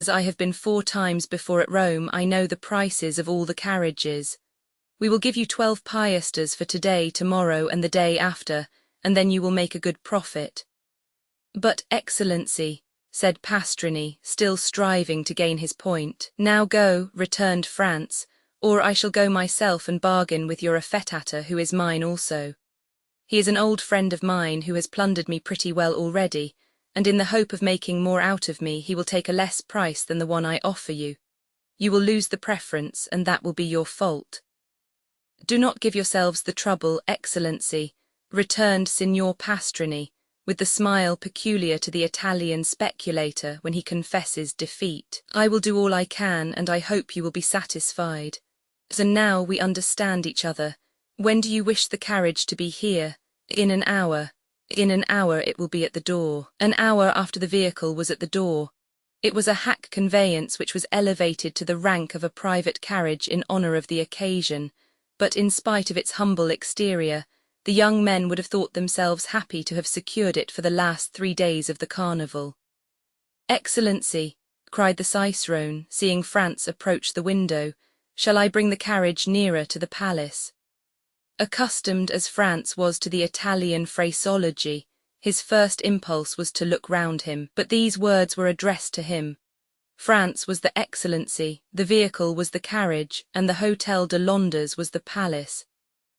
As I have been 4 times before at Rome, I know the prices of all the carriages. We will give you 12 piastres for today, tomorrow, and the day after, and then you will make a good profit. But, Excellency, said Pastrini, still striving to gain his point. Now go, returned France, or I shall go myself and bargain with your affettator, who is mine also. He is an old friend of mine who has plundered me pretty well already, and in the hope of making more out of me he will take a less price than the one I offer you. You will lose the preference, and that will be your fault. Do not give yourselves the trouble, Excellency, returned Signor Pastrini, with the smile peculiar to the Italian speculator when he confesses defeat. I will do all I can, and I hope you will be satisfied. So now we understand each other. When do you wish the carriage to be here? In an hour. In an hour it will be at the door. An hour after the vehicle was at the door. It was a hack conveyance which was elevated to the rank of a private carriage in honour of the occasion, but in spite of its humble exterior, the young men would have thought themselves happy to have secured it for the last 3 days of the carnival. Excellency, cried the cicerone, seeing France approach the window, shall I bring the carriage nearer to the palace? Accustomed as France was to the Italian phraseology, his first impulse was to look round him, but these words were addressed to him. France was the Excellency, the vehicle was the carriage, and the Hotel de Londres was the palace.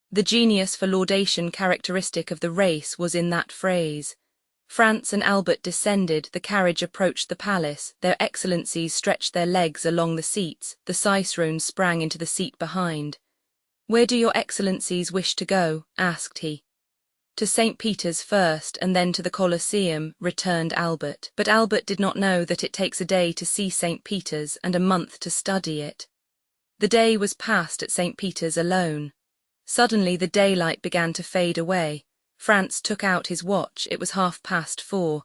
The genius for laudation characteristic of the race was in that phrase. France and Albert descended, the carriage approached the palace, their Excellencies stretched their legs along the seats, the cicerone sprang into the seat behind. Where do your Excellencies wish to go? Asked he. To St. Peter's first, and then to the Colosseum, returned Albert. But Albert did not know that it takes a day to see St. Peter's and a month to study it. The day was passed at St. Peter's alone. Suddenly the daylight began to fade away. France took out his watch, it was 4:30.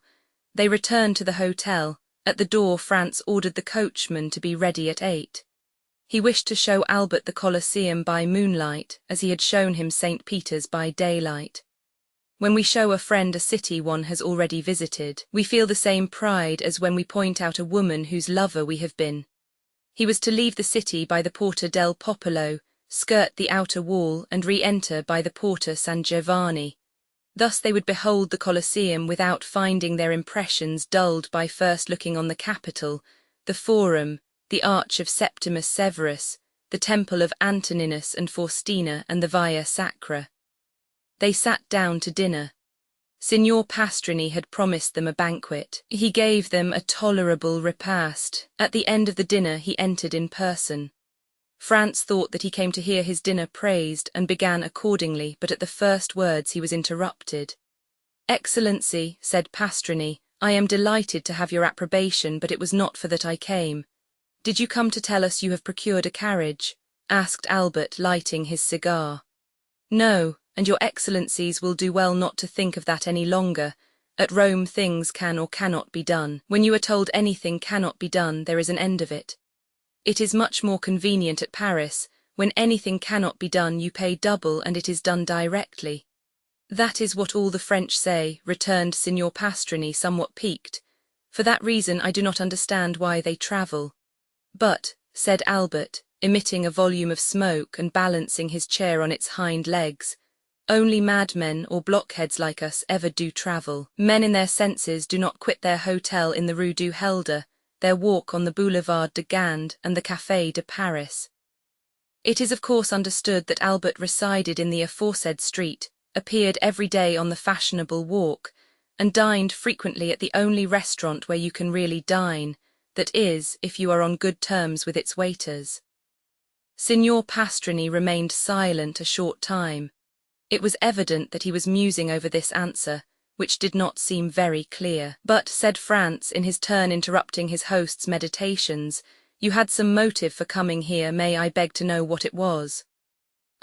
They returned to the hotel. At the door France ordered the coachman to be ready at 8. He wished to show Albert the Colosseum by moonlight, as he had shown him St. Peter's by daylight. When we show a friend a city one has already visited, we feel the same pride as when we point out a woman whose lover we have been. He was to leave the city by the Porta del Popolo, skirt the outer wall, and re-enter by the Porta San Giovanni. Thus they would behold the Colosseum without finding their impressions dulled by first looking on the Capitol, the Forum, the Arch of Septimus Severus, the Temple of Antoninus and Faustina, and the Via Sacra. They sat down to dinner. Signor Pastrini had promised them a banquet. He gave them a tolerable repast. At the end of the dinner he entered in person. France thought that he came to hear his dinner praised, and began accordingly, but at the first words he was interrupted. Excellency, said Pastrini, I am delighted to have your approbation, but it was not for that I came. Did you come to tell us you have procured a carriage? Asked Albert, lighting his cigar. No, and your Excellencies will do well not to think of that any longer. At Rome things can or cannot be done. When you are told anything cannot be done, there is an end of it. It is much more convenient at Paris. When anything cannot be done, you pay double and it is done directly. That is what all the French say, returned Signor Pastrini, somewhat piqued. For that reason I do not understand why they travel. But, said Albert, emitting a volume of smoke and balancing his chair on its hind legs, only madmen or blockheads like us ever do travel. Men in their senses do not quit their hotel in the Rue du Helder, their walk on the Boulevard de Gand and the Café de Paris. It is of course understood that Albert resided in the aforesaid street, appeared every day on the fashionable walk, and dined frequently at the only restaurant where you can really dine, that is, if you are on good terms with its waiters. Signor Pastrini remained silent a short time. It was evident that he was musing over this answer, which did not seem very clear. But, said France, in his turn interrupting his host's meditations, you had some motive for coming here, may I beg to know what it was?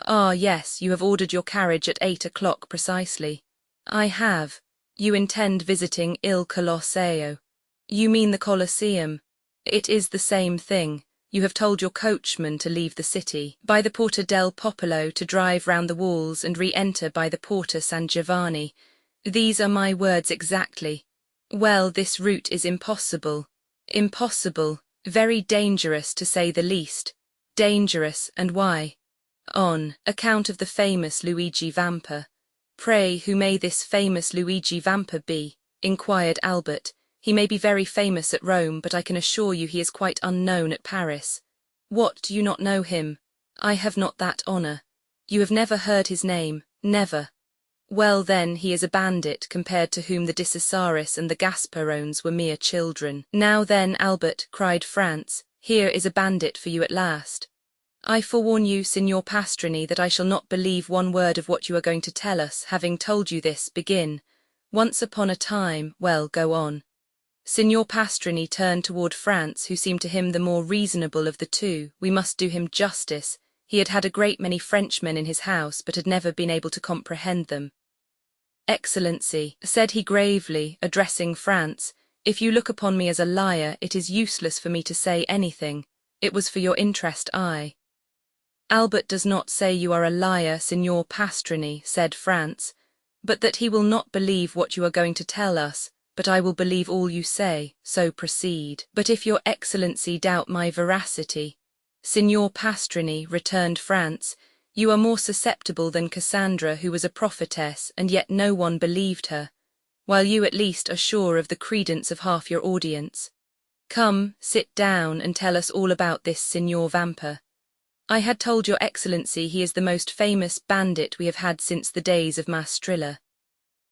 Ah, yes, you have ordered your carriage at 8 o'clock precisely. I have. You intend visiting Il Colosseo. You mean the Colosseum. It is the same thing. You have told your coachman to leave the city by the Porta del Popolo, to drive round the walls and re-enter by the Porta San Giovanni. These are my words exactly. Well, this route is impossible. Impossible, Very dangerous, to say the least. Dangerous, and why? On account of the famous Luigi Vampa. Pray, who may this famous Luigi Vampa be? Inquired Albert. He may be very famous at Rome, but I can assure you he is quite unknown at Paris. What, do you not know him? I have not that honour. You have never heard his name? Never. Well then, he is a bandit, compared to whom the Dicisaris and the Gasparones were mere children. Now then, Albert, cried Franz, here is a bandit for you at last. I forewarn you, Signor Pastrini, that I shall not believe one word of what you are going to tell us. Having told you this, begin. Once upon a time, well, go on. Signor Pastrini turned toward Franz, who seemed to him the more reasonable of the two. We must do him justice. He had had a great many Frenchmen in his house, but had never been able to comprehend them. Excellency, said he gravely, addressing Franz, if you look upon me as a liar, it is useless for me to say anything. It was for your interest Albert does not say you are a liar, Signor Pastrini, said Franz, but that he will not believe what you are going to tell us, but I will believe all you say, so proceed. But if your Excellency doubt my veracity, Signor Pastrini, returned Franz, you are more susceptible than Cassandra, who was a prophetess, and yet no one believed her, while you at least are sure of the credence of half your audience. Come, sit down and tell us all about this Signor Vampa. I had told your Excellency he is the most famous bandit we have had since the days of Mastrilla.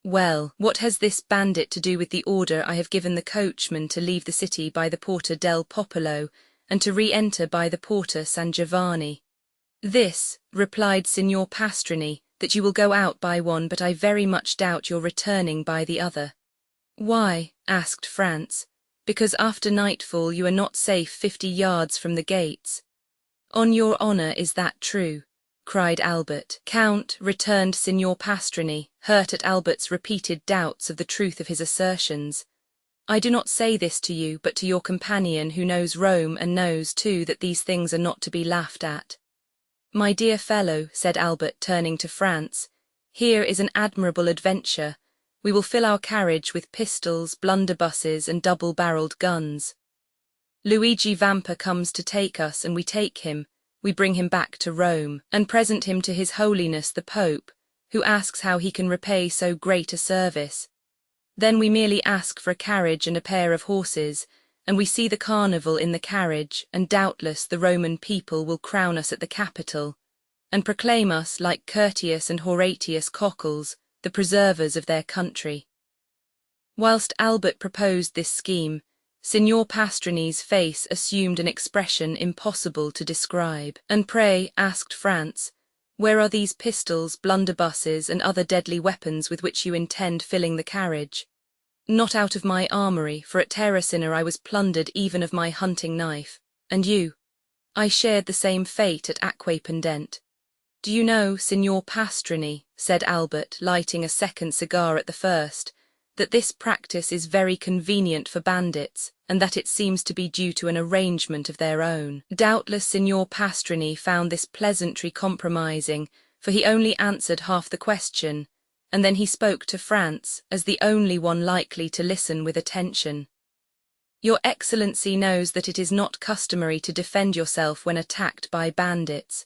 Well, what has this bandit to do with the order I have given the coachman to leave the city by the Porta del Popolo and to re-enter by the Porta San Giovanni? This, replied Signor Pastrini, that you will go out by one, but I very much doubt your returning by the other. Why? Asked Franz. Because after nightfall you are not safe 50 yards from the gates. On your honour, is that true? Cried Albert. Count, returned Signor Pastrini, hurt at Albert's repeated doubts of the truth of his assertions. I do not say this to you, but to your companion who knows Rome and knows, too, that these things are not to be laughed at. My dear fellow, said Albert, turning to Franz, here is an admirable adventure. We will fill our carriage with pistols, blunderbusses, and double-barreled guns. Luigi Vampa comes to take us, and we take him. We bring him back to Rome, and present him to His Holiness the Pope, who asks how he can repay so great a service. Then we merely ask for a carriage and a pair of horses, and we see the carnival in the carriage, and doubtless the Roman people will crown us at the Capitol, and proclaim us, like Curtius and Horatius Cockles, the preservers of their country. Whilst Albert proposed this scheme, Signor Pastrini's face assumed an expression impossible to describe. And pray, asked Franz, where are these pistols, blunderbusses, and other deadly weapons with which you intend filling the carriage? Not out of my armoury, for at Terracina I was plundered even of my hunting knife. And you? I shared the same fate at Aquapendente. Do you know, Signor Pastrini, said Albert, lighting a second cigar at the first, that this practice is very convenient for bandits, and that it seems to be due to an arrangement of their own. Doubtless Signor Pastrini found this pleasantry compromising, for he only answered half the question, and then he spoke to Franz, as the only one likely to listen with attention. Your Excellency knows that it is not customary to defend yourself when attacked by bandits.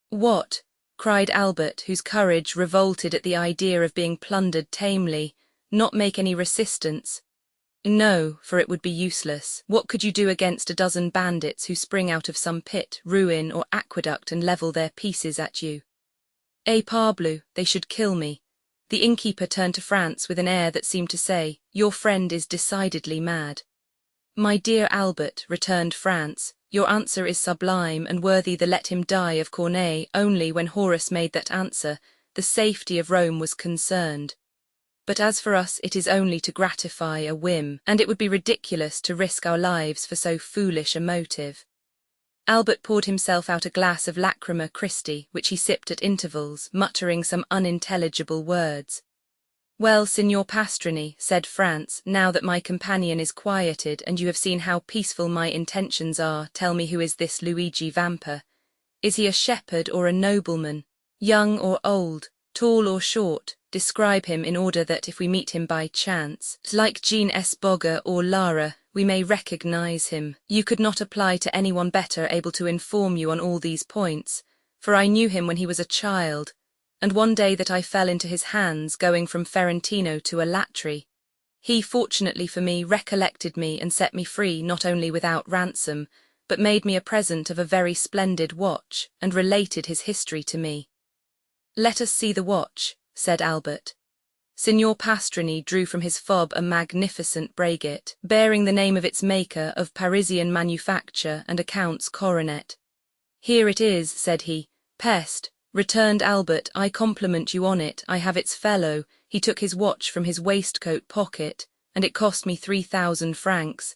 What? Cried Albert, whose courage revolted at the idea of being plundered tamely. Not make any resistance? No, for it would be useless. What could you do against a dozen bandits who spring out of some pit, ruin, or aqueduct and level their pieces at you? Eh, parbleu, they should kill me. The innkeeper turned to Franz with an air that seemed to say, your friend is decidedly mad. My dear Albert, returned Franz, your answer is sublime and worthy the let him die of Corneille. Only when Horace made that answer, the safety of Rome was concerned. But as for us, it is only to gratify a whim, and it would be ridiculous to risk our lives for so foolish a motive. Albert poured himself out a glass of Lacrima Christi, which he sipped at intervals, muttering some unintelligible words. Well, Signor Pastrini, said Franz, now that my companion is quieted and you have seen how peaceful my intentions are, tell me who is this Luigi Vampa? Is he a shepherd or a nobleman? Young or old? Tall or short? Describe him in order that if we meet him by chance, like Jean Esboga or Lara, we may recognize him. You could not apply to anyone better able to inform you on all these points, for I knew him when he was a child, and one day that I fell into his hands going from Ferentino to Alatri. He, fortunately for me, recollected me and set me free not only without ransom, but made me a present of a very splendid watch, and related his history to me. "Let us see the watch," said Albert. Signor Pastrini drew from his fob a magnificent braguet, bearing the name of its maker of Parisian manufacture and a count's coronet. "Here it is," said he. "Peste," returned Albert, "I compliment you on it. I have its fellow." He took his watch from his waistcoat pocket, and it cost me 3,000 francs.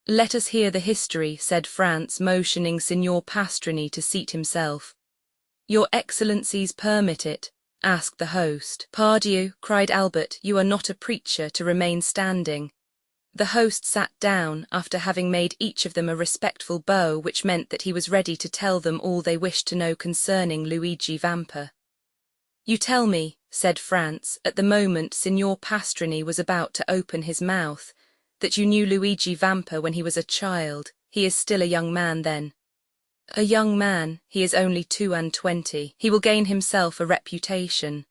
"Let us hear the history," said Franz, motioning Signor Pastrini to seat himself. "Your Excellencies permit it?" asked the host. "Pardieu," cried Albert, "you are not a preacher to remain standing." The host sat down, after having made each of them a respectful bow, which meant that he was ready to tell them all they wished to know concerning Luigi Vampa. "You tell me," said Franz, at the moment Signor Pastrini was about to open his mouth, "that you knew Luigi Vampa when he was a child. He is still a young man, then." "A young man, he is only 22. He will gain himself a reputation.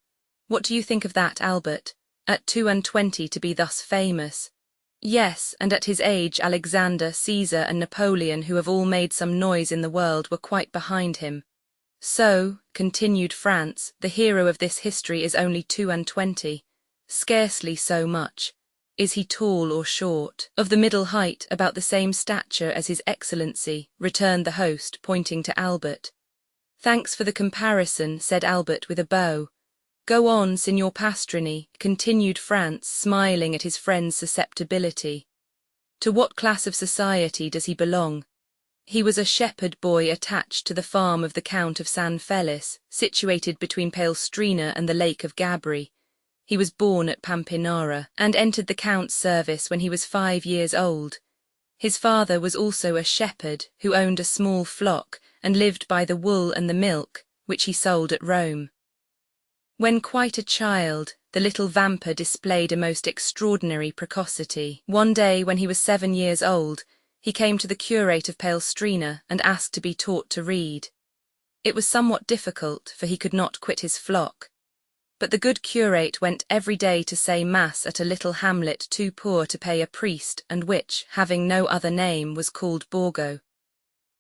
What do you think of that, Albert? At 22 to be thus famous?" "Yes, and at his age Alexander, Caesar, and Napoleon, who have all made some noise in the world, were quite behind him." "So," continued Franz, "the hero of this history is only 22. Scarcely so much. Is he tall or short?" "Of the middle height, about the same stature as his Excellency," returned the host, pointing to Albert. "Thanks for the comparison," said Albert with a bow. "Go on, Signor Pastrini," continued Franz, smiling at his friend's susceptibility. "To what class of society does he belong?" "He was a shepherd boy attached to the farm of the Count of San Felice, situated between Palestrina and the Lake of Gabri. He was born at Pampinara, and entered the Count's service when he was 5 years old. His father was also a shepherd, who owned a small flock, and lived by the wool and the milk, which he sold at Rome. When quite a child, the little Vampa displayed a most extraordinary precocity. One day, when he was 7 years old, he came to the curate of Palestrina and asked to be taught to read. It was somewhat difficult, for he could not quit his flock. But the good curate went every day to say mass at a little hamlet too poor to pay a priest, and which, having no other name, was called Borgo.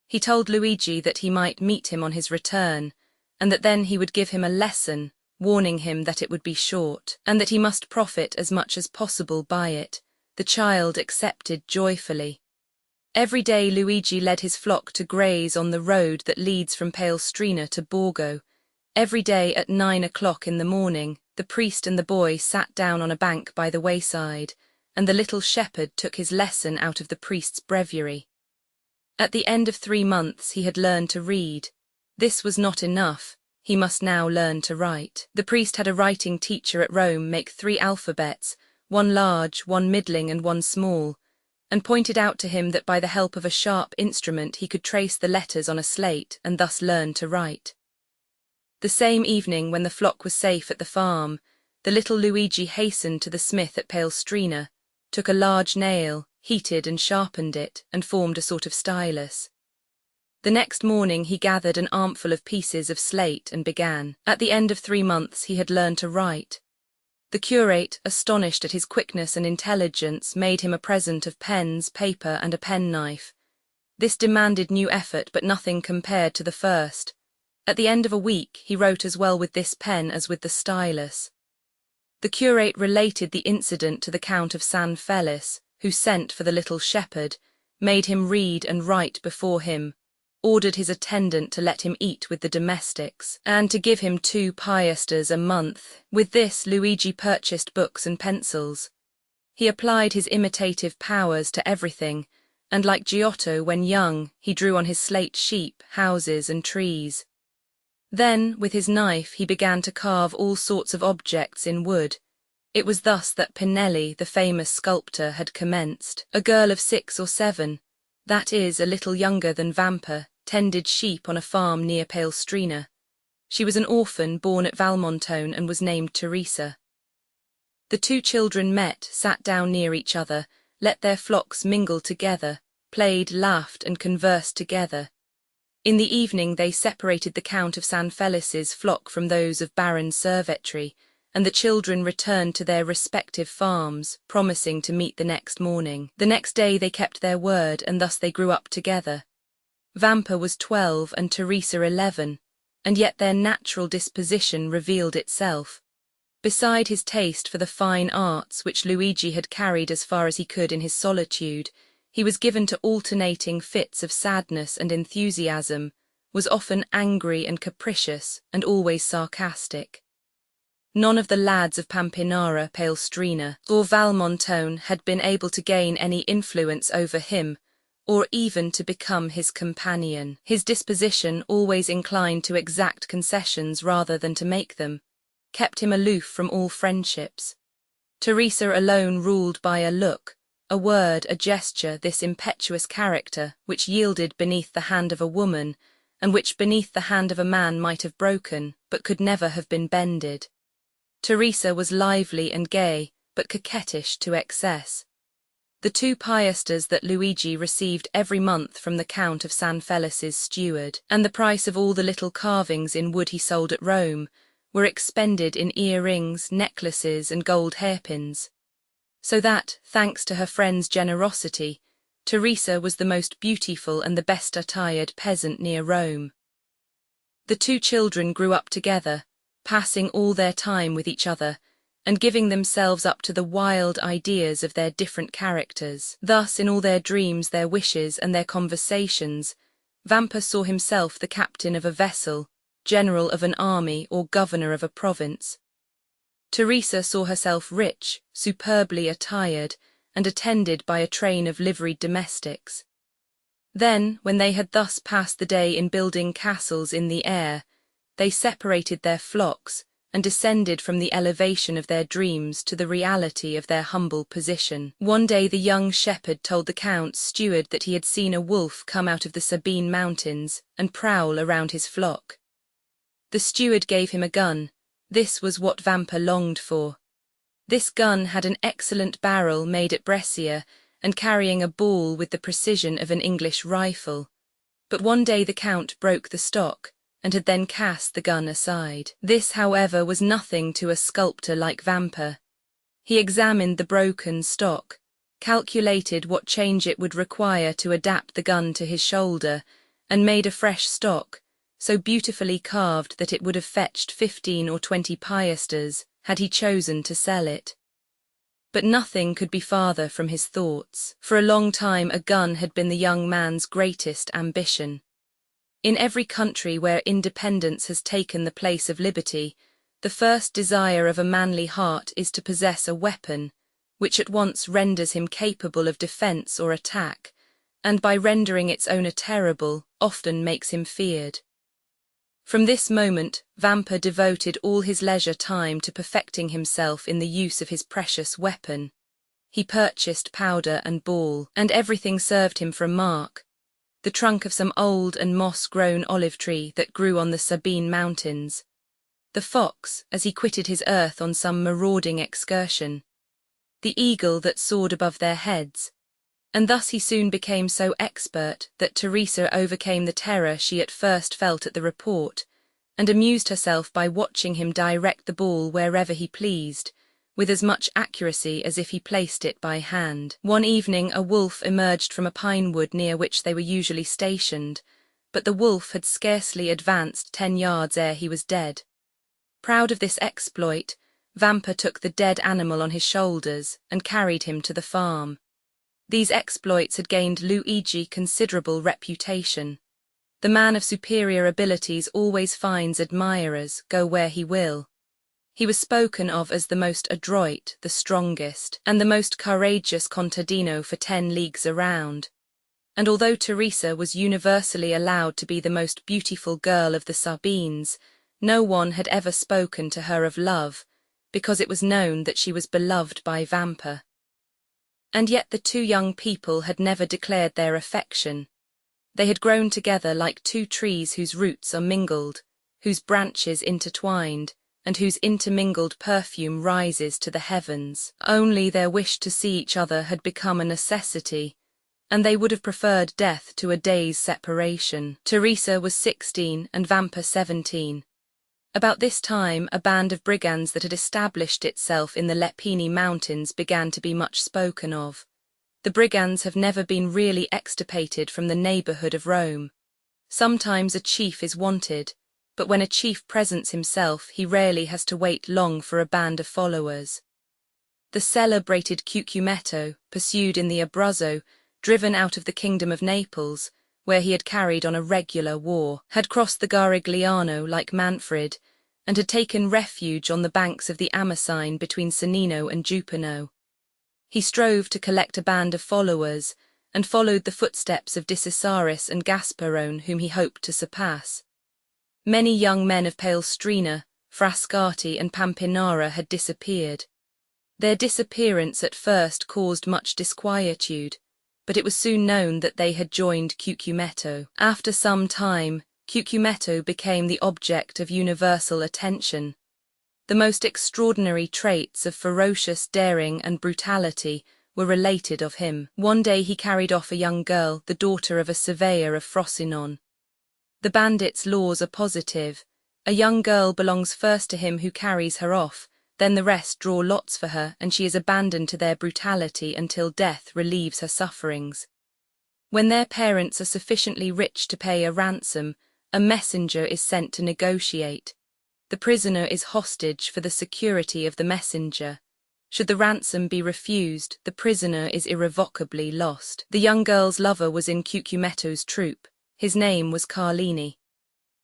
He told Luigi that he might meet him on his return, and that then he would give him a lesson, warning him that it would be short, and that he must profit as much as possible by it. The child accepted joyfully. Every day Luigi led his flock to graze on the road that leads from Palestrina to Borgo. Every day at 9 o'clock in the morning, the priest and the boy sat down on a bank by the wayside, and the little shepherd took his lesson out of the priest's breviary. At the end of 3 months he had learned to read. This was not enough. He must now learn to write. The priest had a writing teacher at Rome make 3 alphabets, one large, one middling, and one small, and pointed out to him that by the help of a sharp instrument he could trace the letters on a slate and thus learn to write. The same evening, when the flock was safe at the farm, the little Luigi hastened to the smith at Palestrina, took a large nail, heated and sharpened it, and formed a sort of stylus. The next morning he gathered an armful of pieces of slate and began. At the end of 3 months he had learned to write. The curate, astonished at his quickness and intelligence, made him a present of pens, paper, and a penknife. This demanded new effort, but nothing compared to the first. At the end of a week he wrote as well with this pen as with the stylus. The curate related the incident to the Count of San Felice, who sent for the little shepherd, made him read and write before him, ordered his attendant to let him eat with the domestics, and to give him 2 piastres a month. With this Luigi purchased books and pencils. He applied his imitative powers to everything, and like Giotto when young, he drew on his slate sheep, houses, and trees. Then, with his knife, he began to carve all sorts of objects in wood. It was thus that Pinelli, the famous sculptor, had commenced. A girl of 6 or 7, that is, a little younger than Vampa, tended sheep on a farm near Palestrina. She was an orphan born at Valmontone and was named Teresa. The 2 children met, sat down near each other, let their flocks mingle together, played, laughed, and conversed together. In the evening they separated the Count of San Felic's flock from those of Baron Servetri, and the children returned to their respective farms, promising to meet the next morning. The next day they kept their word, and thus they grew up together. Vampa was 12 and Teresa 11, and yet their natural disposition revealed itself. Beside his taste for the fine arts which Luigi had carried as far as he could in his solitude, he was given to alternating fits of sadness and enthusiasm, was often angry and capricious, and always sarcastic. None of the lads of Pampinara, Palestrina, or Valmontone had been able to gain any influence over him, or even to become his companion. His disposition, always inclined to exact concessions rather than to make them, kept him aloof from all friendships. Teresa alone ruled by a look, a word, a gesture, this impetuous character, which yielded beneath the hand of a woman, and which beneath the hand of a man might have broken, but could never have been bended. Teresa was lively and gay, but coquettish to excess. The 2 piastres that Luigi received every month from the Count of San Felic's steward, and the price of all the little carvings in wood he sold at Rome, were expended in earrings, necklaces, and gold hairpins. So that, thanks to her friend's generosity, Teresa was the most beautiful and the best attired peasant near Rome. The 2 children grew up together, passing all their time with each other, and giving themselves up to the wild ideas of their different characters. Thus, in all their dreams, their wishes, and their conversations, Vampa saw himself the captain of a vessel, general of an army, or governor of a province. Teresa saw herself rich, superbly attired, and attended by a train of liveried domestics. Then, when they had thus passed the day in building castles in the air, they separated their flocks and descended from the elevation of their dreams to the reality of their humble position. One day the young shepherd told the Count's steward that he had seen a wolf come out of the Sabine mountains and prowl around his flock. The steward gave him a gun. This was what Vampa longed for. This gun had an excellent barrel made at Brescia and carrying a ball with the precision of an English rifle. But one day the Count broke the stock, and had then cast the gun aside. This, however, was nothing to a sculptor like Vampa. He examined the broken stock, calculated what change it would require to adapt the gun to his shoulder, and made a fresh stock, so beautifully carved that it would have fetched 15 or 20 piastres had he chosen to sell it. But nothing could be farther from his thoughts. For a long time a gun had been the young man's greatest ambition. In every country where independence has taken the place of liberty, the first desire of a manly heart is to possess a weapon, which at once renders him capable of defence or attack, and by rendering its owner terrible, often makes him feared. From this moment, Vampa devoted all his leisure time to perfecting himself in the use of his precious weapon. He purchased powder and ball, and everything served him for a mark. The trunk of some old and moss-grown olive tree that grew on the Sabine mountains, the fox as he quitted his earth on some marauding excursion, the eagle that soared above their heads, and thus he soon became so expert that Teresa overcame the terror she at first felt at the report, and amused herself by watching him direct the ball wherever he pleased, with as much accuracy as if he placed it by hand. One evening a wolf emerged from a pine wood near which they were usually stationed, but the wolf had scarcely advanced 10 yards ere he was dead. Proud of this exploit, Vampa took the dead animal on his shoulders and carried him to the farm. These exploits had gained Luigi considerable reputation. The man of superior abilities always finds admirers, go where he will. He was spoken of as the most adroit, the strongest, and the most courageous contadino for 10 leagues around. And although Teresa was universally allowed to be the most beautiful girl of the Sabines, no one had ever spoken to her of love, because it was known that she was beloved by Vampa. And yet the 2 young people had never declared their affection. They had grown together like 2 trees whose roots are mingled, whose branches intertwined, and whose intermingled perfume rises to the heavens. Only their wish to see each other had become a necessity, and they would have preferred death to a day's separation. Teresa was 16 and Vampa 17. About this time, a band of brigands that had established itself in the Lepini Mountains began to be much spoken of. The brigands have never been really extirpated from the neighborhood of Rome. Sometimes a chief is wanted, but when a chief presents himself, he rarely has to wait long for a band of followers. The celebrated Cucumetto, pursued in the Abruzzo, driven out of the kingdom of Naples, where he had carried on a regular war, had crossed the Garigliano like Manfred, and had taken refuge on the banks of the Amasine between Sannino and Jupano. He strove to collect a band of followers, and followed the footsteps of Decisaris and Gasparone, whom he hoped to surpass. Many young men of Palestrina, Frascati and Pampinara had disappeared. Their disappearance at first caused much disquietude, but it was soon known that they had joined Cucumetto. After some time, Cucumetto became the object of universal attention. The most extraordinary traits of ferocious daring and brutality were related of him. One day he carried off a young girl, the daughter of a surveyor of Frosinone. The bandits' laws are positive. A young girl belongs first to him who carries her off, then the rest draw lots for her, and she is abandoned to their brutality until death relieves her sufferings. When their parents are sufficiently rich to pay a ransom, a messenger is sent to negotiate. The prisoner is hostage for the security of the messenger. Should the ransom be refused, the prisoner is irrevocably lost. The young girl's lover was in Cucumetto's troop. His name was Carlini.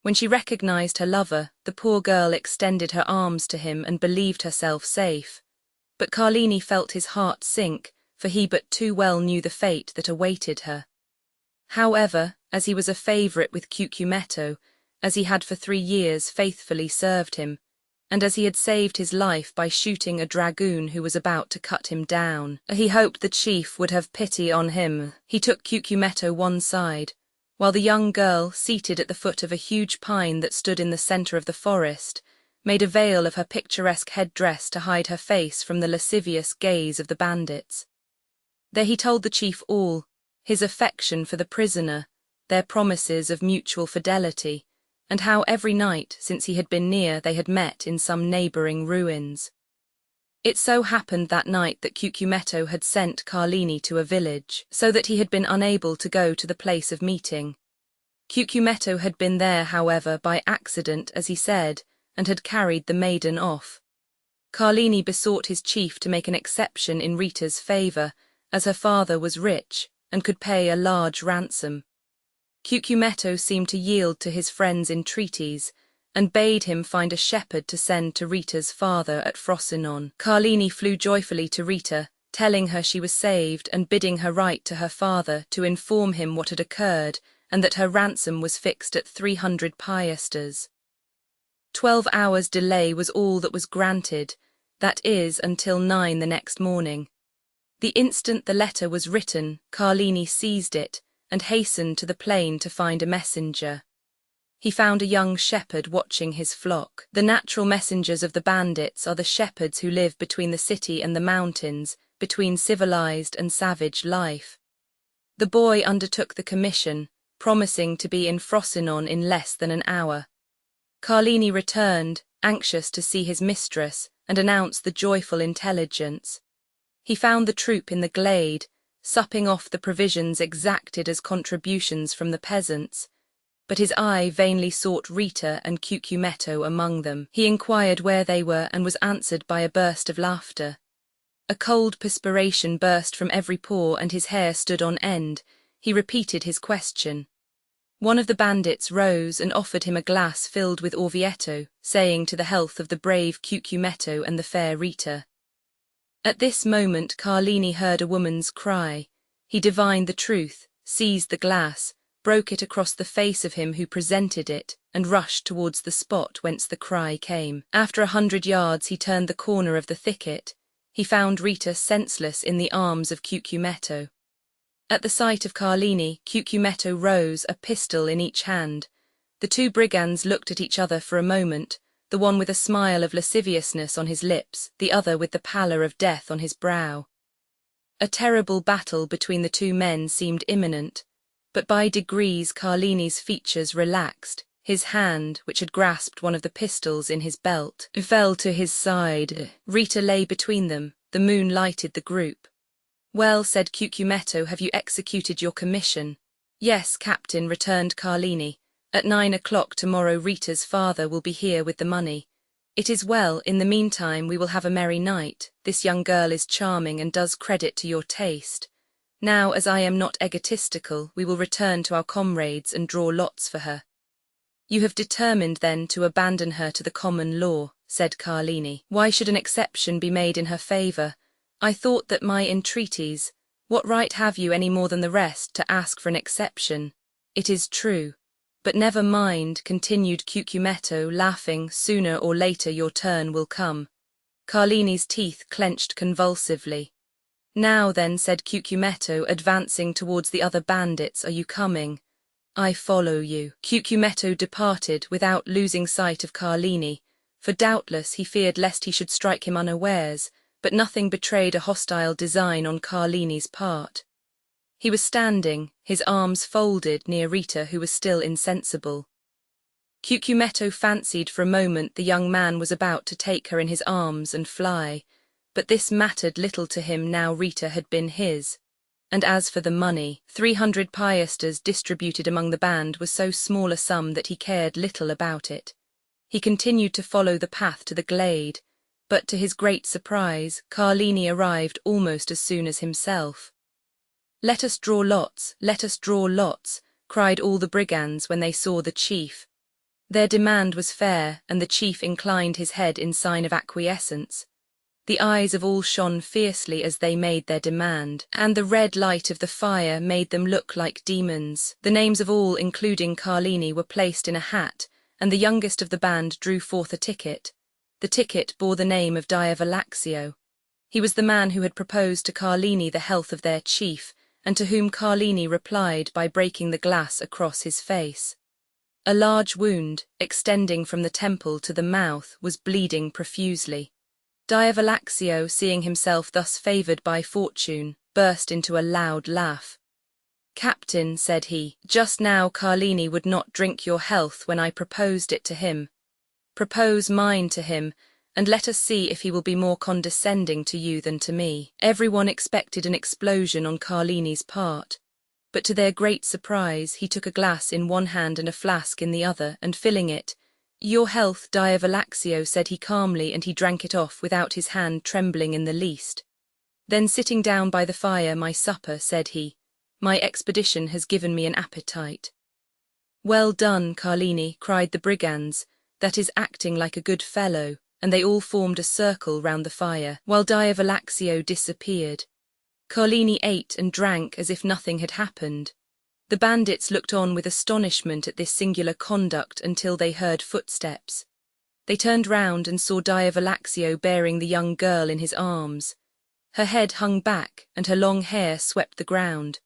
When she recognized her lover, the poor girl extended her arms to him and believed herself safe. But Carlini felt his heart sink, for he but too well knew the fate that awaited her. However, as he was a favorite with Cucumetto, as he had for 3 years faithfully served him, and as he had saved his life by shooting a dragoon who was about to cut him down, he hoped the chief would have pity on him. He took Cucumetto one side, while the young girl, seated at the foot of a huge pine that stood in the center of the forest, made a veil of her picturesque headdress to hide her face from the lascivious gaze of the bandits. There he told the chief all, his affection for the prisoner, their promises of mutual fidelity, and how every night, since he had been near, they had met in some neighboring ruins. It so happened that night that Cucumetto had sent Carlini to a village, so that he had been unable to go to the place of meeting. Cucumetto had been there, however, by accident, as he said, and had carried the maiden off. Carlini besought his chief to make an exception in Rita's favor, as her father was rich and could pay a large ransom. Cucumetto seemed to yield to his friend's entreaties, and bade him find a shepherd to send to Rita's father at Frosinone. Carlini flew joyfully to Rita, telling her she was saved and bidding her write to her father to inform him what had occurred and that her ransom was fixed at 300 piasters. 12 hours' delay was all that was granted, that is, until 9 the next morning. The instant the letter was written, Carlini seized it and hastened to the plain to find a messenger. He found a young shepherd watching his flock. The natural messengers of the bandits are the shepherds who live between the city and the mountains, between civilized and savage life. The boy undertook the commission, promising to be in Frosinone in less than an hour. Carlini returned, anxious to see his mistress, and announced the joyful intelligence. He found the troop in the glade, supping off the provisions exacted as contributions from the peasants, but his eye vainly sought Rita and Cucumetto among them. He inquired where they were and was answered by a burst of laughter. A cold perspiration burst from every pore and his hair stood on end. He repeated his question. One of the bandits rose and offered him a glass filled with Orvieto, saying to the health of the brave Cucumetto and the fair Rita. At this moment Carlini heard a woman's cry. He divined the truth, seized the glass, broke it across the face of him who presented it, and rushed towards the spot whence the cry came. After 100 yards he turned the corner of the thicket. He found Rita senseless in the arms of Cucumetto. At the sight of Carlini, Cucumetto rose, a pistol in each hand. The 2 brigands looked at each other for a moment, the one with a smile of lasciviousness on his lips, the other with the pallor of death on his brow. A terrible battle between the two men seemed imminent, but by degrees Carlini's features relaxed. His hand, which had grasped one of the pistols in his belt, fell to his side. Rita lay between them. The moon lighted the group. "Well," said Cucumetto, "have you executed your commission?" "Yes, Captain," returned Carlini. "At 9 o'clock tomorrow Rita's father will be here with the money. It is well. In the meantime we will have a merry night. This young girl is charming and does credit to your taste. Now, as I am not egotistical, we will return to our comrades and draw lots for her." "You have determined, then, to abandon her to the common law," said Carlini. "Why should an exception be made in her favour? I thought that my entreaties— What right have you, any more than the rest, to ask for an exception? It is true. But never mind," continued Cucumetto, laughing, "sooner or later your turn will come." Carlini's teeth clenched convulsively. "Now then," said Cucumetto, advancing towards the other bandits, "are you coming?" "I follow you." Cucumetto departed without losing sight of Carlini, for doubtless he feared lest he should strike him unawares, but nothing betrayed a hostile design on Carlini's part. He was standing, his arms folded, near Rita, who was still insensible. Cucumetto fancied for a moment the young man was about to take her in his arms and fly, but this mattered little to him now Rita had been his. And as for the money, 300 piastres distributed among the band was so small a sum that he cared little about it. He continued to follow the path to the glade, but to his great surprise, Carlini arrived almost as soon as himself. "Let us draw lots, let us draw lots," cried all the brigands when they saw the chief. Their demand was fair, and the chief inclined his head in sign of acquiescence. The eyes of all shone fiercely as they made their demand, and the red light of the fire made them look like demons. The names of all, including Carlini, were placed in a hat, and the youngest of the band drew forth a ticket. The ticket bore the name of Diavolaxio. He was the man who had proposed to Carlini the health of their chief, and to whom Carlini replied by breaking the glass across his face. A large wound, extending from the temple to the mouth, was bleeding profusely. Diavolaxio, seeing himself thus favoured by fortune, burst into a loud laugh. "Captain," said he, "just now Carlini would not drink your health when I proposed it to him. Propose mine to him, and let us see if he will be more condescending to you than to me." Everyone expected an explosion on Carlini's part, but to their great surprise he took a glass in one hand and a flask in the other, and filling it, "Your health, Diavolaxio," said he calmly, and he drank it off without his hand trembling in the least. Then sitting down by the fire, "My supper," said he. "My expedition has given me an appetite." "Well done, Carlini," cried the brigands, "that is acting like a good fellow," and they all formed a circle round the fire, while Diavolaxio disappeared. Carlini ate and drank as if nothing had happened. The bandits looked on with astonishment at this singular conduct until they heard footsteps. They turned round and saw Diavolaxio bearing the young girl in his arms. Her head hung back, and her long hair swept the ground.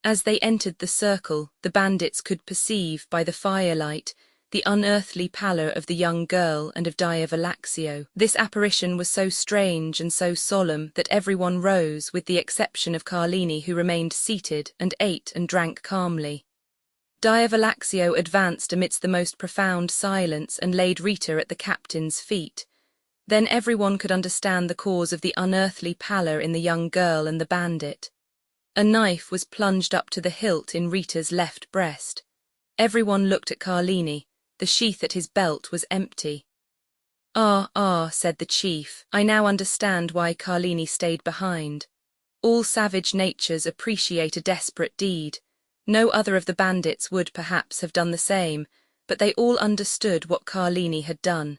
As they entered the circle, the bandits could perceive, by the firelight, the unearthly pallor of the young girl and of Diavolaxio. This apparition was so strange and so solemn that everyone rose, with the exception of Carlini, who remained seated and ate and drank calmly. Diavolaxio advanced amidst the most profound silence and laid Rita at the captain's feet. Then everyone could understand the cause of the unearthly pallor in the young girl and the bandit. A knife was plunged up to the hilt in Rita's left breast. Everyone looked at Carlini. The sheath at his belt was empty. "Ah," said the chief, "I now understand why Carlini stayed behind. All savage natures appreciate a desperate deed. No other of the bandits would, perhaps, have done the same, but they all understood what Carlini had done."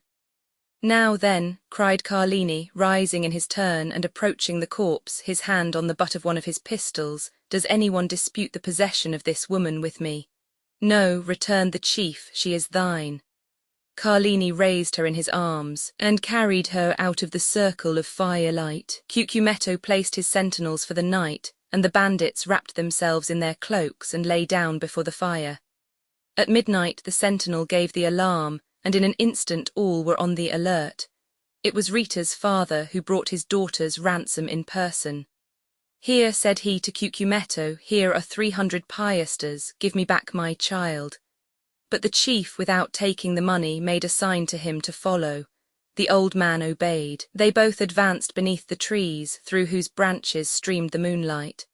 "Now then," cried Carlini, rising in his turn and approaching the corpse, his hand on the butt of one of his pistols, "does anyone dispute the possession of this woman with me?" "No," returned the chief, "she is thine." Carlini raised her in his arms and carried her out of the circle of firelight. Cucumetto placed his sentinels for the night, and the bandits wrapped themselves in their cloaks and lay down before the fire. At midnight the sentinel gave the alarm, and in an instant all were on the alert. It was Rita's father who brought his daughter's ransom in person. "Here," said he to Cucumetto, "here are 300 piastres, give me back my child." But the chief, without taking the money, made a sign to him to follow. The old man obeyed. They both advanced beneath the trees, through whose branches streamed the moonlight.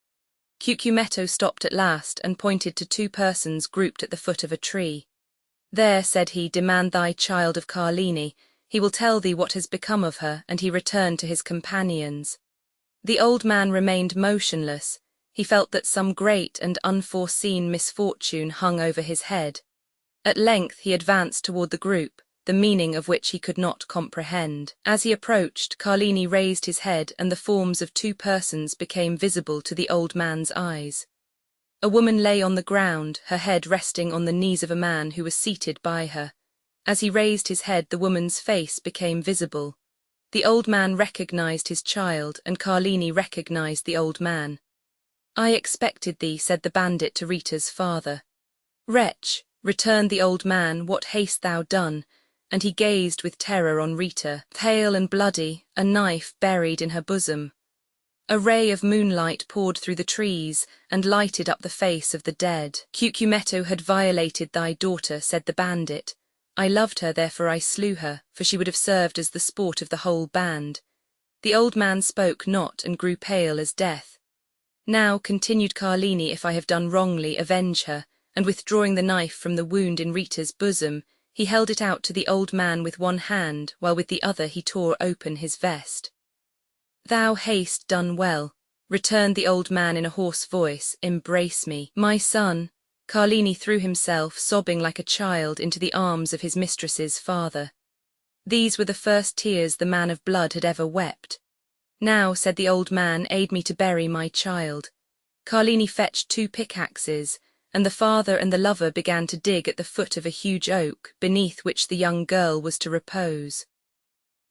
Cucumetto stopped at last and pointed to 2 persons grouped at the foot of a tree. "There," said he, "demand thy child of Carlini. He will tell thee what has become of her," and he returned to his companions. The old man remained motionless. He felt that some great and unforeseen misfortune hung over his head. At length he advanced toward the group, the meaning of which he could not comprehend. As he approached, Carlini raised his head and the forms of 2 persons became visible to the old man's eyes. A woman lay on the ground, her head resting on the knees of a man who was seated by her. As he raised his head, the woman's face became visible. The old man recognized his child, and Carlini recognized the old man. "I expected thee," said the bandit to Rita's father. "Wretch," returned the old man, "what hast thou done?" And he gazed with terror on Rita, pale and bloody, a knife buried in her bosom. A ray of moonlight poured through the trees and lighted up the face of the dead. "Cucumetto had violated thy daughter," said the bandit. "I loved her, therefore I slew her, for she would have served as the sport of the whole band." The old man spoke not and grew pale as death. "Now," continued Carlini, "if I have done wrongly, avenge her," and withdrawing the knife from the wound in Rita's bosom, he held it out to the old man with one hand, while with the other he tore open his vest. "Thou hast done well," returned the old man in a hoarse voice. "Embrace me, my son." Carlini threw himself, sobbing like a child, into the arms of his mistress's father. These were the first tears the man of blood had ever wept. "Now," said the old man, "aid me to bury my child." Carlini fetched 2 pickaxes, and the father and the lover began to dig at the foot of a huge oak, beneath which the young girl was to repose.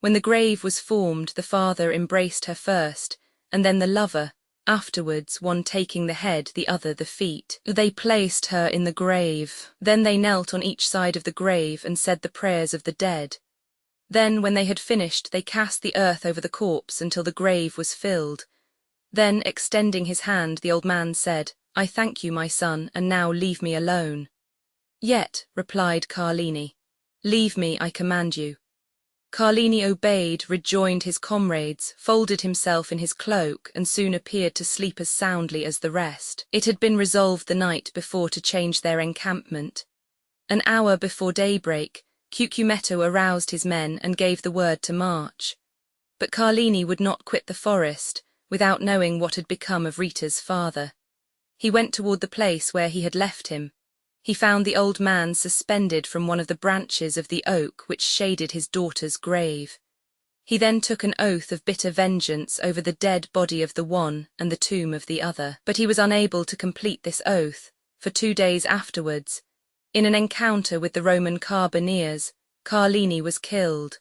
When the grave was formed, the father embraced her first, and then the lover, afterwards, one taking the head, the other the feet. They placed her in the grave. Then they knelt on each side of the grave and said the prayers of the dead. Then, when they had finished, they cast the earth over the corpse until the grave was filled. Then, extending his hand, the old man said, "I thank you, my son, and now leave me alone." "Yet," replied Carlini, "leave me, I command you." Carlini obeyed, rejoined his comrades, folded himself in his cloak, and soon appeared to sleep as soundly as the rest. It had been resolved the night before to change their encampment. An hour before daybreak, Cucumetto aroused his men and gave the word to march. But Carlini would not quit the forest, without knowing what had become of Rita's father. He went toward the place where he had left him. He found the old man suspended from one of the branches of the oak which shaded his daughter's grave. He then took an oath of bitter vengeance over the dead body of the one and the tomb of the other. But he was unable to complete this oath, for 2 days afterwards, in an encounter with the Roman carbineers, Carlini was killed.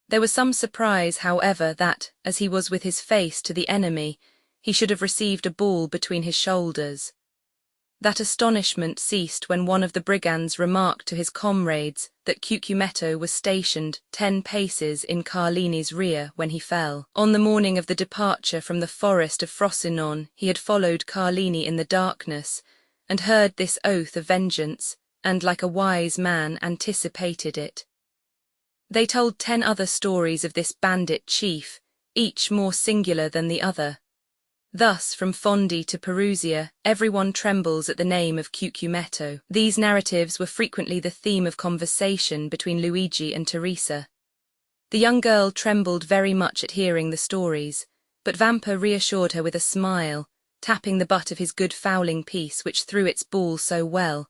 There was some surprise, however, that, as he was with his face to the enemy, he should have received a ball between his shoulders. That astonishment ceased when one of the brigands remarked to his comrades that Cucumetto was stationed 10 paces in Carlini's rear when he fell. On the morning of the departure from the forest of Frosinone, he had followed Carlini in the darkness, and heard this oath of vengeance, and like a wise man anticipated it. They told 10 other stories of this bandit chief, each more singular than the other. Thus, from Fondi to Perusia, everyone trembles at the name of Cucumetto. These narratives were frequently the theme of conversation between Luigi and Teresa. The young girl trembled very much at hearing the stories, but Vampa reassured her with a smile, tapping the butt of his good fowling piece which threw its ball so well,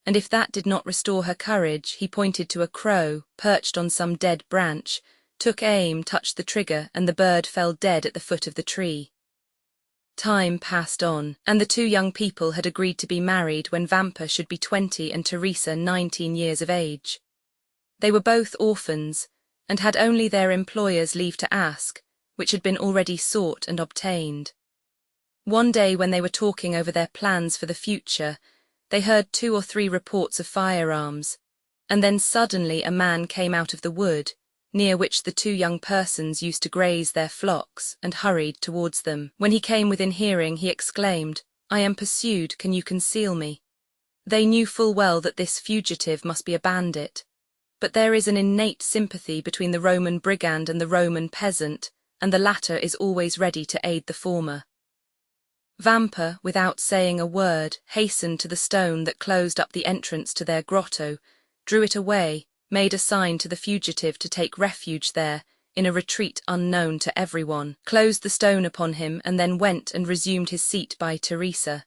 and if that did not restore her courage, he pointed to a crow, perched on some dead branch, took aim, touched the trigger, and the bird fell dead at the foot of the tree. Time passed on, and the 2 young people had agreed to be married when Vampa should be 20 and Teresa 19 years of age. They were both orphans, and had only their employers' leave to ask, which had been already sought and obtained. One day when they were talking over their plans for the future, they heard 2 or 3 reports of firearms. And then suddenly a man came out of the wood, near which the two young persons used to graze their flocks, and hurried towards them. When he came within hearing, he exclaimed, "I am pursued, can you conceal me?" They knew full well that this fugitive must be a bandit, but there is an innate sympathy between the Roman brigand and the Roman peasant, and the latter is always ready to aid the former. Vampa, without saying a word, hastened to the stone that closed up the entrance to their grotto, drew it away, made a sign to the fugitive to take refuge there, in a retreat unknown to everyone, closed the stone upon him, and then went and resumed his seat by Teresa.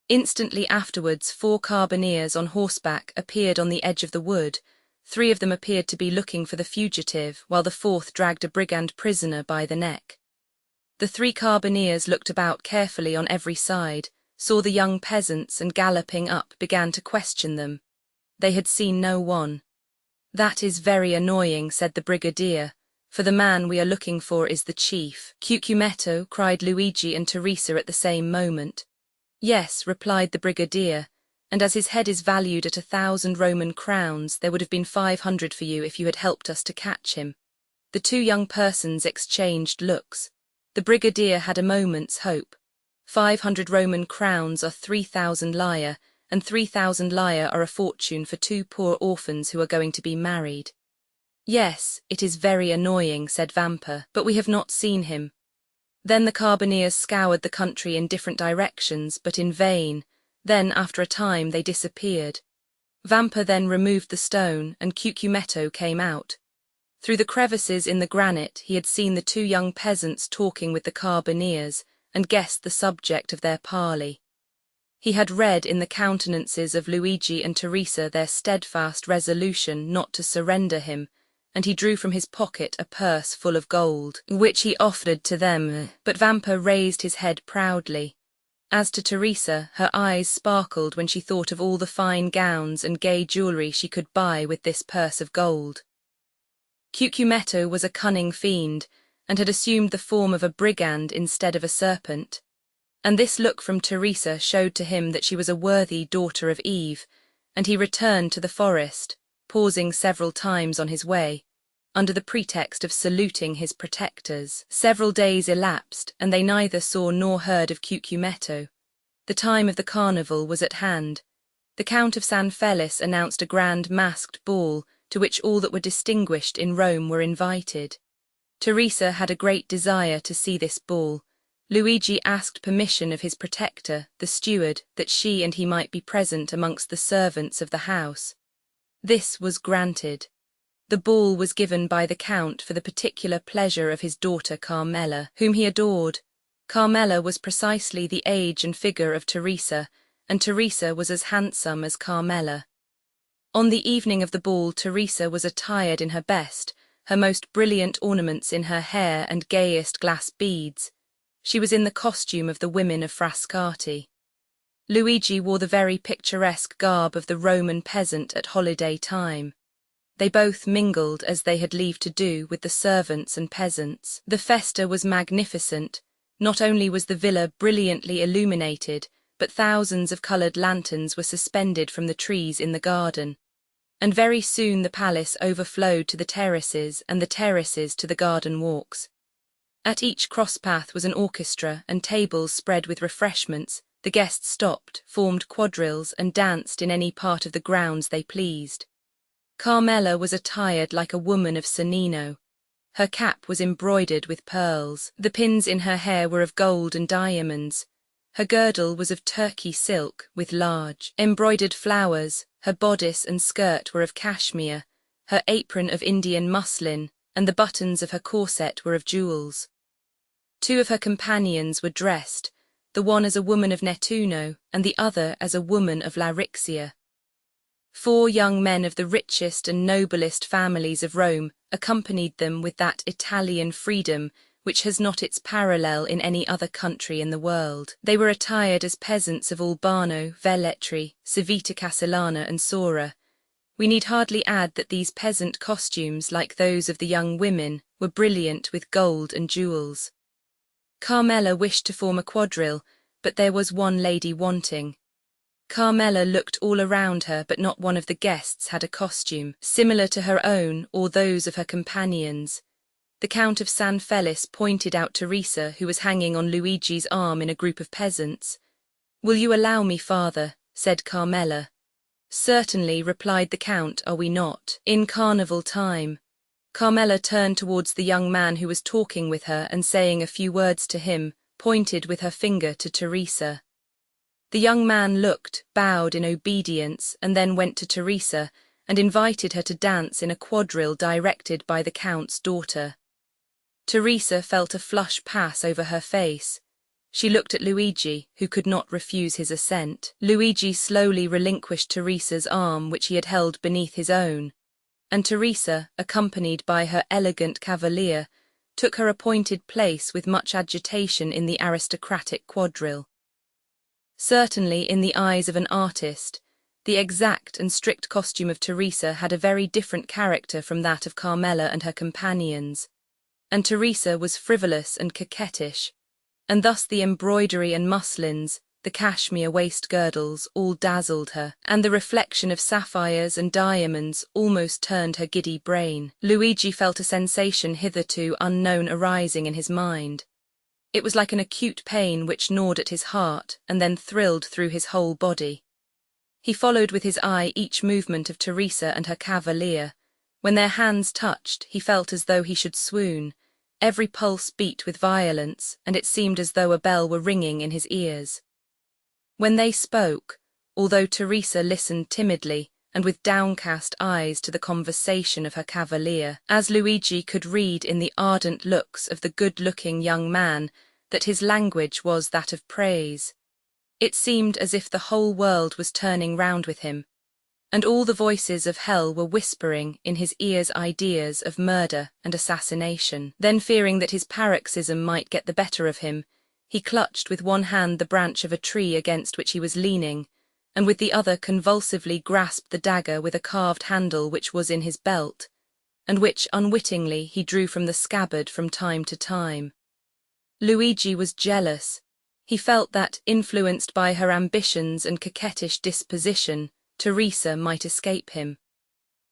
Instantly afterwards 4 carbineers on horseback appeared on the edge of the wood. 3 of them appeared to be looking for the fugitive, while the 4th dragged a brigand prisoner by the neck. The 3 carbineers looked about carefully on every side, saw the young peasants, and galloping up began to question them. They had seen no one. "That is very annoying," said the brigadier, "for the man we are looking for is the chief." "Cucumetto," cried Luigi and Teresa at the same moment. "Yes," replied the brigadier, "and as his head is valued at 1,000 Roman crowns, there would have been 500 for you if you had helped us to catch him." The 2 young persons exchanged looks. The brigadier had a moment's hope. 500 Roman crowns are 3,000 lire, and 3,000 lire are a fortune for 2 poor orphans who are going to be married. "Yes, it is very annoying," said Vampa, "but we have not seen him." Then the carbineers scoured the country in different directions, but in vain. Then, after a time, they disappeared. Vampa then removed the stone, and Cucumetto came out. Through the crevices in the granite he had seen the 2 young peasants talking with the carbineers, and guessed the subject of their parley. He had read in the countenances of Luigi and Teresa their steadfast resolution not to surrender him, and he drew from his pocket a purse full of gold, which he offered to them, but Vampa raised his head proudly. As to Teresa, her eyes sparkled when she thought of all the fine gowns and gay jewellery she could buy with this purse of gold. Cucumetto was a cunning fiend, and had assumed the form of a brigand instead of a serpent, and this look from Teresa showed to him that she was a worthy daughter of Eve, and he returned to the forest, pausing several times on his way, under the pretext of saluting his protectors. Several days elapsed, and they neither saw nor heard of Cucumetto. The time of the carnival was at hand. The Count of San Felice announced a grand masked ball, to which all that were distinguished in Rome were invited. Teresa had a great desire to see this ball. Luigi asked permission of his protector, the steward, that she and he might be present amongst the servants of the house. This was granted. The ball was given by the Count for the particular pleasure of his daughter Carmela, whom he adored. Carmela was precisely the age and figure of Teresa, and Teresa was as handsome as Carmela. On the evening of the ball, Teresa was attired in her best, her most brilliant ornaments in her hair and gayest glass beads. She was in the costume of the women of Frascati. Luigi wore the very picturesque garb of the Roman peasant at holiday time. They both mingled, as they had leave to do, with the servants and peasants. The festa was magnificent. Not only was the villa brilliantly illuminated, but thousands of coloured lanterns were suspended from the trees in the garden. And very soon the palace overflowed to the terraces, and the terraces to the garden walks. At each cross-path was an orchestra, and tables spread with refreshments. The guests stopped, formed quadrilles, and danced in any part of the grounds they pleased. Carmela was attired like a woman of Sannino. Her cap was embroidered with pearls. The pins in her hair were of gold and diamonds. Her girdle was of Turkey silk, with large, embroidered flowers. Her bodice and skirt were of cashmere, her apron of Indian muslin, and the buttons of her corset were of jewels. 2 of her companions were dressed, the one as a woman of Nettuno, and the other as a woman of Larixia. 4 young men of the richest and noblest families of Rome accompanied them with that Italian freedom which has not its parallel in any other country in the world. They were attired as peasants of Albano, Velletri, Civita Castellana and Sora. We need hardly add that these peasant costumes, like those of the young women, were brilliant with gold and jewels. Carmela wished to form a quadrille, but there was one lady wanting. Carmela looked all around her, but not one of the guests had a costume similar to her own or those of her companions. The Count of San Felice pointed out Teresa, who was hanging on Luigi's arm in a group of peasants. "Will you allow me, father?" said Carmela. "Certainly," replied the Count. "Are we not in carnival time?" Carmela turned towards the young man who was talking with her and, saying a few words to him, pointed with her finger to Teresa. The young man looked, bowed in obedience, and then went to Teresa and invited her to dance in a quadrille directed by the Count's daughter. Teresa felt a flush pass over her face. She looked at Luigi, who could not refuse his assent. Luigi slowly relinquished Teresa's arm, which he had held beneath his own, and Teresa, accompanied by her elegant cavalier, took her appointed place with much agitation in the aristocratic quadrille. Certainly, in the eyes of an artist, the exact and strict costume of Teresa had a very different character from that of Carmela and her companions, and Teresa was frivolous and coquettish, and thus the embroidery and muslins, the cashmere waist-girdles, all dazzled her, and the reflection of sapphires and diamonds almost turned her giddy brain. Luigi felt a sensation hitherto unknown arising in his mind. It was like an acute pain which gnawed at his heart and then thrilled through his whole body. He followed with his eye each movement of Teresa and her cavalier. When their hands touched, he felt as though he should swoon. Every pulse beat with violence, and it seemed as though a bell were ringing in his ears. When they spoke, although Teresa listened timidly and with downcast eyes to the conversation of her cavalier, as Luigi could read in the ardent looks of the good-looking young man that his language was that of praise, it seemed as if the whole world was turning round with him, and all the voices of hell were whispering in his ears ideas of murder and assassination. Then, fearing that his paroxysm might get the better of him, he clutched with one hand the branch of a tree against which he was leaning, and with the other convulsively grasped the dagger with a carved handle which was in his belt, and which, unwittingly, he drew from the scabbard from time to time. Luigi was jealous. He felt that, influenced by her ambitions and coquettish disposition, Teresa might escape him.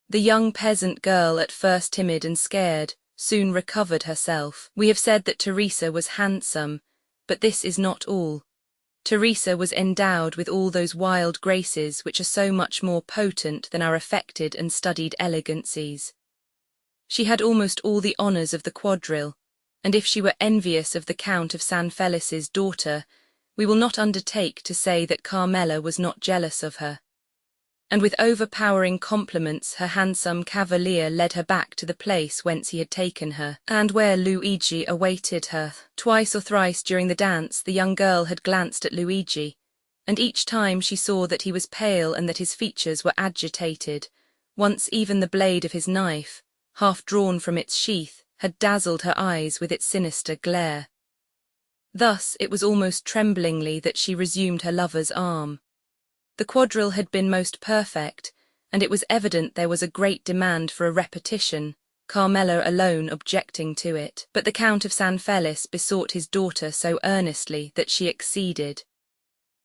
The young peasant girl, at first timid and scared, soon recovered herself. We have said that Teresa was handsome, but this is not all. Teresa was endowed with all those wild graces which are so much more potent than our affected and studied elegancies. She had almost all the honours of the quadrille, and if she were envious of the Count of San Felice's daughter, we will not undertake to say that Carmela was not jealous of her. And with overpowering compliments her handsome cavalier led her back to the place whence he had taken her, and where Luigi awaited her. Twice or thrice during the dance the young girl had glanced at Luigi, and each time she saw that he was pale and that his features were agitated. Once even the blade of his knife, half drawn from its sheath, had dazzled her eyes with its sinister glare. Thus it was almost tremblingly that she resumed her lover's arm. The quadrille had been most perfect, and it was evident there was a great demand for a repetition, Carmela alone objecting to it. But the Count of San Felice besought his daughter so earnestly that she acceded.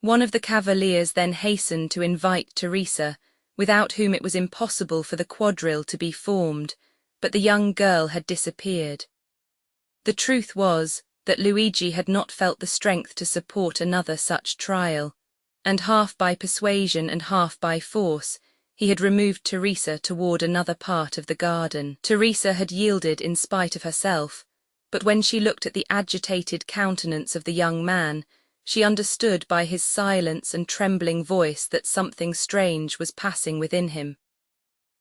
One of the cavaliers then hastened to invite Teresa, without whom it was impossible for the quadrille to be formed, but the young girl had disappeared. The truth was that Luigi had not felt the strength to support another such trial, and half by persuasion and half by force, he had removed Teresa toward another part of the garden. Teresa had yielded in spite of herself, but when she looked at the agitated countenance of the young man, she understood by his silence and trembling voice that something strange was passing within him.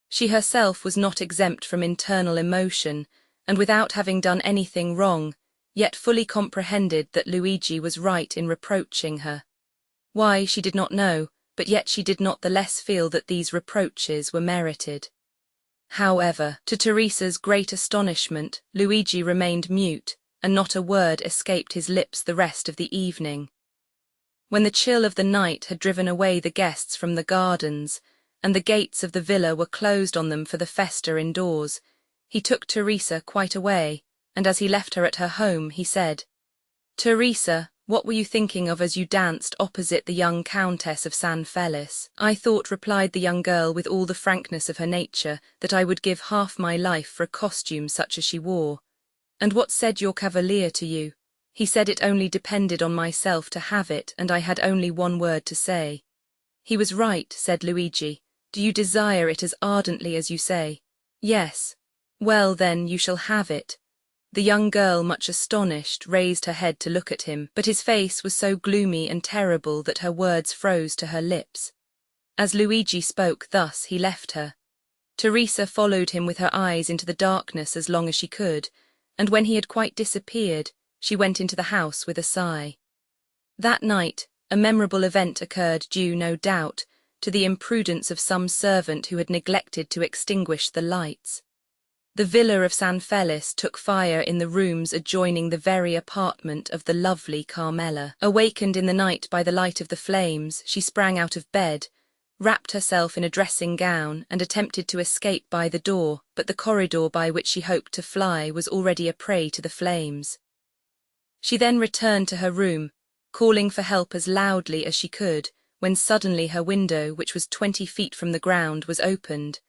She herself was not exempt from internal emotion, and without having done anything wrong, yet fully comprehended that Luigi was right in reproaching her. Why, she did not know, but yet she did not the less feel that these reproaches were merited. However, to Teresa's great astonishment, Luigi remained mute, and not a word escaped his lips the rest of the evening. When the chill of the night had driven away the guests from the gardens, and the gates of the villa were closed on them for the festa indoors, he took Teresa quite away, and as he left her at her home, he said, "Teresa, What were you thinking of as you danced opposite the young Countess of San Felice? I thought, replied the young girl with all the frankness of her nature, that I would give half my life for a costume such as she wore. And what said your cavalier to you? He said it only depended on myself to have it, and I had only one word to say. He was right, said Luigi. Do you desire it as ardently as you say? Yes. Well, then, you shall have it. The young girl, much astonished, raised her head to look at him, but his face was so gloomy and terrible that her words froze to her lips. As Luigi spoke thus, he left her. Teresa followed him with her eyes into the darkness as long as she could, and when he had quite disappeared, she went into the house with a sigh. That night, a memorable event occurred due, no doubt, to the imprudence of some servant who had neglected to extinguish the lights. The villa of San Felice took fire in the rooms adjoining the very apartment of the lovely Carmela. Awakened in the night by the light of the flames, she sprang out of bed, wrapped herself in a dressing gown, and attempted to escape by the door, but the corridor by which she hoped to fly was already a prey to the flames. She then returned to her room, calling for help as loudly as she could, when suddenly her window, which was 20 feet from the ground, was opened.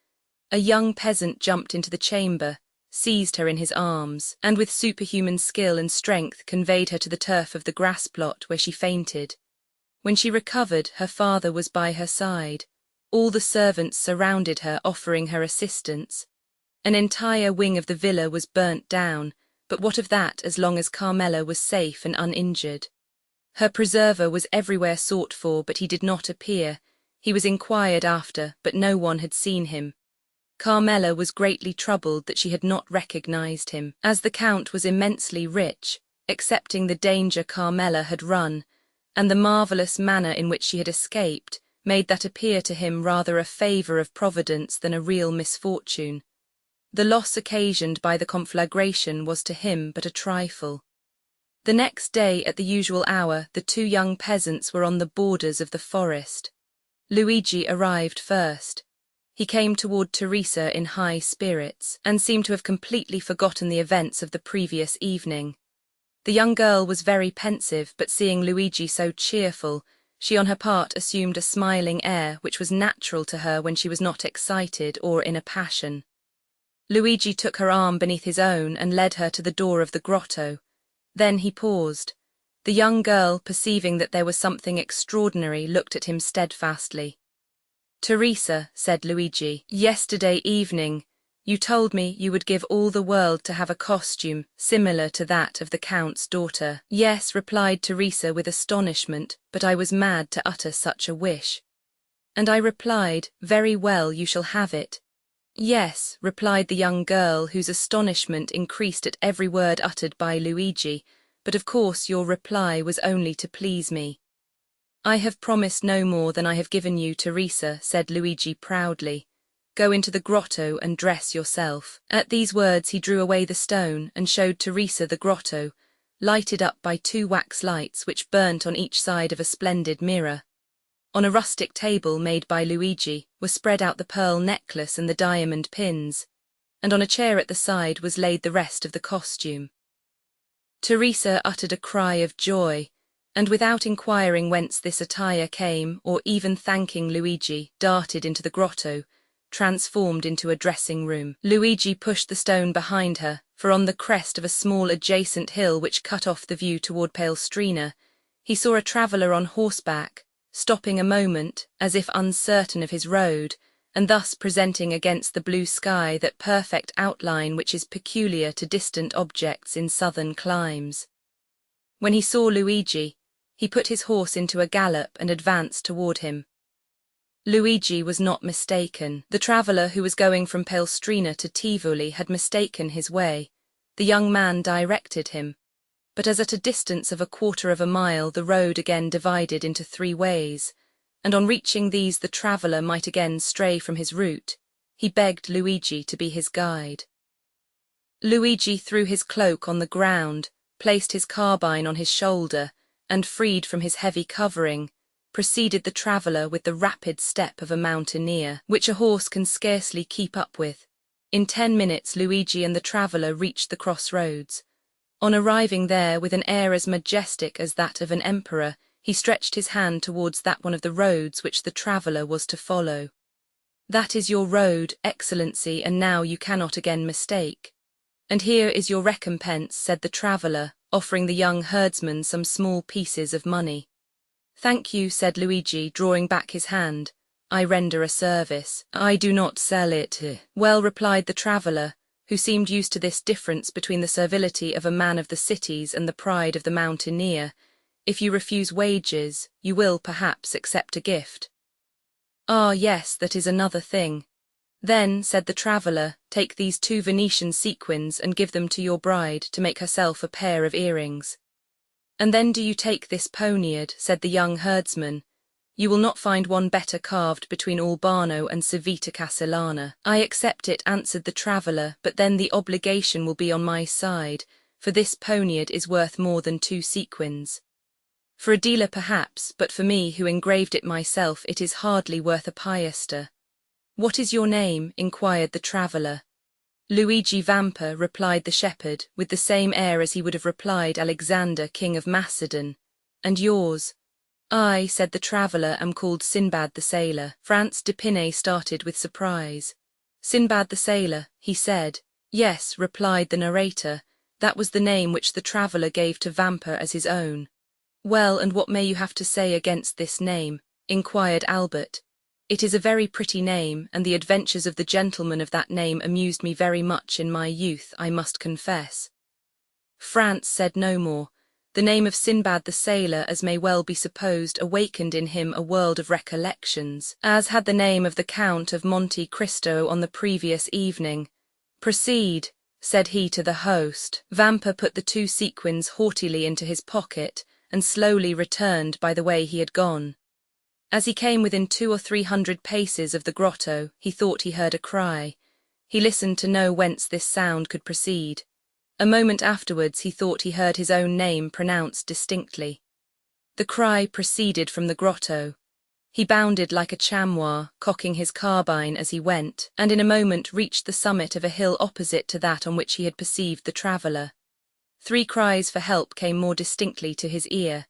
A young peasant jumped into the chamber, seized her in his arms, and with superhuman skill and strength conveyed her to the turf of the grass plot, where she fainted. When she recovered, her father was by her side. All the servants surrounded her, offering her assistance. An entire wing of the villa was burnt down, but what of that as long as Carmela was safe and uninjured? Her preserver was everywhere sought for, but he did not appear. He was inquired after, but no one had seen him. Carmela was greatly troubled that she had not recognized him, as the Count was immensely rich, accepting the danger Carmela had run, and the marvellous manner in which she had escaped made that appear to him rather a favour of Providence than a real misfortune. The loss occasioned by the conflagration was to him but a trifle. The next day, at the usual hour, the two young peasants were on the borders of the forest. Luigi arrived first. He came toward Teresa in high spirits, and seemed to have completely forgotten the events of the previous evening. The young girl was very pensive, but seeing Luigi so cheerful, she on her part assumed a smiling air which was natural to her when she was not excited or in a passion. Luigi took her arm beneath his own and led her to the door of the grotto. Then he paused. The young girl, perceiving that there was something extraordinary, looked at him steadfastly. "Teresa," said Luigi, "yesterday evening you told me you would give all the world to have a costume similar to that of the Count's daughter." "Yes," replied Teresa with astonishment, "but I was mad to utter such a wish." And I replied, "Very well, you shall have it." "Yes," replied the young girl, whose astonishment increased at every word uttered by Luigi, "but of course your reply was only to please me." "I have promised no more than I have given you, Teresa," said Luigi proudly. "Go into the grotto and dress yourself." At these words he drew away the stone and showed Teresa the grotto, lighted up by 2 wax lights which burnt on each side of a splendid mirror. On a rustic table made by Luigi was spread out the pearl necklace and the diamond pins, and on a chair at the side was laid the rest of the costume. Teresa uttered a cry of joy, and without inquiring whence this attire came, or even thanking Luigi, darted into the grotto, transformed into a dressing-room. Luigi pushed the stone behind her, for on the crest of a small adjacent hill which cut off the view toward Palestrina, he saw a traveller on horseback, stopping a moment, as if uncertain of his road, and thus presenting against the blue sky that perfect outline which is peculiar to distant objects in southern climes. When he saw Luigi, he put his horse into a gallop and advanced toward him. Luigi was not mistaken. The traveller who was going from Palestrina to Tivoli had mistaken his way. The young man directed him, but as at a distance of 1/4 of a mile the road again divided into 3 ways, and on reaching these the traveller might again stray from his route, he begged Luigi to be his guide. Luigi threw his cloak on the ground, placed his carbine on his shoulder, and, freed from his heavy covering, preceded the traveller with the rapid step of a mountaineer, which a horse can scarcely keep up with. In 10 minutes Luigi and the traveller reached the crossroads. On arriving there, with an air as majestic as that of an emperor, he stretched his hand towards that one of the roads which the traveller was to follow. "That is your road, Excellency, and now you cannot again mistake. And here is your recompense," said the traveller, offering the young herdsman some small pieces of money. "Thank you," said Luigi, drawing back his hand. "I render a service. I do not sell it." "Well," replied the traveller, who seemed used to this difference between the servility of a man of the cities and the pride of the mountaineer, "if you refuse wages, you will, perhaps, accept a gift." "Ah, yes, that is another thing." "Then," said the traveller, "take these 2 Venetian sequins and give them to your bride to make herself a pair of earrings." "And then do you take this poniard," said the young herdsman. "You will not find one better carved between Albano and Civita Castellana." "I accept it," answered the traveller, "but then the obligation will be on my side, for this poniard is worth more than 2 sequins. For a dealer perhaps, but for me, who engraved it myself, it is hardly worth a piaster." "What is your name?" inquired the traveller. "Luigi Vampa," replied the shepherd, with the same air as he would have replied Alexander, king of Macedon. "And yours?" "I," said the traveller, "am called Sinbad the Sailor." Franz d'Épinay started with surprise. "Sinbad the Sailor," he said. "Yes," replied the narrator, "that was the name which the traveller gave to Vampa as his own." "Well, and what may you have to say against this name?" inquired Albert. "It is a very pretty name, and the adventures of the gentleman of that name amused me very much in my youth, I must confess." Franz said no more. The name of Sinbad the Sailor, as may well be supposed, awakened in him a world of recollections, as had the name of the Count of Monte Cristo on the previous evening. "Proceed," said he to the host. Vampa put the 2 sequins haughtily into his pocket, and slowly returned by the way he had gone. As he came within 200 or 300 paces of the grotto, he thought he heard a cry. He listened to know whence this sound could proceed. A moment afterwards he thought he heard his own name pronounced distinctly. The cry proceeded from the grotto. He bounded like a chamois, cocking his carbine as he went, and in a moment reached the summit of a hill opposite to that on which he had perceived the traveller. 3 cries for help came more distinctly to his ear.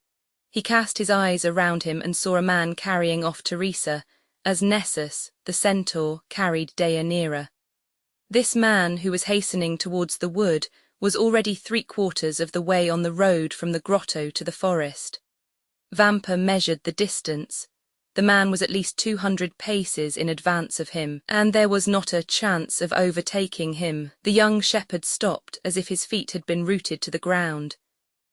He cast his eyes around him and saw a man carrying off Teresa, as Nessus, the centaur, carried Deianira. This man, who was hastening towards the wood, was already 3/4 of the way on the road from the grotto to the forest. Vampa measured the distance. The man was at least 200 paces in advance of him, and there was not a chance of overtaking him. The young shepherd stopped as if his feet had been rooted to the ground.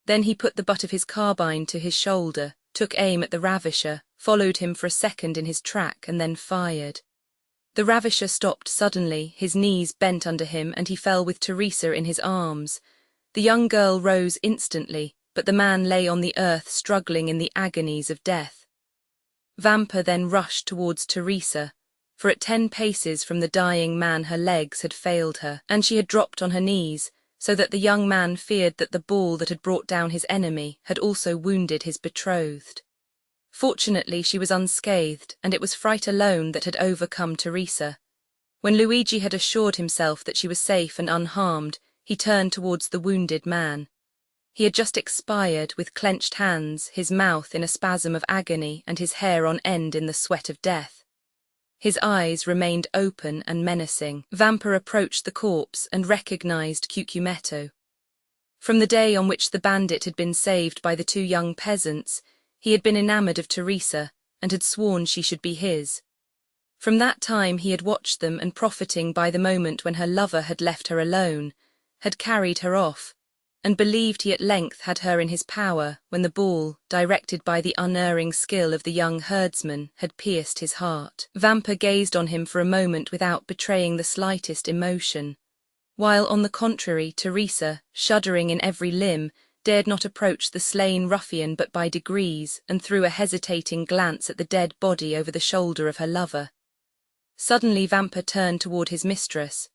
Then he put the butt of his carbine to his shoulder, took aim at the ravisher, followed him for a second in his track, and then fired. The ravisher stopped suddenly, his knees bent under him, and he fell with Teresa in his arms. The young girl rose instantly, but the man lay on the earth struggling in the agonies of death. Vampa then rushed towards Teresa, for at 10 paces from the dying man her legs had failed her, and she had dropped on her knees, so that the young man feared that the ball that had brought down his enemy had also wounded his betrothed. Fortunately she was unscathed, and it was fright alone that had overcome Teresa. When Luigi had assured himself that she was safe and unharmed, he turned towards the wounded man. He had just expired, with clenched hands, his mouth in a spasm of agony, and his hair on end in the sweat of death. His eyes remained open and menacing. Vampa approached the corpse and recognized Cucumetto. From the day on which the bandit had been saved by the 2 young peasants, he had been enamored of Teresa, and had sworn she should be his. From that time he had watched them, and profiting by the moment when her lover had left her alone, had carried her off, and believed he at length had her in his power, when the ball, directed by the unerring skill of the young herdsman, had pierced his heart. Vampa gazed on him for a moment without betraying the slightest emotion, while, on the contrary, Teresa, shuddering in every limb, dared not approach the slain ruffian but by degrees, and threw a hesitating glance at the dead body over the shoulder of her lover. Suddenly Vampa turned toward his mistress.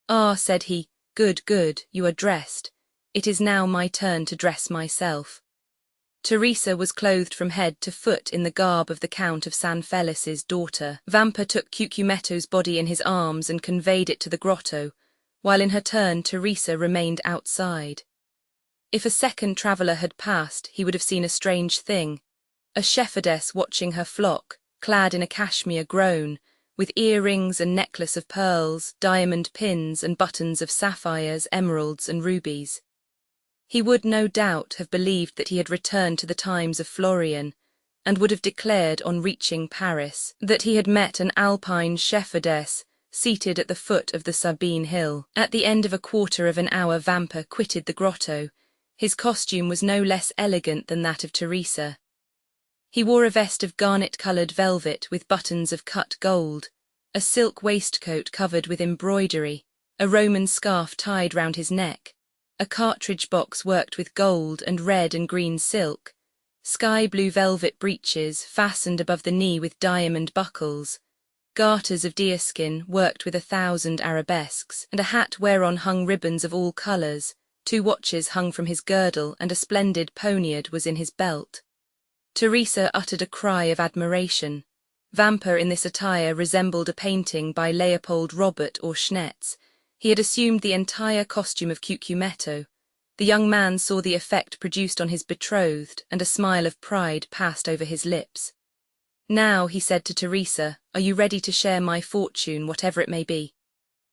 "Ah," said he, "good, good, you are dressed. It is now my turn to dress myself." Teresa was clothed from head to foot in the garb of the Count of San Felis's daughter. Vampa took Cucumetto's body in his arms and conveyed it to the grotto, while in her turn Teresa remained outside. If a second traveller had passed, he would have seen a strange thing. A shepherdess watching her flock, clad in a cashmere grown, with earrings and necklace of pearls, diamond pins and buttons of sapphires, emeralds and rubies. He would no doubt have believed that he had returned to the times of Florian, and would have declared on reaching Paris that he had met an Alpine shepherdess seated at the foot of the Sabine hill. At the end of a quarter of an hour Vampa quitted the grotto. His costume was no less elegant than that of Teresa. He wore a vest of garnet-coloured velvet with buttons of cut gold, a silk waistcoat covered with embroidery, a Roman scarf tied round his neck, a cartridge box worked with gold and red and green silk, sky-blue velvet breeches fastened above the knee with diamond buckles, garters of deerskin worked with 1,000 arabesques, and a hat whereon hung ribbons of all colours. 2 watches hung from his girdle, and a splendid poniard was in his belt. Teresa uttered a cry of admiration. Vampa in this attire resembled a painting by Leopold Robert or Schnetz. He had assumed the entire costume of Cucumetto. The young man saw the effect produced on his betrothed, and a smile of pride passed over his lips. "Now," he said to Teresa, "are you ready to share my fortune, whatever it may be?"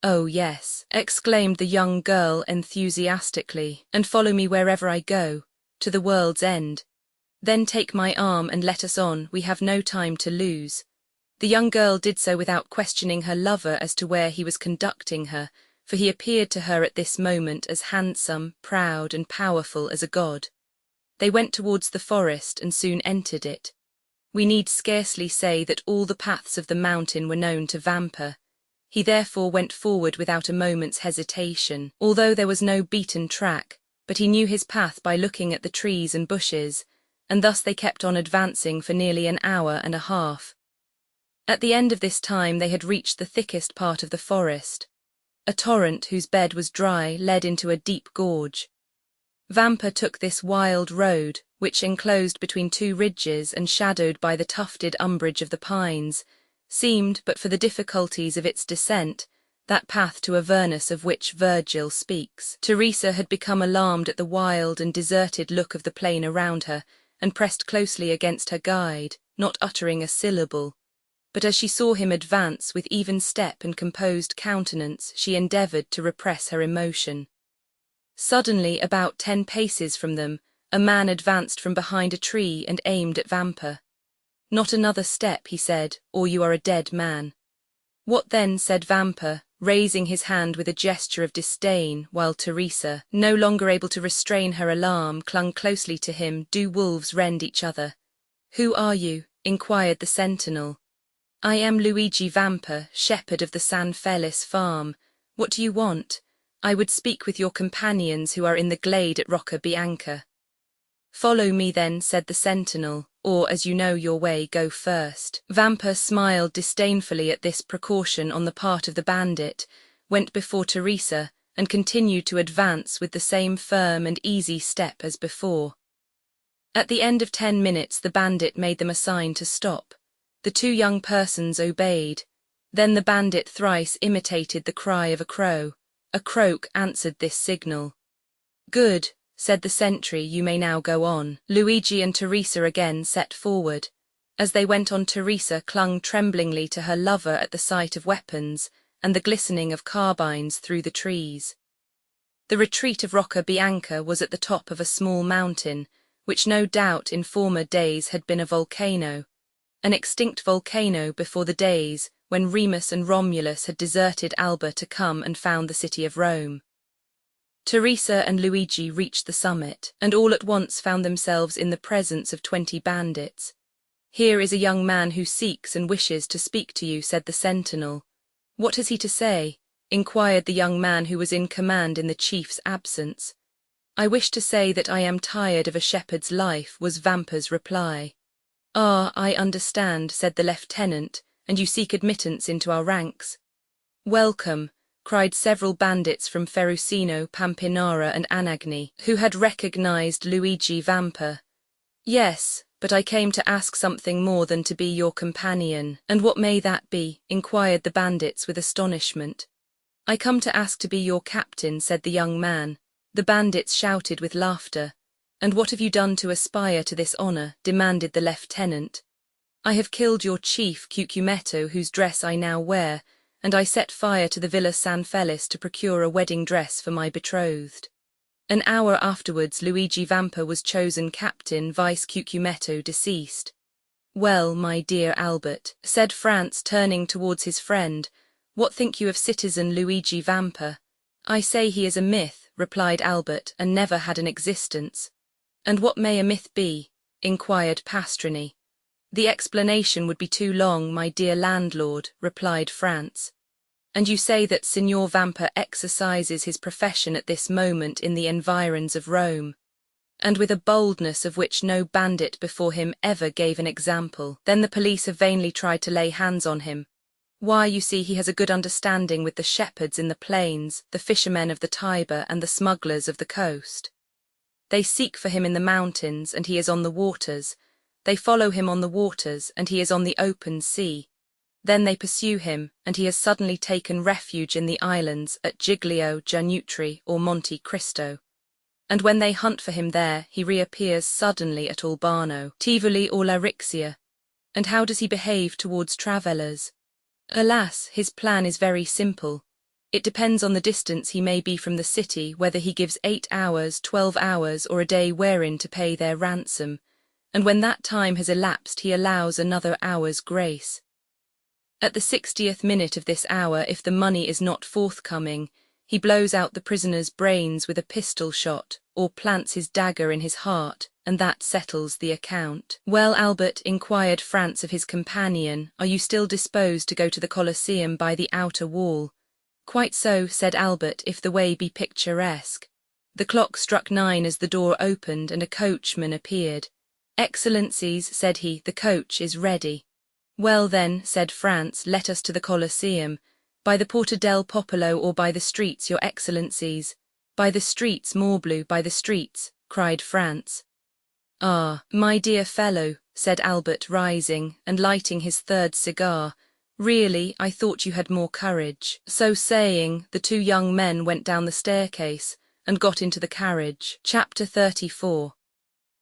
"Oh, yes," exclaimed the young girl enthusiastically, "and follow me wherever I go, to the world's end. Then take my arm and let us on, we have no time to lose." The young girl did so without questioning her lover as to where he was conducting her, for he appeared to her at this moment as handsome, proud, and powerful as a god. They went towards the forest and soon entered it. We need scarcely say that all the paths of the mountain were known to Vampa. He therefore went forward without a moment's hesitation, although there was no beaten track, but he knew his path by looking at the trees and bushes, and thus they kept on advancing for nearly an hour and a half. At the end of this time they had reached the thickest part of the forest. A torrent whose bed was dry led into a deep gorge. Vampa took this wild road, which, enclosed between 2 ridges and shadowed by the tufted umbrage of the pines, seemed, but for the difficulties of its descent, that path to Avernus of which Virgil speaks. Teresa had become alarmed at the wild and deserted look of the plain around her, and pressed closely against her guide, not uttering a syllable. But as she saw him advance with even step and composed countenance, she endeavoured to repress her emotion. Suddenly, about 10 paces from them, a man advanced from behind a tree and aimed at Vampa. "Not another step," he said, "or you are a dead man." "What then?" said Vampa, raising his hand with a gesture of disdain, while Teresa, no longer able to restrain her alarm, clung closely to him. "Do wolves rend each other?" "Who are you?" inquired the sentinel. "I am Luigi Vampa, shepherd of the San Felice farm. What do you want? I would speak with your companions who are in the glade at Rocca Bianca." "Follow me then," said the sentinel, "or, as you know your way, go first." Vampa smiled disdainfully at this precaution on the part of the bandit, went before Teresa, and continued to advance with the same firm and easy step as before. At the end of 10 minutes the bandit made them a sign to stop. The 2 young persons obeyed. Then the bandit thrice imitated the cry of a crow. A croak answered this signal. "Good," said the sentry, "you may now go on." Luigi and Teresa again set forward. As they went on, Teresa clung tremblingly to her lover at the sight of weapons and the glistening of carbines through the trees. The retreat of Rocca Bianca was at the top of a small mountain, which no doubt in former days had been a volcano, an extinct volcano before the days when Remus and Romulus had deserted Alba to come and found the city of Rome. Teresa and Luigi reached the summit, and all at once found themselves in the presence of 20 bandits. "Here is a young man who seeks and wishes to speak to you," said the sentinel. "What has he to say?" inquired the young man who was in command in the chief's absence. "I wish to say that I am tired of a shepherd's life," was Vampa's reply. "Ah, I understand," said the lieutenant, "and you seek admittance into our ranks." "Welcome," cried several bandits from Ferrucino, Pampinara, and Anagni, who had recognized Luigi Vampa. "Yes, but I came to ask something more than to be your companion." "And what may that be?" inquired the bandits with astonishment. "I come to ask to be your captain," said the young man. The bandits shouted with laughter. "And what have you done to aspire to this honor?" demanded the lieutenant. "I have killed your chief, Cucumetto, whose dress I now wear, and I set fire to the Villa San Felice to procure a wedding dress for my betrothed." An hour afterwards Luigi Vampa was chosen captain, vice Cucumetto deceased. "Well, my dear Albert," said Franz, turning towards his friend, "what think you of citizen Luigi Vampa?" "I say he is a myth," replied Albert, "and never had an existence." "And what may a myth be?" inquired Pastrini. "The explanation would be too long, my dear landlord," replied Franz. "And you say that Signor Vampa exercises his profession at this moment in the environs of Rome, and with a boldness of which no bandit before him ever gave an example. Then the police have vainly tried to lay hands on him. Why, you see, he has a good understanding with the shepherds in the plains, the fishermen of the Tiber, and the smugglers of the coast. They seek for him in the mountains, and he is on the waters. They follow him on the waters, and he is on the open sea. Then they pursue him, and he has suddenly taken refuge in the islands at Giglio, Giannutri, or Monte Cristo. And when they hunt for him there, he reappears suddenly at Albano, Tivoli, or Larixia. And how does he behave towards travellers? Alas, his plan is very simple. It depends on the distance he may be from the city, whether he gives 8 hours, 12 hours, or a day wherein to pay their ransom, and when that time has elapsed he allows another hour's grace. At the 60th minute of this hour, if the money is not forthcoming, he blows out the prisoner's brains with a pistol shot, or plants his dagger in his heart, and that settles the account. "Well, Albert," inquired Franz of his companion, "are you still disposed to go to the Colosseum by the outer wall?" "Quite so," said Albert, "if the way be picturesque." The clock struck 9 as the door opened and a coachman appeared. "Excellencies," said he, "the coach is ready." "Well then," said Franz, "let us to the Colosseum. By the Porta del Popolo or by the streets, your excellencies?" "By the streets, Morbleu, by the streets," cried Franz. "Ah, my dear fellow," said Albert, rising and lighting his third cigar, "really, I thought you had more courage." So saying, the two young men went down the staircase and got into the carriage. Chapter 34.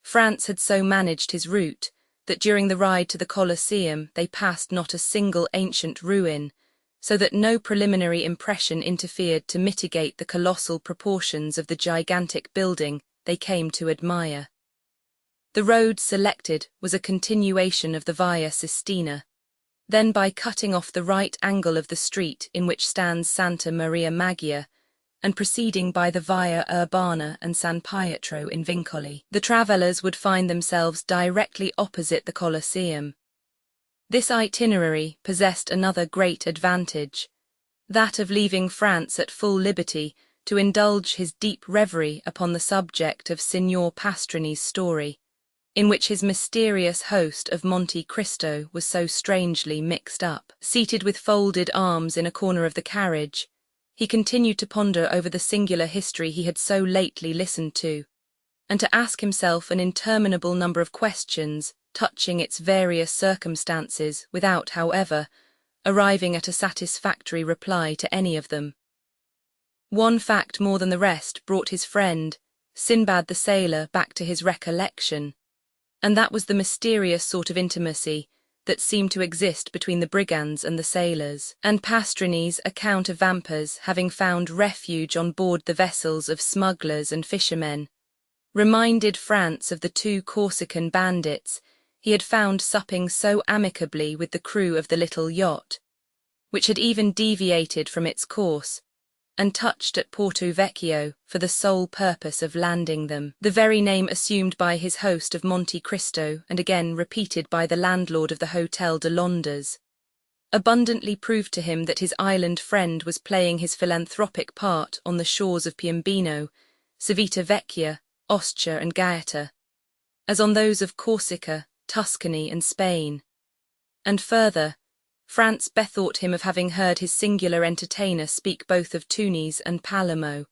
Franz had so managed his route that during the ride to the Colosseum they passed not a single ancient ruin, so that no preliminary impression interfered to mitigate the colossal proportions of the gigantic building they came to admire. The road selected was a continuation of the Via Sistina. Then, by cutting off the right angle of the street in which stands Santa Maria Maggia, and proceeding by the Via Urbana and San Pietro in Vincoli, the travellers would find themselves directly opposite the Colosseum. This itinerary possessed another great advantage, that of leaving Franz at full liberty to indulge his deep reverie upon the subject of Signor Pastrini's story, in which his mysterious host of Monte Cristo was so strangely mixed up. Seated with folded arms in a corner of the carriage, he continued to ponder over the singular history he had so lately listened to, and to ask himself an interminable number of questions touching its various circumstances without, however, arriving at a satisfactory reply to any of them. One fact more than the rest brought his friend, Sinbad the sailor, back to his recollection, and that was the mysterious sort of intimacy that seemed to exist between the brigands and the sailors, and Pastrini's account of Vampa's having found refuge on board the vessels of smugglers and fishermen reminded Franz of the 2 Corsican bandits he had found supping so amicably with the crew of the little yacht, which had even deviated from its course and touched at Porto Vecchio for the sole purpose of landing them. The very name assumed by his host of Monte Cristo and again repeated by the landlord of the Hotel de Londres abundantly proved to him that his island friend was playing his philanthropic part on the shores of Piombino, Civita Vecchia, Ostia and Gaeta, as on those of Corsica, Tuscany and Spain. And further, Franz bethought him of having heard his singular entertainer speak both of Tunis and Palermo,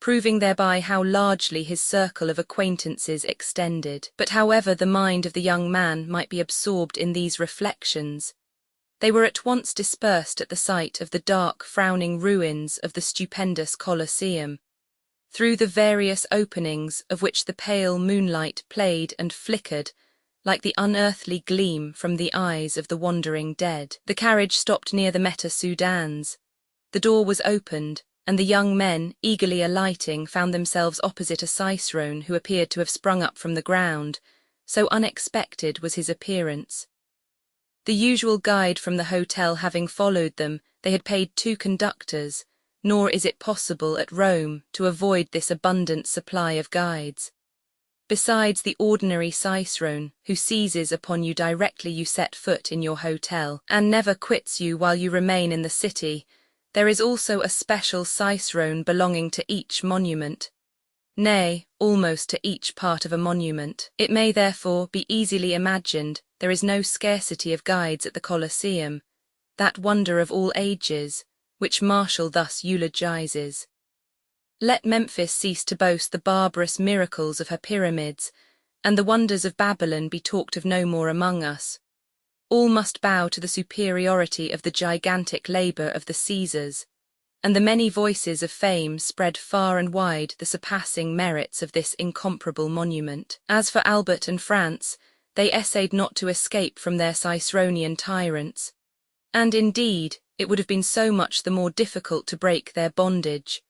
proving thereby how largely his circle of acquaintances extended. But however the mind of the young man might be absorbed in these reflections, they were at once dispersed at the sight of the dark, frowning ruins of the stupendous Colosseum. through the various openings of which the pale moonlight played and flickered, like the unearthly gleam from the eyes of the wandering dead. The carriage stopped near the Meta Sudans. The door was opened, and the young men, eagerly alighting, found themselves opposite a cicerone who appeared to have sprung up from the ground, so unexpected was his appearance. The usual guide from the hotel having followed them, they had paid 2 conductors, nor is it possible at Rome to avoid this abundant supply of guides. Besides the ordinary cicerone, who seizes upon you directly you set foot in your hotel, and never quits you while you remain in the city, there is also a special cicerone belonging to each monument. Nay, almost to each part of a monument. It may therefore be easily imagined there is no scarcity of guides at the Colosseum, that wonder of all ages, which Martial thus eulogizes. Let Memphis cease to boast the barbarous miracles of her pyramids, and the wonders of Babylon be talked of no more among us. All must bow to the superiority of the gigantic labour of the Caesars, and the many voices of fame spread far and wide the surpassing merits of this incomparable monument. As for Albert and France, they essayed not to escape from their Ciceronian tyrants, and indeed it would have been so much the more difficult to break their bondage,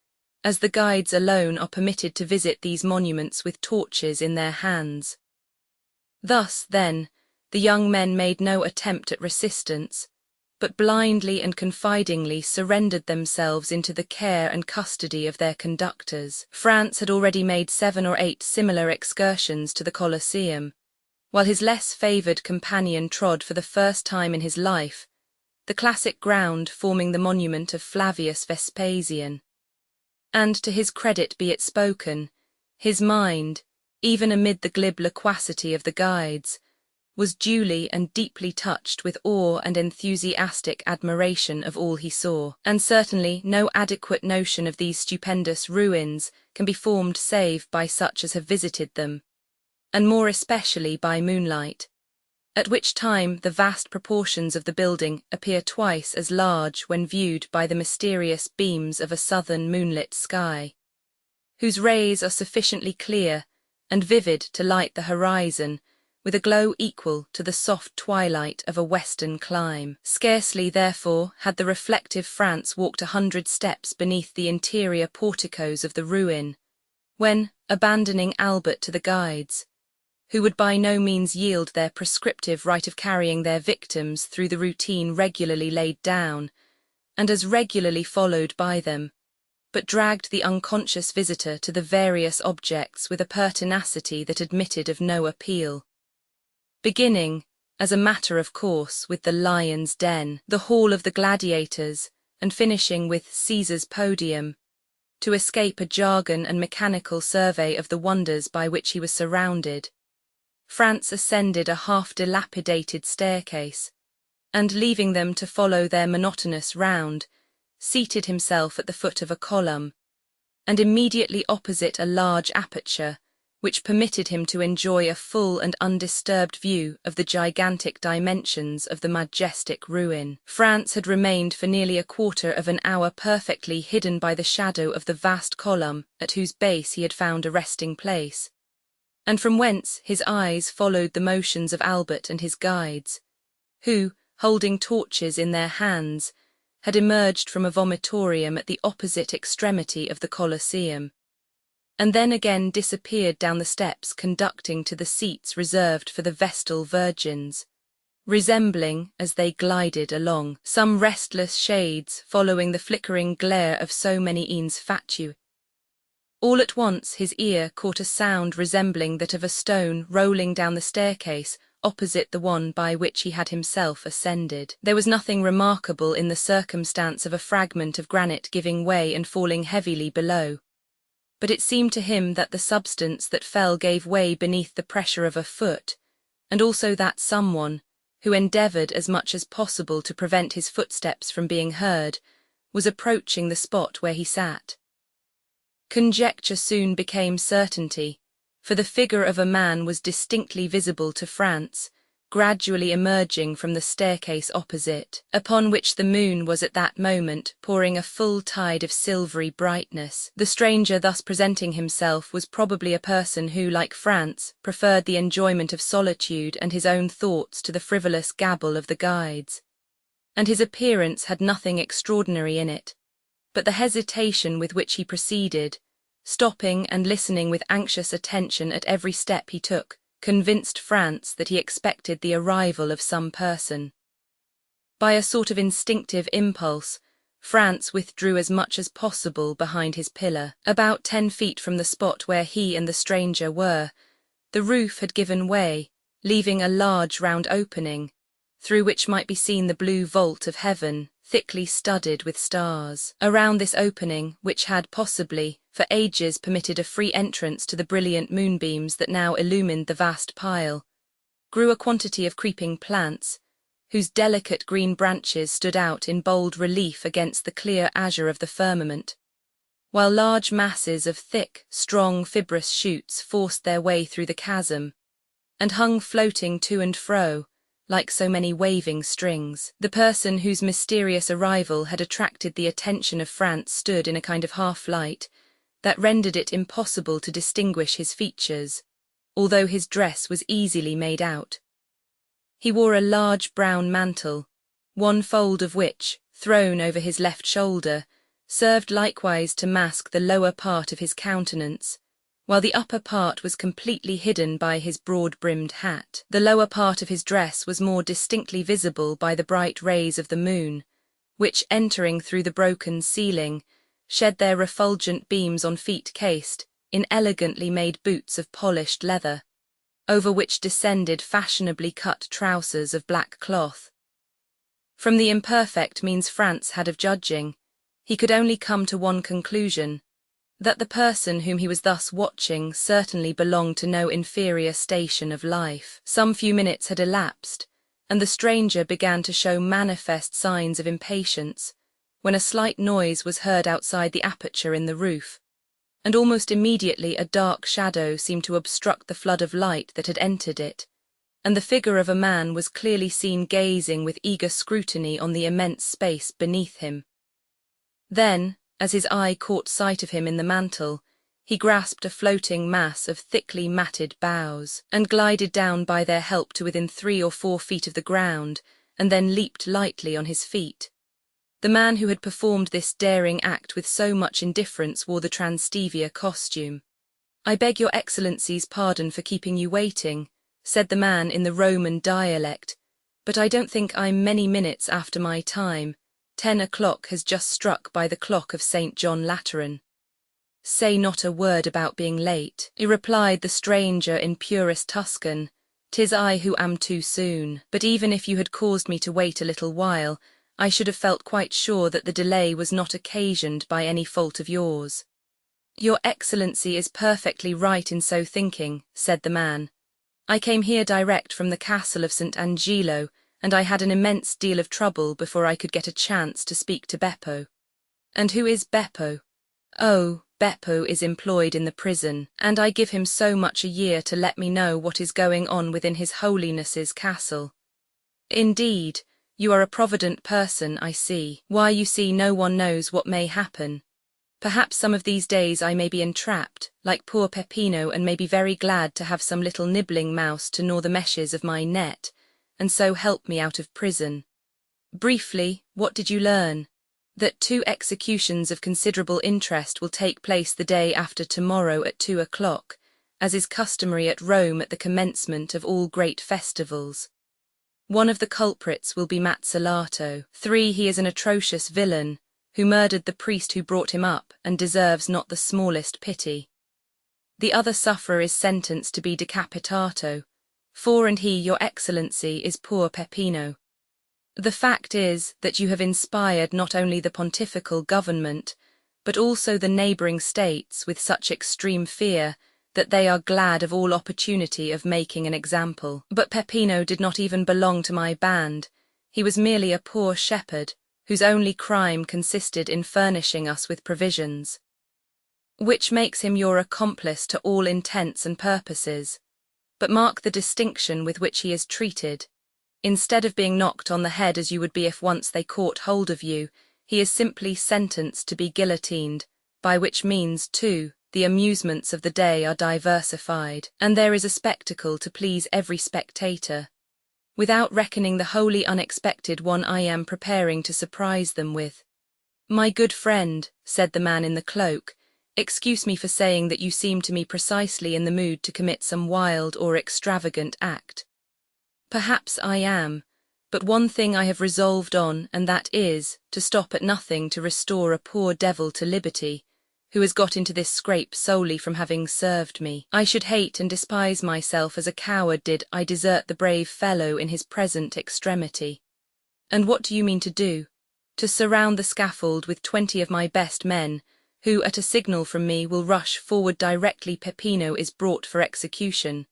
as the guides alone are permitted to visit these monuments with torches in their hands. Thus, then, the young men made no attempt at resistance, but blindly and confidingly surrendered themselves into the care and custody of their conductors. France had already made 7 or 8 similar excursions to the Colosseum, while his less favoured companion trod for the first time in his life the classic ground forming the monument of Flavius Vespasian. And to his credit be it spoken, his mind, even amid the glib loquacity of the guides, was duly and deeply touched with awe and enthusiastic admiration of all he saw, and certainly no adequate notion of these stupendous ruins can be formed save by such as have visited them, and more especially by moonlight, at which time the vast proportions of the building appear twice as large when viewed by the mysterious beams of a southern moonlit sky, whose rays are sufficiently clear and vivid to light the horizon with a glow equal to the soft twilight of a western clime. Scarcely, therefore, had the reflective France walked 100 steps beneath the interior porticos of the ruin, when, abandoning Albert to the guides, who would by no means yield their prescriptive right of carrying their victims through the routine regularly laid down, and as regularly followed by them, but dragged the unconscious visitor to the various objects with a pertinacity that admitted of no appeal. Beginning, as a matter of course, with the Lion's Den, the Hall of the Gladiators, and finishing with Caesar's Podium, to escape a jargon and mechanical survey of the wonders by which he was surrounded, France ascended a half-dilapidated staircase, and leaving them to follow their monotonous round, seated himself at the foot of a column, and immediately opposite a large aperture, which permitted him to enjoy a full and undisturbed view of the gigantic dimensions of the majestic ruin. France had remained for nearly a quarter of an hour perfectly hidden by the shadow of the vast column at whose base he had found a resting place, and from whence his eyes followed the motions of Albert and his guides, who, holding torches in their hands, had emerged from a vomitorium at the opposite extremity of the Colosseum, and then again disappeared down the steps conducting to the seats reserved for the Vestal Virgins, resembling, as they glided along, some restless shades following the flickering glare of so many ens fatui. All at once his ear caught a sound resembling that of a stone rolling down the staircase opposite the one by which he had himself ascended. There was nothing remarkable in the circumstance of a fragment of granite giving way and falling heavily below, but it seemed to him that the substance that fell gave way beneath the pressure of a foot, and also that someone, who endeavoured as much as possible to prevent his footsteps from being heard, was approaching the spot where he sat. Conjecture soon became certainty, for the figure of a man was distinctly visible to France, gradually emerging from the staircase opposite, upon which the moon was at that moment pouring a full tide of silvery brightness. The stranger thus presenting himself was probably a person who, like Franz, preferred the enjoyment of solitude and his own thoughts to the frivolous gabble of the guides. And his appearance had nothing extraordinary in it, but the hesitation with which he proceeded, stopping and listening with anxious attention at every step he took, convinced Franz that he expected the arrival of some person. By a sort of instinctive impulse, Franz withdrew as much as possible behind his pillar. About 10 feet from the spot where he and the stranger were, the roof had given way, leaving a large round opening, through which might be seen the blue vault of heaven, thickly studded with stars. Around this opening, which had possibly, for ages permitted a free entrance to the brilliant moonbeams that now illumined the vast pile, grew a quantity of creeping plants, whose delicate green branches stood out in bold relief against the clear azure of the firmament, while large masses of thick, strong, fibrous shoots forced their way through the chasm, and hung floating to and fro, like so many waving strings. The person whose mysterious arrival had attracted the attention of Franz stood in a kind of half-light, that rendered it impossible to distinguish his features, although his dress was easily made out. He wore a large brown mantle, one fold of which, thrown over his left shoulder, served likewise to mask the lower part of his countenance, while the upper part was completely hidden by his broad-brimmed hat. The lower part of his dress was more distinctly visible by the bright rays of the moon, which, entering through the broken ceiling, shed their refulgent beams on feet cased in elegantly made boots of polished leather, over which descended fashionably cut trousers of black cloth. From the imperfect means Franz had of judging, he could only come to one conclusion, that the person whom he was thus watching certainly belonged to no inferior station of life. Some few minutes had elapsed, and the stranger began to show manifest signs of impatience, when a slight noise was heard outside the aperture in the roof, and almost immediately a dark shadow seemed to obstruct the flood of light that had entered it, and the figure of a man was clearly seen gazing with eager scrutiny on the immense space beneath him. Then, as his eye caught sight of him in the mantle, he grasped a floating mass of thickly matted boughs, and glided down by their help to within 3 or 4 feet of the ground, and then leaped lightly on his feet. The man who had performed this daring act with so much indifference wore the Transstevia costume. "I beg your Excellency's pardon for keeping you waiting," said the man in the Roman dialect, "but I don't think I'm many minutes after my time. 10 o'clock has just struck by the clock of St. John Lateran." "Say not a word about being late," replied the stranger in purest Tuscan. "'Tis I who am too soon. But even if you had caused me to wait a little while, I should have felt quite sure that the delay was not occasioned by any fault of yours." "Your Excellency is perfectly right in so thinking," said the man. "I came here direct from the castle of St. Angelo, and I had an immense deal of trouble before I could get a chance to speak to Beppo." "And who is Beppo?" "Oh, Beppo is employed in the prison, and I give him so much a year to let me know what is going on within his Holiness's castle." "Indeed, you are a provident person, I see. Why, you see, no one knows what may happen. Perhaps some of these days I may be entrapped, like poor Peppino, and may be very glad to have some little nibbling mouse to gnaw the meshes of my net, and so help me out of prison." "Briefly, what did you learn?" "That 2 executions of considerable interest will take place the day after tomorrow at 2 o'clock, as is customary at Rome at the commencement of all great festivals. 1 of the culprits will be Mazzolato. 3, he is an atrocious villain, who murdered the priest who brought him up and deserves not the smallest pity. The other sufferer is sentenced to be decapitato. 4, and he, your Excellency, is poor Peppino. The fact is that you have inspired not only the pontifical government, but also the neighbouring states with such extreme fear that they are glad of all opportunity of making an example. But Peppino did not even belong to my band. He was merely a poor shepherd, whose only crime consisted in furnishing us with provisions." "Which makes him your accomplice to all intents and purposes." But mark the distinction with which he is treated. Instead of being knocked on the head as you would be if once they caught hold of you, he is simply sentenced to be guillotined, by which means, too, the amusements of the day are diversified, and there is a spectacle to please every spectator, without reckoning the wholly unexpected one I am preparing to surprise them with. My good friend, said the man in the cloak, excuse me for saying that you seem to me precisely in the mood to commit some wild or extravagant act. Perhaps I am, but one thing I have resolved on, and that is, to stop at nothing to restore a poor devil to liberty, who has got into this scrape solely from having served me. I should hate and despise myself as a coward did I desert the brave fellow in his present extremity. And what do you mean to do? To surround the scaffold with 20 of my best men, who at a signal from me will rush forward directly Peppino is brought for execution,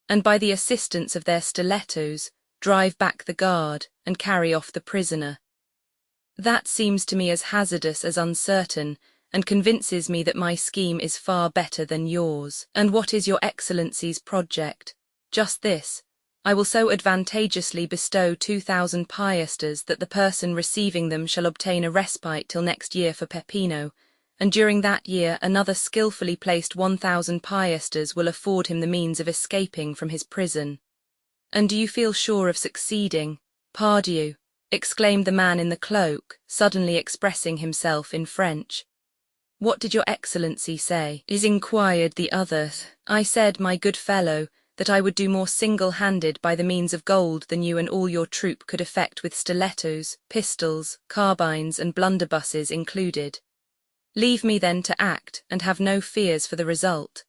and by the assistance of their stilettos, drive back the guard and carry off the prisoner. That seems to me as hazardous as uncertain, and convinces me that my scheme is far better than yours. And what is your Excellency's project? Just this: I will so advantageously bestow 2,000 piastres that the person receiving them shall obtain a respite till next year for Peppino, and during that year another skilfully placed 1,000 piastres will afford him the means of escaping from his prison. And do you feel sure of succeeding? Pardieu, exclaimed the man in the cloak, suddenly expressing himself in French. What did your Excellency say? Inquired the other. I said, my good fellow, that I would do more single-handed by the means of gold than you and all your troop could effect with stilettos, pistols, carbines, and blunderbusses included. Leave me then to act, and have no fears for the result.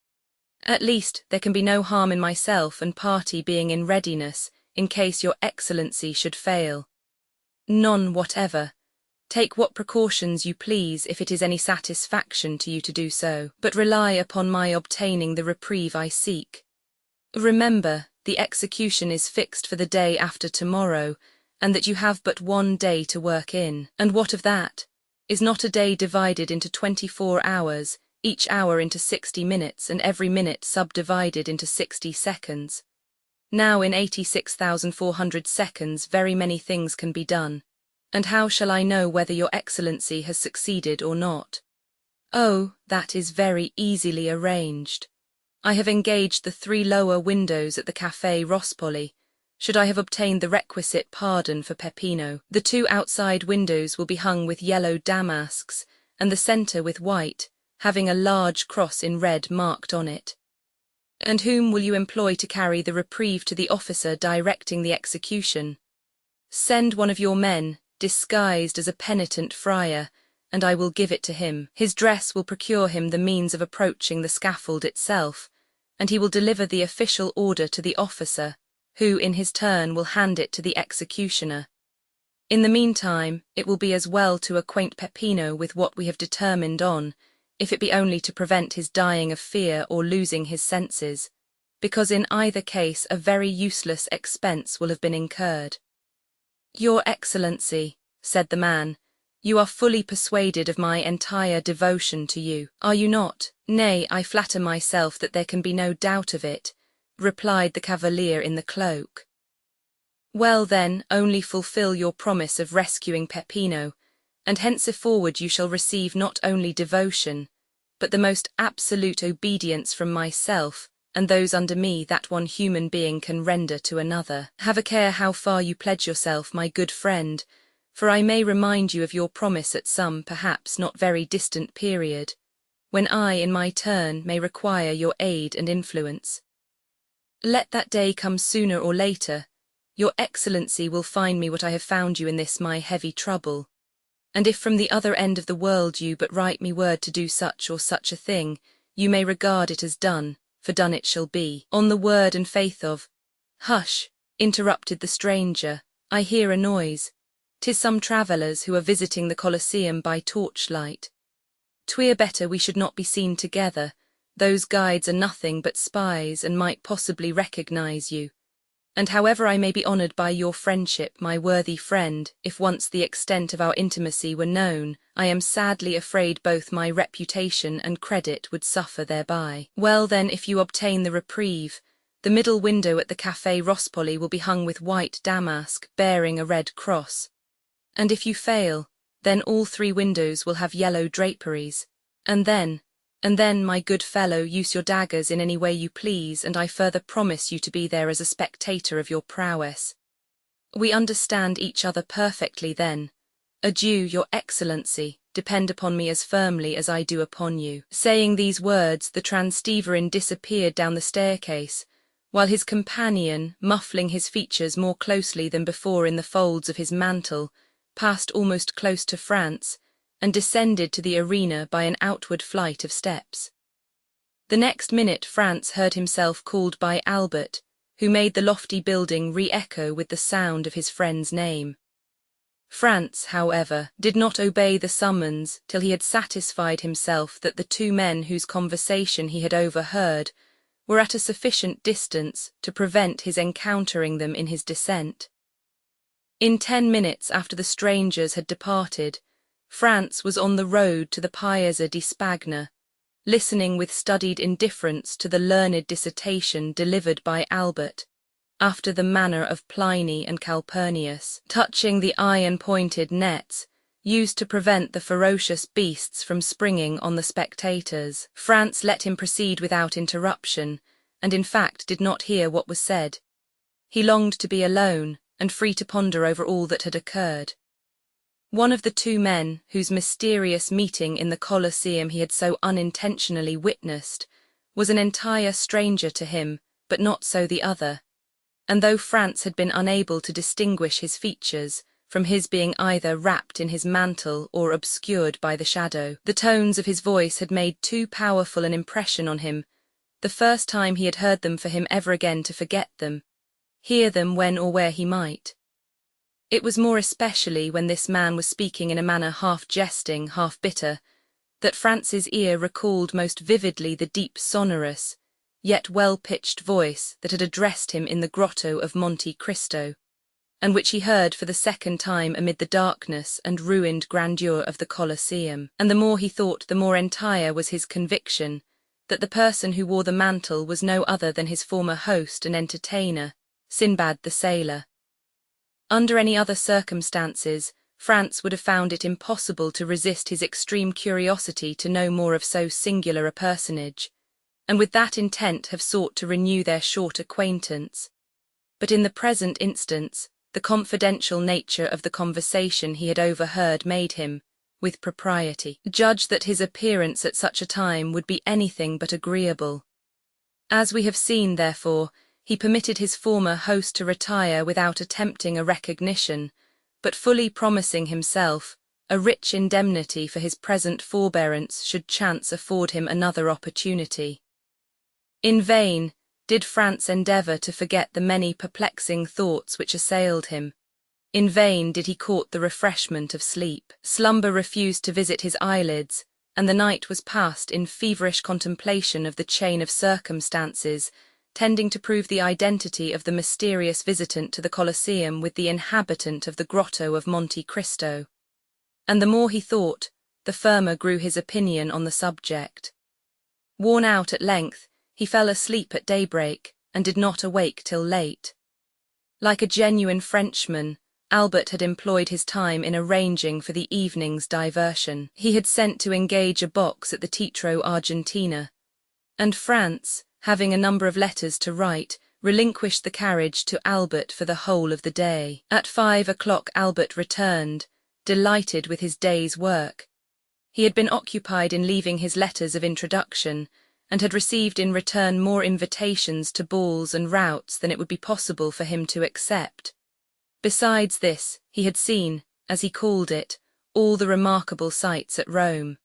At least, there can be no harm in myself and party being in readiness, in case your Excellency should fail. None whatever. Take what precautions you please if it is any satisfaction to you to do so, but rely upon my obtaining the reprieve I seek. Remember, the execution is fixed for the day after tomorrow, and that you have but 1 day to work in. And what of that? Is not a day divided into 24 hours, each hour into 60 minutes, and every minute subdivided into 60 seconds? Now in 86,400 seconds very many things can be done. And how shall I know whether your Excellency has succeeded or not? Oh, that is very easily arranged. I have engaged the 3 lower windows at the Café Wrongfully. Should I have obtained the requisite pardon for Peppino, the 2 outside windows will be hung with yellow damasks, and the centre with white, having a large cross in red marked on it. And whom will you employ to carry the reprieve to the officer directing the execution? Send one of your men, disguised as a penitent friar, and I will give it to him. His dress will procure him the means of approaching the scaffold itself, and he will deliver the official order to the officer, who in his turn will hand it to the executioner. In the meantime, it will be as well to acquaint Peppino with what we have determined on, if it be only to prevent his dying of fear or losing his senses, because in either case a very useless expense will have been incurred. Your Excellency, said the man, you are fully persuaded of my entire devotion to you, are you not? Nay, I flatter myself that there can be no doubt of it, replied the cavalier in the cloak. Well then, only fulfill your promise of rescuing Peppino, and henceforward you shall receive not only devotion, but the most absolute obedience from myself, and those under me that one human being can render to another. Have a care how far you pledge yourself, my good friend, for I may remind you of your promise at some perhaps not very distant period, when I in my turn may require your aid and influence. Let that day come sooner or later, your Excellency will find me what I have found you in this my heavy trouble, and if from the other end of the world you but write me word to do such or such a thing, you may regard it as done, for done it shall be. On the word and faith of— Hush, interrupted the stranger, I hear a noise. 'Tis some travellers who are visiting the Colosseum by torchlight. 'Twere better we should not be seen together. Those guides are nothing but spies and might possibly recognize you. And however I may be honoured by your friendship, my worthy friend, if once the extent of our intimacy were known, I am sadly afraid both my reputation and credit would suffer thereby. Well then, if you obtain the reprieve, The middle window at the Café Rospoli will be hung with white damask bearing a red cross. And if you fail, then all 3 windows will have yellow draperies. And then, my good fellow, use your daggers in any way you please, and I further promise you to be there as a spectator of your prowess. We understand each other perfectly then. Adieu, your excellency, depend upon me as firmly as I do upon you." Saying these words, the Transteverin disappeared down the staircase, while his companion, muffling his features more closely than before in the folds of his mantle, passed almost close to France, and descended to the arena by an outward flight of steps. The next minute France heard himself called by Albert, who made the lofty building re-echo with the sound of his friend's name. France, however, did not obey the summons till he had satisfied himself that the 2 men whose conversation he had overheard were at a sufficient distance to prevent his encountering them in his descent. In 10 minutes after the strangers had departed, France was on the road to the Piazza di Spagna, listening with studied indifference to the learned dissertation delivered by Albert, after the manner of Pliny and Calpurnius, touching the iron-pointed nets used to prevent the ferocious beasts from springing on the spectators. France let him proceed without interruption, and in fact did not hear what was said. He longed to be alone, and free to ponder over all that had occurred. One of the 2 men, whose mysterious meeting in the Colosseum he had so unintentionally witnessed, was an entire stranger to him, but not so the other. And though France had been unable to distinguish his features, from his being either wrapped in his mantle or obscured by the shadow, the tones of his voice had made too powerful an impression on him, the first time he had heard them for him ever again to forget them, hear them when or where he might. It was more especially when this man was speaking in a manner half jesting, half bitter, that France's ear recalled most vividly the deep sonorous, yet well-pitched voice that had addressed him in the grotto of Monte Cristo, and which he heard for the second time amid the darkness and ruined grandeur of the Colosseum. And the more he thought, the more entire was his conviction that the person who wore the mantle was no other than his former host and entertainer, Sinbad the sailor. Under any other circumstances, France would have found it impossible to resist his extreme curiosity to know more of so singular a personage, and with that intent have sought to renew their short acquaintance. But in the present instance, the confidential nature of the conversation he had overheard made him, with propriety, judge that his appearance at such a time would be anything but agreeable. As we have seen, therefore, he permitted his former host to retire without attempting a recognition, but fully promising himself a rich indemnity for his present forbearance should chance afford him another opportunity. In vain did France endeavour to forget the many perplexing thoughts which assailed him. In vain did he court the refreshment of sleep. Slumber refused to visit his eyelids, and the night was passed in feverish contemplation of the chain of circumstances tending to prove the identity of the mysterious visitant to the Colosseum with the inhabitant of the grotto of Monte Cristo. And the more he thought, the firmer grew his opinion on the subject. Worn out at length, he fell asleep at daybreak, and did not awake till late. Like a genuine Frenchman, Albert had employed his time in arranging for the evening's diversion. He had sent to engage a box at the Teatro Argentina, and France, having a number of letters to write, relinquished the carriage to Albert for the whole of the day. At 5 o'clock Albert returned, delighted with his day's work. He had been occupied in leaving his letters of introduction, and had received in return more invitations to balls and routs than it would be possible for him to accept. Besides this, he had seen, as he called it, all the remarkable sights at Rome.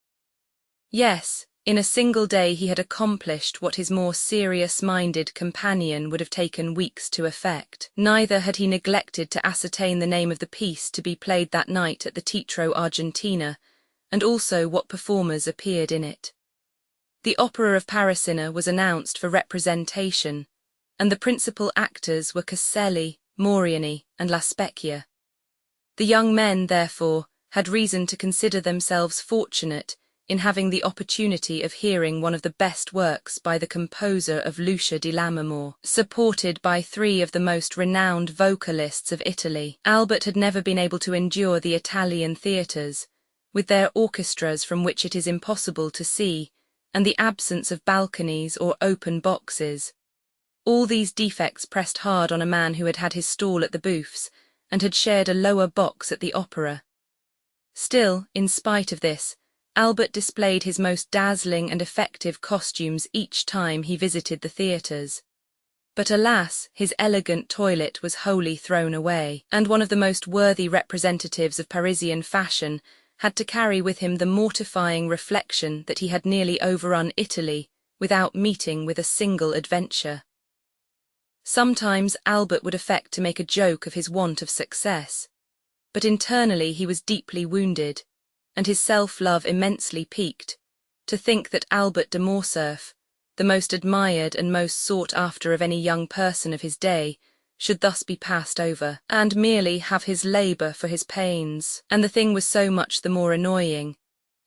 Yes, in a single day he had accomplished what his more serious-minded companion would have taken weeks to effect. Neither had he neglected to ascertain the name of the piece to be played that night at the Teatro Argentina, and also what performers appeared in it. The opera of Parisina was announced for representation, and the principal actors were Caselli, Moriani, and La Specchia. The young men, therefore, had reason to consider themselves fortunate in having the opportunity of hearing one of the best works by the composer of Lucia di Lammermoor, supported by three of the most renowned vocalists of Italy. Albert had never been able to endure the Italian theatres, with their orchestras from which it is impossible to see, and the absence of balconies or open boxes. All these defects pressed hard on a man who had had his stall at the booths, and had shared a lower box at the opera. Still, in spite of this, Albert displayed his most dazzling and effective costumes each time he visited the theatres. But alas, his elegant toilet was wholly thrown away, and one of the most worthy representatives of Parisian fashion had to carry with him the mortifying reflection that he had nearly overrun Italy without meeting with a single adventure. Sometimes Albert would affect to make a joke of his want of success, but internally he was deeply wounded, and his self-love immensely piqued, to think that Albert de Morcerf, the most admired and most sought after of any young person of his day, should thus be passed over, and merely have his labour for his pains. And the thing was so much the more annoying,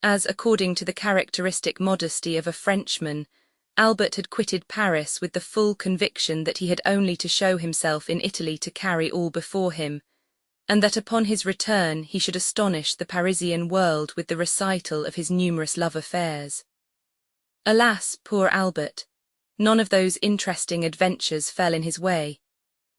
as, according to the characteristic modesty of a Frenchman, Albert had quitted Paris with the full conviction that he had only to show himself in Italy to carry all before him, and that upon his return he should astonish the Parisian world with the recital of his numerous love affairs. Alas, poor Albert! None of those interesting adventures fell in his way.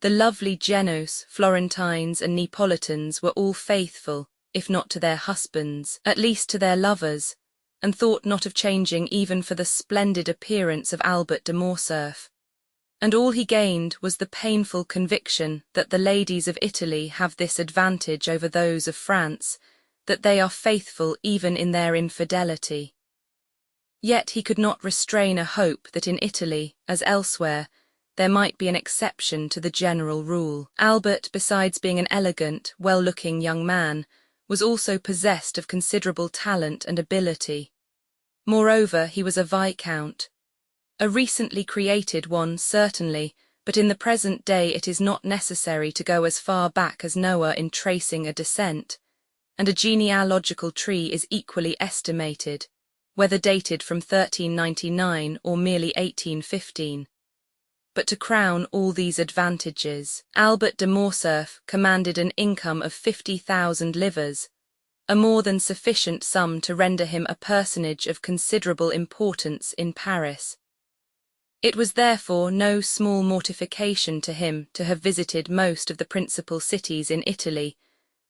The lovely Genoese, Florentines, and Neapolitans were all faithful, if not to their husbands, at least to their lovers, and thought not of changing even for the splendid appearance of Albert de Morcerf. And all he gained was the painful conviction that the ladies of Italy have this advantage over those of France, that they are faithful even in their infidelity. Yet he could not restrain a hope that in Italy, as elsewhere, there might be an exception to the general rule. Albert, besides being an elegant, well-looking young man, was also possessed of considerable talent and ability. Moreover, he was a viscount. A recently created one, certainly, but in the present day it is not necessary to go as far back as Noah in tracing a descent, and a genealogical tree is equally estimated, whether dated from 1399 or merely 1815. But to crown all these advantages, Albert de Morcerf commanded an income of 50,000 livres, a more than sufficient sum to render him a personage of considerable importance in Paris. It was therefore no small mortification to him to have visited most of the principal cities in Italy,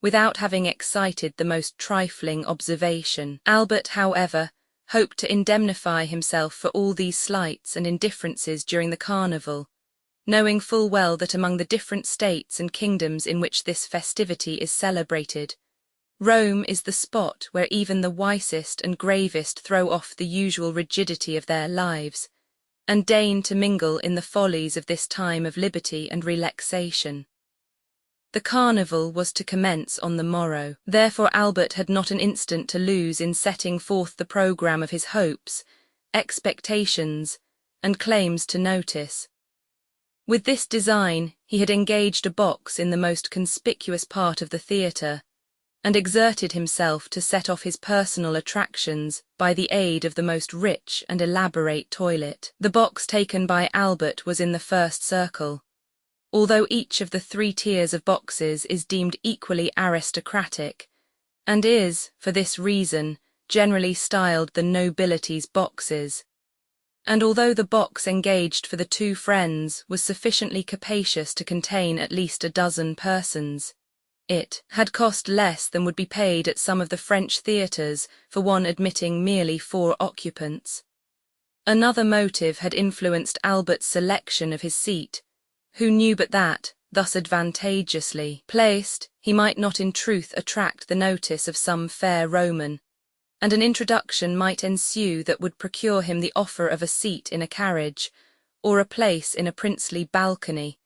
without having excited the most trifling observation. Albert, however, hoped to indemnify himself for all these slights and indifferences during the carnival, knowing full well that among the different states and kingdoms in which this festivity is celebrated, Rome is the spot where even the wisest and gravest throw off the usual rigidity of their lives, and deign to mingle in the follies of this time of liberty and relaxation. The carnival was to commence on the morrow. Therefore Albert had not an instant to lose in setting forth the programme of his hopes, expectations, and claims to notice. With this design he had engaged a box in the most conspicuous part of the theatre, and exerted himself to set off his personal attractions by the aid of the most rich and elaborate toilet. The box taken by Albert was in the first circle, although each of the 3 tiers of boxes is deemed equally aristocratic, and is, for this reason, generally styled the nobility's boxes. And although the box engaged for the 2 friends was sufficiently capacious to contain at least 12 persons, it had cost less than would be paid at some of the French theatres for one admitting merely 4 occupants. Another motive had influenced Albert's selection of his seat, who knew but that, thus advantageously placed, he might not in truth attract the notice of some fair Roman, and an introduction might ensue that would procure him the offer of a seat in a carriage, or a place in a princely balcony,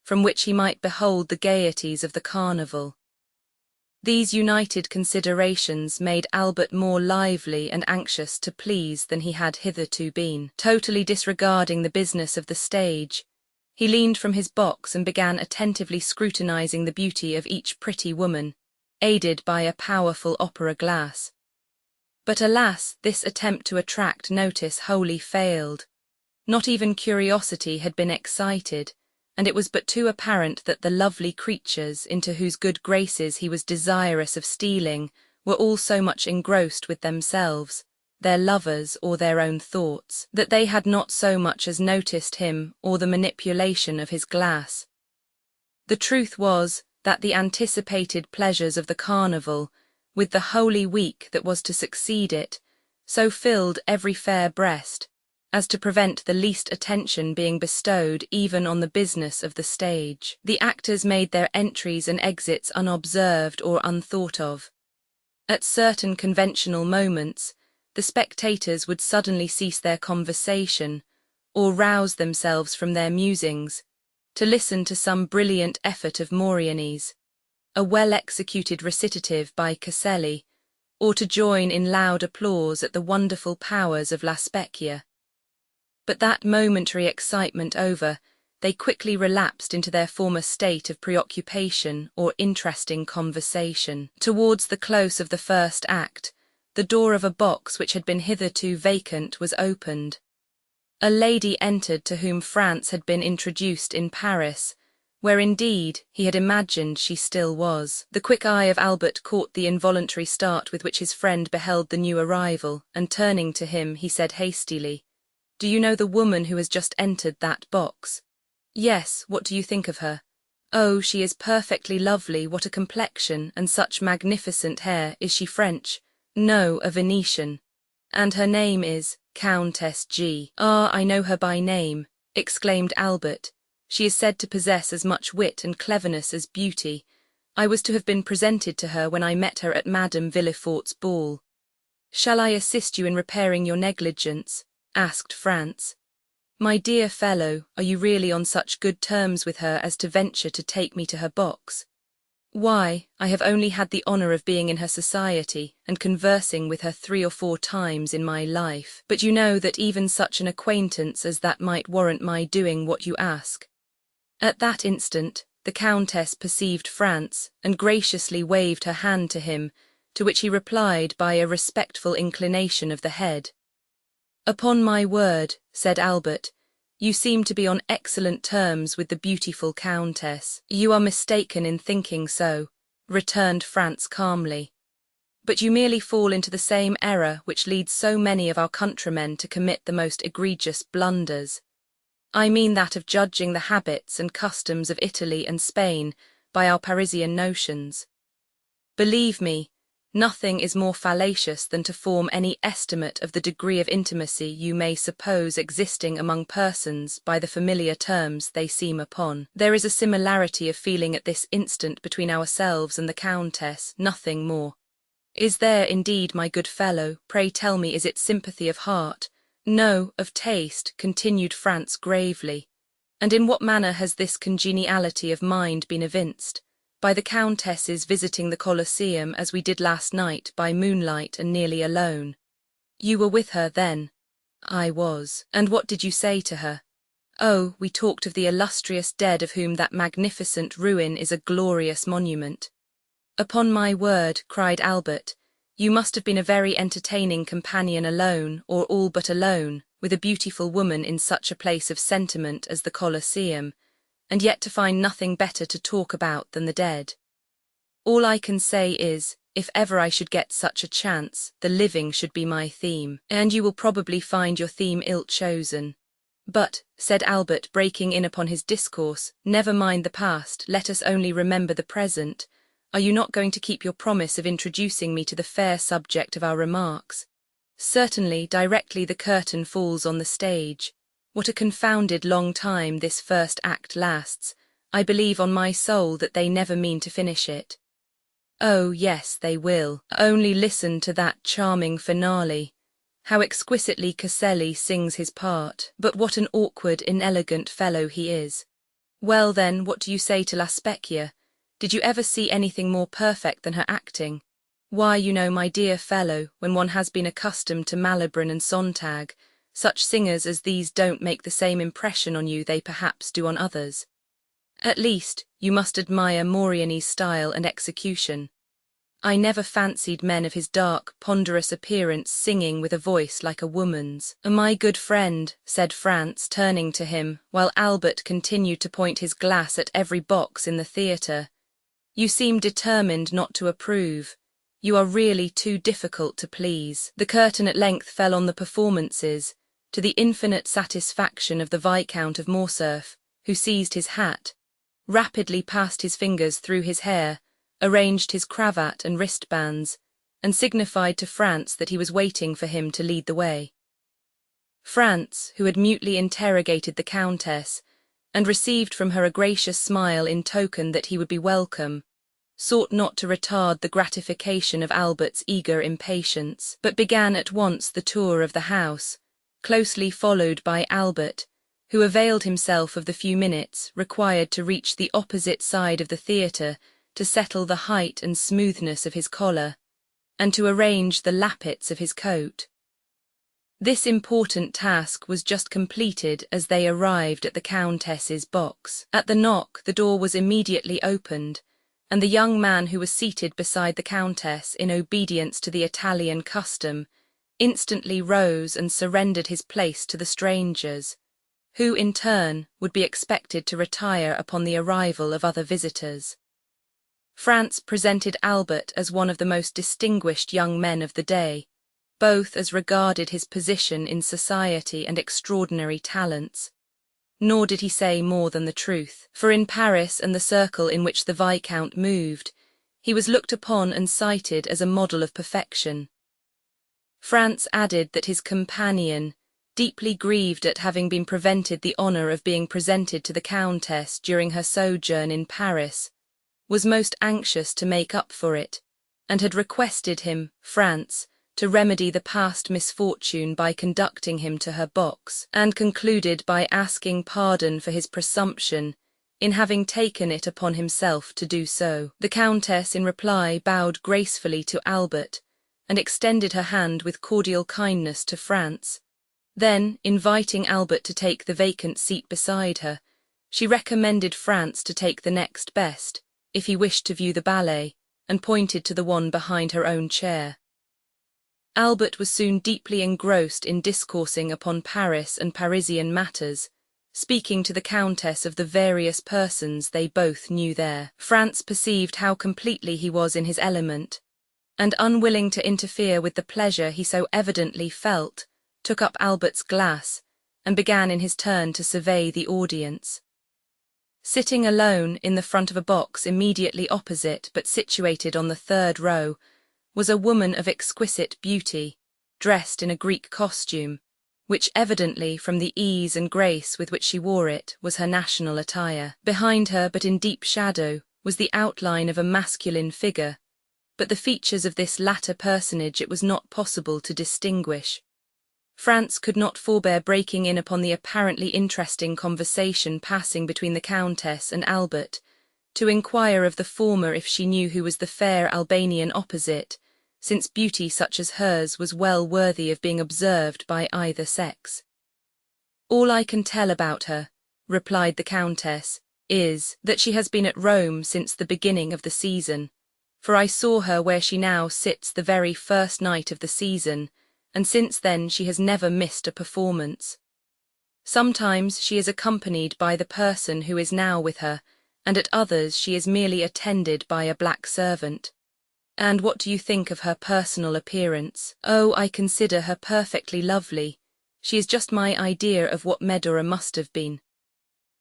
from which he might behold the gaieties of the carnival. These united considerations made Albert more lively and anxious to please than he had hitherto been. Totally disregarding the business of the stage, he leaned from his box and began attentively scrutinizing the beauty of each pretty woman, aided by a powerful opera glass. But alas, this attempt to attract notice wholly failed. Not even curiosity had been excited, and it was but too apparent that the lovely creatures into whose good graces he was desirous of stealing were all so much engrossed with themselves, their lovers or their own thoughts, that they had not so much as noticed him or the manipulation of his glass. The truth was that the anticipated pleasures of the carnival, with the Holy Week that was to succeed it, so filled every fair breast, as to prevent the least attention being bestowed even on the business of the stage. The actors made their entries and exits unobserved or unthought of. At certain conventional moments, the spectators would suddenly cease their conversation, or rouse themselves from their musings, to listen to some brilliant effort of Moriani's, a well-executed recitative by Caselli, or to join in loud applause at the wonderful powers of La Specchia. But that momentary excitement over, they quickly relapsed into their former state of preoccupation or interesting conversation. Towards the close of the first act, the door of a box which had been hitherto vacant was opened. A lady entered to whom France had been introduced in Paris, where indeed he had imagined she still was. The quick eye of Albert caught the involuntary start with which his friend beheld the new arrival, and turning to him, he said hastily, "Do you know the woman who has just entered that box?" "Yes, what do you think of her?" "Oh, she is perfectly lovely, what a complexion, and such magnificent hair. Is she French?" "No, a Venetian." "And her name is Countess G." "Ah, I know her by name," exclaimed Albert. "She is said to possess as much wit and cleverness as beauty. I was to have been presented to her when I met her at Madame Villefort's ball." "Shall I assist you in repairing your negligence?" asked France. "My dear fellow, are you really on such good terms with her as to venture to take me to her box?" "Why, I have only had the honour of being in her society and conversing with her 3 or 4 times in my life, but you know that even such an acquaintance as that might warrant my doing what you ask." At that instant, the Countess perceived France, and graciously waved her hand to him, to which he replied by a respectful inclination of the head. "Upon my word," said Albert, "you seem to be on excellent terms with the beautiful Countess." "You are mistaken in thinking so," returned France calmly. "But you merely fall into the same error which leads so many of our countrymen to commit the most egregious blunders. I mean that of judging the habits and customs of Italy and Spain by our Parisian notions. Believe me, nothing is more fallacious than to form any estimate of the degree of intimacy you may suppose existing among persons by the familiar terms they seem upon. There is a similarity of feeling at this instant between ourselves and the Countess, nothing more." "Is there indeed, my good fellow? Pray tell me, is it sympathy of heart?" "No, of taste," continued France gravely. "And in what manner has this congeniality of mind been evinced?" "By the Countess's visiting the Colosseum as we did last night, by moonlight and nearly alone." "You were with her, then?" "I was." "And what did you say to her?" "Oh, we talked of the illustrious dead of whom that magnificent ruin is a glorious monument." "Upon my word," cried Albert, "you must have been a very entertaining companion alone, or all but alone, with a beautiful woman in such a place of sentiment as the Colosseum, and yet to find nothing better to talk about than the dead. All I can say is, if ever I should get such a chance, the living should be my theme, and you will probably find your theme ill-chosen." "But," said Albert, breaking in upon his discourse, "never mind the past, let us only remember the present. Are you not going to keep your promise of introducing me to the fair subject of our remarks?" "Certainly, directly the curtain falls on the stage. What a confounded long time this first act lasts. I believe on my soul that they never mean to finish it." "Oh, yes, they will. Only listen to that charming finale. How exquisitely Caselli sings his part, but what an awkward, inelegant fellow he is. Well then, what do you say to La Specchia? Did you ever see anything more perfect than her acting? Why, you know, my dear fellow, when one has been accustomed to Malibran and Sontag, such singers as these don't make the same impression on you they perhaps do on others. At least, you must admire Moriani's style and execution." I never fancied men of his dark, ponderous appearance singing with a voice like a woman's. My good friend, said Franz, turning to him, while Albert continued to point his glass at every box in the theatre. You seem determined not to approve. You are really too difficult to please. The curtain at length fell on the performances, to the infinite satisfaction of the Viscount of Morcerf, who seized his hat, rapidly passed his fingers through his hair, arranged his cravat and wristbands, and signified to Franz that he was waiting for him to lead the way. Franz, who had mutely interrogated the Countess, and received from her a gracious smile in token that he would be welcome, sought not to retard the gratification of Albert's eager impatience, but began at once the tour of the house, closely followed by Albert, who availed himself of the few minutes required to reach the opposite side of the theatre to settle the height and smoothness of his collar, and to arrange the lappets of his coat. This important task was just completed as they arrived at the Countess's box. At the knock, the door was immediately opened, and the young man who was seated beside the Countess in obedience to the Italian custom instantly rose and surrendered his place to the strangers, who in turn would be expected to retire upon the arrival of other visitors. Franz presented Albert as one of the most distinguished young men of the day, both as regarded his position in society and extraordinary talents. Nor did he say more than the truth, for in Paris and the circle in which the Viscount moved, he was looked upon and cited as a model of perfection. Franz added that his companion, deeply grieved at having been prevented the honour of being presented to the Countess during her sojourn in Paris, was most anxious to make up for it, and had requested him, Franz, to remedy the past misfortune by conducting him to her box, and concluded by asking pardon for his presumption in having taken it upon himself to do so. The Countess in reply bowed gracefully to Albert, and extended her hand with cordial kindness to Franz. Then, inviting Albert to take the vacant seat beside her, she recommended Franz to take the next best, if he wished to view the ballet, and pointed to the one behind her own chair. Albert was soon deeply engrossed in discoursing upon Paris and Parisian matters, speaking to the Countess of the various persons they both knew there. Franz perceived how completely he was in his element, and unwilling to interfere with the pleasure he so evidently felt, took up Albert's glass, and began in his turn to survey the audience. Sitting alone in the front of a box immediately opposite but situated on the third row, was a woman of exquisite beauty, dressed in a Greek costume, which evidently, from the ease and grace with which she wore it, was her national attire. Behind her, but in deep shadow, was the outline of a masculine figure, but the features of this latter personage it was not possible to distinguish. Franz could not forbear breaking in upon the apparently interesting conversation passing between the Countess and Albert, to inquire of the former if she knew who was the fair Albanian opposite, since beauty such as hers was well worthy of being observed by either sex. "All I can tell about her," replied the Countess, "is that she has been at Rome since the beginning of the season, for I saw her where she now sits the very first night of the season, and since then she has never missed a performance. Sometimes she is accompanied by the person who is now with her, and at others she is merely attended by a black servant. And what do you think of her personal appearance? Oh, I consider her perfectly lovely. She is just my idea of what Medora must have been."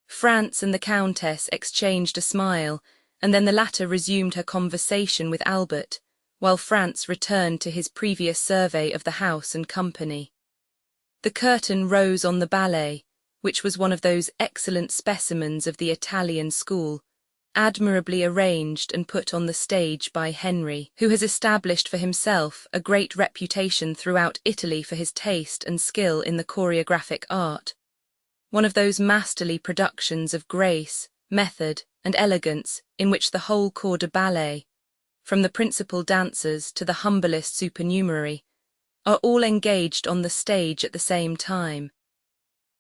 Franz and the Countess exchanged a smile, and then the latter resumed her conversation with Albert, while Franz returned to his previous survey of the house and company. The curtain rose on the ballet, which was one of those excellent specimens of the Italian school, admirably arranged and put on the stage by Henry, who has established for himself a great reputation throughout Italy for his taste and skill in the choreographic art, one of those masterly productions of grace, method, and elegance in which the whole corps de ballet, from the principal dancers to the humblest supernumerary, are all engaged on the stage at the same time,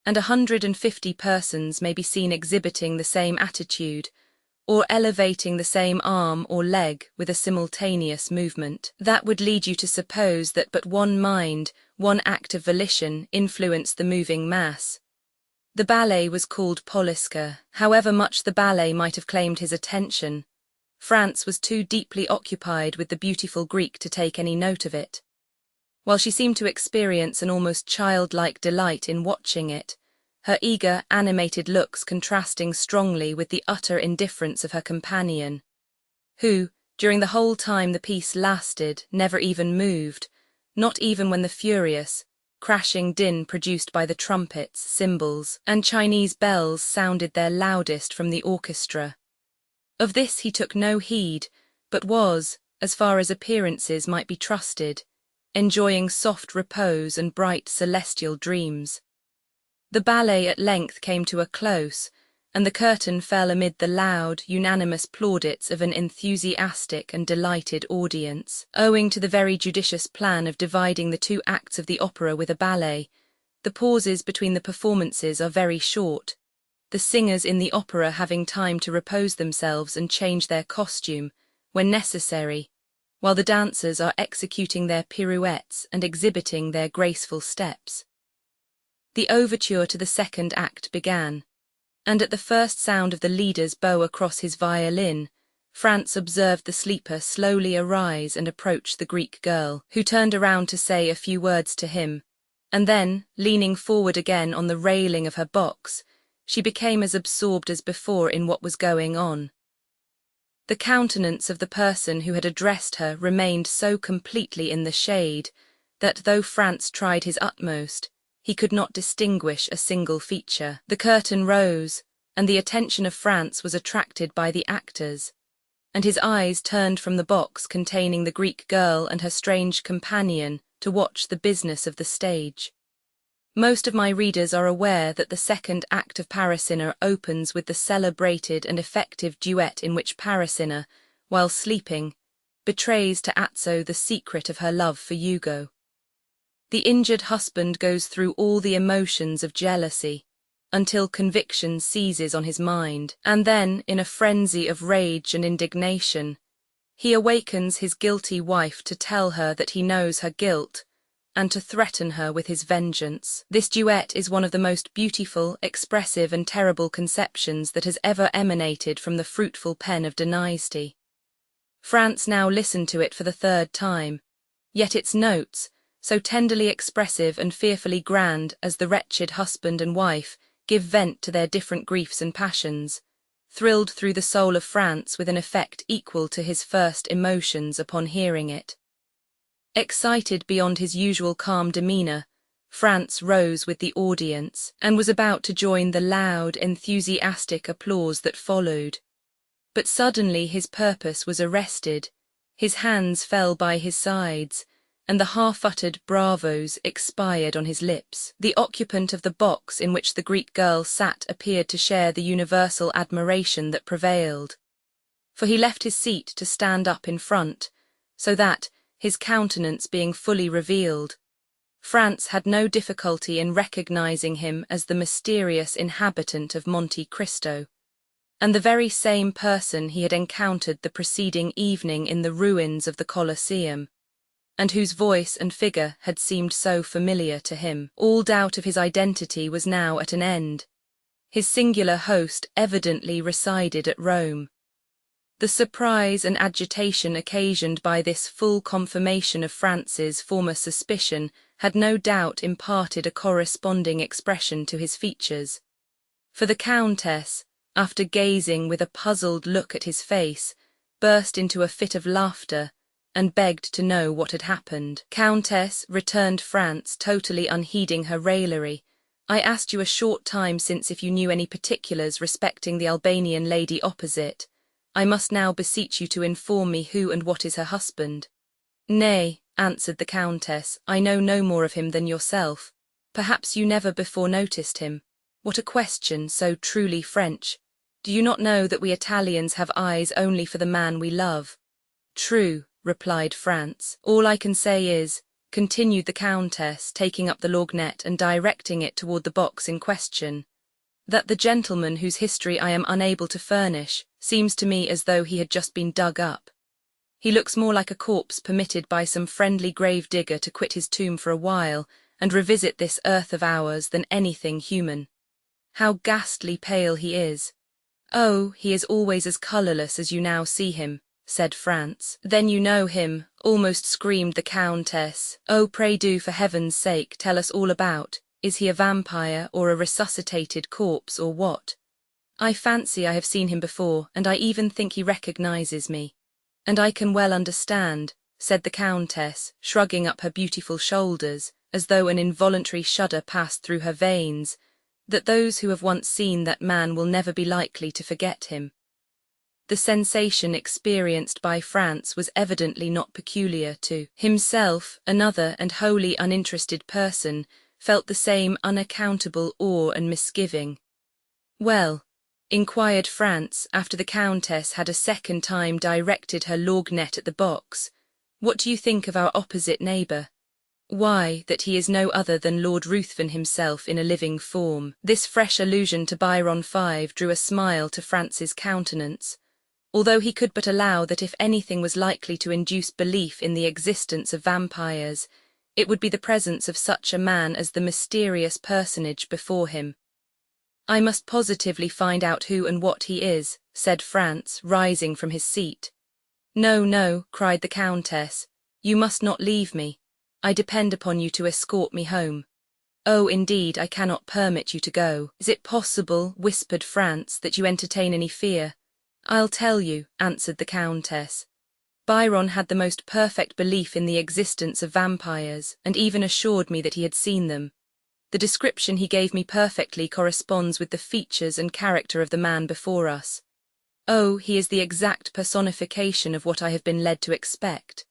and 150 persons may be seen exhibiting the same attitude, or elevating the same arm or leg with a simultaneous movement. That would lead you to suppose that but one mind, one act of volition, influenced the moving mass. The ballet was called Poliska. However much the ballet might have claimed his attention, Franz was too deeply occupied with the beautiful Greek to take any note of it. While she seemed to experience an almost childlike delight in watching it, her eager, animated looks contrasting strongly with the utter indifference of her companion, who, during the whole time the piece lasted, never even moved, not even when the furious, crashing din produced by the trumpets, cymbals, and Chinese bells sounded their loudest from the orchestra. Of this he took no heed, but was, as far as appearances might be trusted, enjoying soft repose and bright celestial dreams. The ballet at length came to a close, and the curtain fell amid the loud, unanimous plaudits of an enthusiastic and delighted audience. Owing to the very judicious plan of dividing the two acts of the opera with a ballet, the pauses between the performances are very short, the singers in the opera having time to repose themselves and change their costume, when necessary, while the dancers are executing their pirouettes and exhibiting their graceful steps. The overture to the second act began, and at the first sound of the leader's bow across his violin, Franz observed the sleeper slowly arise and approach the Greek girl, who turned around to say a few words to him, and then, leaning forward again on the railing of her box, she became as absorbed as before in what was going on. The countenance of the person who had addressed her remained so completely in the shade that though Franz tried his utmost, he could not distinguish a single feature. The curtain rose, and the attention of Franz was attracted by the actors, and his eyes turned from the box containing the Greek girl and her strange companion to watch the business of the stage. Most of my readers are aware that the second act of Parasinner opens with the celebrated and effective duet in which Parasinner, while sleeping, betrays to Atso the secret of her love for Hugo. The injured husband goes through all the emotions of jealousy, until conviction seizes on his mind, and then, in a frenzy of rage and indignation, he awakens his guilty wife to tell her that he knows her guilt, and to threaten her with his vengeance. This duet is one of the most beautiful, expressive, and terrible conceptions that has ever emanated from the fruitful pen of Dynasty. Franz now listened to it for the third time, yet its notes, so tenderly expressive and fearfully grand as the wretched husband and wife give vent to their different griefs and passions, thrilled through the soul of Franz with an effect equal to his first emotions upon hearing it. Excited beyond his usual calm demeanour, Franz rose with the audience and was about to join the loud, enthusiastic applause that followed. But suddenly his purpose was arrested, his hands fell by his sides, and the half-uttered bravos expired on his lips. The occupant of the box in which the Greek girl sat appeared to share the universal admiration that prevailed, for he left his seat to stand up in front, so that, his countenance being fully revealed, Franz had no difficulty in recognizing him as the mysterious inhabitant of Monte Cristo, and the very same person he had encountered the preceding evening in the ruins of the Colosseum, and whose voice and figure had seemed so familiar to him. All doubt of his identity was now at an end. His singular host evidently resided at Rome. The surprise and agitation occasioned by this full confirmation of Franz's former suspicion had no doubt imparted a corresponding expression to his features, for the Countess, after gazing with a puzzled look at his face, burst into a fit of laughter, and begged to know what had happened. "Countess," returned Franz, totally unheeding her raillery, "I asked you a short time since if you knew any particulars respecting the Albanian lady opposite. I must now beseech you to inform me who and what is her husband." "Nay," answered the Countess, "I know no more of him than yourself. Perhaps you never before noticed him. What a question, so truly French. Do you not know that we Italians have eyes only for the man we love?" "True," replied Franz. "All I can say is," continued the Countess, taking up the lorgnette and directing it toward the box in question, That the gentleman whose history I am unable to furnish seems to me as though he had just been dug up. He looks more like a corpse permitted by some friendly grave digger to quit his tomb for a while and revisit this earth of ours than anything human. How ghastly pale he is! Oh, he is always as colourless as you now see him, said Franz. Then you know him, almost screamed the Countess. Oh, pray do, for heaven's sake, tell us all about. Is he a vampire or a resuscitated corpse or what? I fancy I have seen him before, and I even think he recognizes me. And I can well understand, said the Countess, shrugging up her beautiful shoulders, as though an involuntary shudder passed through her veins, that those who have once seen that man will never be likely to forget him. The sensation experienced by Franz was evidently not peculiar to himself. Another and wholly uninterested person felt the same unaccountable awe and misgiving. Well, inquired Franz, after the Countess had a second time directed her lorgnette at the box, what do you think of our opposite neighbour? Why, that he is no other than Lord Ruthven himself in a living form. This fresh allusion to Byron 5 drew a smile to Franz's countenance, although he could but allow that if anything was likely to induce belief in the existence of vampires, it would be the presence of such a man as the mysterious personage before him. I must positively find out who and what he is, said Franz, rising from his seat. No, no, cried the Countess, you must not leave me. I depend upon you to escort me home. Oh, indeed, I cannot permit you to go. Is it possible, whispered Franz, that you entertain any fear? I'll tell you, answered the Countess. Byron had the most perfect belief in the existence of vampires, and even assured me that he had seen them. The description he gave me perfectly corresponds with the features and character of the man before us. Oh, he is the exact personification of what I have been led to expect.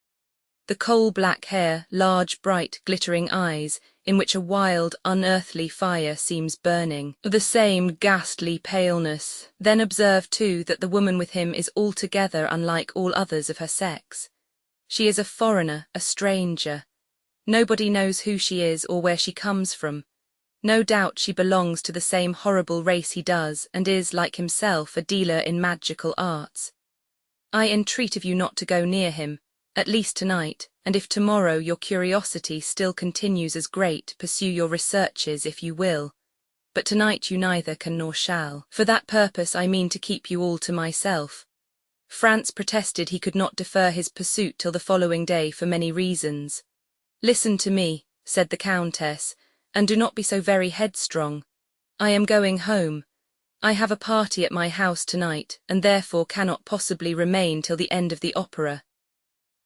The coal-black hair, large, bright, glittering eyes, in which a wild, unearthly fire seems burning. The same ghastly paleness. Then observe, too, that the woman with him is altogether unlike all others of her sex. She is a foreigner, a stranger. Nobody knows who she is or where she comes from. No doubt she belongs to the same horrible race he does, and is, like himself, a dealer in magical arts. I entreat of you not to go near him, at least tonight, and if tomorrow your curiosity still continues as great, pursue your researches if you will. But tonight you neither can nor shall. For that purpose I mean to keep you all to myself. Franz protested he could not defer his pursuit till the following day for many reasons. Listen to me, said the Countess, and do not be so very headstrong. I am going home. I have a party at my house tonight, and therefore cannot possibly remain till the end of the opera.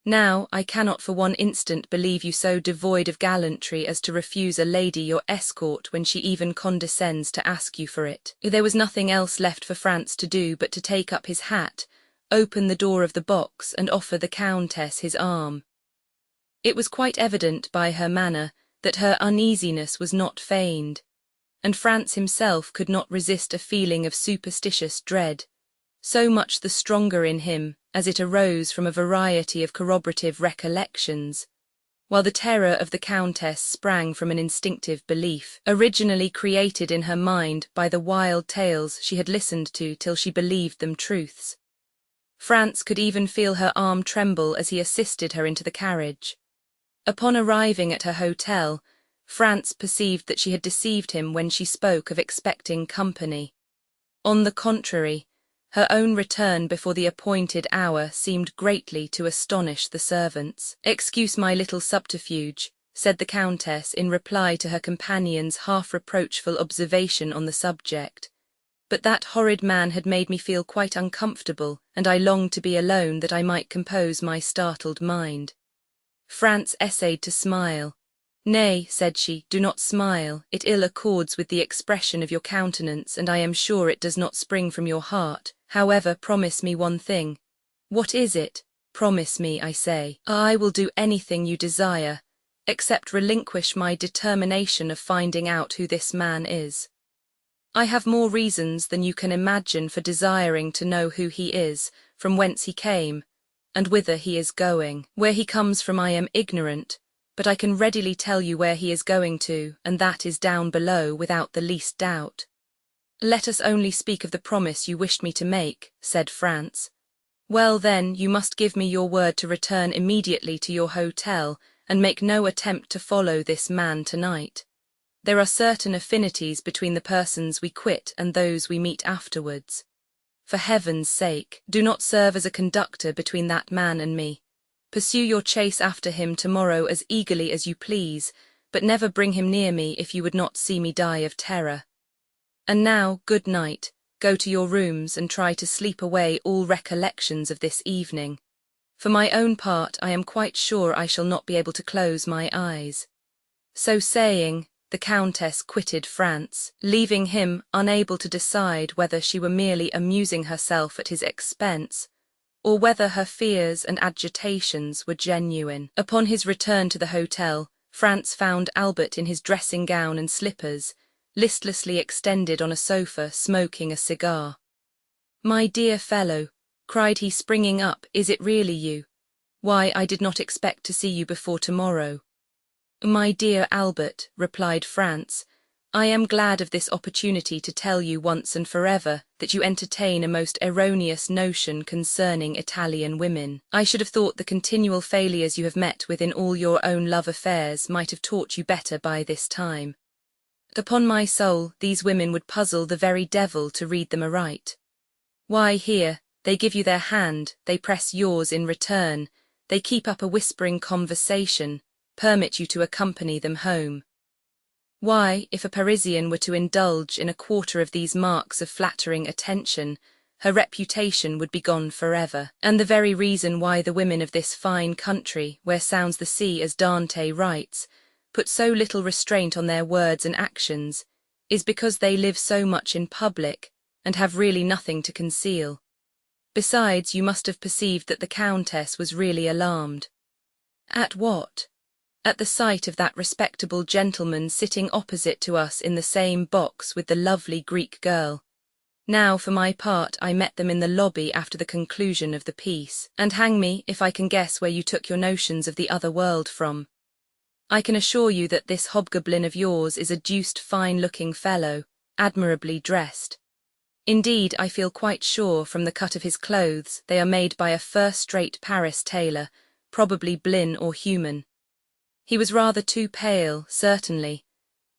Now, I cannot for one instant believe you so devoid of gallantry as to refuse a lady your escort when she even condescends to ask you for it. There was nothing else left for Franz to do but to take up his hat, open the door of the box, and offer the Countess his arm. It was quite evident by her manner that her uneasiness was not feigned, and Franz himself could not resist a feeling of superstitious dread, so much the stronger in him as it arose from a variety of corroborative recollections, while the terror of the Countess sprang from an instinctive belief, originally created in her mind by the wild tales she had listened to till she believed them truths. Franz could even feel her arm tremble as he assisted her into the carriage. Upon arriving at her hotel, Franz perceived that she had deceived him when she spoke of expecting company. On the contrary, her own return before the appointed hour seemed greatly to astonish the servants. Excuse my little subterfuge, said the Countess in reply to her companion's half-reproachful observation on the subject, but that horrid man had made me feel quite uncomfortable, and I longed to be alone that I might compose my startled mind. Franz essayed to smile. Nay, said she, do not smile, it ill accords with the expression of your countenance, and I am sure it does not spring from your heart. However, promise me one thing. What is it? Promise me, I say. I will do anything you desire, except relinquish my determination of finding out who this man is. I have more reasons than you can imagine for desiring to know who he is, from whence he came, and whither he is going. Where he comes from I am ignorant, but I can readily tell you where he is going to, and that is down below without the least doubt. Let us only speak of the promise you wished me to make, said France. Well then, you must give me your word to return immediately to your hotel, and make no attempt to follow this man tonight. There are certain affinities between the persons we quit and those we meet afterwards. For heaven's sake, do not serve as a conductor between that man and me. Pursue your chase after him tomorrow as eagerly as you please, but never bring him near me if you would not see me die of terror. And now, good night. Go to your rooms and try to sleep away all recollections of this evening. For my own part, I am quite sure I shall not be able to close my eyes. So saying, the Countess quitted France, leaving him unable to decide whether she were merely amusing herself at his expense, or whether her fears and agitations were genuine. Upon his return to the hotel, France found Albert in his dressing gown and slippers, listlessly extended on a sofa, smoking a cigar. "My dear fellow," cried he, springing up, "is it really you? Why, I did not expect to see you before tomorrow." "My dear Albert," replied France, "I am glad of this opportunity to tell you once and forever that you entertain a most erroneous notion concerning Italian women. I should have thought the continual failures you have met with in all your own love affairs might have taught you better by this time. Upon my soul, these women would puzzle the very devil to read them aright. Why, here, they give you their hand, they press yours in return, they keep up a whispering conversation, permit you to accompany them home. Why, if a Parisian were to indulge in a quarter of these marks of flattering attention, her reputation would be gone forever. And the very reason why the women of this fine country, where sounds the sea as Dante writes, put so little restraint on their words and actions, is because they live so much in public, and have really nothing to conceal. Besides, you must have perceived that the Countess was really alarmed. At what? At the sight of that respectable gentleman sitting opposite to us in the same box with the lovely Greek girl. Now, for my part, I met them in the lobby after the conclusion of the piece, and hang me if I can guess where you took your notions of the other world from. I can assure you that this hobgoblin of yours is a deuced fine-looking fellow, admirably dressed. Indeed, I feel quite sure from the cut of his clothes they are made by a first-rate Paris tailor, probably Blin or Human. He was rather too pale, certainly,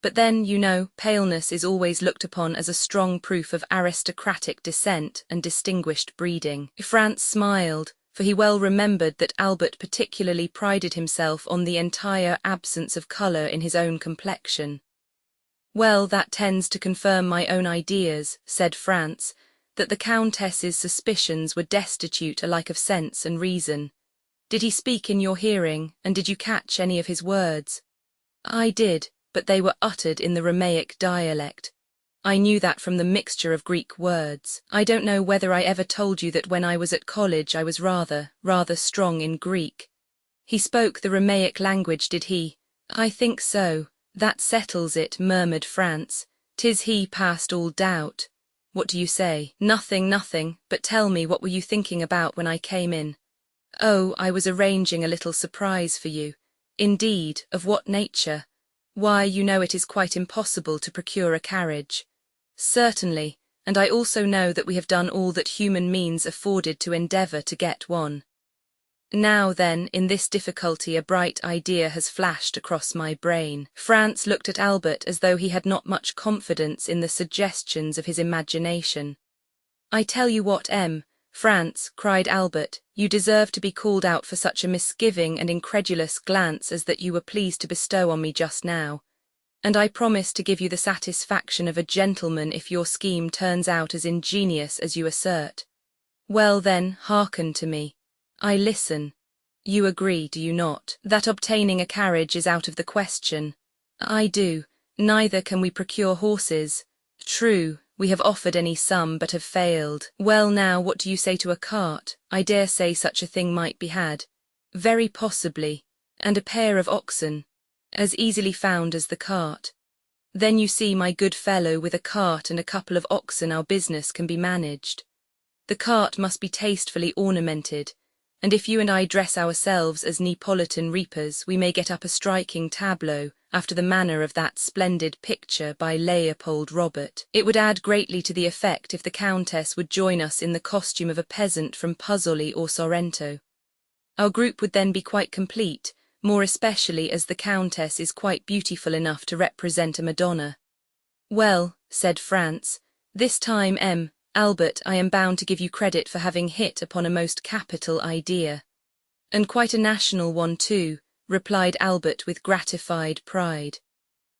but then, you know, paleness is always looked upon as a strong proof of aristocratic descent and distinguished breeding. France smiled, for he well remembered that Albert particularly prided himself on the entire absence of colour in his own complexion. "Well, that tends to confirm my own ideas," said France, that the Countess's suspicions were destitute alike of sense and reason. "Did he speak in your hearing, and did you catch any of his words?" "I did, but they were uttered in the Romaic dialect. I knew that from the mixture of Greek words. I don't know whether I ever told you that when I was at college I was rather strong in Greek." "He spoke the Romaic language, did he?" "I think so. That settles it," murmured France. "'Tis he past all doubt. What do you say?" Nothing, but tell me, what were you thinking about when I came in?" "Oh, I was arranging a little surprise for you." "Indeed, of what nature?" "Why, you know it is quite impossible to procure a carriage." "Certainly, and I also know that we have done all that human means afforded to endeavour to get one. Now then, in this difficulty a bright idea has flashed across my brain." France looked at Albert as though he had not much confidence in the suggestions of his imagination. "I tell you what, France," cried Albert, "you deserve to be called out for such a misgiving and incredulous glance as that you were pleased to bestow on me just now. And I promise to give you the satisfaction of a gentleman if your scheme turns out as ingenious as you assert. Well then, hearken to me. I listen. You agree, do you not, that obtaining a carriage is out of the question?" "I do. Neither can we procure horses." "True, we have offered any sum but have failed." "Well now, what do you say to a cart? I dare say such a thing might be had." "Very possibly. And a pair of oxen?" "As easily found as the cart." "Then you see, my good fellow, with a cart and a couple of oxen our business can be managed. The cart must be tastefully ornamented, and if you and I dress ourselves as Neapolitan reapers we may get up a striking tableau, after the manner of that splendid picture by Leopold Robert. It would add greatly to the effect if the Countess would join us in the costume of a peasant from Puzzoli or Sorrento. Our group would then be quite complete, more especially as the Countess is quite beautiful enough to represent a Madonna. Well, said Franz, this time, Albert, I am bound to give you credit for having hit upon a most capital idea. And quite a national one too, replied Albert with gratified pride.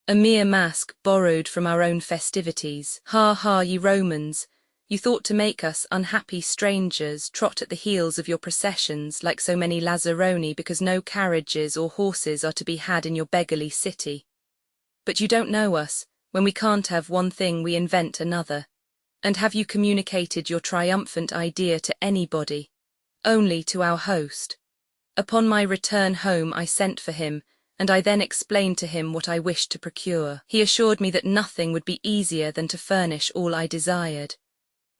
A mere mask borrowed from our own festivities. Ha ha, ye Romans! You thought to make us, unhappy strangers, trot at the heels of your processions like so many Lazzaroni because no carriages or horses are to be had in your beggarly city. But you don't know us. When we can't have one thing, we invent another. And have you communicated your triumphant idea to anybody? Only to our host. Upon my return home I sent for him, and I then explained to him what I wished to procure. He assured me that nothing would be easier than to furnish all I desired.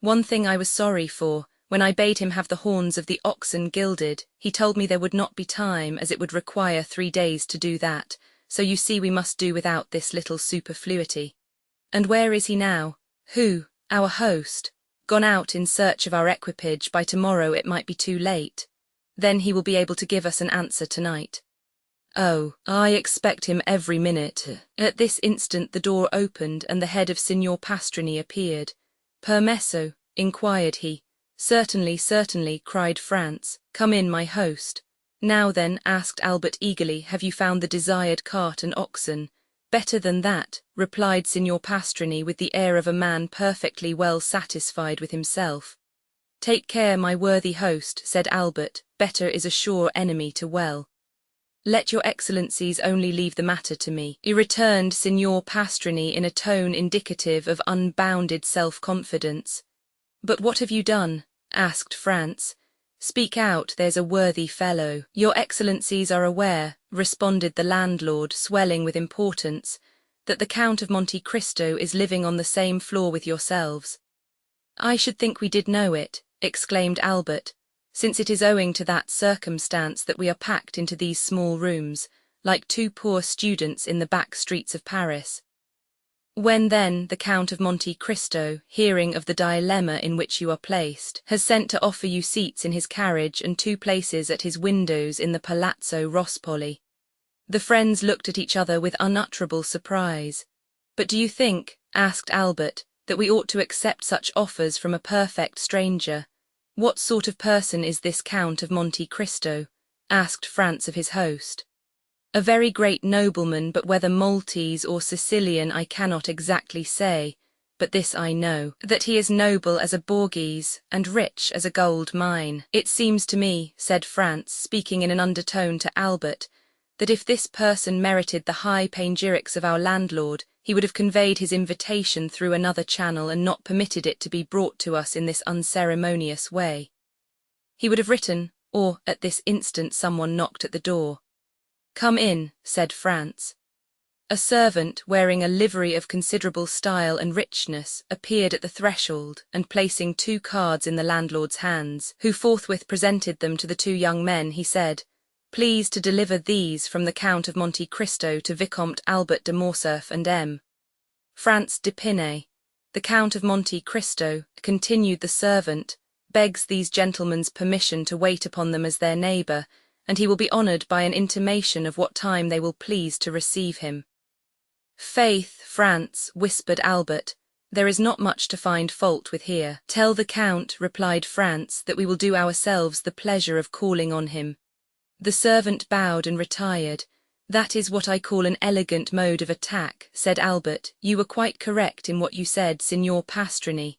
One thing I was sorry for, when I bade him have the horns of the oxen gilded, he told me there would not be time, as it would require 3 days to do that, so you see we must do without this little superfluity. And where is he now? Who? Our host. Gone out in search of our equipage. By tomorrow it might be too late. Then he will be able to give us an answer tonight. Oh, I expect him every minute. At this instant the door opened and the head of Signor Pastrini appeared. Permesso, inquired he. Certainly, certainly, cried Franz. Come in, my host. Now then, asked Albert eagerly, have you found the desired cart and oxen? Better than that, replied Signor Pastrini with the air of a man perfectly well satisfied with himself. Take care, my worthy host, said Albert, better is a sure enemy to well. Let your excellencies only leave the matter to me, returned Signor Pastrini in a tone indicative of unbounded self-confidence. But what have you done? Asked Franz. Speak out, there's a worthy fellow. Your excellencies are aware, responded the landlord, swelling with importance, that the Count of Monte Cristo is living on the same floor with yourselves. I should think we did know it, exclaimed Albert, since it is owing to that circumstance that we are packed into these small rooms, like 2 poor students in the back streets of Paris. When then the Count of Monte Cristo, hearing of the dilemma in which you are placed, has sent to offer you seats in his carriage and 2 places at his windows in the Palazzo Rospoli. The friends looked at each other with unutterable surprise. But do you think, asked Albert, that we ought to accept such offers from a perfect stranger? What sort of person is this Count of Monte Cristo? Asked Franz of his host. A very great nobleman, but whether Maltese or Sicilian I cannot exactly say, but this I know, that he is noble as a Borghese and rich as a gold mine. It seems to me, said Franz, speaking in an undertone to Albert, that if this person merited the high panegyrics of our landlord, he would have conveyed his invitation through another channel and not permitted it to be brought to us in this unceremonious way. He would have written, or at this instant someone knocked at the door. Come in, said Franz. A servant, wearing a livery of considerable style and richness, appeared at the threshold, and placing 2 cards in the landlord's hands, who forthwith presented them to the 2 young men, he said, Please to deliver these from the Count of Monte Cristo to Vicomte Albert de Morcerf and M. Franz d'Épinay. The Count of Monte Cristo, continued the servant, begs these gentlemen's permission to wait upon them as their neighbour, and he will be honoured by an intimation of what time they will please to receive him. Faith, Franz, whispered Albert, there is not much to find fault with here. Tell the Count, replied Franz, that we will do ourselves the pleasure of calling on him. The servant bowed and retired. That is what I call an elegant mode of attack, said Albert. You were quite correct in what you said, Signor Pastrini.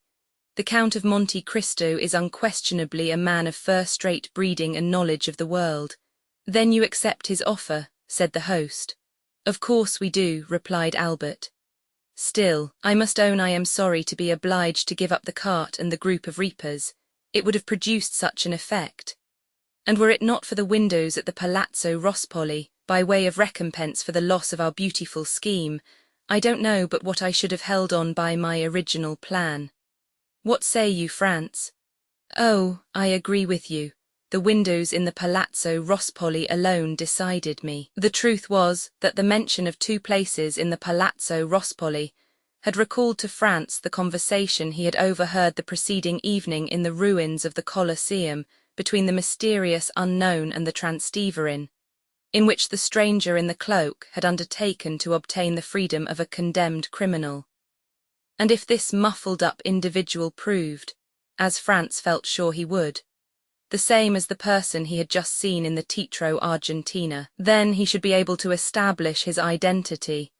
The Count of Monte Cristo is unquestionably a man of first-rate breeding and knowledge of the world. Then you accept his offer, said the host. Of course we do, replied Albert. Still, I must own I am sorry to be obliged to give up the cart and the group of reapers. It would have produced such an effect. And were it not for the windows at the Palazzo Rospoli, by way of recompense for the loss of our beautiful scheme, I don't know but what I should have held on by my original plan. What say you, Franz? Oh, I agree with you. the windows in the Palazzo Rospoli alone decided me. The truth was that the mention of 2 places in the Palazzo Rospoli had recalled to Franz the conversation he had overheard the preceding evening in the ruins of the Colosseum between the mysterious unknown and the Transteverin, in which the stranger in the cloak had undertaken to obtain the freedom of a condemned criminal. And if this muffled-up individual proved, as Franz felt sure he would, the same as the person he had just seen in the Teatro Argentina, then he should be able to establish his identity,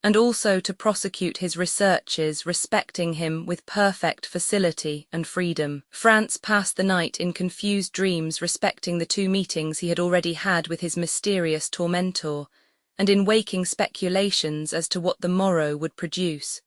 and also to prosecute his researches respecting him with perfect facility and freedom. Franz passed the night in confused dreams respecting the 2 meetings he had already had with his mysterious tormentor, and in waking speculations as to what the morrow would produce.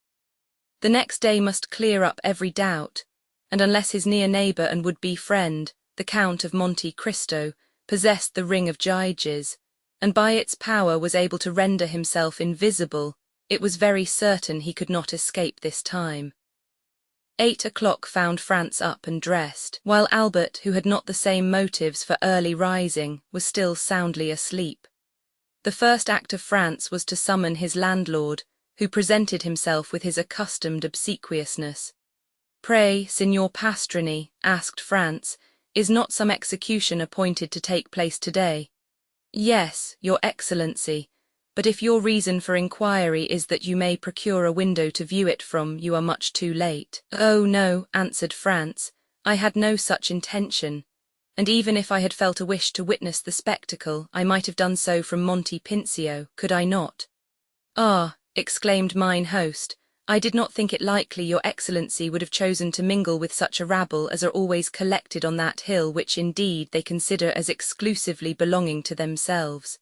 The next day must clear up every doubt, and unless his near neighbour and would-be friend, the Count of Monte Cristo, possessed the ring of Gyges, and by its power was able to render himself invisible, it was very certain he could not escape this time. 8 o'clock found Franz up and dressed, while Albert, who had not the same motives for early rising, was still soundly asleep. The first act of Franz was to summon his landlord, who presented himself with his accustomed obsequiousness. "Pray, Signor Pastrini," asked Franz, "is not some execution appointed to take place today?" "Yes, Your Excellency, but if your reason for inquiry is that you may procure a window to view it from, you are much too late." "Oh no," answered Franz, "I had no such intention, and even if I had felt a wish to witness the spectacle, I might have done so from Monte Pincio, could I not?" "Ah," exclaimed mine host, "I did not think it likely Your Excellency would have chosen to mingle with such a rabble as are always collected on that hill, which indeed they consider as exclusively belonging to themselves."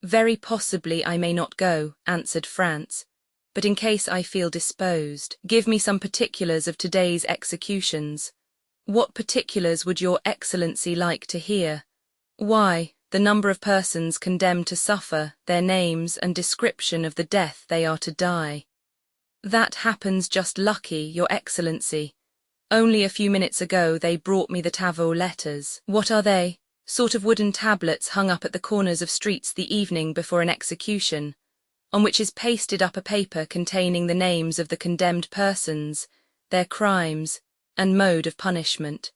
"Very possibly I may not go," answered Franz, "but in case I feel disposed, give me some particulars of today's executions." "What particulars would Your Excellency like to hear?" "Why, the number of persons condemned to suffer, their names, and description of the death they are to die." "That happens just lucky, Your Excellency. Only a few minutes ago they brought me the Tavo letters." "What are they?" "Sort of wooden tablets hung up at the corners of streets the evening before an execution, on which is pasted up a paper containing the names of the condemned persons, their crimes, and mode of punishment.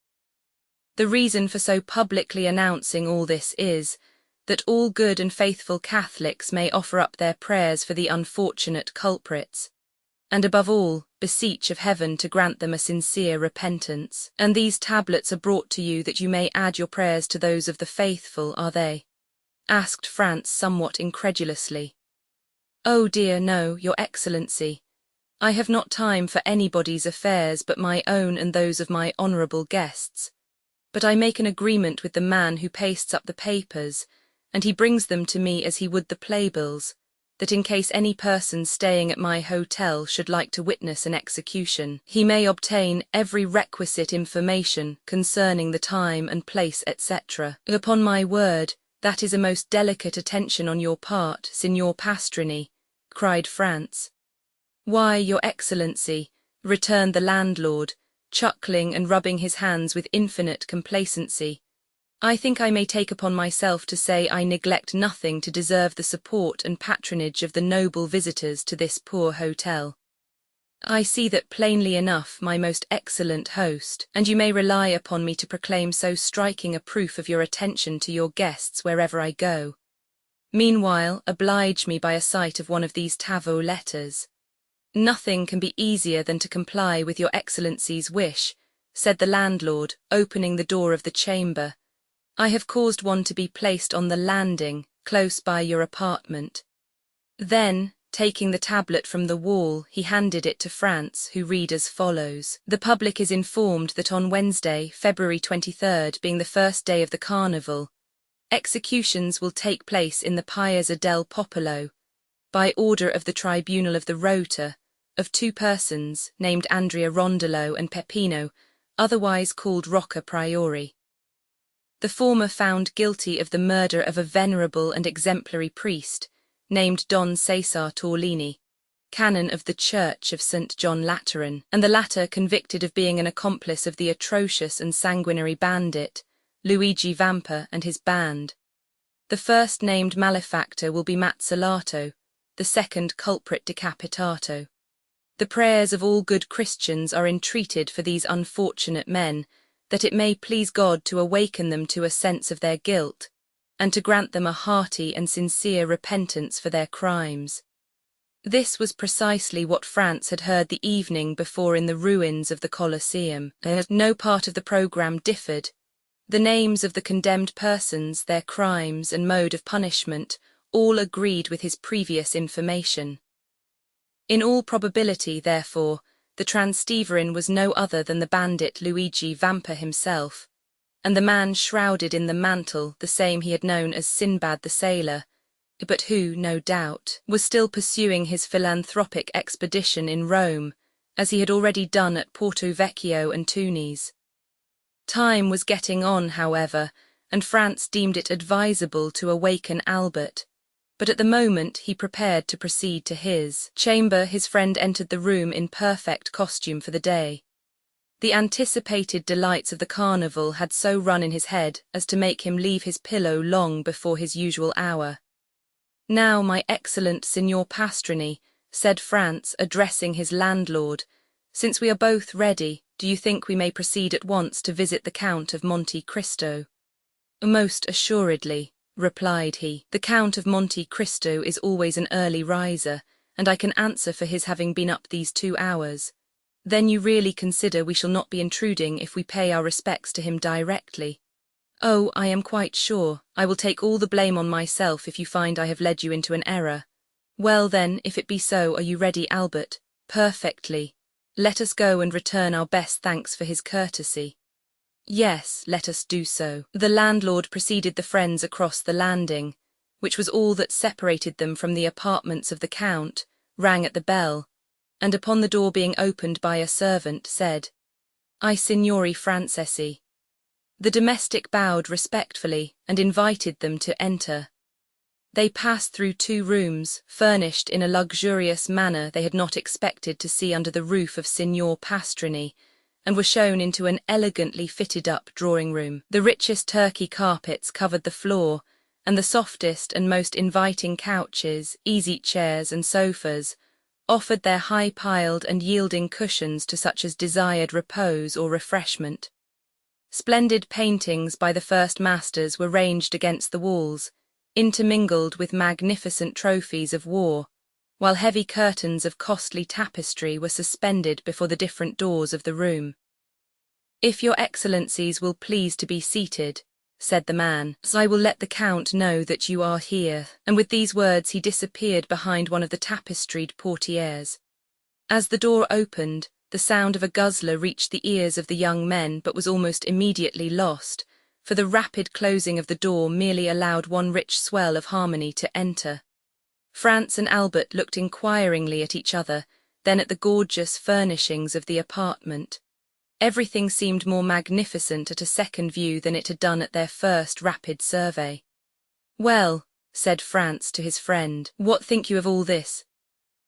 The reason for so publicly announcing all this is, that all good and faithful Catholics may offer up their prayers for the unfortunate culprits, and above all, beseech of heaven to grant them a sincere repentance. And these tablets are brought to you that you may add your prayers to those of the faithful, are they?" asked Franz somewhat incredulously. "Oh dear, no, Your Excellency. I have not time for anybody's affairs but my own and those of my honourable guests. But I make an agreement with the man who pastes up the papers, and he brings them to me as he would the playbills, that in case any person staying at my hotel should like to witness an execution, he may obtain every requisite information concerning the time and place, etc." "Upon my word, that is a most delicate attention on your part, Signor Pastrini," cried Franz. "Why, Your Excellency," returned the landlord, chuckling and rubbing his hands with infinite complacency, "I think I may take upon myself to say I neglect nothing to deserve the support and patronage of the noble visitors to this poor hotel. I see that plainly enough, my most excellent host, and you may rely upon me to proclaim so striking a proof of your attention to your guests wherever I go. Meanwhile, oblige me by a sight of one of these Tavo letters." "Nothing can be easier than to comply with Your Excellency's wish," said the landlord, opening the door of the chamber. "I have caused one to be placed on the landing, close by your apartment." Then, taking the tablet from the wall, he handed it to Franz, who read as follows: "The public is informed that on Wednesday, February 23rd, being the first day of the Carnival, executions will take place in the Piazza del Popolo, by order of the Tribunal of the Rota, of 2 persons, named Andrea Rondolo and Peppino, otherwise called Rocca Priori. The former found guilty of the murder of a venerable and exemplary priest, named Don Cesar Torlini, canon of the Church of St. John Lateran, and the latter convicted of being an accomplice of the atrocious and sanguinary bandit, Luigi Vampa and his band. The first named malefactor will be mazzolato, the second culprit decapitato. The prayers of all good Christians are entreated for these unfortunate men, that it may please God to awaken them to a sense of their guilt, and to grant them a hearty and sincere repentance for their crimes. This was precisely what France had heard the evening before in the ruins of the Colosseum. No part of the programme differed. The names of the condemned persons, their crimes and mode of punishment, all agreed with his previous information. In all probability, therefore, the Transteverin was no other than the bandit Luigi Vampa himself, and the man shrouded in the mantle, the same he had known as Sinbad the Sailor, but who, no doubt, was still pursuing his philanthropic expedition in Rome, as he had already done at Porto Vecchio and Tunis. Time was getting on, however, and France deemed it advisable to awaken Albert, but at the moment he prepared to proceed to his chamber. His friend entered the room in perfect costume for the day. The anticipated delights of the carnival had so run in his head as to make him leave his pillow long before his usual hour. "Now, my excellent Signor Pastrini," said France, addressing his landlord, "since we are both ready, do you think we may proceed at once to visit the Count of Monte Cristo?" "Most assuredly," replied he. "The Count of Monte Cristo is always an early riser, and I can answer for his having been up these 2 hours. Then you really consider we shall not be intruding if we pay our respects to him directly?" "Oh, I am quite sure. I will take all the blame on myself if you find I have led you into an error." "Well then, if it be so, are you ready, Albert?" "Perfectly. Let us go and return our best thanks for his courtesy." "Yes, let us do so." The landlord preceded the friends across the landing, which was all that separated them from the apartments of the Count, rang at the bell, and upon the door being opened by a servant, said, "I Signori Francesi." The domestic bowed respectfully and invited them to enter. They passed through 2 rooms, furnished in a luxurious manner they had not expected to see under the roof of Signor Pastrini, and were shown into an elegantly fitted-up drawing-room. The richest Turkey carpets covered the floor, and the softest and most inviting couches, easy-chairs and sofas offered their high-piled and yielding cushions to such as desired repose or refreshment. Splendid paintings by the first masters were ranged against the walls, intermingled with magnificent trophies of war, while heavy curtains of costly tapestry were suspended before the different doors of the room. "If your excellencies will please to be seated," said the man, "I will let the Count know that you are here," and with these words he disappeared behind one of the tapestried portieres. As the door opened, the sound of a guzzler reached the ears of the young men but was almost immediately lost, for the rapid closing of the door merely allowed one rich swell of harmony to enter. France and Albert looked inquiringly at each other, then at the gorgeous furnishings of the apartment. Everything seemed more magnificent at a second view than it had done at their first rapid survey. "Well," said France to his friend, "what think you of all this?"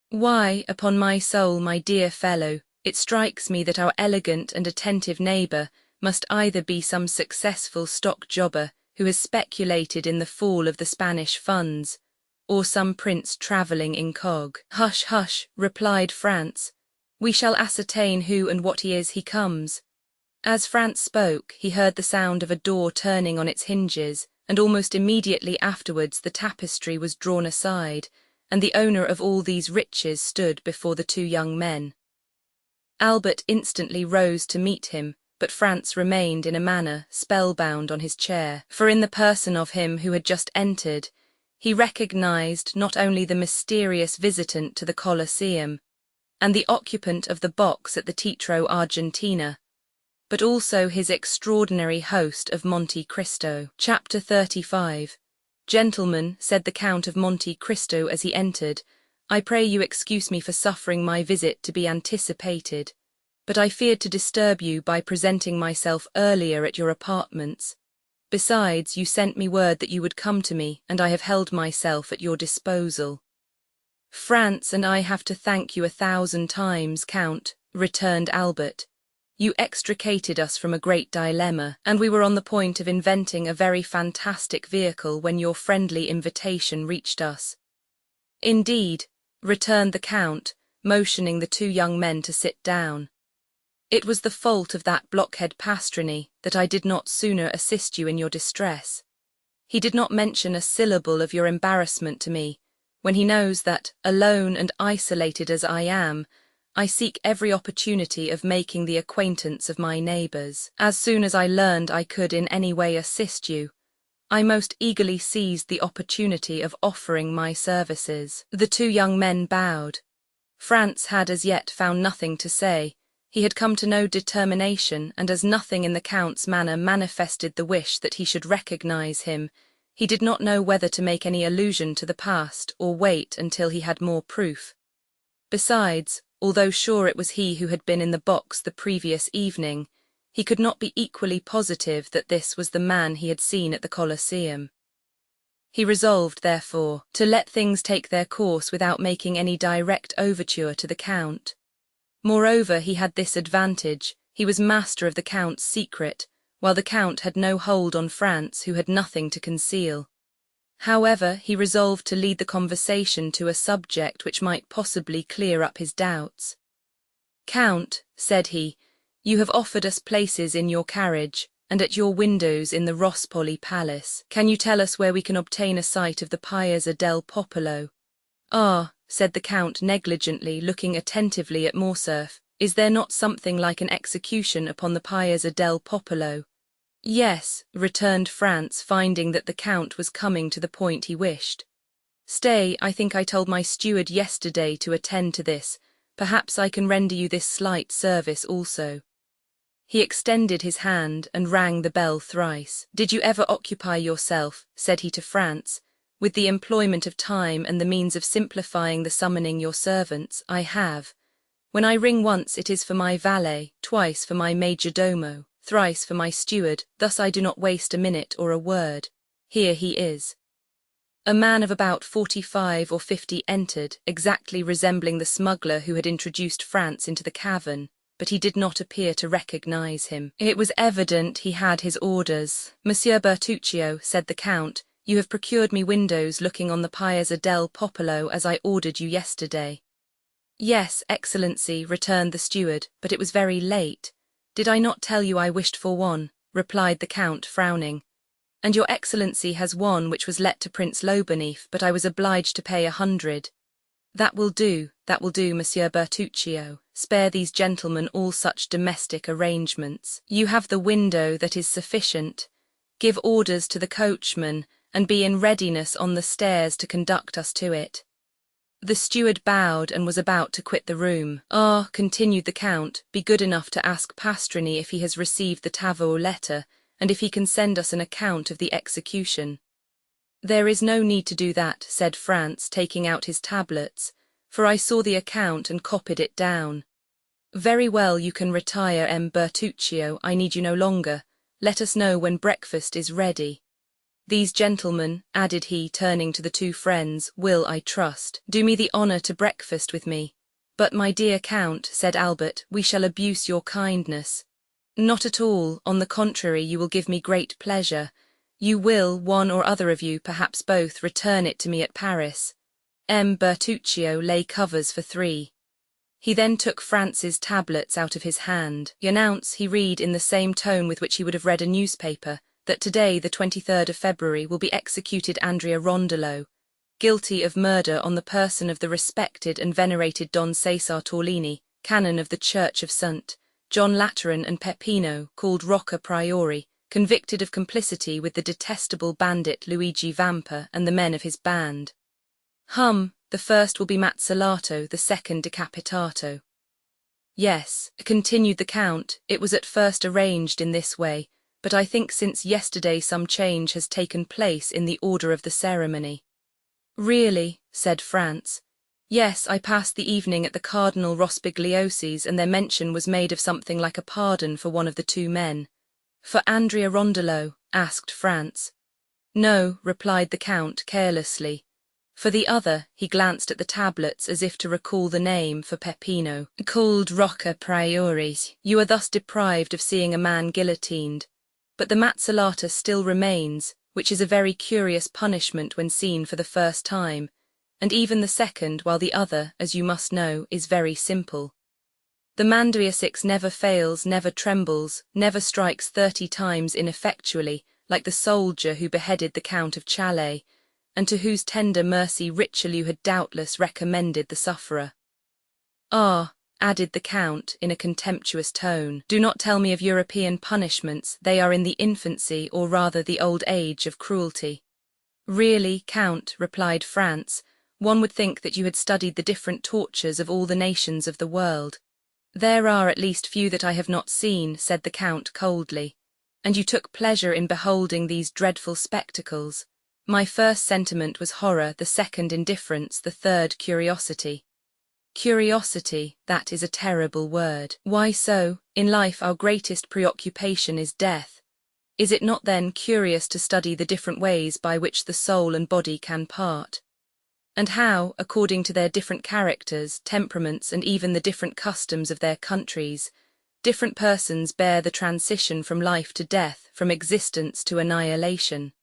"Why, upon my soul, my dear fellow, it strikes me that our elegant and attentive neighbour must either be some successful stock jobber who has speculated in the fall of the Spanish funds, or some prince travelling incog." "Hush, hush," replied France. "We shall ascertain who and what he is he comes." As France spoke, he heard the sound of a door turning on its hinges, and almost immediately afterwards the tapestry was drawn aside, and the owner of all these riches stood before the 2 young men. Albert instantly rose to meet him, but France remained in a manner spellbound on his chair, for in the person of him who had just entered, he recognized not only the mysterious visitant to the Colosseum, and the occupant of the box at the Teatro Argentina, but also his extraordinary host of Monte Cristo. Chapter 35. "Gentlemen," said the Count of Monte Cristo as he entered, "I pray you excuse me for suffering my visit to be anticipated, but I feared to disturb you by presenting myself earlier at your apartments. Besides, you sent me word that you would come to me, and I have held myself at your disposal." "France and I have to thank you 1,000 times, Count," returned Albert. You extricated us from a great dilemma, and we were on the point of inventing a very fantastic vehicle when your friendly invitation reached us." "Indeed," returned the Count, motioning the two young men to sit down. "It was the fault of that blockhead Pastrini that I did not sooner assist you in your distress. He did not mention a syllable of your embarrassment to me, when he knows that, alone and isolated as I am, I seek every opportunity of making the acquaintance of my neighbours. As soon as I learned I could in any way assist you, I most eagerly seized the opportunity of offering my services." The two young men bowed. Franz had as yet found nothing to say. He had come to no determination, and as nothing in the Count's manner manifested the wish that he should recognize him, he did not know whether to make any allusion to the past or wait until he had more proof. Besides, although sure it was he who had been in the box the previous evening, he could not be equally positive that this was the man he had seen at the Colosseum. He resolved, therefore, to let things take their course without making any direct overture to the Count. Moreover, he had this advantage: he was master of the Count's secret, while the Count had no hold on Franz, who had nothing to conceal. However, he resolved to lead the conversation to a subject which might possibly clear up his doubts. "Count," said he, "you have offered us places in your carriage, and at your windows in the Wrongfully Palace. Can you tell us where we can obtain a sight of the Piazza del Popolo?" "Ah," said the Count negligently, looking attentively at Morcerf, "is there not something like an execution upon the Piazza del Popolo?" "Yes," returned Franz, finding that the Count was coming to the point he wished. "Stay, I think I told my steward yesterday to attend to this. Perhaps I can render you this slight service also." He extended his hand and rang the bell thrice. "Did you ever occupy yourself," said he to Franz, "with the employment of time and the means of simplifying the summoning your servants?" "I have. When I ring once it is for my valet, twice for my majordomo, thrice for my steward, thus I do not waste a minute or a word. Here he is." A man of about 45 or 50 entered, exactly resembling the smuggler who had introduced Franz into the cavern, but he did not appear to recognize him. It was evident he had his orders. "Monsieur Bertuccio," said the Count, "you have procured me windows looking on the Piazza del Popolo as I ordered you yesterday." "Yes, Excellency," returned the steward, "but it was very late." "Did I not tell you I wished for one?" replied the Count, frowning. "And your Excellency has one which was let to Prince Loberneff, but I was obliged to pay 100. That will do, Monsieur Bertuccio. Spare these gentlemen all such domestic arrangements. You have the window, that is sufficient. Give orders to the coachman, and be in readiness on the stairs to conduct us to it." The steward bowed and was about to quit the room. "Ah," continued the Count, "be good enough to ask Pastrini if he has received the Tavaux letter, and if he can send us an account of the execution." "There is no need to do that," said Franz, taking out his tablets, "for I saw the account and copied it down." "Very well, you can retire, M. Bertuccio, I need you no longer. Let us know when breakfast is ready. These gentlemen," added he, turning to the two friends, "will, I trust, do me the honour to breakfast with me." "But, my dear Count," said Albert, "we shall abuse your kindness." "Not at all, on the contrary, you will give me great pleasure. You will, one or other of you, perhaps both, return it to me at Paris. M. Bertuccio, lay covers for 3. He then took Franz's tablets out of his hand. "You announce," he read in the same tone with which he would have read a newspaper, "that today, the 23rd of February, will be executed Andrea Rondello, guilty of murder on the person of the respected and venerated Don Cesar Torlini, canon of the Church of St. John Lateran and Peppino, called Rocca Priori, convicted of complicity with the detestable bandit Luigi Vampa and the men of his band. The first will be mazzolato, the second decapitato." "Yes," continued the Count, "it was at first arranged in this way, but I think since yesterday some change has taken place in the order of the ceremony." "Really?" said Franz. "Yes, I passed the evening at the Cardinal Rospigliosi's, and their mention was made of something like a pardon for one of the two men." "For Andrea Rondello?" asked Franz. "No," replied the Count carelessly. For the other, he glanced at the tablets as if to recall the name for Peppino, called Rocca Prioris. You are thus deprived of seeing a man guillotined, but the mazzolata still remains, which is a very curious punishment when seen for the first time, and even the second, while the other, as you must know, is very simple. The Manduiasix never fails, never trembles, never strikes 30 times ineffectually, like the soldier who beheaded the Count of Chalais, and to whose tender mercy Richelieu had doubtless recommended the sufferer. Ah, added the Count in a contemptuous tone, do not tell me of European punishments, they are in the infancy or rather the old age of cruelty. Really, Count, replied France, one would think that you had studied the different tortures of all the nations of the world. There are at least few that I have not seen, said the Count coldly, and you took pleasure in beholding these dreadful spectacles. My first sentiment was horror, the second indifference, the third curiosity. Curiosity, that is a terrible word. Why so? In life our greatest preoccupation is death. Is it not then curious to study the different ways by which the soul and body can part? And how, according to their different characters, temperaments, and even the different customs of their countries, different persons bear the transition from life to death, from existence to annihilation.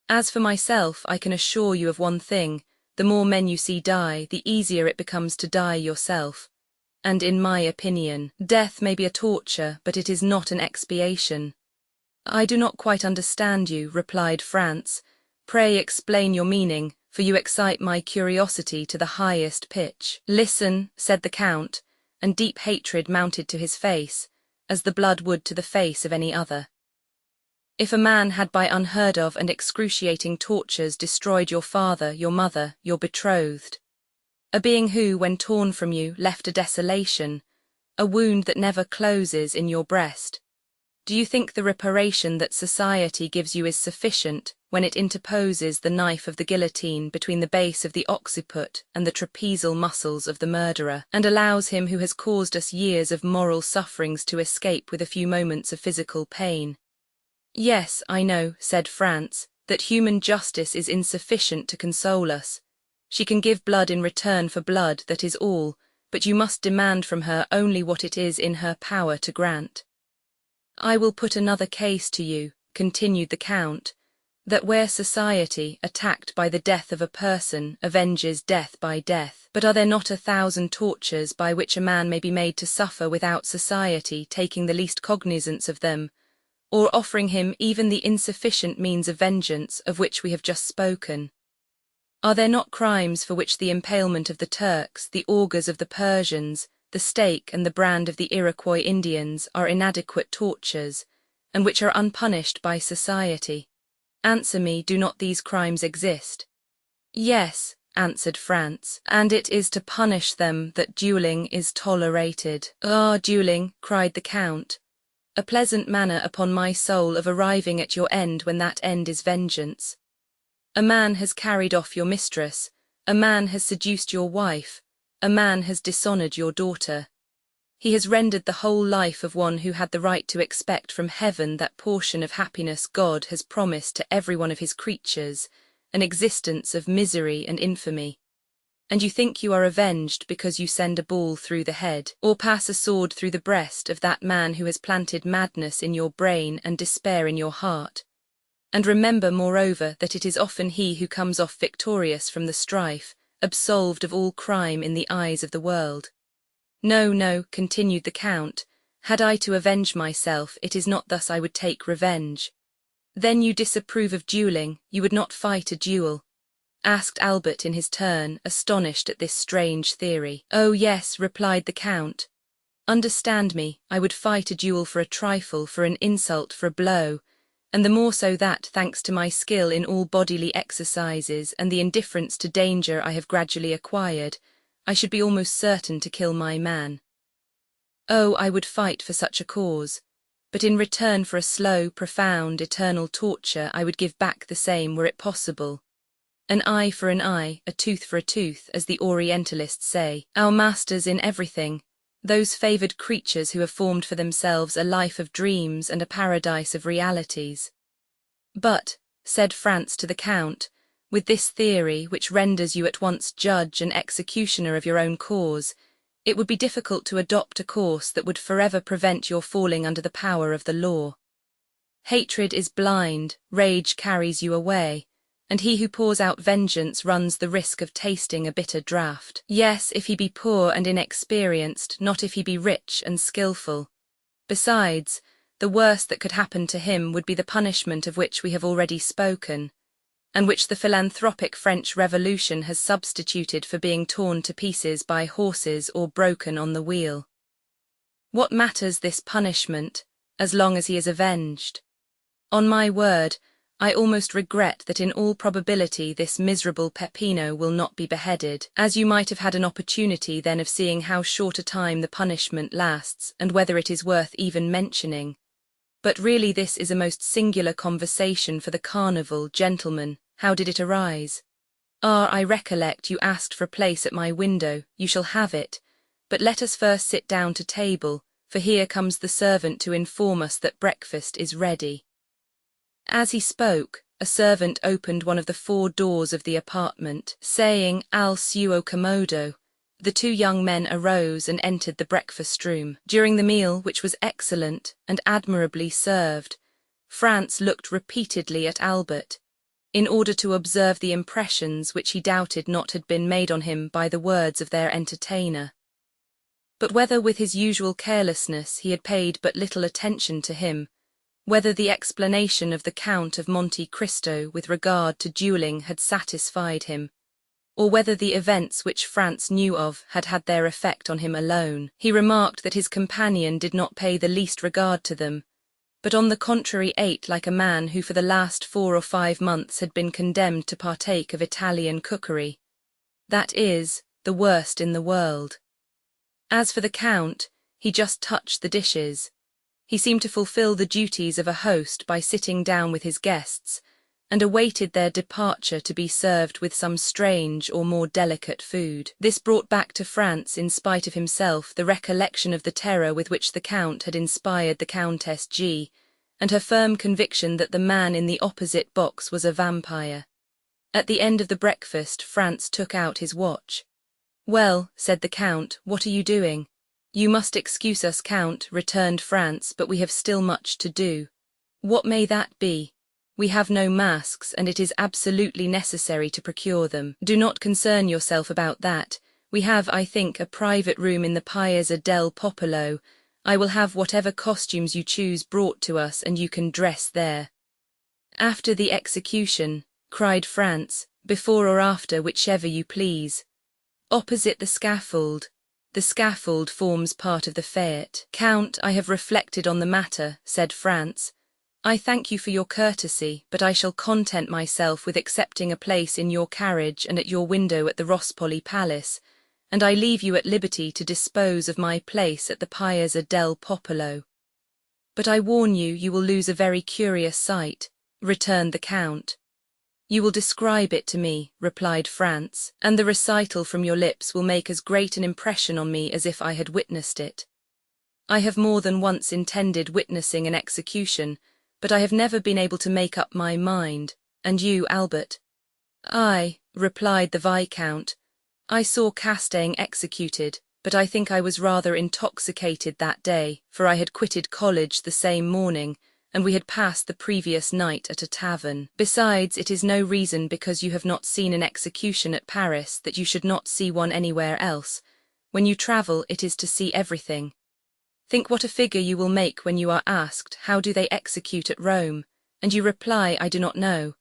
As for myself, I can assure you of one thing, the more men you see die, the easier it becomes to die yourself. And in my opinion, death may be a torture, but it is not an expiation. I do not quite understand you, replied France. Pray explain your meaning, for you excite my curiosity to the highest pitch. Listen, said the Count, and deep hatred mounted to his face, as the blood would to the face of any other. If a man had by unheard of and excruciating tortures destroyed your father, your mother, your betrothed, a being who, when torn from you, left a desolation, a wound that never closes in your breast, do you think the reparation that society gives you is sufficient when it interposes the knife of the guillotine between the base of the occiput and the trapezial muscles of the murderer, and allows him who has caused us years of moral sufferings to escape with a few moments of physical pain? Yes, I know, said France, that human justice is insufficient to console us. She can give blood in return for blood, that is all, but you must demand from her only what it is in her power to grant. I will put another case to you, continued the Count, that where society, attacked by the death of a person, avenges death by death, but are there not 1,000 tortures by which a man may be made to suffer without society taking the least cognizance of them, or offering him even the insufficient means of vengeance of which we have just spoken? Are there not crimes for which the impalement of the Turks, the augurs of the Persians, the stake and the brand of the Iroquois Indians are inadequate tortures, and which are unpunished by society? Answer me, do not these crimes exist? Yes, answered France, and it is to punish them that duelling is tolerated. Ah, duelling, cried the Count, a pleasant manner upon my soul of arriving at your end when that end is vengeance. A man has carried off your mistress, a man has seduced your wife, a man has dishonored your daughter. He has rendered the whole life of one who had the right to expect from heaven that portion of happiness God has promised to every one of his creatures, an existence of misery and infamy. And you think you are avenged because you send a ball through the head, or pass a sword through the breast of that man who has planted madness in your brain and despair in your heart. And remember, moreover, that it is often he who comes off victorious from the strife, absolved of all crime in the eyes of the world. No, no, continued the Count, had I to avenge myself, it is not thus I would take revenge. Then you disapprove of duelling, you would not fight a duel? Asked Albert in his turn, astonished at this strange theory. Oh yes, replied the Count. Understand me, I would fight a duel for a trifle, for an insult, for a blow, and the more so that, thanks to my skill in all bodily exercises and the indifference to danger I have gradually acquired, I should be almost certain to kill my man. Oh, I would fight for such a cause, but in return for a slow, profound, eternal torture I would give back the same were it possible. An eye for an eye, a tooth for a tooth, as the Orientalists say. Our masters in everything, those favoured creatures who have formed for themselves a life of dreams and a paradise of realities. But, said France to the Count, With this theory, which renders you at once judge and executioner of your own cause, it would be difficult to adopt a course that would forever prevent your falling under the power of the law. Hatred is blind, rage carries you away, and he who pours out vengeance runs the risk of tasting a bitter draught. Yes, if he be poor and inexperienced, not if he be rich and skillful. Besides, the worst that could happen to him would be the punishment of which we have already spoken, and which the philanthropic French Revolution has substituted for being torn to pieces by horses or broken on the wheel. What matters this punishment, as long as he is avenged? On my word, I almost regret that in all probability this miserable Peppino will not be beheaded, as you might have had an opportunity then of seeing how short a time the punishment lasts, and whether it is worth even mentioning. But really this is a most singular conversation for the carnival, gentlemen. How did it arise? Ah, I recollect you asked for a place at my window. You shall have it. But let us first sit down to table, for here comes the servant to inform us that breakfast is ready. As he spoke, a servant opened one of the 4 doors of the apartment, saying, "Al suo commodo." The 2 young men arose and entered the breakfast room. During the meal, which was excellent and admirably served, Franz looked repeatedly at Albert, in order to observe the impressions which he doubted not had been made on him by the words of their entertainer. But whether with his usual carelessness he had paid but little attention to him, whether the explanation of the Count of Monte Cristo with regard to duelling had satisfied him, or whether the events which Franz knew of had had their effect on him alone, he remarked that his companion did not pay the least regard to them, but on the contrary ate like a man who for the last 4 or 5 months had been condemned to partake of Italian cookery. That is, the worst in the world. As for the Count, he just touched the dishes. He seemed to fulfill the duties of a host by sitting down with his guests, and awaited their departure to be served with some strange or more delicate food. This brought back to Franz, in spite of himself, the recollection of the terror with which the Count had inspired the Countess G, and her firm conviction that the man in the opposite box was a vampire. At the end of the breakfast, Franz took out his watch. "Well," said the Count, "what are you doing?" "You must excuse us, Count," returned Franz, "but we have still much to do." "What may that be?" "We have no masks, and it is absolutely necessary to procure them." "Do not concern yourself about that. We have, I think, a private room in the Piazza del Popolo. I will have whatever costumes you choose brought to us, and you can dress there." "After the execution," cried Franz, "before or after, whichever you please." "Opposite the scaffold. The scaffold forms part of the fete." "Count, I have reflected on the matter," said Franz. "I thank you for your courtesy, but I shall content myself with accepting a place in your carriage and at your window at the Wrongfully Palace, and I leave you at liberty to dispose of my place at the Piazza del Popolo." "But I warn you, you will lose a very curious sight," returned the Count. "You will describe it to me," replied Franz, "and the recital from your lips will make as great an impression on me as if I had witnessed it. I have more than once intended witnessing an execution, but I have never been able to make up my mind. And you, Albert?" "I," replied the Viscount, "I saw Castaigne executed, but I think I was rather intoxicated that day, for I had quitted college the same morning, and we had passed the previous night at a tavern. Besides, it is no reason because you have not seen an execution at Paris that you should not see one anywhere else. When you travel, it is to see everything. Think what a figure you will make when you are asked, how do they execute at Rome, and you reply, I do not know.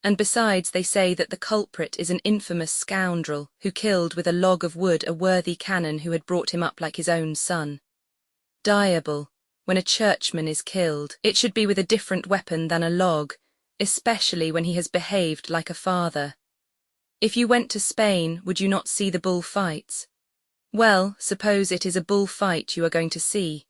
And besides, they say that the culprit is an infamous scoundrel who killed with a log of wood a worthy canon who had brought him up like his own son. Diable, when a churchman is killed, it should be with a different weapon than a log, especially when he has behaved like a father. If you went to Spain, would you not see the bull fights? Well, suppose it is a bull fight you are going to see.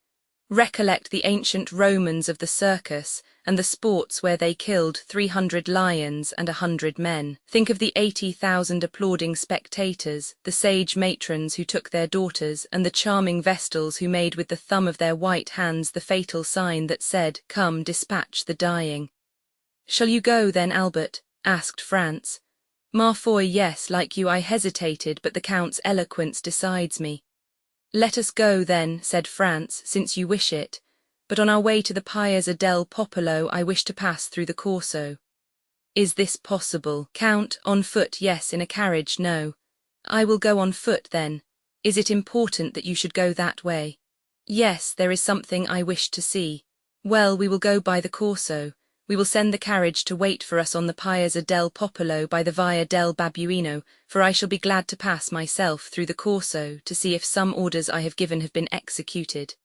Recollect the ancient Romans of the circus, and the sports where they killed 300 lions and 100 men. Think of the 80,000 applauding spectators, the sage matrons who took their daughters, and the charming vestals who made with the thumb of their white hands the fatal sign that said, "Come, dispatch the dying." "Shall you go then, Albert?" asked Franz. Ma foi, yes, like you I hesitated, but the Count's eloquence decides me. Let us go, then, said France, since you wish it, but on our way to the Piazza del Popolo I wish to pass through the Corso. Is this possible? Count, on foot, yes, in a carriage, no. I will go on foot, then. Is it important that you should go that way? Yes, there is something I wish to see. Well, we will go by the Corso. We will send the carriage to wait for us on the Piazza del Popolo by the Via del Babuino, for I shall be glad to pass myself through the Corso to see if some orders I have given have been executed.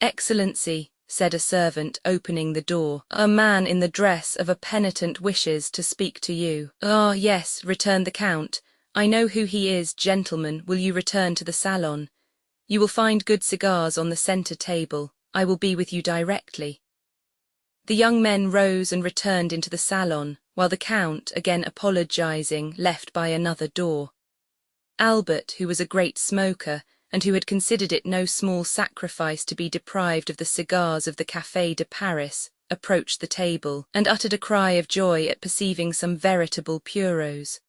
Excellency, said a servant, opening the door, a man in the dress of a penitent wishes to speak to you. Ah, yes, returned the Count. I know who he is, gentlemen. Will you return to the salon? You will find good cigars on the centre table. I will be with you directly. The young men rose and returned into the salon, while the Count, again apologizing, left by another door. Albert, who was a great smoker, and who had considered it no small sacrifice to be deprived of the cigars of the Café de Paris, approached the table, and uttered a cry of joy at perceiving some veritable puros.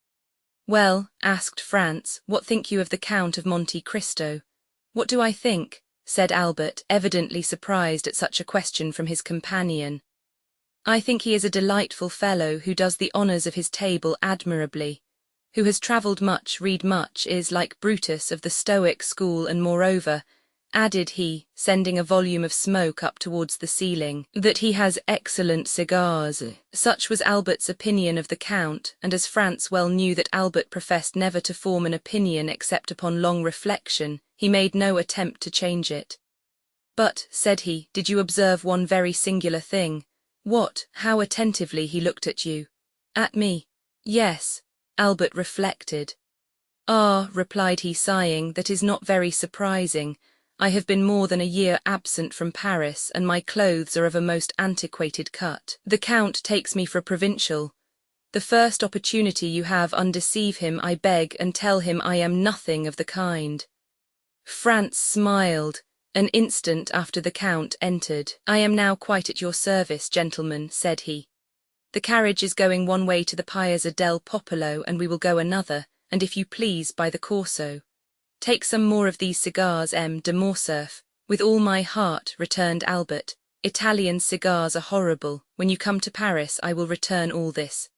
Well, asked France, what think you of the Count of Monte Cristo? What do I think? Said Albert, evidently surprised at such a question from his companion. I think he is a delightful fellow who does the honours of his table admirably, who has travelled much, read much, is like Brutus of the Stoic school, and moreover, added he, sending a volume of smoke up towards the ceiling, that he has excellent cigars. Such was Albert's opinion of the Count, and as France well knew that Albert professed never to form an opinion except upon long reflection, he made no attempt to change it. But, said he, did you observe one very singular thing? What? How attentively he looked at you. At me? Yes. Albert reflected. Ah, replied he, sighing, that is not very surprising. I have been more than a year absent from Paris, and my clothes are of a most antiquated cut. The Count takes me for a provincial. The first opportunity you have, undeceive him, I beg, and tell him I am nothing of the kind. France smiled. An instant after the Count entered. I am now quite at your service, gentlemen, said he. The carriage is going one way to the Piazza del Popolo, and we will go another, and if you please, by the Corso. Take some more of these cigars, M. de Morcerf. With all my heart, returned Albert. Italian cigars are horrible. When you come to Paris, I will return all this.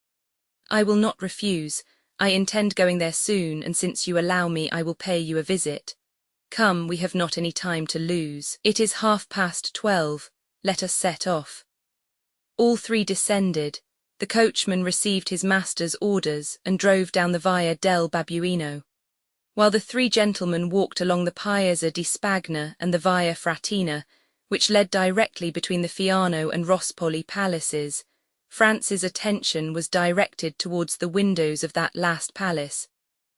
I will not refuse. I intend going there soon, and since you allow me, I will pay you a visit. Come, we have not any time to lose. It is 12:30. Let us set off. All three descended. The coachman received his master's orders and drove down the Via del Babuino, while the three gentlemen walked along the Piazza di Spagna and the Via Fratina, which led directly between the Fiano and Rospoli palaces. France's attention was directed towards the windows of that last palace,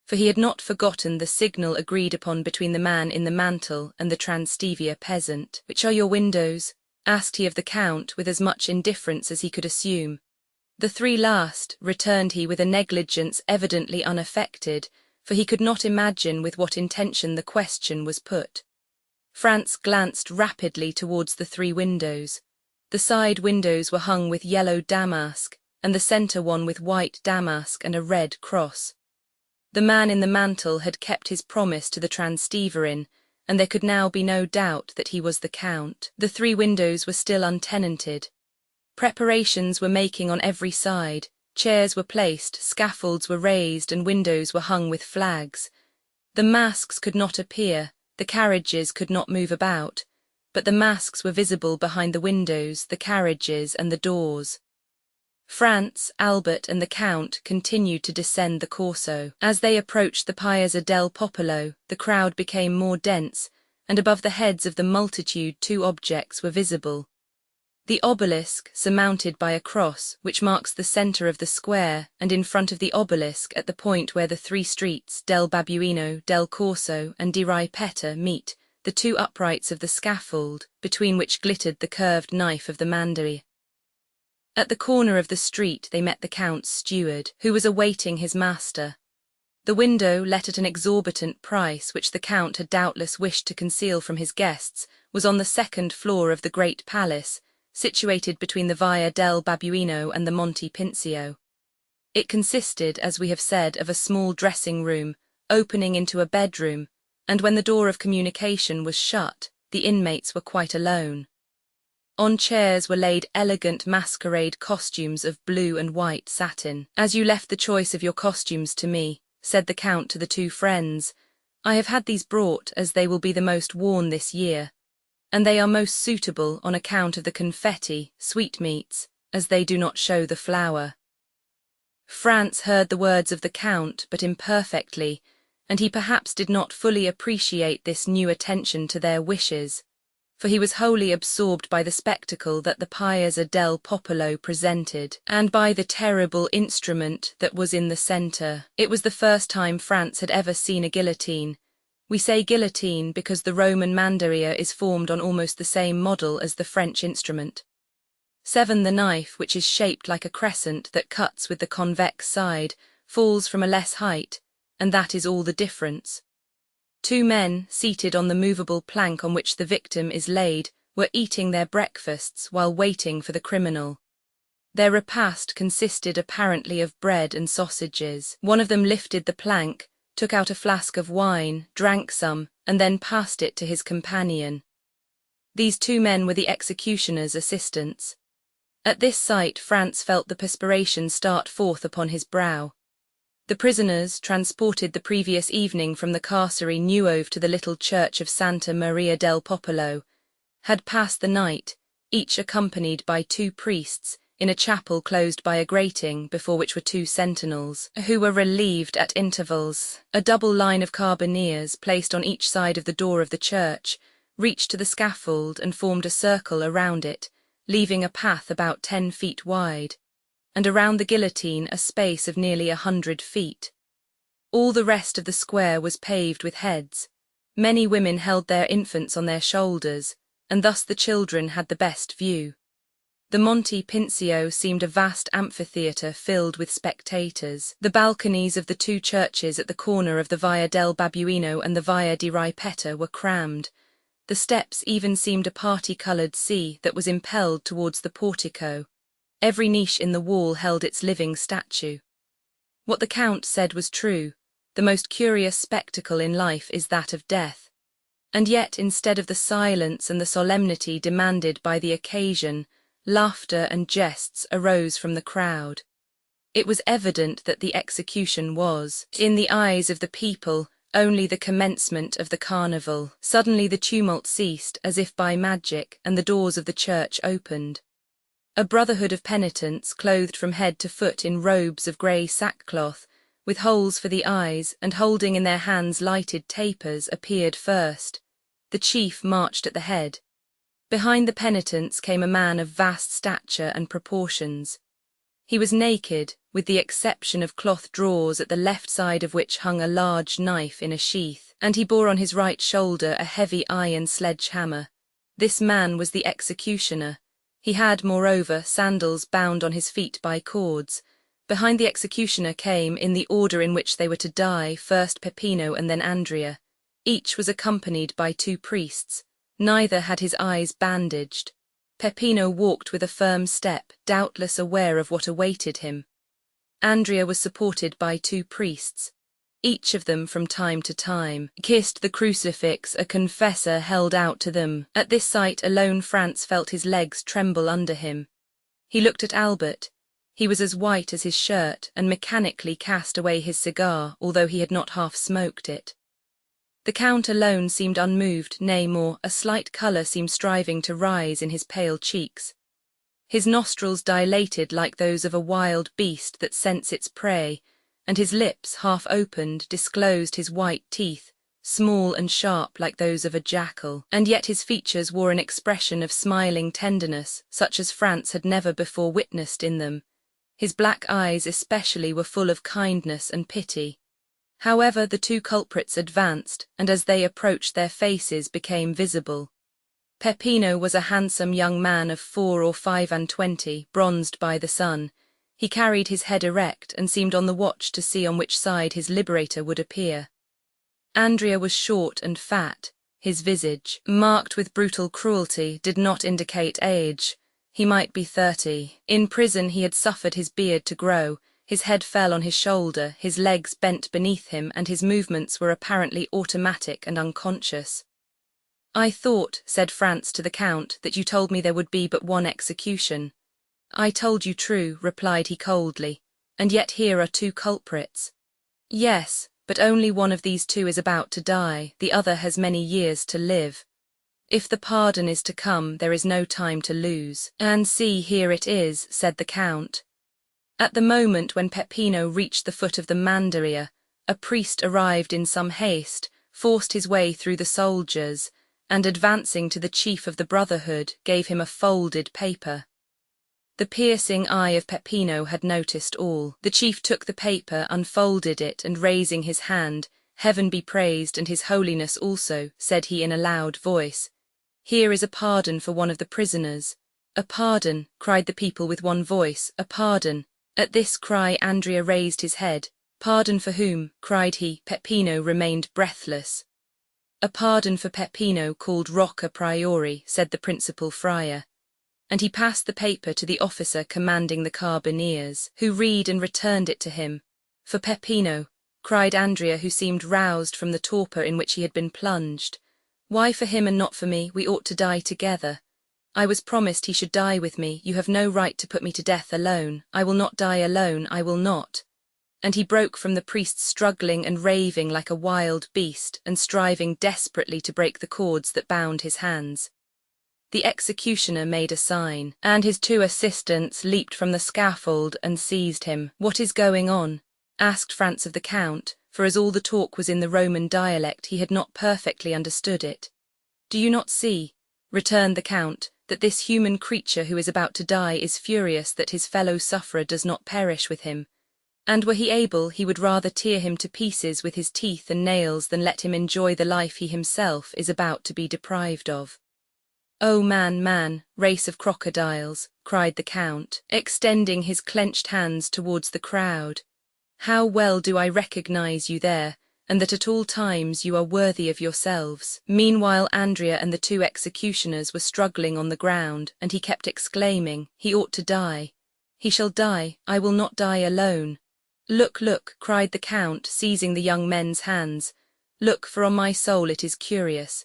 for he had not forgotten the signal agreed upon between the man in the mantle and the Transtivia peasant. Which are your windows? Asked he of the Count with as much indifference as he could assume. The three last, returned he with a negligence evidently unaffected, for he could not imagine with what intention the question was put. France glanced rapidly towards the three windows. The side windows were hung with yellow damask, and the centre one with white damask and a red cross. The man in the mantle had kept his promise to the Transteverin, and there could now be no doubt that he was the Count. The three windows were still untenanted. Preparations were making on every side. Chairs were placed, scaffolds were raised, and windows were hung with flags. The masks could not appear, the carriages could not move about, but the masks were visible behind the windows, the carriages, and the doors. France, Albert, and the Count continued to descend the Corso. As they approached the Piazza del Popolo, the crowd became more dense, and above the heads of the multitude 2 objects were visible. The obelisk, surmounted by a cross, which marks the centre of the square, and in front of the obelisk at the point where the 3 streets, del Babuino, del Corso, and di Ripetta meet, the 2 uprights of the scaffold, between which glittered the curved knife of the Mandarin. At the corner of the street they met the Count's steward, who was awaiting his master. The window, let at an exorbitant price, which the Count had doubtless wished to conceal from his guests, was on the 2nd floor of the great palace, situated between the Via del Babuino and the Monte Pincio. It consisted, as we have said, of a small dressing room, opening into a bedroom, and when the door of communication was shut, the inmates were quite alone. On chairs were laid elegant masquerade costumes of blue and white satin. "As you left the choice of your costumes to me," said the Count to the two friends, "I have had these brought as they will be the most worn this year, and they are most suitable on account of the confetti, sweetmeats, as they do not show the flower." Franz heard the words of the Count, but imperfectly, and he perhaps did not fully appreciate this new attention to their wishes, for he was wholly absorbed by the spectacle that the Piazza del Popolo presented, and by the terrible instrument that was in the centre. It was the first time Franz had ever seen a guillotine. We say guillotine because the Roman mandaria is formed on almost the same model as the French instrument. 7. The knife, which is shaped like a crescent that cuts with the convex side, falls from a less height, and that is all the difference. 2 men, seated on the movable plank on which the victim is laid, were eating their breakfasts while waiting for the criminal. Their repast consisted apparently of bread and sausages. One of them lifted the plank, took out a flask of wine, drank some, and then passed it to his companion. These 2 men were the executioner's assistants. At this sight Franz felt the perspiration start forth upon his brow. The prisoners, transported the previous evening from the carcery Nuove to the little church of Santa Maria del Popolo, had passed the night, each accompanied by 2 priests, in a chapel closed by a grating before which were 2 sentinels, who were relieved at intervals. A double line of carbineers, placed on each side of the door of the church, reached to the scaffold and formed a circle around it, leaving a path about 10 feet wide, and around the guillotine a space of nearly 100 feet. All the rest of the square was paved with heads. Many women held their infants on their shoulders, and thus the children had the best view. The Monte Pincio seemed a vast amphitheatre filled with spectators. The balconies of the 2 churches at the corner of the Via del Babuino and the Via di Ripetta were crammed. The steps even seemed a party-coloured sea that was impelled towards the portico. Every niche in the wall held its living statue. What the Count said was true. The most curious spectacle in life is that of death. And yet, instead of the silence and the solemnity demanded by the occasion, laughter and jests arose from the crowd. It was evident that the execution was, in the eyes of the people, only the commencement of the carnival. Suddenly the tumult ceased, as if by magic, and the doors of the church opened. A brotherhood of penitents, clothed from head to foot in robes of grey sackcloth, with holes for the eyes, and holding in their hands lighted tapers, appeared first. The chief marched at the head. Behind the penitents came a man of vast stature and proportions. He was naked, with the exception of cloth drawers at the left side of which hung a large knife in a sheath, and he bore on his right shoulder a heavy iron sledge-hammer. This man was the executioner. He had, moreover, sandals bound on his feet by cords. Behind the executioner came, in the order in which they were to die, first Peppino and then Andrea. Each was accompanied by 2 priests. Neither had his eyes bandaged. Peppino walked with a firm step, doubtless aware of what awaited him. Andrea was supported by 2 priests. Each of them, from time to time, kissed the crucifix a confessor held out to them. At this sight alone Franz felt his legs tremble under him. He looked at Albert. He was as white as his shirt, and mechanically cast away his cigar, although he had not half smoked it. The Count alone seemed unmoved, nay more, a slight colour seemed striving to rise in his pale cheeks. His nostrils dilated like those of a wild beast that scents its prey, and his lips, half opened, disclosed his white teeth, small and sharp like those of a jackal, and yet his features wore an expression of smiling tenderness, such as Franz had never before witnessed in them. His black eyes especially were full of kindness and pity. However, the 2 culprits advanced, and as they approached their faces became visible. Peppino was a handsome young man of 4 or 25, bronzed by the sun. He carried his head erect and seemed on the watch to see on which side his liberator would appear. Andrea was short and fat. His visage, marked with brutal cruelty, did not indicate age. He might be 30. In prison he had suffered his beard to grow. His head fell on his shoulder, his legs bent beneath him, and his movements were apparently automatic and unconscious. "I thought," said France to the Count, "that you told me there would be but one execution." "I told you true," replied he coldly, "and yet here are two culprits." "Yes, but only one of these two is about to die, the other has many years to live. If the pardon is to come, there is no time to lose." "And see, here it is," said the Count. At the moment when Peppino reached the foot of the Mandaria, a priest arrived in some haste, forced his way through the soldiers, and advancing to the chief of the Brotherhood, gave him a folded paper. The piercing eye of Peppino had noticed all. The chief took the paper, unfolded it, and raising his hand, "Heaven be praised, and his holiness also," said he in a loud voice. "Here is a pardon for one of the prisoners." "A pardon," cried the people with one voice, "a pardon." At this cry Andrea raised his head. "Pardon for whom?" cried he. Peppino remained breathless. "A pardon for Peppino, called Rocca Priori," said the principal friar. And he passed the paper to the officer commanding the carbineers, who read and returned it to him. "For Peppino," cried Andrea, who seemed roused from the torpor in which he had been plunged. "Why for him and not for me? We ought to die together. I was promised he should die with me. You have no right to put me to death alone. I will not die alone, I will not." And he broke from the priest, struggling and raving like a wild beast, and striving desperately to break the cords that bound his hands. The executioner made a sign, and his two assistants leaped from the scaffold and seized him. "What is going on?" asked France of the Count, for as all the talk was in the Roman dialect, he had not perfectly understood it. "Do you not see," returned the Count, "that this human creature who is about to die is furious that his fellow sufferer does not perish with him, and were he able, he would rather tear him to pieces with his teeth and nails than let him enjoy the life he himself is about to be deprived of." "Oh man, race of crocodiles," cried the Count, extending his clenched hands towards the crowd. "How well do I recognize you there, and that at all times you are worthy of yourselves." Meanwhile Andrea and the two executioners were struggling on the ground, and he kept exclaiming, "He ought to die. He shall die. I will not die alone." "Look, look," cried the Count, seizing the young men's hands. "Look, for on my soul it is curious.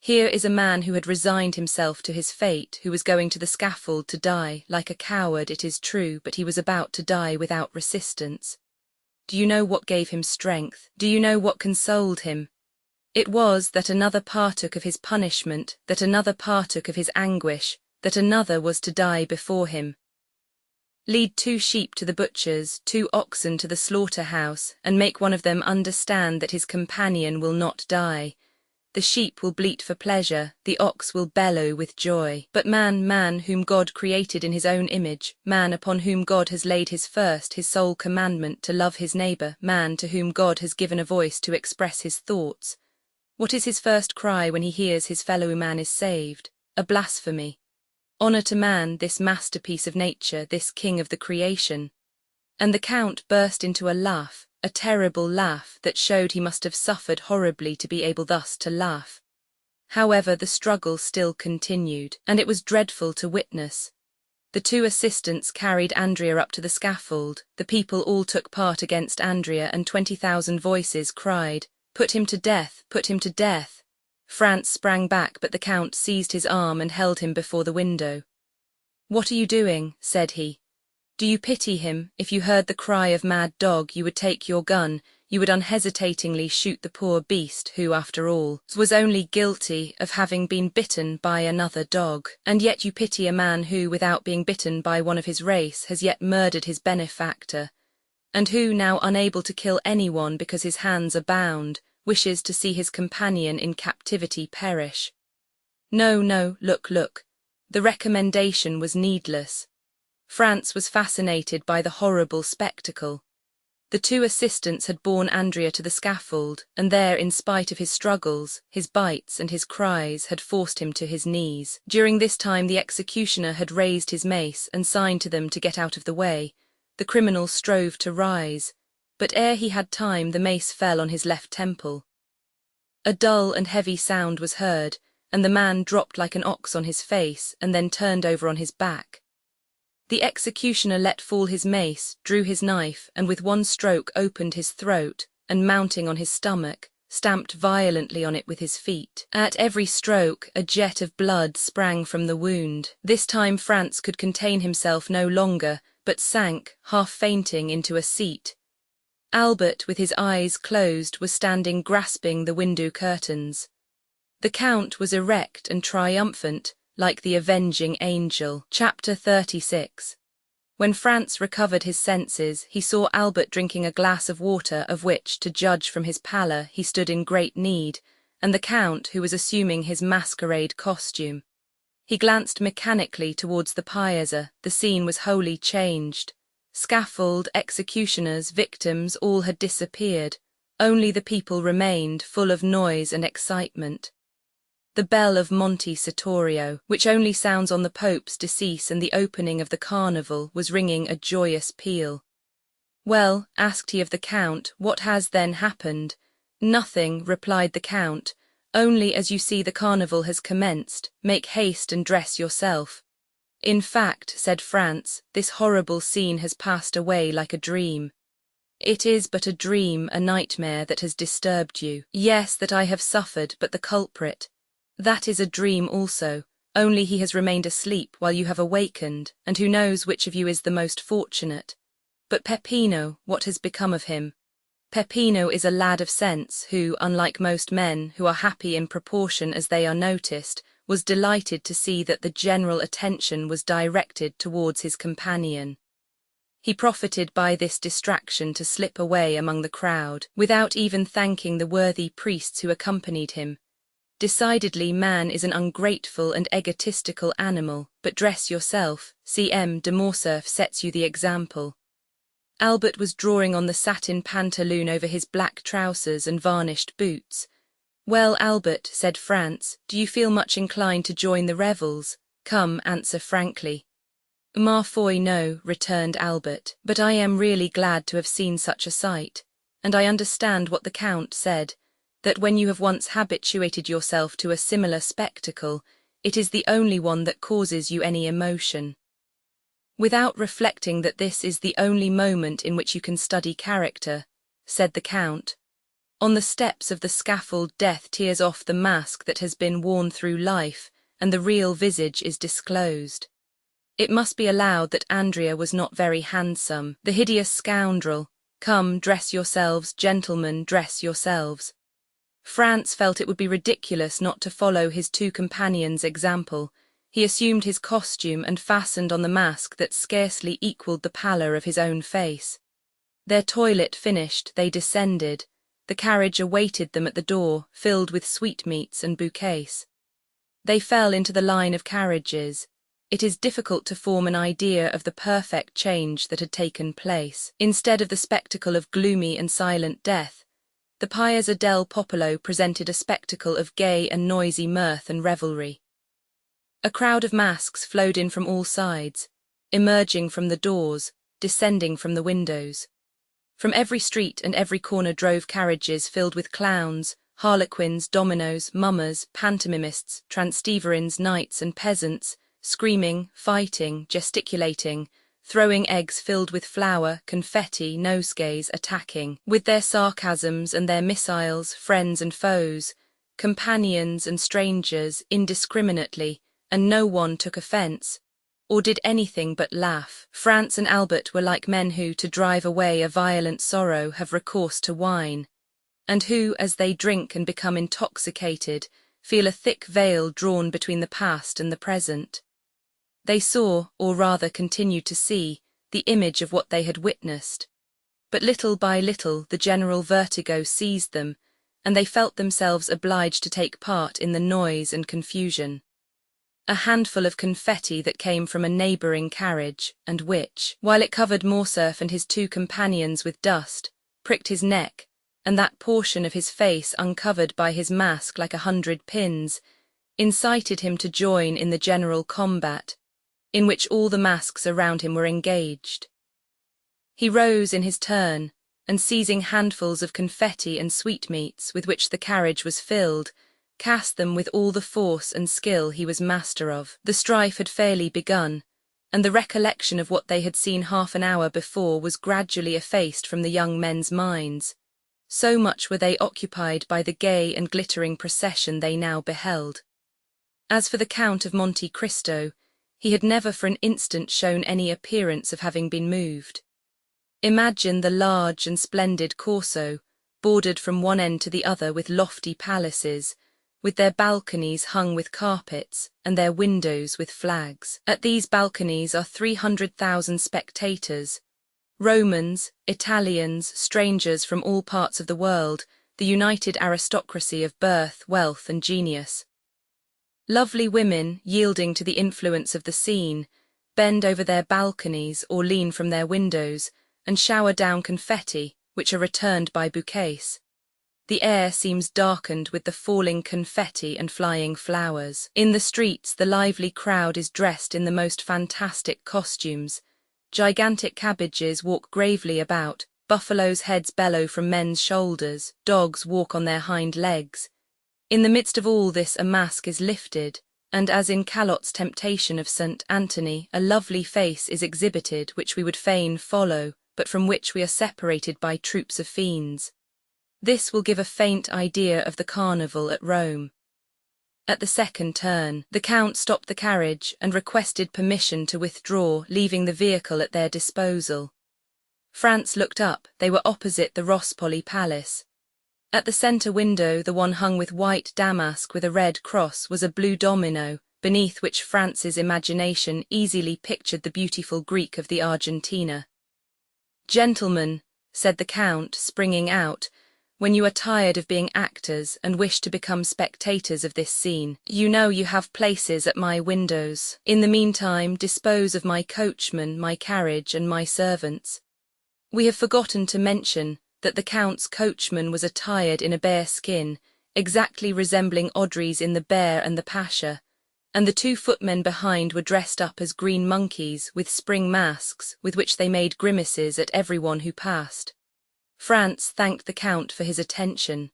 Here is a man who had resigned himself to his fate, who was going to the scaffold to die, like a coward, it is true, but he was about to die without resistance. Do you know what gave him strength? Do you know what consoled him? It was that another partook of his punishment, that another partook of his anguish, that another was to die before him. Lead 2 sheep to the butcher's, 2 oxen to the slaughter-house, and make one of them understand that his companion will not die. The sheep will bleat for pleasure, the ox will bellow with joy. But man whom God created in his own image, man upon whom God has laid his first, his sole commandment to love his neighbor, man to whom God has given a voice to express his thoughts. What is his first cry when he hears his fellow man is saved? A blasphemy. Honor to man, this masterpiece of nature, this king of the creation. And the Count burst into a laugh, a terrible laugh that showed he must have suffered horribly to be able thus to laugh. However, the struggle still continued, and it was dreadful to witness. The 2 assistants carried Andrea up to the scaffold, the people all took part against Andrea, and 20,000 voices cried, "Put him to death, put him to death." France sprang back, but the Count seized his arm and held him before the window. "What are you doing?" said he. "Do you pity him? If you heard the cry of mad dog, you would take your gun, you would unhesitatingly shoot the poor beast who, after all, was only guilty of having been bitten by another dog. And yet you pity a man who, without being bitten by one of his race, has yet murdered his benefactor, and who, now unable to kill anyone because his hands are bound, wishes to see his companion in captivity perish. No, look. The recommendation was needless. France was fascinated by the horrible spectacle. The 2 assistants had borne Andrea to the scaffold, and there, in spite of his struggles, his bites and his cries, had forced him to his knees. During this time the executioner had raised his mace and signed to them to get out of the way. The criminal strove to rise, but ere he had time the mace fell on his left temple. A dull and heavy sound was heard, and the man dropped like an ox on his face and then turned over on his back. The executioner let fall his mace, drew his knife, and with one stroke opened his throat, and mounting on his stomach, stamped violently on it with his feet. At every stroke, a jet of blood sprang from the wound. This time Franz could contain himself no longer, but sank, half fainting, into a seat. Albert, with his eyes closed, was standing grasping the window curtains. The Count was erect and triumphant, like the avenging angel. Chapter 36. When Franz recovered his senses, he saw Albert drinking a glass of water of which, to judge from his pallor, he stood in great need, and the Count, who was assuming his masquerade costume. He glanced mechanically towards the piazza. The scene was wholly changed. Scaffold, executioners, victims, all had disappeared. Only the people remained, full of noise and excitement. The bell of Monte Cristo, which only sounds on the Pope's decease and the opening of the carnival, was ringing a joyous peal. "Well," asked he of the Count, "what has then happened?" "Nothing," replied the Count, "only, as you see, the carnival has commenced. Make haste and dress yourself." "In fact," said Franz, "this horrible scene has passed away like a dream." "It is but a dream, a nightmare that has disturbed you." "Yes, that I have suffered, but the culprit—" "That is a dream also, only he has remained asleep while you have awakened, and who knows which of you is the most fortunate? But Peppino, what has become of him?" "Peppino is a lad of sense who, unlike most men, who are happy in proportion as they are noticed, was delighted to see that the general attention was directed towards his companion. He profited by this distraction to slip away among the crowd, without even thanking the worthy priests who accompanied him. Decidedly, man is an ungrateful and egotistical animal, but dress yourself. C.M. de Morcerf sets you the example." Albert was drawing on the satin pantaloon over his black trousers and varnished boots. "Well, Albert," said Franz, "do you feel much inclined to join the revels? Come, answer frankly." "Ma foi, no," returned Albert, "but I am really glad to have seen such a sight, and I understand what the Count said, that when you have once habituated yourself to a similar spectacle, it is the only one that causes you any emotion. Without reflecting that this is the only moment in which you can study character," said the Count. "On the steps of the scaffold death tears off the mask that has been worn through life, and the real visage is disclosed. It must be allowed that Andrea was not very handsome, the hideous scoundrel. Come, dress yourselves, gentlemen, dress yourselves." Franz felt it would be ridiculous not to follow his two companions' example. He assumed his costume and fastened on the mask that scarcely equalled the pallor of his own face. Their toilet finished, they descended. The carriage awaited them at the door, filled with sweetmeats and bouquets. They fell into the line of carriages. It is difficult to form an idea of the perfect change that had taken place. Instead of the spectacle of gloomy and silent death, the Piazza del Popolo presented a spectacle of gay and noisy mirth and revelry. A crowd of masks flowed in from all sides, emerging from the doors, descending from the windows. From every street and every corner drove carriages filled with clowns, harlequins, dominos, mummers, pantomimists, transteverins, knights and peasants, screaming, fighting, gesticulating, throwing eggs filled with flour, confetti, nosegays, attacking, with their sarcasms and their missiles, friends and foes, companions and strangers, indiscriminately, and no one took offence, or did anything but laugh. Franz and Albert were like men who, to drive away a violent sorrow, have recourse to wine, and who, as they drink and become intoxicated, feel a thick veil drawn between the past and the present. They saw, or rather continued to see, the image of what they had witnessed. But little by little the general vertigo seized them, and they felt themselves obliged to take part in the noise and confusion. A handful of confetti that came from a neighbouring carriage, and which, while it covered Morcerf and his two companions with dust, pricked his neck, and that portion of his face uncovered by his mask like 100 pins, incited him to join in the general combat, in which all the masks around him were engaged. He rose in his turn, and seizing handfuls of confetti and sweetmeats with which the carriage was filled, cast them with all the force and skill he was master of. The strife had fairly begun, and the recollection of what they had seen half an hour before was gradually effaced from the young men's minds. So much were they occupied by the gay and glittering procession they now beheld. As for the Count of Monte Cristo, he had never for an instant shown any appearance of having been moved. Imagine the large and splendid Corso, bordered from one end to the other with lofty palaces, with their balconies hung with carpets and their windows with flags. At these balconies are 300,000 spectators, Romans, Italians, strangers from all parts of the world, the united aristocracy of birth, wealth, and genius. Lovely women, yielding to the influence of the scene, bend over their balconies or lean from their windows and shower down confetti, which are returned by bouquets. The air seems darkened with the falling confetti and flying flowers. In the streets, the lively crowd is dressed in the most fantastic costumes. Gigantic cabbages walk gravely about, buffaloes' heads bellow from men's shoulders, dogs walk on their hind legs. In the midst of all this a mask is lifted, and as in Callot's Temptation of St. Anthony, a lovely face is exhibited which we would fain follow, but from which we are separated by troops of fiends. This will give a faint idea of the carnival at Rome. At the second turn, the Count stopped the carriage and requested permission to withdraw, leaving the vehicle at their disposal. Franz looked up. They were opposite the Wrongfully Palace. At the centre window, the one hung with white damask with a red cross, was a blue domino, beneath which Franz's imagination easily pictured the beautiful Greek of the Argentina. "Gentlemen," said the Count, springing out, "when you are tired of being actors and wish to become spectators of this scene, you know you have places at my windows. In the meantime, dispose of my coachman, my carriage, and my servants." We have forgotten to mention that the Count's coachman was attired in a bear skin, exactly resembling Audrey's in The Bear and the Pasha, and the two footmen behind were dressed up as green monkeys with spring masks with which they made grimaces at everyone who passed. Franz thanked the Count for his attention.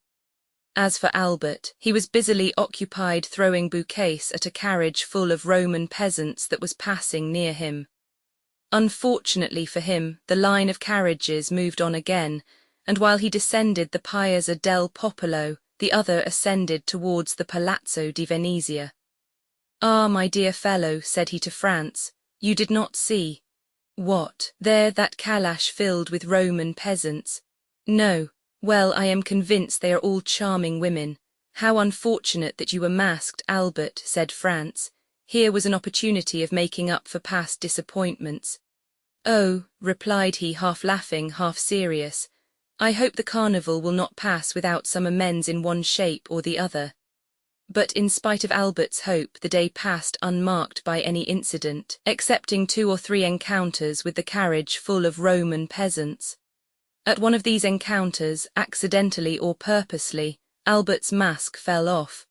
As for Albert, he was busily occupied throwing bouquets at a carriage full of Roman peasants that was passing near him. Unfortunately for him, the line of carriages moved on again, and while he descended the Piazza del Popolo, the other ascended towards the Palazzo di Venezia. "Ah, my dear fellow," said he to Franz, "you did not see." "What?" "There, that calash filled with Roman peasants." "No. Well, I am convinced they are all charming women. How unfortunate that you were masked, Albert," said Franz. Here was an opportunity of making up for past disappointments. "Oh," replied he, half laughing, half serious, "I hope the carnival will not pass without some amends in one shape or the other." But in spite of Albert's hope, the day passed unmarked by any incident, excepting 2 or 3 encounters with the carriage full of Roman peasants. At one of these encounters, accidentally or purposely, Albert's mask fell off.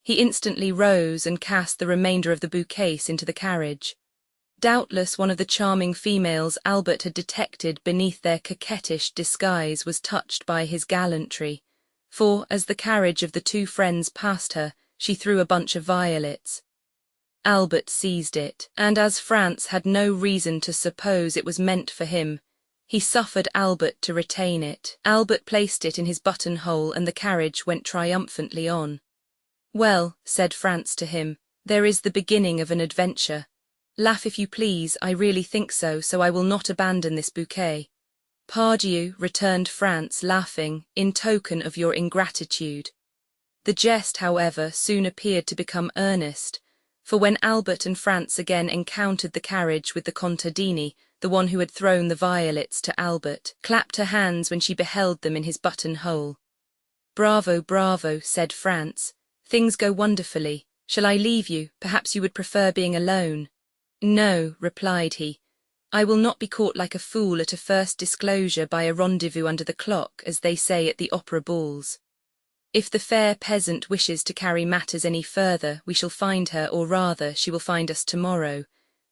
He instantly rose and cast the remainder of the bouquets into the carriage. Doubtless one of the charming females Albert had detected beneath their coquettish disguise was touched by his gallantry, for, as the carriage of the two friends passed her, she threw a bunch of violets. Albert seized it, and as Franz had no reason to suppose it was meant for him, he suffered Albert to retain it. Albert placed it in his buttonhole and the carriage went triumphantly on. "Well," said Franz to him, "there is the beginning of an adventure. Laugh if you please, I really think so I will not abandon this bouquet." "Pardieu," returned Franz, laughing, "in token of your ingratitude." The jest, however, soon appeared to become earnest, for when Albert and Franz again encountered the carriage with the contadini, the one who had thrown the violets to Albert clapped her hands when she beheld them in his buttonhole. "Bravo, bravo," said Franz. "Things go wonderfully. Shall I leave you? Perhaps you would prefer being alone." "No," replied he. "I will not be caught like a fool at a first disclosure by a rendezvous under the clock, as they say at the opera balls. If the fair peasant wishes to carry matters any further, we shall find her, or rather, she will find us tomorrow.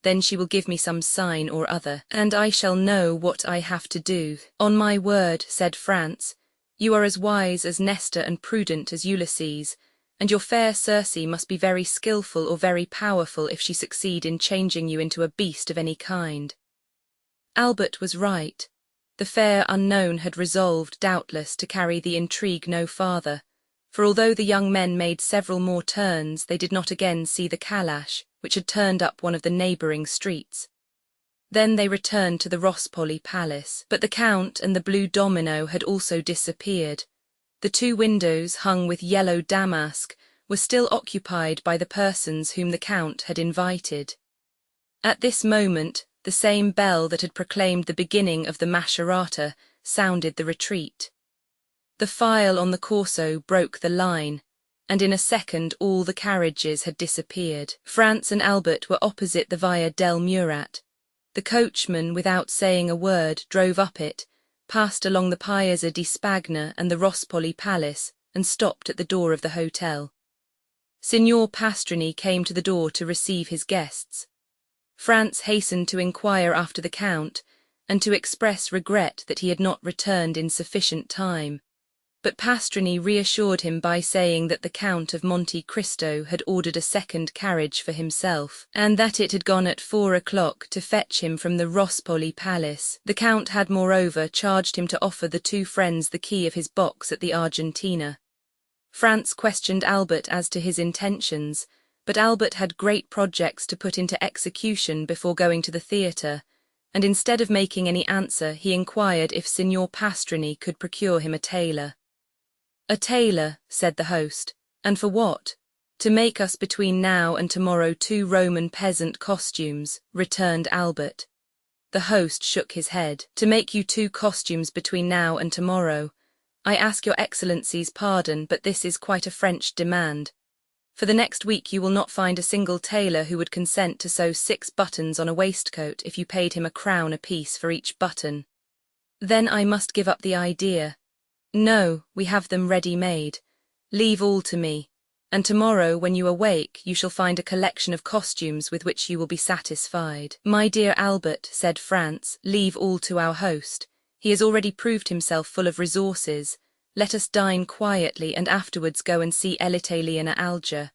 Then she will give me some sign or other, and I shall know what I have to do." "On my word," said Franz, "you are as wise as Nestor and prudent as Ulysses, and your fair Circe must be very skillful or very powerful if she succeed in changing you into a beast of any kind." Albert was right. The fair unknown had resolved, doubtless, to carry the intrigue no farther, for although the young men made several more turns, they did not again see the calash, which had turned up one of the neighbouring streets. Then they returned to the Wrongfully palace, but the Count and the blue domino had also disappeared. The two windows, hung with yellow damask, were still occupied by the persons whom the Count had invited. At this moment, the same bell that had proclaimed the beginning of the Mascherata sounded the retreat. The file on the Corso broke the line, and in a second all the carriages had disappeared. Franz and Albert were opposite the Via del Murat. The coachman, without saying a word, drove up it, passed along the Piazza di Spagna and the Wrongfully Palace, and stopped at the door of the hotel. Signor Pastrini came to the door to receive his guests. Franz hastened to inquire after the Count, and to express regret that he had not returned in sufficient time. But Pastrini reassured him by saying that the Count of Monte Cristo had ordered a second carriage for himself, and that it had gone at 4 o'clock to fetch him from the Wrongfully Palace. The Count had moreover charged him to offer the two friends the key of his box at the Argentina. Franz questioned Albert as to his intentions, but Albert had great projects to put into execution before going to the theatre, and instead of making any answer he inquired if Signor Pastrini could procure him a tailor. "A tailor," said the host. "And for what?" "To make us between now and tomorrow 2 Roman peasant costumes," returned Albert. The host shook his head. "To make you 2 costumes between now and tomorrow. I ask your Excellency's pardon, but this is quite a French demand. For the next week you will not find a single tailor who would consent to sew 6 buttons on a waistcoat if you paid him 1 crown apiece for each button." "Then I must give up the idea." "No, we have them ready-made. Leave all to me, and tomorrow when you awake you shall find a collection of costumes with which you will be satisfied." "My dear Albert," said Franz, "leave all to our host. He has already proved himself full of resources. Let us dine quietly and afterwards go and see Elitalia Alger."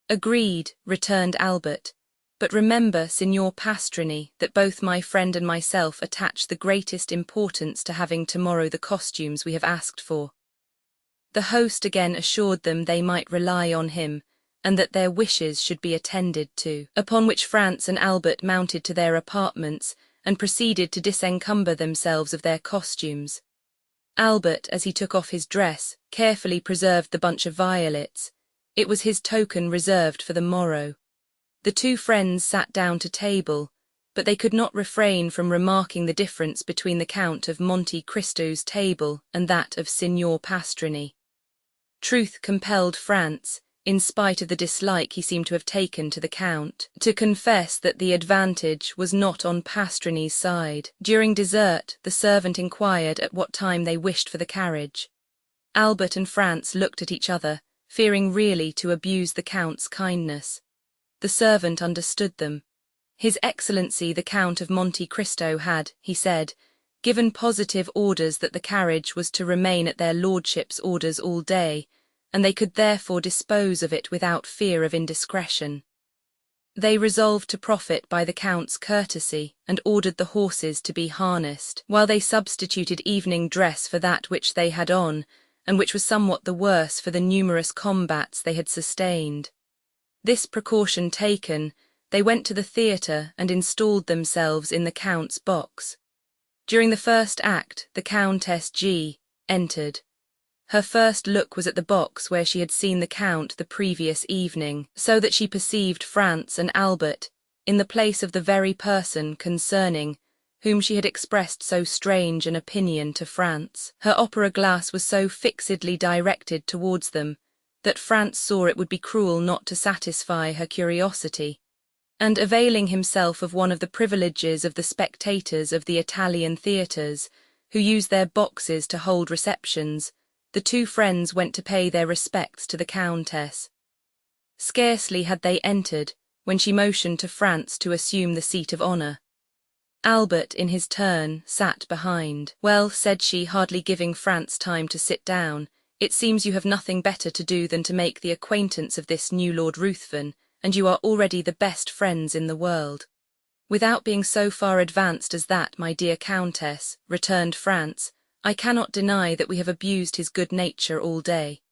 "Agreed," returned Albert. "But remember, Signor Pastrini, that both my friend and myself attach the greatest importance to having tomorrow the costumes we have asked for." The host again assured them they might rely on him, and that their wishes should be attended to, upon which Franz and Albert mounted to their apartments and proceeded to disencumber themselves of their costumes. Albert, as he took off his dress, carefully preserved the bunch of violets. It was his token reserved for the morrow. The two friends sat down to table, but they could not refrain from remarking the difference between the Count of Monte Cristo's table and that of Signor Pastrini. Truth compelled Franz, in spite of the dislike he seemed to have taken to the Count, to confess that the advantage was not on Pastrini's side. During dessert, the servant inquired at what time they wished for the carriage. Albert and Franz looked at each other, fearing really to abuse the Count's kindness. The servant understood them. His Excellency the Count of Monte Cristo had, he said, given positive orders that the carriage was to remain at their lordships' orders all day, and they could therefore dispose of it without fear of indiscretion. They resolved to profit by the Count's courtesy, and ordered the horses to be harnessed, while they substituted evening dress for that which they had on, and which was somewhat the worse for the numerous combats they had sustained. This precaution taken, they went to the theatre and installed themselves in the Count's box. During the first act, the Countess G. entered. Her first look was at the box where she had seen the Count the previous evening, so that she perceived Franz and Albert in the place of the very person concerning whom she had expressed so strange an opinion to Franz. Her opera glass was so fixedly directed towards them that Franz saw it would be cruel not to satisfy her curiosity, and availing himself of one of the privileges of the spectators of the Italian theatres, who use their boxes to hold receptions, the two friends went to pay their respects to the Countess. Scarcely had they entered, when she motioned to Franz to assume the seat of honour. Albert, in his turn, sat behind. "Well," said she, hardly giving Franz time to sit down, It seems you have nothing better to do than to make the acquaintance of this new Lord Ruthven, and you are already the best friends in the world." "Without being so far advanced as that, my dear Countess," returned Franz, "I cannot deny that we have abused his good nature all day."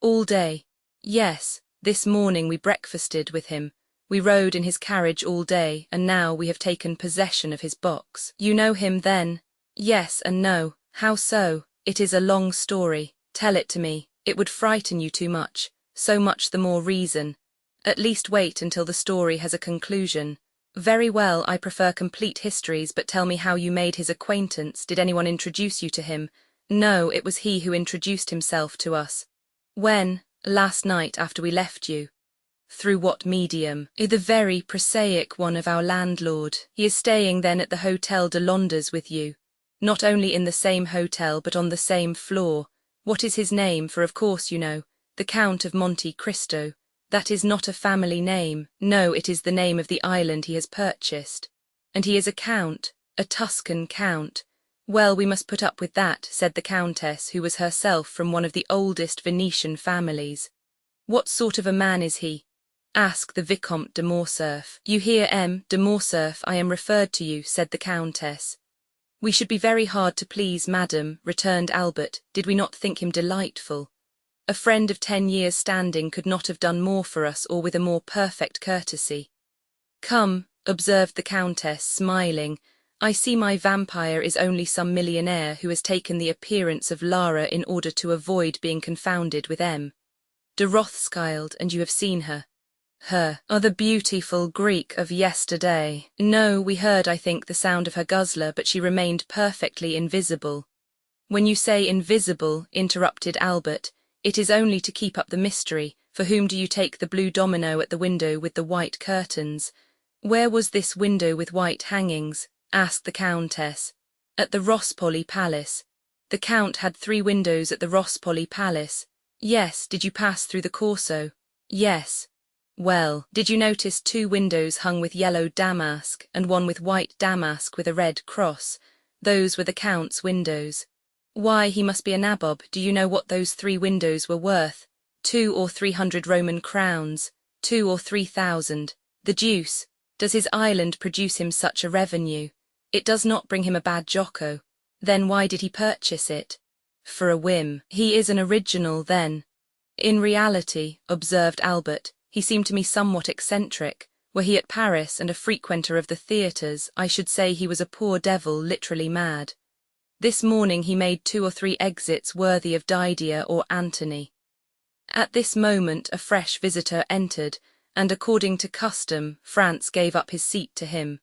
"All day?" "Yes, this morning we breakfasted with him. We rode in his carriage all day, and now we have taken possession of his box." "You know him, then?" "Yes and no." "How so?" "It is a long story. Tell it to me. It would frighten you too much, so much the more reason. At least wait until the story has a conclusion." "Very well, I prefer complete histories, but tell me how you made his acquaintance. Did anyone introduce you to him?" "No, it was he who introduced himself to us." "When?" "Last night after we left you." "Through what medium?" "The very prosaic one of our landlord. He is staying then at the Hotel de Londres with you. Not only in the same hotel, but on the same floor. What is his name? For of course you know. The Count of Monte Cristo. That is not a family name. No, it is the name of the island he has purchased. And he is a count, a Tuscan count. Well, we must put up with that," said the Countess, who was herself from one of the oldest Venetian families. "What sort of a man is he?" "Ask the Vicomte de Morcerf." "You hear, M. de Morcerf, I am referred to you," said the Countess. "We should be very hard to please, madam," returned Albert, "did we not think him delightful. A friend of 10 years' standing could not have done more for us, or with a more perfect courtesy." "Come," observed the Countess, smiling, "I see my vampire is only some millionaire who has taken the appearance of Lara in order to avoid being confounded with M. de Rothschild, and you have seen her." "Her? Oh, the beautiful Greek of yesterday." "No, we heard, I think, the sound of her guzzler, but she remained perfectly invisible." "When you say invisible," interrupted Albert, "it is only to keep up the mystery. For whom do you take the blue domino at the window with the white curtains?" "Where was this window with white hangings?" asked the Countess. "At the Wrongfully Palace." "The Count had 3 windows at the Wrongfully Palace." "Yes." "Did you pass through the Corso?" "Yes." "Well, did you notice 2 windows hung with yellow damask, and one with white damask with a red cross? Those were the Count's windows." "Why, he must be a nabob. Do you know what those 3 windows were worth?" 200 or 300 Roman crowns. 2,000 or 3,000. "The deuce! Does his island produce him such a revenue?" "It does not bring him a bad jocko." "Then why did he purchase it?" "For a whim." "He is an original, then." "In reality," observed Albert, "he seemed to me somewhat eccentric. Were he at Paris and a frequenter of the theatres, I should say he was a poor devil, literally mad. This morning he made 2 or 3 exits worthy of Didier or Antony." At this moment a fresh visitor entered, and according to custom, Franz gave up his seat to him.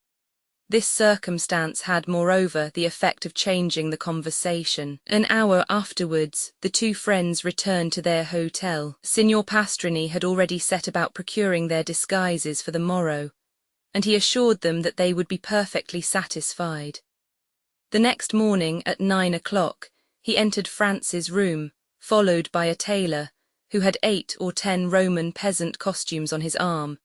This circumstance had, moreover, the effect of changing the conversation. An hour afterwards, the 2 friends returned to their hotel. Signor Pastrini had already set about procuring their disguises for the morrow, and he assured them that they would be perfectly satisfied. The next morning, at 9 o'clock, he entered Franz's room, followed by a tailor, who had 8 or 10 Roman peasant costumes on his arm.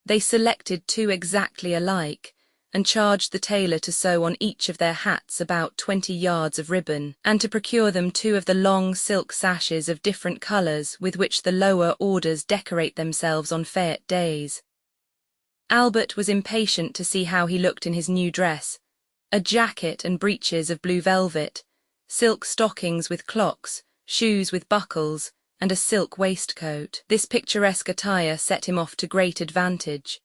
They selected 2 exactly alike, and charged the tailor to sew on each of their hats about 20 yards of ribbon, and to procure them 2 of the long silk sashes of different colours with which the lower orders decorate themselves on fête days. Albert was impatient to see how he looked in his new dress, a jacket and breeches of blue velvet, silk stockings with clocks, shoes with buckles, and a silk waistcoat. This picturesque attire set him off to great advantage.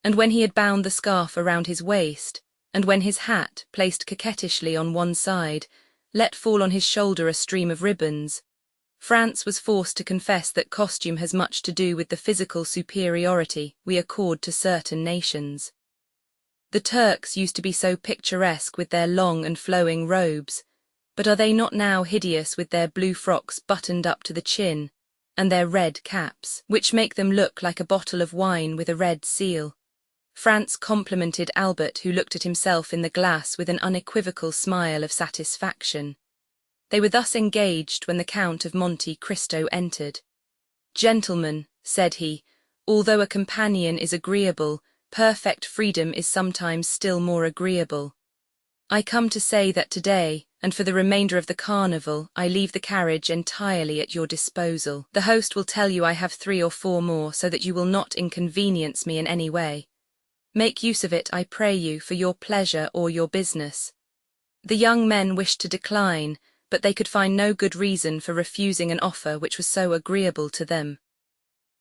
And when he had bound the scarf around his waist, and when his hat, placed coquettishly on one side, let fall on his shoulder a stream of ribbons, Franz was forced to confess that costume has much to do with the physical superiority we accord to certain nations. The Turks used to be so picturesque with their long and flowing robes, but are they not now hideous with their blue frocks buttoned up to the chin, and their red caps, which make them look like a bottle of wine with a red seal? Franz complimented Albert, who looked at himself in the glass with an unequivocal smile of satisfaction. They were thus engaged when the Count of Monte Cristo entered. "Gentlemen," said he, "although a companion is agreeable, perfect freedom is sometimes still more agreeable. I come to say that today, and for the remainder of the carnival, I leave the carriage entirely at your disposal. The host will tell you I have 3 or 4 more, so that you will not inconvenience me in any way. Make use of it, I pray you, for your pleasure or your business." The young men wished to decline, but they could find no good reason for refusing an offer which was so agreeable to them.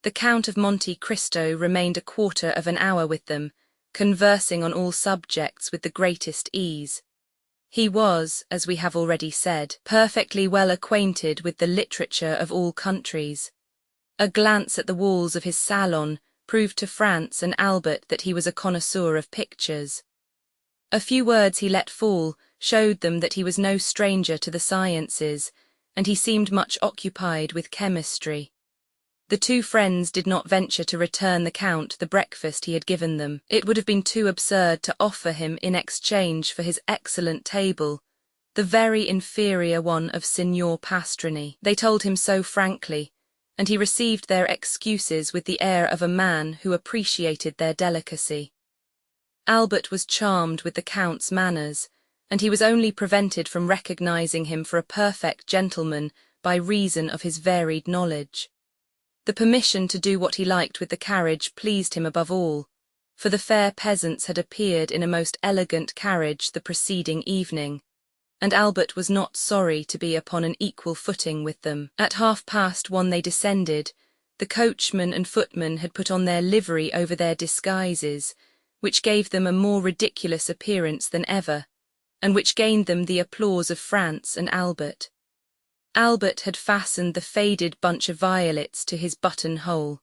The Count of Monte Cristo remained a quarter of an hour with them, conversing on all subjects with the greatest ease. He was, as we have already said, perfectly well acquainted with the literature of all countries. A glance at the walls of his salon proved to Franz and Albert that he was a connoisseur of pictures. A few words he let fall showed them that he was no stranger to the sciences, and he seemed much occupied with chemistry. The 2 friends did not venture to return the Count the breakfast he had given them. It would have been too absurd to offer him in exchange for his excellent table the very inferior one of Signor Pastrini. They told him so frankly, and he received their excuses with the air of a man who appreciated their delicacy. Albert was charmed with the Count's manners, and he was only prevented from recognizing him for a perfect gentleman by reason of his varied knowledge. The permission to do what he liked with the carriage pleased him above all, for the fair peasants had appeared in a most elegant carriage the preceding evening, and Albert was not sorry to be upon an equal footing with them. At 1:30 they descended. The coachman and footman had put on their livery over their disguises, which gave them a more ridiculous appearance than ever, and which gained them the applause of Franz and Albert. Albert had fastened the faded bunch of violets to his buttonhole.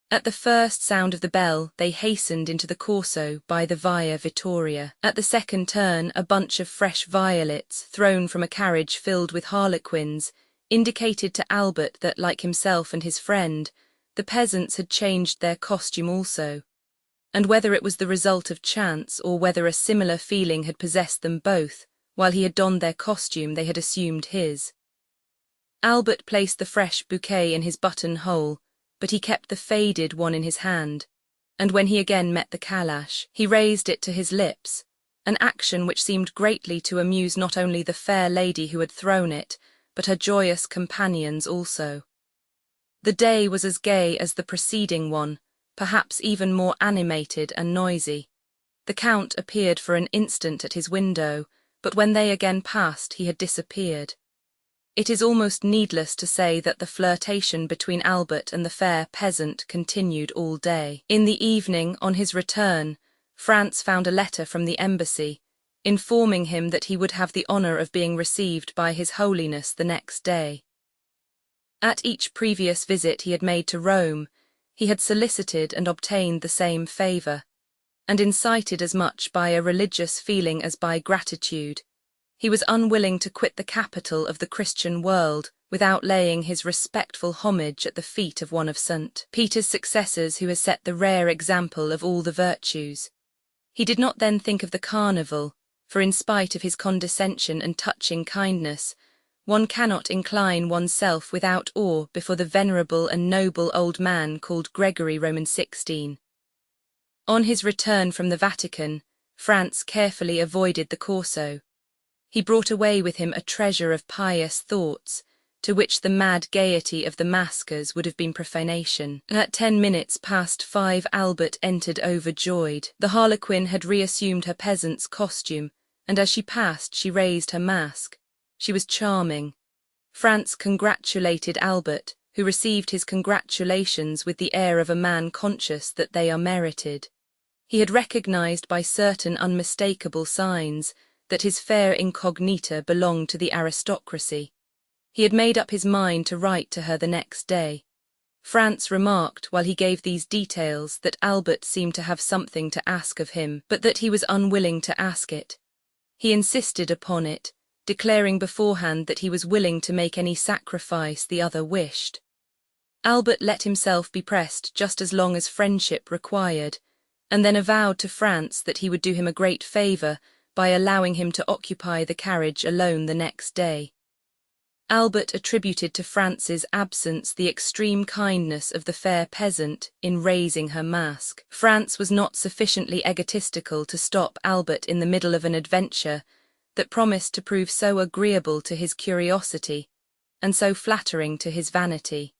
At the first sound of the bell, they hastened into the Corso by the Via Vittoria. At the second turn, a bunch of fresh violets, thrown from a carriage filled with harlequins, indicated to Albert that, like himself and his friend, the peasants had changed their costume also, and whether it was the result of chance or whether a similar feeling had possessed them both, while he had donned their costume they had assumed his. Albert placed the fresh bouquet in his buttonhole, but he kept the faded one in his hand, and when he again met the calash, he raised it to his lips, an action which seemed greatly to amuse not only the fair lady who had thrown it, but her joyous companions also. The day was as gay as the preceding one, perhaps even more animated and noisy. The Count appeared for an instant at his window, but when they again passed he had disappeared. It is almost needless to say that the flirtation between Albert and the fair peasant continued all day. In the evening, on his return, Franz found a letter from the embassy, informing him that he would have the honour of being received by His Holiness the next day. At each previous visit he had made to Rome, he had solicited and obtained the same favour, and incited as much by a religious feeling as by gratitude. He was unwilling to quit the capital of the Christian world without laying his respectful homage at the feet of one of St. Peter's successors who has set the rare example of all the virtues. He did not then think of the carnival, for in spite of his condescension and touching kindness, one cannot incline oneself without awe before the venerable and noble old man called Gregory Roman 16. On his return from the Vatican, Franz carefully avoided the Corso. He brought away with him a treasure of pious thoughts, to which the mad gaiety of the maskers would have been profanation. At 5:10 Albert entered overjoyed. The harlequin had reassumed her peasant's costume, and as she passed she raised her mask. She was charming. Franz congratulated Albert, who received his congratulations with the air of a man conscious that they are merited. He had recognized by certain unmistakable signs that his fair incognita belonged to the aristocracy. He had made up his mind to write to her the next day. Franz remarked while he gave these details that Albert seemed to have something to ask of him, but that he was unwilling to ask it. He insisted upon it, declaring beforehand that he was willing to make any sacrifice the other wished. Albert let himself be pressed just as long as friendship required, and then avowed to Franz that he would do him a great favour by allowing him to occupy the carriage alone the next day. Albert attributed to France's absence the extreme kindness of the fair peasant in raising her mask. France was not sufficiently egotistical to stop Albert in the middle of an adventure that promised to prove so agreeable to his curiosity and so flattering to his vanity.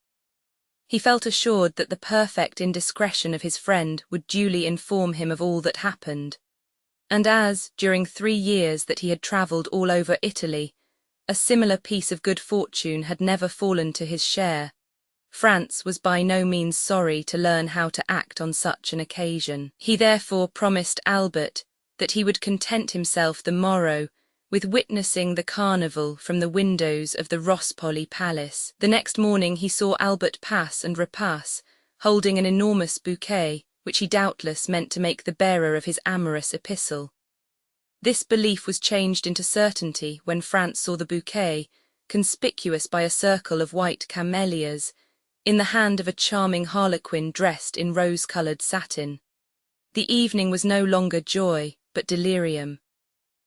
He felt assured that the perfect indiscretion of his friend would duly inform him of all that happened. And as, during 3 years that he had travelled all over Italy, a similar piece of good fortune had never fallen to his share, France was by no means sorry to learn how to act on such an occasion. He therefore promised Albert that he would content himself the morrow with witnessing the carnival from the windows of the Wrongfully palace. The next morning he saw Albert pass and repass, holding an enormous bouquet, which he doubtless meant to make the bearer of his amorous epistle. This belief was changed into certainty when France saw the bouquet, conspicuous by a circle of white camellias, in the hand of a charming harlequin dressed in rose-coloured satin. The evening was no longer joy, but delirium.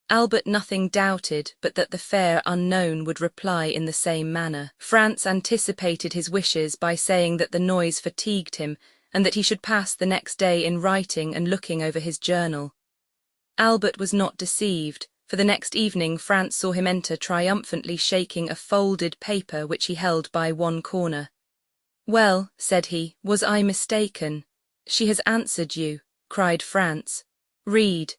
Albert nothing doubted but that the fair unknown would reply in the same manner. France anticipated his wishes by saying that the noise fatigued him and that he should pass the next day in writing and looking over his journal. Albert was not deceived, for the next evening France saw him enter triumphantly shaking a folded paper which he held by one corner. "Well," said he, "was I mistaken? She has answered you," cried France. "Read."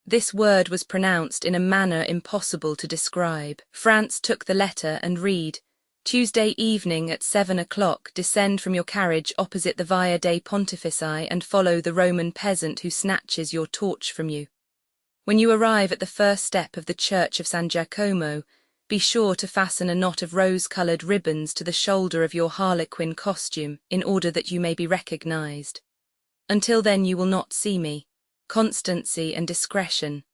This word was pronounced in a manner impossible to describe. France took the letter and read, "Tuesday evening at 7 o'clock descend from your carriage opposite the Via dei Pontefici and follow the Roman peasant who snatches your torch from you. When you arrive at the first step of the Church of San Giacomo, be sure to fasten a knot of rose-coloured ribbons to the shoulder of your harlequin costume in order that you may be recognized. Until then you will not see me. Constancy and discretion."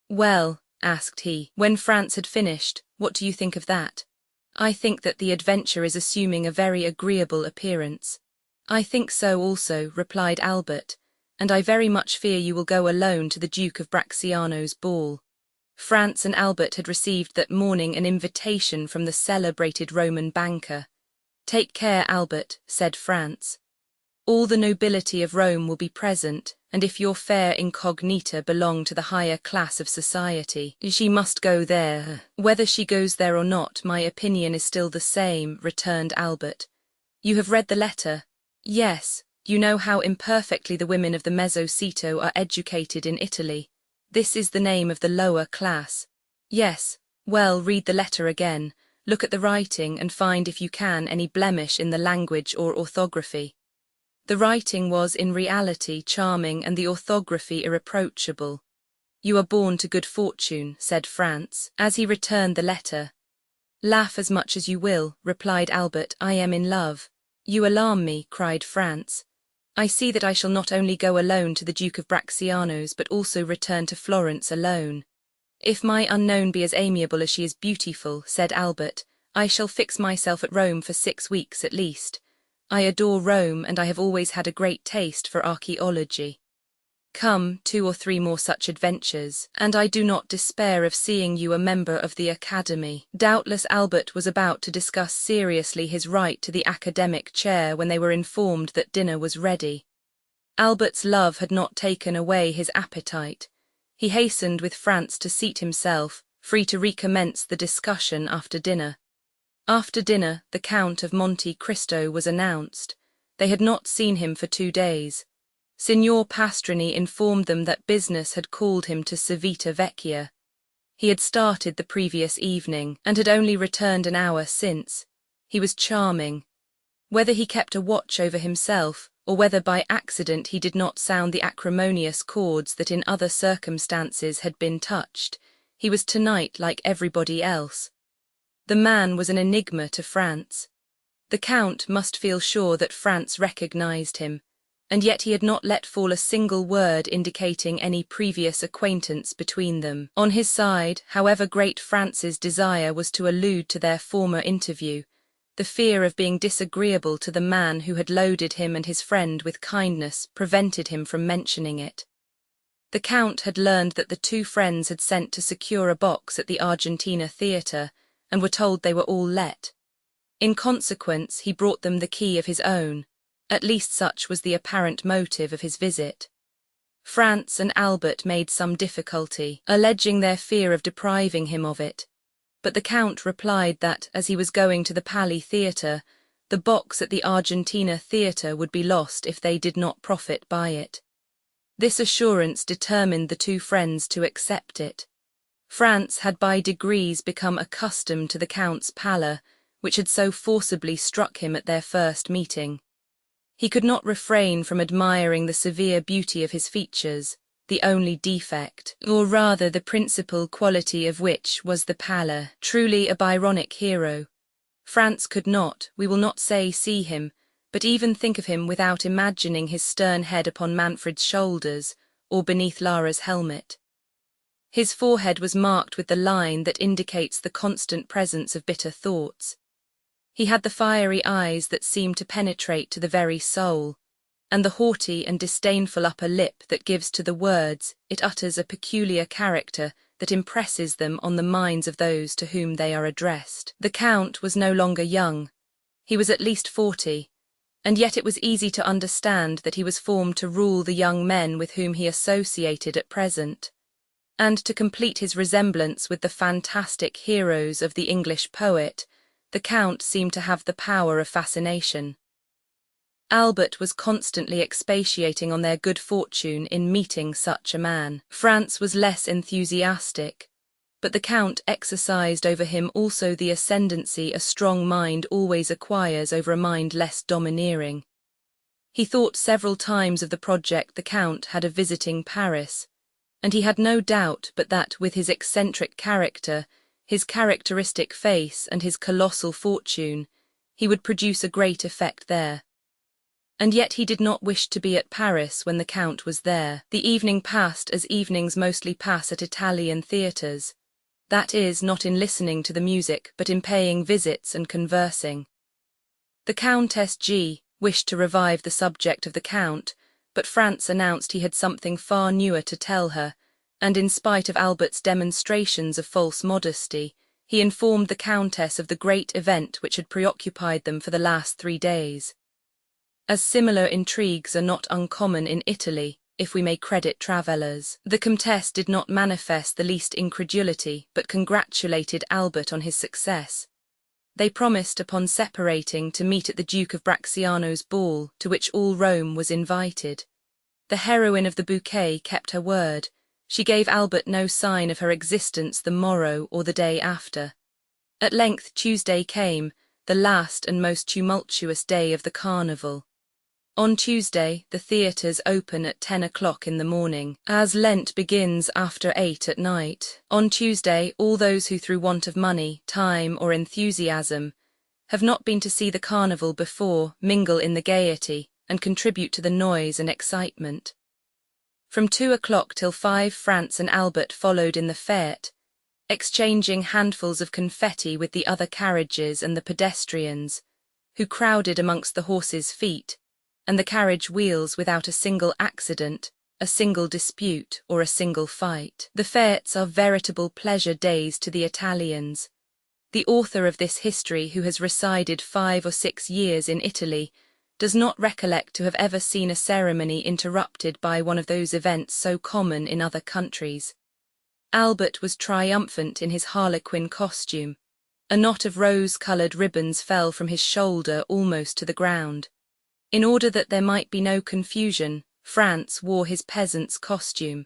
"Well," asked he, when France had finished, "what do you think of that?" "I think that the adventure is assuming a very agreeable appearance." "I think so also," replied Albert, "and I very much fear you will go alone to the Duke of Bracciano's ball." France and Albert had received that morning an invitation from the celebrated Roman banker. "Take care, Albert," said France. "All the nobility of Rome will be present, and if your fair incognita belong to the higher class of society, she must go there." "Whether she goes there or not, my opinion is still the same," returned Albert. "You have read the letter?" "Yes. You know how imperfectly the women of the Mezzoceto are educated in Italy. This is the name of the lower class." "Yes. Well, read the letter again. Look at the writing and find if you can any blemish in the language or orthography." The writing was in reality charming and the orthography irreproachable. "You are born to good fortune," said France, as he returned the letter. "Laugh as much as you will," replied Albert, "I am in love." "You alarm me," cried France. "I see that I shall not only go alone to the Duke of Bracciano's but also return to Florence alone." "If my unknown be as amiable as she is beautiful," said Albert, "I shall fix myself at Rome for 6 weeks at least. I adore Rome, and I have always had a great taste for archaeology. Come, 2 or 3 more such adventures, and I do not despair of seeing you a member of the Academy." Doubtless Albert was about to discuss seriously his right to the academic chair when they were informed that dinner was ready. Albert's love had not taken away his appetite. He hastened with France to seat himself, free to recommence the discussion after dinner. After dinner, the Count of Monte Cristo was announced. They had not seen him for 2 days. Signor Pastrini informed them that business had called him to Civita Vecchia. He had started the previous evening, and had only returned an hour since. He was charming. Whether he kept a watch over himself, or whether by accident he did not sound the acrimonious chords that in other circumstances had been touched, he was tonight like everybody else. The man was an enigma to France. The Count must feel sure that France recognized him, and yet he had not let fall a single word indicating any previous acquaintance between them. On his side, however great France's desire was to allude to their former interview, the fear of being disagreeable to the man who had loaded him and his friend with kindness prevented him from mentioning it. The Count had learned that the 2 friends had sent to secure a box at the Argentina Theatre, and were told they were all let. In consequence, he brought them the key of his own. At least such was the apparent motive of his visit. France and Albert made some difficulty, alleging their fear of depriving him of it, but the Count replied that, as he was going to the Palais Theatre, the box at the Argentina Theatre would be lost if they did not profit by it. This assurance determined the two friends to accept it. France had by degrees become accustomed to the Count's pallor, which had so forcibly struck him at their first meeting. He could not refrain from admiring the severe beauty of his features, the only defect, or rather the principal quality of which was the pallor. Truly a Byronic hero. France could not, we will not say see him, but even think of him without imagining his stern head upon Manfred's shoulders, or beneath Lara's helmet. His forehead was marked with the line that indicates the constant presence of bitter thoughts. He had the fiery eyes that seem to penetrate to the very soul, and the haughty and disdainful upper lip that gives to the words it utters a peculiar character that impresses them on the minds of those to whom they are addressed. The Count was no longer young. He was at least 40, and yet it was easy to understand that he was formed to rule the young men with whom he associated at present, and to complete his resemblance with the fantastic heroes of the English poet. The Count seemed to have the power of fascination. Albert was constantly expatiating on their good fortune in meeting such a man. France was less enthusiastic, but the Count exercised over him also the ascendancy a strong mind always acquires over a mind less domineering. He thought several times of the project the Count had of visiting Paris, and he had no doubt but that with his eccentric character, his characteristic face and his colossal fortune, he would produce a great effect there. And yet he did not wish to be at Paris when the Count was there. The evening passed as evenings mostly pass at Italian theatres, that is, not in listening to the music, but in paying visits and conversing. The Countess G. wished to revive the subject of the Count, but France announced he had something far newer to tell her, and in spite of Albert's demonstrations of false modesty, he informed the Countess of the great event which had preoccupied them for the last 3 days. As similar intrigues are not uncommon in Italy, if we may credit travellers, the Comtesse did not manifest the least incredulity, but congratulated Albert on his success. They promised, upon separating, to meet at the Duke of Bracciano's ball, to which all Rome was invited. The heroine of the bouquet kept her word. She gave Albert no sign of her existence the morrow or the day after. At length Tuesday came, the last and most tumultuous day of the carnival. On Tuesday, the theatres open at 10 o'clock in the morning, as Lent begins after 8 at night. On Tuesday, all those who through want of money, time, or enthusiasm have not been to see the carnival before mingle in the gaiety and contribute to the noise and excitement. From 2 o'clock till 5 France and Albert followed in the fête, exchanging handfuls of confetti with the other carriages and the pedestrians, who crowded amongst the horses' feet, and the carriage wheels without a single accident, a single dispute, or a single fight. The fêtes are veritable pleasure days to the Italians. The author of this history, who has resided 5 or 6 years in Italy, does not recollect to have ever seen a ceremony interrupted by one of those events so common in other countries. Albert was triumphant in his harlequin costume. A knot of rose-coloured ribbons fell from his shoulder almost to the ground. In order that there might be no confusion, France wore his peasant's costume.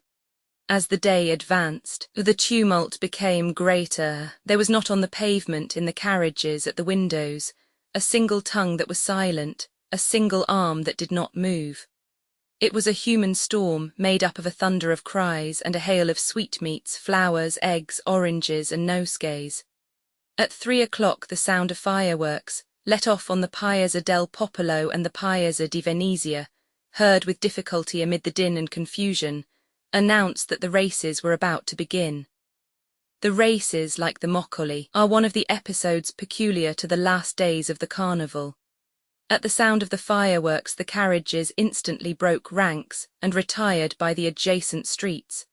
As the day advanced, the tumult became greater. There was not on the pavement, in the carriages, at the windows, a single tongue that was silent, a single arm that did not move. It was a human storm made up of a thunder of cries and a hail of sweetmeats, flowers, eggs, oranges, and nosegays. At 3 o'clock the sound of fireworks, let off on the Piazza del Popolo and the Piazza di Venezia, heard with difficulty amid the din and confusion, announced that the races were about to begin. The races, like the moccoli, are one of the episodes peculiar to the last days of the carnival. At the sound of the fireworks the carriages instantly broke ranks and retired by the adjacent streets.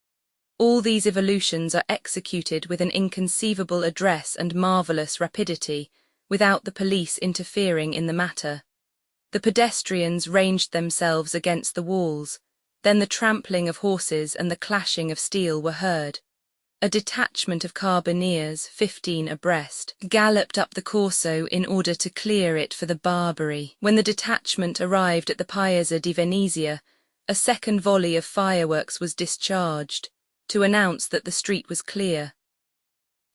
All these evolutions are executed with an inconceivable address and marvelous rapidity, without the police interfering in the matter. The pedestrians ranged themselves against the walls, then the trampling of horses and the clashing of steel were heard. A detachment of carbineers, 15 abreast, galloped up the Corso in order to clear it for the Barbary. When the detachment arrived at the Piazza di Venezia, a second volley of fireworks was discharged, to announce that the street was clear.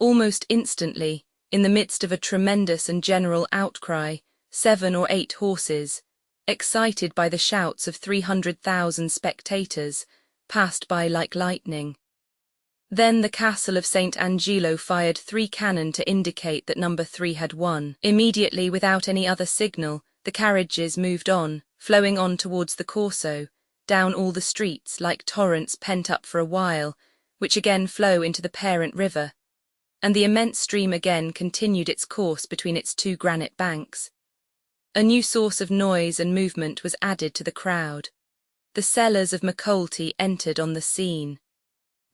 Almost instantly, in the midst of a tremendous and general outcry, 7 or 8 horses, excited by the shouts of 300,000 spectators, passed by like lightning. Then the castle of St. Angelo fired 3 cannon to indicate that number 3 had won. Immediately, without any other signal, the carriages moved on, flowing on towards the Corso, down all the streets like torrents pent up for a while, which again flow into the parent river, and the immense stream again continued its course between its 2 granite banks. A new source of noise and movement was added to the crowd. The sellers of Macolti entered on the scene.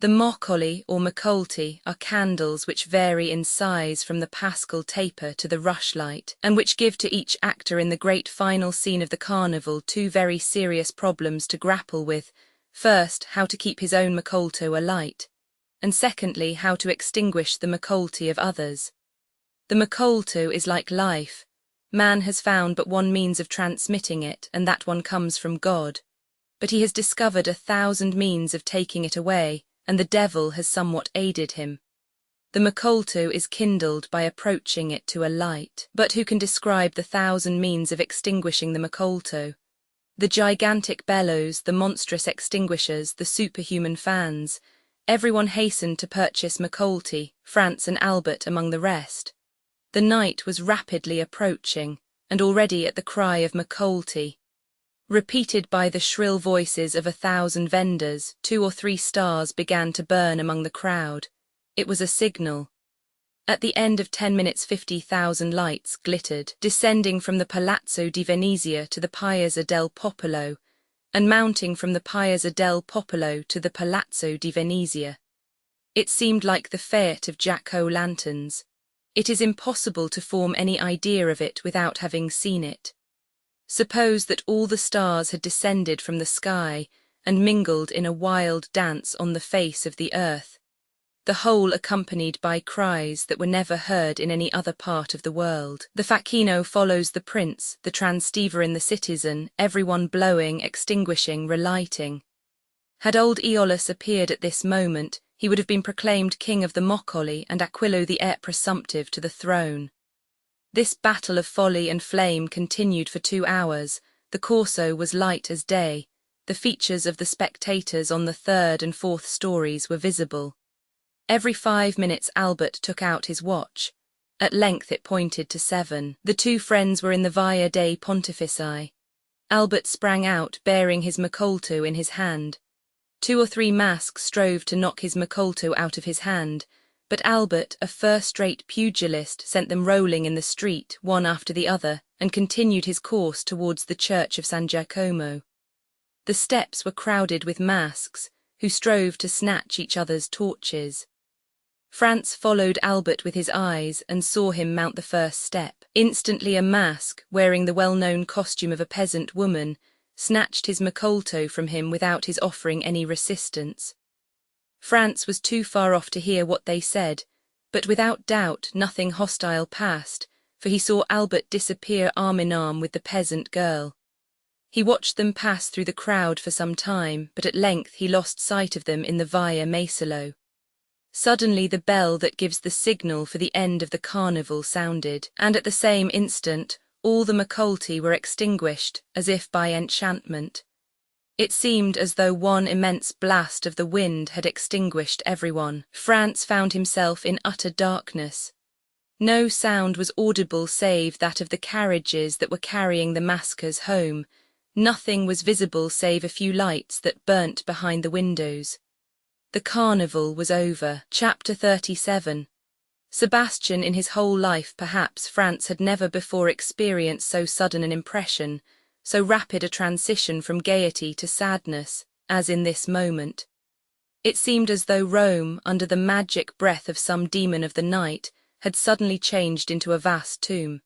The moccoli or macolti are candles which vary in size from the paschal taper to the rushlight, and which give to each actor in the great final scene of the carnival 2 very serious problems to grapple with: first, how to keep his own macolto alight, and secondly, how to extinguish the macolti of others. The macolto is like life. Man has found but one means of transmitting it, and that one comes from God. But he has discovered 1,000 means of taking it away, and the devil has somewhat aided him. The macolto is kindled by approaching it to a light. But who can describe the 1,000 means of extinguishing the macolto? The gigantic bellows, the monstrous extinguishers, the superhuman fans. Everyone hastened to purchase macolti, France and Albert among the rest. The night was rapidly approaching, and already at the cry of macolti, repeated by the shrill voices of 1,000 vendors, 2 or 3 stars began to burn among the crowd. It was a signal. At the end of 10 minutes 50,000 lights glittered, descending from the Palazzo di Venezia to the Piazza del Popolo, and mounting from the Piazza del Popolo to the Palazzo di Venezia. It seemed like the fete of jack-o'-lanterns. It is impossible to form any idea of it without having seen it. Suppose that all the stars had descended from the sky and mingled in a wild dance on the face of the earth, the whole accompanied by cries that were never heard in any other part of the world. The facchino follows the prince, the transsteverin the citizen, everyone blowing, extinguishing, relighting. Had old Aeolus appeared at this moment, he would have been proclaimed king of the moccoli and Aquilo the heir presumptive to the throne. This battle of folly and flame continued for 2 hours. The Corso was light as day. The features of the spectators on the 3rd and 4th stories were visible. Every 5 minutes Albert took out his watch. At length it pointed to 7. The 2 friends were in the Via dei Pontefici. Albert sprang out, bearing his macolto in his hand. 2 or 3 masks strove to knock his macolto out of his hand, but Albert, a first-rate pugilist, sent them rolling in the street, one after the other, and continued his course towards the church of San Giacomo. The steps were crowded with masks, who strove to snatch each other's torches. France followed Albert with his eyes and saw him mount the first step. Instantly a mask, wearing the well-known costume of a peasant woman, snatched his macolto from him without his offering any resistance. France was too far off to hear what they said, but without doubt nothing hostile passed, for he saw Albert disappear arm in arm with the peasant girl. He watched them pass through the crowd for some time, but at length he lost sight of them in the Via Maesolo. Suddenly the bell that gives the signal for the end of the carnival sounded, and at the same instant all the macolti were extinguished, as if by enchantment. It seemed as though one immense blast of the wind had extinguished everyone. France found himself in utter darkness. No sound was audible save that of the carriages that were carrying the maskers home. Nothing was visible save a few lights that burnt behind the windows. The carnival was over. Chapter 37. Sebastian, in his whole life perhaps, France had never before experienced so sudden an impression, so rapid a transition from gaiety to sadness, as in this moment. It seemed as though Rome, under the magic breath of some demon of the night, had suddenly changed into a vast tomb.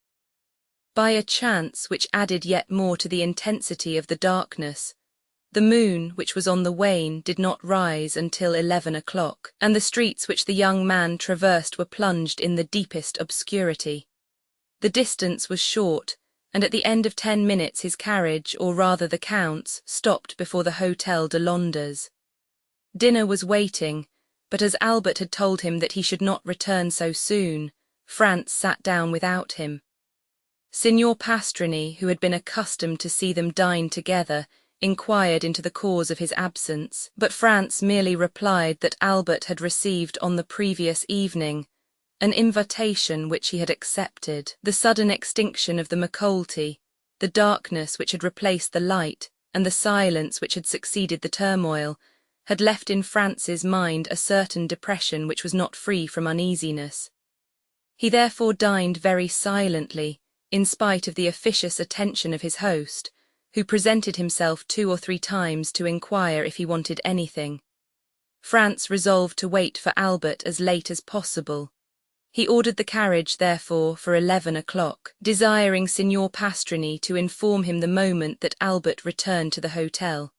By a chance which added yet more to the intensity of the darkness, the moon, which was on the wane, did not rise until 11 o'clock, and the streets which the young man traversed were plunged in the deepest obscurity. The distance was short, and at the end of 10 minutes his carriage, or rather the Count's, stopped before the Hôtel de Londres. Dinner was waiting, but as Albert had told him that he should not return so soon, Franz sat down without him. Signor Pastrini, who had been accustomed to see them dine together, inquired into the cause of his absence, but Franz merely replied that Albert had received on the previous evening an invitation which he had accepted. The sudden extinction of the Maquet, the darkness which had replaced the light, and the silence which had succeeded the turmoil, had left in Franz's mind a certain depression which was not free from uneasiness. He therefore dined very silently, in spite of the officious attention of his host, who presented himself 2 or 3 times to inquire if he wanted anything. Franz resolved to wait for Albert as late as possible. He ordered the carriage, therefore, for 11 o'clock, desiring Signor Pastrini to inform him the moment that Albert returned to the hotel.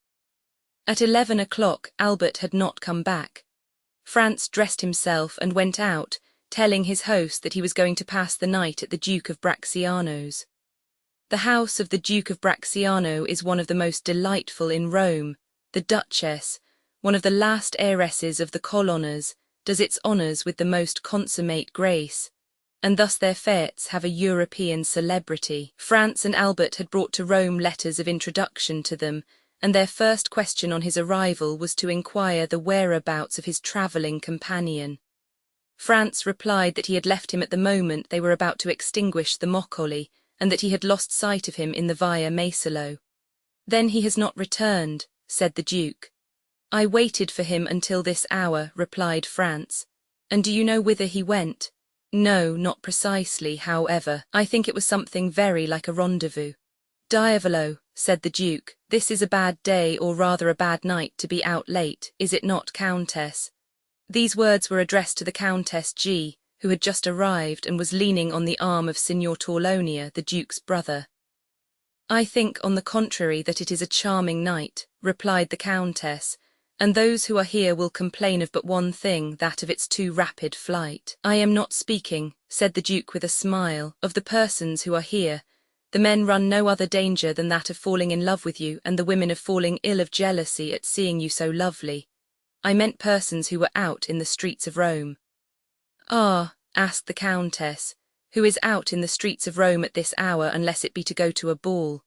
At 11 o'clock Albert had not come back. Franz dressed himself and went out, telling his host that he was going to pass the night at the Duke of Bracciano's. The house of the Duke of Bracciano is one of the most delightful in Rome. The Duchess, one of the last heiresses of the Colonnas, does its honours with the most consummate grace, and thus their fêtes have a European celebrity. Franz and Albert had brought to Rome letters of introduction to them, and their first question on his arrival was to inquire the whereabouts of his travelling companion. Franz replied that he had left him at the moment they were about to extinguish the Maquet, and that he had lost sight of him in the Via Macello. "Then he has not returned," said the Duke. "I waited for him until this hour," replied Franz. "And do you know whither he went?" "No, not precisely, however. I think it was something very like a rendezvous." "Diavolo," said the Duke, "this is a bad day, or rather a bad night, to be out late, is it not, Countess?" These words were addressed to the Countess G., who had just arrived and was leaning on the arm of Signor Torlonia, the Duke's brother. "I think, on the contrary, that it is a charming night," replied the Countess, "and those who are here will complain of but one thing, that of its too rapid flight." "I am not speaking," said the Duke with a smile, "of the persons who are here. The men run no other danger than that of falling in love with you, and the women of falling ill of jealousy at seeing you so lovely. I meant persons who were out in the streets of Rome." "Ah," asked the Countess, "who is out in the streets of Rome at this hour, unless it be to go to a ball?"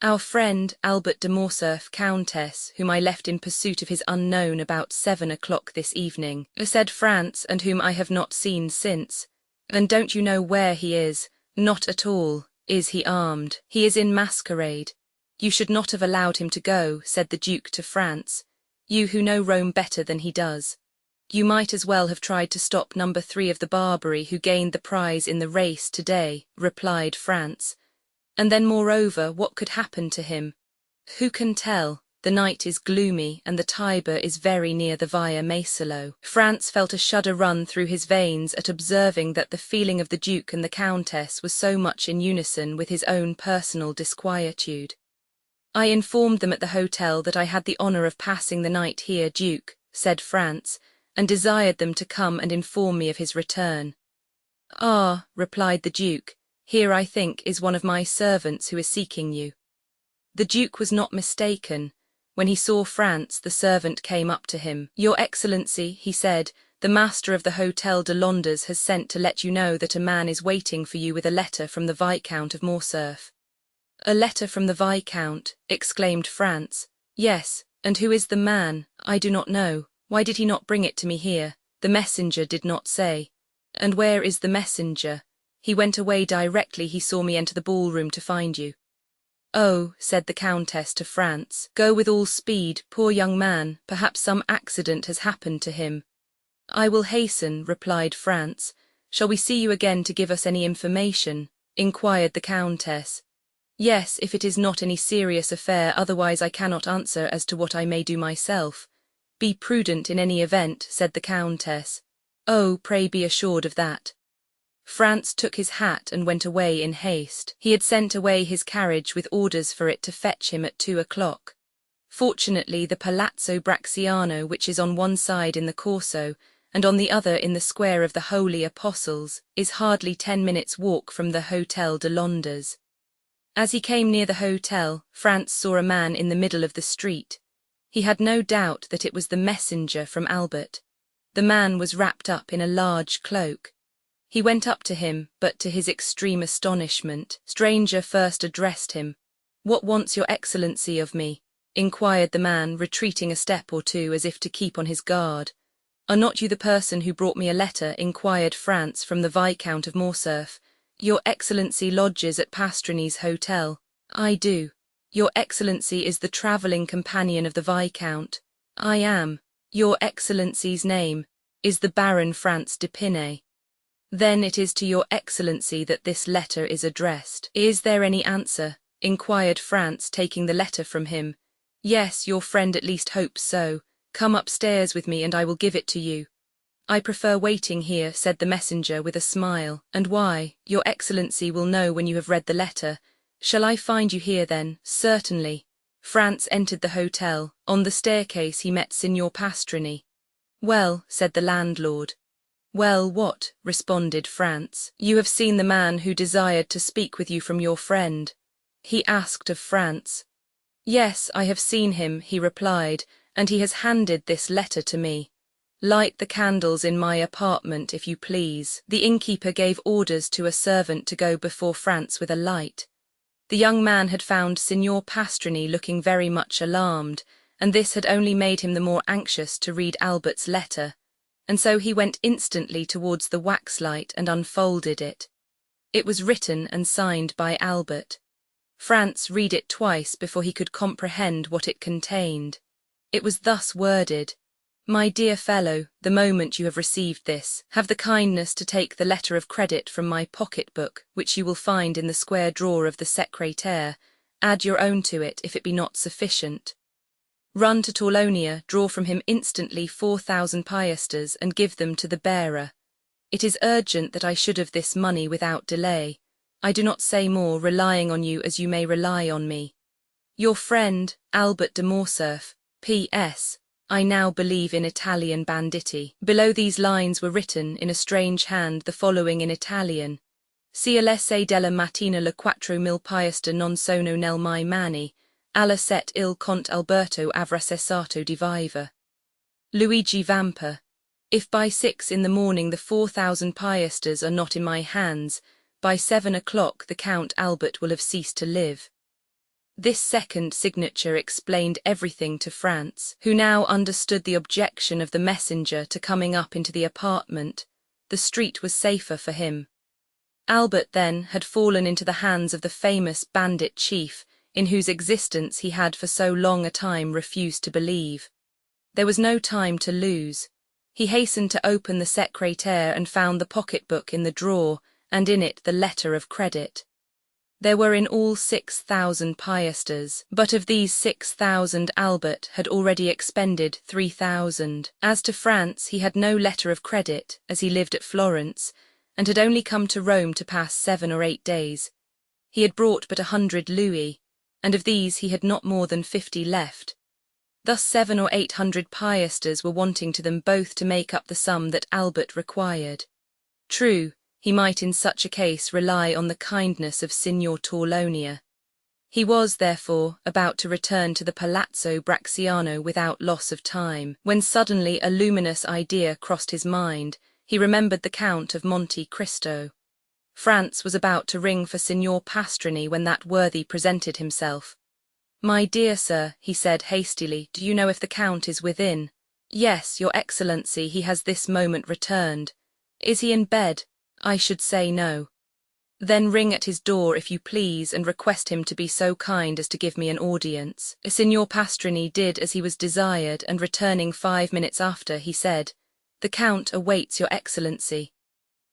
"Our friend Albert de Morcerf, Countess, whom I left in pursuit of his unknown about 7 o'clock this evening," said Franz, "and whom I have not seen since." "And don't you know where he is?" "Not at all." "Is he armed?" "He is in masquerade." "You should not have allowed him to go," said the Duke to Franz. "You who know Rome better than he does. You might as well have tried to stop number 3 of the Barbary, who gained the prize in the race today," replied Franz. "And then, moreover, what could happen to him? Who can tell? The night is gloomy, and the Tiber is very near the Via Macello." Franz felt a shudder run through his veins at observing that the feeling of the Duke and the Countess was so much in unison with his own personal disquietude. "I informed them at the hotel that I had the honour of passing the night here, Duke," said Franz, "and desired them to come and inform me of his return." "Ah," replied the Duke, "here, I think, is one of my servants who is seeking you." The Duke was not mistaken. When he saw Franz, the servant came up to him. "Your Excellency," he said, "the master of the Hôtel de Londres has sent to let you know that a man is waiting for you with a letter from the Viscount of Morcerf." "A letter from the Viscount," exclaimed Franz. "Yes, and who is the man?" "I do not know. Why did he not bring it to me here?" "The messenger did not say." "And where is the messenger?" "He went away directly he saw me enter the ballroom to find you." "Oh," said the Countess to Franz, "go with all speed, poor young man, perhaps some accident has happened to him." "I will hasten," replied Franz. "Shall we see you again to give us any information?" inquired the Countess. "Yes, if it is not any serious affair, otherwise I cannot answer as to what I may do myself." Be prudent in any event, said the Countess. Oh, pray be assured of that. Franz took his hat and went away in haste. He had sent away his carriage with orders for it to fetch him at 2 o'clock. Fortunately, the Palazzo Bracciano, which is on one side in the Corso, and on the other in the Square of the Holy Apostles, is hardly 10 minutes' walk from the Hotel de Londres. As he came near the hotel, Franz saw a man in the middle of the street. He had no doubt that it was the messenger from Albert. The man was wrapped up in a large cloak. He went up to him, but to his extreme astonishment, stranger first addressed him. "What wants your excellency of me?" inquired the man, retreating a step or two as if to keep on his guard. "Are not you the person who brought me a letter?" inquired Franz from the Viscount of Morcerf. "Your excellency lodges at Pastrini's hotel." "I do." "Your excellency is the travelling companion of the Viscount." "I am." "Your excellency's name is the Baron Franz de Pinay." "Then it is to your excellency that this letter is addressed." "Is there any answer?" inquired Franz, taking the letter from him. "Yes, your friend at least hopes so. Come upstairs with me and I will give it to you." "I prefer waiting here," said the messenger with a smile. "And why? Your excellency will know when you have read the letter. Shall I find you here then?" "Certainly." Franz entered the hotel. On the staircase he met Signor Pastrini. "Well," said the landlord. "Well, what?" responded Franz. "You have seen the man who desired to speak with you from your friend?" he asked of Franz. "Yes, I have seen him," he replied, "and he has handed this letter to me." "Light the candles in my apartment, if you please." The innkeeper gave orders to a servant to go before Franz with a light. The young man had found Signor Pastrini looking very much alarmed, and this had only made him the more anxious to read Albert's letter, and so he went instantly towards the waxlight and unfolded it. It was written and signed by Albert. Franz read it twice before he could comprehend what it contained. It was thus worded: "My dear fellow, the moment you have received this, have the kindness to take the letter of credit from my pocket-book, which you will find in the square drawer of the secrétaire. Add your own to it, if it be not sufficient. Run to Torlonia, draw from him instantly 4,000 piastres, and give them to the bearer. It is urgent that I should have this money without delay. I do not say more, relying on you as you may rely on me. Your friend, Albert de Morcerf. P.S. I now believe in Italian banditti." Below these lines were written, in a strange hand, the following in Italian: "Si alle della mattina le 4.000 piastre non sono nel mie mani, alla 7 il Conte Alberto avrà cessato di vivere. Luigi Vampa. If by 6 in the morning the 4,000 piastres are not in my hands, by 7 o'clock the Count Albert will have ceased to live." This second signature explained everything to Franz, who now understood the objection of the messenger to coming up into the apartment. The street was safer for him. Albert, then, had fallen into the hands of the famous bandit chief, in whose existence he had for so long a time refused to believe. There was no time to lose. He hastened to open the secrétaire and found the pocket-book in the drawer, and in it the letter of credit. There were in all 6,000 piastres, but of these 6,000 Albert had already expended 3,000. As to Franz, he had no letter of credit, as he lived at Florence, and had only come to Rome to pass 7 or 8 days. He had brought but 100 louis, and of these he had not more than 50 left. Thus 700 or 800 piastres were wanting to them both to make up the sum that Albert required. True, he might in such a case rely on the kindness of Signor Torlonia. He was, therefore, about to return to the Palazzo Bracciano without loss of time, when suddenly a luminous idea crossed his mind. He remembered the Count of Monte Cristo. Franz was about to ring for Signor Pastrini when that worthy presented himself. "My dear sir," he said hastily, "do you know if the Count is within?" "Yes, your excellency, he has this moment returned." "Is he in bed?" "I should say no." "Then ring at his door, if you please, and request him to be so kind as to give me an audience." Signor Pastrini did as he was desired, and returning 5 minutes after, he said, "The Count awaits your excellency."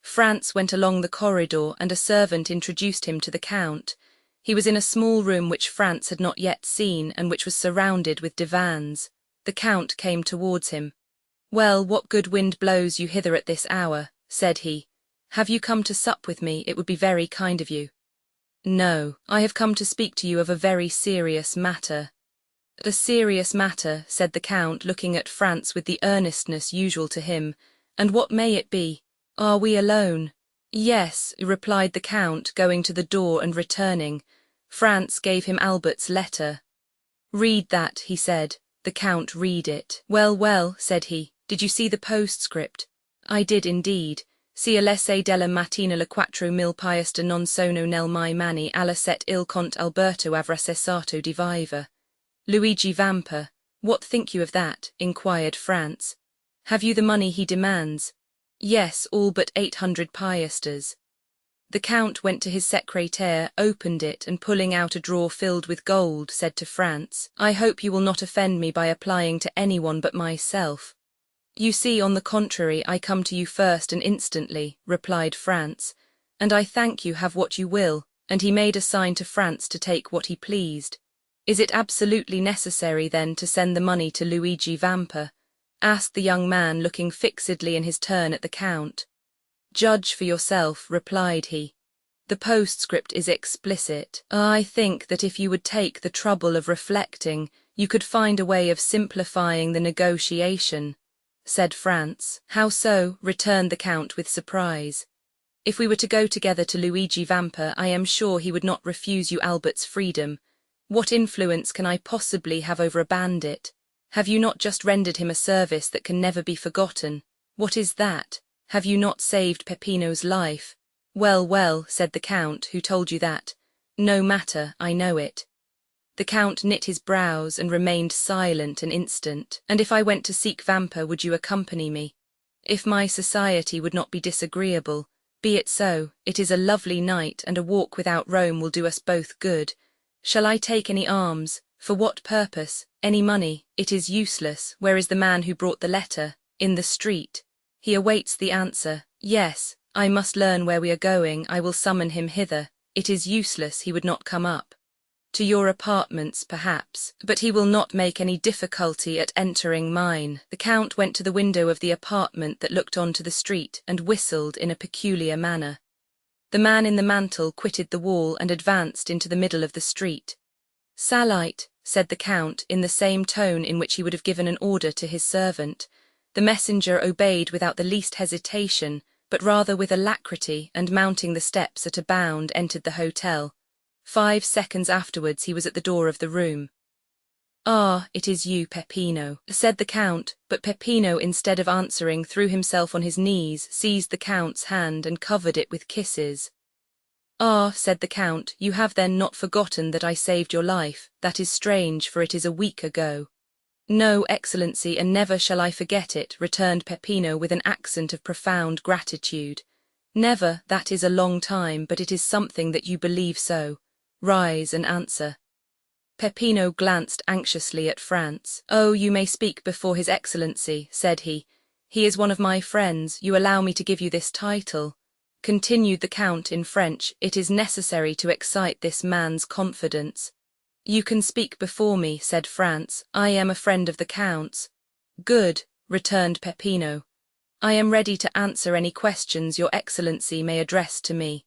Franz went along the corridor, and a servant introduced him to the Count. He was in a small room which Franz had not yet seen, and which was surrounded with divans. The Count came towards him. "Well, what good wind blows you hither at this hour?" said he. "Have you come to sup with me? It would be very kind of you." "No, I have come to speak to you of a very serious matter." "A serious matter," said the Count, looking at Franz with the earnestness usual to him. "And what may it be? Are we alone?" "Yes," replied the Count, going to the door and returning. Franz gave him Albert's letter. "Read that," he said. The Count read it. "Well, well," said he, "did you see the postscript?" "I did indeed. Si all'esse della mattina le 4.000 piaster non sono nel mai mani alla set il Conte Alberto avrà cessato di vivere." Luigi Vampa. "What think you of that?" inquired Franz. "Have you the money he demands?" "Yes, all but 800 piasters." The Count went to his secrétaire, opened it, and pulling out a drawer filled with gold, said to Franz, "I hope you will not offend me by applying to anyone but myself." "You see, on the contrary, I come to you first and instantly," replied Franz, "and I thank you, have what you will," and he made a sign to Franz to take what he pleased. "Is it absolutely necessary, then, to send the money to Luigi Vampa?" asked the young man, looking fixedly in his turn at the Count. "Judge for yourself," replied he. "The postscript is explicit. I think that if you would take the trouble of reflecting, you could find a way of simplifying the negotiation," said Franz. "How so?" returned the Count with surprise. "If we were to go together to Luigi Vampa, I am sure he would not refuse you Albert's freedom. What influence can I possibly have over a bandit? Have you not just rendered him a service that can never be forgotten? What is that? Have you not saved Peppino's life?" "Well, well," said the Count, "who told you that?" "No matter, I know it." The Count knit his brows and remained silent an instant. "And if I went to seek Vampa, would you accompany me?" "If my society would not be disagreeable. Be it so. It is a lovely night, and a walk without Rome will do us both good. Shall I take any arms? For what purpose? Any money? It is useless. Where is the man who brought the letter? In the street. He awaits the answer. Yes, I must learn where we are going. I will summon him hither. It is useless, he would not come up. To your apartments, perhaps, but he will not make any difficulty at entering mine." The Count went to the window of the apartment that looked on to the street and whistled in a peculiar manner. The man in the mantle quitted the wall and advanced into the middle of the street. "Salite," said the Count in the same tone in which he would have given an order to his servant. The messenger obeyed without the least hesitation, but rather with alacrity, and mounting the steps at a bound entered the hotel. 5 seconds afterwards he was at the door of the room. "Ah, it is you, Peppino," said the Count, but Peppino, instead of answering, threw himself on his knees, seized the Count's hand, and covered it with kisses. "Ah," said the Count, "you have then not forgotten that I saved your life. That is strange, for it is a week ago." "No, Excellency, and never shall I forget it," returned Peppino with an accent of profound gratitude. "Never, that is a long time, but it is something that you believe so. Rise and answer." Peppino glanced anxiously at Franz. "Oh, you may speak before His Excellency," said he. "He is one of my friends. You allow me to give you this title." Continued the Count in French, "It is necessary to excite this man's confidence." "You can speak before me," said Franz. "I am a friend of the Count's." "Good," returned Peppino. "I am ready to answer any questions your Excellency may address to me."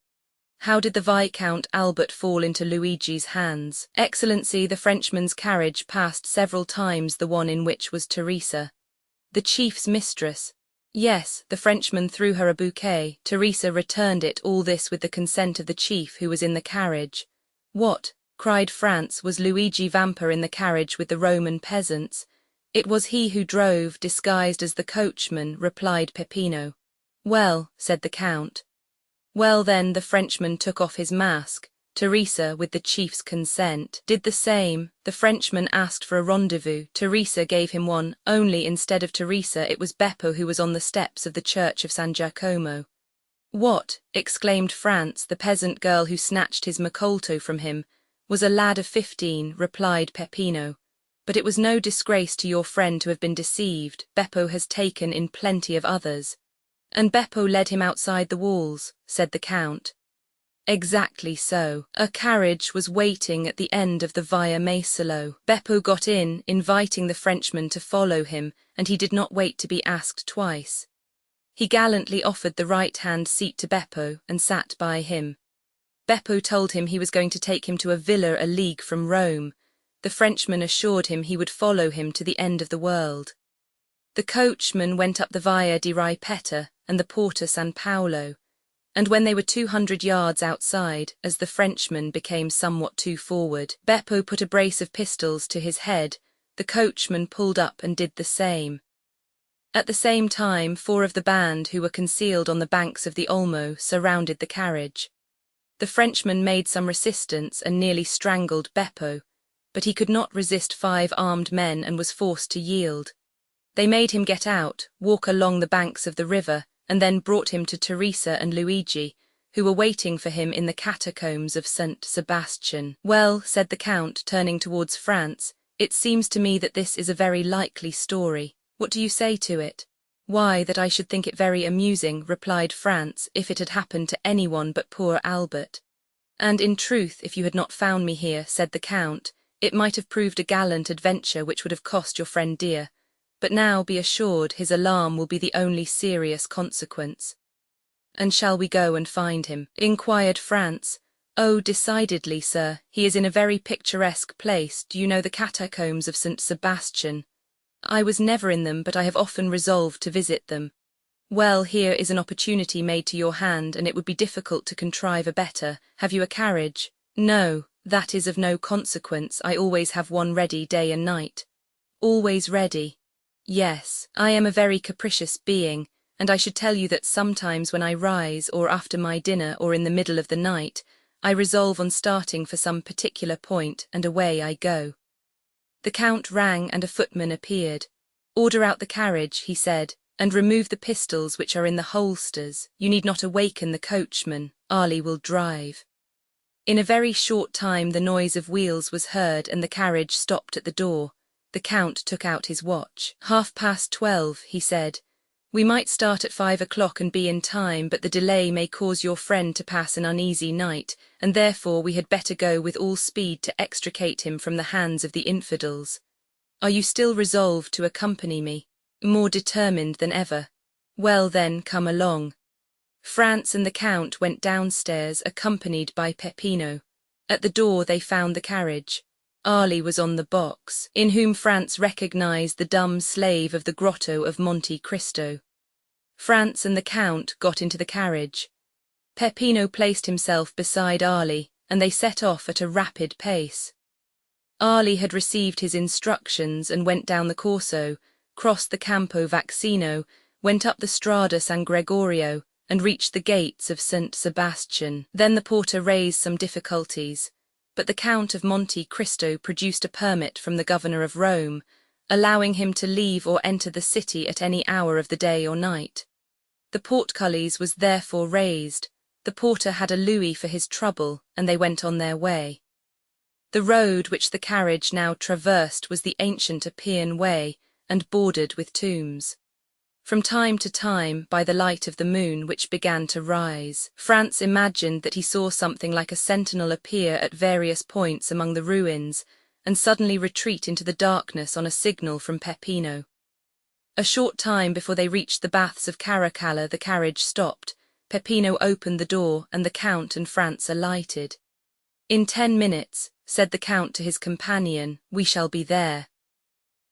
"How did the Viscount Albert fall into Luigi's hands?" "Excellency, the Frenchman's carriage passed several times the one in which was Teresa." "The chief's mistress?" "Yes, the Frenchman threw her a bouquet. Teresa returned it, all this with the consent of the chief who was in the carriage." "What?" cried Franz. "Was Luigi Vampa in the carriage with the Roman peasants?" "It was he who drove, disguised as the coachman," replied Peppino. "Well," said the Count. "Well, then, the Frenchman took off his mask. Teresa, with the chief's consent, did the same. The Frenchman asked for a rendezvous. Teresa gave him one, only instead of Teresa it was Beppo who was on the steps of the church of San Giacomo." "What?" exclaimed Franz. "The peasant girl who snatched his Macolto from him was a lad of 15, replied Peppino. "But it was no disgrace to your friend to have been deceived. Beppo has taken in plenty of others." "And Beppo led him outside the walls," said the Count. Exactly so. A carriage was waiting at the end of the Via Maesolo. Beppo got in, inviting the Frenchman to follow him, and he did not wait to be asked twice. He gallantly offered the right-hand seat to Beppo and sat by him. Beppo told him he was going to take him to a villa a league from Rome. The Frenchman assured him he would follow him to the end of the world. The coachman went up the Via di Ripetta and the Porta San Paolo, and when they were 200 yards outside, as the Frenchman became somewhat too forward, Beppo put a brace of pistols to his head. The coachman pulled up and did the same. At the same time, 4 of the band who were concealed on the banks of the Olmo surrounded the carriage. The Frenchman made some resistance and nearly strangled Beppo, but he could not resist 5 armed men and was forced to yield. They made him get out, walk along the banks of the river, and then brought him to Teresa and Luigi, who were waiting for him in the catacombs of St. Sebastian. "Well," said the Count, turning towards France, "it seems to me that this is a very likely story. What do you say to it?" "Why, that I should think it very amusing," replied Franz, "if it had happened to anyone but poor Albert." "And in truth, if you had not found me here," said the Count, "it might have proved a gallant adventure which would have cost your friend dear. But now, be assured, his alarm will be the only serious consequence." "And shall we go and find him?" inquired Franz. "Oh, decidedly, sir. He is in a very picturesque place. Do you know the catacombs of St. Sebastian?" "I was never in them, but I have often resolved to visit them." "Well, here is an opportunity made to your hand, and it would be difficult to contrive a better. Have you a carriage?" "No, that is of no consequence. I always have one ready day and night." "Always ready?" "Yes, I am a very capricious being, and I should tell you that sometimes when I rise, or after my dinner, or in the middle of the night, I resolve on starting for some particular point, and away I go." The Count rang and a footman appeared. "Order out the carriage," he said, "and remove the pistols which are in the holsters. You need not awaken the coachman. Ali will drive." In a very short time the noise of wheels was heard and the carriage stopped at the door. The Count took out his watch. 12:30, he said. "We might start at 5 o'clock and be in time, but the delay may cause your friend to pass an uneasy night, and therefore we had better go with all speed to extricate him from the hands of the infidels. Are you still resolved to accompany me?" "More determined than ever." "Well then, come along." Franz and the Count went downstairs, accompanied by Peppino. At the door they found the carriage. Ali was on the box, in whom Franz recognized the dumb slave of the grotto of Monte Cristo. Franz and the Count got into the carriage. Peppino placed himself beside Ali, and they set off at a rapid pace. Ali had received his instructions and went down the Corso, crossed the Campo Vaccino, went up the Strada San Gregorio, and reached the gates of St. Sebastian. Then the porter raised some difficulties, but the Count of Monte Cristo produced a permit from the governor of Rome, allowing him to leave or enter the city at any hour of the day or night. The portcullis was therefore raised. The porter had a louis for his trouble, and they went on their way. The road which the carriage now traversed was the ancient Appian Way, and bordered with tombs. From time to time, by the light of the moon which began to rise, Franz imagined that he saw something like a sentinel appear at various points among the ruins, and suddenly retreat into the darkness on a signal from Peppino. A short time before they reached the baths of Caracalla the carriage stopped. Peppino opened the door, and the Count and Franz alighted. "In 10 minutes," said the Count to his companion, "we shall be there."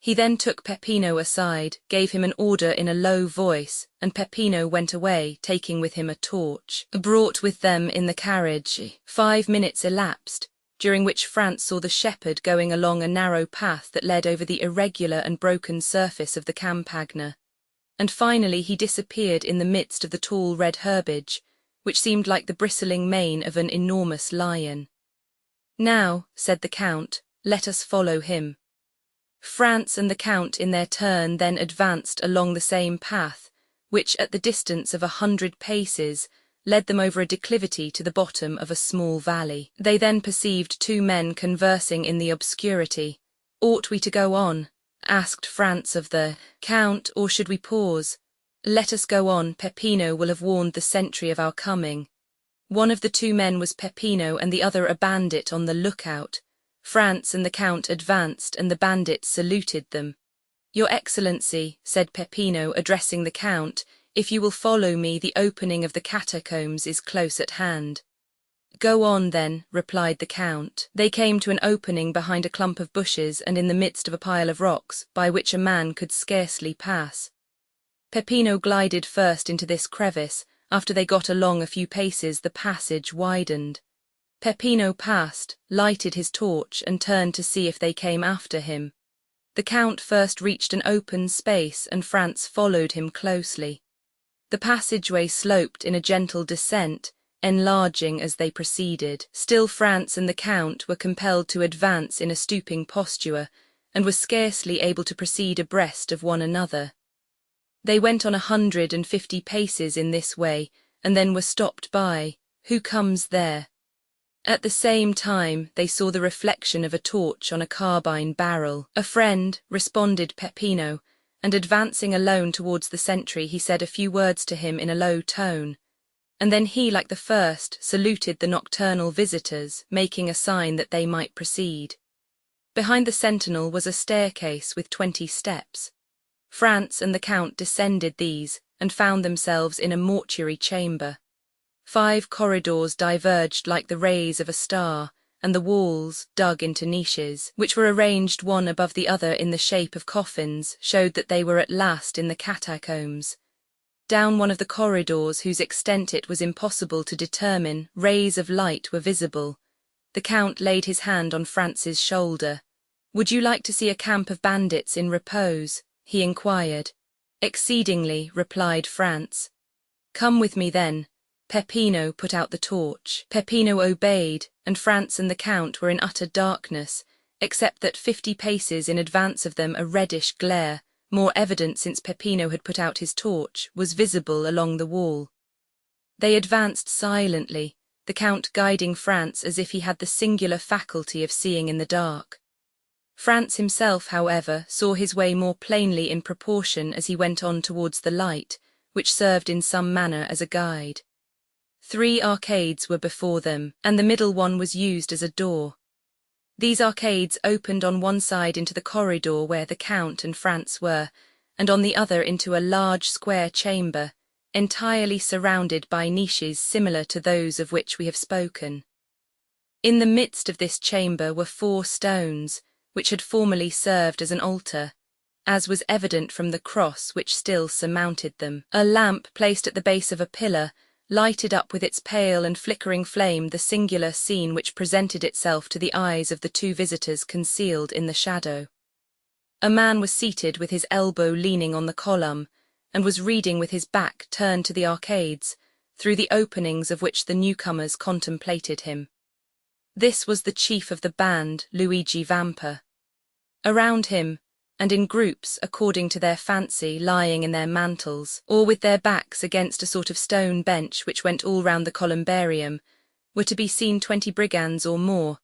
He then took Peppino aside, gave him an order in a low voice, and Peppino went away, taking with him a torch, brought with them in the carriage. 5 minutes elapsed, during which Franz saw the shepherd going along a narrow path that led over the irregular and broken surface of the Campagna, and finally he disappeared in the midst of the tall red herbage, which seemed like the bristling mane of an enormous lion. "Now," said the Count, "let us follow him." Franz and the Count in their turn then advanced along the same path, which at the distance of 100 paces led them over a declivity to the bottom of a small valley. They then perceived 2 men conversing in the obscurity. "Ought we to go on?" asked Franz of the Count, "or should we pause?" "Let us go on. Peppino will have warned the sentry of our coming." One of the two men was Peppino and the other a bandit on the lookout. France and the Count advanced and the bandits saluted them. "Your Excellency," said Peppino, addressing the Count, "if you will follow me, the opening of the catacombs is close at hand." "Go on, then," replied the Count. They came to an opening behind a clump of bushes and in the midst of a pile of rocks, by which a man could scarcely pass. Peppino glided first into this crevice. After they got along a few paces, the passage widened. Peppino passed, lighted his torch, and turned to see if they came after him. The Count first reached an open space, and France followed him closely. The passageway sloped in a gentle descent, enlarging as they proceeded. Still France and the Count were compelled to advance in a stooping posture, and were scarcely able to proceed abreast of one another. They went on 150 paces in this way, and then were stopped by, "Who comes there?" At the same time they saw the reflection of a torch on a carbine barrel. "A friend," responded Peppino, and advancing alone towards the sentry he said a few words to him in a low tone. And then he, like the first, saluted the nocturnal visitors, making a sign that they might proceed. Behind the sentinel was a staircase with 20 steps. France and the Count descended these, and found themselves in a mortuary chamber. 5 corridors diverged like the rays of a star, and the walls, dug into niches, which were arranged one above the other in the shape of coffins, showed that they were at last in the catacombs. Down one of the corridors, whose extent it was impossible to determine, rays of light were visible. The Count laid his hand on France's shoulder. "Would you like to see a camp of bandits in repose?" he inquired. "Exceedingly," replied France. "Come with me then." Peppino put out the torch. Peppino obeyed, and France and the Count were in utter darkness, except that 50 paces in advance of them a reddish glare, more evident since Peppino had put out his torch, was visible along the wall. They advanced silently, the Count guiding France as if he had the singular faculty of seeing in the dark. France himself, however, saw his way more plainly in proportion as he went on towards the light, which served in some manner as a guide. 3 arcades were before them, and the middle one was used as a door. These arcades opened on one side into the corridor where the Count and France were, and on the other into a large square chamber, entirely surrounded by niches similar to those of which we have spoken. In the midst of this chamber were 4 stones, which had formerly served as an altar, as was evident from the cross which still surmounted them. A lamp placed at the base of a pillar lighted up with its pale and flickering flame the singular scene which presented itself to the eyes of the 2 visitors concealed in the shadow. A man was seated with his elbow leaning on the column, and was reading with his back turned to the arcades, through the openings of which the newcomers contemplated him. This was the chief of the band, Luigi Vampa. Around him, and in groups according to their fancy, lying in their mantles, or with their backs against a sort of stone bench which went all round the columbarium, were to be seen 20 brigands or more,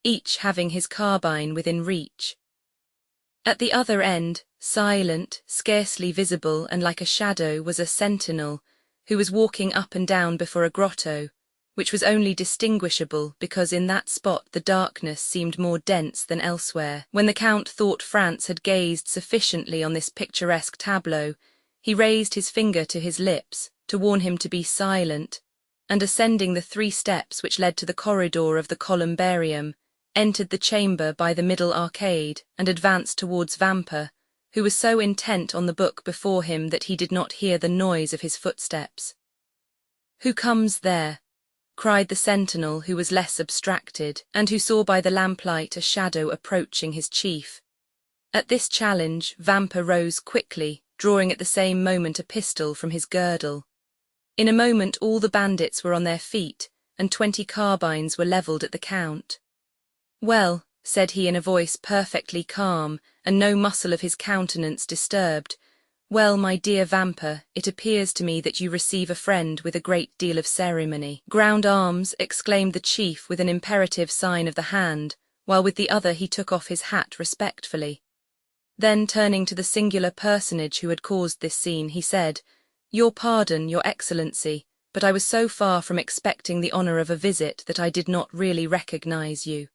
each having his carbine within reach. At the other end, silent, scarcely visible, and like a shadow, was a sentinel, who was walking up and down before a grotto, which was only distinguishable because in that spot the darkness seemed more dense than elsewhere. When the Count thought France had gazed sufficiently on this picturesque tableau, he raised his finger to his lips to warn him to be silent, and ascending the 3 steps which led to the corridor of the columbarium, entered the chamber by the middle arcade and advanced towards Vampa, who was so intent on the book before him that he did not hear the noise of his footsteps. "Who comes there?" cried the sentinel, who was less abstracted, and who saw by the lamplight a shadow approaching his chief. At this challenge, Vampa rose quickly, drawing at the same moment a pistol from his girdle. In a moment all the bandits were on their feet, and 20 carbines were levelled at the Count. "Well," said he in a voice perfectly calm, and no muscle of his countenance disturbed, "well, my dear Vampa, it appears to me that you receive a friend with a great deal of ceremony." "Ground arms," exclaimed the chief with an imperative sign of the hand, while with the other he took off his hat respectfully. Then, turning to the singular personage who had caused this scene, he said, "Your pardon, your Excellency, but I was so far from expecting the honor of a visit that I did not really recognize you.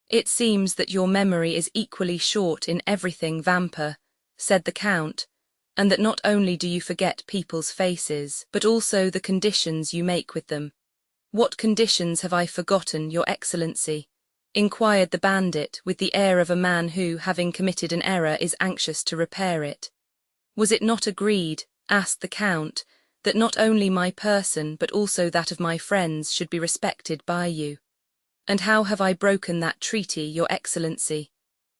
It seems that your memory is equally short in everything, Vampa, said the Count, and that not only do you forget people's faces, but also the conditions you make with them. What conditions have I forgotten, Your Excellency? Inquired the bandit with the air of a man who, having committed an error, is anxious to repair it. Was it not agreed, asked the Count, that not only my person but also that of my friends should be respected by you? And how have I broken that treaty, Your Excellency?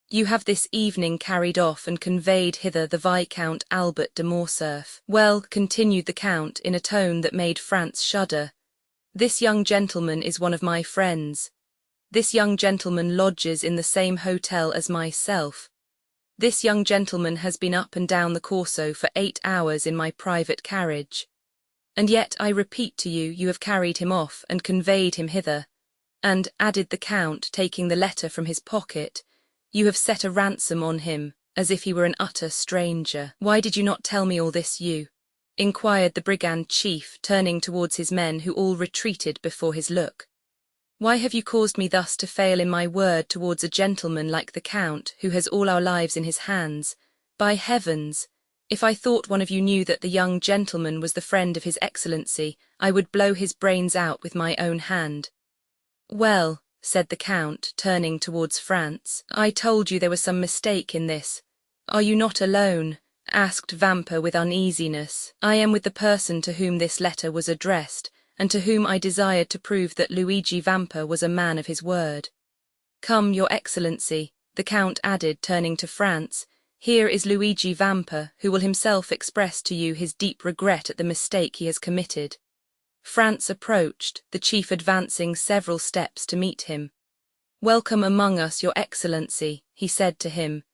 You have this evening carried off and conveyed hither the Viscount Albert de Morcerf. Well, continued the Count in a tone that made France shudder, this young gentleman is one of my friends. This young gentleman lodges in the same hotel as myself. This young gentleman has been up and down the Corso for 8 hours in my private carriage. And yet, I repeat to you, you have carried him off and conveyed him hither. And, added the Count, taking the letter from his pocket, you have set a ransom on him, as if he were an utter stranger. Why did you not tell me all this, you? Inquired the brigand chief, turning towards his men who all retreated before his look. Why have you caused me thus to fail in my word towards a gentleman like the Count, who has all our lives in his hands? By heavens! If I thought one of you knew that the young gentleman was the friend of his Excellency, I would blow his brains out with my own hand. Well, said the Count, turning towards France, I told you there was some mistake in this. Are you not alone? Asked Vampa with uneasiness. I am with the person to whom this letter was addressed, and to whom I desired to prove that Luigi Vampa was a man of his word. Come, Your Excellency, the Count added, turning to France, here is Luigi Vampa, who will himself express to you his deep regret at the mistake he has committed. France approached, the chief advancing several steps to meet him. Welcome among us, Your Excellency, he said to him.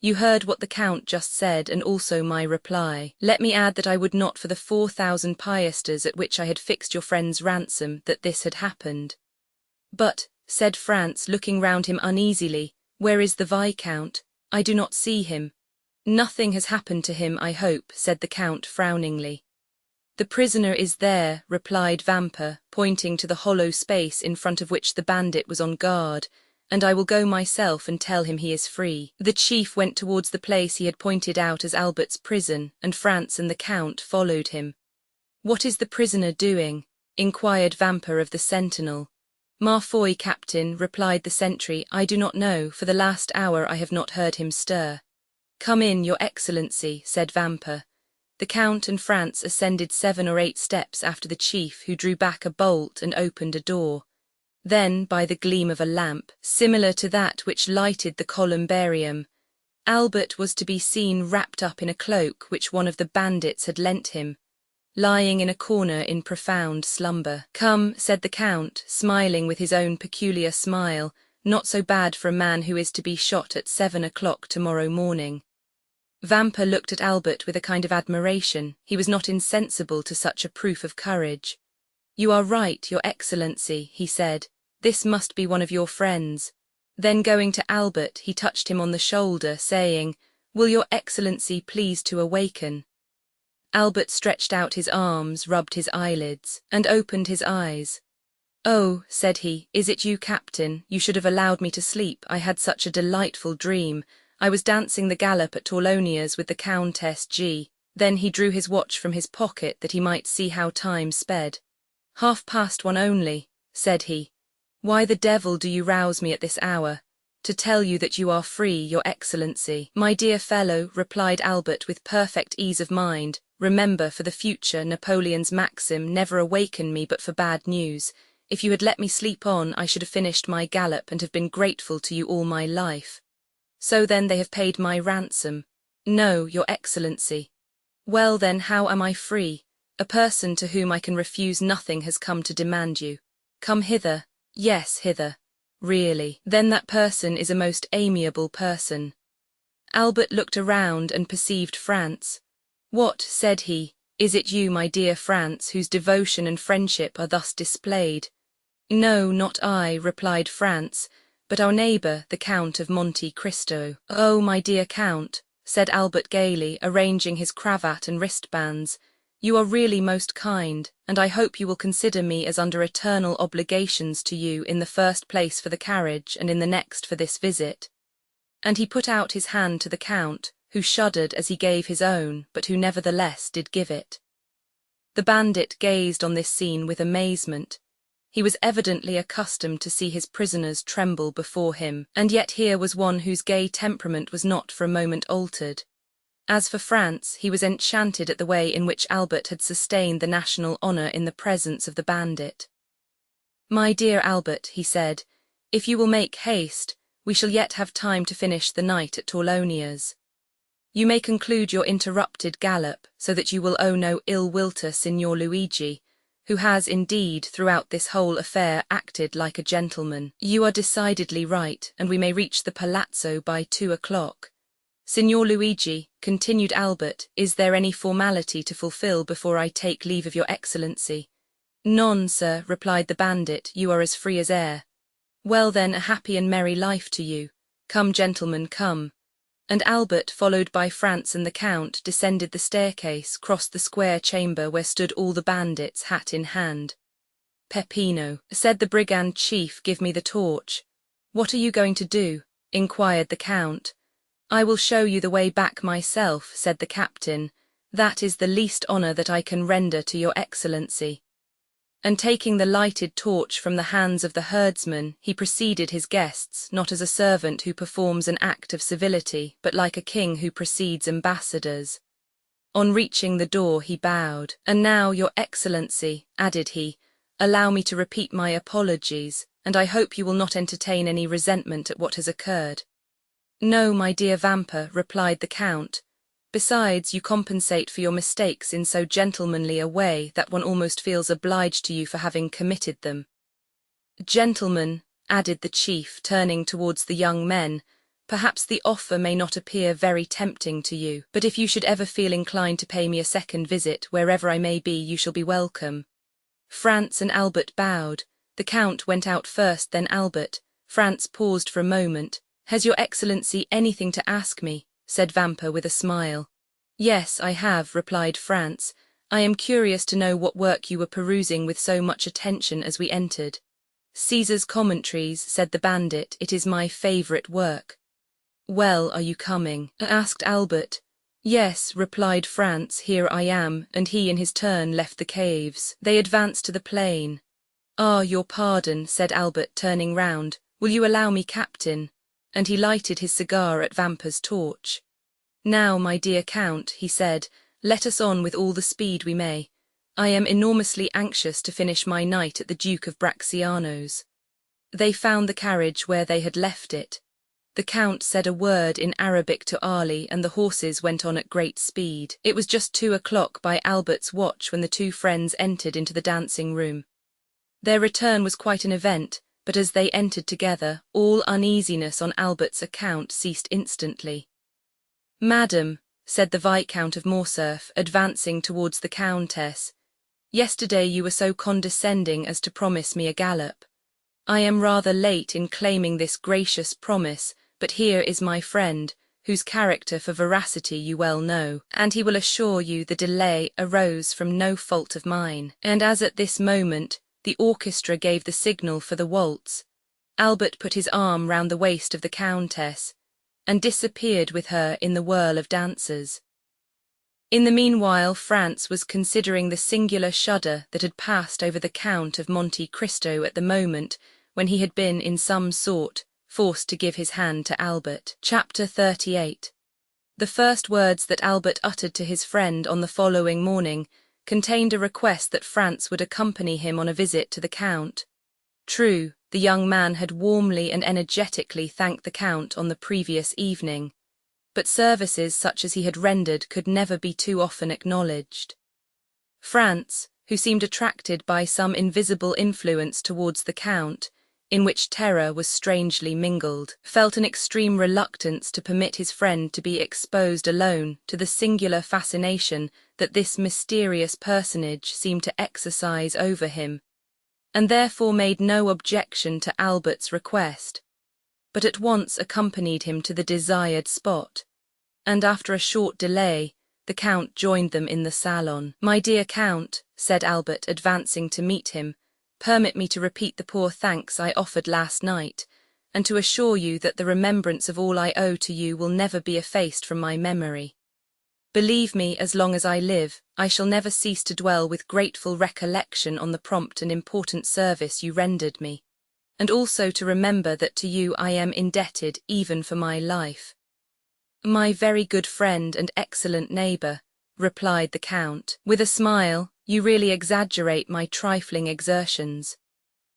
You heard what the Count just said, and also my reply. Let me add that I would not for the 4,000 piastres at which I had fixed your friend's ransom that this had happened. But, said France, looking round him uneasily, where is the Viscount? I do not see him. Nothing has happened to him, I hope, said the Count frowningly. The prisoner is there, replied Vampa, pointing to the hollow space in front of which the bandit was on guard, and I will go myself and tell him he is free. The chief went towards the place he had pointed out as Albert's prison, and France and the Count followed him. What is the prisoner doing? Inquired Vampa of the sentinel. Ma foi, captain, replied the sentry, I do not know, for the last hour I have not heard him stir. Come in, Your Excellency, said Vampa. The Count and France ascended 7 or 8 steps after the chief, who drew back a bolt and opened a door. Then, by the gleam of a lamp, similar to that which lighted the columbarium, Albert was to be seen wrapped up in a cloak which one of the bandits had lent him, lying in a corner in profound slumber. Come, said the Count, smiling with his own peculiar smile, not so bad for a man who is to be shot at 7 o'clock tomorrow morning. Vampa looked at Albert with a kind of admiration. He was not insensible to such a proof of courage. You are right, Your Excellency, he said. This must be one of your friends. Then going to Albert, he touched him on the shoulder, saying, Will Your Excellency please to awaken? Albert stretched out his arms, rubbed his eyelids, and opened his eyes. Oh, said he, is it you, Captain? You should have allowed me to sleep. I had such a delightful dream. I was dancing the galop at Torlonia's with the Countess G. Then he drew his watch from his pocket that he might see how time sped. 1:30 only, said he. Why the devil do you rouse me at this hour? To tell you that you are free, Your Excellency. My dear fellow, replied Albert with perfect ease of mind, remember for the future Napoleon's maxim, never awaken me but for bad news. If you had let me sleep on, I should have finished my gallop and have been grateful to you all my life. So then they have paid my ransom? No, Your Excellency. Well then, how am I free? A person to whom I can refuse nothing has come to demand you. Come hither. Yes, hither. Really. Then that person is a most amiable person. Albert looked around and perceived France. What, said he, is it you, my dear France, whose devotion and friendship are thus displayed? No, not I, replied France, but our neighbour, the Count of Monte Cristo. Oh, my dear Count, said Albert gaily, arranging his cravat and wristbands, You are really most kind, and I hope you will consider me as under eternal obligations to you, in the first place for the carriage and in the next for this visit." And he put out his hand to the Count, who shuddered as he gave his own, but who nevertheless did give it. The bandit gazed on this scene with amazement. He was evidently accustomed to see his prisoners tremble before him, and yet here was one whose gay temperament was not for a moment altered. As for France, he was enchanted at the way in which Albert had sustained the national honour in the presence of the bandit. "My dear Albert," he said, "if you will make haste, we shall yet have time to finish the night at Torlonia's. You may conclude your interrupted gallop, so that you will owe no ill will to Signor Luigi, who has indeed throughout this whole affair acted like a gentleman. You are decidedly right, and we may reach the palazzo by 2 o'clock. Signor Luigi," continued Albert, "is there any formality to fulfill before I take leave of your Excellency?" "None, sir," replied the bandit, "you are as free as air." "Well then, a happy and merry life to you. Come, gentlemen, come." And Albert, followed by France and the Count, descended the staircase, crossed the square chamber where stood all the bandits, hat in hand. "Peppino," said the brigand chief, "give me the torch." "What are you going to do?" inquired the Count. "I will show you the way back myself," said the captain. "That is the least honour that I can render to your Excellency." And taking the lighted torch from the hands of the herdsman, he preceded his guests, not as a servant who performs an act of civility, but like a king who precedes ambassadors. On reaching the door he bowed. "And now, your Excellency," added he, "allow me to repeat my apologies, and I hope you will not entertain any resentment at what has occurred." "No, my dear Vampa," replied the Count. "Besides, you compensate for your mistakes in so gentlemanly a way that one almost feels obliged to you for having committed them. Gentlemen," added the chief, turning towards the young men, "perhaps the offer may not appear very tempting to you, but if you should ever feel inclined to pay me a second visit, wherever I may be, you shall be welcome." France and Albert bowed. The Count went out first, then Albert. France paused for a moment. "Has your Excellency anything to ask me?" said Vampa with a smile. "Yes, I have," replied France. "I am curious to know what work you were perusing with so much attention as we entered." "Caesar's Commentaries," said the bandit. "It is my favourite work." "Well, are you coming?" asked Albert. "Yes," replied France, "here I am," and he in his turn left the caves. They advanced to the plain. "Ah, your pardon," said Albert, turning round. "Will you allow me, Captain?" And he lighted his cigar at Vampa's torch. "Now, my dear Count," he said, "let us on with all the speed we may. I am enormously anxious to finish my night at the Duke of Bracciano's." They found the carriage where they had left it. The Count said a word in Arabic to Ali, and the horses went on at great speed. It was just 2 o'clock by Albert's watch when the two friends entered into the dancing room. Their return was quite an event, but as they entered together, all uneasiness on Albert's account ceased instantly. "Madam," said the Viscount of Morcerf, advancing towards the Countess, "yesterday you were so condescending as to promise me a gallop. I am rather late in claiming this gracious promise, but here is my friend, whose character for veracity you well know, and he will assure you the delay arose from no fault of mine." And as at this moment the orchestra gave the signal for the waltz, Albert put his arm round the waist of the Countess, and disappeared with her in the whirl of dancers. In the meanwhile France was considering the singular shudder that had passed over the Count of Monte Cristo at the moment when he had been in some sort forced to give his hand to Albert. Chapter 38. The first words that Albert uttered to his friend on the following morning contained a request that France would accompany him on a visit to the Count. True, the young man had warmly and energetically thanked the Count on the previous evening, but services such as he had rendered could never be too often acknowledged. France, who seemed attracted by some invisible influence towards the Count, in which terror was strangely mingled, felt an extreme reluctance to permit his friend to be exposed alone to the singular fascination that this mysterious personage seemed to exercise over him, and therefore made no objection to Albert's request, but at once accompanied him to the desired spot, and after a short delay, the Count joined them in the salon. "My dear Count," said Albert, advancing to meet him, "permit me to repeat the poor thanks I offered last night, and to assure you that the remembrance of all I owe to you will never be effaced from my memory. Believe me, as long as I live, I shall never cease to dwell with grateful recollection on the prompt and important service you rendered me, and also to remember that to you I am indebted even for my life." "My very good friend and excellent neighbour," replied the Count, with a smile, "you really exaggerate my trifling exertions.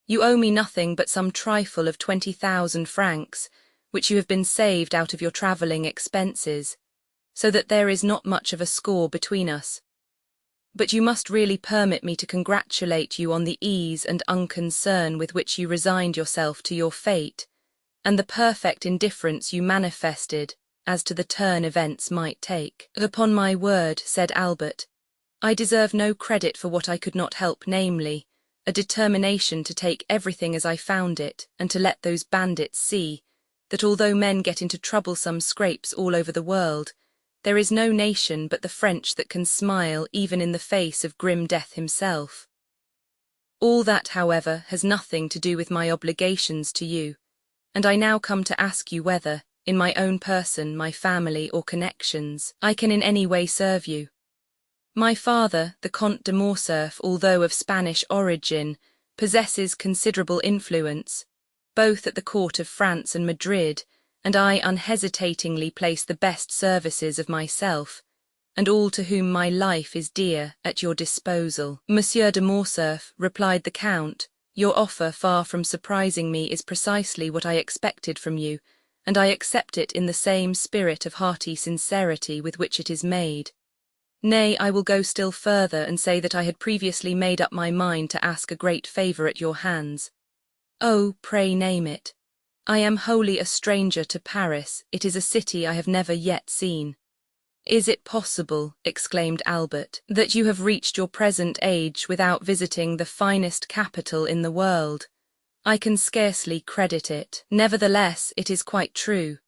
You owe me nothing but some trifle of 20,000 francs, which you have been saved out of your travelling expenses, so that there is not much of a score between us. But you must really permit me to congratulate you on the ease and unconcern with which you resigned yourself to your fate, and the perfect indifference you manifested as to the turn events might take." "Upon my word," said Albert, "I deserve no credit for what I could not help, namely, a determination to take everything as I found it, and to let those bandits see that although men get into troublesome scrapes all over the world, there is no nation but the French that can smile even in the face of grim death himself. All that, however, has nothing to do with my obligations to you, and I now come to ask you whether, in my own person, my family, or connections, I can in any way serve you. My father, the Comte de Morcerf, although of Spanish origin, possesses considerable influence, both at the court of France and Madrid, and I unhesitatingly place the best services of myself, and all to whom my life is dear, at your disposal." "Monsieur de Morcerf," replied the Count, "your offer, far from surprising me, is precisely what I expected from you, and I accept it in the same spirit of hearty sincerity with which it is made. Nay, I will go still further and say that I had previously made up my mind to ask a great favour at your hands." "Oh, pray name it." "I am wholly a stranger to Paris. It is a city I have never yet seen." "Is it possible," exclaimed Albert, "that you have reached your present age without visiting the finest capital in the world? I can scarcely credit it. Nevertheless, it is quite true.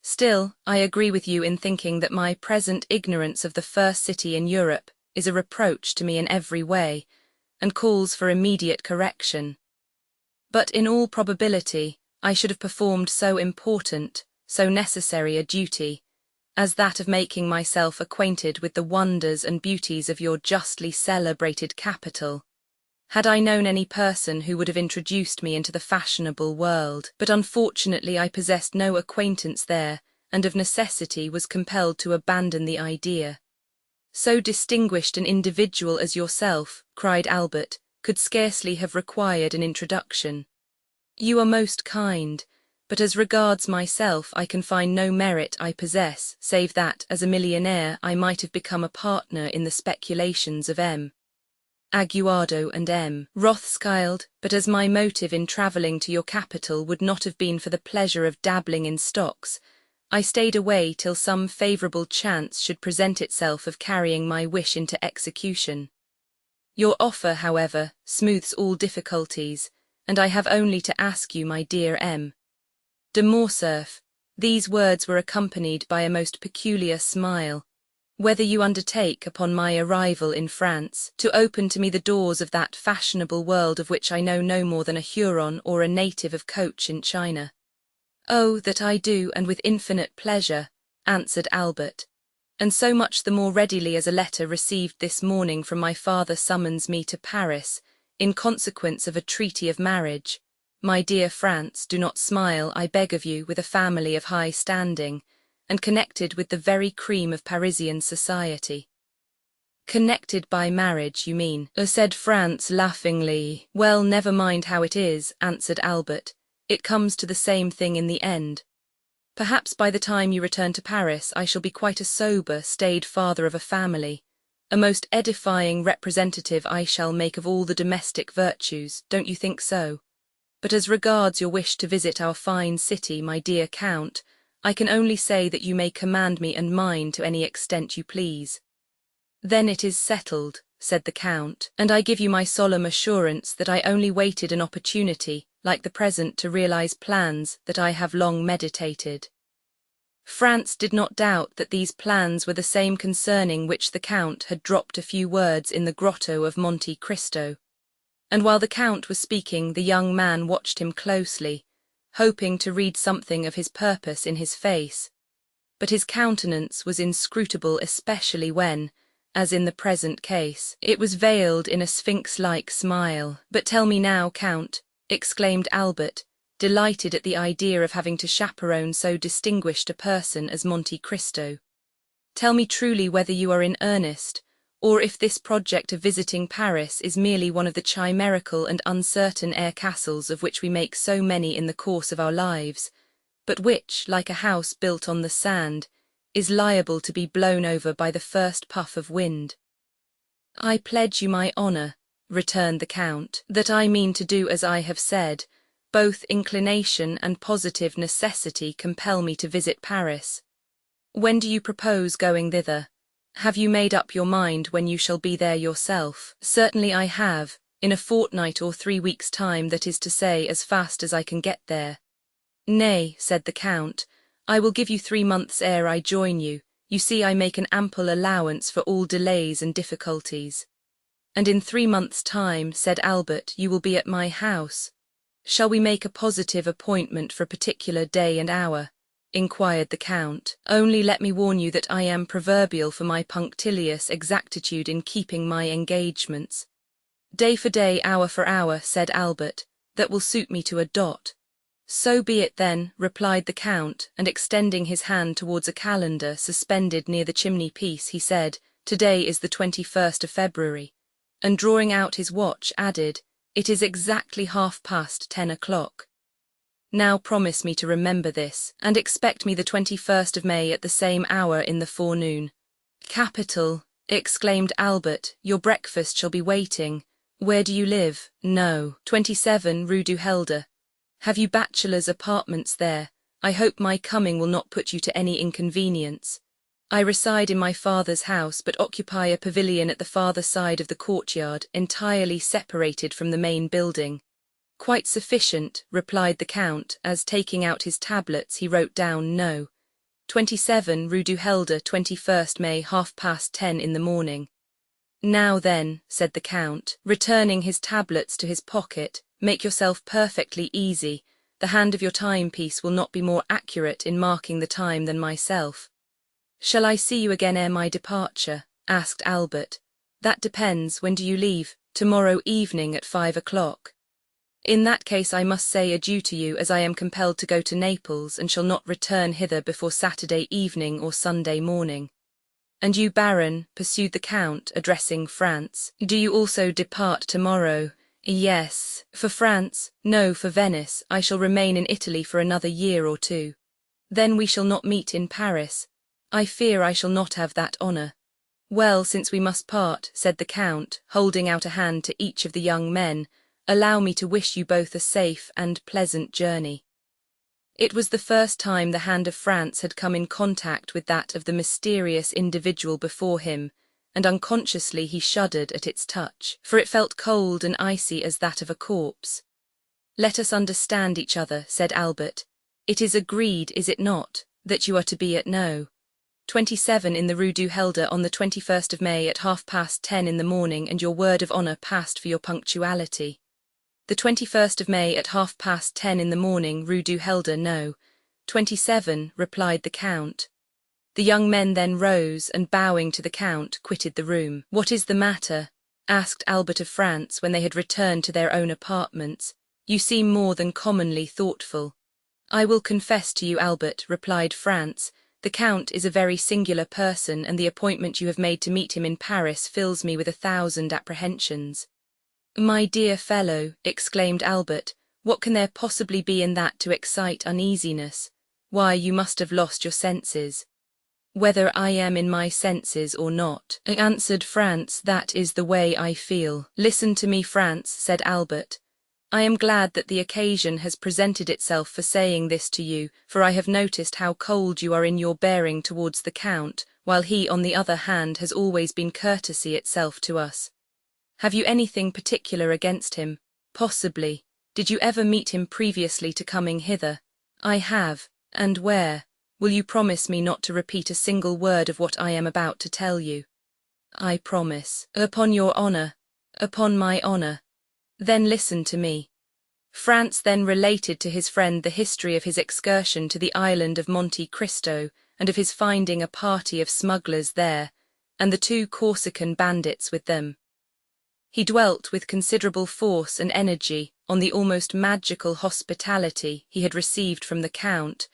Still, I agree with you in thinking that my present ignorance of the first city in Europe is a reproach to me in every way, and calls for immediate correction. But in all probability, I should have performed so important, so necessary a duty, as that of making myself acquainted with the wonders and beauties of your justly celebrated capital, had I known any person who would have introduced me into the fashionable world. But unfortunately I possessed no acquaintance there, and of necessity was compelled to abandon the idea." "So distinguished an individual as yourself," cried Albert, "could scarcely have required an introduction." "You are most kind, but as regards myself I can find no merit I possess, save that, as a millionaire, I might have become a partner in the speculations of M. Aguado and M. Rothschild, but as my motive in travelling to your capital would not have been for the pleasure of dabbling in stocks, I stayed away till some favourable chance should present itself of carrying my wish into execution. Your offer, however, smooths all difficulties, and I have only to ask you, my dear M. de Morcerf," these words were accompanied by a most peculiar smile, "whether you undertake, upon my arrival in France, to open to me the doors of that fashionable world of which I know no more than a Huron or a native of Coach in China." "Oh, that I do, and with infinite pleasure," answered Albert, "and so much the more readily as a letter received this morning from my father summons me to Paris, in consequence of a treaty of marriage. My dear France, do not smile, I beg of you, with a family of high standing, and connected with the very cream of Parisian society." "Connected by marriage, you mean," said France laughingly. "Well, never mind how it is," answered Albert. "It comes to the same thing in the end. Perhaps by the time you return to Paris I shall be quite a sober, staid father of a family. A most edifying representative I shall make of all the domestic virtues, don't you think so? But as regards your wish to visit our fine city, my dear Count, I can only say that you may command me and mine to any extent you please." "Then it is settled," said the Count, "and I give you my solemn assurance that I only waited an opportunity, like the present, to realize plans that I have long meditated. France did not doubt that these plans were the same concerning which the Count had dropped a few words in the grotto of Monte Cristo. And while the Count was speaking, the young man watched him closely, hoping to read something of his purpose in his face. But his countenance was inscrutable, especially when, as in the present case, it was veiled in a sphinx-like smile. "But tell me now, Count," exclaimed Albert, delighted at the idea of having to chaperone so distinguished a person as Monte Cristo. "Tell me truly whether you are in earnest, or if this project of visiting Paris is merely one of the chimerical and uncertain air castles of which we make so many in the course of our lives, but which, like a house built on the sand, is liable to be blown over by the first puff of wind." "I pledge you my honour," returned the Count, "that I mean to do as I have said. Both inclination and positive necessity compel me to visit Paris. When do you propose going thither? Have you made up your mind when you shall be there yourself?" "Certainly I have, in a fortnight or 3 weeks' time, that is to say, as fast as I can get there." "Nay," said the Count, "I will give you 3 months ere I join you. You see, I make an ample allowance for all delays and difficulties." "And in 3 months' time," said Albert, "you will be at my house." "Shall we make a positive appointment for a particular day and hour?" inquired the Count. "Only let me warn you that I am proverbial for my punctilious exactitude in keeping my engagements." "Day for day, hour for hour," said Albert, "that will suit me to a dot." "So be it then," replied the Count, and extending his hand towards a calendar suspended near the chimney-piece, he said, "Today is the 21st of February," and drawing out his watch, added, "It is exactly 10:30 o'clock. Now promise me to remember this, and expect me the 21st of May at the same hour in the forenoon." "Capital," exclaimed Albert, "your breakfast shall be waiting. Where do you live?" "No, 27 Rue du Helder." "Have you bachelor's apartments there? I hope my coming will not put you to any inconvenience." "I reside in my father's house, but occupy a pavilion at the farther side of the courtyard, entirely separated from the main building." "Quite sufficient," replied the Count, as, taking out his tablets, he wrote down No. 27 Rue du Helder, 21st May, 10:30 in the morning. "Now then," said the Count, returning his tablets to his pocket, "make yourself perfectly easy. The hand of your timepiece will not be more accurate in marking the time than myself." "Shall I see you again ere my departure?" asked Albert. "That depends. When do you leave?" "Tomorrow evening at 5 o'clock. "In that case I must say adieu to you, as I am compelled to go to Naples, and shall not return hither before Saturday evening or Sunday morning." "And you, Baron," pursued the Count, addressing France, "do you also depart tomorrow?" "Yes." "For France?" "No, for Venice. I shall remain in Italy for another year or 2. "Then we shall not meet in Paris." "I fear I shall not have that honour." "Well, since we must part," said the Count, holding out a hand to each of the young men, "allow me to wish you both a safe and pleasant journey." It was the first time the hand of France had come in contact with that of the mysterious individual before him, and unconsciously he shuddered at its touch, for it felt cold and icy as that of a corpse. "Let us understand each other," said Albert. "It is agreed, is it not, that you are to be at No. 27 in the Rue du Helder on the 21st of May at 10:30 in the morning, and your word of honour passed for your punctuality?" "The 21st of May at 10:30 in the morning, Rue du Helder, No. 27, replied the Count. The young men then rose, and bowing to the Count, quitted the room. "What is the matter?" asked Albert of France when they had returned to their own apartments. "You seem more than commonly thoughtful." "I will confess to you, Albert," replied France, "the Count is a very singular person, and the appointment you have made to meet him in Paris fills me with 1,000 apprehensions." "My dear fellow," exclaimed Albert, "what can there possibly be in that to excite uneasiness? Why, you must have lost your senses." "Whether I am in my senses or not," answered France, "that is the way I feel." "Listen to me, France," said Albert. "I am glad that the occasion has presented itself for saying this to you, for I have noticed how cold you are in your bearing towards the Count, while he, on the other hand, has always been courtesy itself to us. Have you anything particular against him? Possibly. Did you ever meet him previously to coming hither?" "I have." "And where?" Will you promise me not to repeat a single word of what I am about to tell you? I promise. Upon your honor. Upon my honor. Then listen to me. France then related to his friend the history of his excursion to the island of Monte Cristo, and of his finding a party of smugglers there, and the 2 Corsican bandits with them. He dwelt with considerable force and energy on the almost magical hospitality he had received from the Count,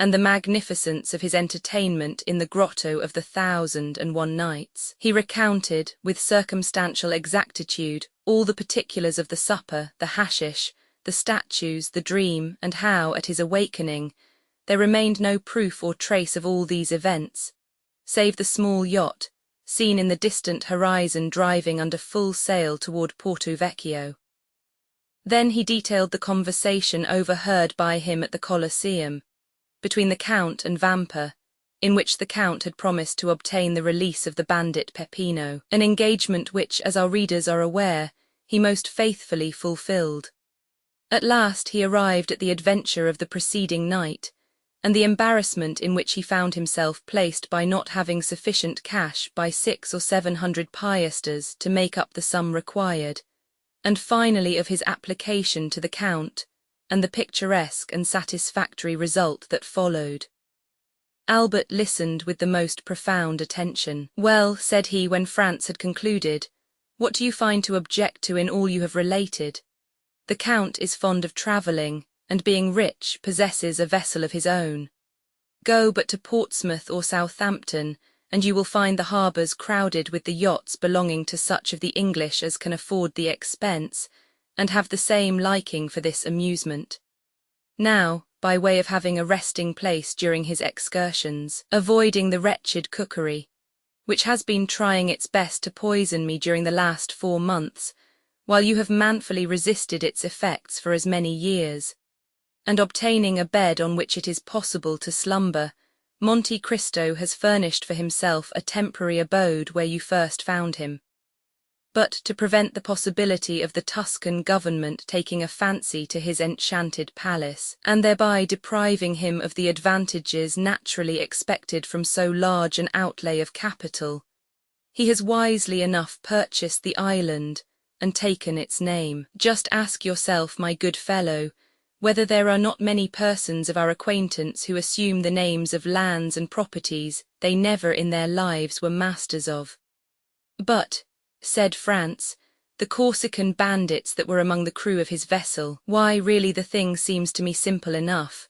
and the magnificence of his entertainment in the grotto of the 1,001 Nights. He recounted, with circumstantial exactitude, all the particulars of the supper, the hashish, the statues, the dream, and how, at his awakening, there remained no proof or trace of all these events, save the small yacht, seen in the distant horizon driving under full sail toward Porto Vecchio. Then he detailed the conversation overheard by him at the Colosseum, between the Count and Vampa, in which the Count had promised to obtain the release of the bandit Peppino, an engagement which, as our readers are aware, he most faithfully fulfilled. At last he arrived at the adventure of the preceding night, and the embarrassment in which he found himself placed by not having sufficient cash by 600 or 700 piastres to make up the sum required, and finally of his application to the Count, and the picturesque and satisfactory result that followed. Albert listened with the most profound attention. "Well," said he when France had concluded, "what do you find to object to in all you have related? The Count is fond of travelling, and being rich possesses a vessel of his own. Go but to Portsmouth or Southampton, and you will find the harbours crowded with the yachts belonging to such of the English as can afford the expense, and have the same liking for this amusement. Now, by way of having a resting place during his excursions, avoiding the wretched cookery, which has been trying its best to poison me during the last 4 months, while you have manfully resisted its effects for as many years, and obtaining a bed on which it is possible to slumber, Monte Cristo has furnished for himself a temporary abode where you first found him. But to prevent the possibility of the Tuscan government taking a fancy to his enchanted palace, and thereby depriving him of the advantages naturally expected from so large an outlay of capital, he has wisely enough purchased the island and taken its name. Just ask yourself, my good fellow, whether there are not many persons of our acquaintance who assume the names of lands and properties they never in their lives were masters of. But, said France, the Corsican bandits that were among the crew of his vessel, why really the thing seems to me simple enough.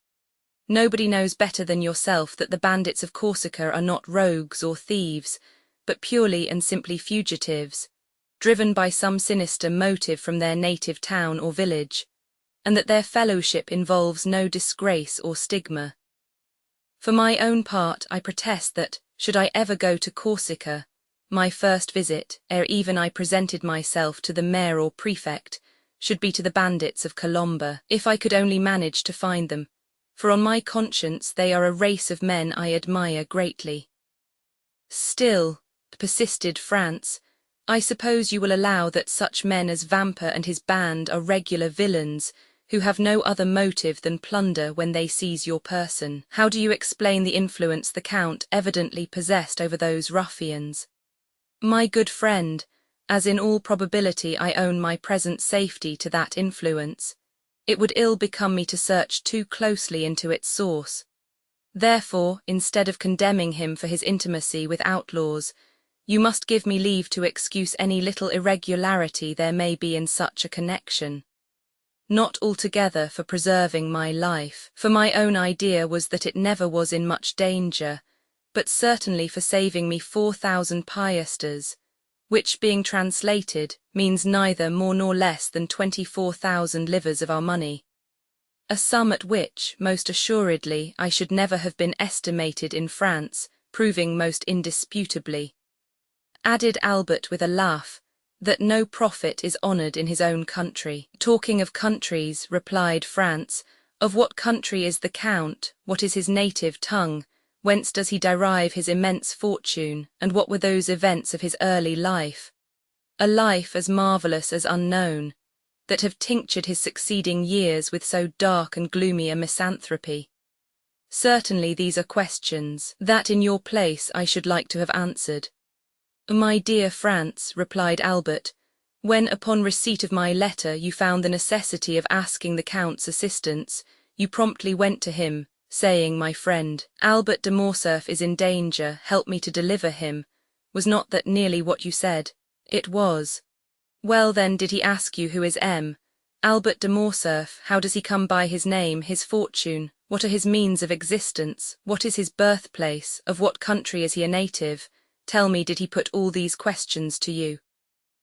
Nobody knows better than yourself that the bandits of Corsica are not rogues or thieves, but purely and simply fugitives, driven by some sinister motive from their native town or village, and that their fellowship involves no disgrace or stigma. For my own part, I protest that, should I ever go to Corsica, my first visit, ere even I presented myself to the mayor or prefect, should be to the bandits of Colomba, if I could only manage to find them, for on my conscience they are a race of men I admire greatly. Still, persisted France, I suppose you will allow that such men as Vampa and his band are regular villains, who have no other motive than plunder when they seize your person. How do you explain the influence the Count evidently possessed over those ruffians? My good friend, as in all probability I own my present safety to that influence, it would ill become me to search too closely into its source. Therefore, instead of condemning him for his intimacy with outlaws, you must give me leave to excuse any little irregularity there may be in such a connection. Not altogether for preserving my life, for my own idea was that it never was in much danger, but certainly for saving me 4,000 piastres, which, being translated, means neither more nor less than 24,000 livres of our money, a sum at which, most assuredly, I should never have been estimated in France, proving most indisputably, added Albert with a laugh, that no prophet is honoured in his own country. Talking of countries, replied France, of what country is the Count, what is his native tongue, whence does he derive his immense fortune, and what were those events of his early life, a life as marvellous as unknown, that have tinctured his succeeding years with so dark and gloomy a misanthropy? Certainly these are questions that in your place I should like to have answered. My dear Franz, replied Albert, when upon receipt of my letter you found the necessity of asking the Count's assistance, you promptly went to him, saying, my friend, Albert de Morcerf is in danger, help me to deliver him. Was not that nearly what you said? It was. Well then, did he ask you who is M. Albert de Morcerf? How does he come by his name, his fortune? What are his means of existence? What is his birthplace? Of what country is he a native? Tell me, did he put all these questions to you?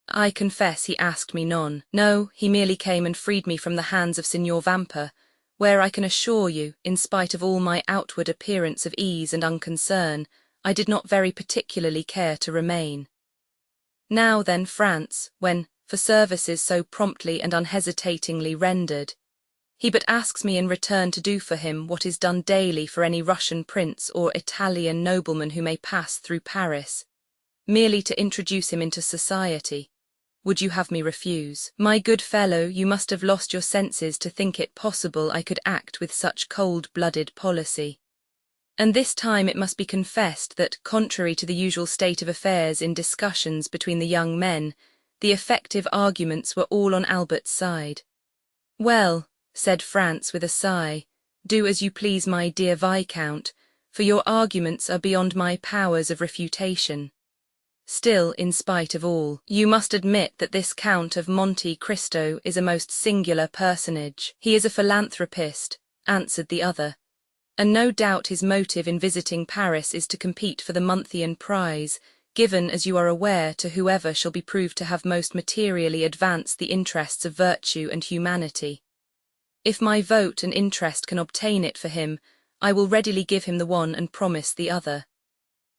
I confess he asked me none. No, he merely came and freed me from the hands of Signor Vampa, where I can assure you, in spite of all my outward appearance of ease and unconcern, I did not very particularly care to remain. Now then, Franz, when, for services so promptly and unhesitatingly rendered, he but asks me in return to do for him what is done daily for any Russian prince or Italian nobleman who may pass through Paris, merely to introduce him into society, would you have me refuse? My good fellow, you must have lost your senses to think it possible I could act with such cold-blooded policy. And this time it must be confessed that, contrary to the usual state of affairs in discussions between the young men, the effective arguments were all on Albert's side. Well, said Franz with a sigh, do as you please, my dear Viscount, for your arguments are beyond my powers of refutation. Still, in spite of all, you must admit that this Count of Monte Cristo is a most singular personage. He is a philanthropist, answered the other, and no doubt his motive in visiting Paris is to compete for the Montheian prize, given, as you are aware, to whoever shall be proved to have most materially advanced the interests of virtue and humanity. If my vote and interest can obtain it for him, I will readily give him the one and promise the other.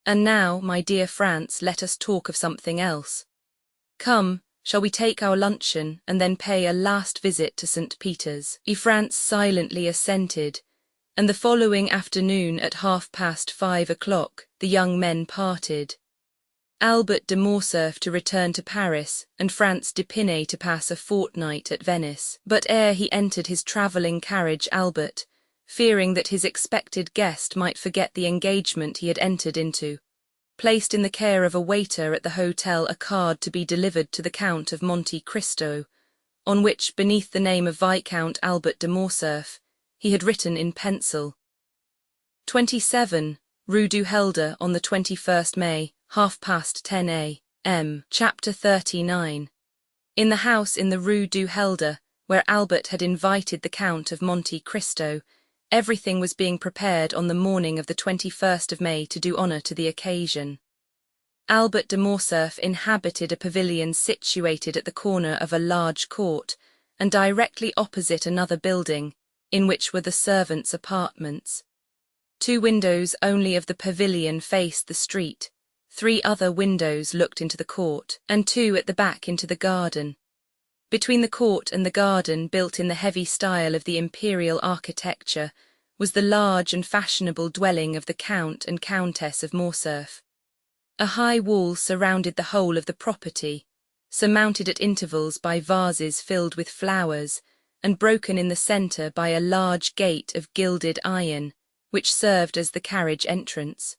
And now, my dear Franz, let us talk of something else. Come, shall we take our luncheon and then pay a last visit to St. Peter's? Franz silently assented, and the following afternoon at 5:30, the young men parted. Albert de Morcerf to return to Paris, and Franz d'Épinay to pass a fortnight at Venice. But ere he entered his travelling carriage, Albert, fearing that his expected guest might forget the engagement he had entered into, placed in the care of a waiter at the hotel a card to be delivered to the Count of Monte Cristo, on which, beneath the name of Viscount Albert de Morcerf, he had written in pencil, 27, Rue du Helder, on the 21st May, 10:30 a.m. Chapter 39. In the house in the Rue du Helder, where Albert had invited the Count of Monte Cristo, everything was being prepared on the morning of the 21st of May to do honour to the occasion. Albert de Morcerf inhabited a pavilion situated at the corner of a large court, and directly opposite another building, in which were the servants' apartments. 2 windows only of the pavilion faced the street, 3 other windows looked into the court, and 2 at the back into the garden. Between the court and the garden, built in the heavy style of the imperial architecture, was the large and fashionable dwelling of the Count and Countess of Morcerf. A high wall surrounded the whole of the property, surmounted at intervals by vases filled with flowers, and broken in the centre by a large gate of gilded iron, which served as the carriage entrance.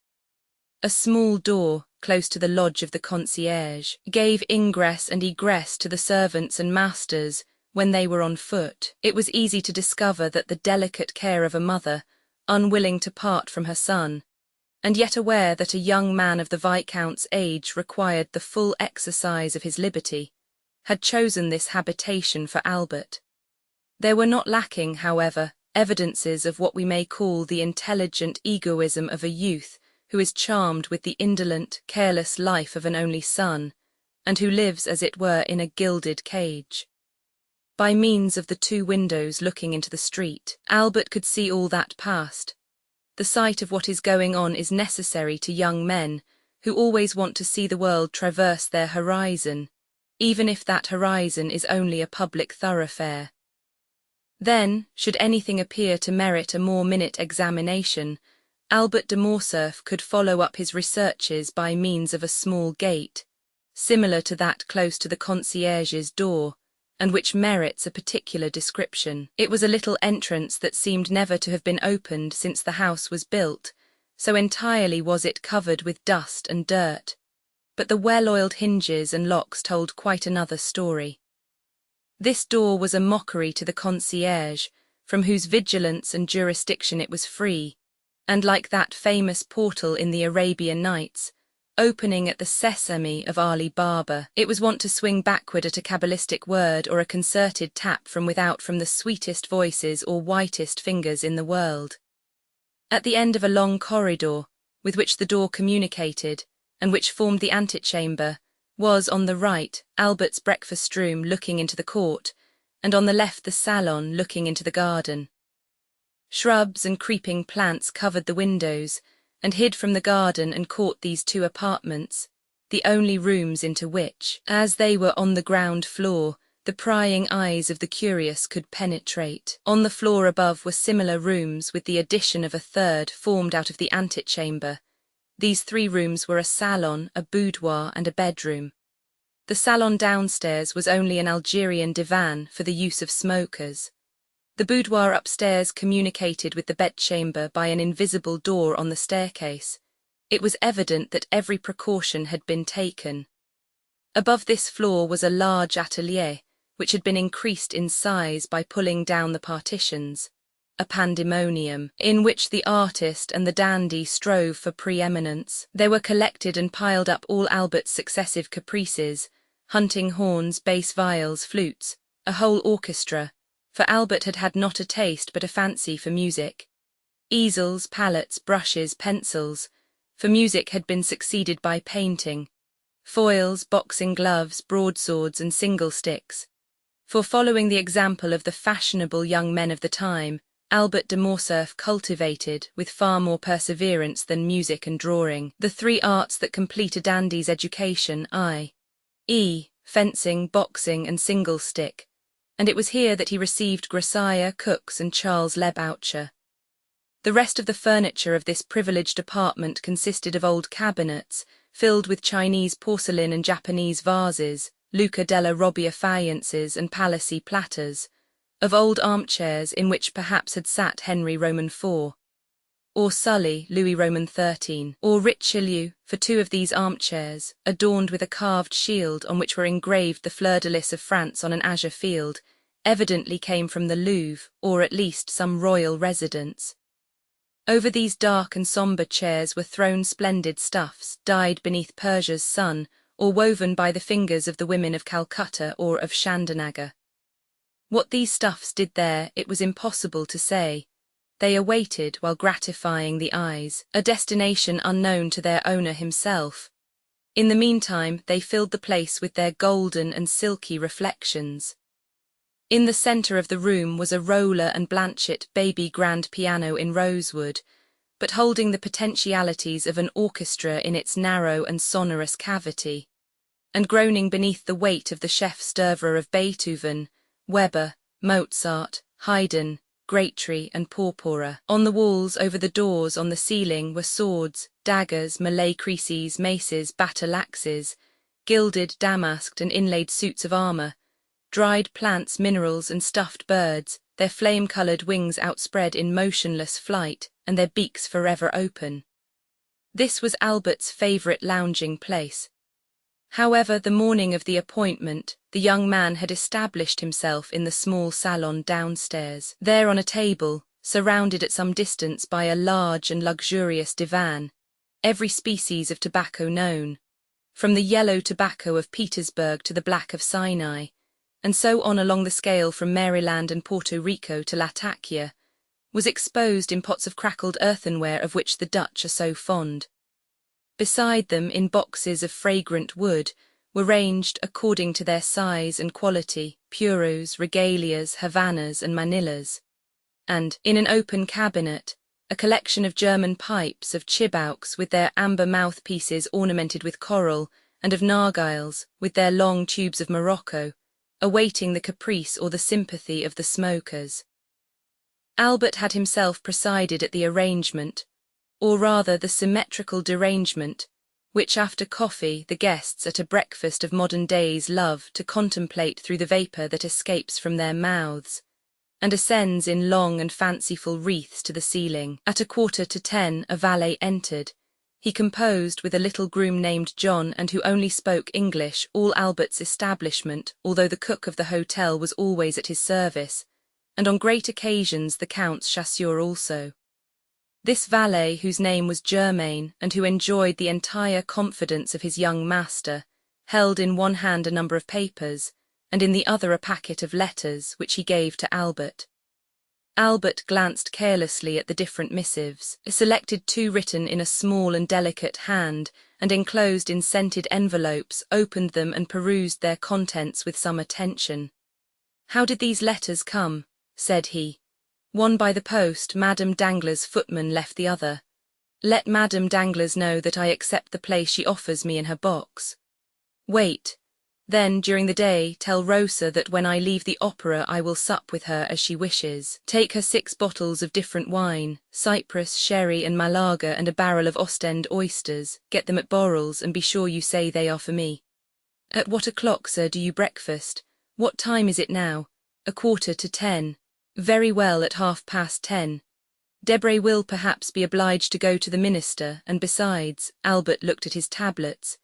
A small door, close to the lodge of the concierge, gave ingress and egress to the servants and masters when they were on foot. It was easy to discover that the delicate care of a mother, unwilling to part from her son, and yet aware that a young man of the Viscount's age required the full exercise of his liberty, had chosen this habitation for Albert. There were not lacking, however, evidences of what we may call the intelligent egoism of a youth who is charmed with the indolent, careless life of an only son, and who lives, as it were, in a gilded cage. By means of the 2 windows looking into the street, Albert could see all that passed. The sight of what is going on is necessary to young men, who always want to see the world traverse their horizon, even if that horizon is only a public thoroughfare. Then, should anything appear to merit a more minute examination, Albert de Morcerf could follow up his researches by means of a small gate, similar to that close to the concierge's door, and which merits a particular description. It was a little entrance that seemed never to have been opened since the house was built, so entirely was it covered with dust and dirt. But the well-oiled hinges and locks told quite another story. This door was a mockery to the concierge, from whose vigilance and jurisdiction it was free, and like that famous portal in the Arabian Nights, opening at the sesame of Ali Baba, it was wont to swing backward at a cabalistic word or a concerted tap from without from the sweetest voices or whitest fingers in the world. At the end of a long corridor, with which the door communicated, and which formed the antechamber, was, on the right, Albert's breakfast room looking into the court, and on the left the salon looking into the garden. Shrubs and creeping plants covered the windows, and hid from the garden and court these two apartments, the only rooms into which, as they were on the ground floor, the prying eyes of the curious could penetrate. On the floor above were similar rooms with the addition of a third formed out of the antechamber. These 3 rooms were a salon, a boudoir, and a bedroom. The salon downstairs was only an Algerian divan for the use of smokers. The boudoir upstairs communicated with the bedchamber by an invisible door on the staircase. It was evident that every precaution had been taken. Above this floor was a large atelier, which had been increased in size by pulling down the partitions, a pandemonium, in which the artist and the dandy strove for preeminence. There were collected and piled up all Albert's successive caprices, hunting horns, bass viols, flutes, a whole orchestra, for Albert had had not a taste but a fancy for music. Easels, palettes, brushes, pencils, for music had been succeeded by painting, foils, boxing gloves, broadswords, and single sticks. For following the example of the fashionable young men of the time, Albert de Morcerf cultivated, with far more perseverance than music and drawing, the 3 arts that complete a dandy's education, i.e., fencing, boxing, and single stick, and it was here that he received Grassire, Cooks, and Charles Leboucher. The rest of the furniture of this privileged apartment consisted of old cabinets, filled with Chinese porcelain and Japanese vases, Luca della Robbia faïences and Palissy platters, of old armchairs in which perhaps had sat Henry Roman IV, or Sully, Louis Roman XIII, or Richelieu, for 2 of these armchairs, adorned with a carved shield on which were engraved the fleur-de-lis of France on an azure field, evidently came from the Louvre, or at least some royal residence. Over these dark and sombre chairs were thrown splendid stuffs, dyed beneath Persia's sun, or woven by the fingers of the women of Calcutta or of Chandernagor. What these stuffs did there, it was impossible to say. They awaited, while gratifying the eyes, a destination unknown to their owner himself. In the meantime, they filled the place with their golden and silky reflections. In the centre of the room was a Roller and Blanchet baby grand piano in rosewood, but holding the potentialities of an orchestra in its narrow and sonorous cavity, and groaning beneath the weight of the chef-d'oeuvre of Beethoven, Weber, Mozart, Haydn, Gratry, and Porpora. On the walls, over the doors, on the ceiling, were swords, daggers, Malay creeses, maces, battle-axes, gilded, damasked, and inlaid suits of armour, dried plants, minerals, and stuffed birds, their flame-coloured wings outspread in motionless flight, and their beaks forever open. This was Albert's favourite lounging place. However, the morning of the appointment, the young man had established himself in the small salon downstairs. There on a table, surrounded at some distance by a large and luxurious divan, every species of tobacco known, from the yellow tobacco of Petersburg to the black of Sinai, and so on along the scale from Maryland and Puerto Rico to Latakia, was exposed in pots of crackled earthenware of which the Dutch are so fond. Beside them, in boxes of fragrant wood, were ranged, according to their size and quality, puros, regalias, Havanas, and Manillas, and, in an open cabinet, a collection of German pipes, of chibouks with their amber mouthpieces ornamented with coral, and of narghiles with their long tubes of Morocco, awaiting the caprice or the sympathy of the smokers. Albert had himself presided at the arrangement, or rather the symmetrical derangement, which after coffee the guests at a breakfast of modern days love to contemplate through the vapour that escapes from their mouths, and ascends in long and fanciful wreaths to the ceiling. At 9:45 a valet entered. He composed with a little groom named John and who only spoke English all Albert's establishment, although the cook of the hotel was always at his service, and on great occasions the Count's chasseur also. This valet, whose name was Germain, and who enjoyed the entire confidence of his young master, held in one hand a number of papers, and in the other a packet of letters, which he gave to Albert. Albert glanced carelessly at the different missives, selected 2 written in a small and delicate hand, and enclosed in scented envelopes, opened them and perused their contents with some attention. "How did these letters come?" said he. "One by the post, Madame Danglars' footman left the other. Let Madame Danglars know that I accept the place she offers me in her box. Wait. Then, during the day, tell Rosa that when I leave the opera I will sup with her as she wishes. Take her 6 bottles of different wine, Cyprus, sherry and Malaga, and a barrel of Ostend oysters. Get them at Borrell's, and be sure you say they are for me." "At what o'clock, sir, do you breakfast? What time is it now?" 9:45. "Very well, at 10:30. Debray will perhaps be obliged to go to the minister, and besides," Albert looked at his tablets,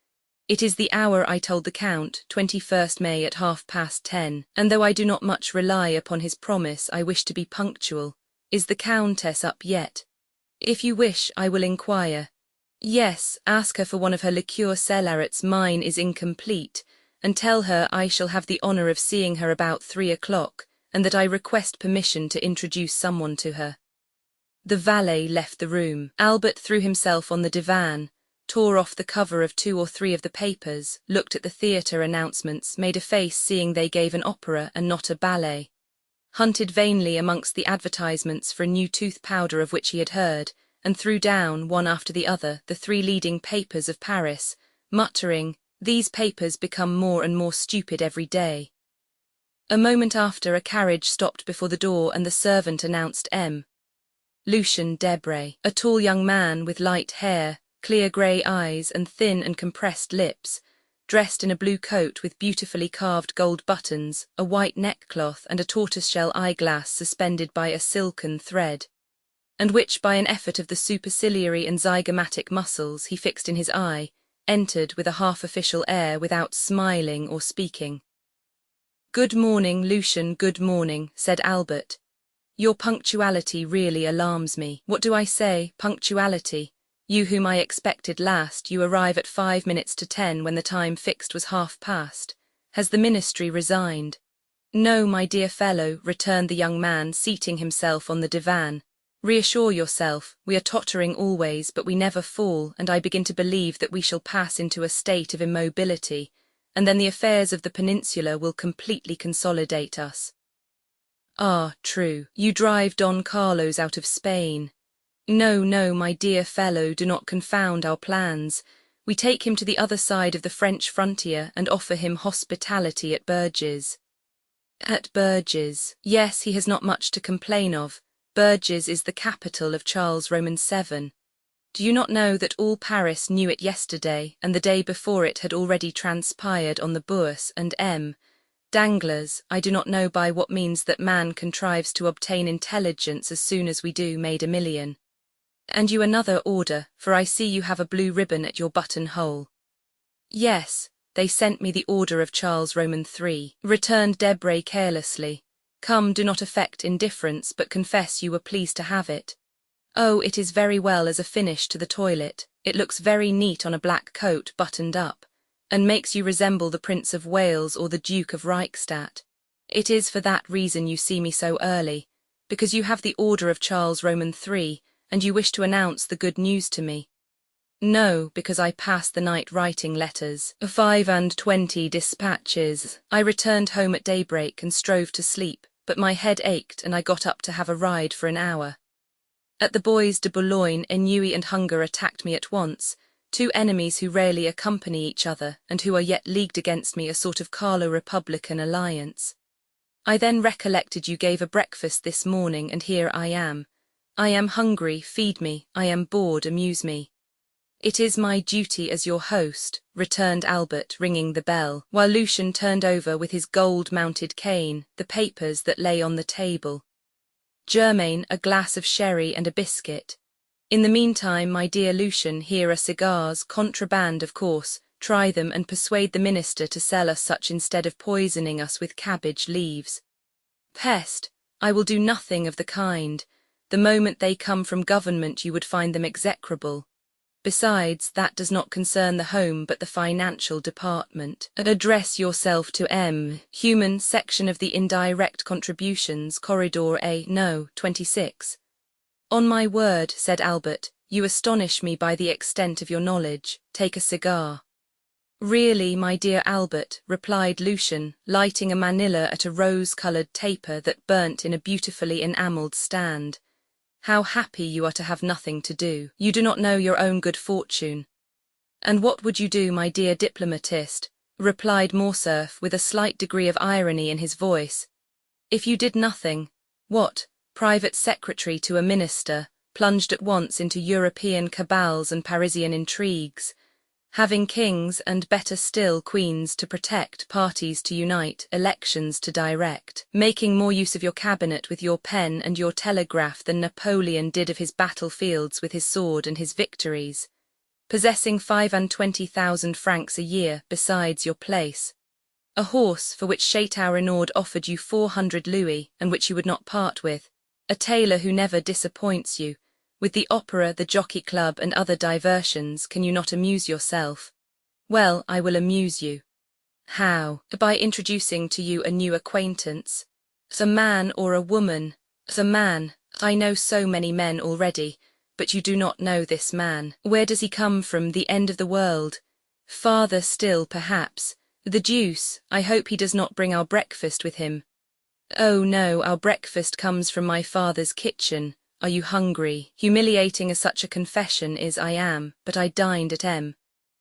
"it is the hour I told the Count, 21st May at 10:30, and though I do not much rely upon his promise, I wish to be punctual. Is the Countess up yet? If you wish, I will inquire. Yes, ask her for one of her liqueur cellarets, mine is incomplete, and tell her I shall have the honour of seeing her about 3 o'clock, and that I request permission to introduce someone to her." The valet left the room. Albert threw himself on the divan, tore off the cover of 2 or 3 of the papers, looked at the theatre announcements, made a face seeing they gave an opera and not a ballet, hunted vainly amongst the advertisements for a new tooth powder of which he had heard, and threw down, one after the other, the 3 leading papers of Paris, muttering, "These papers become more and more stupid every day." A moment after, a carriage stopped before the door and the servant announced M. Lucien Debray, a tall young man with light hair, clear grey eyes and thin and compressed lips, dressed in a blue coat with beautifully carved gold buttons, a white neckcloth and a tortoiseshell eyeglass suspended by a silken thread, and which by an effort of the superciliary and zygomatic muscles he fixed in his eye, entered with a half-official air without smiling or speaking. "Good morning, Lucien, good morning," said Albert. "Your punctuality really alarms me." "What do I say, punctuality? You whom I expected last, you arrive at 5 minutes to 10 when the time fixed was 30:30. Has the ministry resigned?" "No, my dear fellow," returned the young man, seating himself on the divan. "Reassure yourself, we are tottering always, but we never fall, and I begin to believe that we shall pass into a state of immobility, and then the affairs of the peninsula will completely consolidate us." "Ah, true. You drive Don Carlos out of Spain." "No, no, my dear fellow, do not confound our plans. We take him to the other side of the French frontier and offer him hospitality at Bourges." "At Bourges. Yes, he has not much to complain of. Bourges is the capital of Charles Roman VII. Do you not know that all Paris knew it yesterday, and the day before it had already transpired on the Bourse, and M. Danglars, I do not know by what means that man contrives to obtain intelligence as soon as we do, made a million. And you another order, for I see you have a blue ribbon at your buttonhole." "Yes, they sent me the order of Charles Roman III," returned Debray carelessly. "Come, do not affect indifference, but confess you were pleased to have it." "Oh, it is very well as a finish to the toilet. It looks very neat on a black coat buttoned up, and makes you resemble the Prince of Wales or the Duke of Reichstadt. It is for that reason you see me so early, because you have the order of Charles Roman III, and you wish to announce the good news to me." "No, because I passed the night writing letters, 25 dispatches. I returned home at daybreak and strove to sleep, but my head ached and I got up to have a ride for an hour. At the Bois de Boulogne, ennui and hunger attacked me at once, 2 enemies who rarely accompany each other and who are yet leagued against me, a sort of Carlo-Republican alliance. I then recollected you gave a breakfast this morning, and here I am. I am hungry, feed me, I am bored, amuse me. "It is my duty as your host," returned Albert, ringing the bell, while Lucien turned over with his gold-mounted cane the papers that lay on the table. "Germain, a glass of sherry and a biscuit. In the meantime, my dear Lucien, here are cigars, contraband of course. Try them and persuade the minister to sell us such instead of poisoning us with cabbage leaves." "Peste! I will do nothing of the kind. The moment they come from government you would find them execrable. Besides, that does not concern the home but the financial department. Address yourself to M. Human, section of the indirect contributions, corridor A, no, 26. "On my word," said Albert, "you astonish me by the extent of your knowledge. Take a cigar." "Really, my dear Albert," replied Lucien, lighting a manila at a rose-coloured taper that burnt in a beautifully enamelled stand, "how happy you are to have nothing to do. You do not know your own good fortune." "And what would you do, my dear diplomatist?" replied Morcerf with a slight degree of irony in his voice. "If you did nothing, what, private secretary to a minister, plunged at once into European cabals and Parisian intrigues, having kings and, better still, queens to protect, parties to unite, elections to direct, making more use of your cabinet with your pen and your telegraph than Napoleon did of his battlefields with his sword and his victories, possessing 25,000 francs a year besides your place, a horse for which Chateau Renaud offered you 400 louis and which you would not part with, a tailor who never disappoints you. With the opera, the jockey club, and other diversions, can you not amuse yourself? Well, I will amuse you. How? By introducing to you a new acquaintance. A man or a woman? A man. I know so many men already, but you do not know this man. Where does he come from? The end of the world? Farther still, perhaps. The deuce, I hope he does not bring our breakfast with him. Oh no, our breakfast comes from my father's kitchen. Are you hungry? Humiliating as such a confession is, I am, but I dined at M.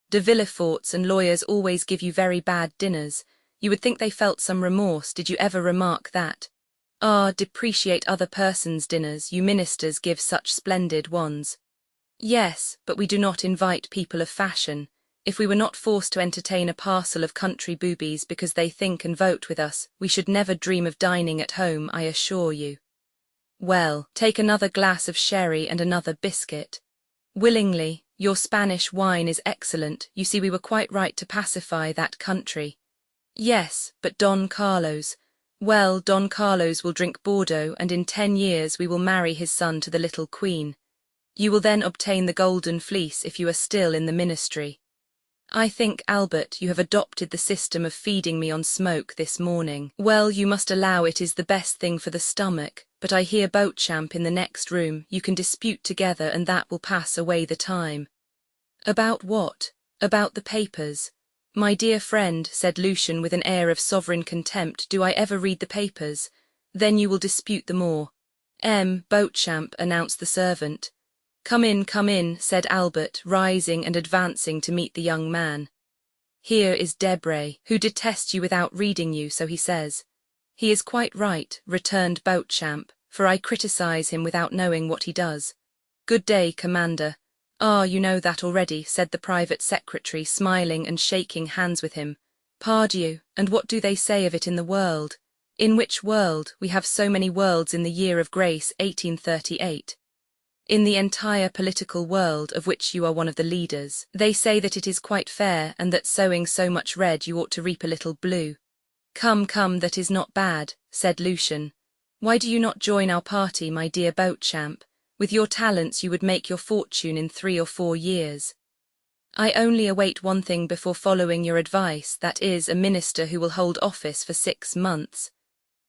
De Villefort's, and lawyers always give you very bad dinners. You would think they felt some remorse. Did you ever remark that? Ah, depreciate other persons' dinners. You ministers give such splendid ones. Yes, but we do not invite people of fashion. If we were not forced to entertain a parcel of country boobies because they think and vote with us, we should never dream of dining at home, I assure you. Well, take another glass of sherry and another biscuit. Willingly. Your Spanish wine is excellent. You see, we were quite right to pacify that country. Yes, but Don Carlos. Well, Don Carlos will drink Bordeaux, and in 10 years we will marry his son to the little queen. You will then obtain the golden fleece if you are still in the ministry. I think, Albert, you have adopted the system of feeding me on smoke this morning. Well, you must allow it is the best thing for the stomach, but I hear Beauchamp in the next room. You can dispute together and that will pass away the time. About what? About the papers. My dear friend, said Lucien with an air of sovereign contempt, do I ever read the papers? Then you will dispute the more. Beauchamp, announced the servant. Come in, said Albert, rising and advancing to meet the young man. Here is Debray, who detests you without reading you, so he says. He is quite right, returned Beauchamp, for I criticize him without knowing what he does. Good day, Commander. Ah, you know that already, said the private secretary, smiling and shaking hands with him. Pardieu, and what do they say of it in the world? In which world? We have so many worlds in the year of grace 1838. In the entire political world, of which you are one of the leaders. They say that it is quite fair, and that sowing so much red you ought to reap a little blue. Come, that is not bad, said Lucien. Why do you not join our party, my dear Beauchamp? With your talents you would make your fortune in 3 or 4 years. I only await one thing before following your advice, that is, a minister who will hold office for 6 months.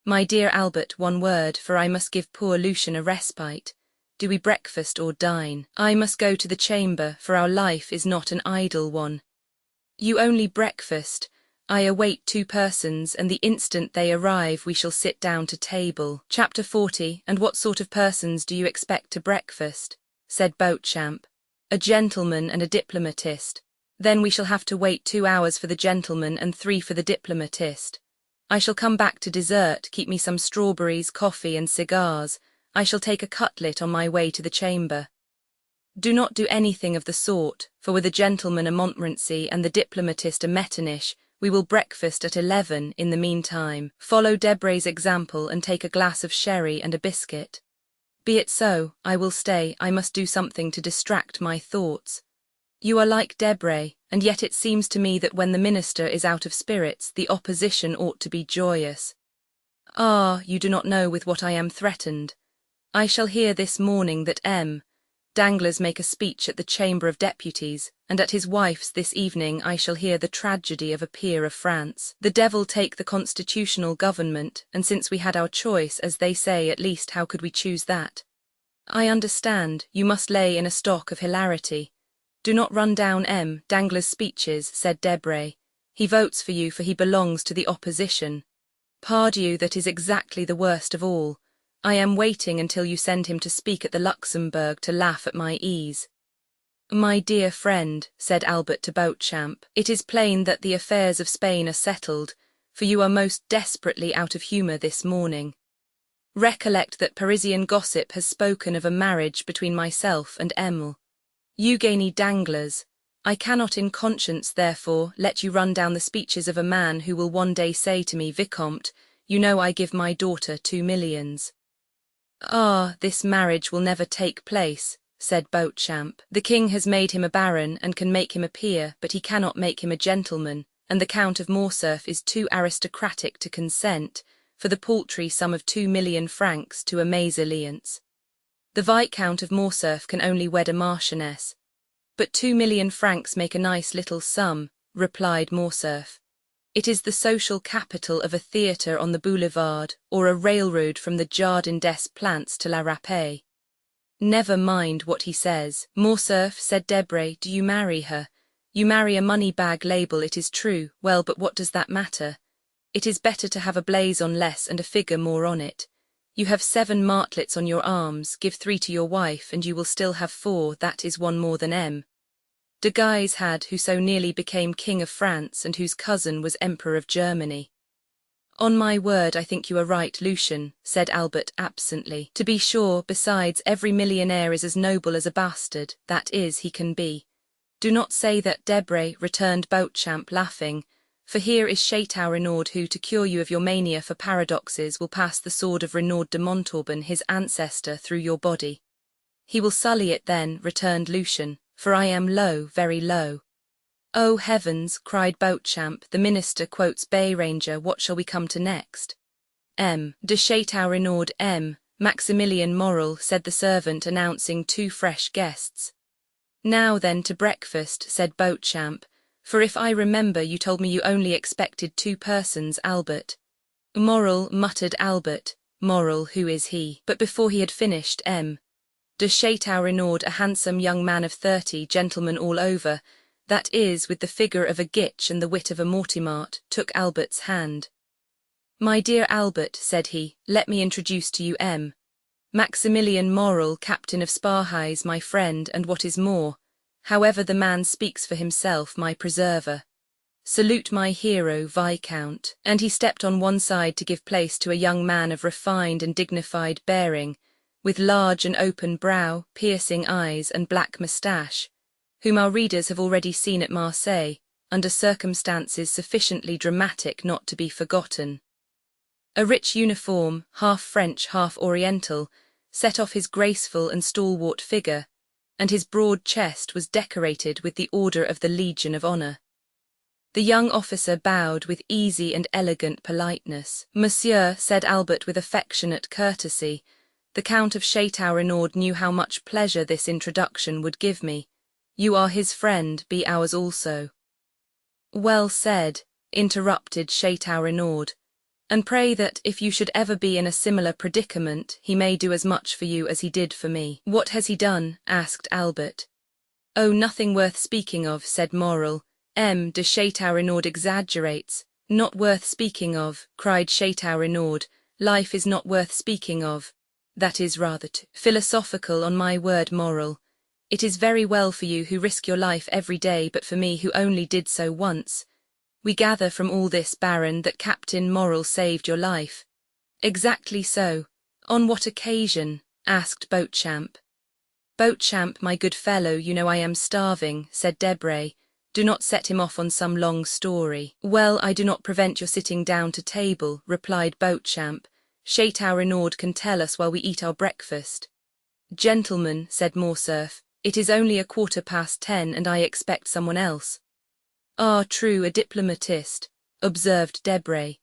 My dear Albert, one word, for I must give poor Lucien a respite. Do we breakfast or dine? I must go to the chamber, for our life is not an idle one. You only breakfast. I await 2 persons, and the instant they arrive we shall sit down to table. Chapter 40. And what sort of persons do you expect to breakfast? Said Beauchamp. A gentleman and a diplomatist. Then we shall have to wait 2 hours for the gentleman and 3 for the diplomatist. I shall come back to dessert, keep me some strawberries, coffee and cigars. I shall take a cutlet on my way to the chamber. Do not do anything of the sort, for with the gentleman a Montmorency and the diplomatist a Metternich, we will breakfast at 11 in the meantime. Follow Debray's example and take a glass of sherry and a biscuit. Be it so, I will stay, I must do something to distract my thoughts. You are like Debray, and yet it seems to me that when the minister is out of spirits, the opposition ought to be joyous. Ah, you do not know with what I am threatened. I shall hear this morning that Danglars make a speech at the Chamber of Deputies, and at his wife's this evening I shall hear the tragedy of a peer of France. The devil take the constitutional government, and since we had our choice, as they say, at least how could we choose that? I understand, you must lay in a stock of hilarity. Do not run down Danglars' speeches, said Debray. He votes for you, for he belongs to the opposition. Pardieu, that is exactly the worst of all. I am waiting until you send him to speak at the Luxembourg to laugh at my ease. My dear friend, said Albert to Beauchamp, it is plain that the affairs of Spain are settled, for you are most desperately out of humour this morning. Recollect that Parisian gossip has spoken of a marriage between myself and Eugénie Danglars. I cannot in conscience, therefore, let you run down the speeches of a man who will one day say to me, Vicomte, you know I give my daughter 2 millions. Ah, this marriage will never take place, said Beauchamp. The king has made him a baron and can make him a peer, but he cannot make him a gentleman, and the Count of Morcerf is too aristocratic to consent, for the paltry sum of 2 million francs to a mésalliance. The Viscount of Morcerf can only wed a marchioness. But 2 million francs make a nice little sum, replied Morcerf. It is the social capital of a theatre on the boulevard, or a railroad from the Jardin des Plantes to La Râpée. Never mind what he says. Morcerf, said Debray, do you marry her? You marry a money-bag label, it is true. Well, but what does that matter? It is better to have a blazon less and a figure more on it. You have 7 martlets on your arms, give 3 to your wife, and you will still have 4, that is 1 more than de Guise had, who so nearly became King of France and whose cousin was Emperor of Germany. On my word, I think you are right, Lucien, said Albert absently. To be sure, besides, every millionaire is as noble as a bastard, that is, he can be. Do not say that, Debray, returned Beauchamp, laughing, for here is Chateau Renaud who, to cure you of your mania for paradoxes, will pass the sword of Renaud de Montauban, his ancestor, through your body. He will sully it then, returned Lucien, for I am low, very low. Oh heavens, cried Beauchamp, the minister quotes Béranger, what shall we come to next? De Chateau Renaud, Maximilian Morel, said the servant, announcing 2 fresh guests. Now then to breakfast, said Beauchamp, for if I remember you told me you only expected 2 persons, Albert. Morel, muttered Albert, Morel, who is he? But before he had finished, de Chateau Renaud, a handsome young man of 30, gentleman all over, that is, with the figure of a Gitch and the wit of a Mortimart, took Albert's hand. My dear Albert, said he, let me introduce to you Maximilian Morel, captain of Sparhais, my friend, and what is more, however the man speaks for himself, my preserver. Salute my hero, Viscount, and he stepped on one side to give place to a young man of refined and dignified bearing, with large and open brow, piercing eyes, and black moustache, whom our readers have already seen at Marseille, under circumstances sufficiently dramatic not to be forgotten. A rich uniform, half French, half Oriental, set off his graceful and stalwart figure, and his broad chest was decorated with the Order of the Legion of Honor. The young officer bowed with easy and elegant politeness. Monsieur, said Albert with affectionate courtesy, the Count of Chateau Renaud knew how much pleasure this introduction would give me. You are his friend, be ours also. Well said, interrupted Chateau Renaud, and pray that, if you should ever be in a similar predicament, he may do as much for you as he did for me. What has he done? Asked Albert. Oh, nothing worth speaking of, said Morel. De Chateau Renaud exaggerates. Not worth speaking of, cried Chateau Renaud. Life is not worth speaking of. That is rather too philosophical, on my word, Morel. It is very well for you who risk your life every day, but for me who only did so once. We gather from all this, Baron, that Captain Morel saved your life. Exactly so. On what occasion? Asked Beauchamp. Beauchamp, my good fellow, you know I am starving, said Debray. Do not set him off on some long story. Well, I do not prevent your sitting down to table, replied Beauchamp. Chateau Renaud can tell us while we eat our breakfast. Gentlemen, said Morcerf, it is only 10:15 and I expect someone else. Ah, true, a diplomatist, observed Debray.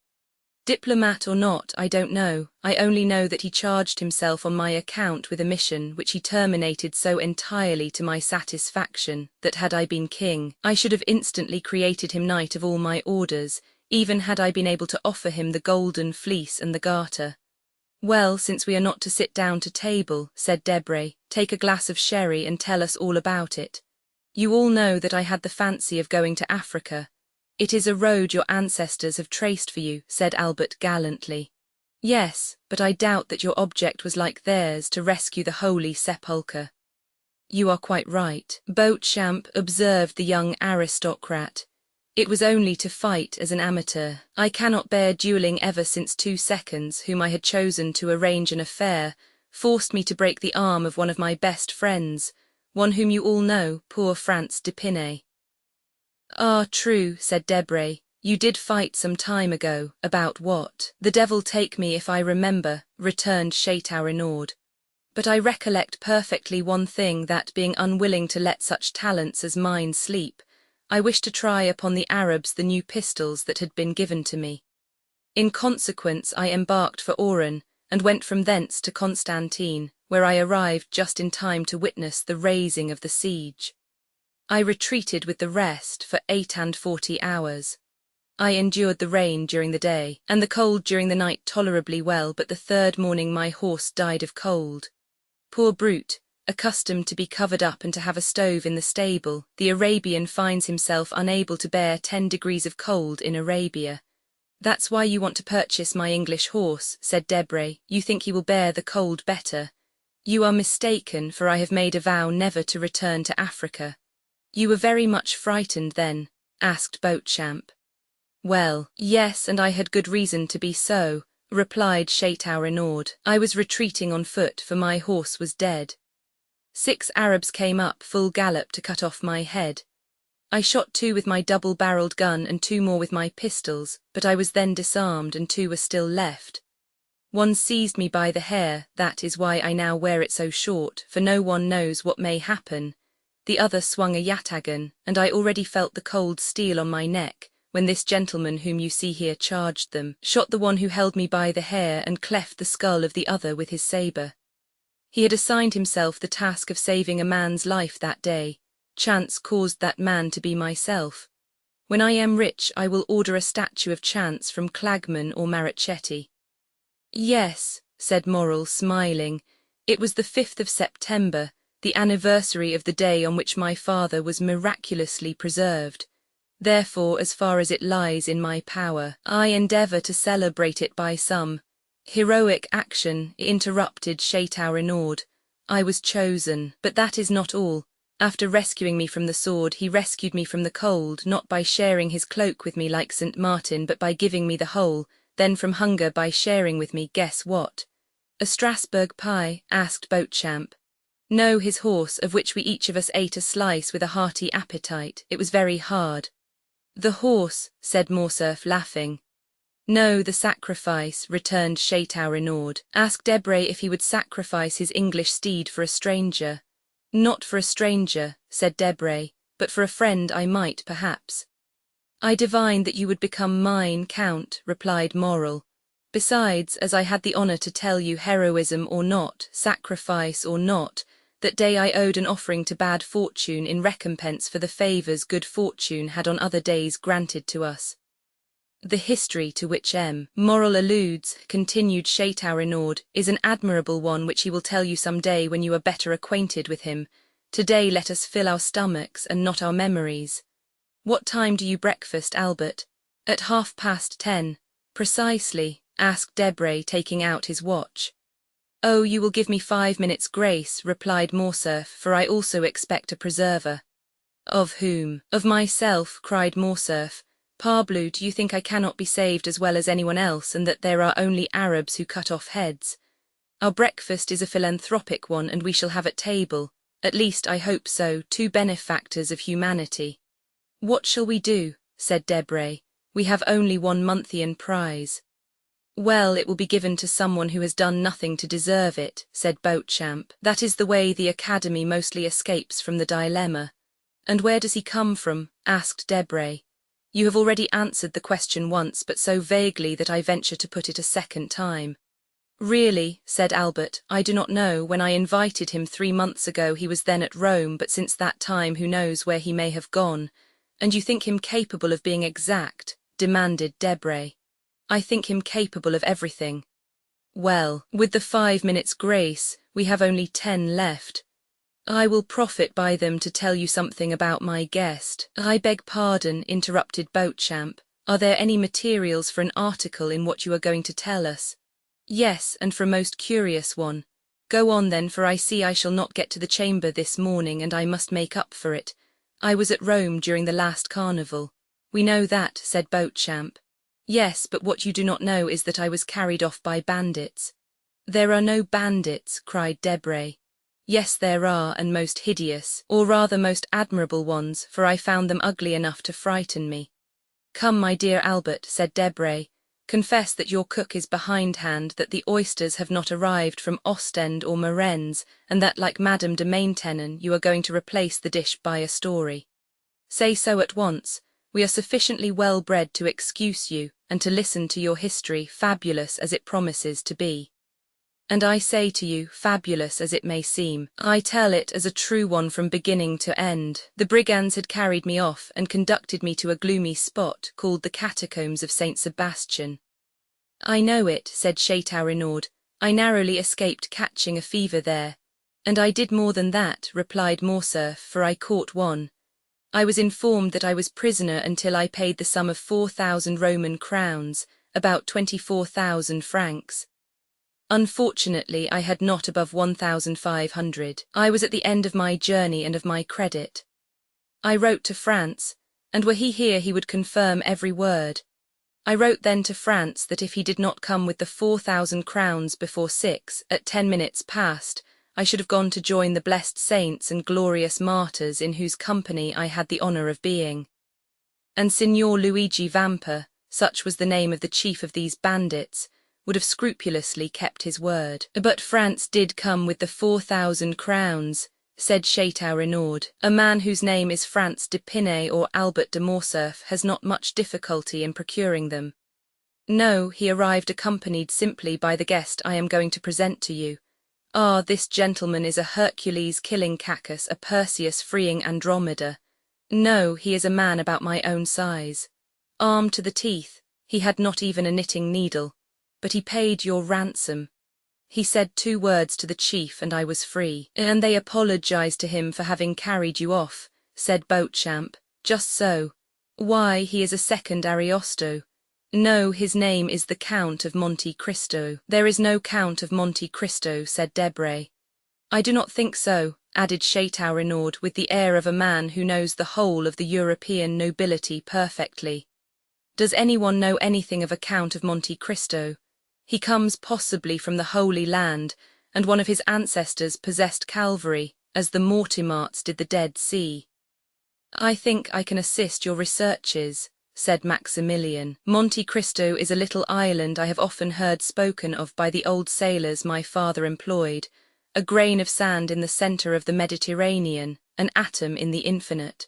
Diplomat or not, I don't know. I only know that he charged himself on my account with a mission which he terminated so entirely to my satisfaction that had I been king, I should have instantly created him knight of all my orders, even had I been able to offer him the golden fleece and the garter. Well, since we are not to sit down to table, said Debray, take a glass of sherry and tell us all about it. You all know that I had the fancy of going to Africa. It is a road your ancestors have traced for you, said Albert gallantly. Yes, but I doubt that your object was like theirs, to rescue the Holy Sepulchre. You are quite right, Beauchamp, observed the young aristocrat. It was only to fight as an amateur. I cannot bear duelling ever since 2 seconds, whom I had chosen to arrange an affair, forced me to break the arm of one of my best friends, one whom you all know, poor Franz d'Épinay. Ah, true, said Debray. You did fight some time ago. About what? The devil take me if I remember, returned Chateau Renaud. But I recollect perfectly one thing, that being unwilling to let such talents as mine sleep, I wished to try upon the Arabs the new pistols that had been given to me. In consequence I embarked for Oran, and went from thence to Constantine, where I arrived just in time to witness the raising of the siege. I retreated with the rest for 48 hours. I endured the rain during the day, and the cold during the night tolerably well, but the 3rd morning my horse died of cold. Poor brute, accustomed to be covered up and to have a stove in the stable, the Arabian finds himself unable to bear 10 degrees of cold in Arabia. That's why you want to purchase my English horse, said Debray. You think he will bear the cold better. You are mistaken, for I have made a vow never to return to Africa. You were very much frightened then, asked Beauchamp. Well, yes, and I had good reason to be so, replied Chateau Renaud. I was retreating on foot, for my horse was dead. 6 Arabs came up full gallop to cut off my head. I shot 2 with my double-barreled gun and 2 more with my pistols, but I was then disarmed and 2 were still left. One seized me by the hair, that is why I now wear it so short, for no one knows what may happen. The other swung a yatagan, and I already felt the cold steel on my neck, when this gentleman whom you see here charged them, shot the one who held me by the hair and cleft the skull of the other with his sabre. He had assigned himself the task of saving a man's life that day. Chance caused that man to be myself. When I am rich I will order a statue of Chance from Clagman or Marichetti. Yes, said Morrel, smiling, it was the 5th of September, the anniversary of the day on which my father was miraculously preserved. Therefore, as far as it lies in my power, I endeavour to celebrate it by some heroic action, interrupted Chateau Renaud. I was chosen, but that is not all. After rescuing me from the sword, he rescued me from the cold, not by sharing his cloak with me like St. Martin, but by giving me the whole, then from hunger by sharing with me, guess what? A Strasbourg pie, asked Beauchamp. No, his horse, of which we each of us ate a slice with a hearty appetite. It was very hard. The horse, said Morcerf, laughing. No, the sacrifice, returned Chateau Renaud. Ask Debray if he would sacrifice his English steed for a stranger. Not for a stranger, said Debray, but for a friend I might, perhaps. I divined that you would become mine, Count, replied Morrel. Besides, as I had the honour to tell you, heroism or not, sacrifice or not, that day I owed an offering to bad fortune in recompense for the favours good fortune had on other days granted to us. The history to which Morrel alludes, continued Chateau Renaud, is an admirable one which he will tell you some day when you are better acquainted with him. Today let us fill our stomachs and not our memories. What time do you breakfast, Albert? At 10:30. Precisely, asked Debray, taking out his watch. Oh, you will give me 5 minutes' grace, replied Morcerf, for I also expect a preserver. Of whom? Of myself, cried Morcerf. Parbleu, do you think I cannot be saved as well as anyone else, and that there are only Arabs who cut off heads? Our breakfast is a philanthropic one, and we shall have at table. At least I hope so, two benefactors of humanity. What shall we do? Said Debray. We have only one Monthean prize. Well, it will be given to someone who has done nothing to deserve it, said Beauchamp. That is the way the Academy mostly escapes from the dilemma. And where does he come from? Asked Debray. You have already answered the question once, but so vaguely that I venture to put it a second time. Really, said Albert, I do not know. When I invited him 3 months ago he was then at Rome, but since that time who knows where he may have gone. And you think him capable of being exact? Demanded Debray. I think him capable of everything. Well, with the 5 minutes' grace, we have only 10 left. I will profit by them to tell you something about my guest. I beg pardon, interrupted Beauchamp. Are there any materials for an article in what you are going to tell us? Yes, and for a most curious one. Go on then, for I see I shall not get to the chamber this morning, and I must make up for it. I was at Rome during the last carnival. We know that, said Beauchamp. Yes, but what you do not know is that I was carried off by bandits. There are no bandits, cried Debray. Yes, there are, and most hideous, or rather most admirable ones, for I found them ugly enough to frighten me. Come, my dear Albert, said Debray, confess that your cook is behindhand, that the oysters have not arrived from Ostend or Marennes, and that, like Madame de Maintenon, you are going to replace the dish by a story. Say so at once. We are sufficiently well bred to excuse you, and to listen to your history, fabulous as it promises to be. And I say to you, fabulous as it may seem, I tell it as a true one from beginning to end. The brigands had carried me off and conducted me to a gloomy spot called the Catacombs of Saint Sebastian. I know it, said Chateau Renaud. I narrowly escaped catching a fever there. And I did more than that, replied Morcerf, for I caught one. I was informed that I was prisoner until I paid the sum of 4,000 Roman crowns, about 24,000 francs. Unfortunately, I had not above 1,500. I was at the end of my journey and of my credit. I wrote to France, and were he here he would confirm every word. I wrote then to France that if he did not come with the 4,000 crowns before 6, at 10 minutes past, I should have gone to join the blessed saints and glorious martyrs in whose company I had the honour of being. And Signor Luigi Vampa, such was the name of the chief of these bandits, would have scrupulously kept his word. But France did come with the 4,000 crowns, said Chateau Renaud. A man whose name is France de Pinet or Albert de Morcerf has not much difficulty in procuring them. No, he arrived accompanied simply by the guest I am going to present to you. Ah, this gentleman is a Hercules killing Cacus, a Perseus freeing Andromeda. No, he is a man about my own size. Armed to the teeth, he had not even a knitting needle, but he paid your ransom. He said 2 words to the chief and I was free. And they apologized to him for having carried you off, said Beauchamp. Just so. Why, he is a second Ariosto. No, his name is the Count of Monte Cristo. There is no Count of Monte Cristo, said Debray. I do not think so, added Chateau Renaud with the air of a man who knows the whole of the European nobility perfectly. Does anyone know anything of a Count of Monte Cristo? He comes possibly from the Holy Land, and one of his ancestors possessed Calvary, as the Mortemarts did the Dead Sea. I think I can assist your researches, said Maximilian. Monte Cristo is a little island I have often heard spoken of by the old sailors my father employed, a grain of sand in the centre of the Mediterranean, an atom in the infinite.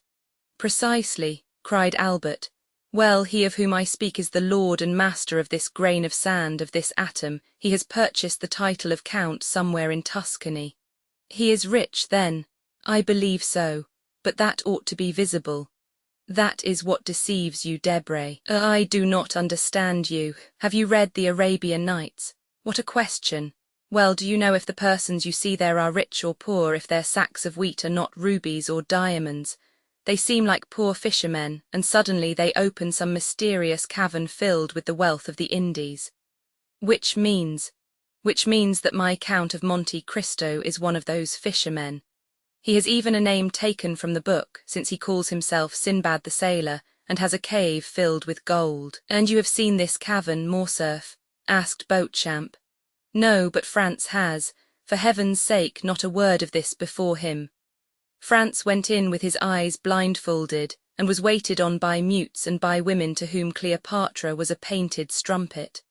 Precisely, cried Albert. Well, he of whom I speak is the lord and master of this grain of sand, of this atom. He has purchased the title of Count somewhere in Tuscany. He is rich, then? I believe so, but that ought to be visible. That is what deceives you, Debray. I do not understand you. Have you read the Arabian Nights? What a question. Well, do you know if the persons you see there are rich or poor, if their sacks of wheat are not rubies or diamonds? They seem like poor fishermen, and suddenly they open some mysterious cavern filled with the wealth of the Indies. Which means that my Count of Monte Cristo is one of those fishermen. He has even a name taken from the book, since he calls himself Sinbad the Sailor, and has a cave filled with gold. And you have seen this cavern, Morcerf? Asked Beauchamp. No, but France has. For heaven's sake, not a word of this before him. France went in with his eyes blindfolded, and was waited on by mutes and by women to whom Cleopatra was a painted strumpet.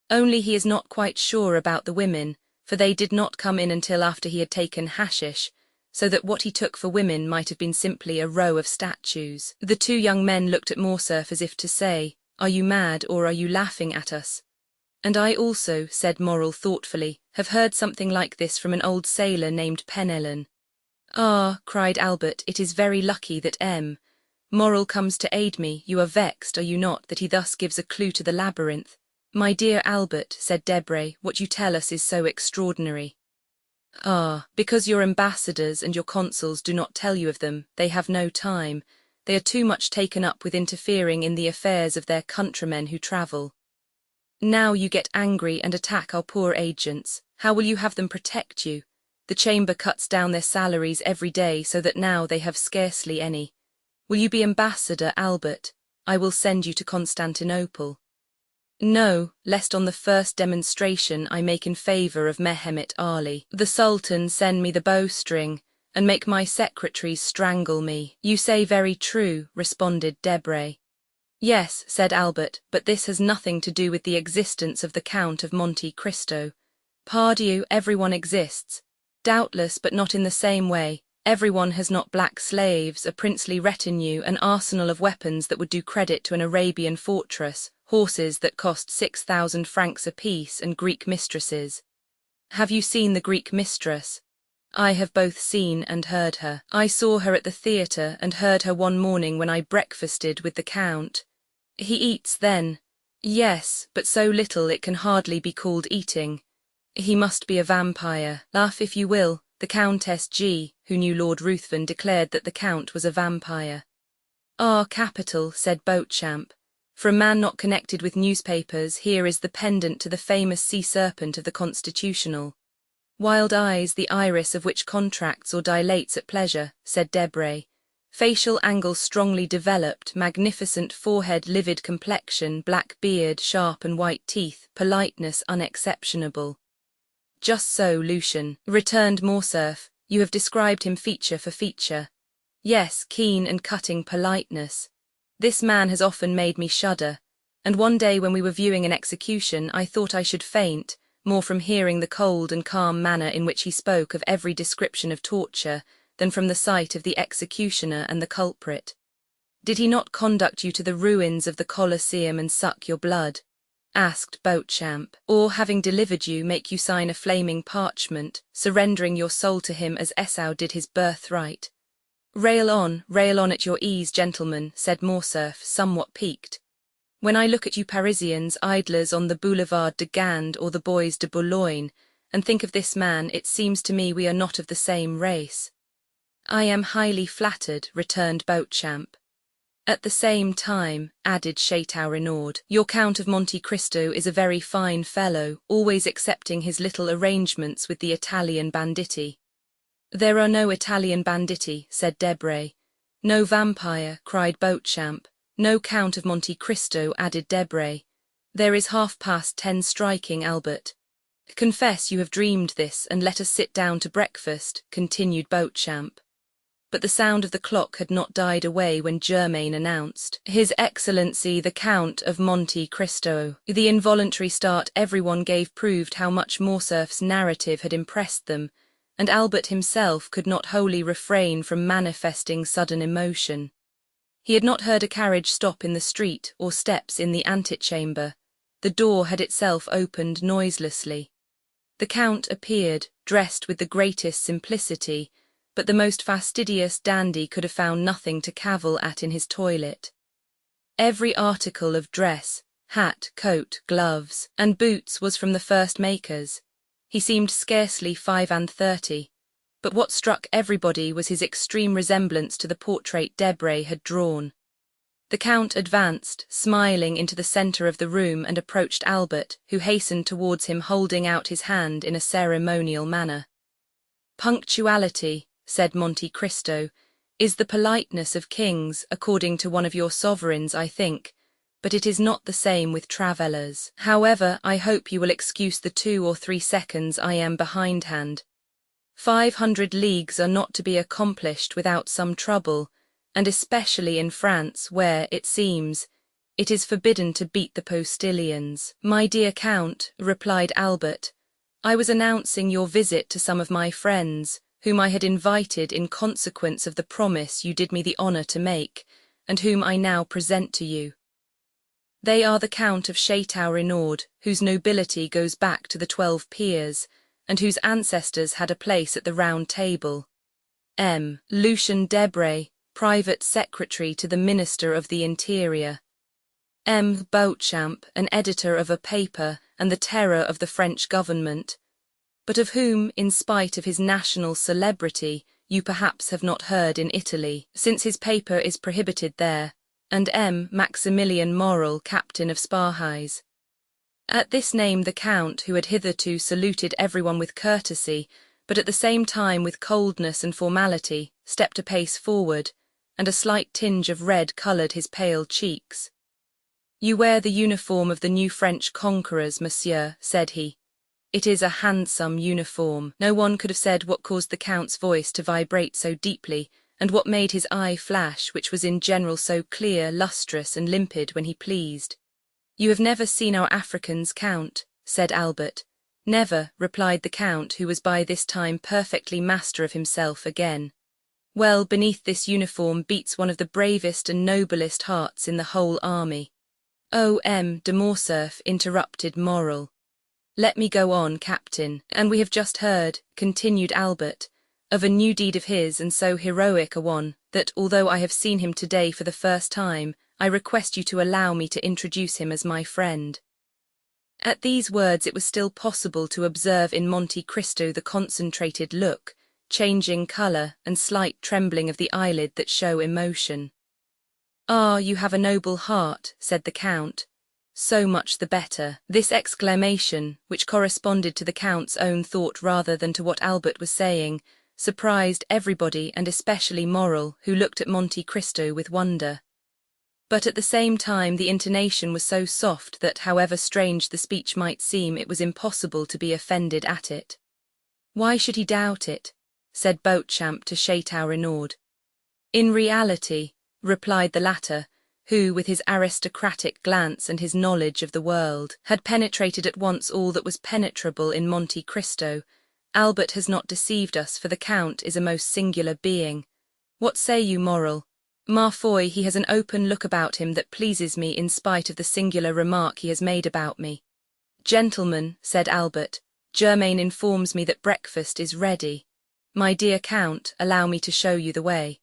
Only he is not quite sure about the women, for they did not come in until after he had taken hashish, so that what he took for women might have been simply a row of statues. The two young men looked at Morcerf as if to say, "Are you mad, or are you laughing at us?" "And I also," said Morrel thoughtfully, "have heard something like this from an old sailor named Penelon." "Ah," cried Albert, "it is very lucky that Morrel comes to aid me. You are vexed, are you not, that he thus gives a clue to the labyrinth?" "My dear Albert," said Debray, "what you tell us is so extraordinary." "Ah, because your ambassadors and your consuls do not tell you of them. They have no time. They are too much taken up with interfering in the affairs of their countrymen who travel. Now you get angry and attack our poor agents. How will you have them protect you? The Chamber cuts down their salaries every day so that now they have scarcely any. Will you be ambassador, Albert? I will send you to Constantinople." "No, lest on the first demonstration I make in favour of Mehemet Ali, the Sultan send me the bowstring, and make my secretaries strangle me." "You say very true," responded Debray. "Yes," said Albert, "but this has nothing to do with the existence of the Count of Monte Cristo. Pardieu, everyone exists. Doubtless, but not in the same way. Everyone has not black slaves, a princely retinue, an arsenal of weapons that would do credit to an Arabian fortress, horses that cost 6,000 francs apiece, and Greek mistresses. Have you seen the Greek mistress?" "I have both seen and heard her. I saw her at the theatre and heard her one morning when I breakfasted with the Count." "He eats, then?" "Yes, but so little it can hardly be called eating. He must be a vampire. Laugh if you will. The Countess G., who knew Lord Ruthven, declared that the Count was a vampire." "Ah, capital," said Beauchamp. "For a man not connected with newspapers, here is the pendant to the famous sea serpent of the Constitutional." "Wild eyes, the iris of which contracts or dilates at pleasure," said Debray. "Facial angles strongly developed, magnificent forehead, livid complexion, black beard, sharp and white teeth, politeness unexceptionable." "Just so, Lucian," returned Morcerf. "You have described him feature for feature." "Yes, keen and cutting politeness. This man has often made me shudder, and one day when we were viewing an execution I thought I should faint, more from hearing the cold and calm manner in which he spoke of every description of torture than from the sight of the executioner and the culprit." "Did he not conduct you to the ruins of the Colosseum and suck your blood?" asked Beauchamp. "Or, having delivered you, make you sign a flaming parchment, surrendering your soul to him as Esau did his birthright?" Rail on at your ease, gentlemen," said Morcerf, somewhat piqued. "When I look at you Parisians, idlers on the Boulevard de Gand or the Bois de Boulogne, and think of this man, it seems to me we are not of the same race." "I am highly flattered," returned Beauchamp. "At the same time," added Chateau Renaud, "your Count of Monte Cristo is a very fine fellow, always accepting his little arrangements with the Italian banditti." "There are no Italian banditti," said Debray. "No vampire," cried Beauchamp. "No Count of Monte Cristo," added Debray. "There is 10:30 striking, Albert." "Confess you have dreamed this, and let us sit down to breakfast," continued Beauchamp. But the sound of the clock had not died away when Germain announced, "His Excellency the Count of Monte Cristo." The involuntary start everyone gave proved how much Morcerf's narrative had impressed them, and Albert himself could not wholly refrain from manifesting sudden emotion. He had not heard a carriage stop in the street or steps in the antechamber. The door had itself opened noiselessly. The Count appeared, dressed with the greatest simplicity, but the most fastidious dandy could have found nothing to cavil at in his toilet. Every article of dress, hat, coat, gloves, and boots was from the first makers. He seemed scarcely 35, but what struck everybody was his extreme resemblance to the portrait Debray had drawn. The Count advanced, smiling, into the centre of the room and approached Albert, who hastened towards him holding out his hand in a ceremonial manner. "Punctuality," said Monte Cristo, "is the politeness of kings, according to one of your sovereigns, I think, but it is not the same with travellers. However, I hope you will excuse the 2 or 3 seconds I am behindhand." 500 leagues are not to be accomplished without some trouble, and especially in France where, it seems, it is forbidden to beat the postilions. My dear Count, replied Albert, I was announcing your visit to some of my friends, whom I had invited in consequence of the promise you did me the honour to make, and whom I now present to you. They are the Count of Château-Renaud, whose nobility goes back to the 12 peers, and whose ancestors had a place at the Round Table. Lucien Debray, private secretary to the Minister of the Interior. Beauchamp, an editor of a paper and the terror of the French government, but of whom, in spite of his national celebrity, you perhaps have not heard in Italy, since his paper is prohibited there, and Maximilian Morel, captain of Spahis. At this name the Count, who had hitherto saluted everyone with courtesy, but at the same time with coldness and formality, stepped a pace forward, and a slight tinge of red coloured his pale cheeks. You wear the uniform of the new French conquerors, monsieur, said he. It is a handsome uniform. No one could have said what caused the Count's voice to vibrate so deeply, and what made his eye flash, which was in general so clear, lustrous, and limpid when he pleased. You have never seen our Africans, Count, said Albert. Never, replied the Count, who was by this time perfectly master of himself again. Well, beneath this uniform beats one of the bravest and noblest hearts in the whole army. De Morcerf, interrupted Morel. Let me go on, Captain, and we have just heard, continued Albert, of a new deed of his, and so heroic a one, that although I have seen him today for the first time, I request you to allow me to introduce him as my friend. At these words it was still possible to observe in Monte Cristo the concentrated look, changing colour, and slight trembling of the eyelid that show emotion. Ah, you have a noble heart, said the Count. So much the better. This exclamation, which corresponded to the Count's own thought rather than to what Albert was saying, surprised everybody and especially Morel, who looked at Monte Cristo with wonder. But at the same time the intonation was so soft that, however strange the speech might seem, it was impossible to be offended at it. Why should he doubt it? Said Beauchamp to Château-Renaud. In reality, replied the latter, who, with his aristocratic glance and his knowledge of the world, had penetrated at once all that was penetrable in Monte Cristo, Albert has not deceived us, for the Count is a most singular being. What say you, Morel? Ma foi, he has an open look about him that pleases me in spite of the singular remark he has made about me. Gentlemen, said Albert, Germain informs me that breakfast is ready. My dear Count, allow me to show you the way.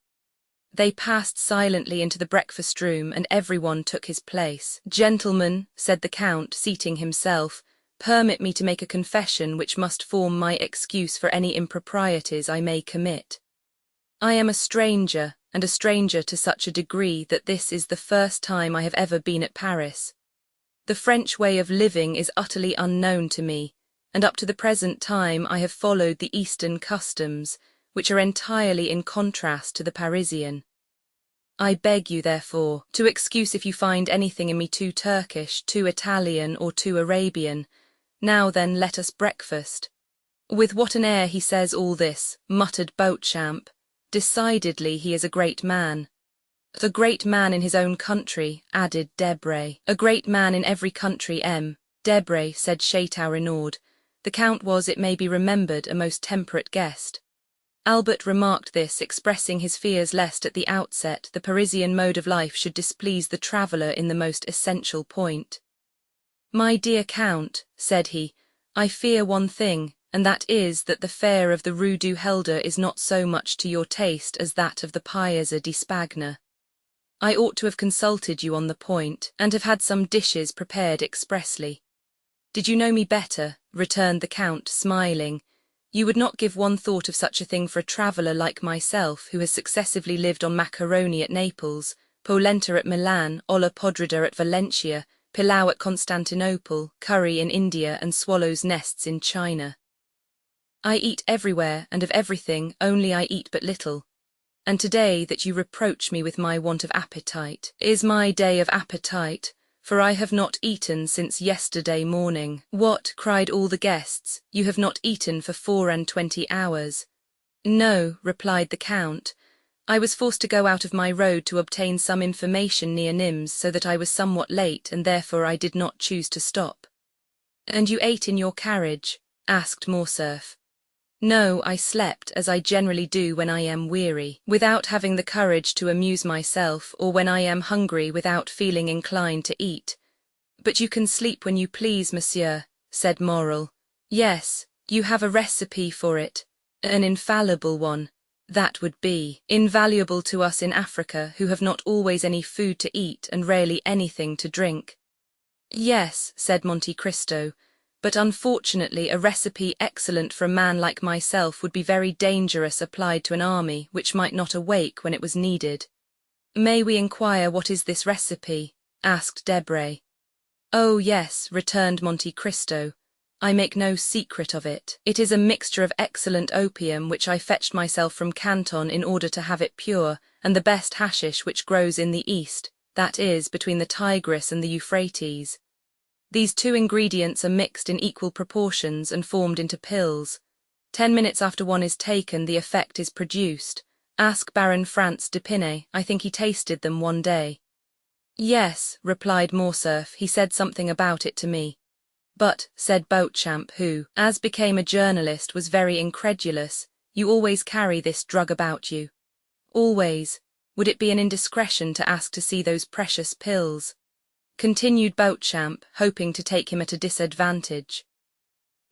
They passed silently into the breakfast-room, and everyone took his place. Gentlemen, said the Count, seating himself, permit me to make a confession which must form my excuse for any improprieties I may commit. I am a stranger, and a stranger to such a degree that this is the first time I have ever been at Paris. The French way of living is utterly unknown to me, and up to the present time I have followed the Eastern customs, which are entirely in contrast to the Parisian. I beg you, therefore, to excuse if you find anything in me too Turkish, too Italian, or too Arabian. Now then, let us breakfast. With what an air he says all this, muttered Beauchamp. Decidedly he is a great man. A great man in his own country, added Debray. A great man in every country, Debray, said Château-Renaud. The Count was, it may be remembered, a most temperate guest. Albert remarked this, expressing his fears lest at the outset the Parisian mode of life should displease the traveller in the most essential point. My dear Count, said he, I fear one thing, and that is that the fare of the Rue du Helder is not so much to your taste as that of the Piazza di Spagna. I ought to have consulted you on the point, and have had some dishes prepared expressly. Did you know me better, returned the Count, smiling, you would not give one thought of such a thing for a traveller like myself, who has successively lived on macaroni at Naples, polenta at Milan, olla podrida at Valencia, pilau at Constantinople, curry in India, and swallows' nests in China. I eat everywhere and of everything, only I eat but little. And today that you reproach me with my want of appetite, is my day of appetite, for I have not eaten since yesterday morning." "What?" cried all the guests, "you have not eaten for 24 hours?" "No," replied the Count. "I was forced to go out of my road to obtain some information near Nimes, so that I was somewhat late, and therefore I did not choose to stop." "And you ate in your carriage?" asked Morcerf. "No, I slept, as I generally do when I am weary, without having the courage to amuse myself, or when I am hungry without feeling inclined to eat." "But you can sleep when you please, monsieur," said Morrel. "Yes, you have a recipe for it, an infallible one. That would be invaluable to us in Africa, who have not always any food to eat and rarely anything to drink." "Yes," said Monte Cristo, "but unfortunately a recipe excellent for a man like myself would be very dangerous applied to an army which might not awake when it was needed." "May we inquire what is this recipe?" asked Debray. "Oh yes," returned Monte Cristo, "I make no secret of it. It is a mixture of excellent opium which I fetched myself from Canton in order to have it pure, and the best hashish which grows in the east, that is, between the Tigris and the Euphrates. These two ingredients are mixed in equal proportions and formed into pills. 10 minutes after one is taken, the effect is produced. Ask Baron Franz d'Épinay, I think he tasted them one day." "Yes," replied Morcerf, "he said something about it to me." "But," said Beauchamp, who, as became a journalist, was very incredulous, "you always carry this drug about you?" "Always. Would it be an indiscretion to ask to see those precious pills?" continued Beauchamp, hoping to take him at a disadvantage.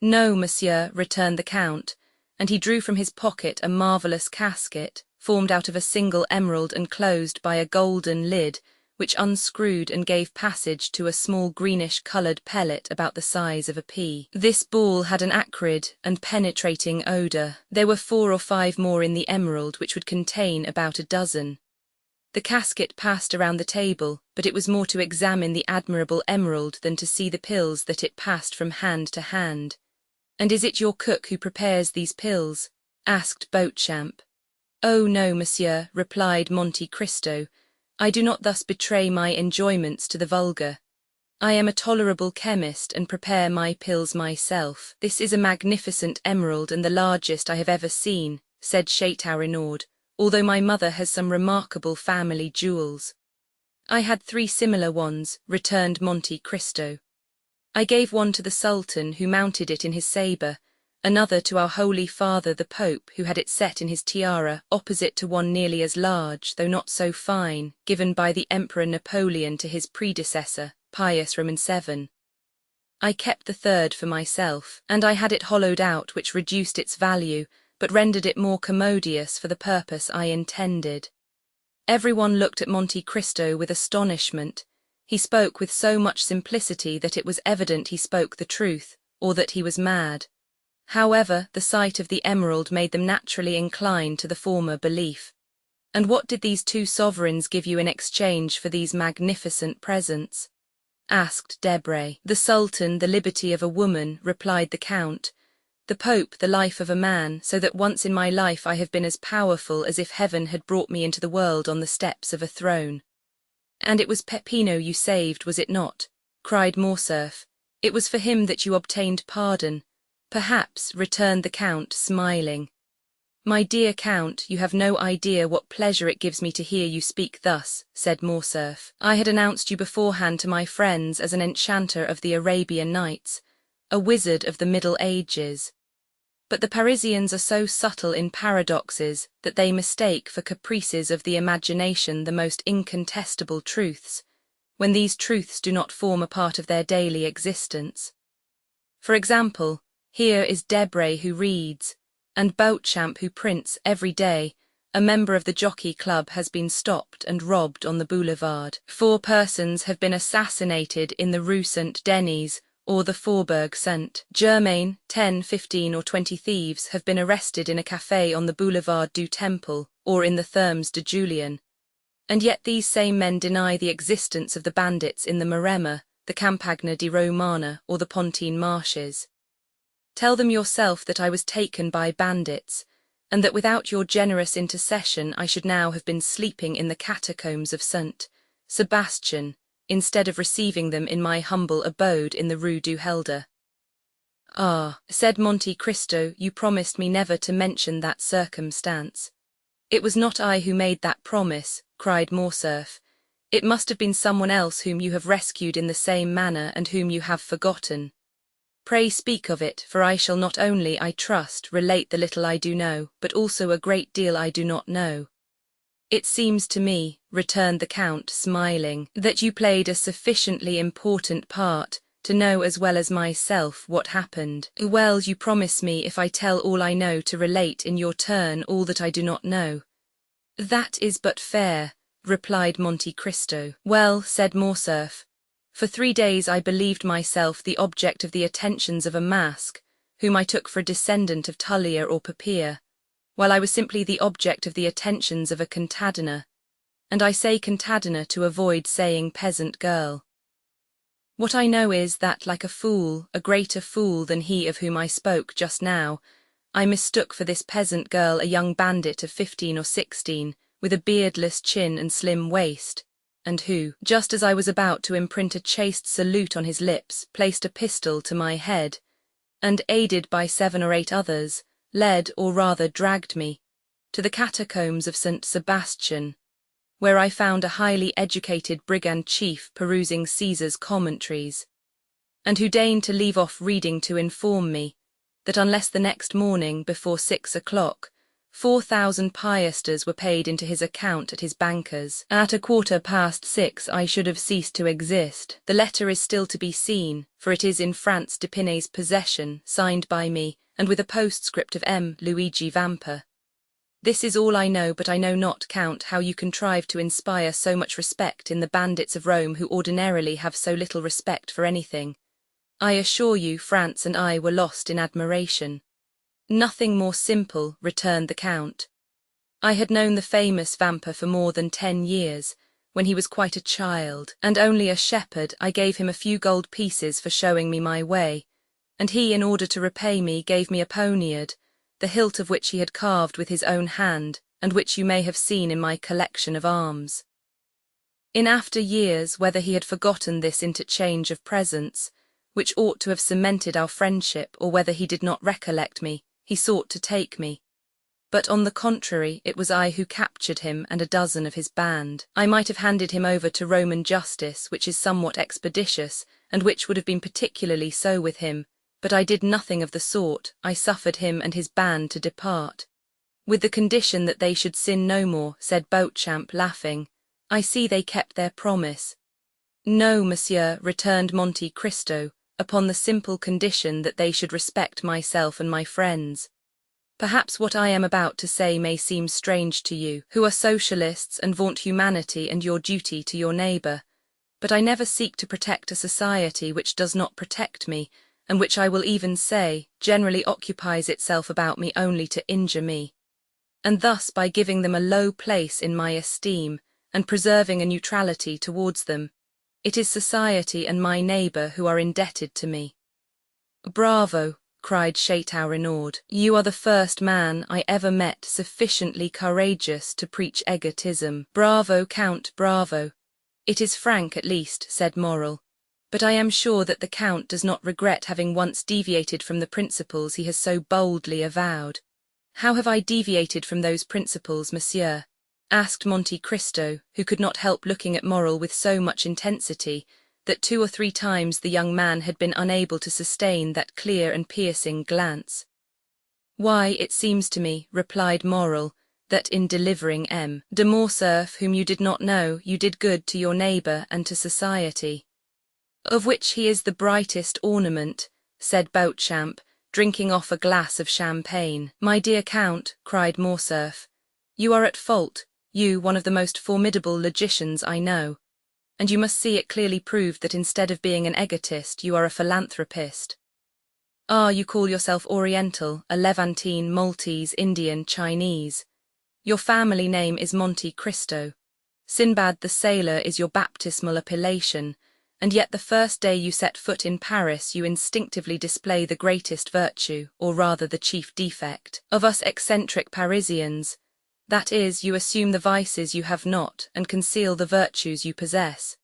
"No, monsieur," returned the Count, and he drew from his pocket a marvellous casket, formed out of a single emerald and closed by a golden lid, which unscrewed and gave passage to a small greenish-coloured pellet about the size of a pea. This ball had an acrid and penetrating odour. There were 4 or 5 more in the emerald, which would contain about a dozen. The casket passed around the table, but it was more to examine the admirable emerald than to see the pills that it passed from hand to hand. "And is it your cook who prepares these pills?" asked Beauchamp. "Oh no, monsieur," replied Monte Cristo. "I do not thus betray my enjoyments to the vulgar. I am a tolerable chemist and prepare my pills myself." "This is a magnificent emerald and the largest I have ever seen," said Chateau Renaud, "although my mother has some remarkable family jewels." "I had 3 similar ones," returned Monte Cristo. "I gave one to the Sultan, who mounted it in his sabre, another to our Holy Father the Pope, who had it set in his tiara, opposite to one nearly as large, though not so fine, given by the Emperor Napoleon to his predecessor, Pius VII. I kept the 3rd for myself, and I had it hollowed out, which reduced its value, but rendered it more commodious for the purpose I intended." Everyone looked at Monte Cristo with astonishment. He spoke with so much simplicity that it was evident he spoke the truth, or that he was mad. However, the sight of the emerald made them naturally incline to the former belief. "And what did these 2 sovereigns give you in exchange for these magnificent presents?" asked Debray. "The Sultan the liberty of a woman," replied the Count. "The Pope the life of a man, so that once in my life I have been as powerful as if heaven had brought me into the world on the steps of a throne." "And it was Peppino you saved, was it not?" cried Morcerf. "It was for him that you obtained pardon." "Perhaps," returned the Count, smiling. "My dear Count, you have no idea what pleasure it gives me to hear you speak thus," said Morcerf. "I had announced you beforehand to my friends as an enchanter of the Arabian Nights, a wizard of the Middle Ages. But the Parisians are so subtle in paradoxes that they mistake for caprices of the imagination the most incontestable truths, when these truths do not form a part of their daily existence. For example, here is Debray who reads, and Beauchamp who prints every day, a member of the Jockey Club has been stopped and robbed on the boulevard. 4 persons have been assassinated in the Rue Saint-Denis, or the Faubourg Saint-Germain. 10, 15 or 20 thieves have been arrested in a café on the Boulevard du Temple, or in the Thermes de Julien. And yet these same men deny the existence of the bandits in the Maremma, the Campagna di Romana, or the Pontine Marshes. Tell them yourself that I was taken by bandits, and that without your generous intercession I should now have been sleeping in the catacombs of St. Sebastian, instead of receiving them in my humble abode in the Rue du Helder. Ah, said Monte Cristo, you promised me never to mention that circumstance. It was not I who made that promise, cried Morcerf. It must have been someone else whom you have rescued in the same manner and whom you have forgotten. Pray speak of it, for I shall not only, I trust, relate the little I do know, but also a great deal I do not know. It seems to me, returned the Count, smiling, that you played a sufficiently important part to know as well as myself what happened. Well, you promise me if I tell all I know to relate in your turn all that I do not know. That is but fair, replied Monte Cristo. Well, said Morcerf, for 3 days I believed myself the object of the attentions of a mask, whom I took for a descendant of Tullia or Papier, while I was simply the object of the attentions of a contadina, and I say contadina to avoid saying peasant girl. What I know is that, like a fool, a greater fool than he of whom I spoke just now, I mistook for this peasant girl a young bandit of 15 or 16, with a beardless chin and slim waist, and who, just as I was about to imprint a chaste salute on his lips, placed a pistol to my head, and, aided by 7 or 8 others, led, or rather dragged me, to the catacombs of St. Sebastian, where I found a highly educated brigand chief perusing Caesar's commentaries, and who deigned to leave off reading to inform me that unless the next morning, before 6 o'clock, 4,000 piastres were paid into his account at his banker's, at 6:15 I should have ceased to exist. The letter is still to be seen, for it is in Franz d'Épinay's possession, signed by me, and with a postscript of M. Luigi Vampa. This is all I know, but I know not, Count, how you contrive to inspire so much respect in the bandits of Rome who ordinarily have so little respect for anything. I assure you, Franz and I were lost in admiration. Nothing more simple, returned the Count. I had known the famous Vampa for more than 10 years, when he was quite a child, and only a shepherd. I gave him a few gold pieces for showing me my way, and he, in order to repay me, gave me a poniard, the hilt of which he had carved with his own hand, and which you may have seen in my collection of arms. In after years, whether he had forgotten this interchange of presents, which ought to have cemented our friendship, or whether he did not recollect me, he sought to take me. But on the contrary, it was I who captured him and a dozen of his band. I might have handed him over to Roman justice, which is somewhat expeditious, and which would have been particularly so with him, but I did nothing of the sort. I suffered him and his band to depart, with the condition that they should sin no more, said Beauchamp, laughing. I see they kept their promise. No, monsieur, returned Monte Cristo, upon the simple condition that they should respect myself and my friends. Perhaps what I am about to say may seem strange to you, who are socialists and vaunt humanity and your duty to your neighbour, but I never seek to protect a society which does not protect me, and which I will even say, generally occupies itself about me only to injure me. And thus, by giving them a low place in my esteem, and preserving a neutrality towards them, it is society and my neighbour who are indebted to me. Bravo, cried Chateau Renaud. You are the first man I ever met sufficiently courageous to preach egotism. Bravo, Count, bravo. It is frank at least, said Morrel. But I am sure that the Count does not regret having once deviated from the principles he has so boldly avowed. How have I deviated from those principles, monsieur? Asked Monte Cristo, who could not help looking at Morrel with so much intensity that 2 or 3 times the young man had been unable to sustain that clear and piercing glance. Why, it seems to me, replied Morrel, that in delivering M. de Morcerf, whom you did not know, you did good to your neighbour and to society. Of which he is the brightest ornament, said Beauchamp, drinking off a glass of champagne. My dear Count, cried Morcerf, you are at fault, you, one of the most formidable logicians I know, and you must see it clearly proved that instead of being an egotist, you are a philanthropist. Ah, you call yourself Oriental, a Levantine, Maltese, Indian, Chinese. Your family name is Monte Cristo. Sinbad the Sailor is your baptismal appellation, and yet the first day you set foot in Paris you instinctively display the greatest virtue, or rather the chief defect, of us eccentric Parisians. That is, you assume the vices you have not, and conceal the virtues you possess.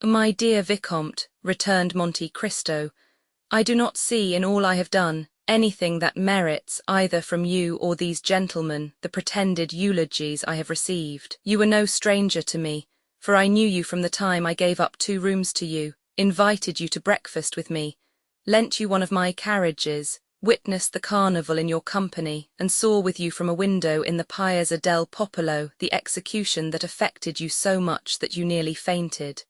My dear Vicomte, returned Monte Cristo, I do not see in all I have done anything that merits either from you or these gentlemen the pretended eulogies I have received. You were no stranger to me, for I knew you from the time I gave up 2 rooms to you, invited you to breakfast with me, lent you one of my carriages, witnessed the carnival in your company, and saw with you from a window in the Piazza del Popolo the execution that affected you so much that you nearly fainted.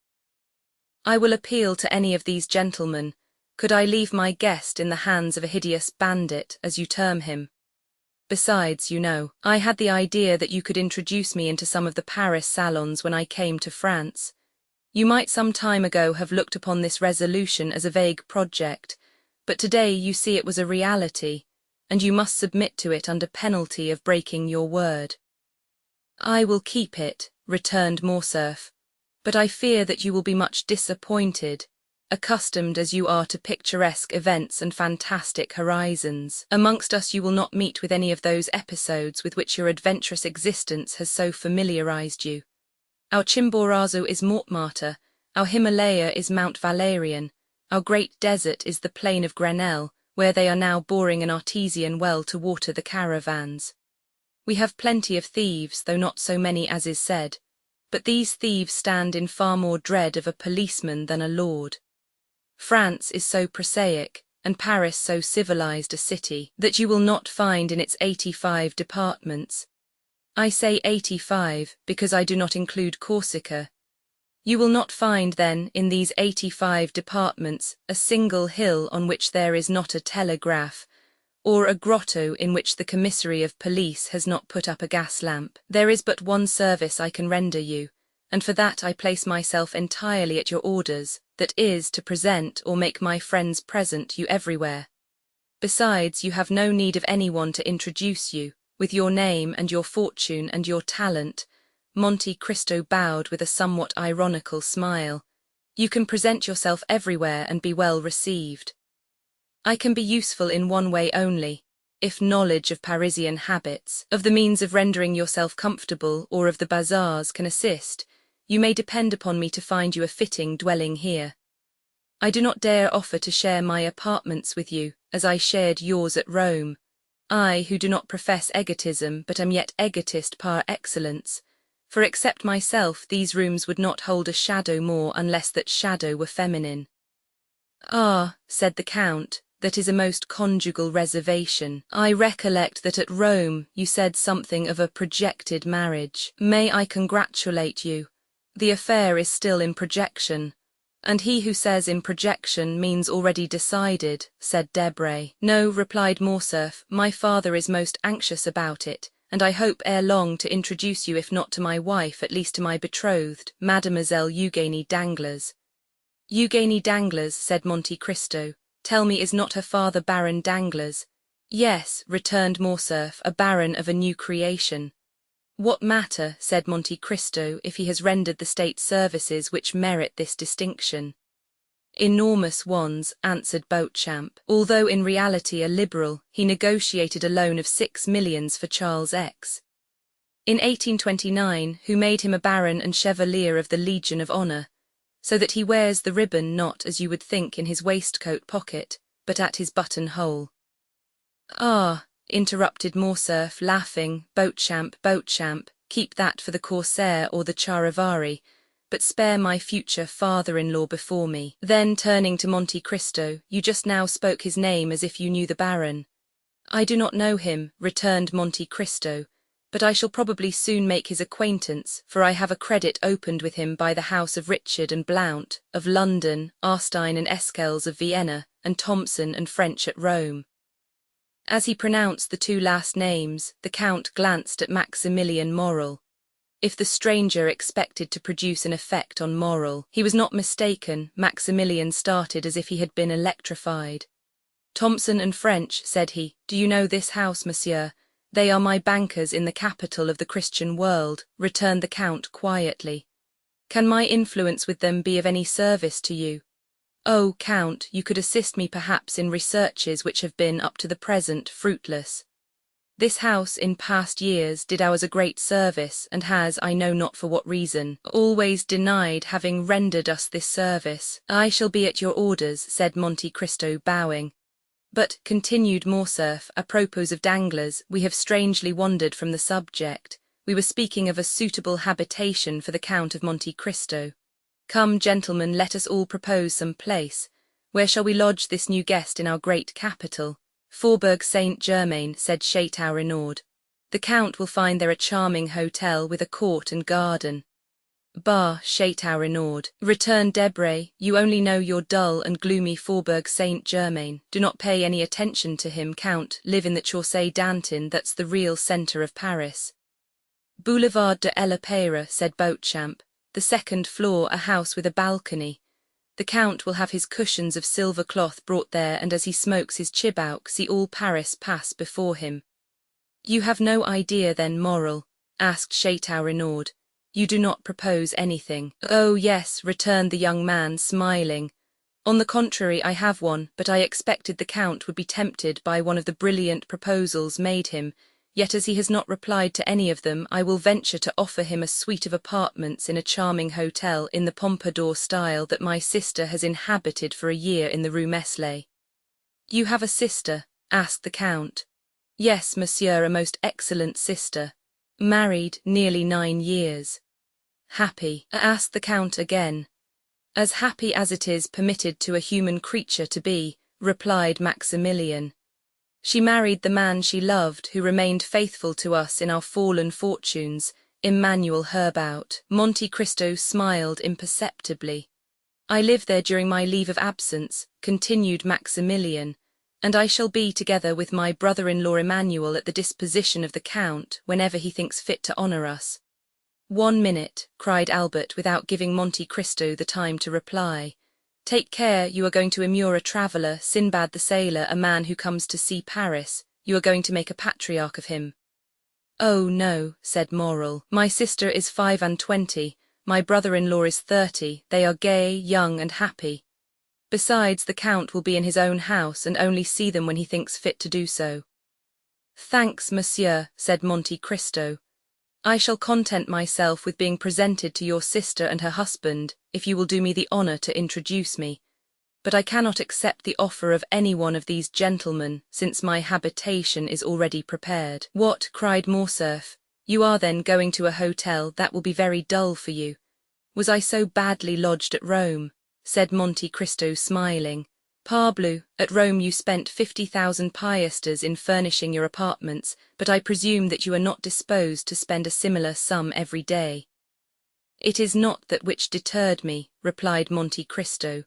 I will appeal to any of these gentlemen, could I leave my guest in the hands of a hideous bandit, as you term him. Besides, you know, I had the idea that you could introduce me into some of the Paris salons when I came to France. You might some time ago have looked upon this resolution as a vague project, but today you see it was a reality, and you must submit to it under penalty of breaking your word. I will keep it, returned Morcerf, but I fear that you will be much disappointed, accustomed as you are to picturesque events and fantastic horizons. Amongst us you will not meet with any of those episodes with which your adventurous existence has so familiarized you. Our Chimborazo is Montmartre, our Himalaya is Mount Valerian, our great desert is the plain of Grenelle, where they are now boring an artesian well to water the caravans. We have plenty of thieves, though not so many as is said, but these thieves stand in far more dread of a policeman than a lord. France is so prosaic, and Paris so civilized a city, that you will not find in its 85 departments. I say 85 because I do not include Corsica. You will not find then in these 85 departments a single hill on which there is not a telegraph, or a grotto in which the commissary of police has not put up a gas lamp. There is but one service I can render you, and for that I place myself entirely at your orders, that is, to present or make my friends present you everywhere. Besides, you have no need of anyone to introduce you, with your name and your fortune and your talent. Monte Cristo bowed with a somewhat ironical smile. You can present yourself everywhere and be well received. I can be useful in one way only, if knowledge of Parisian habits, of the means of rendering yourself comfortable, or of the bazaars can assist. You may depend upon me to find you a fitting dwelling here. I do not dare offer to share my apartments with you, as I shared yours at Rome. I, who do not profess egotism, but am yet egotist par excellence, for except myself these rooms would not hold a shadow more unless that shadow were feminine. Ah, said the Count, that is a most conjugal reservation. I recollect that at Rome you said something of a projected marriage. May I congratulate you? The affair is still in projection, and he who says in projection means already decided, said Debray. No, replied Morcerf, my father is most anxious about it, and I hope ere long to introduce you if not to my wife at least to my betrothed, Mademoiselle Eugénie Danglars. Eugénie Danglars, said Monte Cristo, tell me is not her father Baron Danglars? Yes, returned Morcerf, a baron of a new creation. What matter, said Monte Cristo, if he has rendered the state services which merit this distinction? Enormous ones, answered Beauchamp. Although in reality a liberal, he negotiated a loan of 6 millions for Charles X. In 1829, who made him a baron and chevalier of the Legion of Honor, so that he wears the ribbon not, as you would think, in his waistcoat pocket, but at his buttonhole. Ah, interrupted Morcerf, laughing, Beauchamp, keep that for the Corsair or the Charivari, but spare my future father-in-law before me. Then, turning to Monte Cristo, you just now spoke his name as if you knew the Baron. I do not know him, returned Monte Cristo, but I shall probably soon make his acquaintance, for I have a credit opened with him by the house of Richard and Blount, of London, Arstein and Esquels of Vienna, and Thompson and French at Rome. As he pronounced the 2 last names, the Count glanced at Maximilian Morrel. If the stranger expected to produce an effect on Morrel, he was not mistaken. Maximilian started as if he had been electrified. Thompson and French, said he, do you know this house, monsieur? They are my bankers in the capital of the Christian world, returned the Count quietly. Can my influence with them be of any service to you? Oh, Count, you could assist me perhaps in researches which have been, up to the present, fruitless. This house in past years did ours a great service, and has, I know not for what reason, always denied having rendered us this service. I shall be at your orders, said Monte Cristo, bowing. But, continued Morcerf, apropos of Danglars, we have strangely wandered from the subject. We were speaking of a suitable habitation for the Count of Monte Cristo. Come, gentlemen, let us all propose some place. Where shall we lodge this new guest in our great capital? Faubourg Saint-Germain, said Chateau Renaud. The Count will find there a charming hotel with a court and garden. Bah, Chateau Renaud, returned Debray, you only know your dull and gloomy Faubourg Saint-Germain. Do not pay any attention to him, Count. Live in the Chaussée d'Antin, that's the real centre of Paris. Boulevard de l'Opéra, said Beauchamp. The second floor, a house with a balcony. The Count will have his cushions of silver cloth brought there, and as he smokes his chibouk, see all Paris pass before him. You have no idea, then, moral? Asked Chateau Renaud. You do not propose anything. Oh, yes, returned the young man, smiling. On the contrary, I have one, but I expected the Count would be tempted by one of the brilliant proposals made him. Yet as he has not replied to any of them, I will venture to offer him a suite of apartments in a charming hotel in the Pompadour style that my sister has inhabited for a year in the Rue Meslay. You have a sister? Asked the Count. Yes, monsieur, a most excellent sister. Married nearly 9 years. Happy? Asked the Count again. As happy as it is permitted to a human creature to be, replied Maximilian. She married the man she loved, who remained faithful to us in our fallen fortunes, Emmanuel Herbaut. Monte Cristo smiled imperceptibly. I live there during my leave of absence, continued Maximilian, and I shall be, together with my brother-in-law Emmanuel, at the disposition of the Count, whenever he thinks fit to honour us. 1 minute, cried Albert, without giving Monte Cristo the time to reply. Take care, you are going to immure a traveller, Sinbad the sailor, a man who comes to see Paris. You are going to make a patriarch of him. Oh, no, said Morel. My sister is 25, my brother-in-law is 30, they are gay, young, and happy. Besides, the Count will be in his own house, and only see them when he thinks fit to do so. Thanks, monsieur, said Monte Cristo. I shall content myself with being presented to your sister and her husband, if you will do me the honour to introduce me. But I cannot accept the offer of any one of these gentlemen, since my habitation is already prepared. What? Cried Morcerf. You are then going to a hotel? That will be very dull for you. Was I so badly lodged at Rome? Said Monte Cristo, smiling. Parbleu, at Rome you spent 50,000 piastres in furnishing your apartments, but I presume that you are not disposed to spend a similar sum every day. It is not that which deterred me, replied Monte Cristo,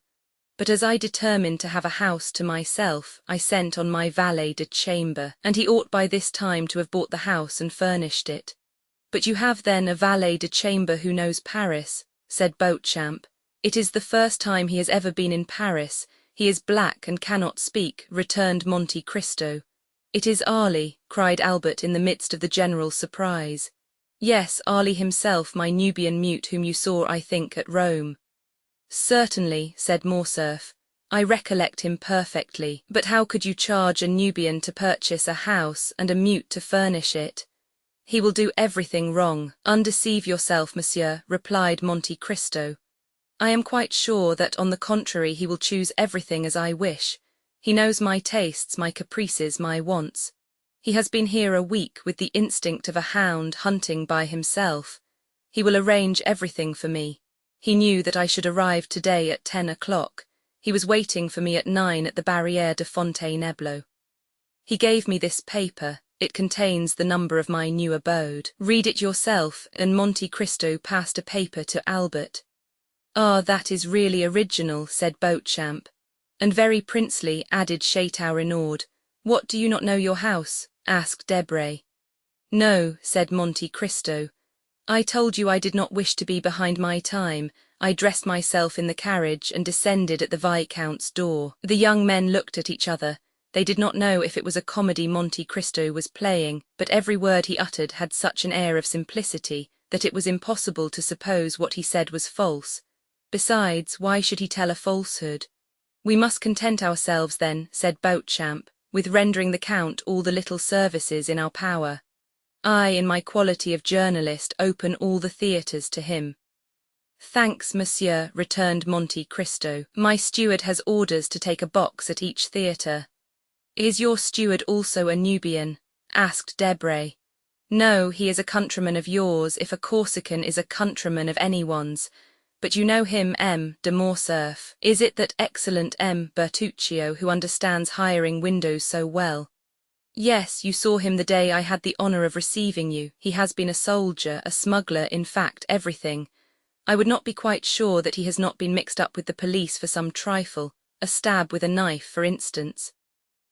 but as I determined to have a house to myself, I sent on my valet de chambre, and he ought by this time to have bought the house and furnished it. But you have then a valet de chambre who knows Paris, said Beauchamp. It is the first time he has ever been in Paris. He is black and cannot speak, returned Monte Cristo. It is Ali, cried Albert in the midst of the general surprise. Yes, Ali himself, my Nubian mute whom you saw, I think, at Rome. Certainly, said Morcerf. I recollect him perfectly, but how could you charge a Nubian to purchase a house and a mute to furnish it? He will do everything wrong. Undeceive yourself, monsieur, replied Monte Cristo. I am quite sure that, on the contrary, he will choose everything as I wish. He knows my tastes, my caprices, my wants. He has been here a week with the instinct of a hound hunting by himself. He will arrange everything for me. He knew that I should arrive today at 10 o'clock. He was waiting for me at 9 at the Barrière de Fontainebleau. He gave me this paper. It contains the number of my new abode. Read it yourself, and Monte Cristo passed a paper to Albert. Ah, that is really original, said Beauchamp. And very princely, added Chateau Renaud. What, do you not know your house? Asked Debray. No, said Monte Cristo. I told you I did not wish to be behind my time. I dressed myself in the carriage and descended at the Viscount's door. The young men looked at each other. They did not know if it was a comedy Monte Cristo was playing, but every word he uttered had such an air of simplicity that it was impossible to suppose what he said was false. Besides, why should he tell a falsehood? We must content ourselves then, said Beauchamp, with rendering the Count all the little services in our power. I, in my quality of journalist, open all the theatres to him." "Thanks, monsieur," returned Monte Cristo. "My steward has orders to take a box at each theatre." "Is your steward also a Nubian?" asked Debray. "No, he is a countryman of yours, if a Corsican is a countryman of anyone's. But you know him, M. de Morcerf. Is it that excellent M. Bertuccio who understands hiring windows so well?" "Yes, you saw him the day I had the honor of receiving you. He has been a soldier, a smuggler, in fact, everything. I would not be quite sure that he has not been mixed up with the police for some trifle, a stab with a knife, for instance."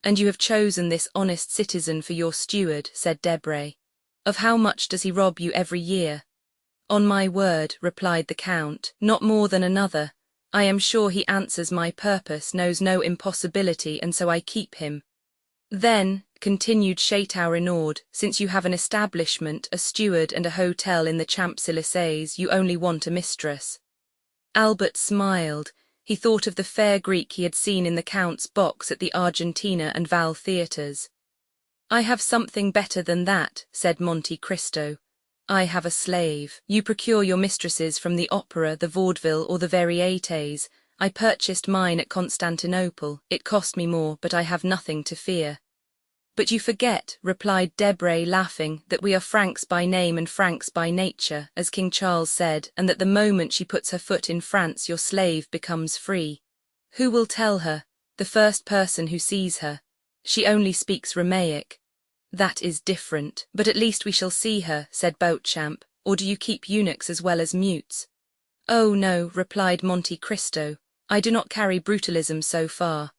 "And you have chosen this honest citizen for your steward," said Debray. "Of how much does he rob you every year?" "On my word," replied the Count, "not more than another. I am sure he answers my purpose, knows no impossibility, and so I keep him." "Then," continued Chateau Renaud, "since you have an establishment, a steward, and a hotel in the Champs-Élysées, you only want a mistress." Albert smiled. He thought of the fair Greek he had seen in the Count's box at the Argentina and Val theatres. "I have something better than that," said Monte Cristo. "I have a slave. You procure your mistresses from the opera, the vaudeville, or the Varietés. I purchased mine at Constantinople. It cost me more, but I have nothing to fear." "But you forget," replied Debray, laughing, "that we are Franks by name and Franks by nature, as King Charles said, and that the moment she puts her foot in France your slave becomes free." "Who will tell her?" "The first person who sees her." "She only speaks Romaic." "That is different. But at least we shall see her," said Beauchamp. "Or do you keep eunuchs as well as mutes?" "Oh no," replied Monte Cristo. "I do not carry brutalism so far.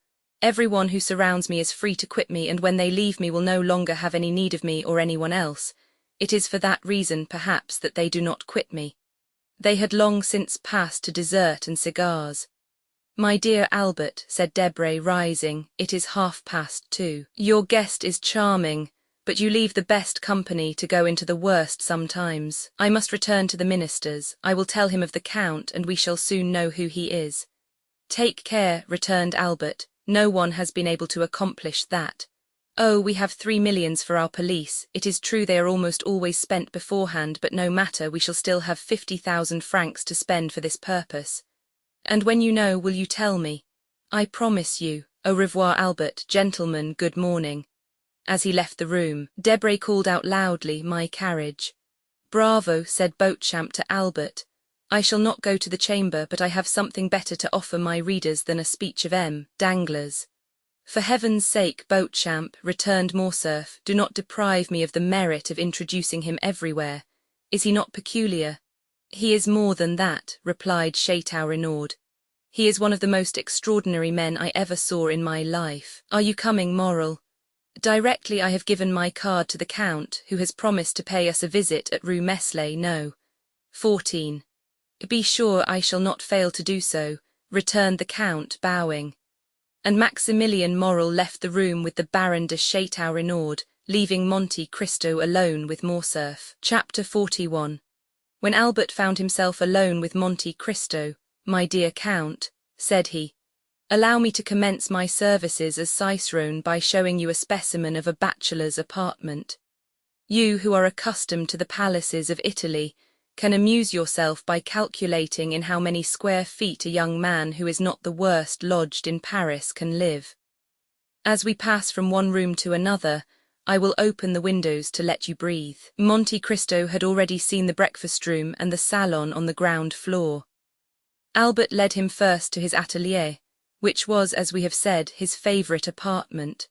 Everyone who surrounds me is free to quit me, and when they leave me will no longer have any need of me or anyone else. It is for that reason, perhaps, that they do not quit me." They had long since passed to dessert and cigars. "My dear Albert," said Debray, rising, "it is 2:30. Your guest is charming, but you leave the best company to go into the worst sometimes. I must return to the minister's. I will tell him of the Count, and we shall soon know who he is." "Take care," returned Albert. "No one has been able to accomplish that. Oh, we have 3 millions for our police. It is true they are almost always spent beforehand, but no matter, we shall still have 50,000 francs to spend for this purpose. And when you know, will you tell me?" "I promise you. Au revoir, Albert. Gentlemen, good morning." As he left the room, Debray called out loudly, "My carriage." "Bravo," said Beauchamp to Albert. "I shall not go to the chamber, but I have something better to offer my readers than a speech of M. Danglars." "For heaven's sake, Beauchamp," returned Morcerf, "do not deprive me of the merit of introducing him everywhere. Is he not peculiar?" "He is more than that," replied Chateau Renaud. "He is one of the most extraordinary men I ever saw in my life. Are you coming, Morrel?" "Directly I have given my card to the Count, who has promised to pay us a visit at Rue Meslay, No. 14. "Be sure I shall not fail to do so," returned the Count, bowing. And Maximilian Morrel left the room with the Baron de Chateau Renaud, leaving Monte Cristo alone with Morcerf. Chapter 41. When Albert found himself alone with Monte Cristo, "My dear Count," said he, "allow me to commence my services as cicerone by showing you a specimen of a bachelor's apartment. You, who are accustomed to the palaces of Italy, can amuse yourself by calculating in how many square feet a young man who is not the worst lodged in Paris can live. As we pass from one room to another, I will open the windows to let you breathe." Monte Cristo had already seen the breakfast room and the salon on the ground floor. Albert led him first to his atelier, which was, as we have said, his favourite apartment.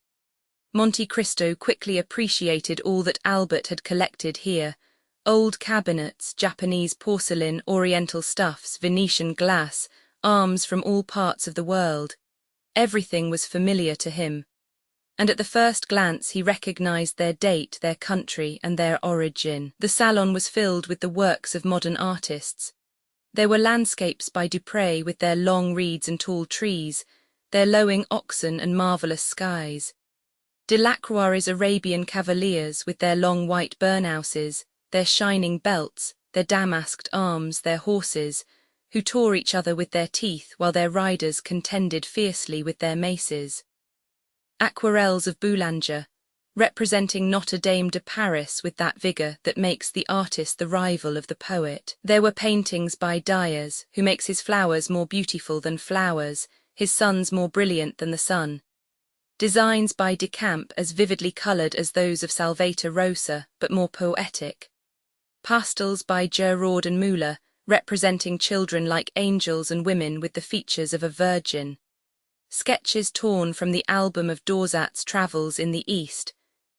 Monte Cristo quickly appreciated all that Albert had collected here: old cabinets, Japanese porcelain, oriental stuffs, Venetian glass, arms from all parts of the world. Everything was familiar to him, and at the first glance he recognized their date, their country, and their origin. The salon was filled with the works of modern artists. There were landscapes by Dupré with their long reeds and tall trees, their lowing oxen and marvellous skies. Delacroix's Arabian cavaliers with their long white burnouses, their shining belts, their damasked arms, their horses, who tore each other with their teeth while their riders contended fiercely with their maces. aquarelles of Boulanger, representing Notre Dame de Paris with that vigour that makes the artist the rival of the poet. There were paintings by Dyers, who makes his flowers more beautiful than flowers, his suns more brilliant than the sun. Designs by Decamp as vividly coloured as those of Salvator Rosa, but more poetic. Pastels by Giraud and Müller, representing children like angels and women with the features of a virgin. Sketches torn from the album of Dorsat's travels in the East,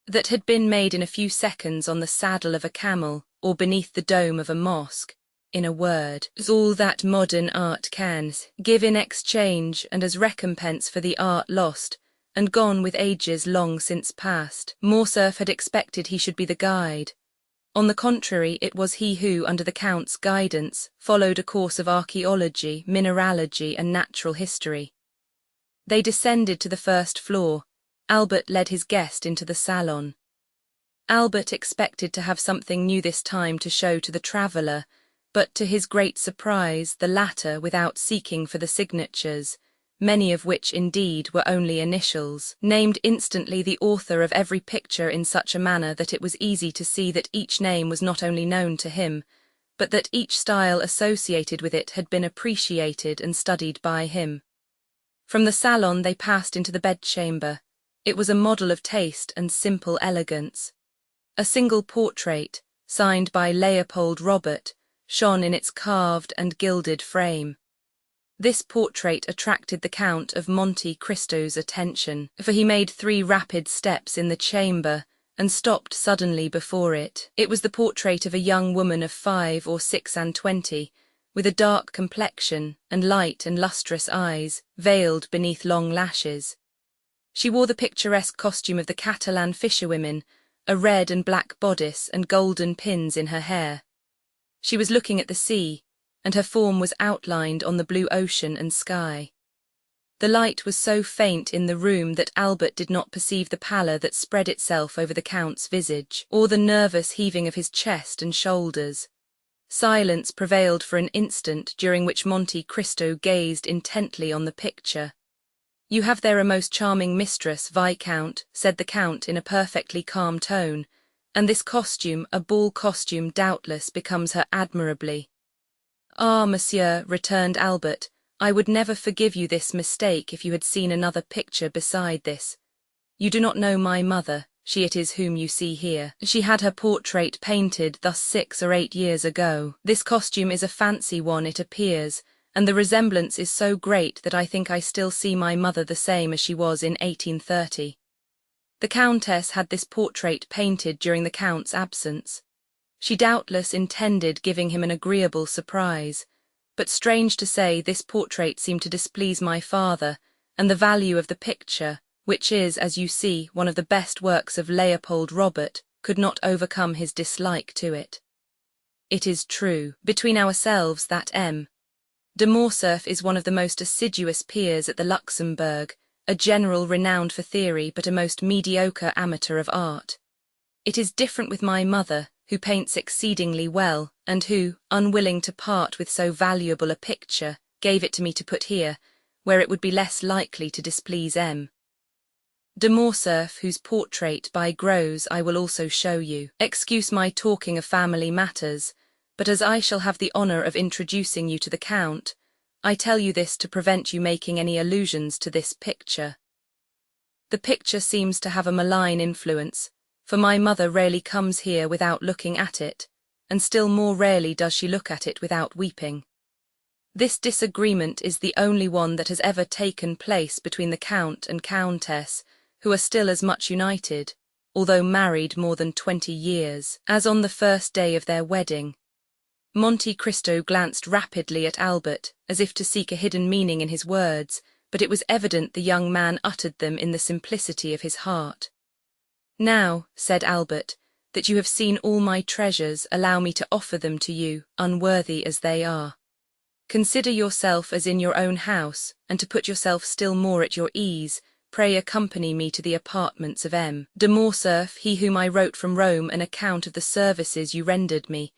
that had been made in a few seconds on the saddle of a camel or beneath the dome of a mosque. In a word, all that modern art can give in exchange and as recompense for the art lost and gone with ages long since past. Morcerf had expected he should be the guide. On the contrary, it was he who, under the Count's guidance, followed a course of archaeology, mineralogy, and natural history. They descended to the first floor. Albert led his guest into the salon. Albert expected to have something new this time to show to the traveller, but to his great surprise, the latter, without seeking for the signatures, many of which indeed were only initials, named instantly the author of every picture in such a manner that it was easy to see that each name was not only known to him, but that each style associated with it had been appreciated and studied by him. From the salon they passed into the bedchamber. It was a model of taste and simple elegance. A single portrait, signed by Leopold Robert, shone in its carved and gilded frame. This portrait attracted the Count of Monte Cristo's attention, for he made 3 rapid steps in the chamber and stopped suddenly before it. It was the portrait of a young woman of 5 or 26, with a dark complexion and light and lustrous eyes, veiled beneath long lashes. She wore the picturesque costume of the Catalan fisherwomen, a red and black bodice and golden pins in her hair. She was looking at the sea, and her form was outlined on the blue ocean and sky. The light was so faint in the room that Albert did not perceive the pallor that spread itself over the Count's visage, or the nervous heaving of his chest and shoulders. Silence prevailed for an instant, during which Monte Cristo gazed intently on the picture. "You have there a most charming mistress, Viscount," said the Count in a perfectly calm tone, "and this costume, a ball costume, doubtless becomes her admirably." "Ah, monsieur," returned Albert, "I would never forgive you this mistake if you had seen another picture beside this. You do not know my mother, she it is whom you see here. She had her portrait painted thus 6 or 8 years ago. This costume is a fancy one, it appears, and the resemblance is so great that I think I still see my mother the same as she was in 1830. The Countess had this portrait painted during the Count's absence. She doubtless intended giving him an agreeable surprise, but strange to say, this portrait seemed to displease my father, and the value of the picture, which is, as you see, one of the best works of Leopold Robert, could not overcome his dislike to it. It is true, between ourselves, that M. de Morcerf is one of the most assiduous peers at the Luxembourg, a general renowned for theory but a most mediocre amateur of art. It is different with my mother, who paints exceedingly well, and who, unwilling to part with so valuable a picture, gave it to me to put here, where it would be less likely to displease M. de Morcerf, whose portrait by Gros I will also show you. Excuse my talking of family matters, but as I shall have the honour of introducing you to the Count, I tell you this to prevent you making any allusions to this picture. The picture seems to have a malign influence, for my mother rarely comes here without looking at it, and still more rarely does she look at it without weeping. This disagreement is the only one that has ever taken place between the Count and Countess, who are still as much united, although married more than 20 years, as on the first day of their wedding. Monte Cristo glanced rapidly at Albert, as if to seek a hidden meaning in his words, but it was evident the young man uttered them in the simplicity of his heart. "Now," said Albert, "that you have seen all my treasures, allow me to offer them to you, unworthy as they are. Consider yourself as in your own house, and to put yourself still more at your ease, pray accompany me to the apartments of M. de Morcerf, he whom I wrote from Rome an account of the services you rendered me,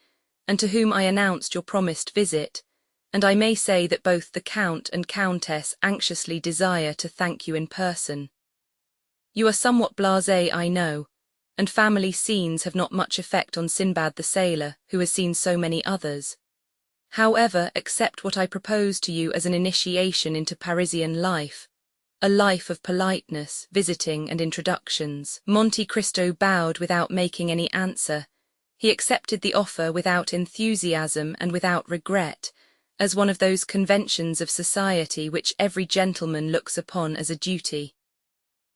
and to whom I announced your promised visit, and I may say that both the Count and Countess anxiously desire to thank you in person." You are somewhat blasé, I know, and family scenes have not much effect on Sinbad the sailor, who has seen so many others. However, accept what I propose to you as an initiation into Parisian life, a life of politeness, visiting and introductions. Monte Cristo bowed without making any answer. He accepted the offer without enthusiasm and without regret, as one of those conventions of society which every gentleman looks upon as a duty.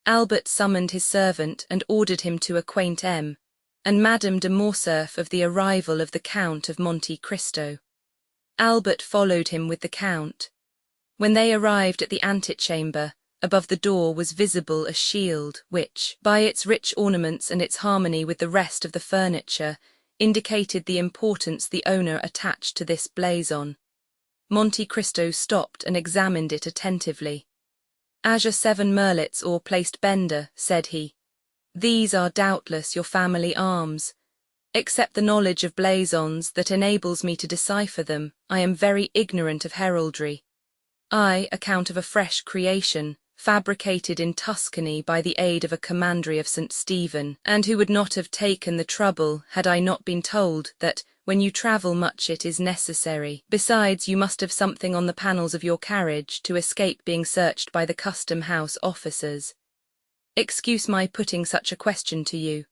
Albert summoned his servant and ordered him to acquaint M. and Madame de Morcerf of the arrival of the Count of Monte Cristo. Albert followed him with the Count. When they arrived at the antechamber, above the door was visible a shield which, by its rich ornaments and its harmony with the rest of the furniture, indicated the importance the owner attached to this blazon. Monte Cristo stopped and examined it attentively. "Azure 7 merlets or placed bender," said he. "These are doubtless your family arms. Except the knowledge of blazons that enables me to decipher them, I am very ignorant of heraldry. I, account of a fresh creation, fabricated in Tuscany by the aid of a commandery of St. Stephen, and who would not have taken the trouble had I not been told that, when you travel much, it is necessary. Besides, you must have something on the panels of your carriage to escape being searched by the custom-house officers. Excuse my putting such a question to you.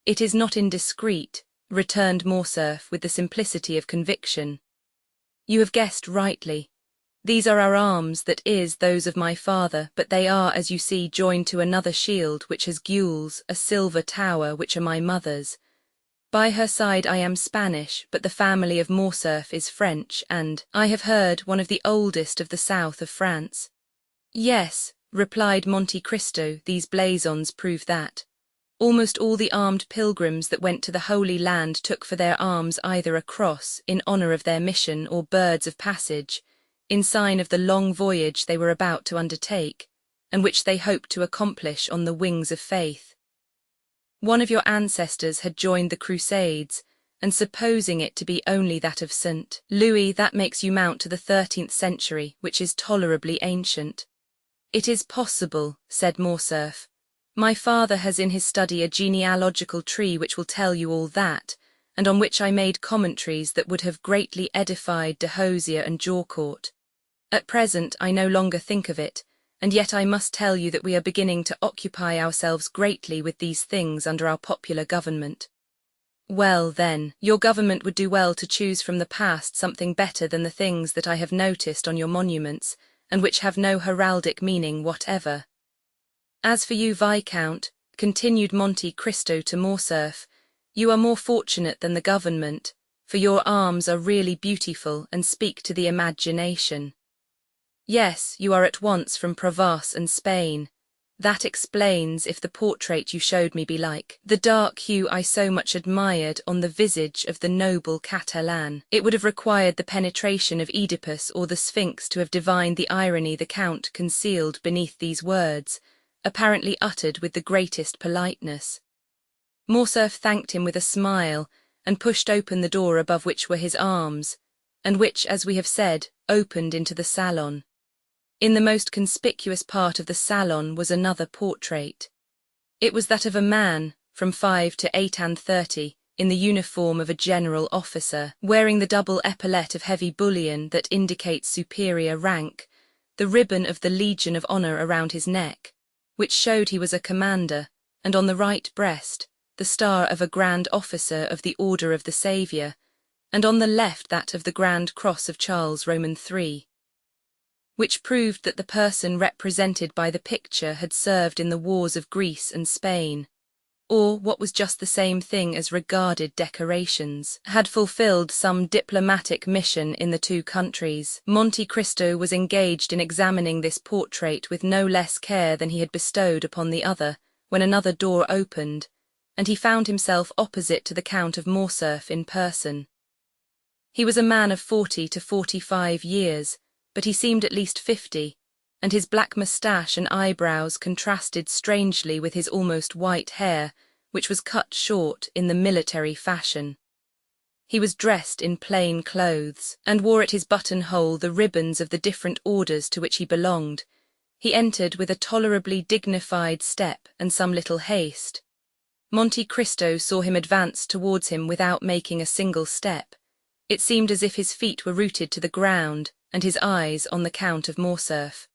It is not indiscreet," returned Morcerf with the simplicity of conviction. "You have guessed rightly. These are our arms, that is, those of my father, but they are, as you see, joined to another shield which has gules, a silver tower, which are my mother's. By her side I am Spanish, but the family of Morcerf is French, and, I have heard, one of the oldest of the south of France." "Yes," replied Monte Cristo, "these blazons prove that. Almost all the armed pilgrims that went to the Holy Land took for their arms either a cross, in honor of their mission, or birds of passage, in sign of the long voyage they were about to undertake, and which they hoped to accomplish on the wings of faith. One of your ancestors had joined the Crusades, and supposing it to be only that of St. Louis, that makes you mount to the 13th century, which is tolerably ancient." "It is possible," said Morcerf. "My father has in his study a genealogical tree which will tell you all that, and on which I made commentaries that would have greatly edified de Hosier and Jaucourt. At present I no longer think of it, and yet I must tell you that we are beginning to occupy ourselves greatly with these things under our popular government." "Well, then, your government would do well to choose from the past something better than the things that I have noticed on your monuments, and which have no heraldic meaning whatever. As for you, Viscount," continued Monte Cristo to Morcerf, "you are more fortunate than the government, for your arms are really beautiful and speak to the imagination. Yes, you are at once from Provence and Spain. That explains if the portrait you showed me be like the dark hue I so much admired on the visage of the noble Catalan. It would have required the penetration of Oedipus or the Sphinx to have divined the irony the Count concealed beneath these words, apparently uttered with the greatest politeness." Morcerf thanked him with a smile, and pushed open the door above which were his arms, and which, as we have said, opened into the salon. In the most conspicuous part of the salon was another portrait. It was that of a man, from 5 to 38, in the uniform of a general officer, wearing the double epaulet of heavy bullion that indicates superior rank, the ribbon of the Legion of Honor around his neck, which showed he was a commander, and on the right breast, the star of a Grand Officer of the Order of the Saviour, and on the left that of the Grand Cross of Charles Roman III, which proved that the person represented by the picture had served in the wars of Greece and Spain, or, what was just the same thing as regarded decorations, had fulfilled some diplomatic mission in the two countries. Monte Cristo was engaged in examining this portrait with no less care than he had bestowed upon the other, when another door opened, and he found himself opposite to the Count of Morcerf in person. He was a man of 40 to 45 years, but he seemed at least 50, and his black moustache and eyebrows contrasted strangely with his almost white hair, which was cut short in the military fashion. He was dressed in plain clothes, and wore at his buttonhole the ribbons of the different orders to which he belonged. He entered with a tolerably dignified step and some little haste. Monte Cristo saw him advance towards him without making a single step. It seemed as if his feet were rooted to the ground, and his eyes on the Count of Morcerf.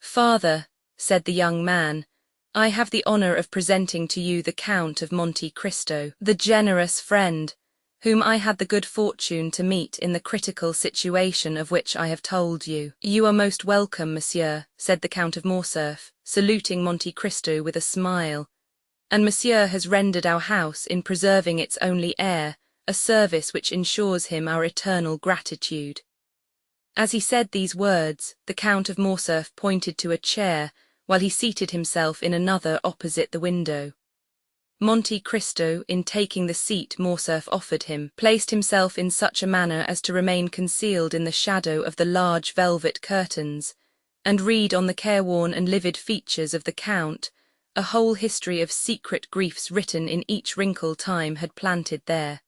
"Father," said the young man, "I have the honor of presenting to you the Count of Monte Cristo, the generous friend, whom I had the good fortune to meet in the critical situation of which I have told you." "You are most welcome, monsieur," said the Count of Morcerf, saluting Monte Cristo with a smile, "and monsieur has rendered our house, in preserving its only heir, a service which ensures him our eternal gratitude." As he said these words, the Count of Morcerf pointed to a chair, while he seated himself in another opposite the window. Monte Cristo, in taking the seat Morcerf offered him, placed himself in such a manner as to remain concealed in the shadow of the large velvet curtains, and read on the careworn and livid features of the Count a whole history of secret griefs written in each wrinkle time had planted there.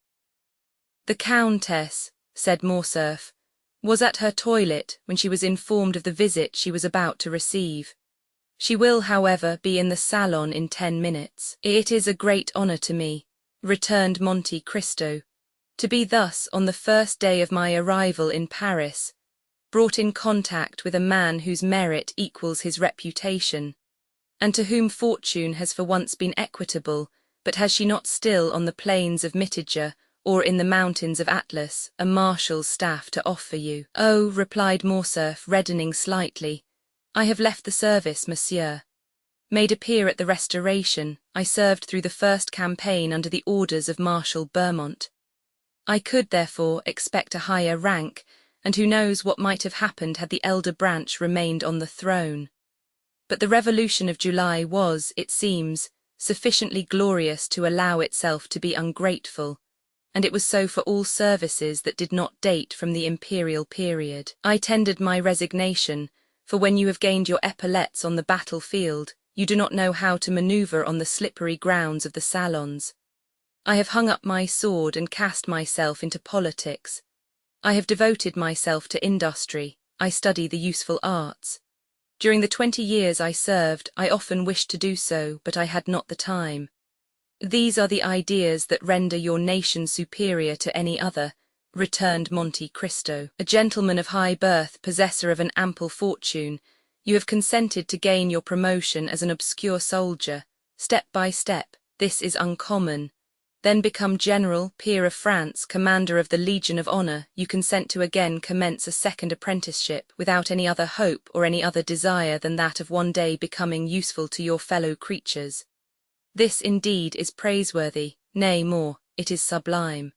"The Countess," said Morcerf, "was at her toilet when she was informed of the visit she was about to receive. She will, however, be in the salon in 10 minutes. "It is a great honor to me," returned Monte Cristo, "to be thus, on the first day of my arrival in Paris, brought in contact with a man whose merit equals his reputation, and to whom fortune has for once been equitable, but has she not still on the plains of Mitiga, or in the mountains of Atlas, a marshal's staff to offer you?" "Oh," replied Morcerf, reddening slightly, "I have left the service, monsieur. Made a peer at the Restoration, I served through the first campaign under the orders of Marshal Bermont. I could, therefore, expect a higher rank, and who knows what might have happened had the elder branch remained on the throne. But the Revolution of July was, it seems, sufficiently glorious to allow itself to be ungrateful, and it was so for all services that did not date from the imperial period. I tendered my resignation, for when you have gained your epaulettes on the battlefield, you do not know how to maneuver on the slippery grounds of the salons. I have hung up my sword and cast myself into politics. I have devoted myself to industry. I study the useful arts. During the 20 years I served, I often wished to do so, but I had not the time. These are the ideas that render your nation superior to any other," returned Monte Cristo. "A gentleman of high birth, possessor of an ample fortune, you have consented to gain your promotion as an obscure soldier. Step by step, this is uncommon. Then become general, peer of France, commander of the Legion of Honor, you consent to again commence a second apprenticeship without any other hope or any other desire than that of one day becoming useful to your fellow creatures. This indeed is praiseworthy, nay more, it is sublime."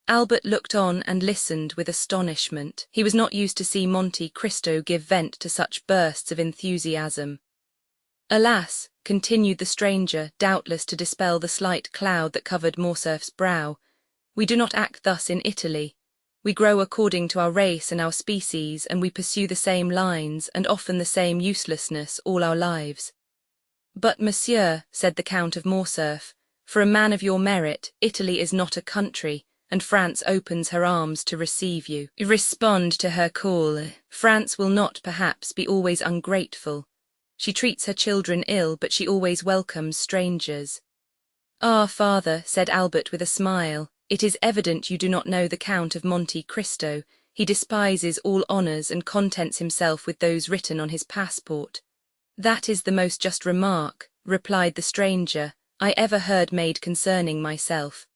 Albert looked on and listened with astonishment. He was not used to see Monte Cristo give vent to such bursts of enthusiasm. "Alas," continued the stranger, doubtless to dispel the slight cloud that covered Morcerf's brow, "we do not act thus in Italy. We grow according to our race and our species, and we pursue the same lines, and often the same uselessness, all our lives." "But, monsieur," said the Count of Morcerf, "for a man of your merit, Italy is not a country, and France opens her arms to receive you. Respond to her call. France will not, perhaps, be always ungrateful. She treats her children ill, but she always welcomes strangers." "Ah, father," said Albert with a smile, "it is evident you do not know the Count of Monte Cristo. He despises all honors and contents himself with those written on his passport." "That is the most just remark," replied the stranger, "I ever heard made concerning myself."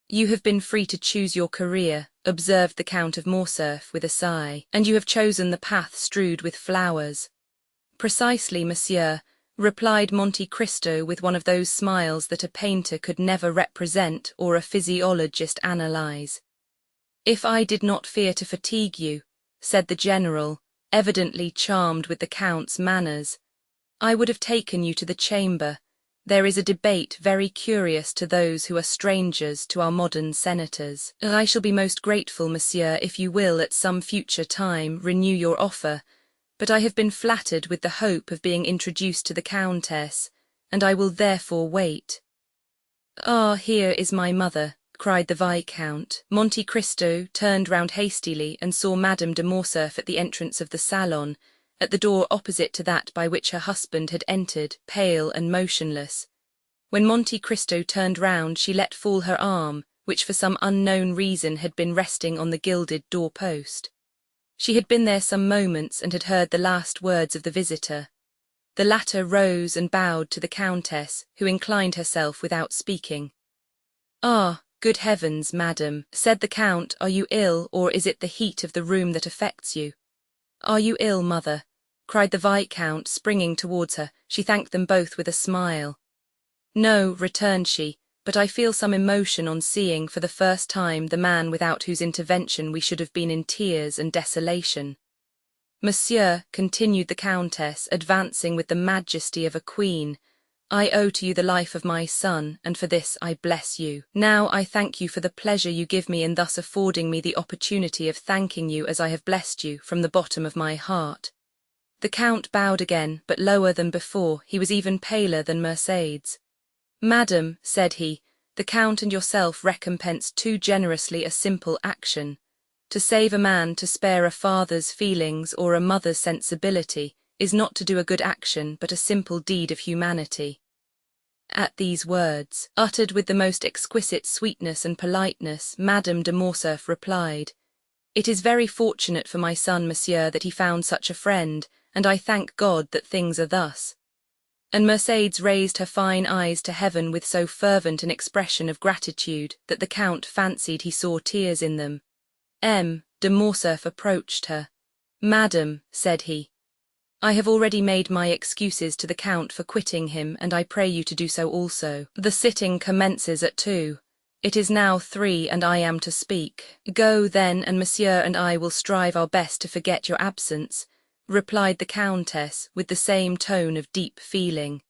"You have been free to choose your career," observed the Count of Morcerf with a sigh, "and you have chosen the path strewed with flowers." "Precisely, monsieur," replied Monte Cristo with one of those smiles that a painter could never represent or a physiologist analyze. "If I did not fear to fatigue you," said the general, evidently charmed with the Count's manners, "I would have taken you to the chamber. There is a debate very curious to those who are strangers to our modern senators. I shall be most grateful, monsieur, if you will at some future time renew your offer, but I have been flattered with the hope of being introduced to the Countess, and I will therefore wait." "Ah, here is my mother," cried the Viscount. Monte Cristo turned round hastily and saw Madame de Morcerf at the entrance of the salon, at the door opposite to that by which her husband had entered, pale and motionless. When Monte Cristo turned round, she let fall her arm, which for some unknown reason had been resting on the gilded door-post. She had been there some moments and had heard the last words of the visitor. The latter rose and bowed to the Countess, who inclined herself without speaking. "Ah, good heavens, madam," said the Count, "are you ill, or is it the heat of the room that affects you?" "Are you ill, mother?" cried the Viscount, springing towards her. She thanked them both with a smile. "No," returned she, "but I feel some emotion on seeing for the first time the man without whose intervention we should have been in tears and desolation." "Monsieur," continued the Countess, advancing with the majesty of a queen, "I owe to you the life of my son, and for this I bless you. Now I thank you for the pleasure you give me in thus affording me the opportunity of thanking you as I have blessed you from the bottom of my heart." The Count bowed again, but lower than before. He was even paler than Mercédès. "Madam," said he, "the Count and yourself recompense too generously a simple action. To save a man, to spare a father's feelings or a mother's sensibility, is not to do a good action, but a simple deed of humanity." At these words, uttered with the most exquisite sweetness and politeness, Madame de Morcerf replied, "It is very fortunate for my son, monsieur, that he found such a friend, and I thank God that things are thus." And Mercédès raised her fine eyes to heaven with so fervent an expression of gratitude that the Count fancied he saw tears in them. M. de Morcerf approached her. "Madam," said he, "I have already made my excuses to the Count for quitting him, and I pray you to do so also. The sitting commences at 2. It is now 3, and I am to speak." "Go, then, and Monsieur and I will strive our best to forget your absence," replied the Countess, with the same tone of deep feeling.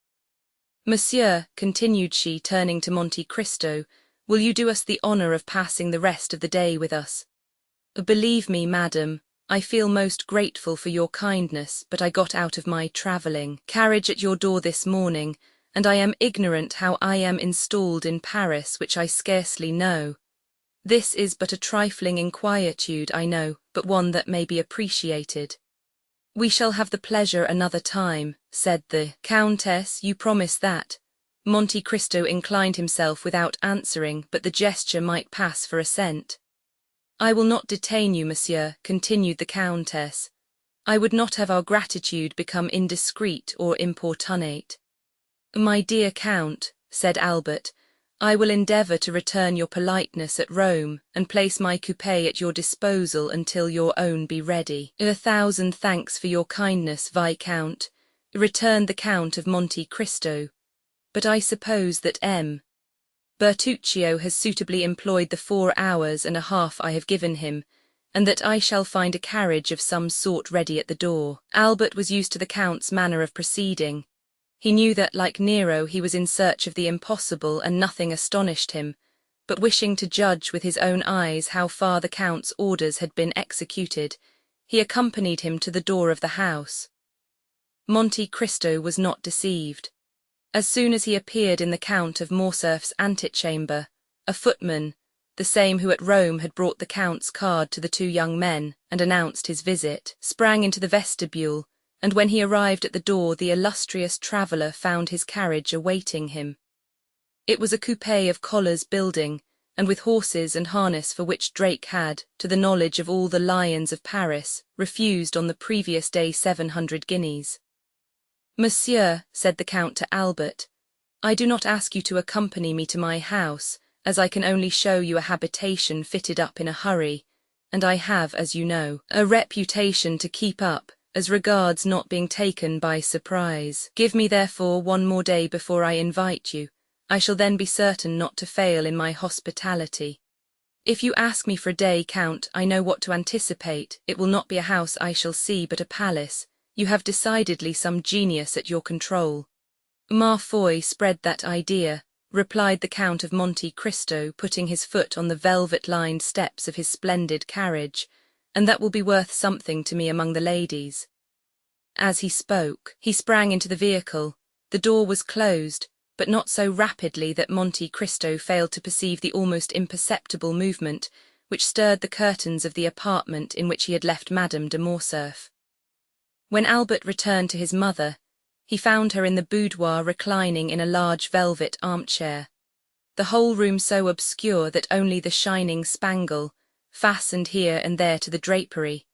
"Monsieur," continued she, turning to Monte Cristo, "will you do us the honour of passing the rest of the day with us?" "Believe me, madam, I feel most grateful for your kindness, but I got out of my travelling carriage at your door this morning, and I am ignorant how I am installed in Paris, which I scarcely know. This is but a trifling inquietude, I know, but one that may be appreciated." "We shall have the pleasure another time," said the Countess. "You promise that?" Monte Cristo inclined himself without answering, but the gesture might pass for assent. "I will not detain you, monsieur," continued the Countess. "I would not have our gratitude become indiscreet or importunate." "My dear Count," said Albert, "I will endeavour to return your politeness at Rome, and place my coupé at your disposal until your own be ready." "A thousand thanks for your kindness, Viscount," returned the Count of Monte Cristo, "but I suppose that M. Bertuccio has suitably employed the 4 hours and a half I have given him, and that I shall find a carriage of some sort ready at the door." Albert was used to the Count's manner of proceeding. He knew that, like Nero, he was in search of the impossible, and nothing astonished him, but wishing to judge with his own eyes how far the Count's orders had been executed, he accompanied him to the door of the house. Monte Cristo was not deceived. As soon as he appeared in the Count of Morcerf's antechamber, a footman, the same who at Rome had brought the Count's card to the 2 young men and announced his visit, sprang into the vestibule, and when he arrived at the door the illustrious traveller found his carriage awaiting him. It was a coupé of Collar's building, and with horses and harness for which Drake had, to the knowledge of all the lions of Paris, refused on the previous day 700 guineas. "Monsieur," said the Count to Albert, "I do not ask you to accompany me to my house, as I can only show you a habitation fitted up in a hurry, and I have, as you know, a reputation to keep up, as regards not being taken by surprise. Give me therefore 1 more day before I invite you. I shall then be certain not to fail in my hospitality. If you ask me for a day, Count, I know what to anticipate. It will not be a house I shall see, but a palace. You have decidedly some genius at your control." "Ma foi, spread that idea," replied the Count of Monte Cristo, putting his foot on the velvet-lined steps of his splendid carriage, "and that will be worth something to me among the ladies." As he spoke, he sprang into the vehicle. The door was closed, but not so rapidly that Monte Cristo failed to perceive the almost imperceptible movement which stirred the curtains of the apartment in which he had left Madame de Morcerf. When Albert returned to his mother, he found her in the boudoir reclining in a large velvet armchair, the whole room so obscure that only the shining spangle, fastened here and there to the drapery,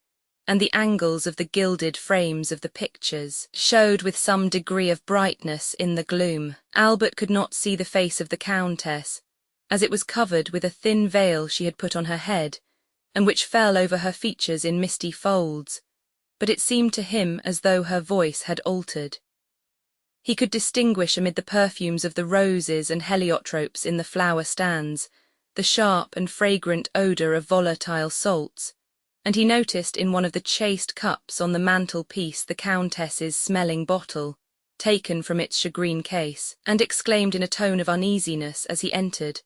and the angles of the gilded frames of the pictures, showed with some degree of brightness in the gloom. Albert could not see the face of the Countess, as it was covered with a thin veil she had put on her head, and which fell over her features in misty folds, but it seemed to him as though her voice had altered. He could distinguish amid the perfumes of the roses and heliotropes in the flower stands the sharp and fragrant odour of volatile salts, and he noticed in one of the chased cups on the mantelpiece the Countess's smelling bottle, taken from its shagreen case, and exclaimed in a tone of uneasiness as he entered,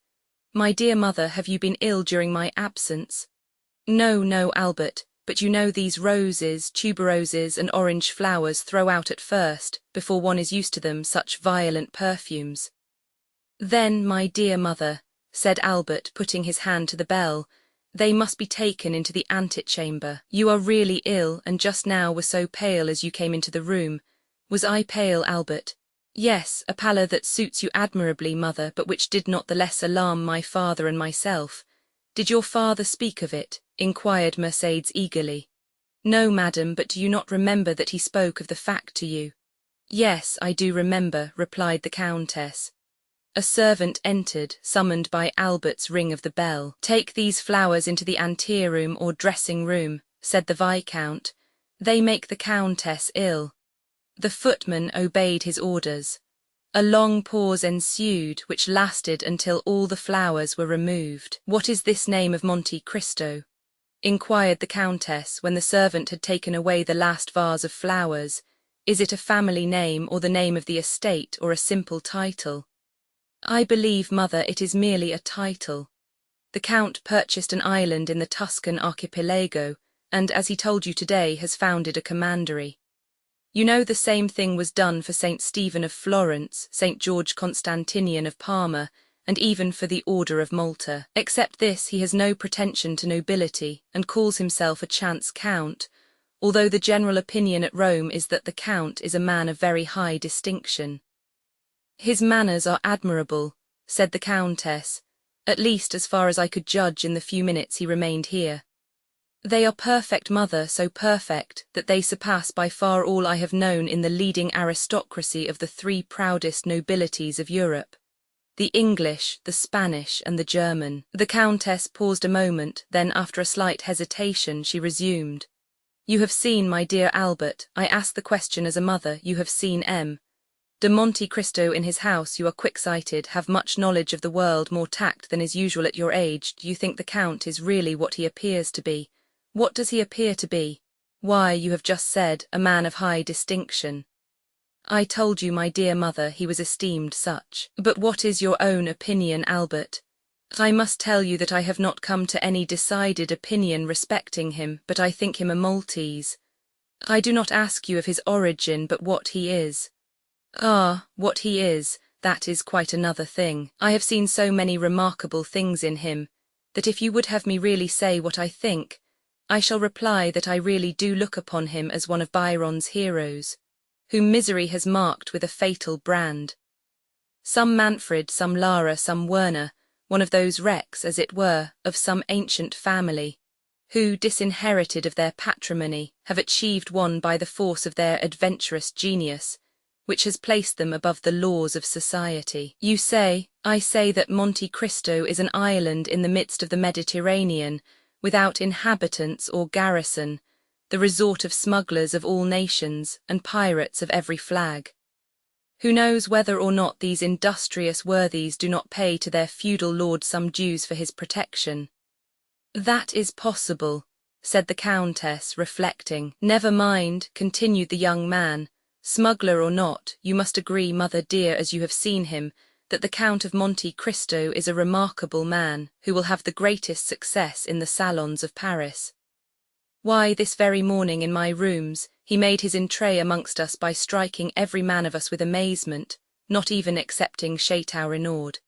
"My dear mother, have you been ill during my absence?" "No, no, Albert, but you know these roses, tuberoses, and orange flowers throw out at first, before one is used to them, such violent perfumes." "Then, my dear mother," said Albert, putting his hand to the bell, "they must be taken into the antechamber. You are really ill, and just now were so pale as you came into the room." "Was I pale, Albert?" "Yes, a pallor that suits you admirably, mother, but which did not the less alarm my father and myself." "Did your father speak of it?" inquired Mercedes eagerly. "No, madam, but do you not remember that he spoke of the fact to you?" "Yes, I do remember," replied the Countess. A servant entered, summoned by Albert's ring of the bell. "Take these flowers into the anteroom or dressing-room," said the Viscount. "They make the Countess ill." The footman obeyed his orders. A long pause ensued, which lasted until all the flowers were removed. "What is this name of Monte Cristo?" inquired the Countess when the servant had taken away the last vase of flowers. "Is it a family name, or the name of the estate, or a simple title?" "I believe, mother, it is merely a title. The Count purchased an island in the Tuscan archipelago, and, as he told you today, has founded a commandery. You know the same thing was done for St. Stephen of Florence, St. George Constantinian of Parma, and even for the Order of Malta. Except this, he has no pretension to nobility, and calls himself a chance count, although the general opinion at Rome is that the Count is a man of very high distinction." "His manners are admirable," said the Countess, "at least as far as I could judge in the few minutes he remained here." "They are perfect, mother, so perfect that they surpass by far all I have known in the leading aristocracy of the three proudest nobilities of Europe, the English, the Spanish, and the German." The Countess paused a moment, then after a slight hesitation she resumed. "You have seen, my dear Albert, I ask the question as a mother, you have seen M. de Monte Cristo in his house, you are quick-sighted, have much knowledge of the world, more tact than is usual at your age. Do you think the Count is really what he appears to be?" "What does he appear to be?" "Why, you have just said, a man of high distinction." "I told you, my dear mother, he was esteemed such." "But what is your own opinion, Albert?" "I must tell you that I have not come to any decided opinion respecting him, but I think him a Maltese. I do not ask you of his origin, but what he is." "Ah, what he is, that is quite another thing. I have seen so many remarkable things in him, that if you would have me really say what I think, I shall reply that I really do look upon him as one of Byron's heroes, whom misery has marked with a fatal brand. Some Manfred, some Lara, some Werner, one of those wrecks, as it were, of some ancient family, who, disinherited of their patrimony, have achieved one by the force of their adventurous genius, which has placed them above the laws of society. You say, I say that Monte Cristo is an island in the midst of the Mediterranean, without inhabitants or garrison, the resort of smugglers of all nations and pirates of every flag. Who knows whether or not these industrious worthies do not pay to their feudal lord some dues for his protection?" "That is possible," said the Countess, reflecting. "Never mind," continued the young man, "smuggler or not, you must agree, mother dear, as you have seen him, that the Count of Monte Cristo is a remarkable man, who will have the greatest success in the salons of Paris. Why, this very morning in my rooms, he made his entrée amongst us by striking every man of us with amazement, not even excepting Chateau Renaud."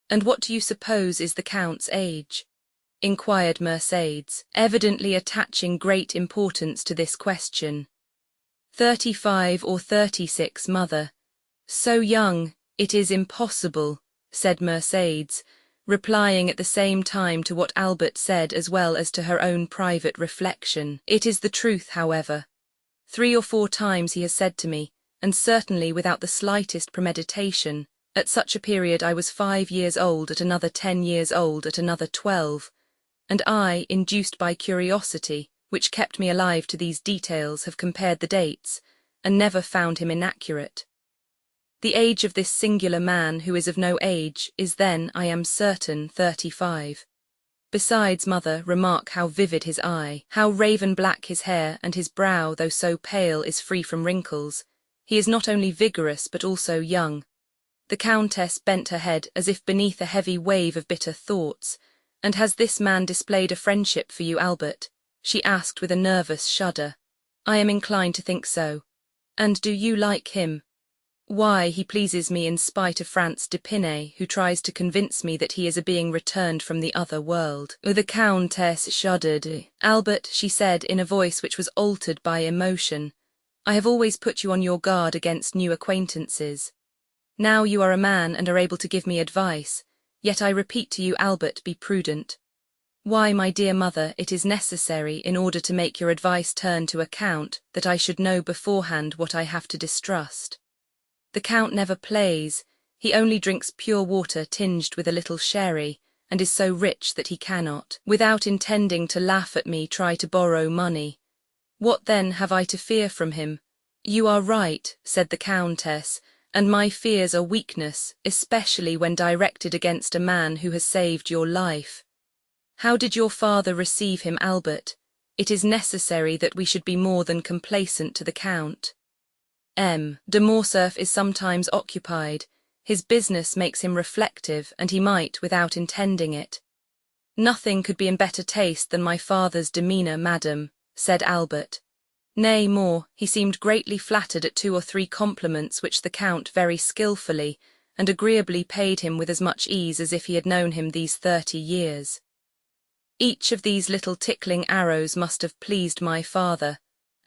"And what do you suppose is the Count's age?" inquired Mercedes, evidently attaching great importance to this question. 35 or 36, mother. So young, it is impossible, said Mercedes, replying at the same time to what Albert said as well as to her own private reflection. It is the truth, however. 3 or 4 times he has said to me, and certainly without the slightest premeditation, at such a period I was 5 years old, at another 10 years old, at another 12, and I, induced by curiosity, which kept me alive to these details, have compared the dates, and never found him inaccurate. The age of this singular man, who is of no age, is then, I am certain, 35. Besides, mother, remark how vivid his eye, how raven-black his hair, and his brow, though so pale, is free from wrinkles. He is not only vigorous, but also young. The Countess bent her head as if beneath a heavy wave of bitter thoughts. And has this man displayed a friendship for you, Albert? She asked with a nervous shudder. I am inclined to think so. And do you like him? Why, he pleases me in spite of Franz d'Épinay, who tries to convince me that he is a being returned from the other world. The Countess shuddered. Albert, she said in a voice which was altered by emotion, I have always put you on your guard against new acquaintances. Now you are a man and are able to give me advice, yet I repeat to you, Albert, be prudent. Why, my dear mother, it is necessary, in order to make your advice turn to account, that I should know beforehand what I have to distrust. The Count never plays, he only drinks pure water tinged with a little sherry, and is so rich that he cannot, without intending to laugh at me, try to borrow money. What then have I to fear from him? You are right, said the Countess, and my fears are weakness, especially when directed against a man who has saved your life. How did your father receive him, Albert? It is necessary that we should be more than complacent to the Count. De Morcerf is sometimes occupied. His business makes him reflective, and he might, without intending it. Nothing could be in better taste than my father's demeanour, madam, said Albert. Nay, more, he seemed greatly flattered at 2 or 3 compliments which the Count very skilfully and agreeably paid him with as much ease as if he had known him these 30 years. Each of these little tickling arrows must have pleased my father,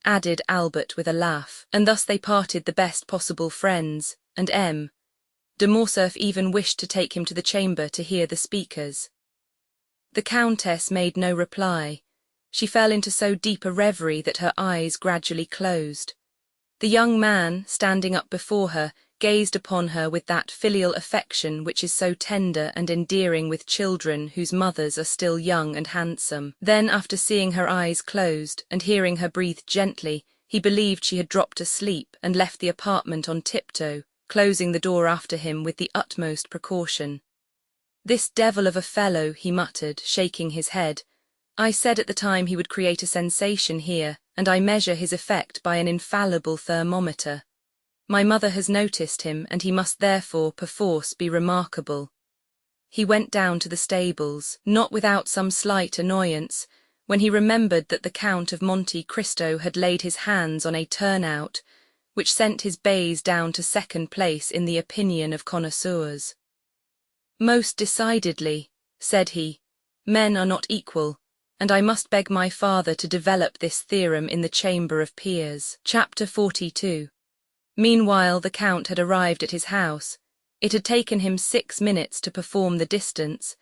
added Albert with a laugh, and thus they parted the best possible friends, and de Morcerf even wished to take him to the chamber to hear the speakers. The Countess made no reply. She fell into so deep a reverie that her eyes gradually closed. The young man, standing up before her, gazed upon her with that filial affection which is so tender and endearing with children whose mothers are still young and handsome. Then, after seeing her eyes closed and hearing her breathe gently, he believed she had dropped asleep and left the apartment on tiptoe, closing the door after him with the utmost precaution. This devil of a fellow, he muttered, shaking his head. I said at the time he would create a sensation here, and I measure his effect by an infallible thermometer. My mother has noticed him, and he must therefore, perforce, be remarkable. He went down to the stables, not without some slight annoyance, when he remembered that the Count of Monte Cristo had laid his hands on a turnout, which sent his bays down to 2nd place in the opinion of connoisseurs. Most decidedly, said he, men are not equal, and I must beg my father to develop this theorem in the Chamber of Peers. Chapter 42. Meanwhile the Count had arrived at his house. It had taken him 6 minutes to perform the distance,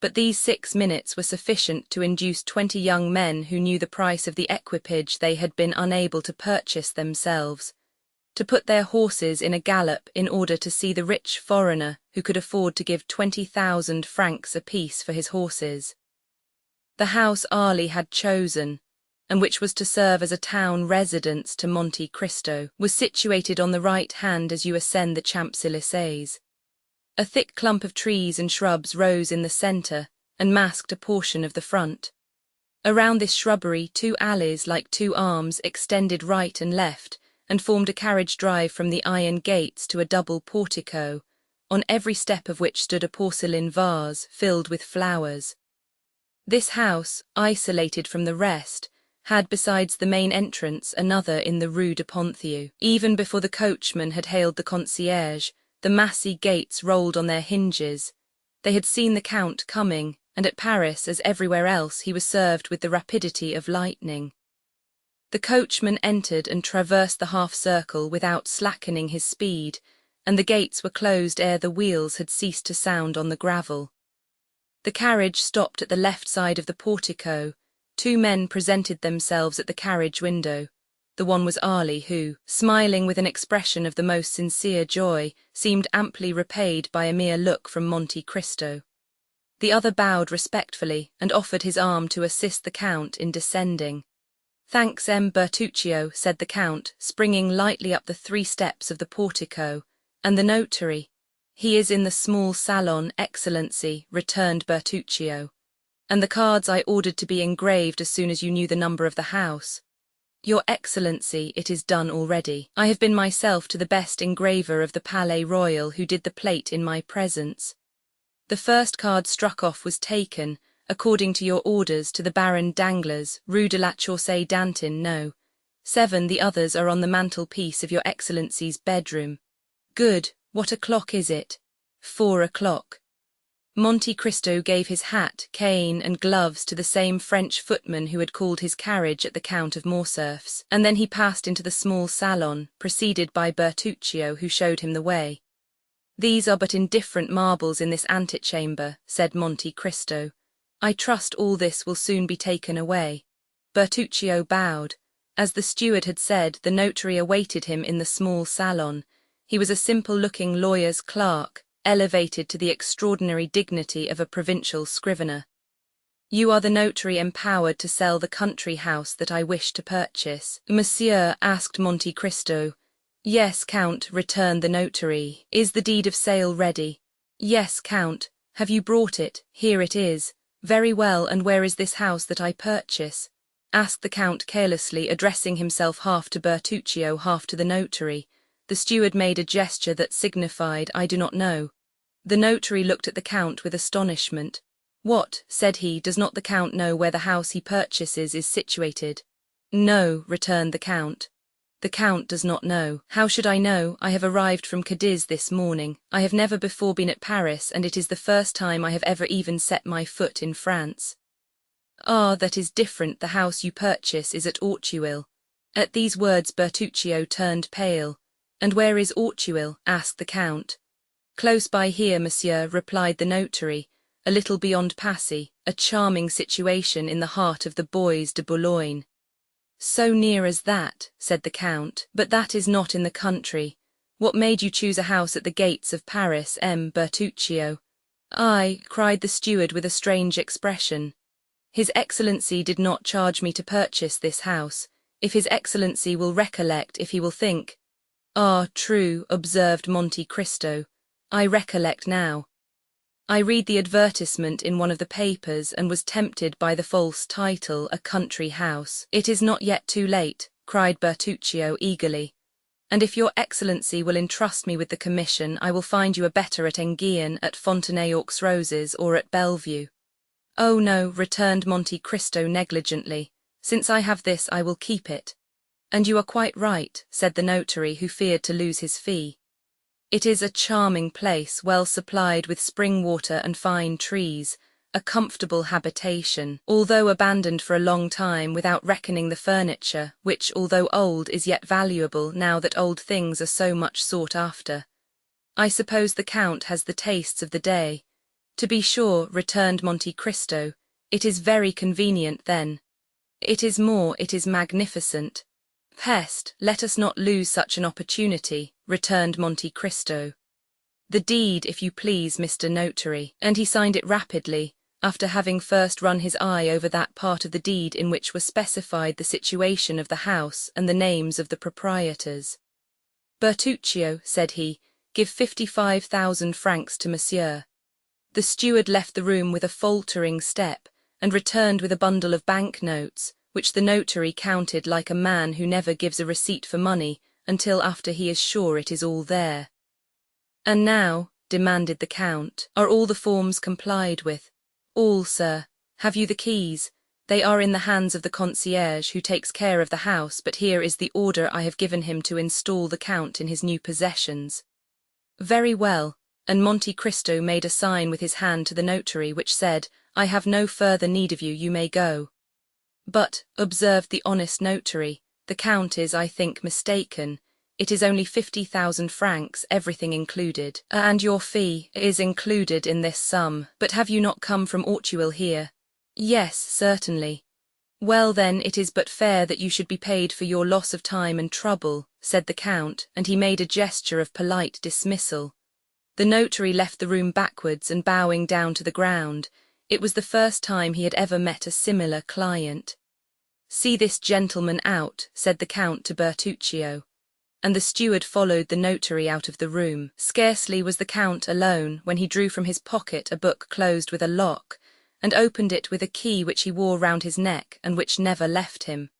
but these 6 minutes were sufficient to induce 20 young men who knew the price of the equipage they had been unable to purchase themselves, to put their horses in a gallop in order to see the rich foreigner who could afford to give 20,000 francs apiece for his horses. The house Arley had chosen, and which was to serve as a town residence to Monte Cristo, was situated on the right hand as you ascend the Champs-Élysées. A thick clump of trees and shrubs rose in the centre and masked a portion of the front. Around this shrubbery 2 alleys like 2 arms extended right and left and formed a carriage drive from the iron gates to a double portico, on every step of which stood a porcelain vase filled with flowers. This house, isolated from the rest, had besides the main entrance another in the Rue de Ponthieu. Even before the coachman had hailed the concierge, the massy gates rolled on their hinges. They had seen the Count coming, and at Paris, as everywhere else, he was served with the rapidity of lightning. The coachman entered and traversed the half-circle without slackening his speed, and the gates were closed ere the wheels had ceased to sound on the gravel. The carriage stopped at the left side of the portico. 2 men presented themselves at the carriage window. The one was Ali, who, smiling with an expression of the most sincere joy, seemed amply repaid by a mere look from Monte Cristo. The other bowed respectfully and offered his arm to assist the Count in descending. "Thanks, Bertuccio," said the Count, springing lightly up the 3 steps of the portico. "And the notary?" "He is in the small salon, Excellency," returned Bertuccio. "And the cards I ordered to be engraved as soon as you knew the number of the house." "Your Excellency, it is done already. I have been myself to the best engraver of the Palais Royal who did the plate in my presence. The first card struck off was taken, according to your orders, to the Baron Danglars, Rue de la Chaussée-d'Antin, No. 7. The others are on the mantelpiece of your Excellency's bedroom." "Good. What o'clock is it?" 4 o'clock. Monte Cristo gave his hat, cane, and gloves to the same French footman who had called his carriage at the Count of Morcerf's, and then he passed into the small salon, preceded by Bertuccio, who showed him the way. "These are but indifferent marbles in this antechamber," said Monte Cristo. "I trust all this will soon be taken away." Bertuccio bowed. As the steward had said, the notary awaited him in the small salon. He was a simple-looking lawyer's clerk, elevated to the extraordinary dignity of a provincial scrivener. "You are the notary empowered to sell the country house that I wish to purchase, monsieur?" asked Monte Cristo. "Yes, Count," returned the notary. "Is the deed of sale ready?" "Yes, Count." "Have you brought it?" "Here it is." "Very well, and where is this house that I purchase?" asked the Count carelessly, addressing himself half to Bertuccio, half to the notary. The steward made a gesture that signified, "I do not know." The notary looked at the Count with astonishment. "What," said he, "does not the Count know where the house he purchases is situated?" "No," returned the Count. "The Count does not know. How should I know? I have arrived from Cadiz this morning. I have never before been at Paris, and it is the first time I have ever even set my foot in France." "Ah, that is different. The house you purchase is at Auteuil." At these words Bertuccio turned pale. "And where is Auteuil?" asked the Count. "Close by here, monsieur," replied the notary, "a little beyond Passy, a charming situation in the heart of the Bois de Boulogne." "So near as that," said the Count, "but that is not in the country. What made you choose a house at the gates of Paris, Bertuccio?" "I," cried the steward with a strange expression. "His Excellency did not charge me to purchase this house. If His Excellency will recollect, if he will think—" "Ah, true," observed Monte Cristo. "I recollect now. I read the advertisement in one of the papers and was tempted by the false title, A Country House." "It is not yet too late," cried Bertuccio eagerly. "And if your Excellency will entrust me with the commission, I will find you a better at Enghien, at Fontenay-aux-Roses, or at Bellevue." "Oh no," returned Monte Cristo negligently. "Since I have this, I will keep it." "And you are quite right," said the notary, who feared to lose his fee. "It is a charming place, well supplied with spring water and fine trees, a comfortable habitation, although abandoned for a long time, without reckoning the furniture, which, although old, is yet valuable, now that old things are so much sought after. I suppose the Count has the tastes of the day." "To be sure," returned Monte Cristo. "It is very convenient, then." "It is more, it is magnificent." "Peste, let us not lose such an opportunity," returned Monte Cristo. "The deed, if you please, Mr. Notary," and he signed it rapidly, after having first run his eye over that part of the deed in which were specified the situation of the house and the names of the proprietors. "Bertuccio," said he, "give 55,000 francs to monsieur." The steward left the room with a faltering step, and returned with a bundle of banknotes, which the notary counted like a man who never gives a receipt for money until after he is sure it is all there. "And now," demanded the Count, "are all the forms complied with?" "All, sir." "Have you the keys?" "They are in the hands of the concierge, who takes care of the house, but here is the order I have given him to install the Count in his new possessions." "Very well," and Monte Cristo made a sign with his hand to the notary, which said, "I have no further need of you, you may go." But, observed the honest notary, the Count is, I think, mistaken. It is only 50,000 francs, everything included. And your fee is included in this sum. But have you not come from Autuil here? Yes, certainly. Well then, it is but fair that you should be paid for your loss of time and trouble, said the Count, and he made a gesture of polite dismissal. The notary left the room backwards and bowing down to the ground. It was the first time he had ever met a similar client. See this gentleman out, said the Count to Bertuccio. And the steward followed the notary out of the room. Scarcely was the Count alone when he drew from his pocket a book closed with a lock, and opened it with a key which he wore round his neck and which never left him.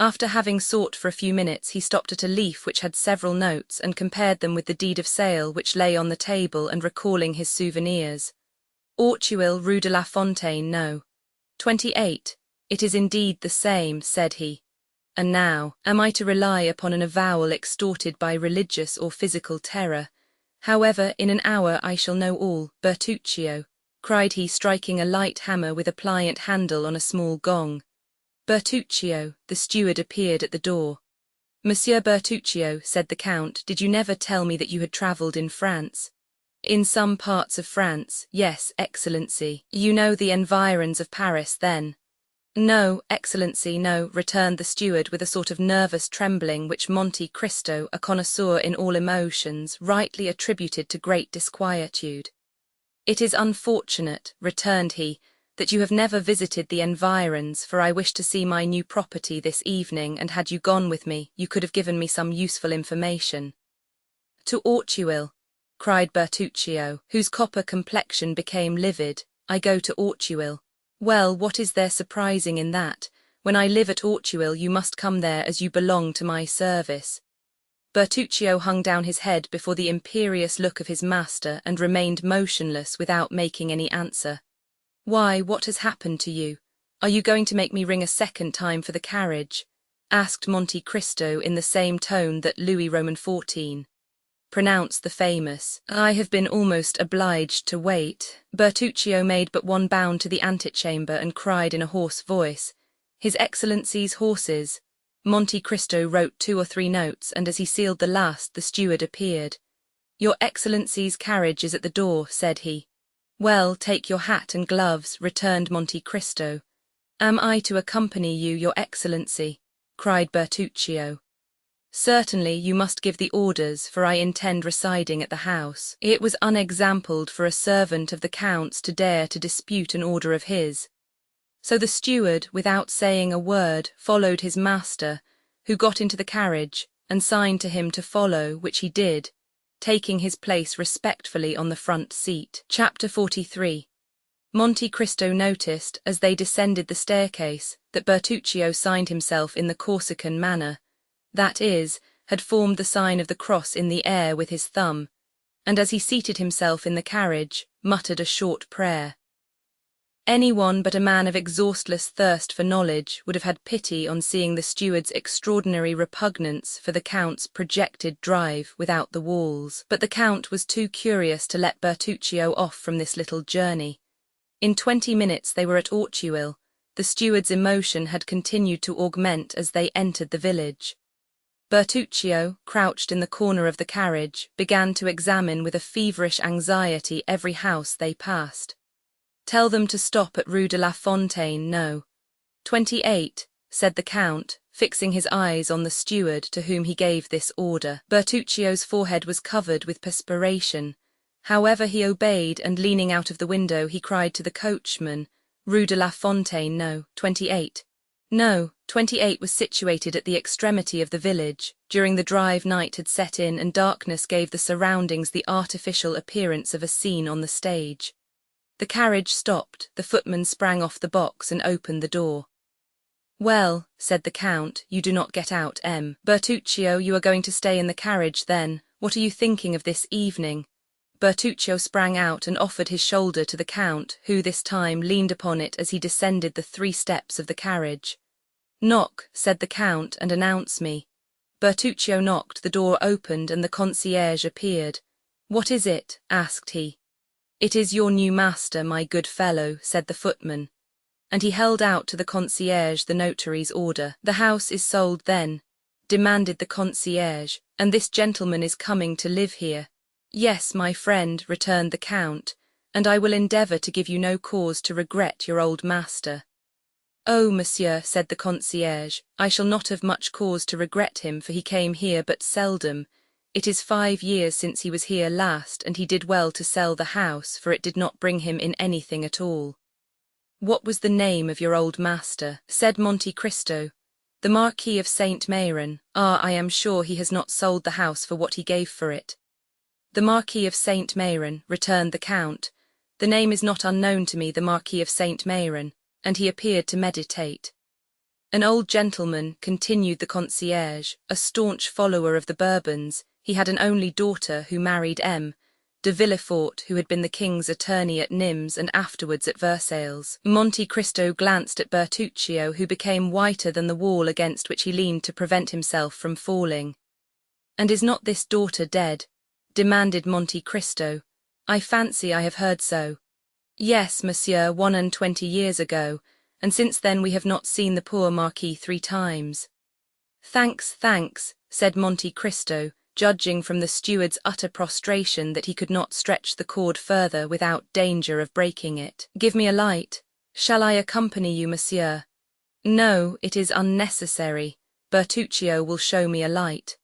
After having sought for a few minutes, he stopped at a leaf which had several notes and compared them with the deed of sale which lay on the table, and recalling his souvenirs. Autuil, Rue de la Fontaine, No. 28. It is indeed the same, said he. And now, am I to rely upon an avowal extorted by religious or physical terror? However, in an hour I shall know all. Bertuccio, cried he, striking a light hammer with a pliant handle on a small gong. Bertuccio, the steward appeared at the door. Monsieur Bertuccio, said the Count, did you never tell me that you had travelled in France? In some parts of France, yes, Excellency. You know the environs of Paris, then? No, Excellency, no, returned the steward with a sort of nervous trembling which Monte Cristo, a connoisseur in all emotions, rightly attributed to great disquietude. It is unfortunate, returned he, that you have never visited the environs, for I wish to see my new property this evening, and had you gone with me, you could have given me some useful information. To Autuil, cried Bertuccio, whose copper complexion became livid, I go to Autuil. Well, what is there surprising in that? When I live at Autuil, you must come there as you belong to my service. Bertuccio hung down his head before the imperious look of his master and remained motionless without making any answer. Why, what has happened to you? Are you going to make me ring a second time for the carriage? Asked Monte Cristo in the same tone that Louis Roman XIV pronounced the famous. I have been almost obliged to wait. Bertuccio made but one bound to the antechamber and cried in a hoarse voice, His Excellency's horses. Monte Cristo wrote 2 or 3 notes, and as he sealed the last, the steward appeared. Your Excellency's carriage is at the door, said he. Well, take your hat and gloves, returned Monte Cristo. Am I to accompany you, Your Excellency? Cried Bertuccio. Certainly, you must give the orders, for I intend residing at the house. It was unexampled for a servant of the Count's to dare to dispute an order of his. So the steward, without saying a word, followed his master, who got into the carriage, and signed to him to follow, which he did, taking his place respectfully on the front seat. Chapter 43. Monte Cristo noticed, as they descended the staircase, that Bertuccio signed himself in the Corsican manner, that is, had formed the sign of the cross in the air with his thumb, and as he seated himself in the carriage, muttered a short prayer. Anyone but a man of exhaustless thirst for knowledge would have had pity on seeing the steward's extraordinary repugnance for the Count's projected drive without the walls, but the Count was too curious to let Bertuccio off from this little journey. In 20 minutes they were at Autuil. The steward's emotion had continued to augment as they entered the village. Bertuccio, crouched in the corner of the carriage, began to examine with a feverish anxiety every house they passed. Tell them to stop at Rue de la Fontaine, No. 28, said the Count, fixing his eyes on the steward to whom he gave this order. Bertuccio's forehead was covered with perspiration. However, he obeyed, and leaning out of the window, he cried to the coachman, Rue de la Fontaine, No. 28. No. 28 was situated at the extremity of the village. During the drive, night had set in, and darkness gave the surroundings the artificial appearance of a scene on the stage. The carriage stopped, the footman sprang off the box and opened the door. Well, said the Count, you do not get out, M. Bertuccio, you are going to stay in the carriage then. What are you thinking of this evening? Bertuccio sprang out and offered his shoulder to the Count, who this time leaned upon it as he descended the 3 steps of the carriage. Knock, said the Count, and announce me. Bertuccio knocked, the door opened, and the concierge appeared. What is it? Asked he. It is your new master, my good fellow, said the footman. and he held out to the concierge the notary's order. "The house is sold then?" demanded the concierge, "and this gentleman is coming to live here?" "Yes, my friend," returned the Count, "and I will endeavour to give you no cause to regret your old master." "Oh, monsieur," said the concierge, "I shall not have much cause to regret him, for he came here but seldom. It is 5 years since he was here last, and he did well to sell the house, for it did not bring him in anything at all." "What was the name of your old master?" said Monte Cristo. "The Marquis of Saint-Méran. Ah, I am sure he has not sold the house for what he gave for it." "The Marquis of Saint-Méran," returned the Count. "The name is not unknown to me, the Marquis of Saint-Méran," and he appeared to meditate. "An old gentleman," continued the concierge, "a staunch follower of the Bourbons. He had an only daughter who married M. de Villefort, who had been the king's attorney at Nimes and afterwards at Versailles." Monte Cristo glanced at Bertuccio, who became whiter than the wall against which he leaned to prevent himself from falling. "And is not this daughter dead?" demanded Monte Cristo. "I fancy I have heard so." "Yes, monsieur, 21 years ago, and since then we have not seen the poor Marquis 3 times. "Thanks, said Monte Cristo, judging from the steward's utter prostration that he could not stretch the cord further without danger of breaking it. "Give me a light. Shall I accompany you, monsieur?" "No, it is unnecessary. Bertuccio will show me a light."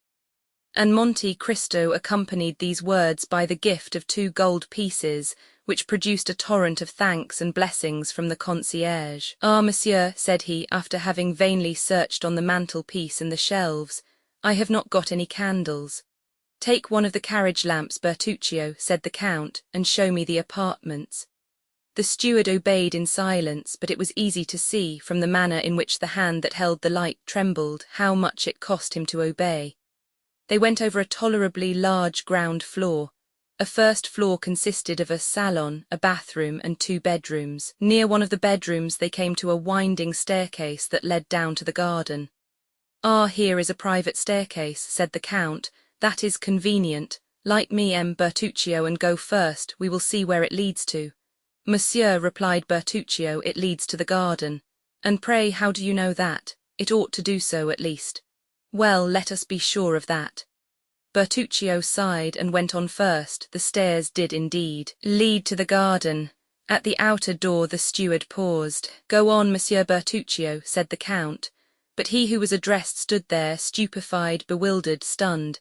And Monte Cristo accompanied these words by the gift of 2 gold pieces, which produced a torrent of thanks and blessings from the concierge. "Ah, monsieur," said he, after having vainly searched on the mantelpiece and the shelves, "I have not got any candles." "Take one of the carriage lamps, Bertuccio," said the Count, "and show me the apartments." The steward obeyed in silence, but it was easy to see, from the manner in which the hand that held the light trembled, how much it cost him to obey. They went over a tolerably large ground floor. A first floor consisted of a salon, a bathroom, and 2 bedrooms. Near one of the bedrooms they came to a winding staircase that led down to the garden. "Ah, here is a private staircase," said the Count. "That is convenient. Light me, Bertuccio, and go first. We will see where it leads to." "Monsieur," replied Bertuccio, "it leads to the garden." "And pray, how do you know that? It ought to do so, at least." "Well, let us be sure of that." Bertuccio sighed and went on first. The stairs did indeed lead to the garden. At the outer door the steward paused. "Go on, Monsieur Bertuccio," said the Count. But he who was addressed stood there, stupefied, bewildered, stunned.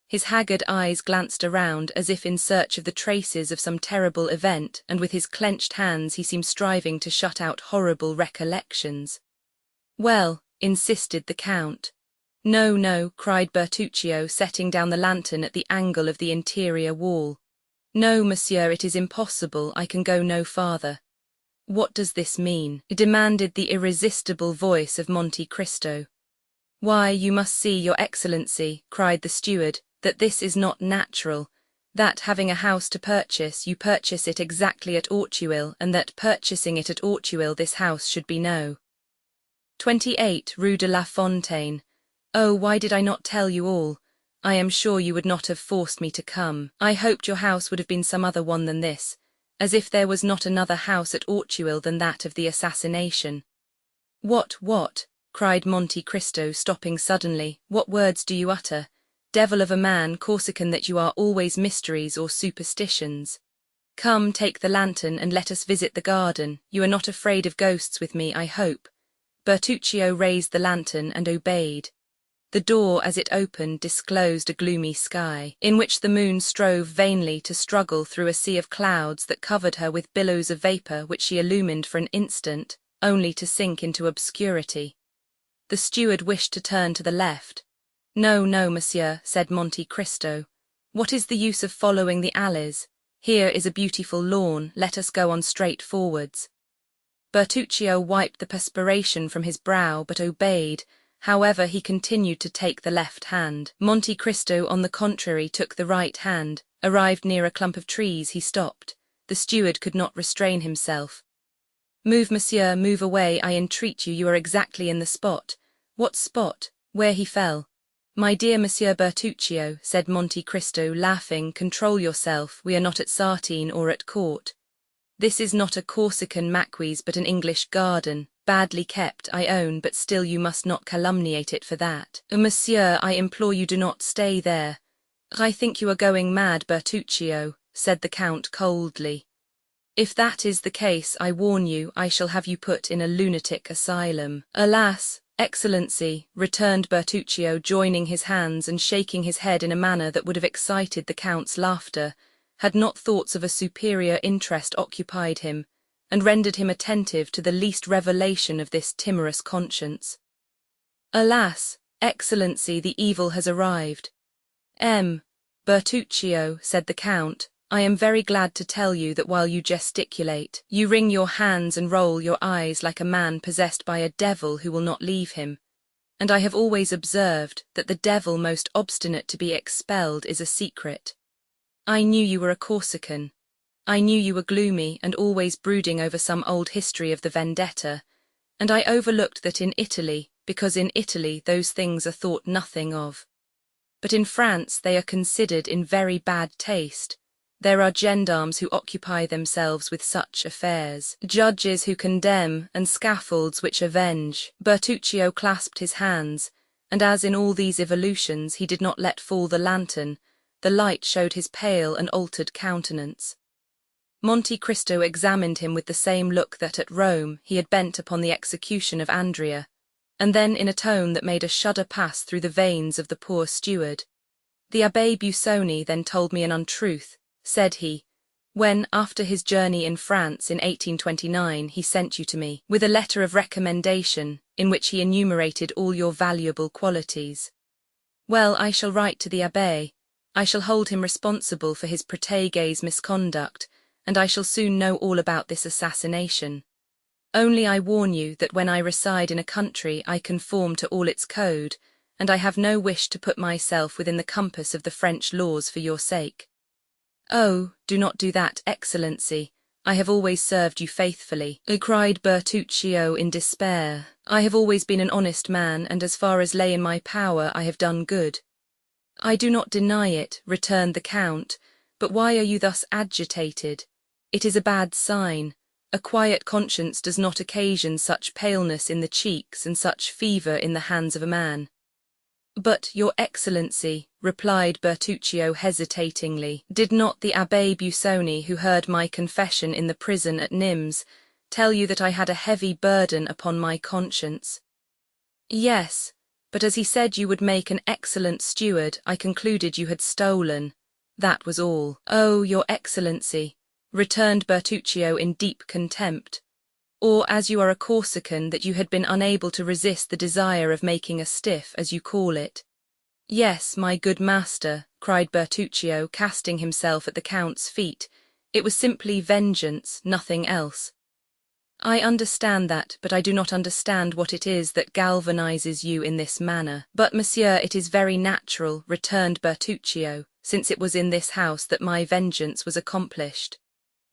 His haggard eyes glanced around as if in search of the traces of some terrible event, and with his clenched hands he seemed striving to shut out horrible recollections. "Well," insisted the Count. "No, no," cried Bertuccio, setting down the lantern at the angle of the interior wall. "No, monsieur, it is impossible. I can go no farther." "What does this mean?" demanded the irresistible voice of Monte Cristo. "Why, you must see, your excellency," cried the steward, "that this is not natural, that, having a house to purchase, you purchase it exactly at Auteuil, and that, purchasing it at Auteuil, this house should be no. 28 Rue de la Fontaine. Oh, why did I not tell you all? I am sure you would not have forced me to come. I hoped your house would have been some other one than this, as if there was not another house at Auteuil than that of the assassination." What? cried Monte Cristo, stopping suddenly. "What words do you utter? Devil of a man, Corsican that you are, always mysteries or superstitions. Come, take the lantern, and let us visit the garden. You are not afraid of ghosts with me, I hope." Bertuccio raised the lantern and obeyed. The door, as it opened, disclosed a gloomy sky, in which the moon strove vainly to struggle through a sea of clouds that covered her with billows of vapour which she illumined for an instant, only to sink into obscurity. The steward wished to turn to the left. "No, no, monsieur," said Monte Cristo. "What is the use of following the alleys? Here is a beautiful lawn, let us go on straight forwards." Bertuccio wiped the perspiration from his brow, but obeyed. However, he continued to take the left hand. Monte Cristo, on the contrary, took the right hand. Arrived near a clump of trees, he stopped. The steward could not restrain himself. "Move, monsieur, move away, I entreat you, you are exactly in the spot." "What spot?" "Where he fell." "My dear Monsieur Bertuccio," said Monte Cristo, laughing, "control yourself, we are not at Sartine or at court." This is not a Corsican Maquis but an English garden, badly kept, I own, but still you must not calumniate it for that. Monsieur, I implore you do not stay there. I think you are going mad, Bertuccio, said the Count coldly. If that is the case, I warn you, I shall have you put in a lunatic asylum. Alas, Excellency, returned Bertuccio, joining his hands and shaking his head in a manner that would have excited the Count's laughter, had not thoughts of a superior interest occupied him, and rendered him attentive to the least revelation of this timorous conscience. Alas, Excellency, the evil has arrived. Bertuccio, said the Count, I am very glad to tell you that while you gesticulate, you wring your hands and roll your eyes like a man possessed by a devil who will not leave him, and I have always observed that the devil most obstinate to be expelled is a secret. I knew you were a Corsican. I knew you were gloomy and always brooding over some old history of the vendetta, and I overlooked that in Italy, because in Italy those things are thought nothing of. But in France they are considered in very bad taste. There are gendarmes who occupy themselves with such affairs, judges who condemn, and scaffolds which avenge. Bertuccio clasped his hands, and as in all these evolutions he did not let fall the lantern, the light showed his pale and altered countenance. Monte Cristo examined him with the same look that at Rome he had bent upon the execution of Andrea, and then in a tone that made a shudder pass through the veins of the poor steward. The Abbé Busoni then told me an untruth, said he, when, after his journey in France in 1829, he sent you to me, with a letter of recommendation, in which he enumerated all your valuable qualities. Well, I shall write to the Abbé. I shall hold him responsible for his protége's misconduct, and I shall soon know all about this assassination. Only I warn you that when I reside in a country I conform to all its code, and I have no wish to put myself within the compass of the French laws for your sake. Oh, do not do that, Excellency. I have always served you faithfully, cried Bertuccio in despair. I have always been an honest man, and as far as lay in my power I have done good. I do not deny it, returned the Count, but why are you thus agitated? It is a bad sign. A quiet conscience does not occasion such paleness in the cheeks and such fever in the hands of a man. But, Your Excellency, replied Bertuccio hesitatingly, did not the Abbé Busoni, who heard my confession in the prison at Nimes, tell you that I had a heavy burden upon my conscience? Yes, but as he said you would make an excellent steward, I concluded you had stolen. That was all. Oh, Your Excellency, returned Bertuccio in deep contempt. Or, as you are a Corsican, that you had been unable to resist the desire of making a stiff, as you call it. Yes, my good master, cried Bertuccio, casting himself at the Count's feet. It was simply vengeance, nothing else. I understand that, but I do not understand what it is that galvanizes you in this manner. But, monsieur, it is very natural, returned Bertuccio, since it was in this house that my vengeance was accomplished.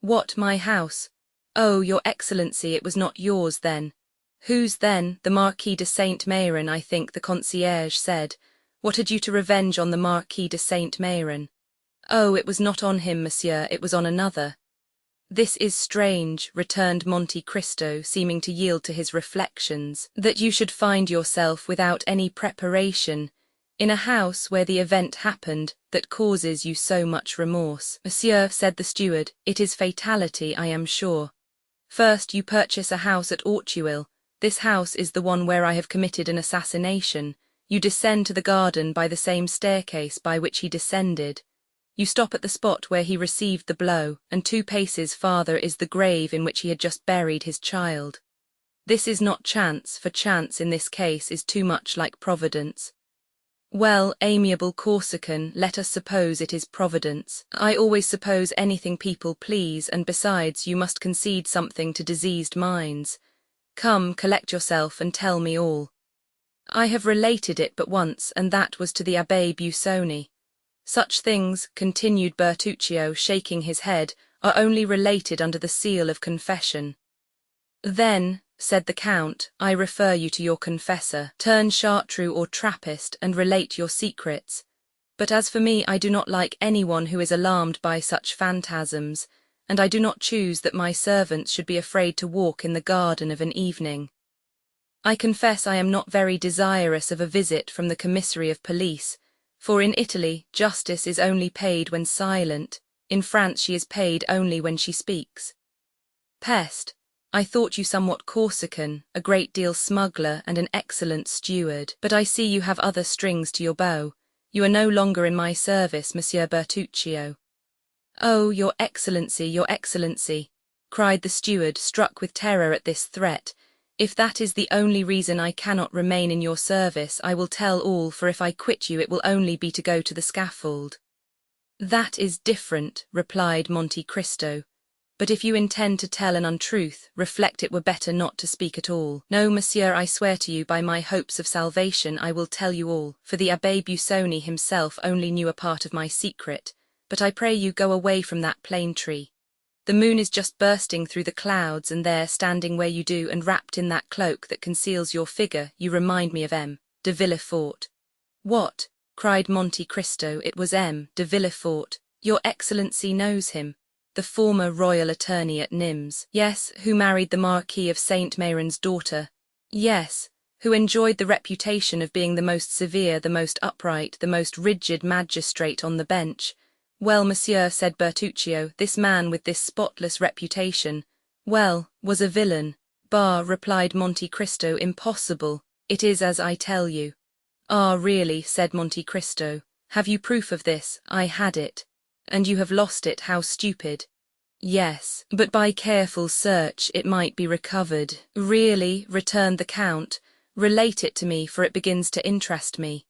What, my house? Oh, Your Excellency, it was not yours then. Whose then? The Marquis de Saint-Méran, I think the concierge said. What had you to revenge on the Marquis de Saint-Méran? Oh, it was not on him, monsieur, it was on another. This is strange, returned Monte Cristo, seeming to yield to his reflections, that you should find yourself without any preparation, in a house where the event happened that causes you so much remorse. Monsieur, said the steward, it is fatality, I am sure. First you purchase a house at Auteuil. This house is the one where I have committed an assassination. You descend to the garden by the same staircase by which he descended. You stop at the spot where he received the blow, and 2 paces farther is the grave in which he had just buried his child. This is not chance, for chance in this case is too much like Providence. Well, amiable Corsican, let us suppose it is Providence. I always suppose anything people please, and besides you must concede something to diseased minds. Come, collect yourself and tell me all. I have related it but once, and that was to the Abbé Busoni. Such things, continued Bertuccio, shaking his head, are only related under the seal of confession. Then, said the Count, I refer you to your confessor. Turn chartreux or Trappist and relate your secrets. But as for me, I do not like anyone who is alarmed by such phantasms, and I do not choose that my servants should be afraid to walk in the garden of an evening. I confess I am not very desirous of a visit from the commissary of police, for in Italy justice is only paid when silent, in France she is paid only when she speaks. Peste, I thought you somewhat Corsican, a great deal smuggler and an excellent steward, but I see you have other strings to your bow. You are no longer in my service, Monsieur Bertuccio. Oh, your excellency, cried the steward, struck with terror at this threat. If that is the only reason I cannot remain in your service, I will tell all, for if I quit you it will only be to go to the scaffold. That is different, replied Monte Cristo. But if you intend to tell an untruth, reflect it were better not to speak at all. No, monsieur, I swear to you by my hopes of salvation I will tell you all, for the Abbé Busoni himself only knew a part of my secret. But I pray you go away from that plane tree. The moon is just bursting through the clouds, and there, standing where you do, and wrapped in that cloak that conceals your figure, you remind me of M. de Villefort. What? Cried Monte Cristo, it was M. de Villefort. Your excellency knows him. The former royal attorney at Nimes. Yes, who married the Marquis of Saint-Méran's daughter. Yes, who enjoyed the reputation of being the most severe, the most upright, the most rigid magistrate on the bench. Well, monsieur, said Bertuccio, this man with this spotless reputation, well, was a villain. Bah, replied Monte Cristo, impossible. It is as I tell you. Ah, really, said Monte Cristo. Have you proof of this? I had it. And you have lost it, how stupid. Yes, but by careful search it might be recovered. Really, returned the Count, relate it to me, for it begins to interest me.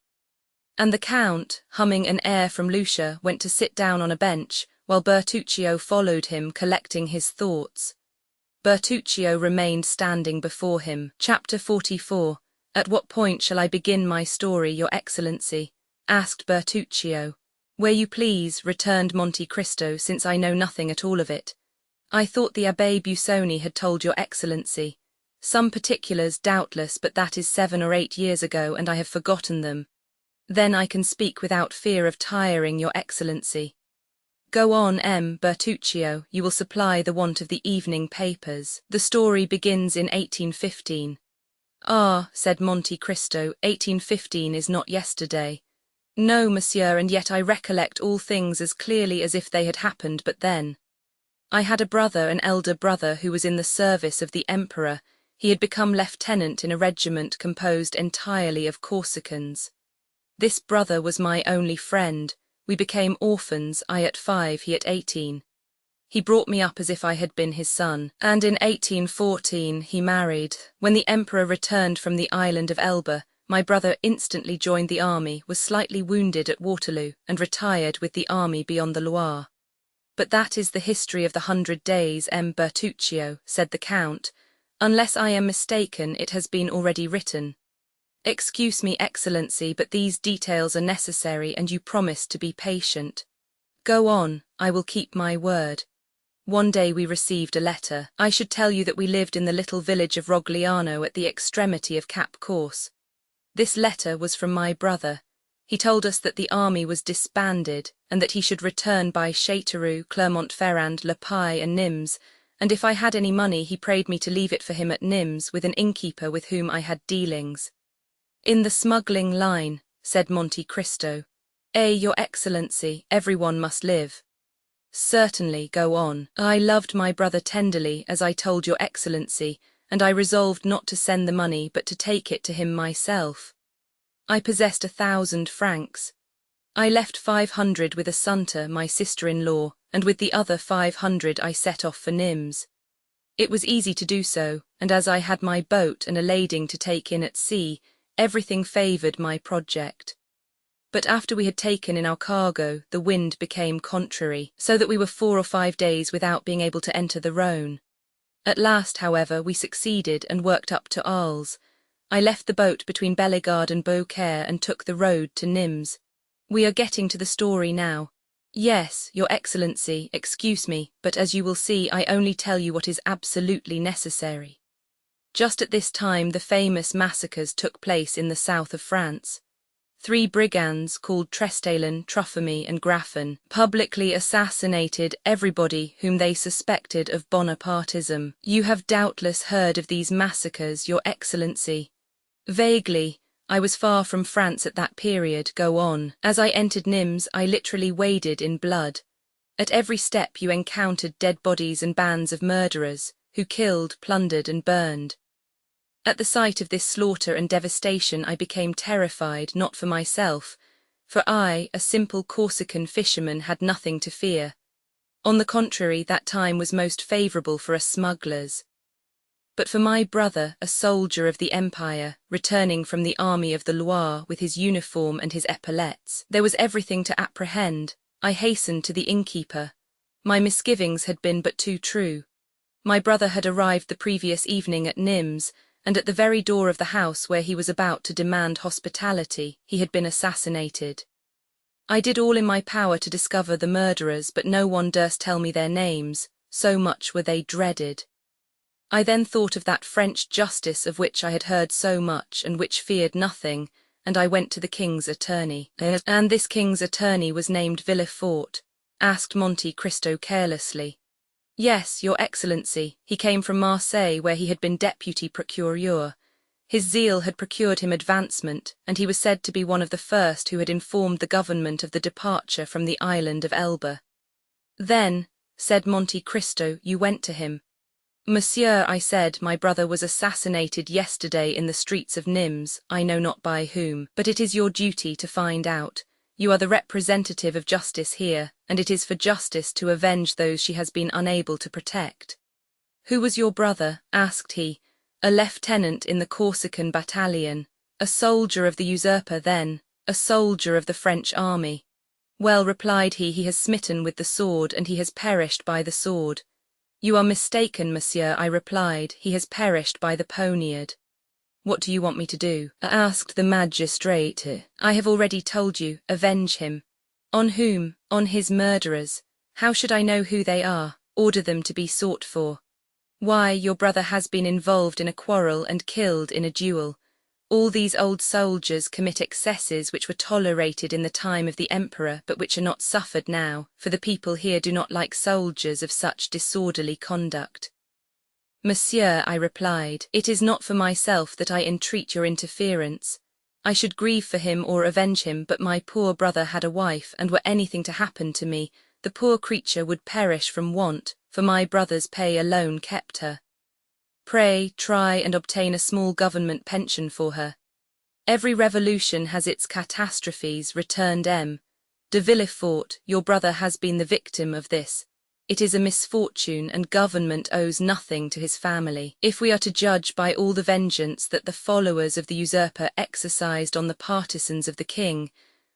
And the Count, humming an air from Lucia, went to sit down on a bench, while Bertuccio followed him, collecting his thoughts. Bertuccio remained standing before him. Chapter 44. At what point shall I begin my story, your excellency? Asked Bertuccio. Where you please, returned Monte Cristo, since I know nothing at all of it. I thought the Abbé Busoni had told your excellency. Some particulars, doubtless, but that is 7 or 8 years ago, and I have forgotten them. Then I can speak without fear of tiring your excellency. Go on, M. Bertuccio, you will supply the want of the evening papers. The story begins in 1815. Ah, said Monte Cristo, 1815 is not yesterday. No, monsieur, and yet I recollect all things as clearly as if they had happened but then. I had a brother, an elder brother, who was in the service of the Emperor. He had become lieutenant in a regiment composed entirely of Corsicans. This brother was my only friend. We became orphans, I at 5, he at 18. He brought me up as if I had been his son, and in 1814 he married. When the Emperor returned from the island of Elba, my brother instantly joined the army, was slightly wounded at Waterloo, and retired with the army beyond the Loire. But that is the history of the 100 days, M. Bertuccio, said the Count. Unless I am mistaken, it has been already written. Excuse me, excellency, but these details are necessary, and you promised to be patient. Go on, I will keep my word. One day we received a letter. I should tell you that we lived in the little village of Rogliano at the extremity of Cap Corse. This letter was from my brother. He told us that the army was disbanded, and that he should return by Châteauroux, Clermont-Ferrand, Le Pai, and Nimes, and if I had any money he prayed me to leave it for him at Nimes with an innkeeper with whom I had dealings. In the smuggling line, said Monte Cristo. Your excellency, everyone must live. Certainly, go on. I loved my brother tenderly, as I told your excellency, and I resolved not to send the money but to take it to him myself. I possessed 1,000 francs. I left 500 with Assunta, my sister-in-law, and with the other 500 I set off for Nimes. It was easy to do so, and as I had my boat and a lading to take in at sea, everything favoured my project. But after we had taken in our cargo, the wind became contrary, so that we were 4 or 5 days without being able to enter the Rhône. At last, however, we succeeded and worked up to Arles. I left the boat between Bellegarde and Beaucaire and took the road to Nimes. We are getting to the story now. Yes, your excellency, excuse me, but as you will see, I only tell you what is absolutely necessary. Just at this time the famous massacres took place in the south of France. 3 brigands called Trestalen, Truffamy, and Graffan publicly assassinated everybody whom they suspected of Bonapartism. You have doubtless heard of these massacres, Your Excellency. Vaguely. I was far from France at that period. Go on. As I entered Nimes, I literally waded in blood. At every step you encountered dead bodies and bands of murderers, who killed, plundered, and burned. At the sight of this slaughter and devastation I became terrified, not for myself, for I, a simple Corsican fisherman, had nothing to fear. On the contrary, that time was most favourable for us smugglers. But for my brother, a soldier of the Empire, returning from the army of the Loire with his uniform and his epaulettes, there was everything to apprehend. I hastened to the innkeeper. My misgivings had been but too true. My brother had arrived the previous evening at Nimes, and at the very door of the house where he was about to demand hospitality, he had been assassinated. I did all in my power to discover the murderers, but no one durst tell me their names, so much were they dreaded. I then thought of that French justice of which I had heard so much and which feared nothing, and I went to the king's attorney. And this king's attorney was named Villefort, asked Monte Cristo carelessly. Yes, Your Excellency, he came from Marseille where he had been deputy procureur. His zeal had procured him advancement, and he was said to be one of the first who had informed the government of the departure from the island of Elba. Then, said Monte Cristo, you went to him. Monsieur, I said, my brother was assassinated yesterday in the streets of Nimes, I know not by whom, but it is your duty to find out. You are the representative of justice here, and it is for justice to avenge those she has been unable to protect. Who was your brother? Asked he. A lieutenant in the Corsican battalion, a soldier of the usurper then, a soldier of the French army. Well, replied he has smitten with the sword, and he has perished by the sword. You are mistaken, monsieur, I replied, he has perished by the poniard. What do you want me to do? Asked the magistrate. I have already told you, avenge him. On whom? On his murderers. How should I know who they are? Order them to be sought for. Why, your brother has been involved in a quarrel and killed in a duel. All these old soldiers commit excesses which were tolerated in the time of the emperor, but which are not suffered now, for the people here do not like soldiers of such disorderly conduct. Monsieur, I replied, it is not for myself that I entreat your interference. I should grieve for him or avenge him, but my poor brother had a wife, and were anything to happen to me, the poor creature would perish from want, for my brother's pay alone kept her. Pray, try and obtain a small government pension for her. Every revolution has its catastrophes, returned M. de Villefort, your brother has been the victim of this. It is a misfortune, and government owes nothing to his family. If we are to judge by all the vengeance that the followers of the usurper exercised on the partisans of the king,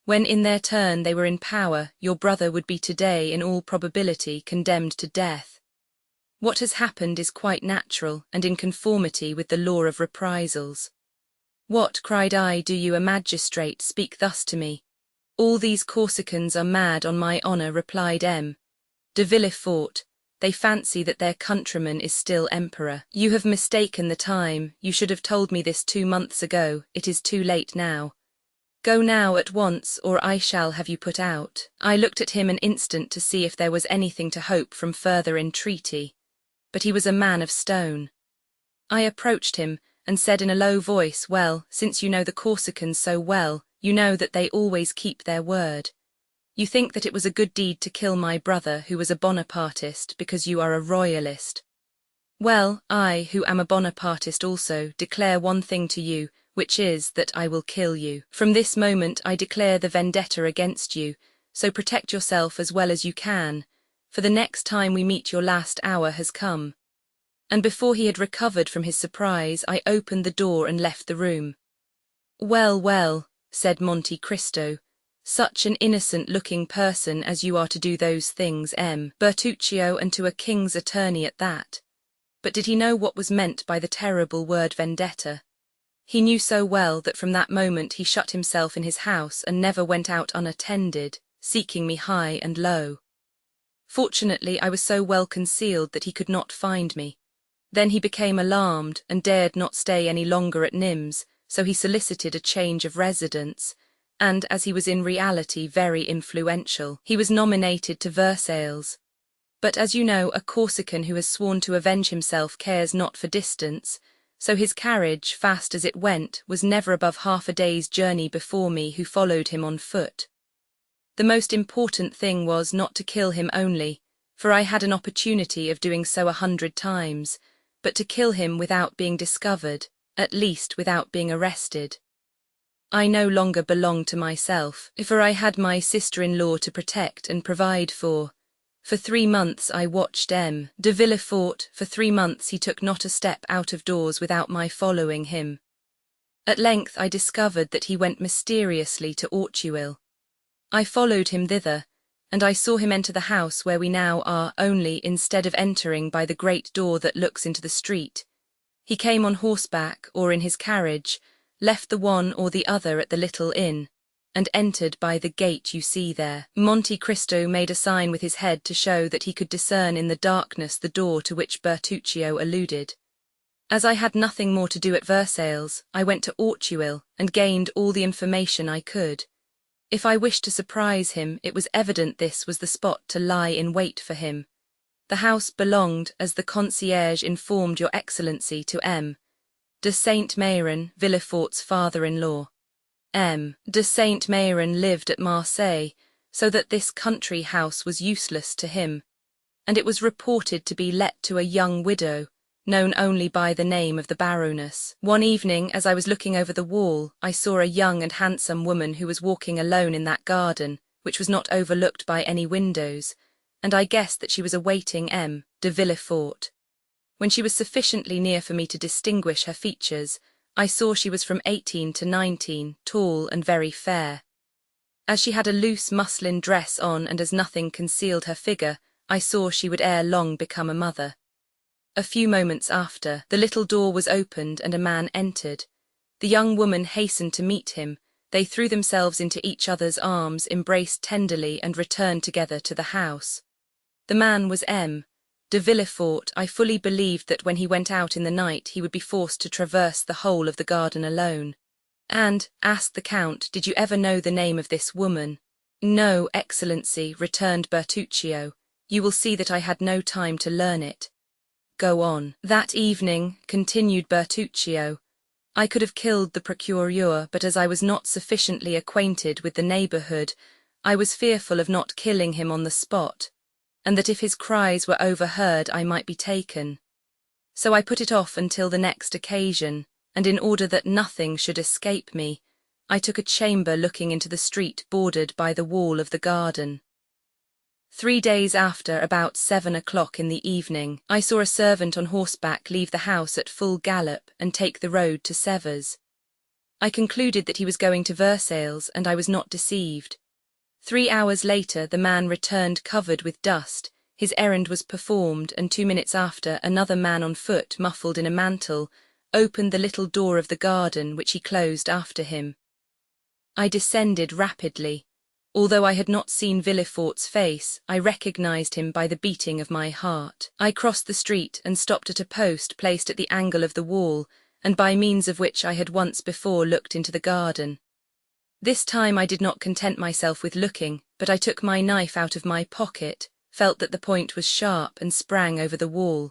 when in their turn they were in power, your brother would be today in all probability condemned to death. What has happened is quite natural, and in conformity with the law of reprisals. What, cried I, do you, a magistrate, speak thus to me? All these Corsicans are mad on my honour, replied M. de Villefort. They fancy that their countryman is still emperor. You have mistaken the time, you should have told me this 2 months ago, it is too late now. Go now at once, or I shall have you put out. I looked at him an instant to see if there was anything to hope from further entreaty. But he was a man of stone. I approached him, and said in a low voice, well, since you know the Corsicans so well, you know that they always keep their word. You think that it was a good deed to kill my brother, who was a Bonapartist, because you are a royalist. Well, I, who am a Bonapartist also, declare one thing to you, which is that I will kill you. From this moment I declare the vendetta against you, so protect yourself as well as you can, for the next time we meet your last hour has come. And before he had recovered from his surprise, I opened the door and left the room. Well, well, said Monte Cristo, such an innocent-looking person as you are to do those things, M. Bertuccio, and to a king's attorney at that. But did he know what was meant by the terrible word vendetta? He knew so well that from that moment he shut himself in his house and never went out unattended, seeking me high and low. Fortunately, I was so well concealed that he could not find me. Then he became alarmed and dared not stay any longer at Nimes, so he solicited a change of residence, and as he was in reality very influential. He was nominated to Versailles. But as you know, a Corsican who has sworn to avenge himself cares not for distance, so his carriage, fast as it went, was never above half a day's journey before me, who followed him on foot. The most important thing was not to kill him only, for I had an opportunity of doing so 100 times, but to kill him without being discovered, at least without being arrested. I no longer belonged to myself, for I had my sister-in-law to protect and provide for. For 3 months I watched M. de Villefort. For 3 months he took not a step out of doors without my following him. At length I discovered that he went mysteriously to Audiobook. I followed him thither, and I saw him enter the house where we now are, only, instead of entering by the great door that looks into the street, he came on horseback or in his carriage, left the one or the other at the little inn, and entered by the gate you see there. Monte Cristo made a sign with his head to show that he could discern in the darkness the door to which Bertuccio alluded. As I had nothing more to do at Versailles, I went to Audiobook and gained all the information I could. If I wished to surprise him, it was evident this was the spot to lie in wait for him. The house belonged, as the concierge informed your Excellency, to M. de Saint-Méran, Villefort's father-in-law. M. de Saint-Méran lived at Marseille, so that this country house was useless to him, and it was reported to be let to a young widow, known only by the name of the Baroness. One evening, as I was looking over the wall, I saw a young and handsome woman who was walking alone in that garden, which was not overlooked by any windows, and I guessed that she was awaiting M. de Villefort. When she was sufficiently near for me to distinguish her features, I saw she was from 18 to 19, tall and very fair. As she had a loose muslin dress on and as nothing concealed her figure, I saw she would ere long become a mother. A few moments after, the little door was opened and a man entered. The young woman hastened to meet him. They threw themselves into each other's arms, embraced tenderly, and returned together to the house. The man was M. de Villefort. I fully believed that when he went out in the night he would be forced to traverse the whole of the garden alone. And, asked the Count, did you ever know the name of this woman? No, Excellency, returned Bertuccio. You will see that I had no time to learn it. Go on. That evening, continued Bertuccio, I could have killed the procureur, but as I was not sufficiently acquainted with the neighbourhood, I was fearful of not killing him on the spot, and that if his cries were overheard I might be taken. So I put it off until the next occasion, and in order that nothing should escape me, I took a chamber looking into the street bordered by the wall of the garden. 3 days after, about 7 o'clock in the evening, I saw a servant on horseback leave the house at full gallop and take the road to Sèvres. I concluded that he was going to Versailles, and I was not deceived. 3 hours later the man returned covered with dust. His errand was performed, and 2 minutes after, another man on foot, muffled in a mantle, opened the little door of the garden, which he closed after him. I descended rapidly. Although I had not seen Villefort's face, I recognized him by the beating of my heart. I crossed the street and stopped at a post placed at the angle of the wall, and by means of which I had once before looked into the garden. This time I did not content myself with looking, but I took my knife out of my pocket, felt that the point was sharp, and sprang over the wall.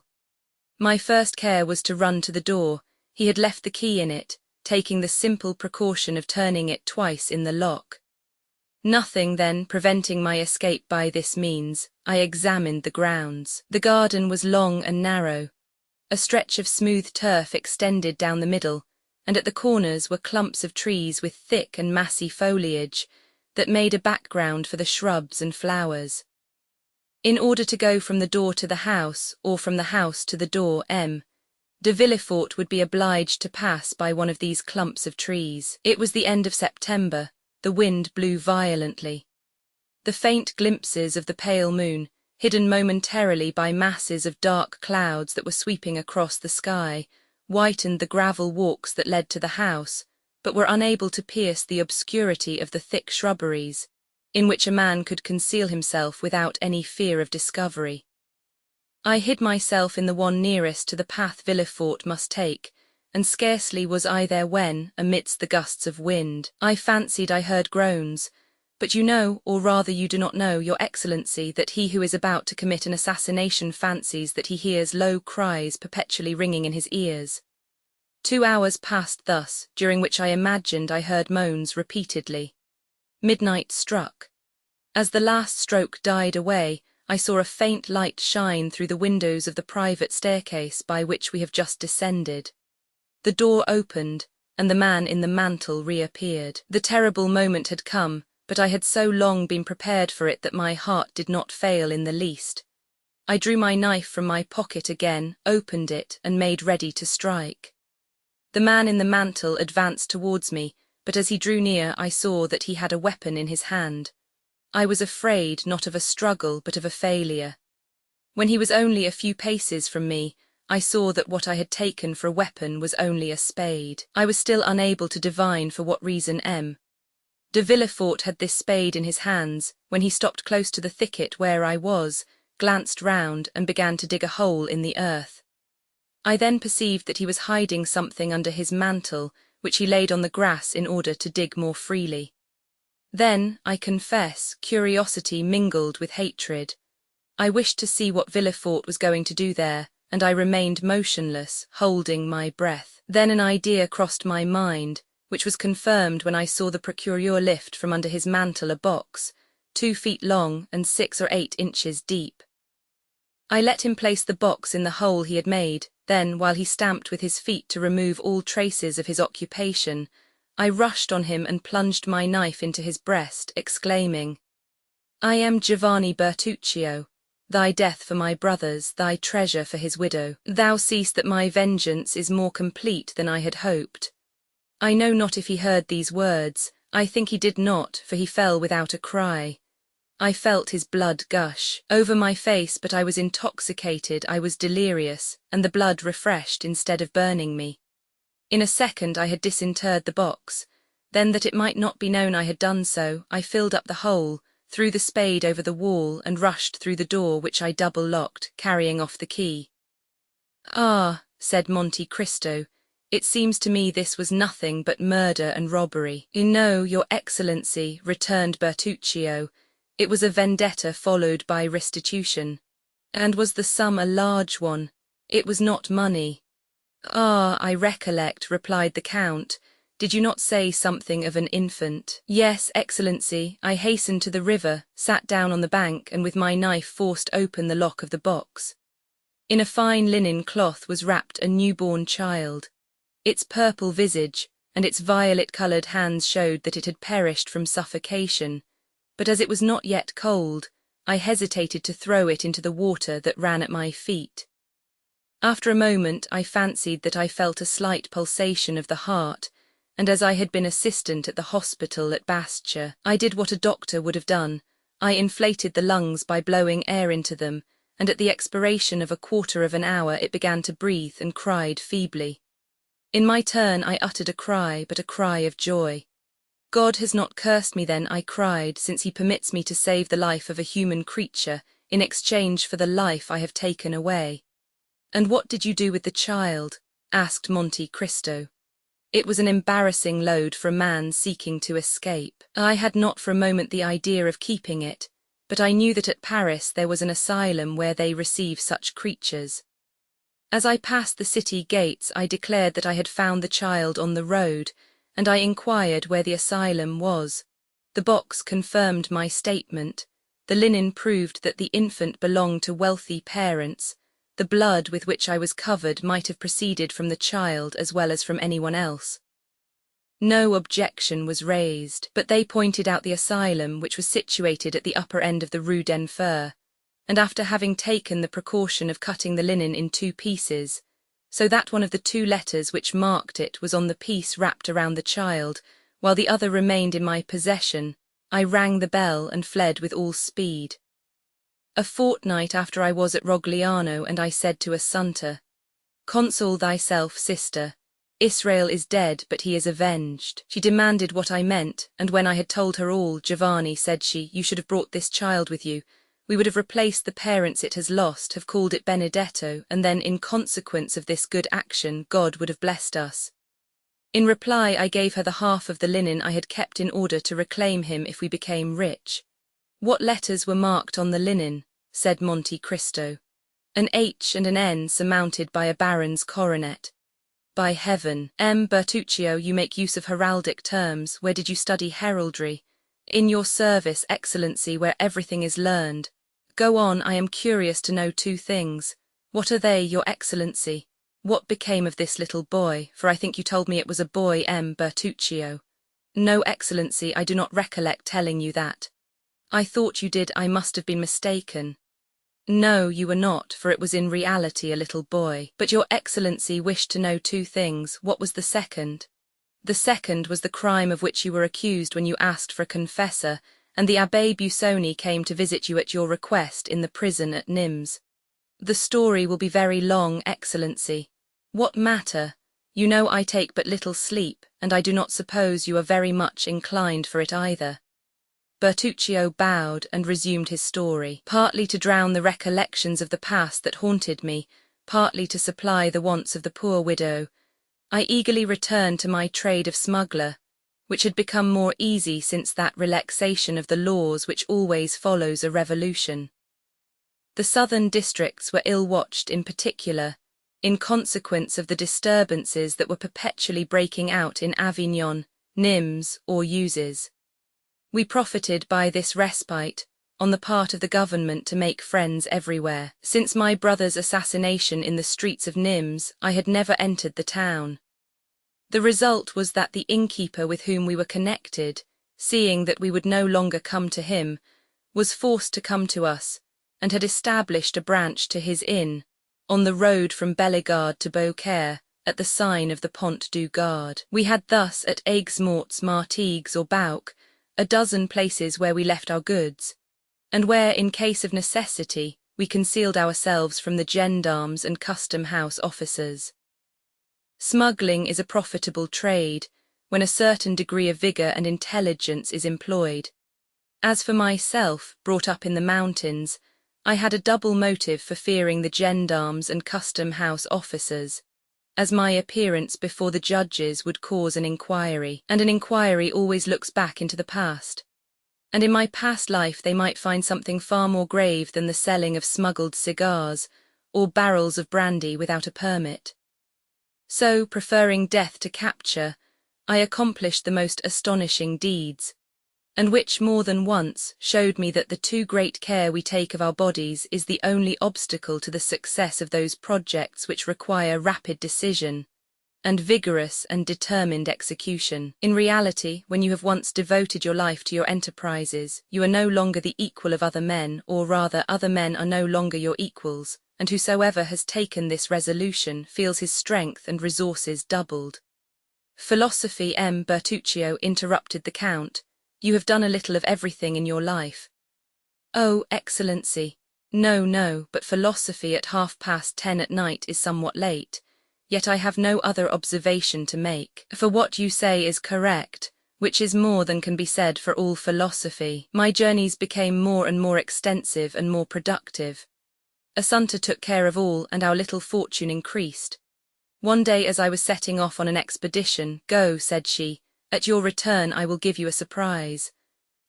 My first care was to run to the door. He had left the key in it, taking the simple precaution of turning it twice in the lock. Nothing, then, preventing my escape by this means, I examined the grounds. The garden was long and narrow. A stretch of smooth turf extended down the middle, and at the corners were clumps of trees with thick and massy foliage that made a background for the shrubs and flowers. In order to go from the door to the house, or from the house to the door, M. de Villefort would be obliged to pass by one of these clumps of trees. It was the end of September. The wind blew violently. The faint glimpses of the pale moon, hidden momentarily by masses of dark clouds that were sweeping across the sky, whitened the gravel walks that led to the house, but were unable to pierce the obscurity of the thick shrubberies, in which a man could conceal himself without any fear of discovery. I hid myself in the one nearest to the path Villefort must take, and scarcely was I there when, amidst the gusts of wind, I fancied I heard groans. But you know, or rather you do not know, your Excellency, that he who is about to commit an assassination fancies that he hears low cries perpetually ringing in his ears. 2 hours passed thus, during which I imagined I heard moans repeatedly. Midnight struck. As the last stroke died away, I saw a faint light shine through the windows of the private staircase by which we have just descended. The door opened, and the man in the mantle reappeared. The terrible moment had come, but I had so long been prepared for it that my heart did not fail in the least. I drew my knife from my pocket again, opened it, and made ready to strike. The man in the mantle advanced towards me, but as he drew near I saw that he had a weapon in his hand. I was afraid not of a struggle but of a failure. When he was only a few paces from me, I saw that what I had taken for a weapon was only a spade. I was still unable to divine for what reason de Villefort had this spade in his hands, when he stopped close to the thicket where I was, glanced round, and began to dig a hole in the earth. I then perceived that he was hiding something under his mantle, which he laid on the grass in order to dig more freely. Then, I confess, curiosity mingled with hatred. I wished to see what Villefort was going to do there, and I remained motionless, holding my breath. Then an idea crossed my mind, which was confirmed when I saw the procureur lift from under his mantle a box, 2 feet long and 6 or 8 inches deep. I let him place the box in the hole he had made, then, while he stamped with his feet to remove all traces of his occupation, I rushed on him and plunged my knife into his breast, exclaiming, "I am Giovanni Bertuccio, thy death for my brothers, thy treasure for his widow. Thou seest that my vengeance is more complete than I had hoped." I know not if he heard these words. I think he did not, for he fell without a cry. I felt his blood gush over my face, but I was intoxicated, I was delirious, and the blood refreshed instead of burning me. In a second I had disinterred the box. Then, that it might not be known I had done so, I filled up the hole, threw the spade over the wall, and rushed through the door, which I double-locked, carrying off the key. "Ah," said Monte Cristo, "it seems to me this was nothing but murder and robbery." "No, your Excellency," returned Bertuccio, "it was a vendetta followed by restitution." "And was the sum a large one? It was not money." "Ah, I recollect," replied the Count. "Did you not say something of an infant?" "Yes, Excellency. I hastened to the river, sat down on the bank, and with my knife forced open the lock of the box. In a fine linen cloth was wrapped a newborn child. Its purple visage and its violet-coloured hands showed that it had perished from suffocation, but as it was not yet cold, I hesitated to throw it into the water that ran at my feet. After a moment I fancied that I felt a slight pulsation of the heart, and as I had been assistant at the hospital at Bastia, I did what a doctor would have done. I inflated the lungs by blowing air into them, and at the expiration of a quarter of an hour it began to breathe and cried feebly. In my turn I uttered a cry, but a cry of joy. "God has not cursed me then," I cried, "since he permits me to save the life of a human creature in exchange for the life I have taken away." "And what did you do with the child?" asked Monte Cristo. It was an embarrassing load for a man seeking to escape. I had not for a moment the idea of keeping it, but I knew that at Paris there was an asylum where they receive such creatures. As I passed the city gates I declared that I had found the child on the road, and I inquired where the asylum was. The box confirmed my statement. The linen proved that the infant belonged to wealthy parents. The blood with which I was covered might have proceeded from the child as well as from anyone else. No objection was raised, but they pointed out the asylum, which was situated at the upper end of the Rue d'Enfer, and after having taken the precaution of cutting the linen in 2 pieces, so that one of the 2 letters which marked it was on the piece wrapped around the child, while the other remained in my possession, I rang the bell and fled with all speed. A fortnight after I was at Rogliano, and I said to Assunta, "Console thyself, sister. Israel is dead, but he is avenged." She demanded what I meant, and when I had told her all, "Giovanni," said she, "you should have brought this child with you. We would have replaced the parents it has lost, have called it Benedetto, and then in consequence of this good action God would have blessed us. In reply I gave her the half of the linen I had kept in order to reclaim him if we became rich. What letters were marked on the linen? Said Monte Cristo. An H and an N surmounted by a baron's coronet. By heaven, Bertuccio, you make use of heraldic terms. Where did you study heraldry? In your service, Excellency, where everything is learned. Go on, I am curious to know two things. What are they, Your Excellency? What became of this little boy, for I think you told me it was a boy, Bertuccio. No, Excellency, I do not recollect telling you that. I thought you did, I must have been mistaken. No, you were not, for it was in reality a little boy. But Your Excellency wished to know two things. What was the second? The second was the crime of which you were accused when you asked for a confessor, and the Abbé Busoni came to visit you at your request in the prison at Nimes. The story will be very long, Excellency. What matter? You know I take but little sleep, and I do not suppose you are very much inclined for it either. Bertuccio bowed and resumed his story, partly to drown the recollections of the past that haunted me, partly to supply the wants of the poor widow. I eagerly returned to my trade of smuggler, which had become more easy since that relaxation of the laws which always follows a revolution. The southern districts were ill-watched in particular, in consequence of the disturbances that were perpetually breaking out in Avignon, Nimes, or Uzes. We profited by this respite, on the part of the government, to make friends everywhere. Since my brother's assassination in the streets of Nimes, I had never entered the town. The result was that the innkeeper with whom we were connected, seeing that we would no longer come to him, was forced to come to us, and had established a branch to his inn, on the road from Bellegarde to Beaucaire, at the sign of the Pont du Gard. We had thus at Aigues-Mortes, Martigues, or Bouc, a dozen places where we left our goods, and where, in case of necessity, we concealed ourselves from the gendarmes and custom-house officers. Smuggling is a profitable trade, when a certain degree of vigour and intelligence is employed. As for myself, brought up in the mountains, I had a double motive for fearing the gendarmes and custom-house officers, as my appearance before the judges would cause an inquiry, and an inquiry always looks back into the past. And in my past life they might find something far more grave than the selling of smuggled cigars, or barrels of brandy without a permit. So, preferring death to capture, I accomplished the most astonishing deeds, and which more than once showed me that the too great care we take of our bodies is the only obstacle to the success of those projects which require rapid decision, and vigorous and determined execution. In reality, when you have once devoted your life to your enterprises, you are no longer the equal of other men, or rather other men are no longer your equals, and whosoever has taken this resolution feels his strength and resources doubled. Philosophy, Bertuccio, interrupted the Count. You have done a little of everything in your life. Oh, Excellency, no, but philosophy at 10:30 at night is somewhat late, yet I have no other observation to make, for what you say is correct, which is more than can be said for all philosophy. My journeys became more and more extensive and more productive. Assunta took care of all, and our little fortune increased. One day as I was setting off on an expedition, "Go," said she, "at your return I will give you a surprise."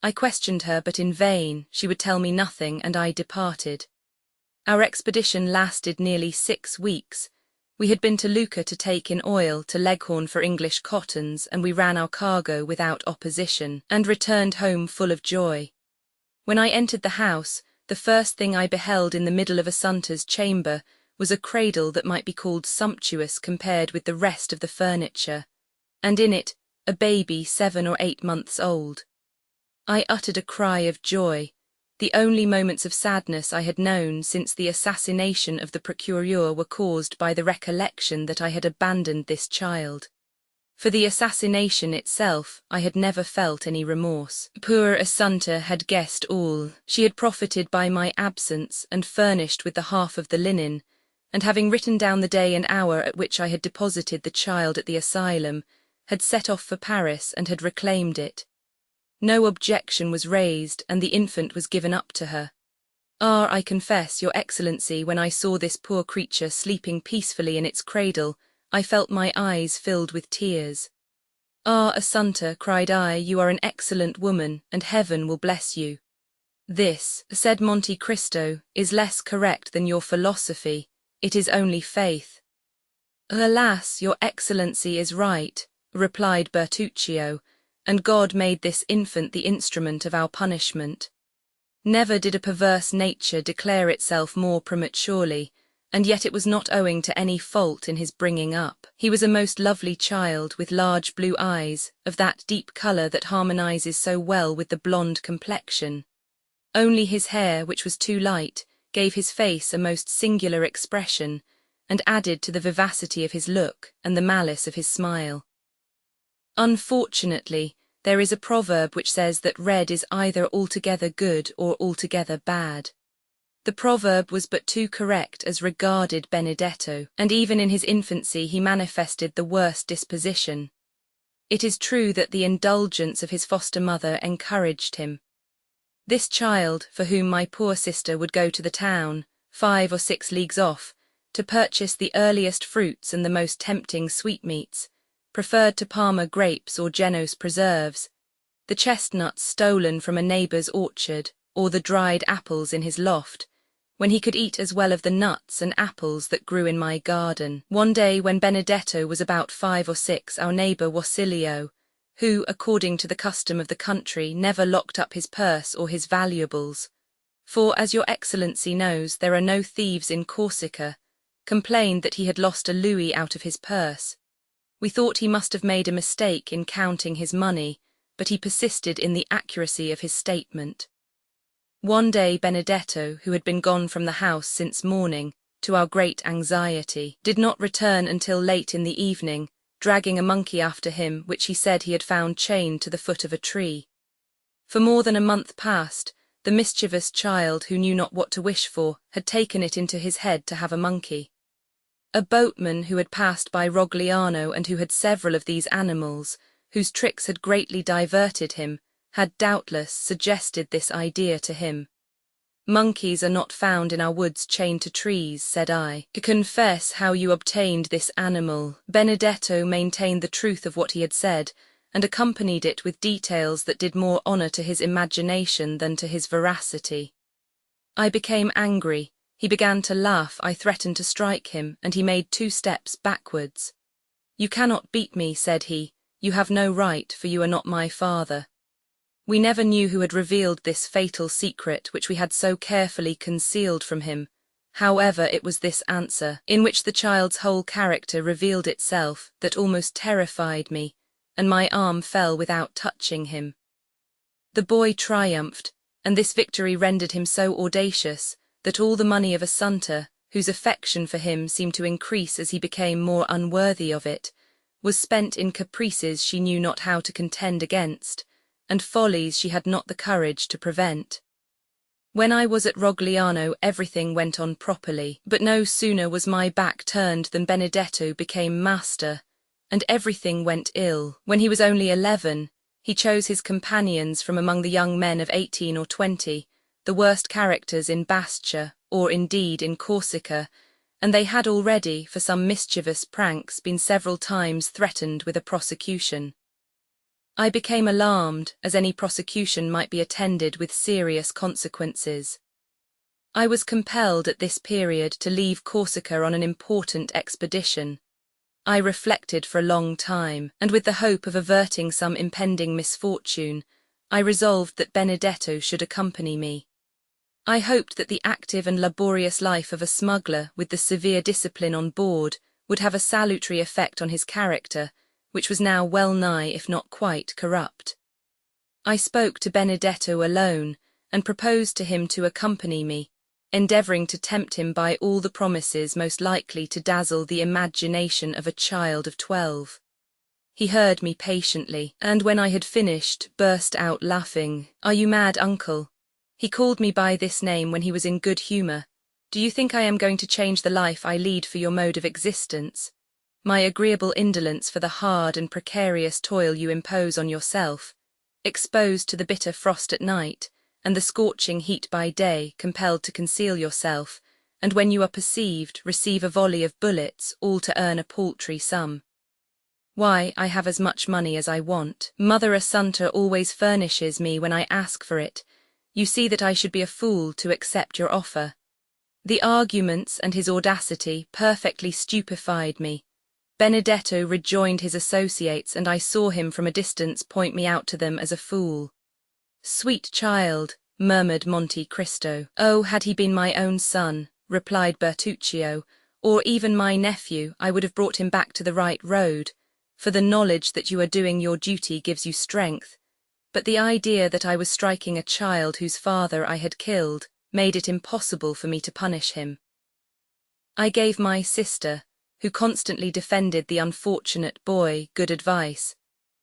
I questioned her, but in vain. She would tell me nothing, and I departed. Our expedition lasted nearly 6 weeks. We had been to Lucca to take in oil, to Leghorn for English cottons, and we ran our cargo without opposition, and returned home full of joy. When I entered the house, the first thing I beheld in the middle of Assunta's chamber was a cradle that might be called sumptuous compared with the rest of the furniture, and in it a baby 7 or 8 months old. I uttered a cry of joy, the only moments of sadness I had known since the assassination of the procureur were caused by the recollection that I had abandoned this child. For the assassination itself I had never felt any remorse. Poor Assunta had guessed all. She had profited by my absence and furnished with the half of the linen, and having written down the day and hour at which I had deposited the child at the asylum, had set off for Paris and had reclaimed it. No objection was raised, and the infant was given up to her. Ah, I confess, Your Excellency, when I saw this poor creature sleeping peacefully in its cradle, I felt my eyes filled with tears. Ah, Assunta, cried I, you are an excellent woman, and heaven will bless you. This, said Monte Cristo, is less correct than your philosophy, it is only faith. Alas, Your Excellency is right, replied Bertuccio, and God made this infant the instrument of our punishment. Never did a perverse nature declare itself more prematurely, and yet it was not owing to any fault in his bringing up. He was a most lovely child, with large blue eyes, of that deep colour that harmonizes so well with the blonde complexion. Only his hair, which was too light, gave his face a most singular expression, and added to the vivacity of his look and the malice of his smile. Unfortunately, there is a proverb which says that red is either altogether good or altogether bad. The proverb was but too correct as regarded Benedetto, and even in his infancy he manifested the worst disposition. It is true that the indulgence of his foster mother encouraged him. This child, for whom my poor sister would go to the town, 5 or 6 leagues off, to purchase the earliest fruits and the most tempting sweetmeats, preferred to Parma grapes or Genoese preserves, the chestnuts stolen from a neighbour's orchard, or the dried apples in his loft, when he could eat as well of the nuts and apples that grew in my garden. One day when Benedetto was about 5 or 6, our neighbour Wasilio, who, according to the custom of the country, never locked up his purse or his valuables, for, as Your Excellency knows, there are no thieves in Corsica, complained that he had lost a louis out of his purse. We thought he must have made a mistake in counting his money, but he persisted in the accuracy of his statement. One day Benedetto, who had been gone from the house since morning, to our great anxiety, did not return until late in the evening, dragging a monkey after him which he said he had found chained to the foot of a tree. For more than a month past, the mischievous child, who knew not what to wish for, had taken it into his head to have a monkey. A boatman who had passed by Rogliano and who had several of these animals, whose tricks had greatly diverted him, had doubtless suggested this idea to him. Monkeys are not found in our woods chained to trees, said I. To confess how you obtained this animal. Benedetto maintained the truth of what he had said, and accompanied it with details that did more honour to his imagination than to his veracity. I became angry. He began to laugh, I threatened to strike him, and he made 2 steps backwards. You cannot beat me, said he. You have no right, for you are not my father. We never knew who had revealed this fatal secret which we had so carefully concealed from him. However, it was this answer, in which the child's whole character revealed itself, that almost terrified me, and my arm fell without touching him. The boy triumphed, and this victory rendered him so audacious that all the money of Assunta, whose affection for him seemed to increase as he became more unworthy of it, was spent in caprices she knew not how to contend against, and follies she had not the courage to prevent. When I was at Rogliano everything went on properly, but no sooner was my back turned than Benedetto became master, and everything went ill. When he was only 11, he chose his companions from among the young men of 18 or 20, the worst characters in Bastia, or indeed in Corsica, and they had already, for some mischievous pranks, been several times threatened with a prosecution. I became alarmed, as any prosecution might be attended with serious consequences. I was compelled at this period to leave Corsica on an important expedition. I reflected for a long time, and with the hope of averting some impending misfortune, I resolved that Benedetto should accompany me. I hoped that the active and laborious life of a smuggler with the severe discipline on board would have a salutary effect on his character, which was now well nigh, if not quite, corrupt. I spoke to Benedetto alone, and proposed to him to accompany me, endeavouring to tempt him by all the promises most likely to dazzle the imagination of a child of 12. He heard me patiently, and when I had finished, burst out laughing. "Are you mad, uncle?" He called me by this name when he was in good humour. "Do you think I am going to change the life I lead for your mode of existence? My agreeable indolence for the hard and precarious toil you impose on yourself, exposed to the bitter frost at night, and the scorching heat by day, compelled to conceal yourself, and when you are perceived, receive a volley of bullets, all to earn a paltry sum. Why, I have as much money as I want. Mother Assunta always furnishes me when I ask for it. You see that I should be a fool to accept your offer. The arguments and his audacity perfectly stupefied me. Benedetto rejoined his associates, and I saw him from a distance point me out to them as a fool. "Sweet child," murmured Monte Cristo. "Oh, had he been my own son," replied Bertuccio, "or even my nephew, I would have brought him back to the right road, for the knowledge that you are doing your duty gives you strength. But the idea that I was striking a child whose father I had killed made it impossible for me to punish him. I gave my sister, who constantly defended the unfortunate boy, good advice,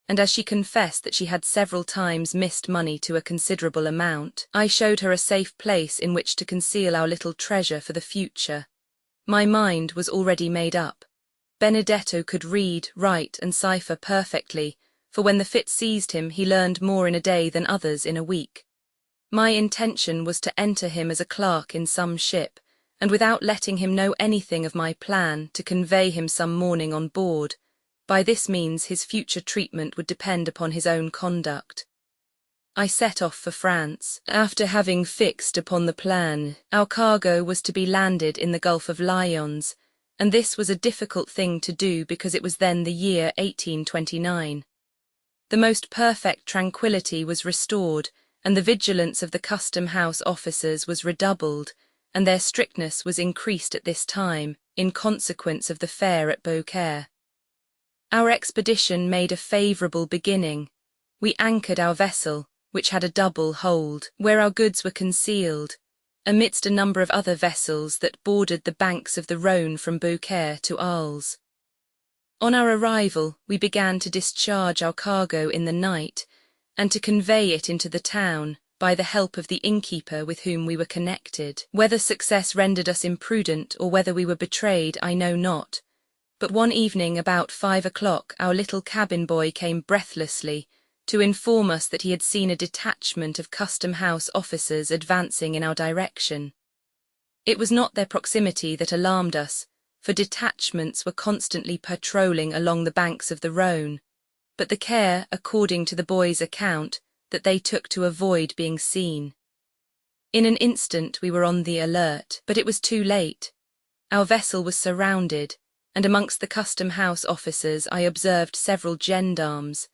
and as she confessed that she had several times missed money to a considerable amount, I showed her a safe place in which to conceal our little treasure for the future. My mind was already made up. Benedetto could read, write, and cipher perfectly, for when the fit seized him he learned more in a day than others in a week. My intention was to enter him as a clerk in some ship, and without letting him know anything of my plan, to convey him some morning on board. By this means his future treatment would depend upon his own conduct. I set off for France. After having fixed upon the plan, our cargo was to be landed in the Gulf of Lyons, and this was a difficult thing to do because it was then the year 1829. The most perfect tranquillity was restored, and the vigilance of the custom-house officers was redoubled, and their strictness was increased at this time, in consequence of the fair at Beaucaire. Our expedition made a favourable beginning. We anchored our vessel, which had a double hold, where our goods were concealed, amidst a number of other vessels that bordered the banks of the Rhône from Beaucaire to Arles. On our arrival, we began to discharge our cargo in the night, and to convey it into the town, by the help of the innkeeper with whom we were connected. Whether success rendered us imprudent, or whether we were betrayed, I know not. But one evening about 5 o'clock our little cabin boy came breathlessly to inform us that he had seen a detachment of custom-house officers advancing in our direction. It was not their proximity that alarmed us, for detachments were constantly patrolling along the banks of the Rhône, but the care, according to the boy's account, that they took to avoid being seen. In an instant we were on the alert, but it was too late. Our vessel was surrounded, and amongst the custom-house officers I observed several gendarmes,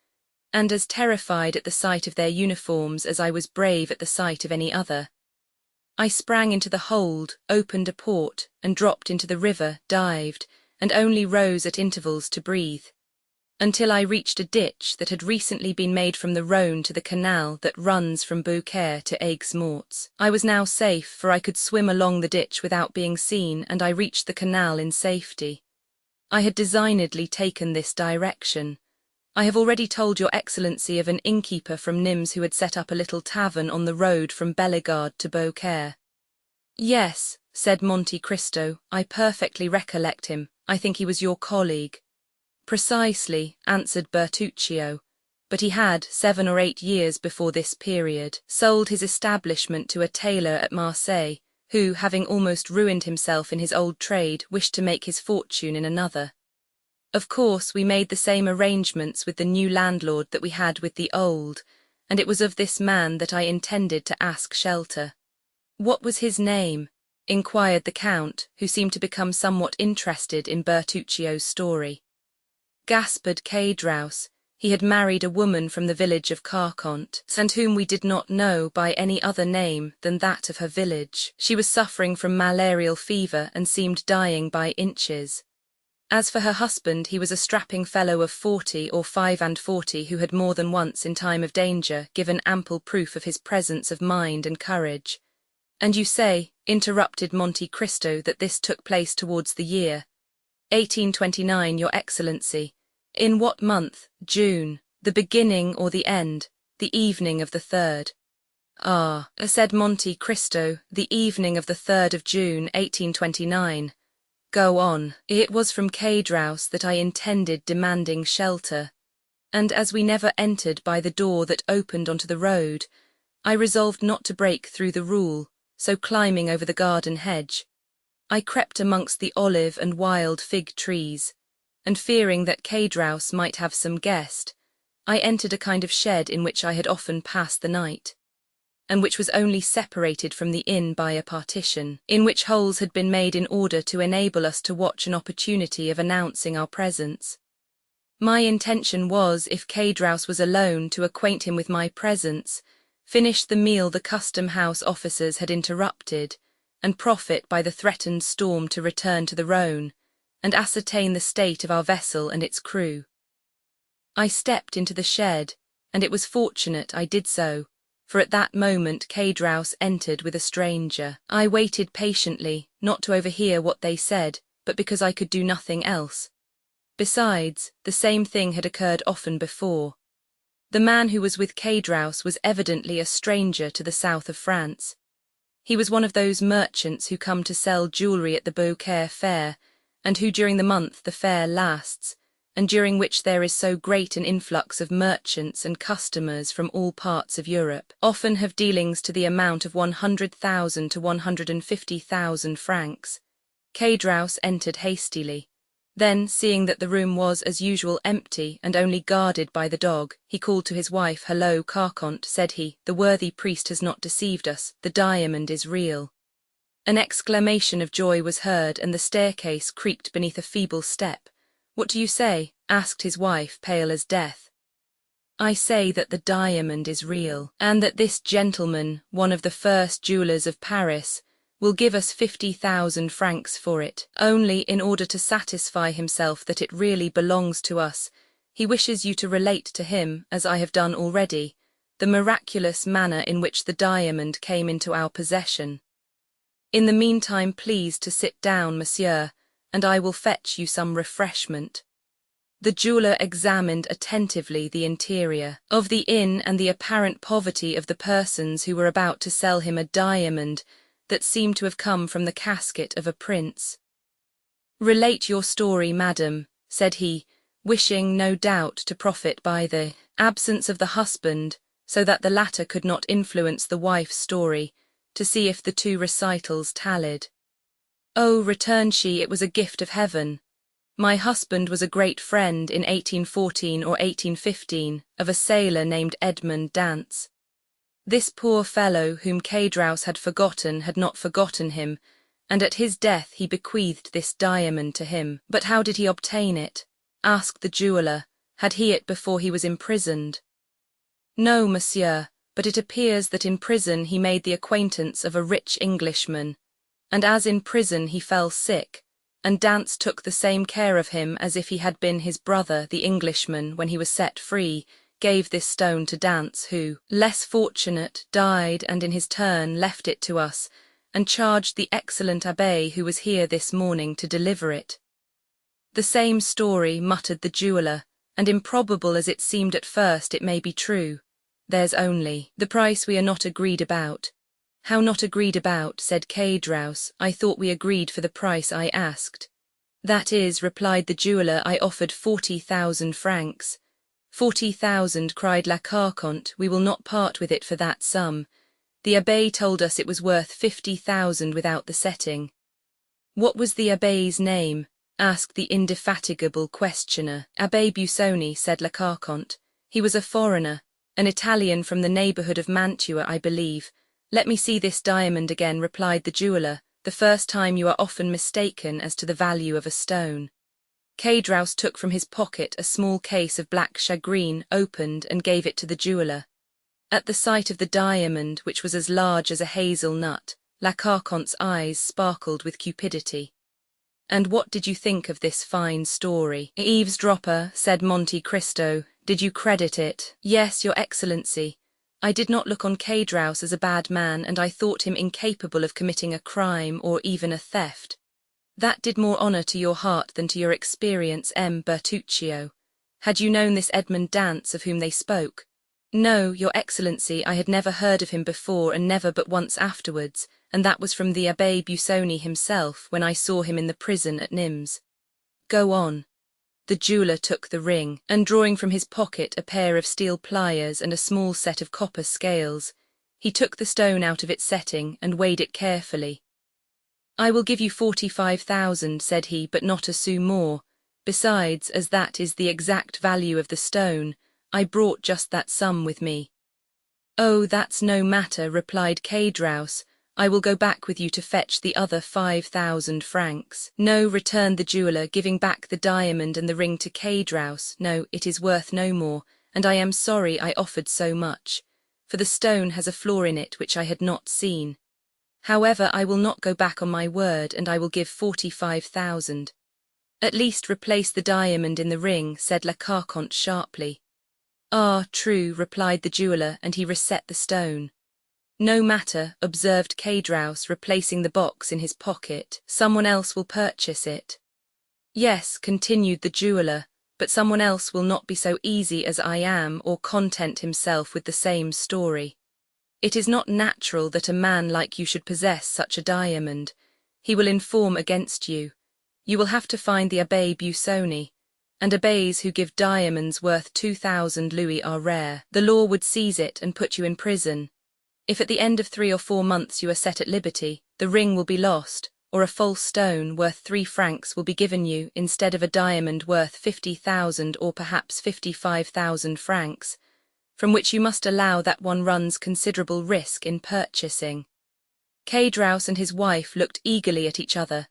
and as terrified at the sight of their uniforms as I was brave at the sight of any other. I sprang into the hold, opened a port, and dropped into the river, dived, and only rose at intervals to breathe, until I reached a ditch that had recently been made from the Rhône to the canal that runs from Beaucaire to Aigues-Mortes. I was now safe, for I could swim along the ditch without being seen, and I reached the canal in safety. I had designedly taken this direction. I have already told your Excellency of an innkeeper from Nimes who had set up a little tavern on the road from Bellegarde to Beaucaire. Yes, said Monte Cristo, I perfectly recollect him. I think he was your colleague. Precisely, answered Bertuccio, but he had, 7 or 8 years before this period, sold his establishment to a tailor at Marseille, who, having almost ruined himself in his old trade, wished to make his fortune in another. Of course, we made the same arrangements with the new landlord that we had with the old, and it was of this man that I intended to ask shelter. What was his name? Inquired the Count, who seemed to become somewhat interested in Bertuccio's story. Gaspard Cadraus. He had married a woman from the village of Carcant, and whom we did not know by any other name than that of her village. She was suffering from malarial fever and seemed dying by inches. As for her husband, he was a strapping fellow of 40 or 45 who had more than once in time of danger given ample proof of his presence of mind and courage. And you say, interrupted Monte Cristo, that this took place towards the year 1829, your Excellency. In what month? June. The beginning or the end? The evening of the 3rd. Ah, said Monte Cristo, the evening of the 3rd of June, 1829. Go on. It was from Cadraus that I intended demanding shelter, and as we never entered by the door that opened onto the road, I resolved not to break through the rule, so climbing over the garden hedge, I crept amongst the olive and wild fig trees, and fearing that Cédras might have some guest, I entered a kind of shed in which I had often passed the night, and which was only separated from the inn by a partition, in which holes had been made in order to enable us to watch an opportunity of announcing our presence. My intention was, if Cédras was alone, to acquaint him with my presence, finish the meal the custom-house officers had interrupted, and profit by the threatened storm to return to the Rhône, and ascertain the state of our vessel and its crew. I stepped into the shed, and it was fortunate I did so, for at that moment Cédras entered with a stranger. I waited patiently, not to overhear what they said, but because I could do nothing else. Besides, the same thing had occurred often before. The man who was with Cédras was evidently a stranger to the south of France. He was one of those merchants who come to sell jewellery at the Beaucaire fair, and who during the month the fair lasts, and during which there is so great an influx of merchants and customers from all parts of Europe, often have dealings to the amount of 100,000 to 150,000 francs. Cédras entered hastily. Then, seeing that the room was as usual empty and only guarded by the dog, he called to his wife. "Hello, Carconte," said he, "the worthy priest has not deceived us, the diamond is real." An exclamation of joy was heard, and the staircase creaked beneath a feeble step. "What do you say?" asked his wife, pale as death. "I say that the diamond is real, and that this gentleman, one of the first jewellers of Paris, will give us 50,000 francs for it, only in order to satisfy himself that it really belongs to us. He wishes you to relate to him, as I have done already, the miraculous manner in which the diamond came into our possession. In the meantime please to sit down, monsieur, and I will fetch you some refreshment." The jeweller examined attentively the interior of the inn and the apparent poverty of the persons who were about to sell him a diamond that seemed to have come from the casket of a prince. "Relate your story, madam," said he, wishing, no doubt, to profit by the absence of the husband, so that the latter could not influence the wife's story, to see if the two recitals tallied. "Oh," returned she, "it was a gift of heaven. My husband was a great friend in 1814 or 1815 of a sailor named Edmond Dantès. This poor fellow whom Cédras had not forgotten him, and at his death he bequeathed this diamond to him." "But how did he obtain it?" asked the jeweller. "Had he it before he was imprisoned?" "No, monsieur, but it appears that in prison he made the acquaintance of a rich Englishman, and as in prison he fell sick, and Dantès took the same care of him as if he had been his brother. The Englishman, when he was set free, gave this stone to Dantès, who, less fortunate, died and in his turn left it to us, and charged the excellent abbé who was here this morning to deliver it." "The same story," muttered the jeweller, "and improbable as it seemed at first, it may be true. There's only the price we are not agreed about." "How not agreed about?" said Cédras. "I thought we agreed for the price I asked." "That is," replied the jeweller, "I offered 40,000 francs. 40,000, cried La Carconte, "we will not part with it for that sum. The abbé told us it was worth 50,000 without the setting." "What was the abbé's name?" asked the indefatigable questioner. "Abbé Busoni," said La Carconte. "He was a foreigner, an Italian from the neighbourhood of Mantua, I believe." "Let me see this diamond again," replied the jeweller. "The first time you are often mistaken as to the value of a stone." Cédras took from his pocket a small case of black shagreen, opened, and gave it to the jeweller. At the sight of the diamond, which was as large as a hazel nut, La Carconte's eyes sparkled with cupidity. "And what did you think of this fine story?" "Eavesdropper," said Monte Cristo. "Did you credit it?" "Yes, your excellency. I did not look on Cédras as a bad man, and I thought him incapable of committing a crime or even a theft." "That did more honour to your heart than to your experience, M. Bertuccio. Had you known this Edmond Dantès of whom they spoke?" "No, your excellency, I had never heard of him before and never but once afterwards, and that was from the Abbé Busoni himself when I saw him in the prison at Nimes." "Go on." The jeweller took the ring, and drawing from his pocket a pair of steel pliers and a small set of copper scales, He took the stone out of its setting and weighed it carefully. "I will give you 45,000, said he, but not a sou more. Besides, as that is the exact value of the stone, I brought just that sum with me." "Oh, that's no matter," replied Caedrouse. "I will go back with you to fetch the other 5,000 francs. "No," returned the jeweller, giving back the diamond and the ring to Caedrouse. "No, it is worth no more, and I am sorry I offered so much, for the stone has a flaw in it which I had not seen. However, I will not go back on my word, and I will give 45,000. "At least replace the diamond in the ring," said La Carconte sharply. "Ah, true," replied the jeweller, and he reset the stone. "No matter," observed Caedrouse, replacing the box in his pocket. "Someone else will purchase it." "Yes," continued the jeweller, "but someone else will not be so easy as I am, or content himself with the same story. It is not natural that a man like you should possess such a diamond. He will inform against you. You will have to find the Abbé Busoni, and abbés who give diamonds worth 2,000 louis are rare. The law would seize it and put you in prison. If at the end of 3 or 4 months you are set at liberty, the ring will be lost, or a false stone worth 3 francs will be given you instead of a diamond worth 50,000 or perhaps 55,000 francs, from which you must allow that one runs considerable risk in purchasing." Caedrouse and his wife looked eagerly at each other.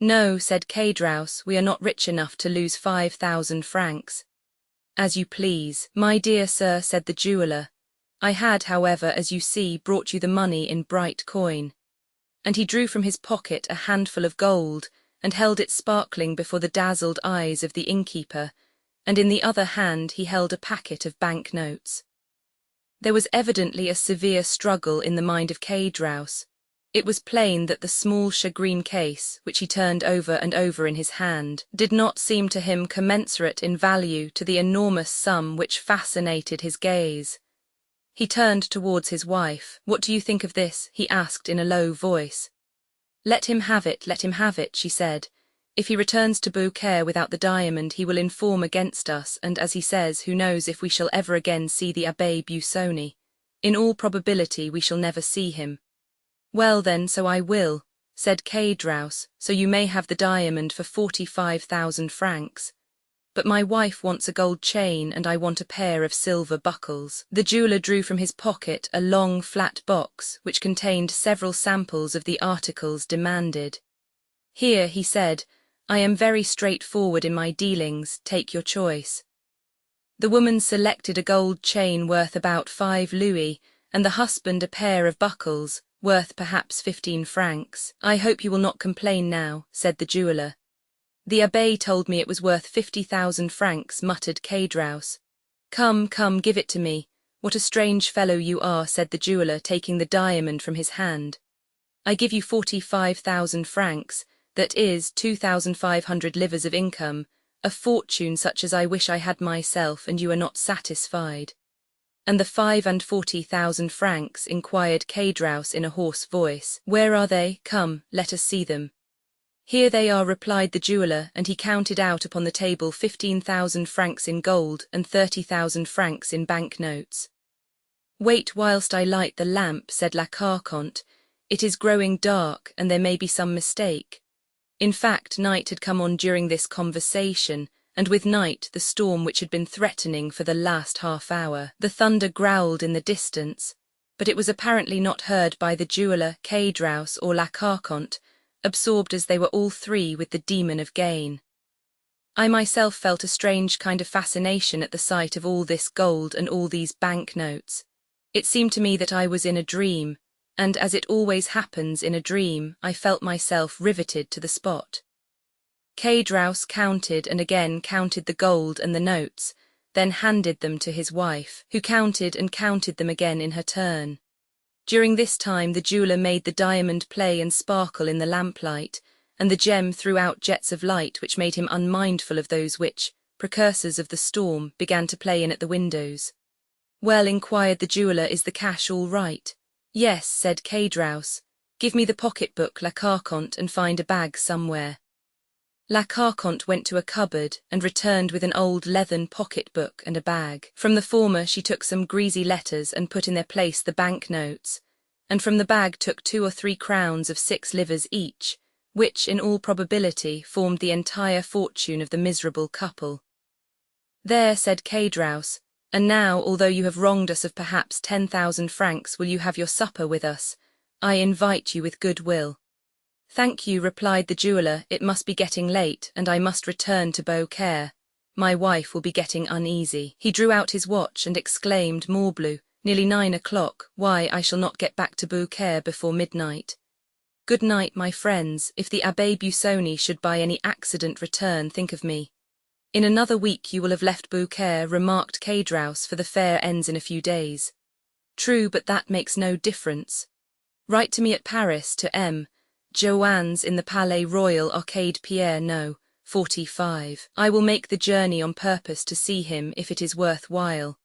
"No," said Caedrouse, "we are not rich enough to lose 5,000 francs. "As you please, my dear sir," said the jeweller. "I had, however, as you see, brought you the money in bright coin." And he drew from his pocket a handful of gold, and held it sparkling before the dazzled eyes of the innkeeper, and in the other hand he held a packet of bank notes. There was evidently a severe struggle in the mind of Caedrouse. It was plain that the small shagreen case, which he turned over and over in his hand, did not seem to him commensurate in value to the enormous sum which fascinated his gaze. He turned towards his wife. "What do you think of this?" he asked in a low voice. Let him have it," she said. "If he returns to Beaucaire without the diamond, he will inform against us, and as he says, who knows if we shall ever again see the Abbé Busoni. In all probability we shall never see him." "Well then, so I will," said Caedrouse, "so you may have the diamond for 45,000 francs. But my wife wants a gold chain, and I want a pair of silver buckles." The jeweller drew from his pocket a long, flat box, which contained several samples of the articles demanded. "Here," he said, "I am very straightforward in my dealings, take your choice." The woman selected a gold chain worth about 5 louis, and the husband a pair of buckles, worth perhaps 15 francs. "I hope you will not complain now," said the jeweller. "The abbé told me it was worth 50,000 francs, muttered Caedrouse. "Come, come, give it to me. What a strange fellow you are," said the jeweller, taking the diamond from his hand. "I give you 45,000 francs, that is 2,500 livres of income, a fortune such as I wish I had myself, and you are not satisfied." "And the 45,000 francs?" inquired Caedrouse in a hoarse voice. "Where are they? Come, let us see them." "Here they are," replied the jeweller, and he counted out upon the table 15,000 francs in gold and 30,000 francs in bank notes. "Wait whilst I light the lamp," said La Carconte. "It is growing dark, and there may be some mistake." In fact, night had come on during this conversation, and with night the storm which had been threatening for the last half-hour. The thunder growled in the distance, but it was apparently not heard by the jeweller, Caedrouse, or La Carconte, absorbed as they were all three with the demon of gain. I myself felt a strange kind of fascination at the sight of all this gold and all these bank notes. It seemed to me that I was in a dream, and as it always happens in a dream, I felt myself riveted to the spot. Caedrouse counted and again counted the gold and the notes, then handed them to his wife, who counted and counted them again in her turn. During this time the jeweller made the diamond play and sparkle in the lamplight, and the gem threw out jets of light which made him unmindful of those which, precursors of the storm, began to play in at the windows. "Well," inquired the jeweller, "is the cash all right?" "Yes," said Caedrouse. "Give me the pocket-book, La Carconte, and find a bag somewhere." La Carconte went to a cupboard and returned with an old leathern pocket-book and a bag. From the former she took some greasy letters and put in their place the bank-notes, and from the bag took 2 or 3 crowns of 6 livres each, which, in all probability, formed the entire fortune of the miserable couple. "There," said Caedrouse, "and now, although you have wronged us of perhaps 10,000 francs, will you have your supper with us? I invite you with good will." "Thank you," replied the jeweller, "it must be getting late, and I must return to Beaucaire. My wife will be getting uneasy." He drew out his watch and exclaimed, "Morbleu, nearly 9 o'clock, why, I shall not get back to Beaucaire before midnight. Good night, my friends. If the Abbé Busoni should by any accident return, think of me." "In another week you will have left Beaucaire," remarked Caedrouse, "for the fair ends in a few days." "True, but that makes no difference. Write to me at Paris, to M. Joannes in the Palais Royal, Arcade Pierre No. 45. I will make the journey on purpose to see him if it is worth while."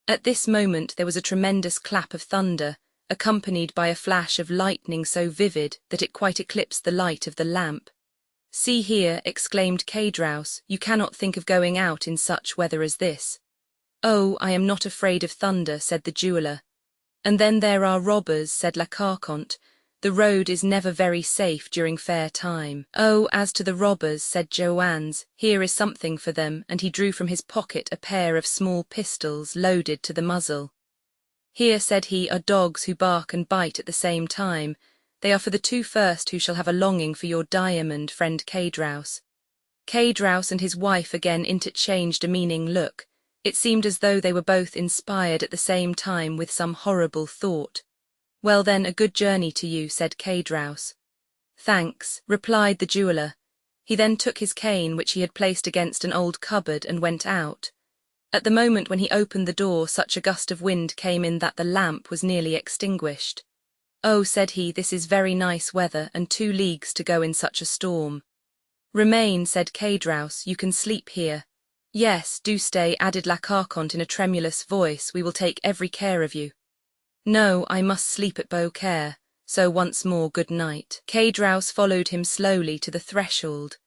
At this moment there was a tremendous clap of thunder, accompanied by a flash of lightning so vivid that it quite eclipsed the light of the lamp. "See here," exclaimed Caedrouse, "you cannot think of going out in such weather as this." "Oh, I am not afraid of thunder," said the jeweller. "And then there are robbers," said La Carconte. "The road is never very safe during fair time." "Oh, as to the robbers," said Joannes, "here is something for them," and he drew from his pocket a pair of small pistols loaded to the muzzle. "Here," said he, "are dogs who bark and bite at the same time. They are for the 2 first who shall have a longing for your diamond, friend Caedrouse." Caedrouse and his wife again interchanged a meaning look. It seemed as though they were both inspired at the same time with some horrible thought. "Well then, a good journey to you," said Caedrouse. "Thanks," replied the jeweller. He then took his cane, which he had placed against an old cupboard, and went out. At the moment when he opened the door, such a gust of wind came in that the lamp was nearly extinguished. "Oh," said he, "this is very nice weather, and 2 leagues to go in such a storm." "Remain," said Caedrouse, "you can sleep here." "Yes, do stay," added La Carconte in a tremulous voice, "we will take every care of you." "No, I must sleep at Beaucaire, so once more good night." Caedrouse followed him slowly to the threshold.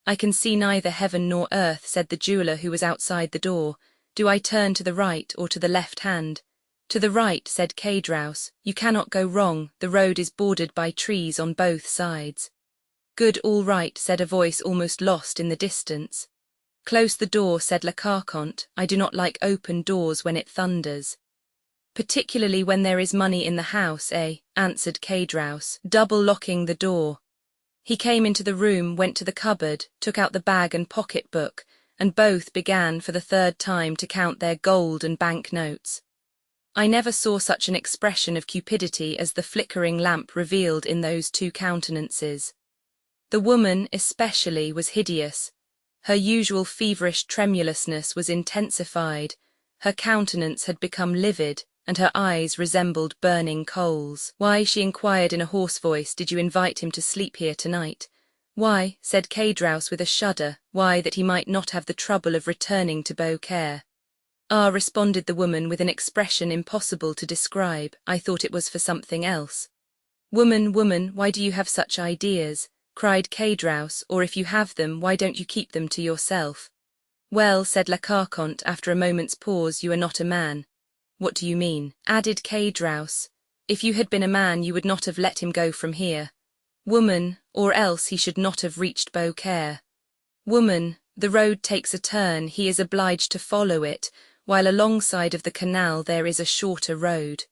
"I can see neither heaven nor earth," said the jeweller who was outside the door. "Do I turn to the right or to the left hand?" "To the right," said Caedrouse. "You cannot go wrong, the road is bordered by trees on both sides." "Good, all right," said a voice almost lost in the distance. "Close the door," said La Carconte. "I do not like open doors when it thunders." "Particularly when there is money in the house, eh?" answered Caedrouse, double-locking the door. He came into the room, went to the cupboard, took out the bag and pocket-book, and both began for the 3rd time to count their gold and bank-notes. I never saw such an expression of cupidity as the flickering lamp revealed in those 2 countenances. The woman, especially, was hideous. Her usual feverish tremulousness was intensified, her countenance had become livid, and her eyes resembled burning coals. "Why," she inquired in a hoarse voice, "did you invite him to sleep here tonight?" "Why," said Caedrouse with a shudder, "why, that he might not have the trouble of returning to Beaucaire." "Ah," responded the woman with an expression impossible to describe, "I thought it was for something else." "Woman, woman, why do you have such ideas?" cried Caedrouse, "or if you have them, why don't you keep them to yourself?" "Well," said La Carconte after a moment's pause, "you are not a man." "What do you mean?" added Caedrouse. "If you had been a man you would not have let him go from here." "Woman, or else he should not have reached Beaucaire." "Woman, the road takes a turn, he is obliged to follow it, while alongside of the canal there is a shorter road."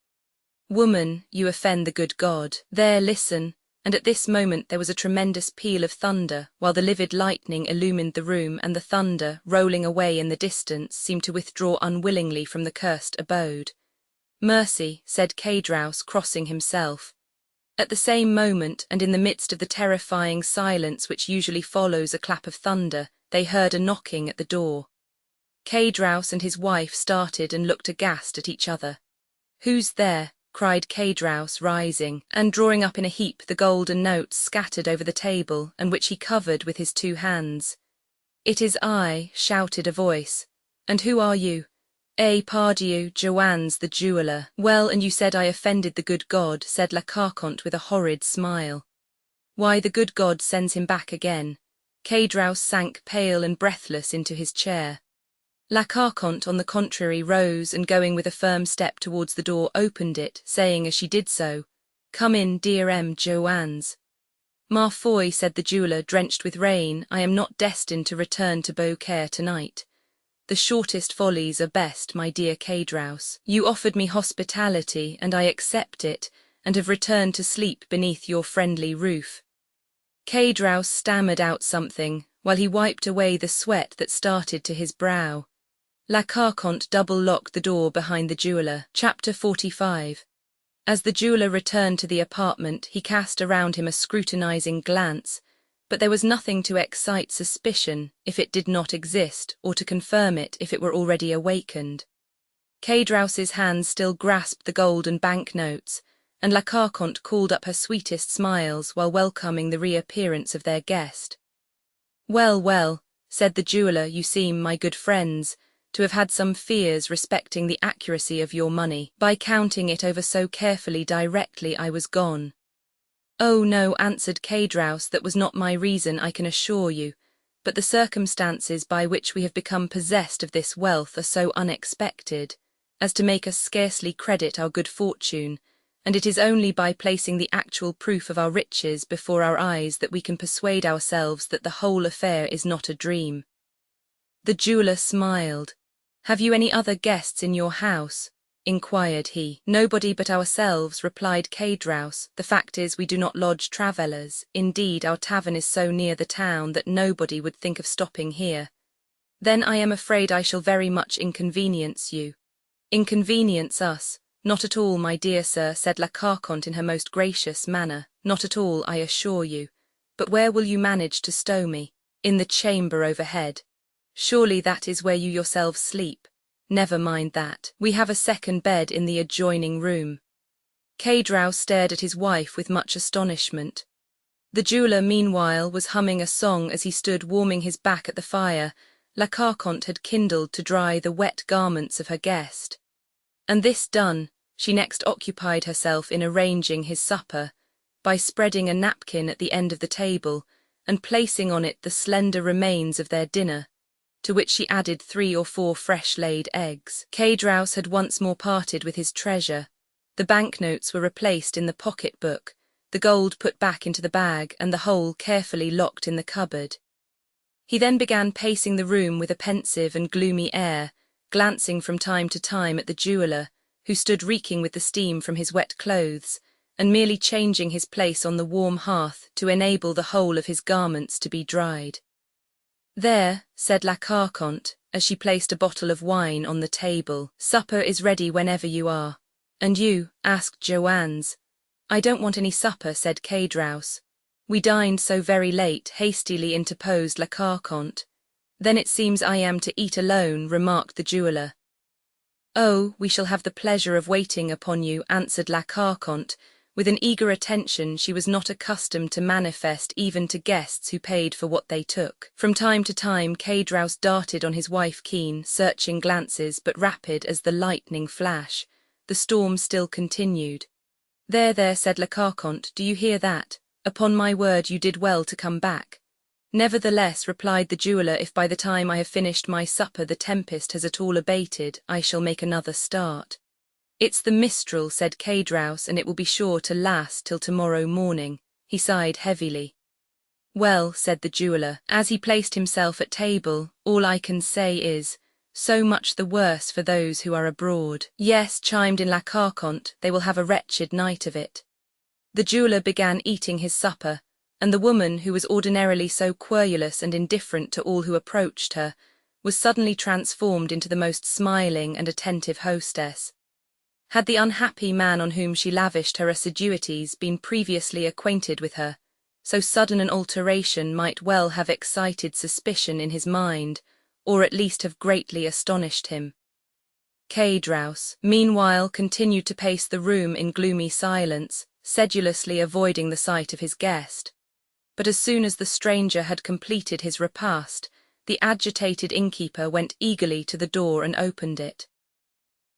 "Woman, you offend the good God. There, listen." And at this moment there was a tremendous peal of thunder, while the livid lightning illumined the room, and the thunder, rolling away in the distance, seemed to withdraw unwillingly from the cursed abode. "Mercy," said Caedrouse, crossing himself. At the same moment, and in the midst of the terrifying silence which usually follows a clap of thunder, they heard a knocking at the door. Caedrouse and his wife started and looked aghast at each other. "Who's there?" cried Caedrouse, rising, and drawing up in a heap the golden notes scattered over the table, and which he covered with his 2 hands. "It is I," shouted a voice. "And who are you?" Pardieu, Joannes the jeweller." "Well, and you said I offended the good God," said La Carconte with a horrid smile. "Why, the good God sends him back again. Cadraus sank pale and breathless into his chair. La Carconte, on the contrary, rose and going with a firm step towards the door opened it, saying as she did so, "Come in, dear M. Joannes." "Ma foi," said the jeweller, drenched with rain, "I am not destined to return to Beaucaire tonight. The shortest follies are best, my dear Cadraus. You offered me hospitality, and I accept it, and have returned to sleep beneath your friendly roof." Cadraus stammered out something, while he wiped away the sweat that started to his brow. La Carconte double-locked the door behind the jeweller. Chapter 45. As the jeweller returned to the apartment, he cast around him a scrutinizing glance, but there was nothing to excite suspicion if it did not exist, or to confirm it if it were already awakened. Cadraus's hands still grasped the gold and banknotes, and La Carconte called up her sweetest smiles while welcoming the reappearance of their guest. "Well, well," said the jeweller, "you seem, my good friends, to have had some fears respecting the accuracy of your money, by counting it over so carefully directly I was gone." "Oh no," answered Cadraus, "that was not my reason, I can assure you, but the circumstances by which we have become possessed of this wealth are so unexpected, as to make us scarcely credit our good fortune, and it is only by placing the actual proof of our riches before our eyes that we can persuade ourselves that the whole affair is not a dream." The jeweller smiled. "Have you any other guests in your house?" inquired he. "Nobody but ourselves," replied Cadraus. "The fact is, we do not lodge travellers. Indeed, our tavern is so near the town that nobody would think of stopping here." "Then I am afraid I shall very much inconvenience you." "Inconvenience us? Not at all, my dear sir," said La Carconte in her most gracious manner. "Not at all, I assure you. But where will you manage to stow me?" "In the chamber overhead." "Surely that is where you yourselves sleep." "Never mind that. We have a second bed in the adjoining room." Cadraus stared at his wife with much astonishment. The jeweller, meanwhile, was humming a song as he stood warming his back at the fire La Carconte had kindled to dry the wet garments of her guest. And this done, she next occupied herself in arranging his supper, by spreading a napkin at the end of the table, and placing on it the slender remains of their dinner, to which she added 3 or 4 fresh-laid eggs. Cadraus had once more parted with his treasure. The banknotes were replaced in the pocket-book, the gold put back into the bag, and the whole carefully locked in the cupboard. He then began pacing the room with a pensive and gloomy air, glancing from time to time at the jeweller, who stood reeking with the steam from his wet clothes, and merely changing his place on the warm hearth to enable the whole of his garments to be dried. "There," said La Carconte, as she placed a bottle of wine on the table. "Supper is ready whenever you are." "And you?" asked Joannes. "I don't want any supper," said Cadraus. "We dined so very late," hastily interposed La Carconte. "Then it seems I am to eat alone," remarked the jeweller. "Oh, we shall have the pleasure of waiting upon you," answered La Carconte, with an eager attention she was not accustomed to manifest even to guests who paid for what they took. From time to time Cadraus darted on his wife keen, searching glances, but rapid as the lightning flash. The storm still continued. "There, there," said La Carconte, "do you hear that? Upon my word you did well to come back." "Nevertheless," replied the jeweller, "if by the time I have finished my supper the tempest has at all abated, I shall make another start." "It's the mistral," said Cadraus, "and it will be sure to last till tomorrow morning." He sighed heavily. "Well," said the jeweller, as he placed himself at table, "all I can say is, so much the worse for those who are abroad." "Yes," chimed in La Carconte, "they will have a wretched night of it." The jeweller began eating his supper, and the woman, who was ordinarily so querulous and indifferent to all who approached her, was suddenly transformed into the most smiling and attentive hostess. Had the unhappy man on whom she lavished her assiduities been previously acquainted with her, so sudden an alteration might well have excited suspicion in his mind, or at least have greatly astonished him. Cadraus, meanwhile, continued to pace the room in gloomy silence, sedulously avoiding the sight of his guest. But as soon as the stranger had completed his repast, the agitated innkeeper went eagerly to the door and opened it.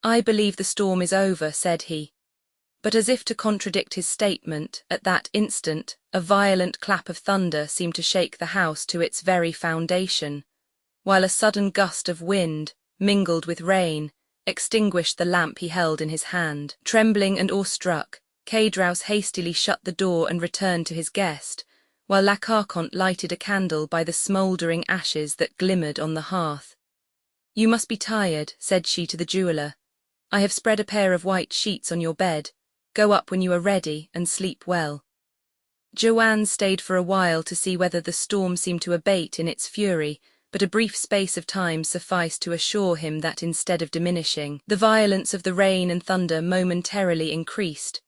"I believe the storm is over," said he. But as if to contradict his statement, at that instant, a violent clap of thunder seemed to shake the house to its very foundation, while a sudden gust of wind, mingled with rain, extinguished the lamp he held in his hand. Trembling and awestruck, Cédras hastily shut the door and returned to his guest, while La Carconte lighted a candle by the smouldering ashes that glimmered on the hearth. "You must be tired," said she to the jeweller. "I have spread a pair of white sheets on your bed. Go up when you are ready, and sleep well." Joanne stayed for a while to see whether the storm seemed to abate in its fury, but a brief space of time sufficed to assure him that instead of diminishing, the violence of the rain and thunder momentarily increased.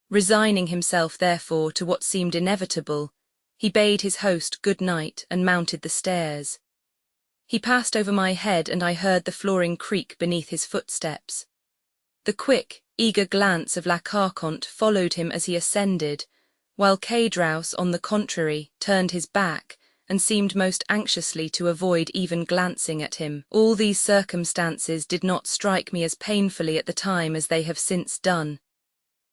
Resigning himself, therefore, to what seemed inevitable, he bade his host good night and mounted the stairs. He passed over my head, and I heard the flooring creak beneath his footsteps. The quick, eager glance of La Carconte followed him as he ascended, while Cédras, on the contrary, turned his back and seemed most anxiously to avoid even glancing at him. All these circumstances did not strike me as painfully at the time as they have since done.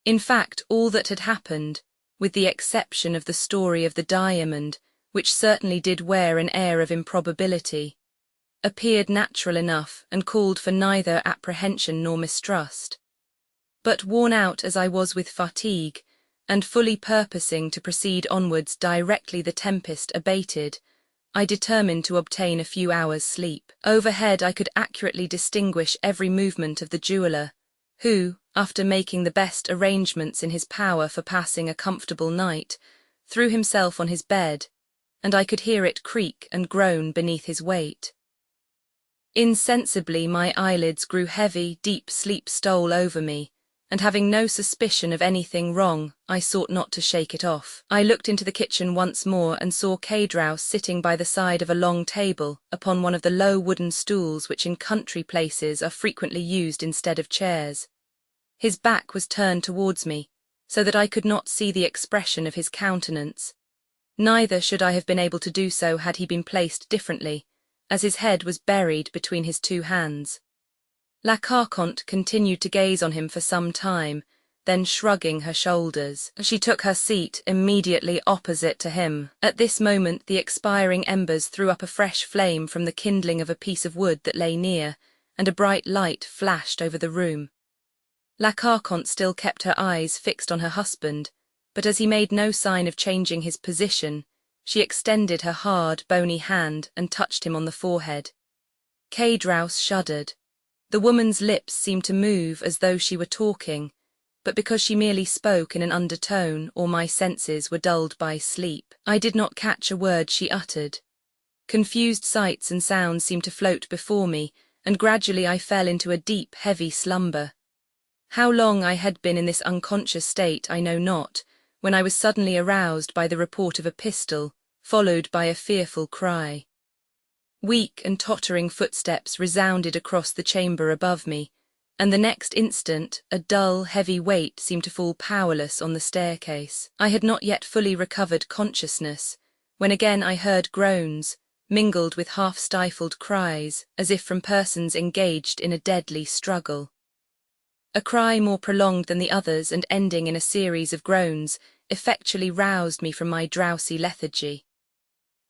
In fact, all that had happened, with the exception of the story of the diamond, which certainly did wear an air of improbability, appeared natural enough and called for neither apprehension nor mistrust. But worn out as I was with fatigue, and fully purposing to proceed onwards directly the tempest abated, I determined to obtain a few hours' sleep. Overhead I could accurately distinguish every movement of the jeweller, who, after making the best arrangements in his power for passing a comfortable night, threw himself on his bed, and I could hear it creak and groan beneath his weight. Insensibly my eyelids grew heavy, deep sleep stole over me, and having no suspicion of anything wrong, I sought not to shake it off. I looked into the kitchen once more and saw Cédras sitting by the side of a long table upon one of the low wooden stools which in country places are frequently used instead of chairs. His back was turned towards me, so that I could not see the expression of his countenance. Neither should I have been able to do so had he been placed differently, as his head was buried between his two hands. La Carconte continued to gaze on him for some time, then shrugging her shoulders, she took her seat immediately opposite to him. At this moment the expiring embers threw up a fresh flame from the kindling of a piece of wood that lay near, and a bright light flashed over the room. La Carconte still kept her eyes fixed on her husband, but as he made no sign of changing his position, she extended her hard, bony hand and touched him on the forehead. Cédras shuddered. The woman's lips seemed to move as though she were talking, but because she merely spoke in an undertone, or my senses were dulled by sleep, I did not catch a word she uttered. Confused sights and sounds seemed to float before me, and gradually I fell into a deep, heavy slumber. How long I had been in this unconscious state I know not, when I was suddenly aroused by the report of a pistol, followed by a fearful cry. Weak and tottering footsteps resounded across the chamber above me, and the next instant a dull, heavy weight seemed to fall powerless on the staircase. I had not yet fully recovered consciousness, when again I heard groans, mingled with half-stifled cries, as if from persons engaged in a deadly struggle. A cry more prolonged than the others and ending in a series of groans effectually roused me from my drowsy lethargy.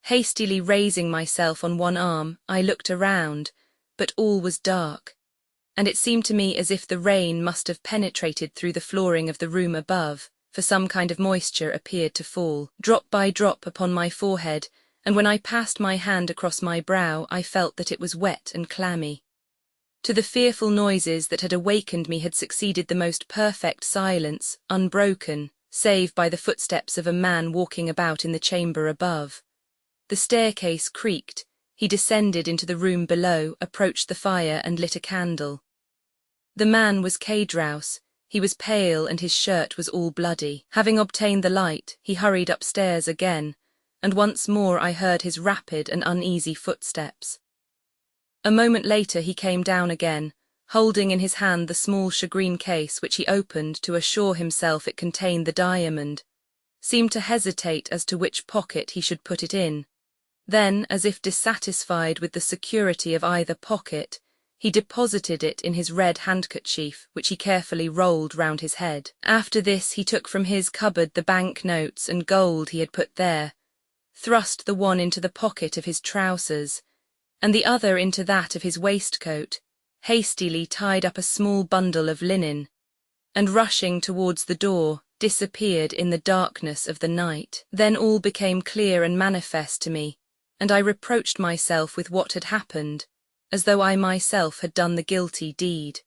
Hastily raising myself on one arm, I looked around, but all was dark, and it seemed to me as if the rain must have penetrated through the flooring of the room above, for some kind of moisture appeared to fall, drop by drop, upon my forehead, and when I passed my hand across my brow I felt that it was wet and clammy. To the fearful noises that had awakened me had succeeded the most perfect silence, unbroken, save by the footsteps of a man walking about in the chamber above. The staircase creaked, he descended into the room below, approached the fire and lit a candle. The man was Cédras. He was pale and his shirt was all bloody. Having obtained the light, he hurried upstairs again, and once more I heard his rapid and uneasy footsteps. A moment later he came down again, holding in his hand the small shagreen case which he opened to assure himself it contained the diamond, seemed to hesitate as to which pocket he should put it in. Then, as if dissatisfied with the security of either pocket, He deposited it in his red handkerchief, which he carefully rolled round his head. After this he took from his cupboard the bank notes and gold he had put there, thrust the one into the pocket of his trousers, and the other into that of his waistcoat, hastily tied up a small bundle of linen, and rushing towards the door, disappeared in the darkness of the night. Then all became clear and manifest to me, and I reproached myself with what had happened, as though I myself had done the guilty deed.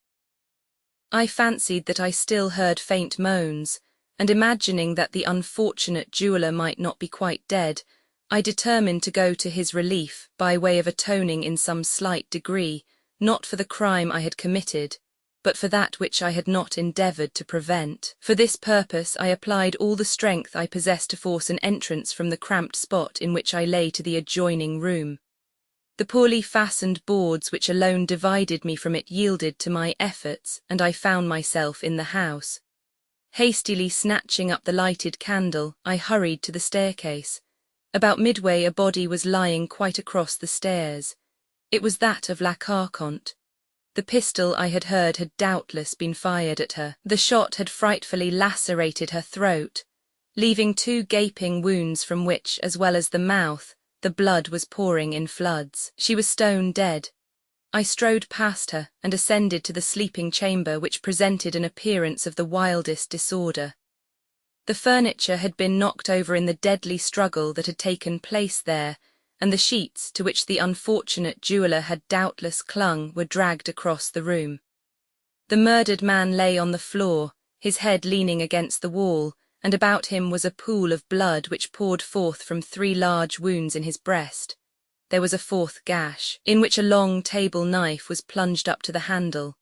I fancied that I still heard faint moans, and imagining that the unfortunate jeweller might not be quite dead, I determined to go to his relief by way of atoning in some slight degree, not for the crime I had committed, but for that which I had not endeavoured to prevent. For this purpose I applied all the strength I possessed to force an entrance from the cramped spot in which I lay to the adjoining room. The poorly fastened boards which alone divided me from it yielded to my efforts, and I found myself in the house. Hastily snatching up the lighted candle, I hurried to the staircase. About midway a body was lying quite across the stairs. It was that of La Carconte. The pistol I had heard had doubtless been fired at her. The shot had frightfully lacerated her throat, leaving 2 gaping wounds from which, as well as the mouth, the blood was pouring in floods. She was stone dead. I strode past her and ascended to the sleeping chamber, which presented an appearance of the wildest disorder. The furniture had been knocked over in the deadly struggle that had taken place there, and the sheets to which the unfortunate jeweller had doubtless clung were dragged across the room. The murdered man lay on the floor, his head leaning against the wall, and about him was a pool of blood which poured forth from 3 large wounds in his breast. There was a 4th gash, in which a long table knife was plunged up to the handle.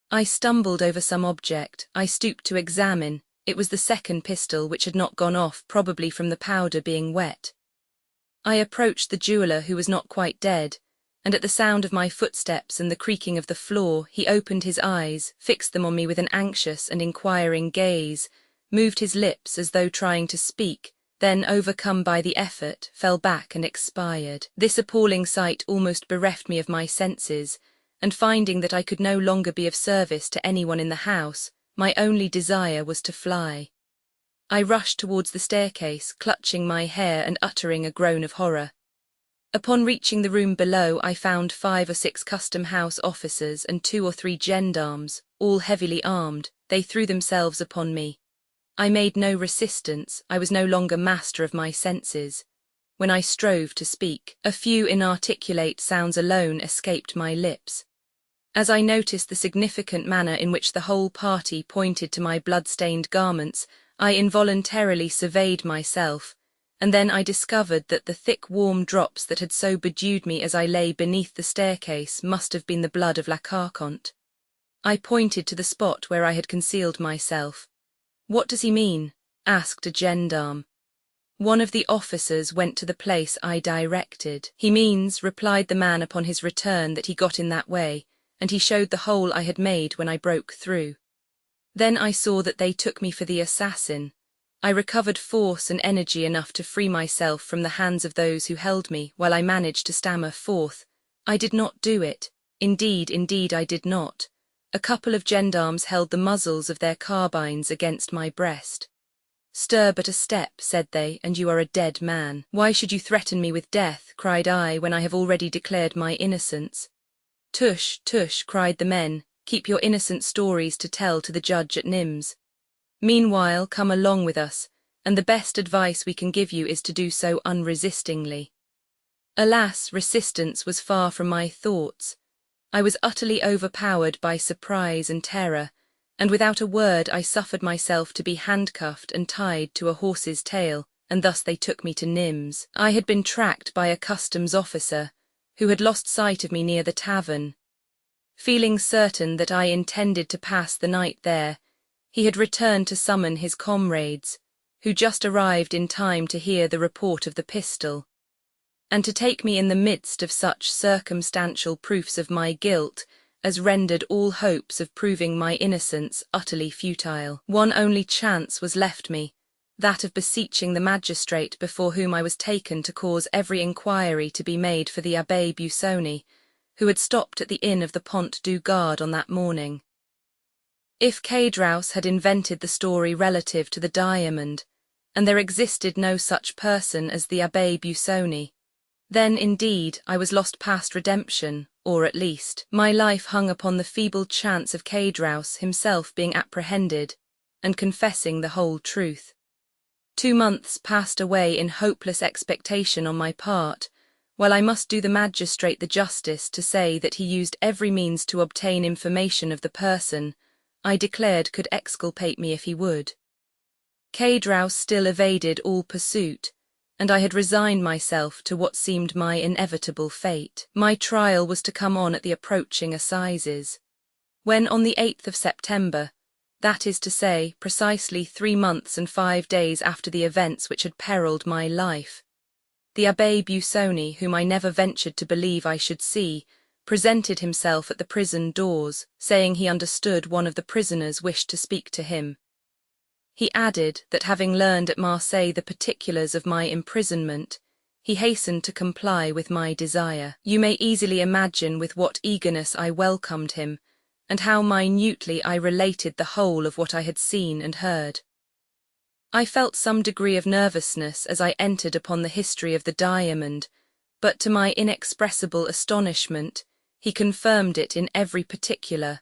I stumbled over some object. I stooped to examine. It was the 2nd pistol, which had not gone off, probably from the powder being wet. I approached the jeweller, who was not quite dead, and at the sound of my footsteps and the creaking of the floor, he opened his eyes, fixed them on me with an anxious and inquiring gaze, moved his lips as though trying to speak, then, overcome by the effort, fell back and expired. This appalling sight almost bereft me of my senses, and finding that I could no longer be of service to anyone in the house, my only desire was to fly. I rushed towards the staircase, clutching my hair and uttering a groan of horror. Upon reaching the room below, I found 5 or 6 custom-house officers and 2 or 3 gendarmes, all heavily armed. They threw themselves upon me. I made no resistance. I was no longer master of my senses. When I strove to speak, a few inarticulate sounds alone escaped my lips. As I noticed the significant manner in which the whole party pointed to my blood-stained garments, I involuntarily surveyed myself, and then I discovered that the thick warm drops that had so bedewed me as I lay beneath the staircase must have been the blood of La Carconte. I pointed to the spot where I had concealed myself. "What does he mean?" asked a gendarme. One of the officers went to the place I directed. "He means," replied the man upon his return, "that he got in that way, and he showed the hole I had made when I broke through." Then I saw that they took me for the assassin. I recovered force and energy enough to free myself from the hands of those who held me, while I managed to stammer forth, "I did not do it. Indeed, I did not." A couple of gendarmes held the muzzles of their carbines against my breast. "Stir but a step," said they, "and you are a dead man." "Why should you threaten me with death?" cried I, "when I have already declared my innocence." "Tush, tush," cried the men, "keep your innocent stories to tell to the judge at Nimes. Meanwhile, come along with us, and the best advice we can give you is to do so unresistingly." Alas, resistance was far from my thoughts. I was utterly overpowered by surprise and terror, and without a word I suffered myself to be handcuffed and tied to a horse's tail, and thus they took me to Nimes. I had been tracked by a customs officer, who had lost sight of me near the tavern. Feeling certain that I intended to pass the night there, he had returned to summon his comrades, who just arrived in time to hear the report of the pistol, and to take me in the midst of such circumstantial proofs of my guilt as rendered all hopes of proving my innocence utterly futile. One only chance was left me, that of beseeching the magistrate before whom I was taken to cause every inquiry to be made for the Abbé Busoni, who had stopped at the inn of the Pont du Gard on that morning. If Cadraus had invented the story relative to the diamond, and there existed no such person as the Abbé Busoni, then indeed I was lost past redemption, or at least my life hung upon the feeble chance of Cadraus himself being apprehended and confessing the whole truth. 2 months passed away in hopeless expectation on my part, while I must do the magistrate the justice to say that he used every means to obtain information of the person I declared could exculpate me if he would. Cadraus still evaded all pursuit, and I had resigned myself to what seemed my inevitable fate. My trial was to come on at the approaching assizes, when on the 8th of September, that is to say, precisely 3 months and 5 days after the events which had perilled my life, the Abbé Busoni, whom I never ventured to believe I should see, presented himself at the prison doors, saying he understood one of the prisoners wished to speak to him. He added that having learned at Marseille the particulars of my imprisonment, he hastened to comply with my desire. You may easily imagine with what eagerness I welcomed him, and how minutely I related the whole of what I had seen and heard. I felt some degree of nervousness as I entered upon the history of the diamond, but to my inexpressible astonishment, he confirmed it in every particular,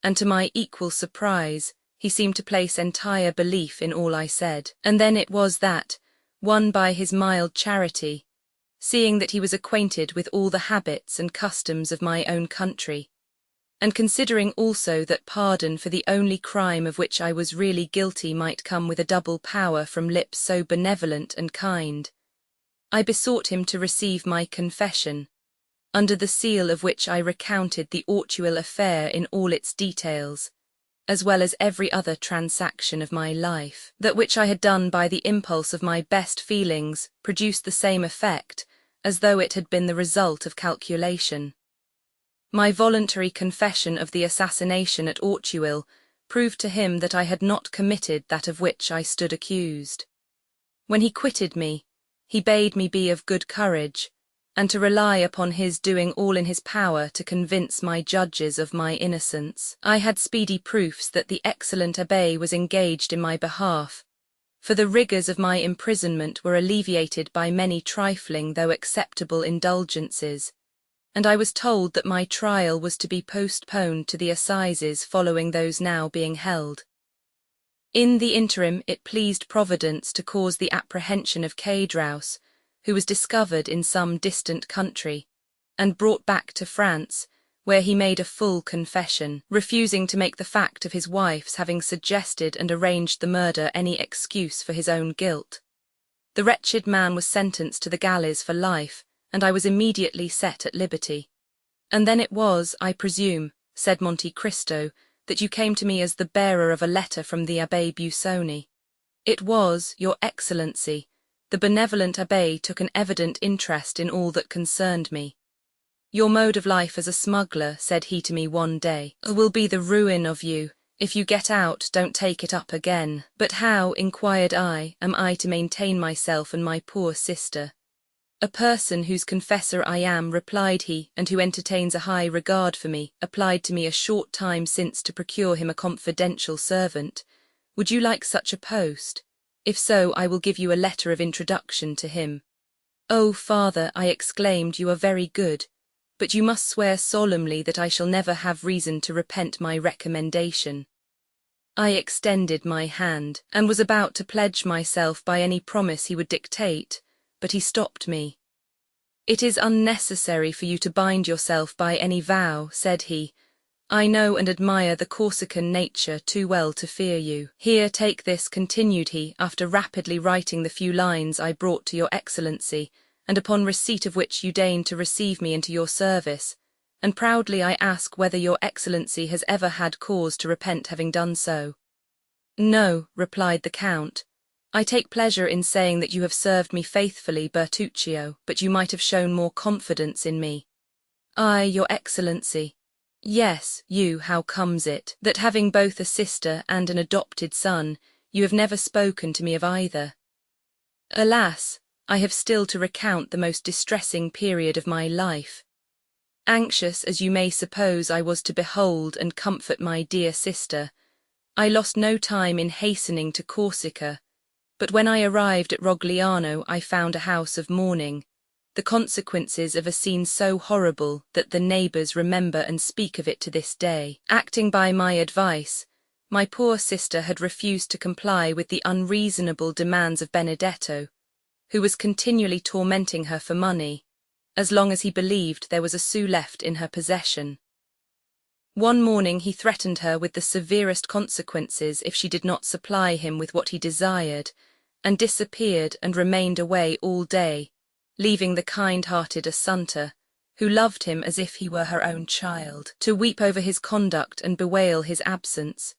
and to my equal surprise, he seemed to place entire belief in all I said. And then it was that, won by his mild charity, seeing that he was acquainted with all the habits and customs of my own country, and considering also that pardon for the only crime of which I was really guilty might come with a double power from lips so benevolent and kind, I besought him to receive my confession, under the seal of which I recounted the Audiobook affair in all its details, as well as every other transaction of my life. That which I had done by the impulse of my best feelings produced the same effect as though it had been the result of calculation. My voluntary confession of the assassination at Audiobook proved to him that I had not committed that of which I stood accused. When he quitted me, he bade me be of good courage, and to rely upon his doing all in his power to convince my judges of my innocence. I had speedy proofs that the excellent abbé was engaged in my behalf, for the rigours of my imprisonment were alleviated by many trifling though acceptable indulgences, and I was told that my trial was to be postponed to the assizes following those now being held. In the interim it pleased Providence to cause the apprehension of Cadraus, who was discovered in some distant country, and brought back to France, where he made a full confession, refusing to make the fact of his wife's having suggested and arranged the murder any excuse for his own guilt. The wretched man was sentenced to the galleys for life, and I was immediately set at liberty. And then it was, I presume, said Monte Cristo, that you came to me as the bearer of a letter from the Abbé Busoni. It was, Your Excellency. The benevolent abbé took an evident interest in all that concerned me. Your mode of life as a smuggler, said he to me one day, will be the ruin of you. If you get out, don't take it up again. But how, inquired I, am I to maintain myself and my poor sister? A person whose confessor I am, replied he, and who entertains a high regard for me, applied to me a short time since to procure him a confidential servant. Would you like such a post? If so, I will give you a letter of introduction to him. Oh, father, I exclaimed, you are very good, but you must swear solemnly that I shall never have reason to repent my recommendation. I extended my hand, and was about to pledge myself by any promise he would dictate, but he stopped me. It is unnecessary for you to bind yourself by any vow, said he. I know and admire the Corsican nature too well to fear you. Here, take this, continued he, after rapidly writing the few lines I brought to your Excellency, and upon receipt of which you deign to receive me into your service, and proudly I ask whether your Excellency has ever had cause to repent having done so. No, replied the Count. I take pleasure in saying that you have served me faithfully, Bertuccio, but you might have shown more confidence in me. I, your Excellency. Yes, you, how comes it, that having both a sister and an adopted son, you have never spoken to me of either? Alas, I have still to recount the most distressing period of my life. Anxious as you may suppose I was to behold and comfort my dear sister, I lost no time in hastening to Corsica, but when I arrived at Rogliano I found a house of mourning, the consequences of a scene so horrible that the neighbours remember and speak of it to this day. Acting by my advice, my poor sister had refused to comply with the unreasonable demands of Benedetto, who was continually tormenting her for money, as long as he believed there was a sou left in her possession. One morning he threatened her with the severest consequences if she did not supply him with what he desired, and disappeared and remained away all day, leaving the kind-hearted Assunta, who loved him as if he were her own child, to weep over his conduct and bewail his absence.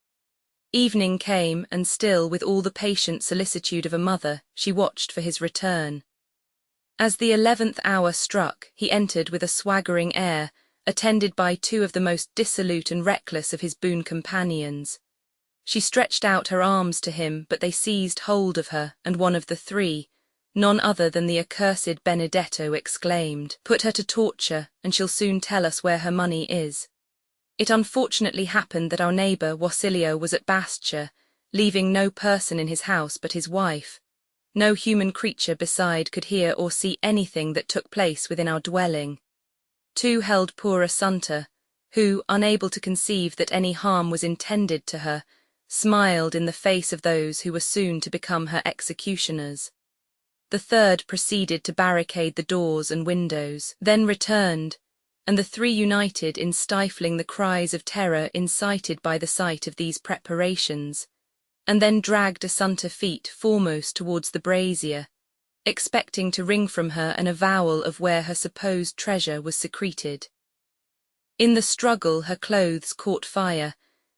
Evening came, and still, with all the patient solicitude of a mother, she watched for his return. As the 11th hour struck, he entered with a swaggering air, attended by two of the most dissolute and reckless of his boon companions. She stretched out her arms to him, but they seized hold of her, and one of the three, none other than the accursed Benedetto, exclaimed, "Put her to torture, and she'll soon tell us where her money is." It unfortunately happened that our neighbour Wasilio was at Bastia, leaving no person in his house but his wife. No human creature beside could hear or see anything that took place within our dwelling. Two held poor Assunta, who, unable to conceive that any harm was intended to her, smiled in the face of those who were soon to become her executioners. The third proceeded to barricade the doors and windows, then returned, and the three united in stifling the cries of terror incited by the sight of these preparations, and then dragged Assunta feet foremost towards the brazier, expecting to wring from her an avowal of where her supposed treasure was secreted. In the struggle her clothes caught fire,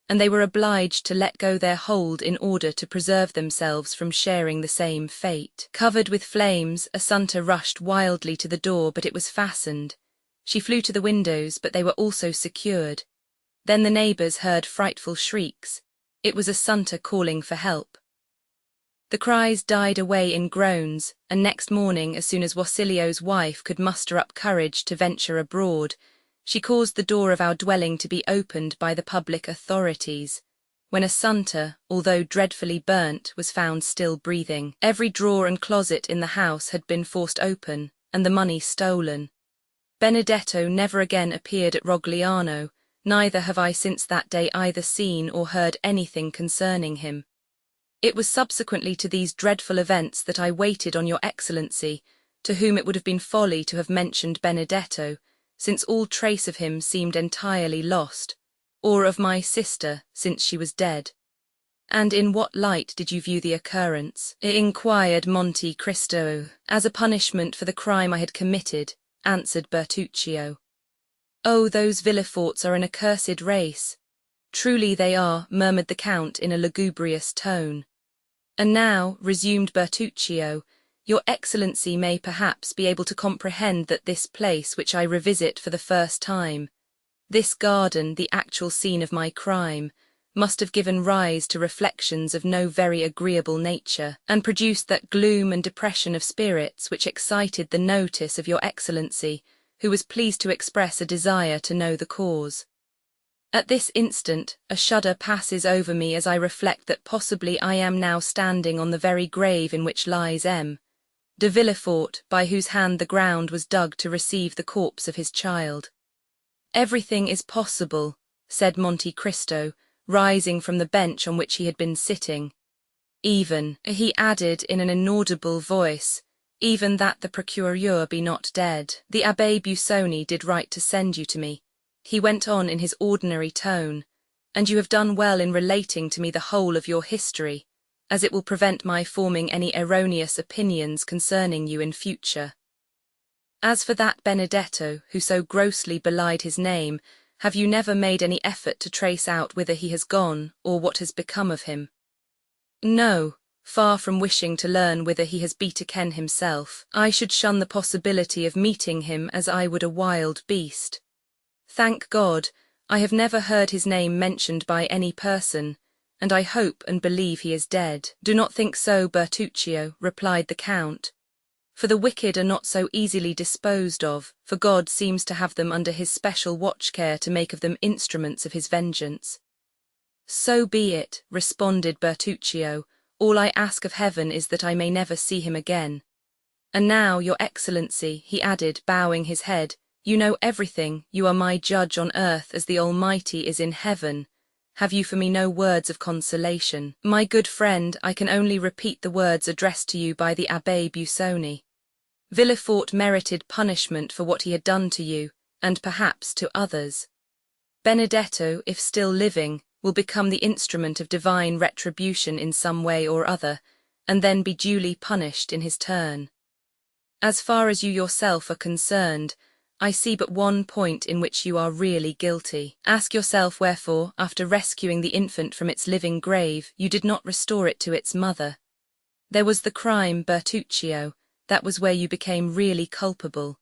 and they were obliged to let go their hold in order to preserve themselves from sharing the same fate. Covered with flames, Assunta rushed wildly to the door, but it was fastened. She flew to the windows, but they were also secured. Then the neighbours heard frightful shrieks. It was Assunta calling for help. The cries died away in groans, and next morning, as soon as Wasilio's wife could muster up courage to venture abroad, she caused the door of our dwelling to be opened by the public authorities, when Assunta, although dreadfully burnt, was found still breathing. Every drawer and closet in the house had been forced open, and the money stolen. Benedetto never again appeared at Rogliano, neither have I since that day either seen or heard anything concerning him. It was subsequently to these dreadful events that I waited on your Excellency, to whom it would have been folly to have mentioned Benedetto, since all trace of him seemed entirely lost, or of my sister, since she was dead. And in what light did you view the occurrence? Inquired Monte Cristo. As a punishment for the crime I had committed, answered Bertuccio. Oh, those Villeforts are an accursed race. Truly they are, murmured the Count in a lugubrious tone. And now, resumed Bertuccio, your Excellency may perhaps be able to comprehend that this place which I revisit for the first time, this garden, the actual scene of my crime, must have given rise to reflections of no very agreeable nature, and produced that gloom and depression of spirits which excited the notice of your Excellency, who was pleased to express a desire to know the cause. At this instant, a shudder passes over me as I reflect that possibly I am now standing on the very grave in which lies M. de Villefort, by whose hand the ground was dug to receive the corpse of his child. Everything is possible, said Monte Cristo, rising from the bench on which he had been sitting. Even, he added in an inaudible voice, even that the procureur be not dead. The Abbé Busoni did right to send you to me. He went on in his ordinary tone, and you have done well in relating to me the whole of your history, as it will prevent my forming any erroneous opinions concerning you in future. As for that Benedetto, who so grossly belied his name, have you never made any effort to trace out whither he has gone, or what has become of him? No, far from wishing to learn whither he has betaken himself. I should shun the possibility of meeting him as I would a wild beast. Thank God, I have never heard his name mentioned by any person, and I hope and believe he is dead. Do not think so, Bertuccio, replied the Count. For the wicked are not so easily disposed of, for God seems to have them under his special watch care to make of them instruments of his vengeance. So be it, responded Bertuccio, all I ask of heaven is that I may never see him again. And now, your excellency, he added, bowing his head, you know everything, you are my judge on earth as the Almighty is in heaven. Have you for me no words of consolation? My good friend, I can only repeat the words addressed to you by the Abbé Busoni. Villefort merited punishment for what he had done to you, and perhaps to others. Benedetto, if still living, will become the instrument of divine retribution in some way or other, and then be duly punished in his turn. As far as you yourself are concerned, I see but one point in which you are really guilty. Ask yourself wherefore, after rescuing the infant from its living grave, you did not restore it to its mother. There was the crime, Bertuccio, that was where you became really culpable.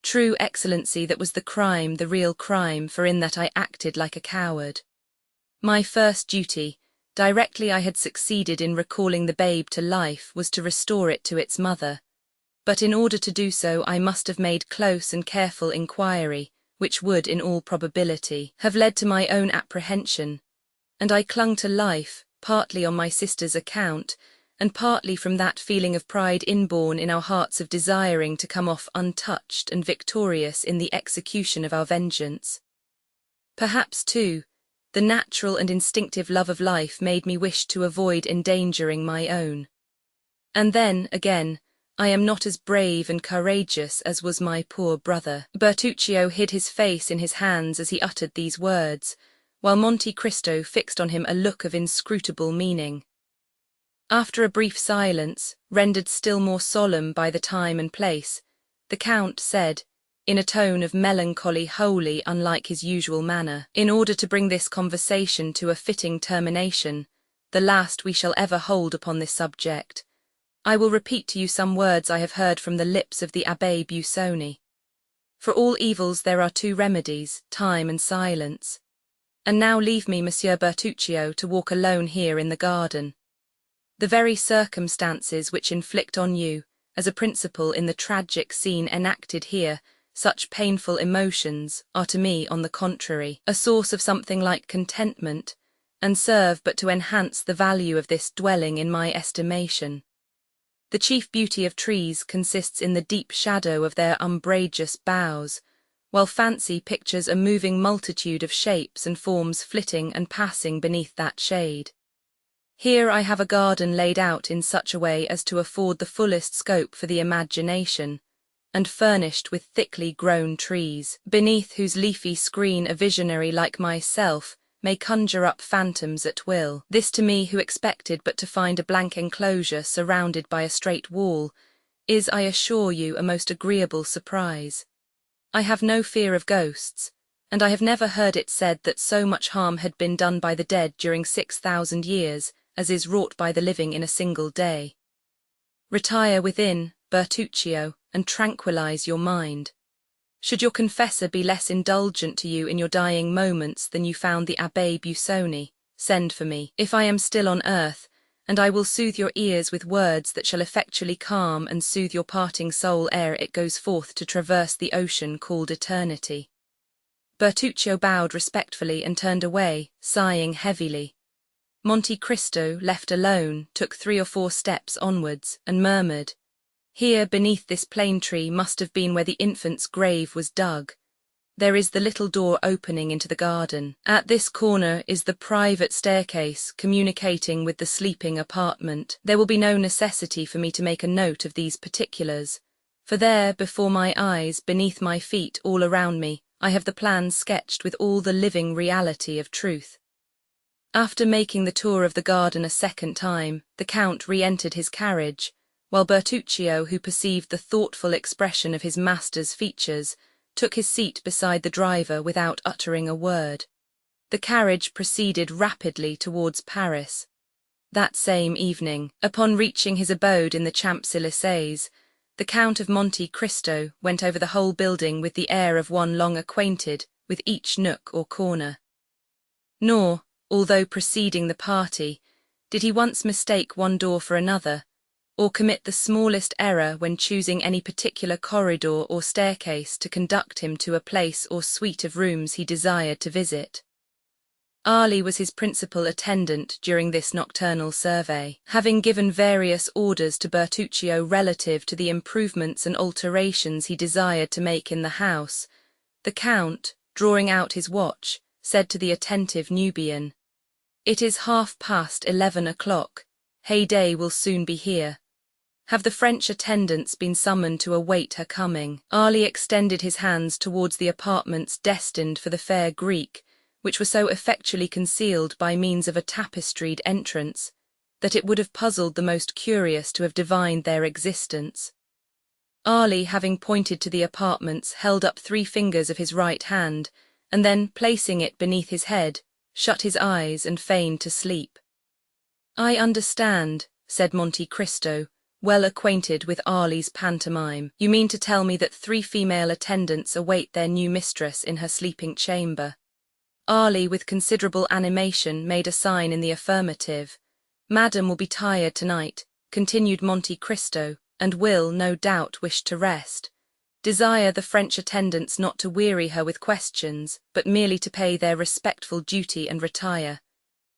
True, Excellency, that was the crime, the real crime, for in that I acted like a coward. My first duty, directly I had succeeded in recalling the babe to life, was to restore it to its mother. But in order to do so I must have made close and careful inquiry, which would, in all probability, have led to my own apprehension, and I clung to life, partly on my sister's account, and partly from that feeling of pride inborn in our hearts of desiring to come off untouched and victorious in the execution of our vengeance. Perhaps, too, the natural and instinctive love of life made me wish to avoid endangering my own. And then, again, I am not as brave and courageous as was my poor brother. Bertuccio hid his face in his hands as he uttered these words, while Monte Cristo fixed on him a look of inscrutable meaning. After a brief silence, rendered still more solemn by the time and place, the Count said, in a tone of melancholy wholly unlike his usual manner, in order to bring this conversation to a fitting termination, the last we shall ever hold upon this subject, I will repeat to you some words I have heard from the lips of the Abbé Busoni. For all evils there are two remedies, time and silence. And now leave me, Monsieur Bertuccio, to walk alone here in the garden. The very circumstances which inflict on you, as a principal in the tragic scene enacted here, such painful emotions, are to me, on the contrary, a source of something like contentment, and serve but to enhance the value of this dwelling in my estimation. The chief beauty of trees consists in the deep shadow of their umbrageous boughs, while fancy pictures a moving multitude of shapes and forms flitting and passing beneath that shade. Here I have a garden laid out in such a way as to afford the fullest scope for the imagination, and furnished with thickly grown trees, beneath whose leafy screen a visionary like myself may conjure up phantoms at will. This to me, who expected but to find a blank enclosure surrounded by a straight wall, is, I assure you, a most agreeable surprise. I have no fear of ghosts, and I have never heard it said that so much harm had been done by the dead during 6,000 years, as is wrought by the living in a single day. Retire within, Bertuccio, and tranquillize your mind. Should your confessor be less indulgent to you in your dying moments than you found the Abbé Busoni, send for me, if I am still on earth, and I will soothe your ears with words that shall effectually calm and soothe your parting soul ere it goes forth to traverse the ocean called eternity. Bertuccio bowed respectfully and turned away, sighing heavily. Monte Cristo, left alone, took 3 or 4 steps onwards, and murmured, "Here, beneath this plane tree, must have been where the infant's grave was dug. There is the little door opening into the garden. At this corner is the private staircase communicating with the sleeping apartment. There will be no necessity for me to make a note of these particulars, for there, before my eyes, beneath my feet, all around me, I have the plan sketched with all the living reality of truth." After making the tour of the garden a second time, the Count re-entered his carriage, while Bertuccio, who perceived the thoughtful expression of his master's features, took his seat beside the driver without uttering a word. The carriage proceeded rapidly towards Paris. That same evening, upon reaching his abode in the Champs-Élysées, the Count of Monte Cristo went over the whole building with the air of one long acquainted with each nook or corner. Nor, although preceding the party, did he once mistake one door for another, or commit the smallest error when choosing any particular corridor or staircase to conduct him to a place or suite of rooms he desired to visit. Ali was his principal attendant during this nocturnal survey, having given various orders to Bertuccio relative to the improvements and alterations he desired to make in the house. The Count, drawing out his watch, said to the attentive Nubian, "It is 11:30. Heyday will soon be here. Have the French attendants been summoned to await her coming?" Ali extended his hands towards the apartments destined for the fair Greek, which were so effectually concealed by means of a tapestried entrance, that it would have puzzled the most curious to have divined their existence. Ali, having pointed to the apartments, held up 3 fingers of his right hand, and then, placing it beneath his head, shut his eyes and feigned to sleep. "I understand," said Monte Cristo, well acquainted with Ali's pantomime. "You mean to tell me that 3 female attendants await their new mistress in her sleeping chamber?" Ali, with considerable animation, made a sign in the affirmative. "Madame will be tired tonight," continued Monte Cristo, "and will, no doubt, wish to rest. Desire the French attendants not to weary her with questions, but merely to pay their respectful duty and retire.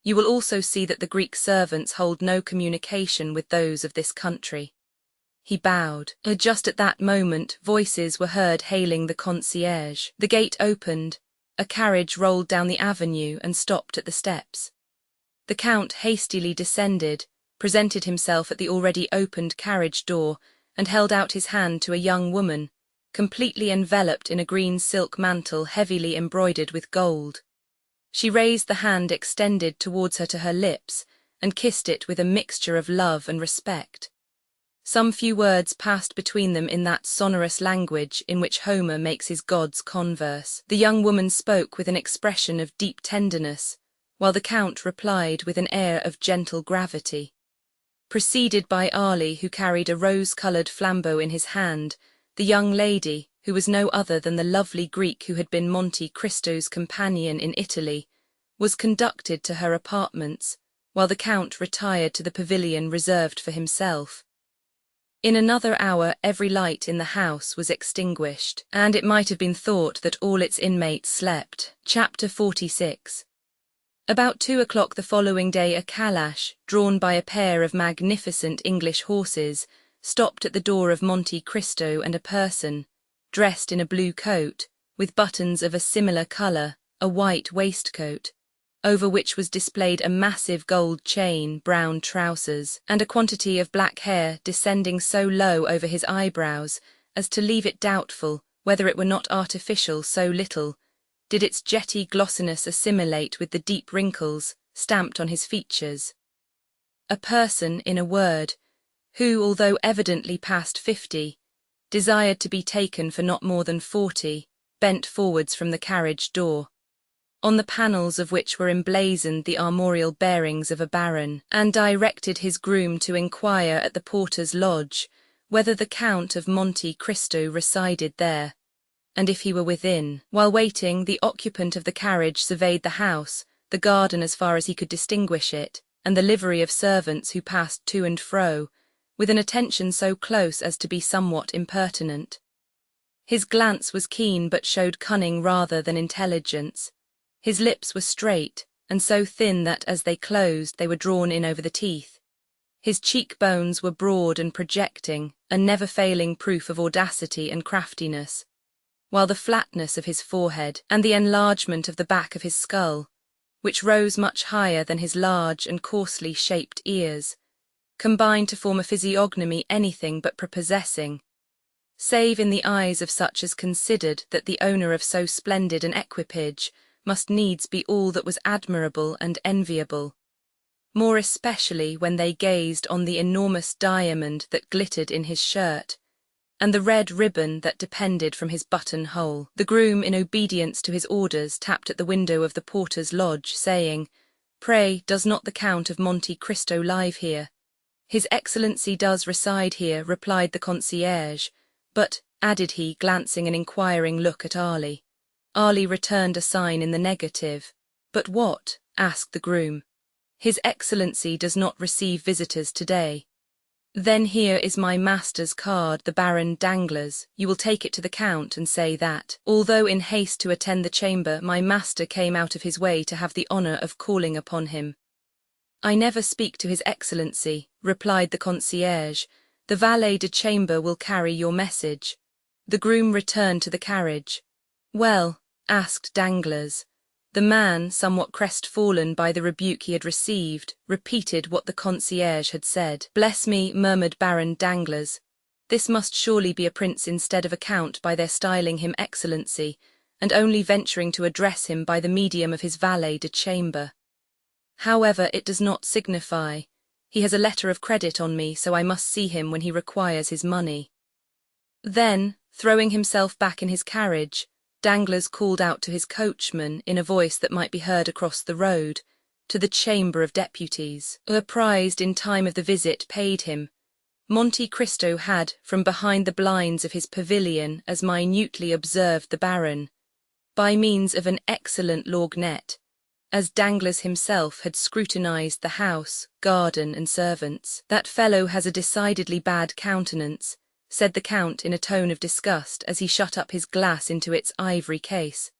You will also see that the Greek servants hold no communication with those of this country." He bowed. Just at that moment, voices were heard hailing the concierge. The gate opened. A carriage rolled down the avenue and stopped at the steps. The Count hastily descended, presented himself at the already opened carriage door, and held out his hand to a young woman, completely enveloped in a green silk mantle heavily embroidered with gold. She raised the hand extended towards her to her lips, and kissed it with a mixture of love and respect. Some few words passed between them in that sonorous language in which Homer makes his gods converse. The young woman spoke with an expression of deep tenderness, while the Count replied with an air of gentle gravity. Preceded by Ali, who carried a rose-coloured flambeau in his hand, the young lady, who was no other than the lovely Greek who had been Monte Cristo's companion in Italy, was conducted to her apartments, while the Count retired to the pavilion reserved for himself. In another hour every light in the house was extinguished, and it might have been thought that all its inmates slept. Chapter 46. About 2 o'clock the following day a calash, drawn by a pair of magnificent English horses, stopped at the door of Monte Cristo, and a person, dressed in a blue coat, with buttons of a similar colour, a white waistcoat, over which was displayed a massive gold chain, brown trousers, and a quantity of black hair descending so low over his eyebrows as to leave it doubtful whether it were not artificial, so little did its jetty glossiness assimilate with the deep wrinkles stamped on his features. A person, in a word, who, although evidently past 50, desired to be taken for not more than 40, bent forwards from the carriage door, on the panels of which were emblazoned the armorial bearings of a baron, and directed his groom to inquire at the porter's lodge whether the Count of Monte Cristo resided there, and if he were within. While waiting, the occupant of the carriage surveyed the house, the garden as far as he could distinguish it, and the livery of servants who passed to and fro, with an attention so close as to be somewhat impertinent. His glance was keen but showed cunning rather than intelligence. His lips were straight, and so thin that, as they closed, they were drawn in over the teeth. His cheekbones were broad and projecting, a never-failing proof of audacity and craftiness, while the flatness of his forehead, and the enlargement of the back of his skull, which rose much higher than his large and coarsely shaped ears, combined to form a physiognomy anything but prepossessing, save in the eyes of such as considered that the owner of so splendid an equipage must needs be all that was admirable and enviable, more especially when they gazed on the enormous diamond that glittered in his shirt, and the red ribbon that depended from his buttonhole. The groom, in obedience to his orders, tapped at the window of the porter's lodge, saying, "Pray, does not the Count of Monte Cristo live here?" "His Excellency does reside here," replied the concierge, "but," added he, glancing an inquiring look at Ali. Ali returned a sign in the negative. "But what?" asked the groom. "His Excellency does not receive visitors today." Then here is my master's card, the Baron Danglars. You will take it to the Count and say that, although in haste to attend the chamber, my master came out of his way to have the honour of calling upon him. I never speak to his Excellency, replied the concierge. The valet de chamber will carry your message. The groom returned to the carriage. Well? Asked Danglars. The man, somewhat crestfallen by the rebuke he had received, repeated what the concierge had said. Bless me, murmured Baron Danglars. This must surely be a prince instead of a count by their styling him Excellency, and only venturing to address him by the medium of his valet de chamber. However, it does not signify. He has a letter of credit on me, so I must see him when he requires his money. Then, throwing himself back in his carriage, Danglars called out to his coachman, in a voice that might be heard across the road, to the Chamber of Deputies. Apprised in time of the visit paid him, Monte Cristo had, from behind the blinds of his pavilion, as minutely observed the Baron, by means of an excellent lorgnette, as Danglars himself had scrutinized the house, garden, and servants. That fellow has a decidedly bad countenance, said the Count in a tone of disgust as he shut up his glass into its ivory case.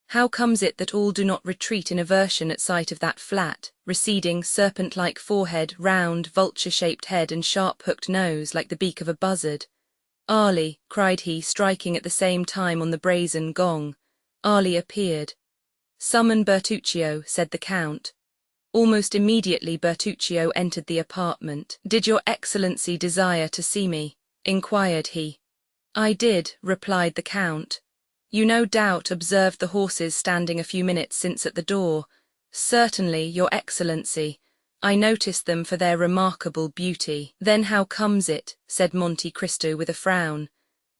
How comes it that all do not retreat in aversion at sight of that flat, receding, serpent-like forehead, round, vulture-shaped head, and sharp-hooked nose like the beak of a buzzard? Ali, cried he, striking at the same time on the brazen gong. Ali appeared. Summon Bertuccio, said the Count. Almost immediately Bertuccio entered the apartment. Did your Excellency desire to see me? Inquired he. I did, replied the Count. You no doubt observed the horses standing a few minutes since at the door. Certainly, your Excellency. I noticed them for their remarkable beauty. Then how comes it, said Monte Cristo with a frown,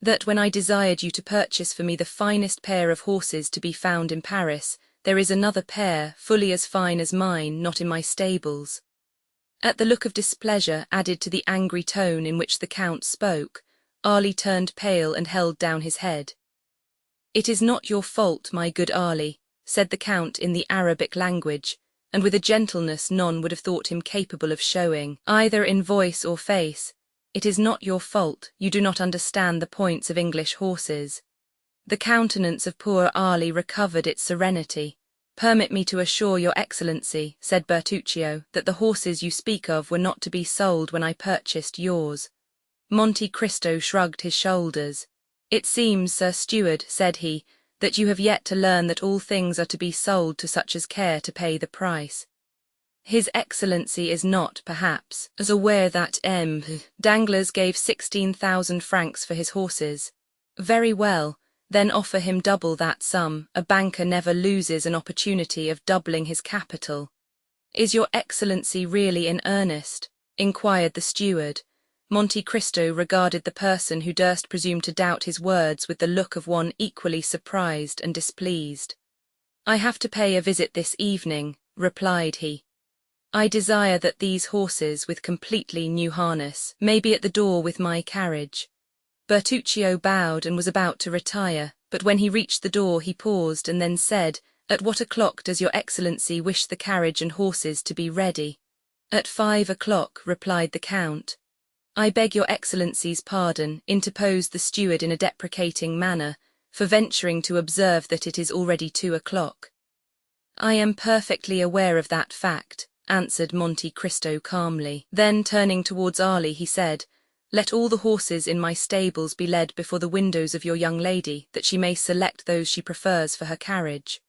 that when I desired you to purchase for me the finest pair of horses to be found in Paris, there is another pair, fully as fine as mine, not in my stables? At the look of displeasure added to the angry tone in which the Count spoke, Ali turned pale and held down his head. It is not your fault, my good Ali, said the Count in the Arabic language, and with a gentleness none would have thought him capable of showing, either in voice or face. It is not your fault, you do not understand the points of English horses. The countenance of poor Ali recovered its serenity. Permit me to assure your Excellency, said Bertuccio, that the horses you speak of were not to be sold when I purchased yours. Monte Cristo shrugged his shoulders. It seems, Sir Steward, said he, that you have yet to learn that all things are to be sold to such as care to pay the price. His Excellency is not, perhaps, as aware that Danglars gave 16,000 francs for his horses. Very well. Then offer him double that sum. A banker never loses an opportunity of doubling his capital. Is your Excellency really in earnest? Inquired the steward. Monte Cristo regarded the person who durst presume to doubt his words with the look of one equally surprised and displeased. I have to pay a visit this evening, replied he. I desire that these horses, with completely new harness, may be at the door with my carriage. Bertuccio bowed and was about to retire, but when he reached the door he paused and then said, At what o'clock does your Excellency wish the carriage and horses to be ready? At 5 o'clock, replied the Count. I beg your Excellency's pardon, interposed the steward in a deprecating manner, for venturing to observe that it is already 2 o'clock. I am perfectly aware of that fact, answered Monte Cristo calmly. Then turning towards Ali he said, Let all the horses in my stables be led before the windows of your young lady, that she may select those she prefers for her carriage.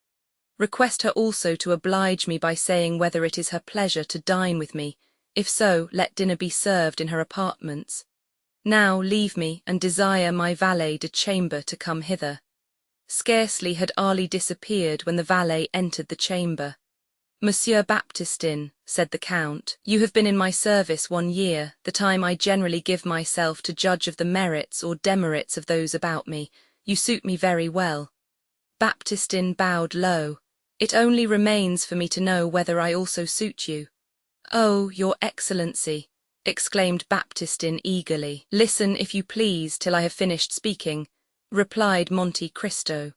Request her also to oblige me by saying whether it is her pleasure to dine with me. If so, let dinner be served in her apartments. Now leave me, and desire my valet de chamber to come hither. Scarcely had Ali disappeared when the valet entered the chamber. Monsieur Baptistin, said the Count, you have been in my service 1 year, the time I generally give myself to judge of the merits or demerits of those about me. You suit me very well. Baptistin bowed low. It only remains for me to know whether I also suit you. Oh, your Excellency, exclaimed Baptistin eagerly. Listen, if you please, till I have finished speaking, replied Monte Cristo.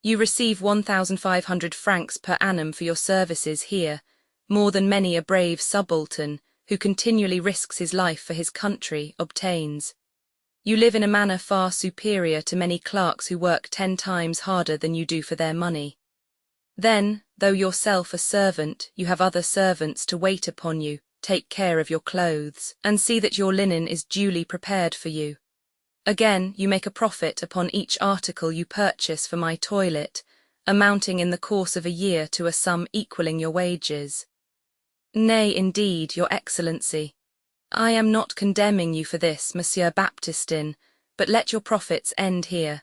You receive 1,500 francs per annum for your services here, more than many a brave subaltern, who continually risks his life for his country, obtains. You live in a manner far superior to many clerks who work 10 times harder than you do for their money. Then, though yourself a servant, you have other servants to wait upon you, take care of your clothes, and see that your linen is duly prepared for you. Again, you make a profit upon each article you purchase for my toilet, amounting in the course of a year to a sum equaling your wages. Nay, indeed, your Excellency, I am not condemning you for this, Monsieur Baptistin, but let your profits end here.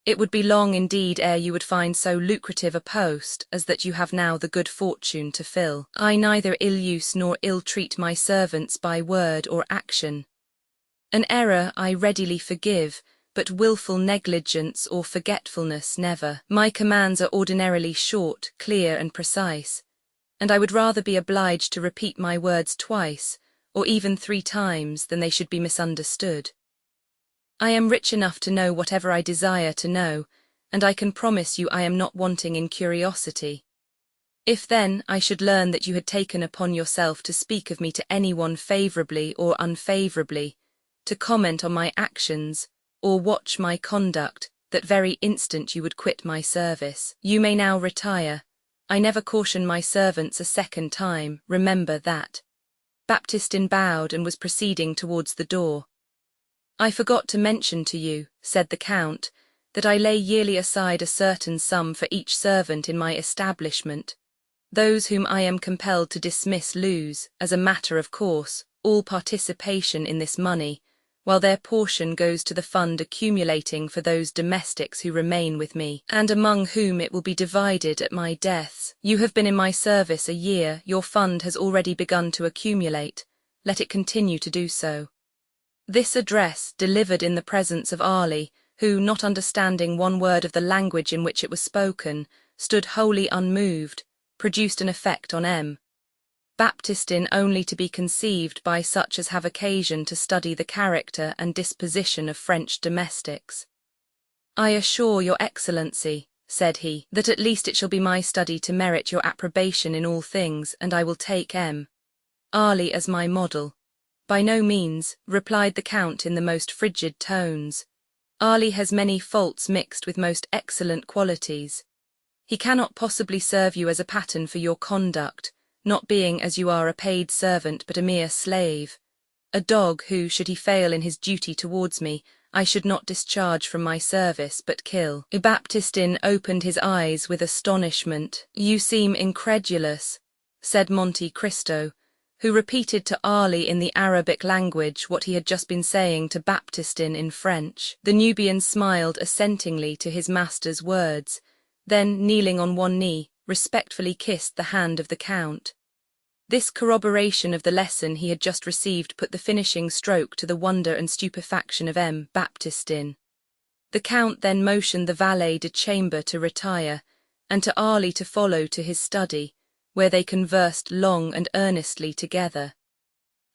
It would be long indeed ere you would find so lucrative a post as that you have now the good fortune to fill. I neither ill-use nor ill-treat my servants by word or action. An error I readily forgive, but wilful negligence or forgetfulness never. My commands are ordinarily short, clear, and precise, and I would rather be obliged to repeat my words twice, or even 3 times, than they should be misunderstood. I am rich enough to know whatever I desire to know, and I can promise you I am not wanting in curiosity. If then I should learn that you had taken upon yourself to speak of me to anyone favourably or unfavourably, to comment on my actions, or watch my conduct, that very instant you would quit my service. You may now retire. I never caution my servants a second time, remember that. Baptistin bowed and was proceeding towards the door. I forgot to mention to you, said the Count, that I lay yearly aside a certain sum for each servant in my establishment. Those whom I am compelled to dismiss lose, as a matter of course, all participation in this money, while their portion goes to the fund accumulating for those domestics who remain with me, and among whom it will be divided at my death. You have been in my service a year, your fund has already begun to accumulate, let it continue to do so. This address, delivered in the presence of Ali, who, not understanding one word of the language in which it was spoken, stood wholly unmoved, produced an effect on M. Baptistin only to be conceived by such as have occasion to study the character and disposition of French domestics. I assure your Excellency, said he, that at least it shall be my study to merit your approbation in all things, and I will take M. Ali as my model. By no means, replied the Count in the most frigid tones. Ali has many faults mixed with most excellent qualities. He cannot possibly serve you as a pattern for your conduct, not being as you are a paid servant but a mere slave, a dog who, should he fail in his duty towards me, I should not discharge from my service but kill. Baptistin opened his eyes with astonishment. You seem incredulous, said Monte Cristo, who repeated to Ali in the Arabic language what he had just been saying to Baptistin in French. The Nubian smiled assentingly to his master's words, then, kneeling on one knee, respectfully kissed the hand of the Count. This corroboration of the lesson he had just received put the finishing stroke to the wonder and stupefaction of M. Baptistin. The Count then motioned the valet de chambre to retire, and to Ali to follow to his study, where they conversed long and earnestly together.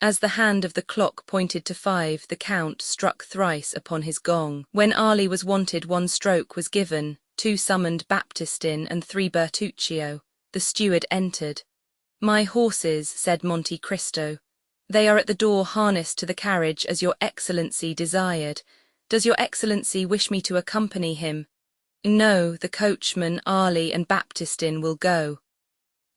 As the hand of the clock pointed to 5, the Count struck thrice upon his gong. When Ali was wanted, 1 stroke was given, 2 summoned Baptistin and 3 Bertuccio. The steward entered. My horses, said Monte Cristo. They are at the door harnessed to the carriage as your Excellency desired. Does your Excellency wish me to accompany him? No, the coachman, Ali, and Baptistin will go.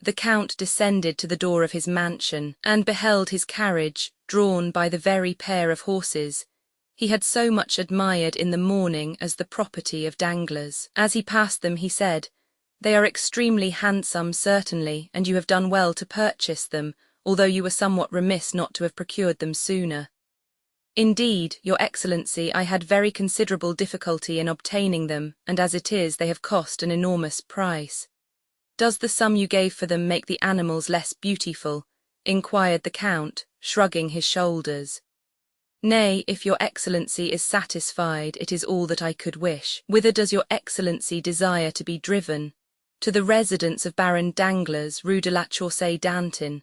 The Count descended to the door of his mansion, and beheld his carriage, drawn by the very pair of horses he had so much admired in the morning as the property of Danglars. As he passed them he said, They are extremely handsome certainly, and you have done well to purchase them, although you were somewhat remiss not to have procured them sooner. Indeed, your Excellency, I had very considerable difficulty in obtaining them, and as it is, they have cost an enormous price. Does the sum you gave for them make the animals less beautiful? Inquired the Count, shrugging his shoulders. Nay, if your Excellency is satisfied, it is all that I could wish. Whither does your Excellency desire to be driven? To the residence of Baron Danglars, Rue de la Chaussée-d'Antin.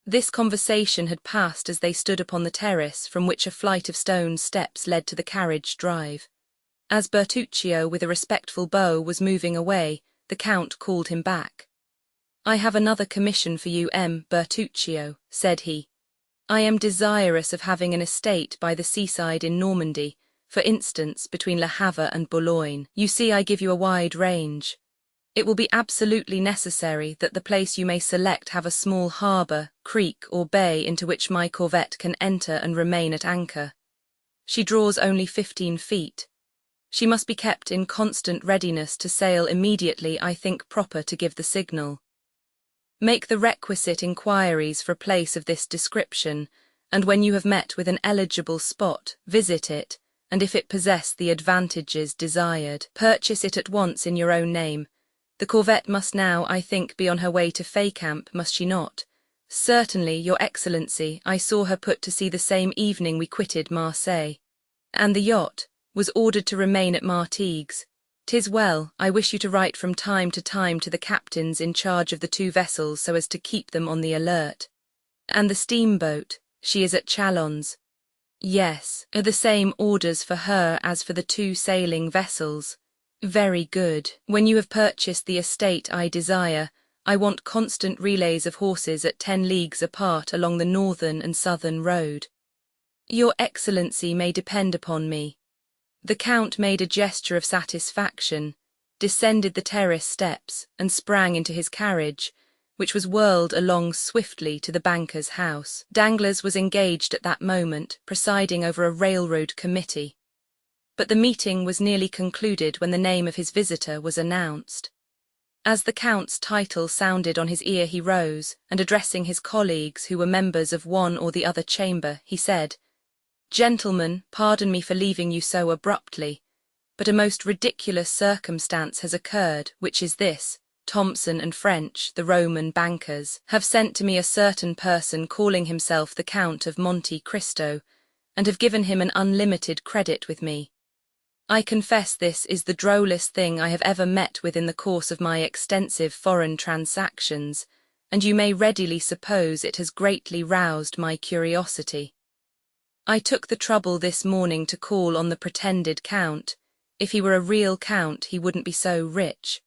This conversation had passed as they stood upon the terrace from which a flight of stone steps led to the carriage drive. As Bertuccio, with a respectful bow, was moving away, the Count called him back. I have another commission for you, M. Bertuccio, said he. I am desirous of having an estate by the seaside in Normandy, for instance, between Le Havre and Boulogne. You see, I give you a wide range. It will be absolutely necessary that the place you may select have a small harbour, creek or bay into which my corvette can enter and remain at anchor. She draws only 15 feet. She must be kept in constant readiness to sail immediately I think proper to give the signal. Make the requisite inquiries for a place of this description, and when you have met with an eligible spot, visit it, and if it possess the advantages desired, purchase it at once in your own name. The corvette must now, I think, be on her way to Fécamp, must she not? Certainly, Your Excellency, I saw her put to sea the same evening we quitted Marseille. And the yacht was ordered to remain at Martigues. 'Tis well. I wish you to write from time to time to the captains in charge of the 2 vessels so as to keep them on the alert. And the steamboat, she is at Chalons. Yes, are the same orders for her as for the 2 sailing vessels. Very good. When you have purchased the estate I desire, I want constant relays of horses at 10 leagues apart along the northern and southern road. Your Excellency may depend upon me. The Count made a gesture of satisfaction, descended the terrace steps, and sprang into his carriage, which was whirled along swiftly to the banker's house. Danglars was engaged at that moment, presiding over a railroad committee. But the meeting was nearly concluded when the name of his visitor was announced. As the Count's title sounded on his ear he rose, and addressing his colleagues who were members of one or the other chamber, he said, "Gentlemen, pardon me for leaving you so abruptly, but a most ridiculous circumstance has occurred, which is this: Thompson and French, the Roman bankers, have sent to me a certain person calling himself the Count of Monte Cristo, and have given him an unlimited credit with me. I confess this is the drollest thing I have ever met with in the course of my extensive foreign transactions, and you may readily suppose it has greatly roused my curiosity. I took the trouble this morning to call on the pretended Count. If he were a real Count, he wouldn't be so rich.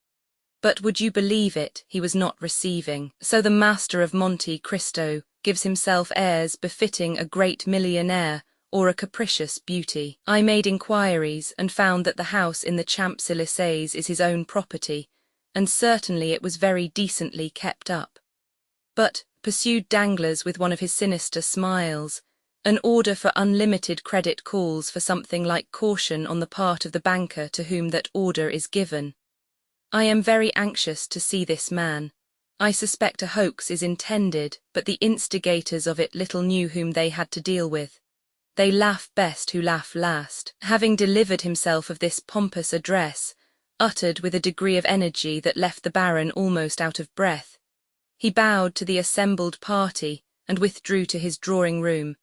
But would you believe it, he was not receiving. So the master of Monte Cristo gives himself airs befitting a great millionaire or a capricious beauty. I made inquiries and found that the house in the Champs-Élysées is his own property, and certainly it was very decently kept up. But, pursued Danglars with one of his sinister smiles, an order for unlimited credit calls for something like caution on the part of the banker to whom that order is given. I am very anxious to see this man. I suspect a hoax is intended, but the instigators of it little knew whom they had to deal with. They laugh best who laugh last. Having delivered himself of this pompous address, uttered with a degree of energy that left the Baron almost out of breath, he bowed to the assembled party and withdrew to his drawing-room,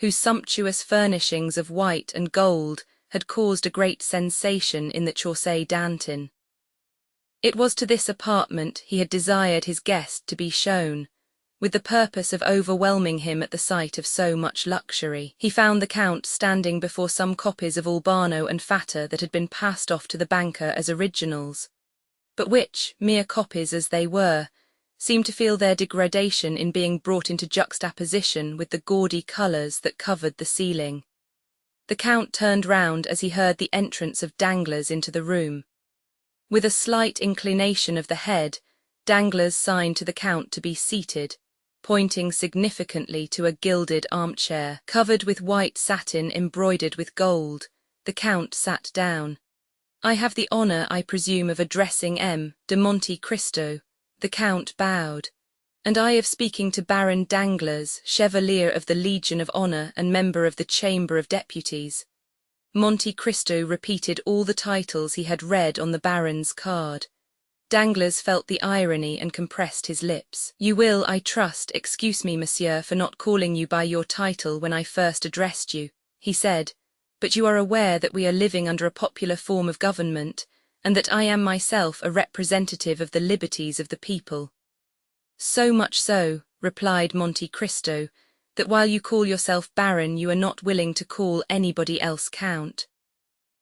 whose sumptuous furnishings of white and gold had caused a great sensation in the Chaussée d'Antin. It was to this apartment he had desired his guest to be shown, with the purpose of overwhelming him at the sight of so much luxury. He found the Count standing before some copies of Albano and Fatter that had been passed off to the banker as originals, but which, mere copies as they were, seemed to feel their degradation in being brought into juxtaposition with the gaudy colours that covered the ceiling. The Count turned round as he heard the entrance of Danglars into the room. With a slight inclination of the head, Danglars signed to the Count to be seated, pointing significantly to a gilded armchair, covered with white satin embroidered with gold. The Count sat down. "I have the honour, I presume, of addressing M. de Monte Cristo." The Count bowed. "And I of speaking to Baron Danglars, Chevalier of the Legion of Honour and member of the Chamber of Deputies." Monte Cristo repeated all the titles he had read on the Baron's card. Danglars felt the irony and compressed his lips. "You will, I trust, excuse me, monsieur, for not calling you by your title when I first addressed you," he said, "but you are aware that we are living under a popular form of government, and that I am myself a representative of the liberties of the people." "So much so," replied Monte Cristo, "that while you call yourself Baron you are not willing to call anybody else Count."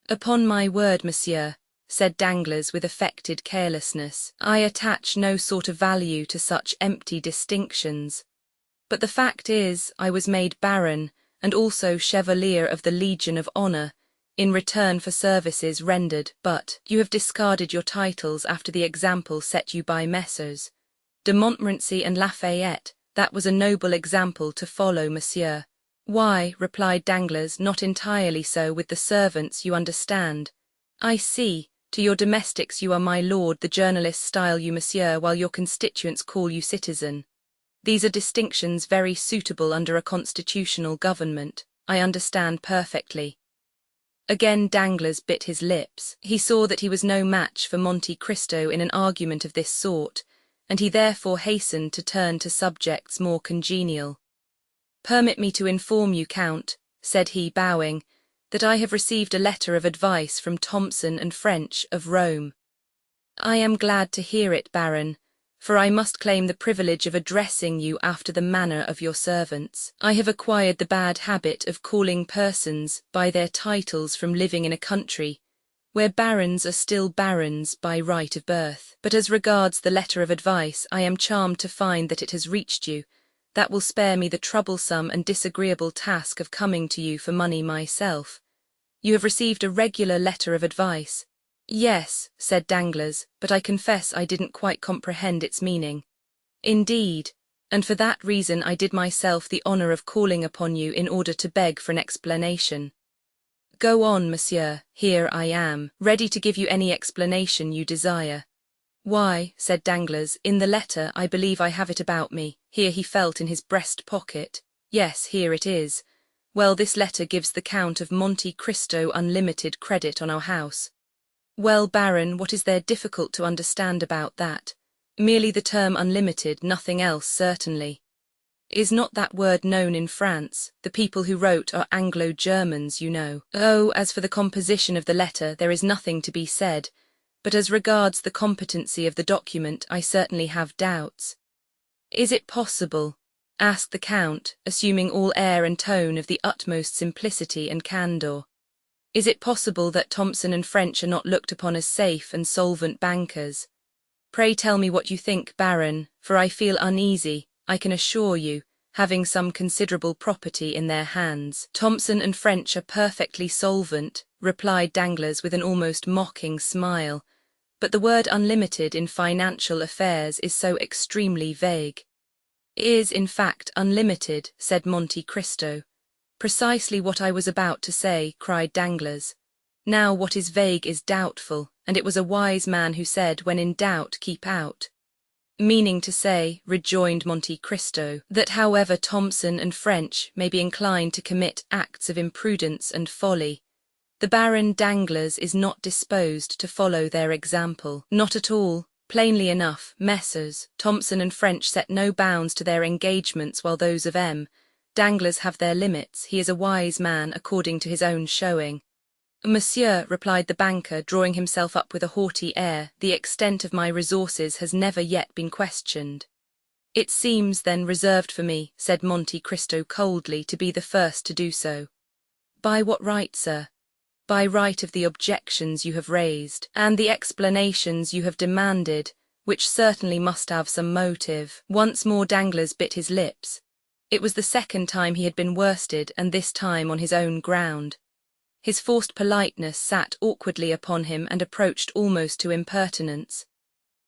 "Upon my word, monsieur," said Danglars with affected carelessness, "I attach no sort of value to such empty distinctions." But the fact is, I was made Baron, and also Chevalier of the Legion of Honor, in return for services rendered, but you have discarded your titles after the example set you by Messrs. de Montmorency and Lafayette. That was a noble example to follow, monsieur. Why, replied Danglars, not entirely so with the servants, you understand. I see, to your domestics you are my lord, the journalists style you monsieur, while your constituents call you citizen. These are distinctions very suitable under a constitutional government, I understand perfectly. Again Danglars bit his lips. He saw that he was no match for Monte Cristo in an argument of this sort, and he therefore hastened to turn to subjects more congenial. Permit me to inform you, Count, said he, bowing, that I have received a letter of advice from Thomson and French of Rome. I am glad to hear it, Baron, for I must claim the privilege of addressing you after the manner of your servants. I have acquired the bad habit of calling persons by their titles from living in a country where barons are still barons by right of birth. But as regards the letter of advice, I am charmed to find that it has reached you. That will spare me the troublesome and disagreeable task of coming to you for money myself. You have received a regular letter of advice. Yes, said Danglars, but I confess I didn't quite comprehend its meaning. Indeed, and for that reason I did myself the honour of calling upon you in order to beg for an explanation. Go on, monsieur, here I am, ready to give you any explanation you desire. Why, said Danglars, in the letter I believe I have it about me. Here he felt in his breast pocket. Yes, here it is. Well, this letter gives the Count of Monte Cristo unlimited credit on our house. Well, Baron, what is there difficult to understand about that? Merely the term unlimited, nothing else, certainly. Is not that word known in France? The people who wrote are Anglo-Germans, you know. Oh, as for the composition of the letter, there is nothing to be said, but as regards the competency of the document, I certainly have doubts. Is it possible, asked the Count, assuming all air and tone of the utmost simplicity and candour, is it possible that Thomson and French are not looked upon as safe and solvent bankers? Pray tell me what you think, Baron, for I feel uneasy, I can assure you, having some considerable property in their hands. Thomson and French are perfectly solvent, replied Danglars with an almost mocking smile, but the word unlimited in financial affairs is so extremely vague. Is, in fact, unlimited, said Monte Cristo. Precisely what I was about to say, cried Danglars. Now what is vague is doubtful, and it was a wise man who said, when in doubt, keep out. Meaning to say, rejoined Monte Cristo, that however Thomson and French may be inclined to commit acts of imprudence and folly, the Baron Danglars is not disposed to follow their example. Not at all. Plainly enough, Messrs. Thomson and French set no bounds to their engagements, while those of M. Danglars have their limits. He is a wise man according to his own showing. Monsieur, replied the banker, drawing himself up with a haughty air, the extent of my resources has never yet been questioned. It seems, then, reserved for me, said Monte Cristo coldly, to be the first to do so. By what right, sir? By right of the objections you have raised, and the explanations you have demanded, which certainly must have some motive. Once more Danglars bit his lips. It was the second time he had been worsted, and this time on his own ground. His forced politeness sat awkwardly upon him and approached almost to impertinence.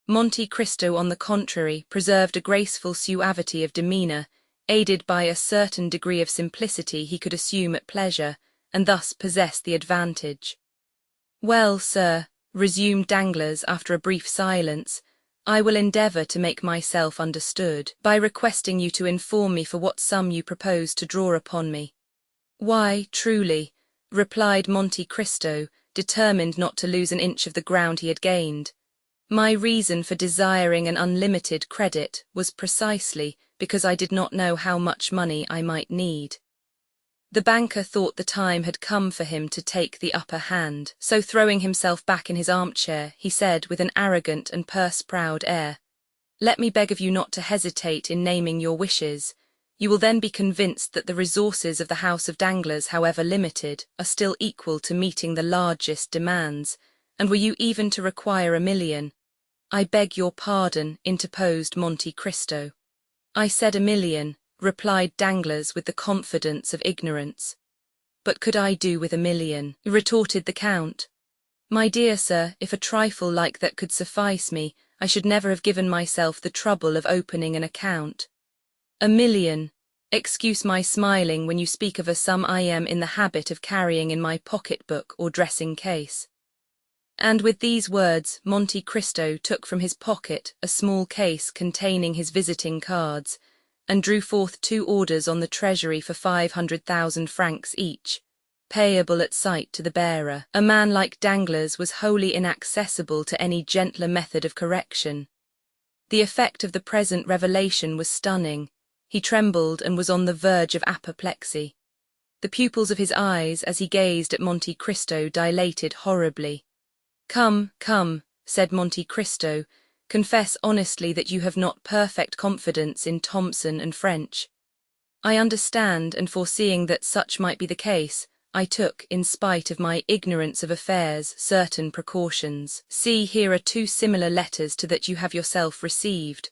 Monte Cristo, on the contrary, preserved a graceful suavity of demeanour, aided by a certain degree of simplicity he could assume at pleasure, and thus possessed the advantage. Well, sir, resumed Danglars after a brief silence, I will endeavour to make myself understood, by requesting you to inform me for what sum you propose to draw upon me. Why, truly, replied Monte Cristo, determined not to lose an inch of the ground he had gained. My reason for desiring an unlimited credit was precisely because I did not know how much money I might need. The banker thought the time had come for him to take the upper hand, so throwing himself back in his armchair, he said with an arrogant and purse-proud air, "Let me beg of you not to hesitate in naming your wishes. You will then be convinced that the resources of the house of Danglars, however limited, are still equal to meeting the largest demands, and were you even to require 1,000,000— I beg your pardon, interposed Monte Cristo. I said 1,000,000, replied Danglars with the confidence of ignorance. But could I do with 1,000,000? Retorted the Count. My dear sir, if a trifle like that could suffice me, I should never have given myself the trouble of opening an account. 1,000,000! Excuse my smiling when you speak of a sum I am in the habit of carrying in my pocket-book or dressing-case. And with these words, Monte Cristo took from his pocket a small case containing his visiting cards, and drew forth 2 orders on the treasury for 500,000 francs each, payable at sight to the bearer. A man like Danglars was wholly inaccessible to any gentler method of correction. The effect of the present revelation was stunning. He trembled and was on the verge of apoplexy. The pupils of his eyes, as he gazed at Monte Cristo, dilated horribly. "Come, come," said Monte Cristo, "confess honestly that you have not perfect confidence in Thomson and French." "I understand, and foreseeing that such might be the case, I took, in spite of my ignorance of affairs, certain precautions. See, here are 2 similar letters to that you have yourself received.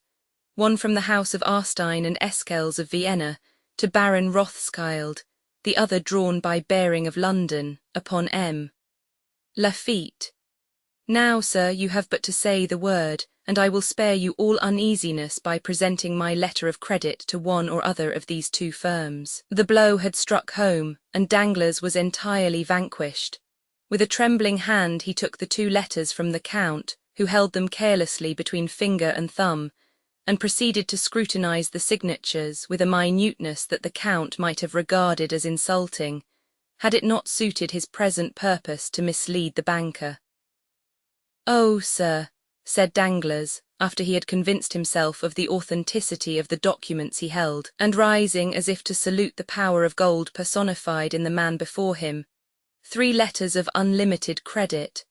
One from the house of Arstein and Esquels of Vienna, to Baron Rothschild, the other drawn by Baring of London, upon M. Lafitte. Now, sir, you have but to say the word, and I will spare you all uneasiness by presenting my letter of credit to one or other of these 2 firms." The blow had struck home, and Danglars was entirely vanquished. With a trembling hand he took the 2 letters from the Count, who held them carelessly between finger and thumb, and proceeded to scrutinize the signatures with a minuteness that the Count might have regarded as insulting, had it not suited his present purpose to mislead the banker. "Oh, sir," said Danglars, after he had convinced himself of the authenticity of the documents he held, and rising as if to salute the power of gold personified in the man before him, 3 letters of unlimited credit.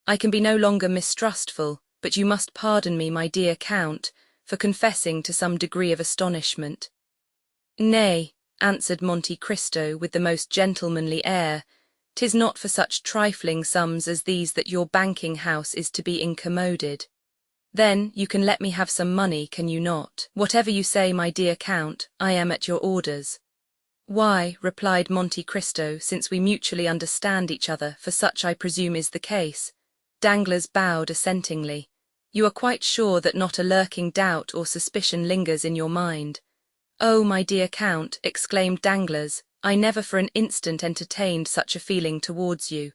I can be no longer mistrustful, but you must pardon me, my dear Count, for confessing to some degree of astonishment." "Nay," answered Monte Cristo with the most gentlemanly air, "'tis not for such trifling sums as these that your banking house is to be incommoded. Then you can let me have some money, can you not?" "Whatever you say, my dear Count, I am at your orders." "Why," replied Monte Cristo, "since we mutually understand each other, for such I presume is the case." Danglars bowed assentingly. "You are quite sure that not a lurking doubt or suspicion lingers in your mind?" "Oh, my dear Count," exclaimed Danglars, "I never for an instant entertained such a feeling towards you."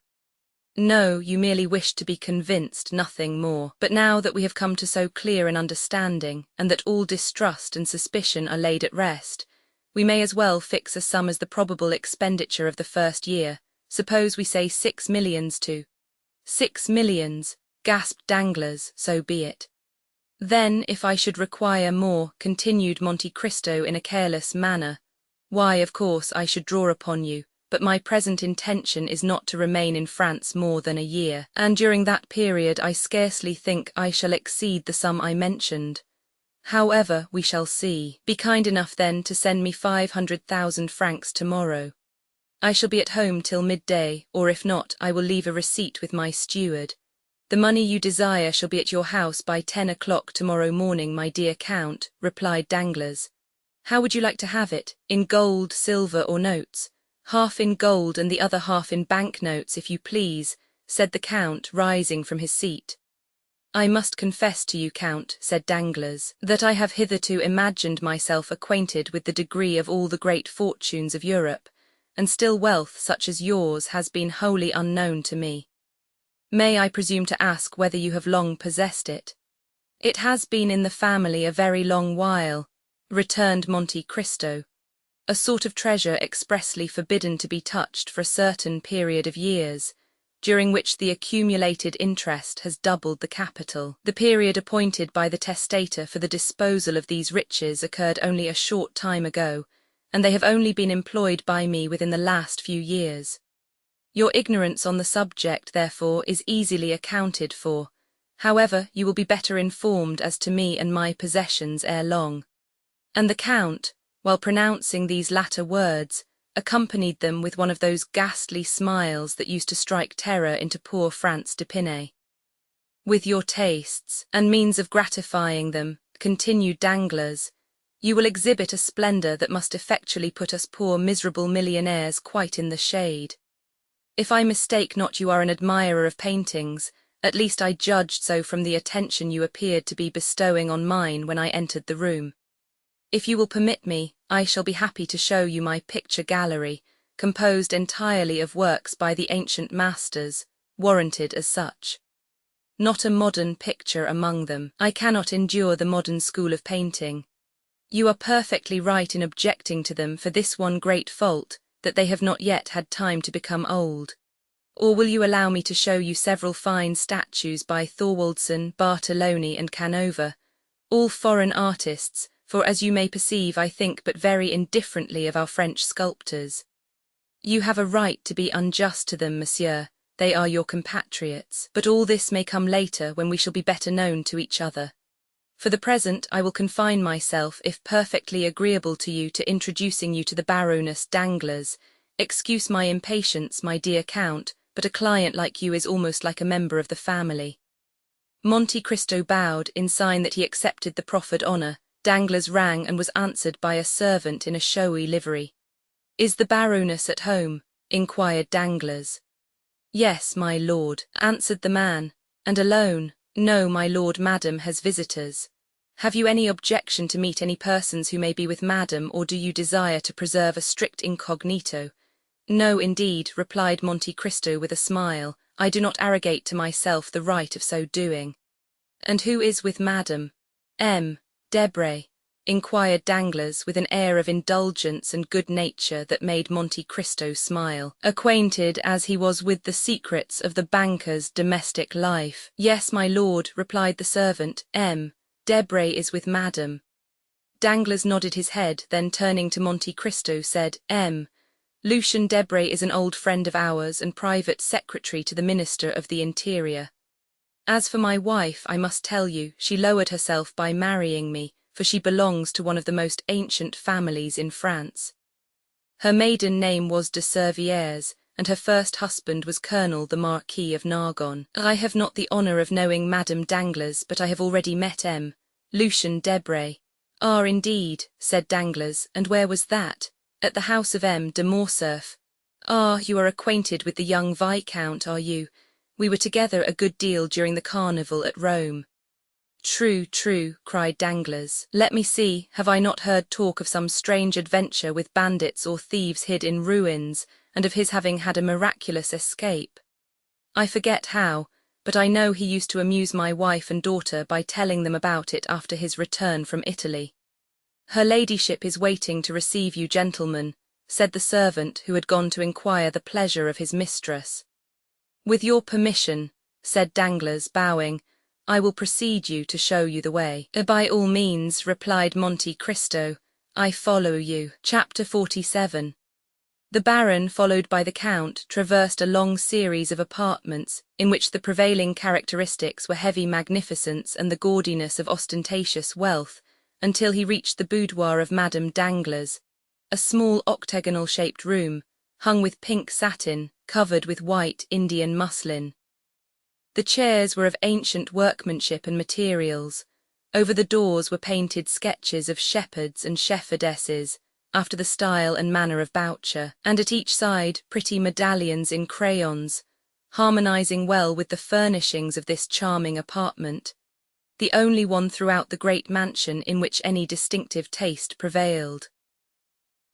"No, you merely wished to be convinced, nothing more. But now that we have come to so clear an understanding, and that all distrust and suspicion are laid at rest, we may as well fix a sum as the probable expenditure of the first year. Suppose we say 6 millions to—" "6 millions!" gasped Danglars, "so be it." "Then, if I should require more," continued Monte Cristo in a careless manner, "why, of course, I should draw upon you, but my present intention is not to remain in France more than a year, and during that period I scarcely think I shall exceed the sum I mentioned. However, we shall see. Be kind enough, then, to send me 500,000 francs tomorrow. I shall be at home till midday, or if not, I will leave a receipt with my steward. The money you desire shall be at your house by 10 o'clock tomorrow morning, my dear Count," replied Danglars. "How would you like to have it, in gold, silver, or notes?" "Half in gold and the other half in banknotes, if you please," said the Count, rising from his seat. "I must confess to you, Count," said Danglars, "that I have hitherto imagined myself acquainted with the degree of all the great fortunes of Europe, and still wealth such as yours has been wholly unknown to me. May I presume to ask whether you have long possessed it?" "It has been in the family a very long while," returned Monte Cristo. "A sort of treasure expressly forbidden to be touched for a certain period of years, during which the accumulated interest has doubled the capital. The period appointed by the testator for the disposal of these riches occurred only a short time ago, and they have only been employed by me within the last few years. Your ignorance on the subject, therefore, is easily accounted for. However, you will be better informed as to me and my possessions ere long." And the Count, while pronouncing these latter words, accompanied them with one of those ghastly smiles that used to strike terror into poor Franz d'Épinay. "With your tastes, and means of gratifying them," continued Danglars, You will exhibit a splendour that must effectually put us poor miserable millionaires quite in the shade. If I mistake not, you are an admirer of paintings, at least I judged so from the attention you appeared to be bestowing on mine when I entered the room. If you will permit me, I shall be happy to show you my picture gallery, composed entirely of works by the ancient masters, warranted as such. Not a modern picture among them. I cannot endure the modern school of painting. You are perfectly right in objecting to them for this one great fault, that they have not yet had time to become old. Or will you allow me to show you several fine statues by Thorwaldsen, Bartoloni and Canova, all foreign artists, for as you may perceive I think but very indifferently of our French sculptors. You have a right to be unjust to them, monsieur, they are your compatriots, but all this may come later when we shall be better known to each other. For the present I will confine myself, if perfectly agreeable to you, to introducing you to the Baroness Danglars. Excuse my impatience, my dear Count, but a client like you is almost like a member of the family. Monte Cristo bowed in sign that he accepted the proffered honour. Danglars rang and was answered by a servant in a showy livery. "Is the Baroness at home?" inquired Danglars. "Yes, my lord," answered the man. "And alone?" "No, my lord, madam has visitors." "Have you any objection to meet any persons who may be with madam, or do you desire to preserve a strict incognito?" "No, indeed," replied Monte Cristo with a smile, "I do not arrogate to myself the right of so doing." "And who is with madam?" "M. Debray," inquired Danglars with an air of indulgence and good nature that made Monte Cristo smile, acquainted as he was with the secrets of the banker's domestic life. "Yes, my lord," replied the servant, "M. Debray is with madam." Danglars nodded his head, then turning to Monte Cristo said, "M. Lucien Debray is an old friend of ours and private secretary to the Minister of the Interior. As for my wife, I must tell you, she lowered herself by marrying me, for she belongs to one of the most ancient families in France. Her maiden name was de Servières, and her first husband was Colonel the Marquis of Nargon. I have not the honour of knowing Madame Danglars, but I have already met M. Lucien Debray." "Ah, indeed," said Danglars, "and where was that?" "At the house of M. de Morcerf." "Ah, you are acquainted with the young Viscount, are you? We were together a good deal during the carnival at Rome." "True, true," cried Danglars. "Let me see, have I not heard talk of some strange adventure with bandits or thieves hid in ruins, and of his having had a miraculous escape? I forget how, but I know he used to amuse my wife and daughter by telling them about it after his return from Italy." "Her ladyship is waiting to receive you, gentlemen," said the servant who had gone to inquire the pleasure of his mistress. "With your permission," said Danglars, bowing, "I will precede you to show you the way." "By all means," replied Monte Cristo, "I follow you." Chapter 47. The Baron, followed by the Count, traversed a long series of apartments, in which the prevailing characteristics were heavy magnificence and the gaudiness of ostentatious wealth, until he reached the boudoir of Madame Danglars, a small octagonal-shaped room, hung with pink satin, covered with white Indian muslin. The chairs were of ancient workmanship and materials. Over the doors were painted sketches of shepherds and shepherdesses, after the style and manner of Boucher, and at each side pretty medallions in crayons, harmonizing well with the furnishings of this charming apartment, the only one throughout the great mansion in which any distinctive taste prevailed.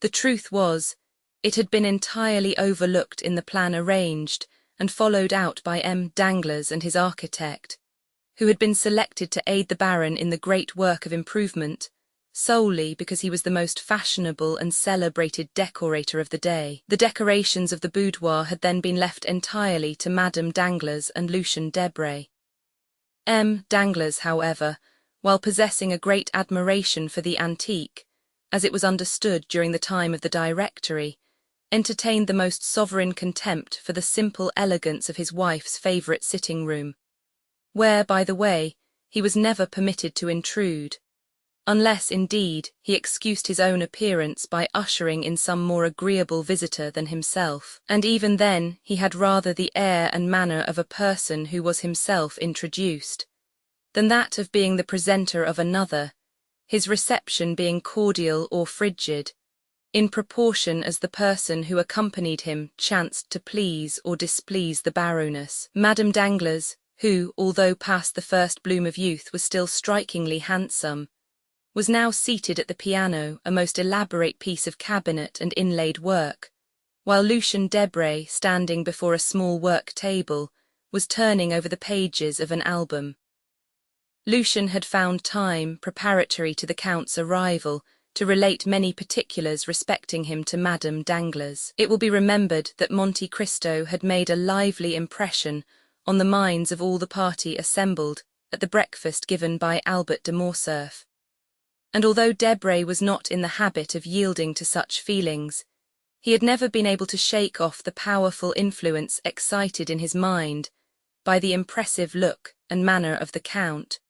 The truth was, it had been entirely overlooked in the plan arranged and followed out by M. Danglars and his architect, who had been selected to aid the Baron in the great work of improvement, solely because he was the most fashionable and celebrated decorator of the day. The decorations of the boudoir had then been left entirely to Madame Danglars and Lucien Debray. M. Danglars, however, while possessing a great admiration for the antique, as it was understood during the time of the Directory, entertained the most sovereign contempt for the simple elegance of his wife's favourite sitting-room, where, by the way, he was never permitted to intrude, unless, indeed, he excused his own appearance by ushering in some more agreeable visitor than himself, and even then he had rather the air and manner of a person who was himself introduced, than that of being the presenter of another, his reception being cordial or frigid, in proportion as the person who accompanied him chanced to please or displease the Baroness. Madame Danglars, who, although past the first bloom of youth, was still strikingly handsome, was now seated at the piano, a most elaborate piece of cabinet and inlaid work, while Lucien Debray, standing before a small work table, was turning over the pages of an album. Lucien had found time, preparatory to the Count's arrival, to relate many particulars respecting him to Madame Danglars. It will be remembered that Monte Cristo had made a lively impression on the minds of all the party assembled at the breakfast given by Albert de Morcerf, and although Debray was not in the habit of yielding to such feelings, he had never been able to shake off the powerful influence excited in his mind by the impressive look and manner of the Count.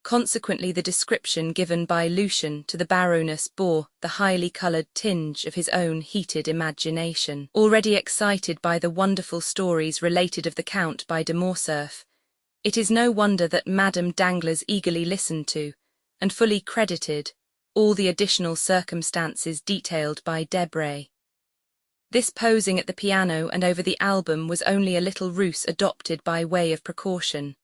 Consequently, the description given by Lucien to the Baroness bore the highly coloured tinge of his own heated imagination. Already excited by the wonderful stories related of the Count by de Morcerf, it is no wonder that Madame Danglars eagerly listened to, and fully credited, all the additional circumstances detailed by Debray. This posing at the piano and over the album was only a little ruse adopted by way of precaution.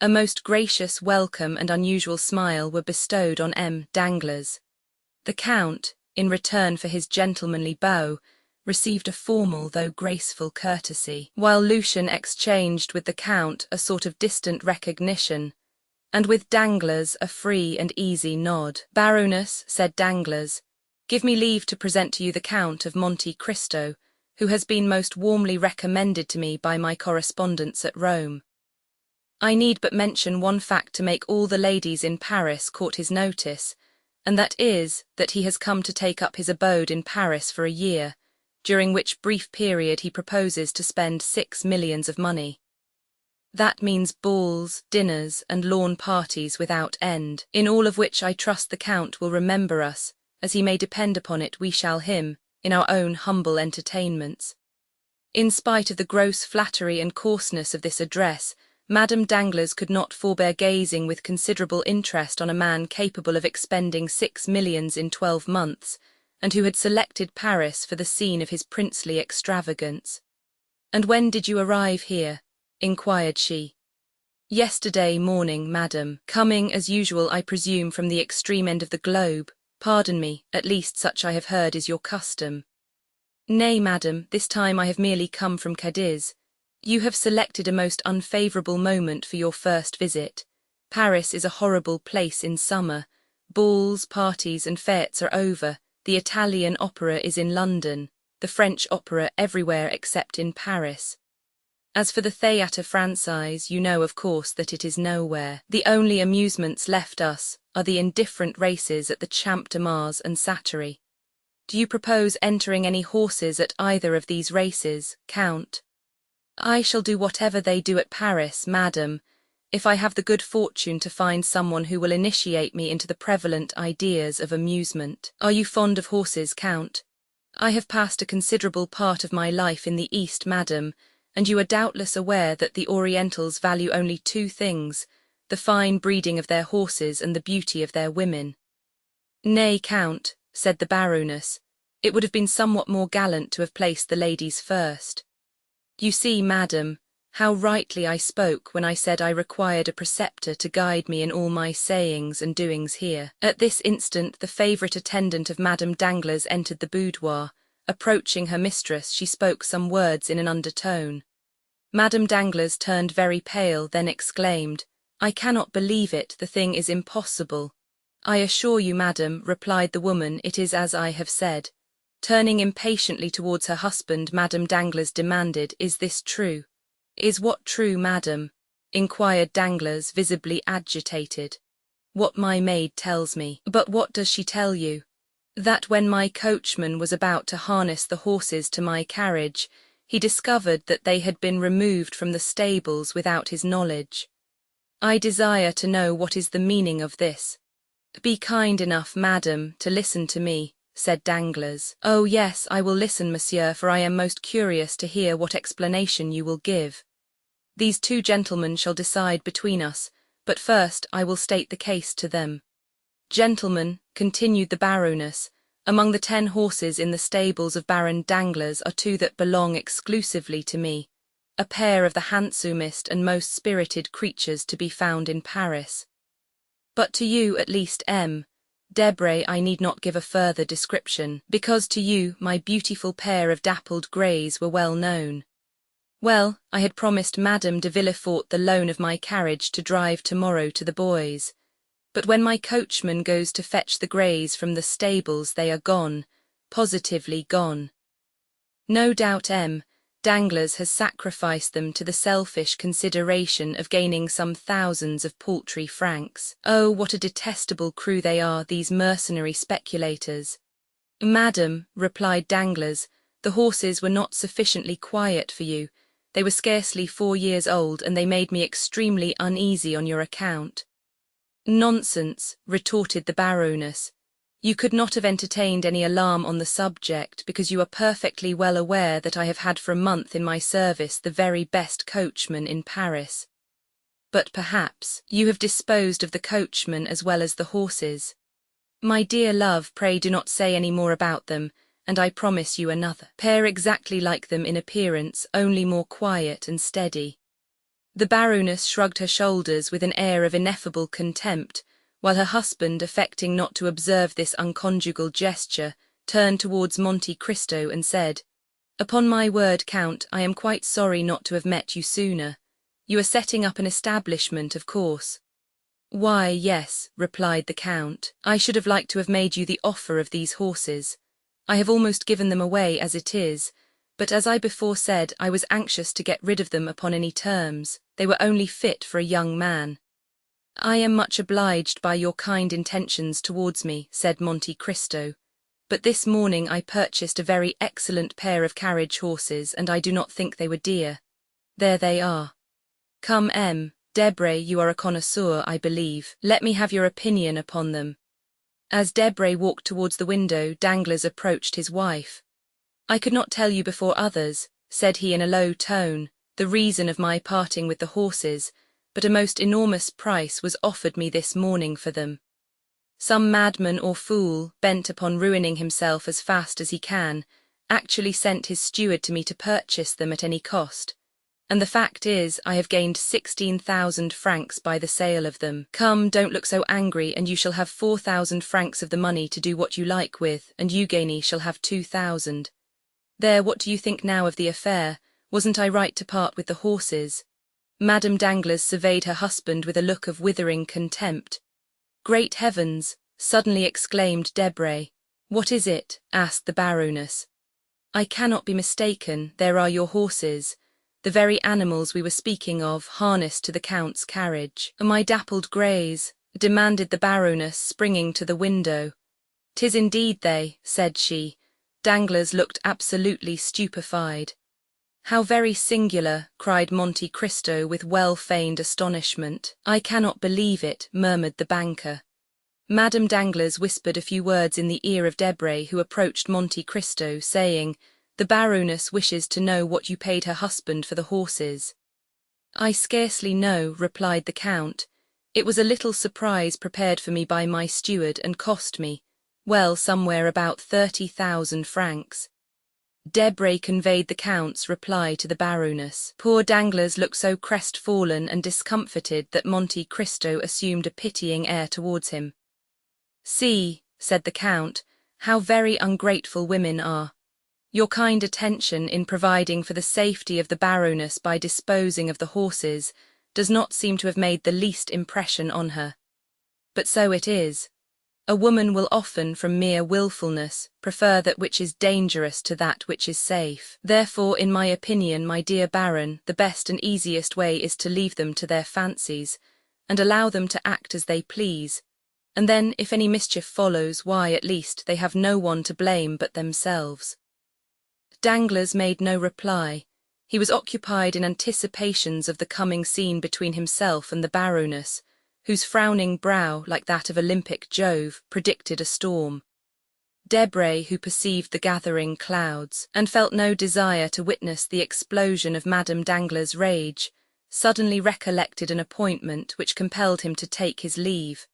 A most gracious welcome and unusual smile were bestowed on M. Danglars. The Count, in return for his gentlemanly bow, received a formal though graceful courtesy, while Lucien exchanged with the Count a sort of distant recognition, and with Danglars a free and easy nod. "Baroness," said Danglars, "give me leave to present to you the Count of Monte Cristo, who has been most warmly recommended to me by my correspondents at Rome. I need but mention one fact to make all the ladies in Paris court his notice, and that is, that he has come to take up his abode in Paris for a year, during which brief period he proposes to spend 6 millions of money. That means balls, dinners, and lawn parties without end, in all of which I trust the Count will remember us, as he may depend upon it we shall him, in our own humble entertainments." In spite of the gross flattery and coarseness of this address, Madame Danglars could not forbear gazing with considerable interest on a man capable of expending 6 millions in 12 months, and who had selected Paris for the scene of his princely extravagance. "And when did you arrive here?" inquired she. "Yesterday morning, madam, coming, as usual, I presume, from the extreme end of the globe. Pardon me, at least such I have heard is your custom." "Nay, madam, this time I have merely come from Cadiz. You have selected a most unfavourable moment for your first visit. Paris is a horrible place in summer. Balls, parties, and fêtes are over. The Italian opera is in London, the French opera everywhere except in Paris. As for the Théâtre Français, you know, of course, that it is nowhere. The only amusements left us are the indifferent races at the Champ de Mars and Sattery. Do you propose entering any horses at either of these races, Count?" "I shall do whatever they do at Paris, madam, if I have the good fortune to find someone who will initiate me into the prevalent ideas of amusement." "Are you fond of horses, Count?" "I have passed a considerable part of my life in the East, madam, and you are doubtless aware that the Orientals value only 2 things, the fine breeding of their horses and the beauty of their women." "Nay, Count," said the Baroness, "it would have been somewhat more gallant to have placed the ladies first. You see, madam, how rightly I spoke when I said I required a preceptor to guide me in all my sayings and doings here." At this instant the favourite attendant of Madame Danglars entered the boudoir. Approaching her mistress, she spoke some words in an undertone. Madame Danglars turned very pale, then exclaimed, "I cannot believe it, the thing is impossible." "I assure you, madam," replied the woman, "it is as I have said." Turning impatiently towards her husband, Madame Danglars demanded, "Is this true?" "Is what true, madam?" inquired Danglars, visibly agitated. "What my maid tells me." "But what does she tell you?" "That when my coachman was about to harness the horses to my carriage, he discovered that they had been removed from the stables without his knowledge. I desire to know what is the meaning of this." "Be kind enough, madam, to listen to me," said Danglars. "Oh yes, I will listen, monsieur, for I am most curious to hear what explanation you will give. These 2 gentlemen shall decide between us, but first I will state the case to them. Gentlemen, continued the Baroness, among the 10 horses in the stables of Baron Danglars are 2 that belong exclusively to me, a pair of the handsomest and most spirited creatures to be found in Paris. But to you, at least, Debray, I need not give a further description, because to you my beautiful pair of dappled greys were well known. Well, I had promised Madame de Villefort the loan of my carriage to drive tomorrow to the boys, but when my coachman goes to fetch the greys from the stables they are gone, positively gone. No doubt Danglars has sacrificed them to the selfish consideration of gaining some thousands of paltry francs. Oh, what a detestable crew they are, these mercenary speculators. Madam, replied Danglars, the horses were not sufficiently quiet for you. They were scarcely 4 years old, and they made me extremely uneasy on your account. Nonsense, retorted the Baroness. You could not have entertained any alarm on the subject, because you are perfectly well aware that I have had for a month in my service the very best coachman in Paris. But perhaps you have disposed of the coachman as well as the horses. My dear love, pray do not say any more about them, and I promise you another pair exactly like them in appearance, only more quiet and steady. The Baroness shrugged her shoulders with an air of ineffable contempt, while her husband, affecting not to observe this unconjugal gesture, turned towards Monte Cristo and said, "Upon my word, Count, I am quite sorry not to have met you sooner. You are setting up an establishment, of course." "Why, yes," replied the Count. "I should have liked to have made you the offer of these horses. I have almost given them away as it is, but as I before said, I was anxious to get rid of them upon any terms. They were only fit for a young man." "I am much obliged by your kind intentions towards me," said Monte Cristo, "but this morning I purchased a very excellent pair of carriage horses, and I do not think they were dear. There they are. Come, Debray, you are a connoisseur, I believe. Let me have your opinion upon them." As Debray walked towards the window, Danglars approached his wife. "I could not tell you before others," said he in a low tone, "the reason of my parting with the horses, but a most enormous price was offered me this morning for them. Some madman or fool, bent upon ruining himself as fast as he can, actually sent his steward to me to purchase them at any cost, and the fact is, I have gained 16,000 francs by the sale of them. Come, don't look so angry, and you shall have 4,000 francs of the money to do what you like with, and Eugénie shall have 2,000. There, what do you think now of the affair? Wasn't I right to part with the horses?" Madame Danglars surveyed her husband with a look of withering contempt. "Great heavens!" suddenly exclaimed Debray. "What is it?" asked the Baroness. "I cannot be mistaken, there are your horses, the very animals we were speaking of, harnessed to the Count's carriage." "My dappled greys?" demanded the Baroness, springing to the window. "'Tis indeed they," said she. Danglars looked absolutely stupefied. "How very singular," cried Monte Cristo with well-feigned astonishment. "I cannot believe it," murmured the banker. Madame Danglars whispered a few words in the ear of Debray, who approached Monte Cristo, saying, "The Baroness wishes to know what you paid her husband for the horses." "I scarcely know," replied the Count. "It was a little surprise prepared for me by my steward, and cost me, well, somewhere about 30,000 francs. Debray conveyed the Count's reply to the Baroness. Poor Danglars looked so crestfallen and discomfited that Monte Cristo assumed a pitying air towards him. "See," said the Count, "how very ungrateful women are. Your kind attention in providing for the safety of the Baroness by disposing of the horses does not seem to have made the least impression on her. But so it is. A woman will often, from mere wilfulness, prefer that which is dangerous to that which is safe. Therefore, in my opinion, my dear Baron, the best and easiest way is to leave them to their fancies, and allow them to act as they please, and then, if any mischief follows, why, at least, they have no one to blame but themselves." Danglars made no reply. He was occupied in anticipations of the coming scene between himself and the Baroness, whose frowning brow, like that of Olympic Jove, predicted a storm. Debray, who perceived the gathering clouds, and felt no desire to witness the explosion of Madame Danglars' rage, suddenly recollected an appointment which compelled him to take his leave.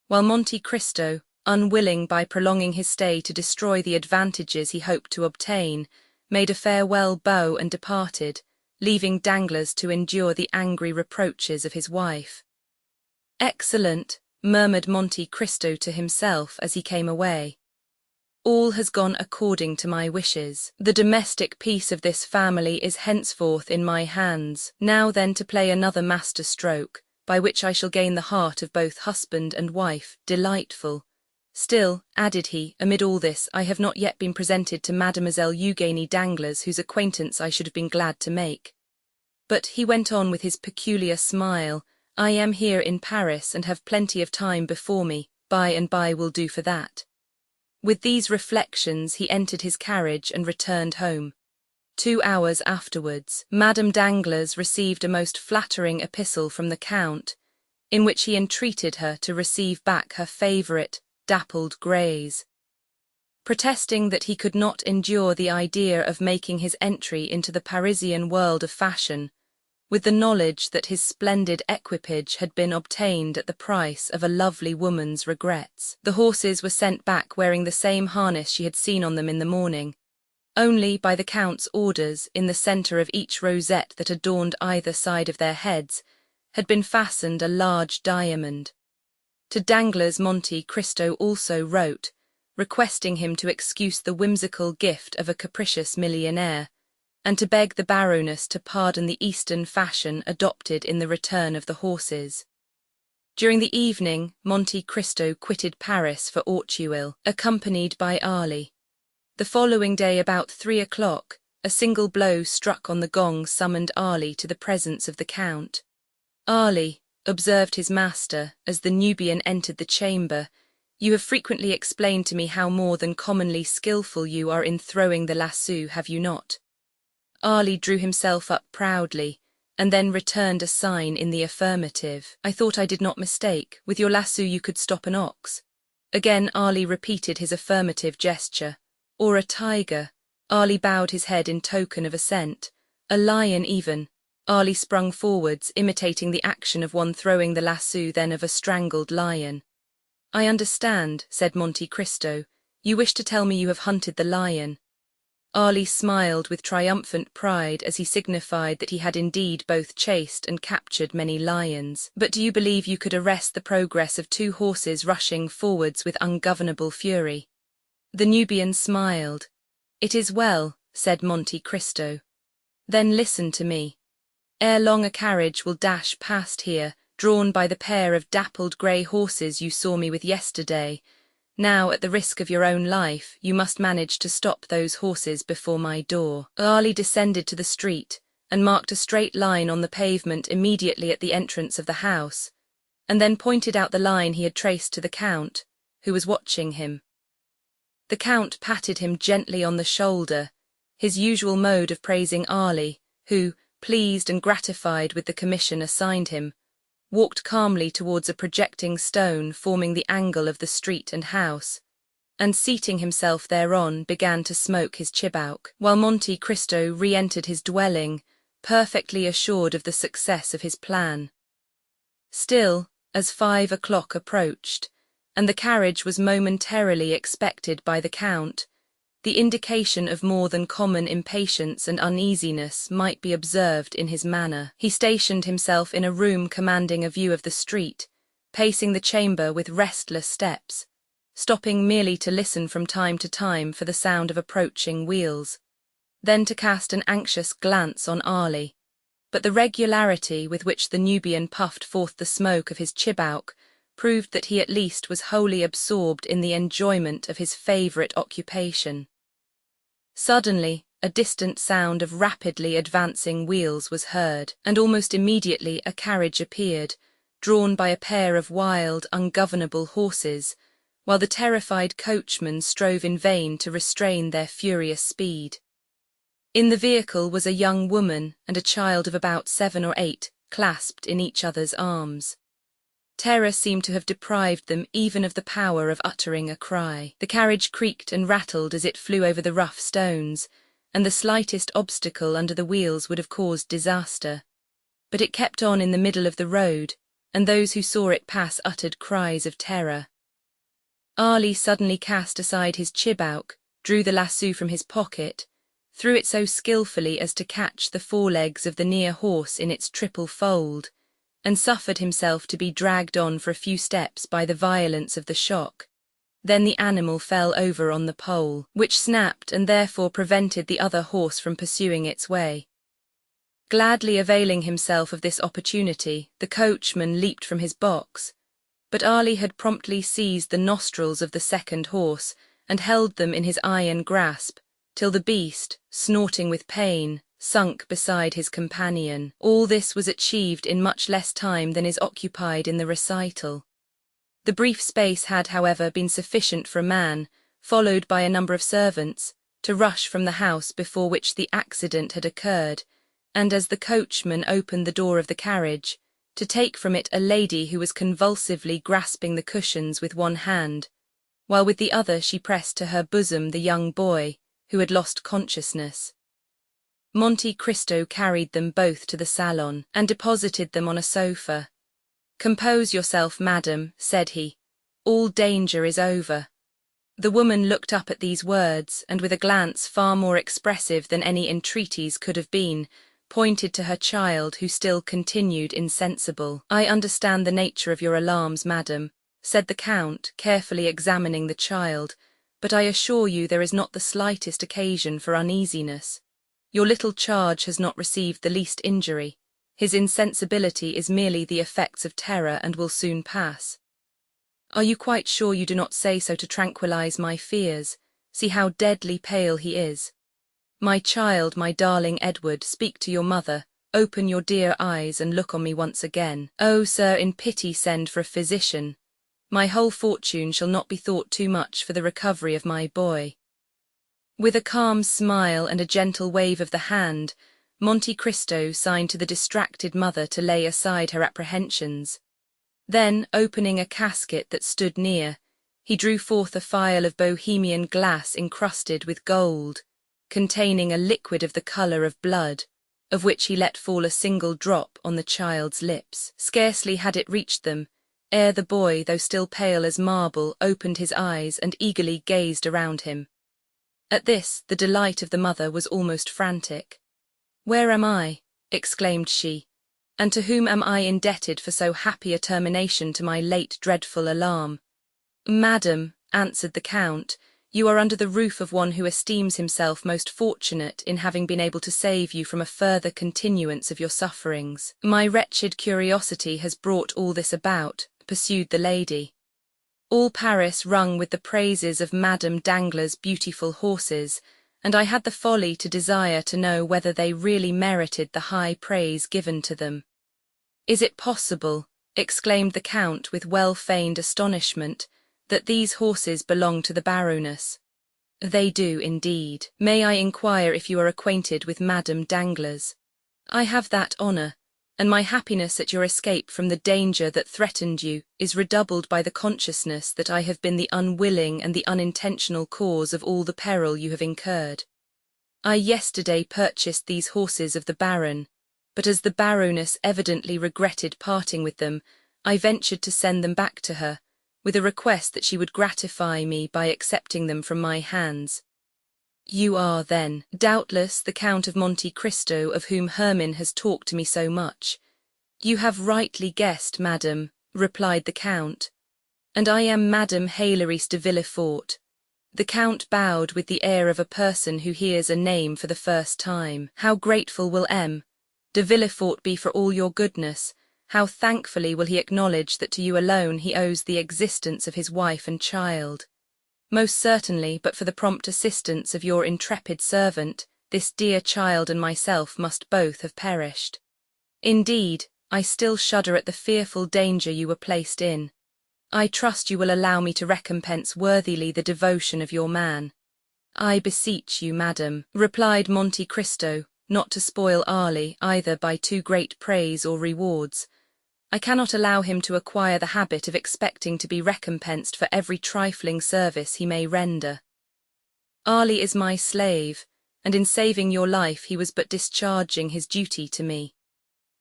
while Monte Cristo, unwilling by prolonging his stay to destroy the advantages he hoped to obtain, made a farewell bow and departed, leaving Danglars to endure the angry reproaches of his wife. "Excellent," murmured Monte Cristo to himself as he came away. "All has gone according to my wishes. The domestic peace of this family is henceforth in my hands. Now then to play another master stroke, by which I shall gain the heart of both husband and wife. Delightful. Still," added he, "amid all this, I have not yet been presented to Mademoiselle Eugénie Danglars, whose acquaintance I should have been glad to make. But," he went on with his peculiar smile, "I am here in Paris and have plenty of time before me. By and by will do for that." With these reflections he entered his carriage and returned home. 2 hours afterwards, Madame Danglars received a most flattering epistle from the Count, in which he entreated her to receive back her favourite, dappled greys, protesting that he could not endure the idea of making his entry into the Parisian world of fashion, with the knowledge that his splendid equipage had been obtained at the price of a lovely woman's regrets. The horses were sent back wearing the same harness she had seen on them in the morning. Only, by the Count's orders, in the centre of each rosette that adorned either side of their heads, had been fastened a large diamond. To Danglars Monte Cristo also wrote, requesting him to excuse the whimsical gift of a capricious millionaire, and to beg the Baroness to pardon the Eastern fashion adopted in the return of the horses. During the evening, Monte Cristo quitted Paris for Auteuil, accompanied by Ali. The following day about 3 o'clock, a single blow struck on the gong summoned Ali to the presence of the Count. "Ali," observed his master, as the Nubian entered the chamber, "you have frequently explained to me how more than commonly skilful you are in throwing the lasso, have you not?" Ali drew himself up proudly, and then returned a sign in the affirmative. "I thought I did not mistake. With your lasso you could stop an ox." Again Ali repeated his affirmative gesture. "Or a tiger." Ali bowed his head in token of assent. "A lion even." Ali sprung forwards, imitating the action of one throwing the lasso, then of a strangled lion. "I understand," said Monte Cristo. "You wish to tell me you have hunted the lion." Ali smiled with triumphant pride as he signified that he had indeed both chased and captured many lions. "But do you believe you could arrest the progress of 2 horses rushing forwards with ungovernable fury?" The Nubian smiled. "It is well," said Monte Cristo. "Then listen to me. Ere long a carriage will dash past here, drawn by the pair of dappled grey horses you saw me with yesterday. Now, at the risk of your own life, you must manage to stop those horses before my door." Ali descended to the street, and marked a straight line on the pavement immediately at the entrance of the house, and then pointed out the line he had traced to the Count, who was watching him. The Count patted him gently on the shoulder, his usual mode of praising Ali, who, pleased and gratified with the commission assigned him, walked calmly towards a projecting stone forming the angle of the street and house, and seating himself thereon began to smoke his chibouk, while Monte Cristo re-entered his dwelling, perfectly assured of the success of his plan. Still, as 5 o'clock approached, and the carriage was momentarily expected by the Count, the indication of more than common impatience and uneasiness might be observed in his manner. He stationed himself in a room commanding a view of the street, pacing the chamber with restless steps, stopping merely to listen from time to time for the sound of approaching wheels, then to cast an anxious glance on Ali. But the regularity with which the Nubian puffed forth the smoke of his chibouk proved that he at least was wholly absorbed in the enjoyment of his favourite occupation. Suddenly, a distant sound of rapidly advancing wheels was heard, and almost immediately a carriage appeared, drawn by a pair of wild, ungovernable horses, while the terrified coachman strove in vain to restrain their furious speed. In the vehicle was a young woman and a child of about 7 or 8, clasped in each other's arms. Terror seemed to have deprived them even of the power of uttering a cry. The carriage creaked and rattled as it flew over the rough stones, and the slightest obstacle under the wheels would have caused disaster. But it kept on in the middle of the road, and those who saw it pass uttered cries of terror. Ali suddenly cast aside his chibauk, drew the lasso from his pocket, threw it so skillfully as to catch the forelegs of the near horse in its triple fold, and suffered himself to be dragged on for a few steps by the violence of the shock. Then the animal fell over on the pole, which snapped and therefore prevented the other horse from pursuing its way. Gladly availing himself of this opportunity, the coachman leaped from his box, but Ali had promptly seized the nostrils of the second horse and held them in his iron grasp, till the beast, snorting with pain, sunk beside his companion. All this was achieved in much less time than is occupied in the recital. The brief space had, however, been sufficient for a man, followed by a number of servants, to rush from the house before which the accident had occurred, and as the coachman opened the door of the carriage, to take from it a lady who was convulsively grasping the cushions with one hand, while with the other she pressed to her bosom the young boy, who had lost consciousness. Monte Cristo carried them both to the salon, and deposited them on a sofa. "Compose yourself, madam," said he. "All danger is over." The woman looked up at these words, and with a glance far more expressive than any entreaties could have been, pointed to her child, who still continued insensible. "I understand the nature of your alarms, madam," said the Count, carefully examining the child, "but I assure you there is not the slightest occasion for uneasiness. Your little charge has not received the least injury. His insensibility is merely the effects of terror and will soon pass." "Are you quite sure you do not say so to tranquilize my fears? See how deadly pale he is. My child, my darling Edward, speak to your mother, open your dear eyes and look on me once again. Oh, sir, in pity send for a physician. My whole fortune shall not be thought too much for the recovery of my boy." With a calm smile and a gentle wave of the hand, Monte Cristo signed to the distracted mother to lay aside her apprehensions. Then, opening a casket that stood near, he drew forth a phial of Bohemian glass encrusted with gold, containing a liquid of the colour of blood, of which he let fall a single drop on the child's lips. Scarcely had it reached them, ere the boy, though still pale as marble, opened his eyes and eagerly gazed around him. At this, the delight of the mother was almost frantic. "Where am I?" exclaimed she, "and to whom am I indebted for so happy a termination to my late dreadful alarm?" "Madam," answered the Count, "you are under the roof of one who esteems himself most fortunate in having been able to save you from a further continuance of your sufferings. My wretched curiosity has brought all this about," pursued the lady. "All Paris rung with the praises of Madame Danglars' beautiful horses, and I had the folly to desire to know whether they really merited the high praise given to them." "Is it possible," exclaimed the Count with well-feigned astonishment, "that these horses belong to the Baroness?" "They do, indeed. May I inquire if you are acquainted with Madame Danglars?" "I have that honour, and my happiness at your escape from the danger that threatened you is redoubled by the consciousness that I have been the unwilling and the unintentional cause of all the peril you have incurred. I yesterday purchased these horses of the Baron, but as the Baroness evidently regretted parting with them, I ventured to send them back to her, with a request that she would gratify me by accepting them from my hands." "You are, then, doubtless the Count of Monte Cristo of whom Hermann has talked to me so much." "You have rightly guessed, madam," replied the Count, "and I am Madame Héloïse de Villefort." The Count bowed with the air of a person who hears a name for the first time. "How grateful will M. de Villefort be for all your goodness! How thankfully will he acknowledge that to you alone he owes the existence of his wife and child! Most certainly, but for the prompt assistance of your intrepid servant, this dear child and myself must both have perished. Indeed, I still shudder at the fearful danger you were placed in. I trust you will allow me to recompense worthily the devotion of your man." "I beseech you, madam," replied Monte Cristo, "not to spoil Ali either by too great praise or rewards. I cannot allow him to acquire the habit of expecting to be recompensed for every trifling service he may render. Ali is my slave, and in saving your life he was but discharging his duty to me.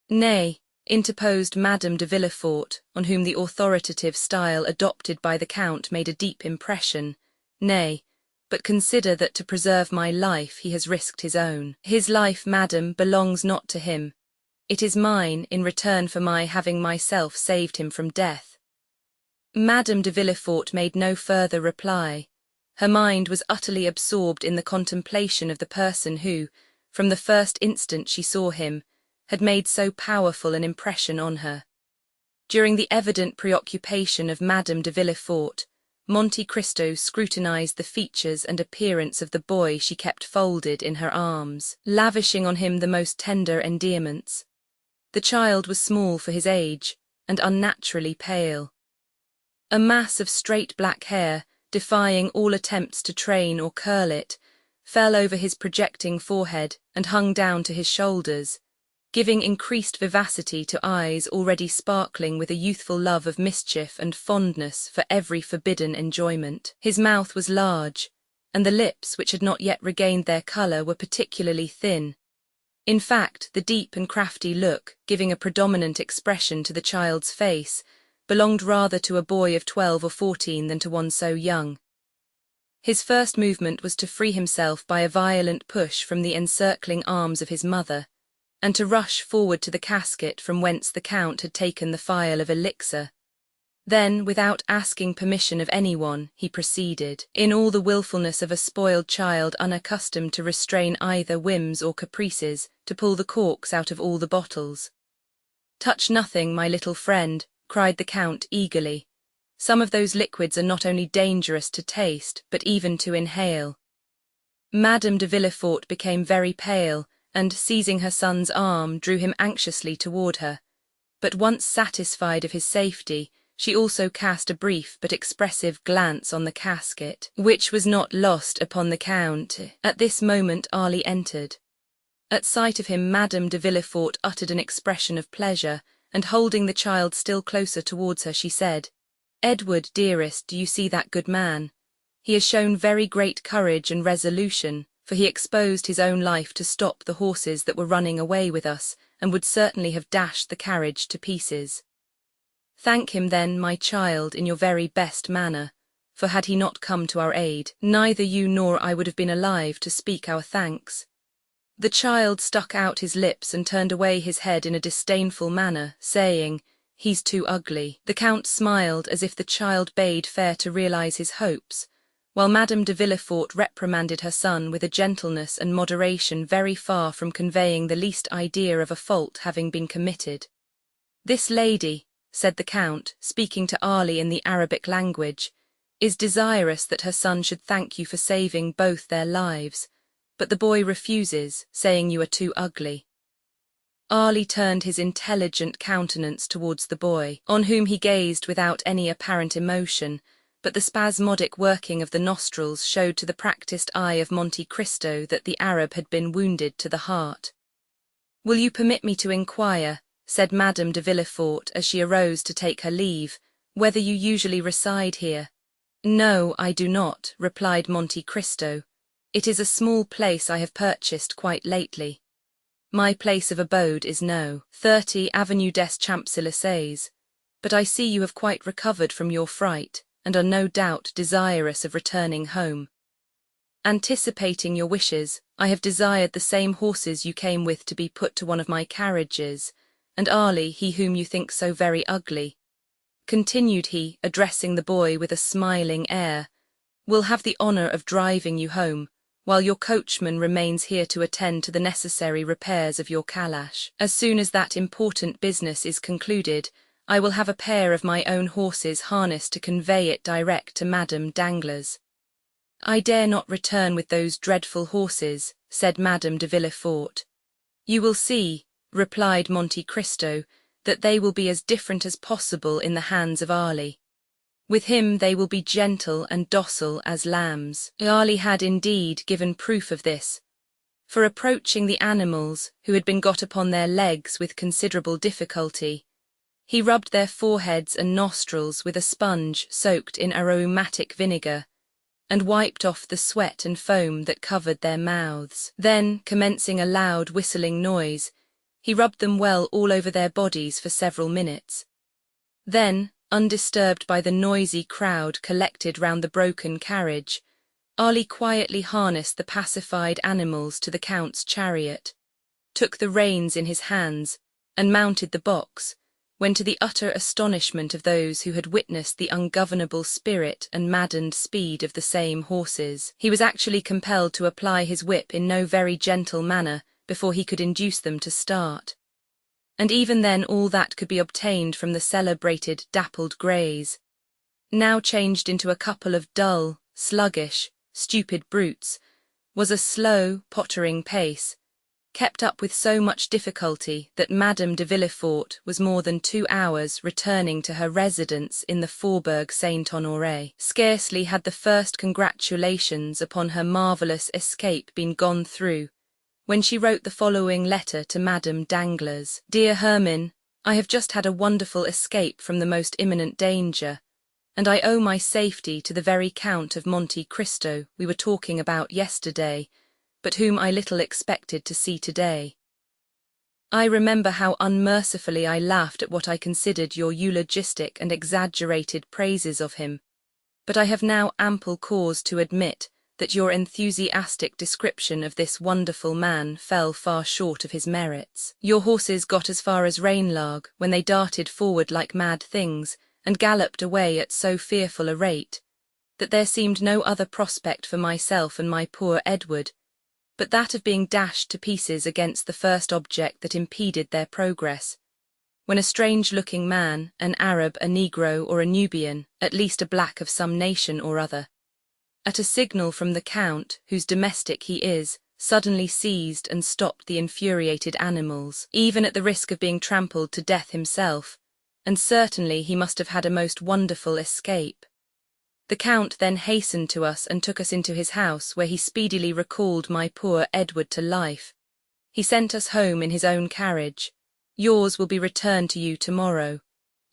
Nay, interposed Madame de Villefort, on whom the authoritative style adopted by the Count made a deep impression. Nay, but consider that to preserve my life he has risked his own. His life, madam, belongs not to him. It is mine in return for my having myself saved him from death. Madame de Villefort made no further reply. Her mind was utterly absorbed in the contemplation of the person who, from the first instant she saw him, had made so powerful an impression on her. During the evident preoccupation of Madame de Villefort, Monte Cristo scrutinized the features and appearance of the boy she kept folded in her arms, lavishing on him the most tender endearments. The child was small for his age, and unnaturally pale. A mass of straight black hair, defying all attempts to train or curl it, fell over his projecting forehead and hung down to his shoulders, giving increased vivacity to eyes already sparkling with a youthful love of mischief and fondness for every forbidden enjoyment. His mouth was large, and the lips, which had not yet regained their colour, were particularly thin. In fact, the deep and crafty look, giving a predominant expression to the child's face, belonged rather to a boy of 12 or 14 than to one so young. His first movement was to free himself by a violent push from the encircling arms of his mother, and to rush forward to the casket from whence the Count had taken the phial of elixir. Then, without asking permission of anyone, he proceeded, in all the wilfulness of a spoiled child unaccustomed to restrain either whims or caprices, to pull the corks out of all the bottles. "Touch nothing, my little friend," cried the Count eagerly. "Some of those liquids are not only dangerous to taste, but even to inhale." Madame de Villefort became very pale, and, seizing her son's arm, drew him anxiously toward her. But once satisfied of his safety, she also cast a brief but expressive glance on the casket, which was not lost upon the Count. At this moment Arly entered. At sight of him Madame de Villefort uttered an expression of pleasure, and holding the child still closer towards her, she said, "Edward, dearest, do you see that good man? He has shown very great courage and resolution, for he exposed his own life to stop the horses that were running away with us, and would certainly have dashed the carriage to pieces. Thank him then, my child, in your very best manner, for had he not come to our aid, neither you nor I would have been alive to speak our thanks." The child stuck out his lips and turned away his head in a disdainful manner, saying, "He's too ugly." The Count smiled as if the child bade fair to realize his hopes, while Madame de Villefort reprimanded her son with a gentleness and moderation very far from conveying the least idea of a fault having been committed. "This lady," said the Count, speaking to Arly in the Arabic language, "is desirous that her son should thank you for saving both their lives, but the boy refuses, saying you are too ugly." Arly turned his intelligent countenance towards the boy, on whom he gazed without any apparent emotion, but the spasmodic working of the nostrils showed to the practised eye of Monte Cristo that the Arab had been wounded to the heart. "Will you permit me to inquire," said Madame de Villefort as she arose to take her leave, "whether you usually reside here?" "No, I do not," replied Monte Cristo. "It is a small place I have purchased quite lately. My place of abode is No. 30 Avenue des Champs-Élysées, but I see you have quite recovered from your fright, and are no doubt desirous of returning home. Anticipating your wishes, I have desired the same horses you came with to be put to one of my carriages, and Arly, he whom you think so very ugly," continued he, addressing the boy with a smiling air, "will have the honour of driving you home, while your coachman remains here to attend to the necessary repairs of your calash. As soon as that important business is concluded, I will have a pair of my own horses harnessed to convey it direct to Madame Danglars." "I dare not return with those dreadful horses," said Madame de Villefort. "You will see," replied Monte Cristo, "that they will be as different as possible in the hands of Arly. With him they will be gentle and docile as lambs." Arly had indeed given proof of this, for approaching the animals, who had been got upon their legs with considerable difficulty, he rubbed their foreheads and nostrils with a sponge soaked in aromatic vinegar, and wiped off the sweat and foam that covered their mouths. Then, commencing a loud whistling noise, He rubbed them well all over their bodies for several minutes. Then, undisturbed by the noisy crowd collected round the broken carriage, Ali quietly harnessed the pacified animals to the Count's chariot, took the reins in his hands, and mounted the box, when to the utter astonishment of those who had witnessed the ungovernable spirit and maddened speed of the same horses, he was actually compelled to apply his whip in no very gentle manner before he could induce them to start. And even then all that could be obtained from the celebrated dappled greys, now changed into a couple of dull, sluggish, stupid brutes, was a slow, pottering pace, kept up with so much difficulty that Madame de Villefort was more than 2 hours returning to her residence in the Faubourg Saint-Honoré. Scarcely had the first congratulations upon her marvellous escape been gone through, when she wrote the following letter to Madame Danglars. Dear Hermine, I have just had a wonderful escape from the most imminent danger, and I owe my safety to the very Count of Monte Cristo we were talking about yesterday, but whom I little expected to see today. I remember how unmercifully I laughed at what I considered your eulogistic and exaggerated praises of him, but I have now ample cause to admit that your enthusiastic description of this wonderful man fell far short of his merits. Your horses got as far as Rainlag, when they darted forward like mad things, and galloped away at so fearful a rate, that there seemed no other prospect for myself and my poor Edward, but that of being dashed to pieces against the first object that impeded their progress, when a strange-looking man, an Arab, a Negro, or a Nubian, at least a black of some nation or other, at a signal from the Count, whose domestic he is, suddenly seized and stopped the infuriated animals, even at the risk of being trampled to death himself, and certainly he must have had a most wonderful escape. The Count then hastened to us and took us into his house, where he speedily recalled my poor Edward to life. He sent us home in his own carriage. Yours will be returned to you tomorrow.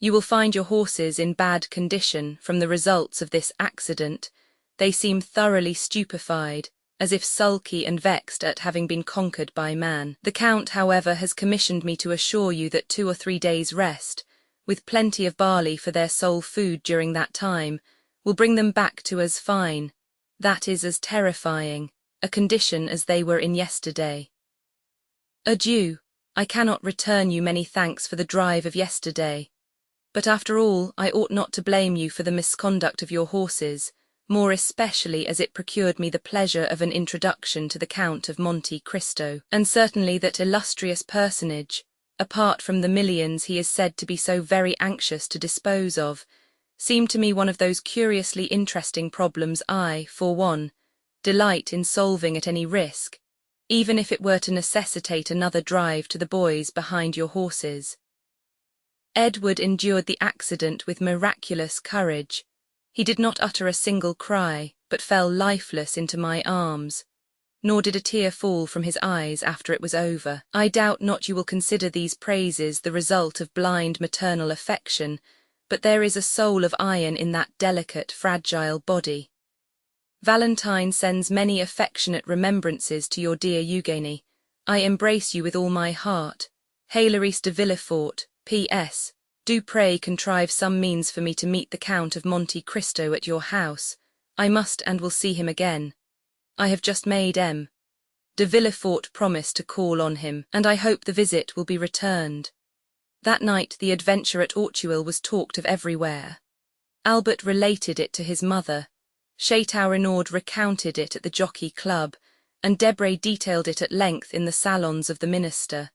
You will find your horses in bad condition from the results of this accident. They seem thoroughly stupefied, as if sulky and vexed at having been conquered by man. The Count, however, has commissioned me to assure you that 2 or 3 days' rest, with plenty of barley for their sole food during that time, will bring them back to as fine, that is, as terrifying, a condition as they were in yesterday. Adieu. I cannot return you many thanks for the drive of yesterday, but after all I ought not to blame you for the misconduct of your horses, more especially as it procured me the pleasure of an introduction to the Count of Monte Cristo, and certainly that illustrious personage, apart from the millions he is said to be so very anxious to dispose of, seemed to me one of those curiously interesting problems I, for one, delight in solving at any risk, even if it were to necessitate another drive to the boys behind your horses. Edward endured the accident with miraculous courage. He did not utter a single cry, but fell lifeless into my arms, nor did a tear fall from his eyes after it was over. I doubt not you will consider these praises the result of blind maternal affection, but there is a soul of iron in that delicate, fragile body. Valentine sends many affectionate remembrances to your dear Eugénie. I embrace you with all my heart. Héloïse de Villefort, P.S. Do pray contrive some means for me to meet the Count of Monte Cristo at your house. I must and will see him again. I have just made M. de Villefort promise to call on him, and I hope the visit will be returned. That night the adventure at Auteuil was talked of everywhere. Albert related it to his mother, Chateau Renaud recounted it at the Jockey Club, and Debray detailed it at length in the salons of the minister.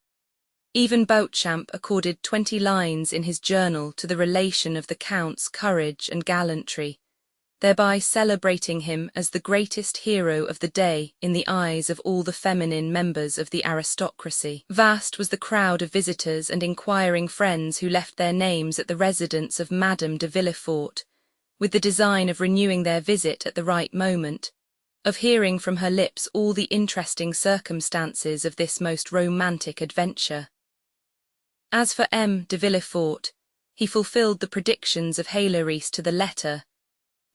Even Beauchamp accorded 20 lines in his journal to the relation of the Count's courage and gallantry, thereby celebrating him as the greatest hero of the day in the eyes of all the feminine members of the aristocracy. Vast was the crowd of visitors and inquiring friends who left their names at the residence of Madame de Villefort, with the design of renewing their visit at the right moment, of hearing from her lips all the interesting circumstances of this most romantic adventure. As for M. de Villefort, he fulfilled the predictions of Héloïse to the letter,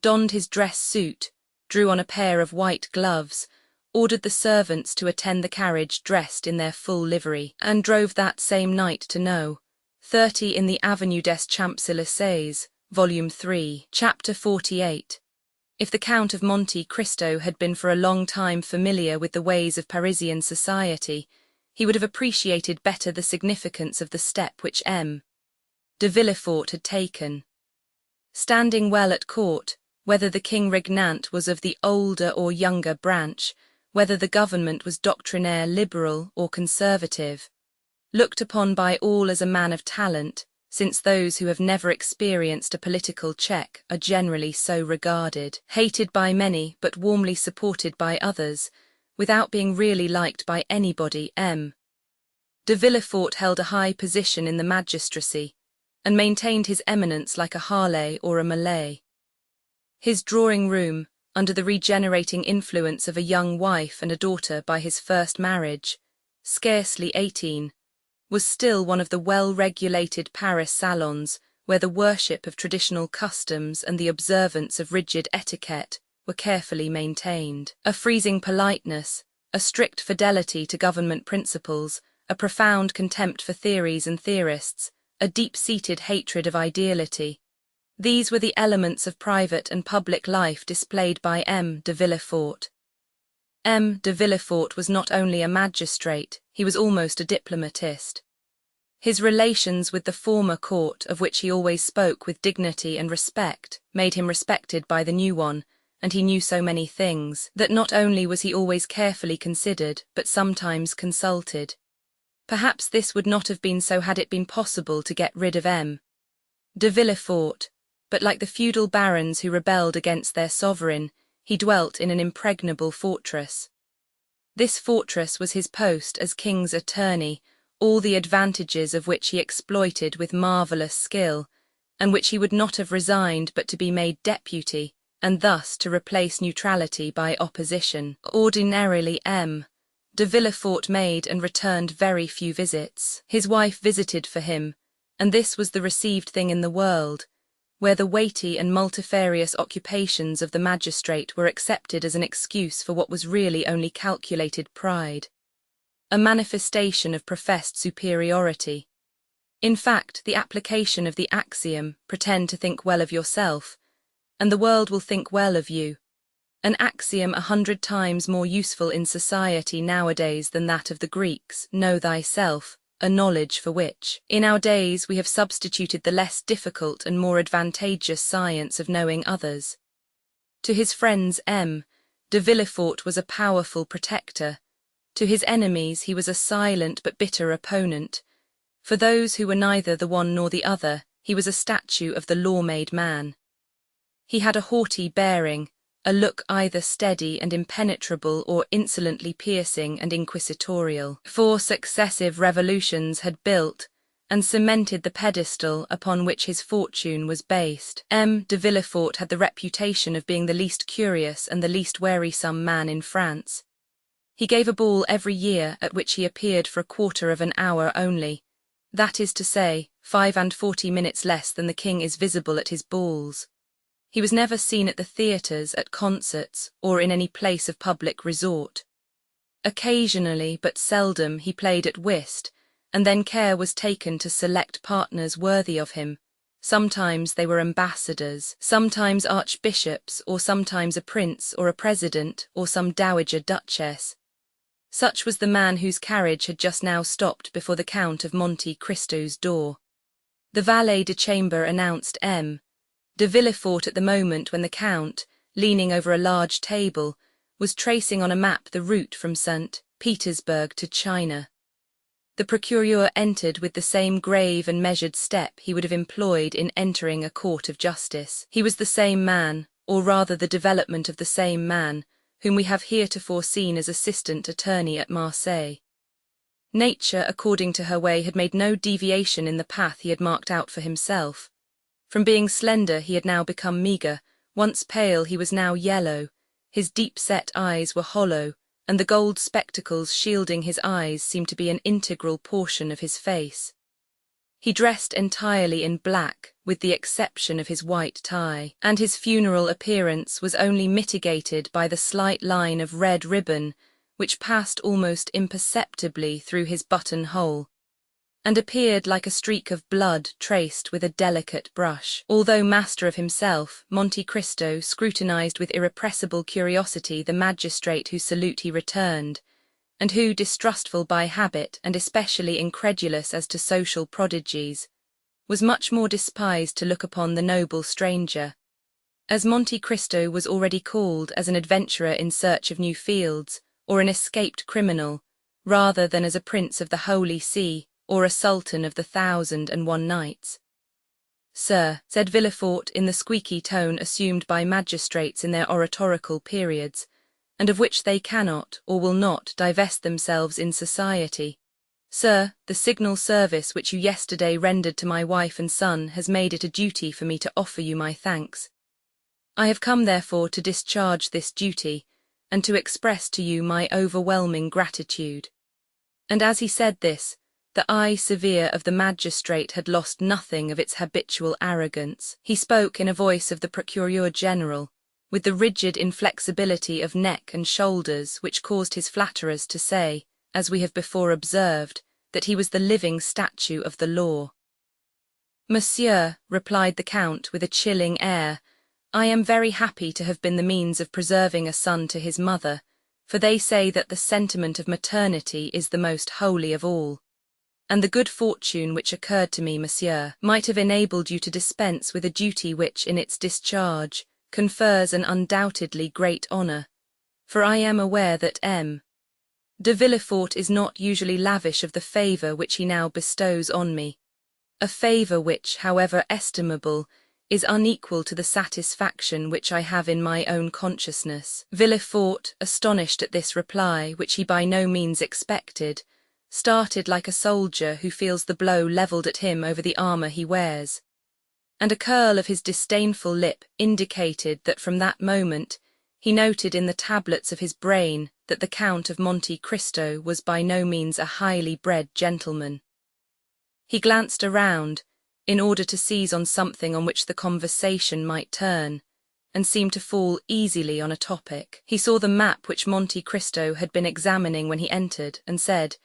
donned his dress suit, drew on a pair of white gloves, ordered the servants to attend the carriage dressed in their full livery, and drove that same night to No. 30 in the Avenue des Champs-Élysées, Volume 3, Chapter 48. If the Count of Monte Cristo had been for a long time familiar with the ways of Parisian society, he would have appreciated better the significance of the step which M. de Villefort had taken. Standing well at court, whether the king regnant was of the older or younger branch, whether the government was doctrinaire liberal or conservative, looked upon by all as a man of talent, since those who have never experienced a political check are generally so regarded, hated by many but warmly supported by others, without being really liked by anybody. M. de Villefort held a high position in the magistracy, and maintained his eminence like a Harley or a Malay. His drawing-room, under the regenerating influence of a young wife and a daughter by his first marriage, scarcely 18, was still one of the well-regulated Paris salons where the worship of traditional customs and the observance of rigid etiquette were carefully maintained. A freezing politeness, a strict fidelity to government principles, a profound contempt for theories and theorists, a deep-seated hatred of ideality. These were the elements of private and public life displayed by M. de Villefort. M. de Villefort was not only a magistrate, he was almost a diplomatist. His relations with the former court, of which he always spoke with dignity and respect, made him respected by the new one, and he knew so many things, that not only was he always carefully considered, but sometimes consulted. Perhaps this would not have been so had it been possible to get rid of M. de Villefort, but like the feudal barons who rebelled against their sovereign, he dwelt in an impregnable fortress. This fortress was his post as king's attorney, all the advantages of which he exploited with marvellous skill, and which he would not have resigned but to be made deputy, and thus to replace neutrality by opposition. Ordinarily M. de Villefort made and returned very few visits. His wife visited for him, and this was the received thing in the world, where the weighty and multifarious occupations of the magistrate were accepted as an excuse for what was really only calculated pride, a manifestation of professed superiority. In fact, the application of the axiom, pretend to think well of yourself, and the world will think well of you, an axiom 100 times more useful in society nowadays than that of the Greeks, know thyself, a knowledge for which, in our days, we have substituted the less difficult and more advantageous science of knowing others. To his friends M. de Villefort was a powerful protector. To his enemies he was a silent but bitter opponent. For those who were neither the one nor the other, he was a statue of the law-made man. He had a haughty bearing, a look either steady and impenetrable or insolently piercing and inquisitorial. 4 successive revolutions had built and cemented the pedestal upon which his fortune was based. M. de Villefort had the reputation of being the least curious and the least wearisome man in France. He gave a ball every year at which he appeared for a quarter of an hour only, that is to say, 45 minutes less than the king is visible at his balls. He was never seen at the theatres, at concerts, or in any place of public resort. Occasionally, but seldom, he played at whist, and then care was taken to select partners worthy of him. Sometimes they were ambassadors, sometimes archbishops, or sometimes a prince or a president, or some dowager duchess. Such was the man whose carriage had just now stopped before the Count of Monte Cristo's door. The valet de chambre announced M. de Villefort at the moment when the Count, leaning over a large table, was tracing on a map the route from St. Petersburg to China. The procureur entered with the same grave and measured step he would have employed in entering a court of justice. He was the same man, or rather the development of the same man, whom we have heretofore seen as assistant attorney at Marseille. Nature, according to her way, had made no deviation in the path he had marked out for himself. From being slender he had now become meagre, once pale he was now yellow, his deep-set eyes were hollow, and the gold spectacles shielding his eyes seemed to be an integral portion of his face. He dressed entirely in black, with the exception of his white tie, and his funeral appearance was only mitigated by the slight line of red ribbon which passed almost imperceptibly through his buttonhole, and appeared like a streak of blood traced with a delicate brush. Although master of himself, Monte Cristo scrutinized with irrepressible curiosity the magistrate whose salute he returned, and who, distrustful by habit and especially incredulous as to social prodigies, was much more despised to look upon the noble stranger. As Monte Cristo was already called as an adventurer in search of new fields, or an escaped criminal, rather than as a prince of the Holy See, or a sultan of the 1,001 Nights. "Sir," said Villefort in the squeaky tone assumed by magistrates in their oratorical periods, and of which they cannot or will not divest themselves in society, "Sir, the signal service which you yesterday rendered to my wife and son has made it a duty for me to offer you my thanks. I have come therefore to discharge this duty, and to express to you my overwhelming gratitude." And as he said this, the eye severe of the magistrate had lost nothing of its habitual arrogance. He spoke in a voice of the Procureur General, with the rigid inflexibility of neck and shoulders which caused his flatterers to say, as we have before observed, that he was the living statue of the law. "Monsieur," replied the Count with a chilling air, "I am very happy to have been the means of preserving a son to his mother, for they say that the sentiment of maternity is the most holy of all. And the good fortune which occurred to me, monsieur, might have enabled you to dispense with a duty which, in its discharge, confers an undoubtedly great honour, for I am aware that M. de Villefort is not usually lavish of the favour which he now bestows on me, a favour which, however estimable, is unequal to the satisfaction which I have in my own consciousness." Villefort, astonished at this reply, which he by no means expected, started like a soldier who feels the blow levelled at him over the armour he wears, and a curl of his disdainful lip indicated that from that moment he noted in the tablets of his brain that the Count of Monte Cristo was by no means a highly bred gentleman. He glanced around, in order to seize on something on which the conversation might turn, and seemed to fall easily on a topic. He saw the map which Monte Cristo had been examining when he entered, and said,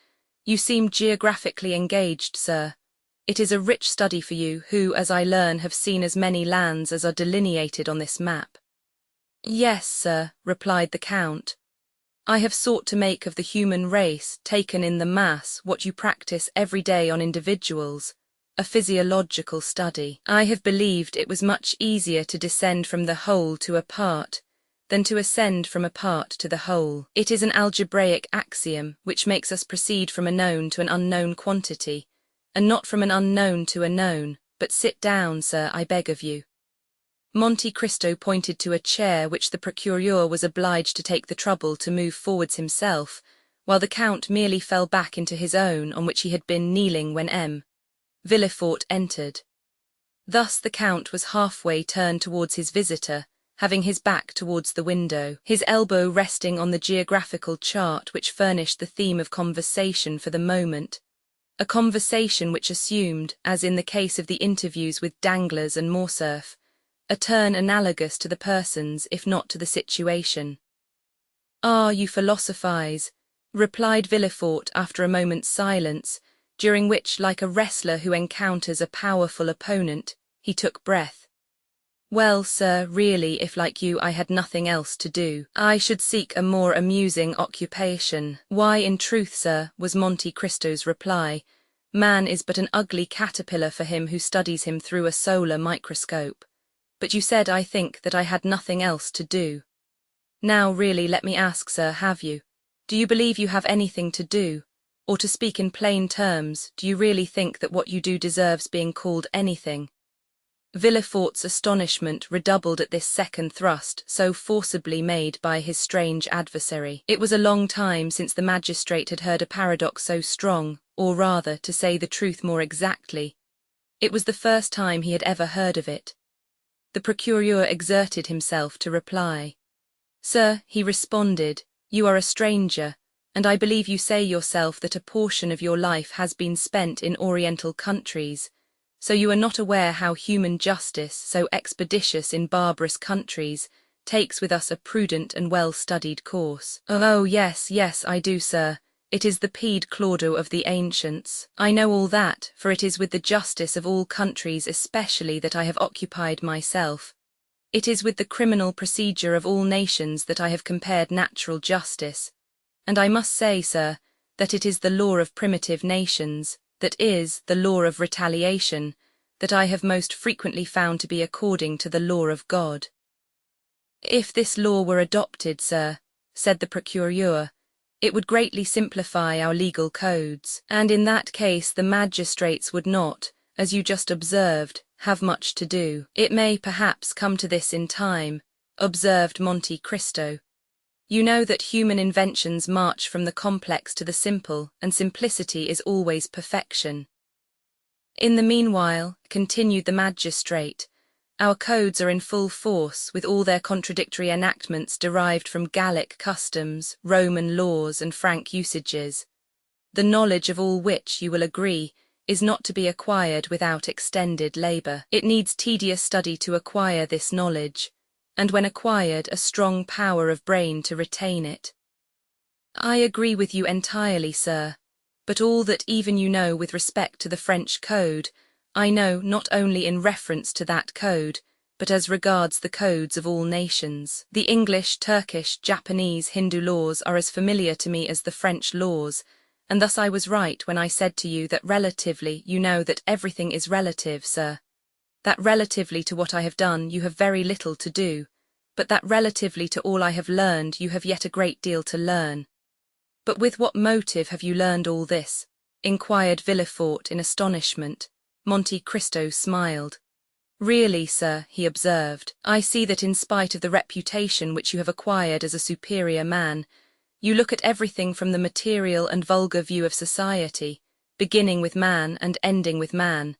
"You seem geographically engaged, sir. It is a rich study for you, who, as I learn, have seen as many lands as are delineated on this map." "Yes, sir," replied the Count. "I have sought to make of the human race, taken in the mass, what you practice every day on individuals, a physiological study. I have believed it was much easier to descend from the whole to a part than to ascend from a part to the whole. It is an algebraic axiom which makes us proceed from a known to an unknown quantity, and not from an unknown to a known. But sit down, sir, I beg of you." Monte Cristo pointed to a chair which the Procureur was obliged to take the trouble to move forwards himself, while the Count merely fell back into his own on which he had been kneeling when M. Villefort entered. Thus the Count was halfway turned towards his visitor, having his back towards the window, his elbow resting on the geographical chart which furnished the theme of conversation for the moment, a conversation which assumed, as in the case of the interviews with Danglars and Morcerf, a turn analogous to the persons, if not to the situation. "Ah, you philosophize," replied Villefort after a moment's silence, during which, like a wrestler who encounters a powerful opponent, he took breath. "Well, sir, really, if like you I had nothing else to do, I should seek a more amusing occupation." "Why, in truth, sir," was Monte Cristo's reply, "man is but an ugly caterpillar for him who studies him through a solar microscope. But you said, I think, that I had nothing else to do. Now, really, let me ask, sir, have you? Do you believe you have anything to do? Or to speak in plain terms, do you really think that what you do deserves being called anything?" Villefort's astonishment redoubled at this second thrust so forcibly made by his strange adversary. It was a long time since the magistrate had heard a paradox so strong, or rather, to say the truth more exactly, it was the first time he had ever heard of it. The Procureur exerted himself to reply. "Sir," he responded, "you are a stranger, and I believe you say yourself that a portion of your life has been spent in Oriental countries, so you are not aware how human justice, so expeditious in barbarous countries, takes with us a prudent and well-studied course. Oh, yes, yes, I do, sir. It is the pede claudo of the ancients. I know all that, for it is with the justice of all countries especially that I have occupied myself. It is with the criminal procedure of all nations that I have compared natural justice. And I must say, sir, that it is the law of primitive nations, that is, the law of retaliation, that I have most frequently found to be according to the law of God. If this law were adopted, sir, said the procureur, it would greatly simplify our legal codes, and in that case the magistrates would not, as you just observed, have much to do. It may perhaps come to this in time, observed Monte Cristo. You know that human inventions march from the complex to the simple, and simplicity is always perfection. In the meanwhile, continued the magistrate, our codes are in full force, with all their contradictory enactments derived from Gallic customs, Roman laws, and Frank usages, the knowledge of all which, you will agree, is not to be acquired without extended labour. It needs tedious study to acquire this knowledge, and when acquired, a strong power of brain to retain it. I agree with you entirely, sir, but all that even you know with respect to the French code, I know not only in reference to that code, but as regards the codes of all nations. The English, Turkish, Japanese, Hindu laws are as familiar to me as the French laws, and thus I was right when I said to you that relatively you know that everything is relative, sir. That relatively to what I have done you have very little to do, but that relatively to all I have learned you have yet a great deal to learn. But with what motive have you learned all this? Inquired Villefort in astonishment. Monte Cristo smiled. Really, sir, he observed, I see that in spite of the reputation which you have acquired as a superior man, you look at everything from the material and vulgar view of society, beginning with man and ending with man.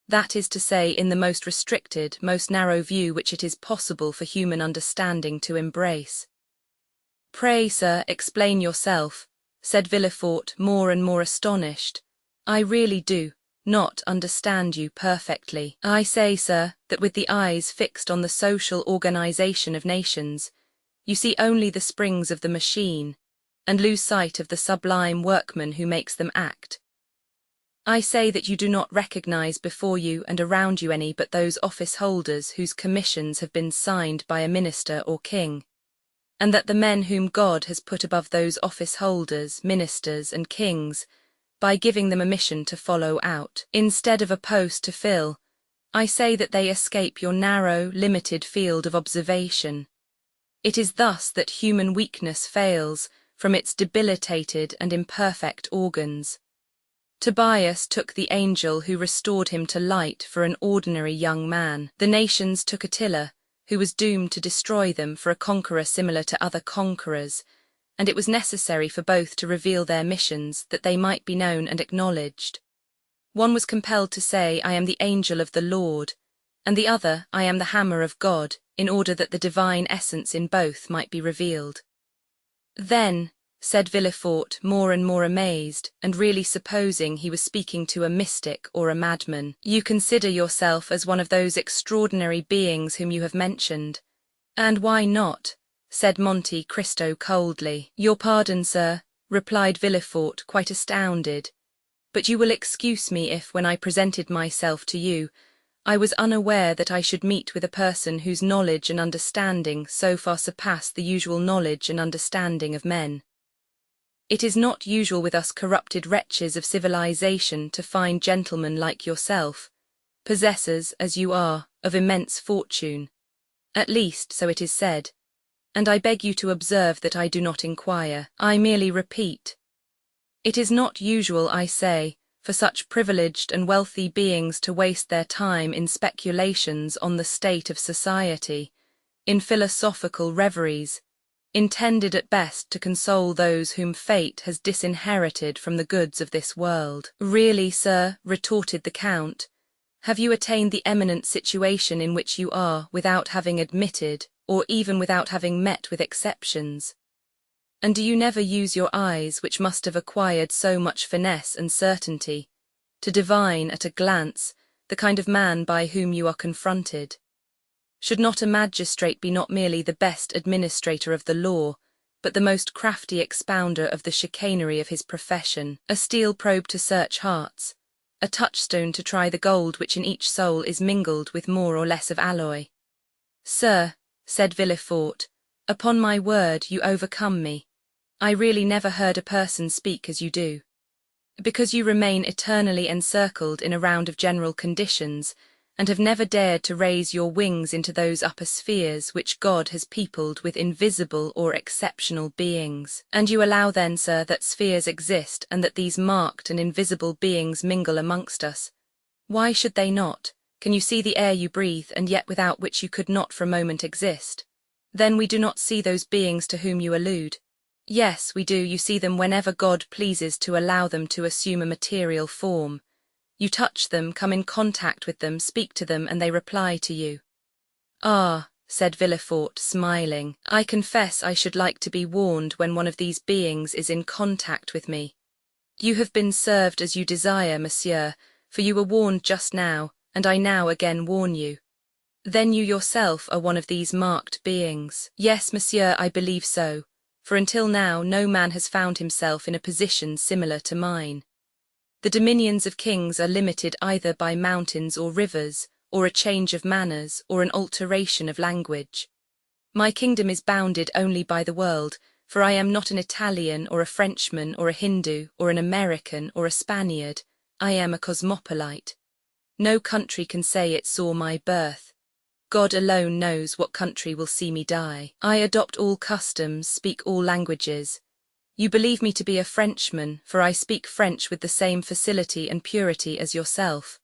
That is to say, in the most restricted, most narrow view which it is possible for human understanding to embrace. Pray, sir, explain yourself, said Villefort, more and more astonished. I really do not understand you perfectly. I say, sir, that with the eyes fixed on the social organization of nations, you see only the springs of the machine, and lose sight of the sublime workman who makes them act. I say that you do not recognize before you and around you any but those office holders whose commissions have been signed by a minister or king, and that the men whom God has put above those office holders, ministers, and kings, by giving them a mission to follow out, instead of a post to fill, I say that they escape your narrow, limited field of observation. It is thus that human weakness fails from its debilitated and imperfect organs. Tobias took the angel who restored him to light for an ordinary young man. The nations took Attila, who was doomed to destroy them, for a conqueror similar to other conquerors, and it was necessary for both to reveal their missions that they might be known and acknowledged. One was compelled to say, I am the angel of the Lord, and the other, I am the hammer of God, in order that the divine essence in both might be revealed. Then, said Villefort, more and more amazed, and really supposing he was speaking to a mystic or a madman, you consider yourself as one of those extraordinary beings whom you have mentioned. And why not? Said Monte Cristo coldly. Your pardon, sir, replied Villefort, quite astounded, but you will excuse me if, when I presented myself to you, I was unaware that I should meet with a person whose knowledge and understanding so far surpassed the usual knowledge and understanding of men. It is not usual with us corrupted wretches of civilization to find gentlemen like yourself, possessors, as you are, of immense fortune. At least, so it is said. And I beg you to observe that I do not inquire, I merely repeat. It is not usual, I say, for such privileged and wealthy beings to waste their time in speculations on the state of society, in philosophical reveries, intended at best to console those whom fate has disinherited from the goods of this world. Really, sir, retorted the Count, have you attained the eminent situation in which you are without having admitted, or even without having met with exceptions? And do you never use your eyes, which must have acquired so much finesse and certainty, to divine at a glance the kind of man by whom you are confronted? Should not a magistrate be not merely the best administrator of the law, but the most crafty expounder of the chicanery of his profession, a steel probe to search hearts, a touchstone to try the gold which in each soul is mingled with more or less of alloy? Sir, said Villefort, upon my word you overcome me. I really never heard a person speak as you do. Because you remain eternally encircled in a round of general conditions, and have never dared to raise your wings into those upper spheres which God has peopled with invisible or exceptional beings. And you allow then, sir, that spheres exist, and that these marked and invisible beings mingle amongst us. Why should they not? Can you see the air you breathe, and yet without which you could not for a moment exist? Then we do not see those beings to whom you allude. Yes, we do. You see them whenever God pleases to allow them to assume a material form. You touch them, come in contact with them, speak to them, and they reply to you. Ah, said Villefort, smiling, I confess I should like to be warned when one of these beings is in contact with me. You have been served as you desire, monsieur, for you were warned just now, and I now again warn you. Then you yourself are one of these marked beings. Yes, monsieur, I believe so, for until now no man has found himself in a position similar to mine. The dominions of kings are limited either by mountains or rivers, or a change of manners, or an alteration of language. My kingdom is bounded only by the world, for I am not an Italian or a Frenchman or a Hindu or an American or a Spaniard. I am a cosmopolite. No country can say it saw my birth. God alone knows what country will see me die. I adopt all customs, speak all languages. You believe me to be a Frenchman, for I speak French with the same facility and purity as yourself.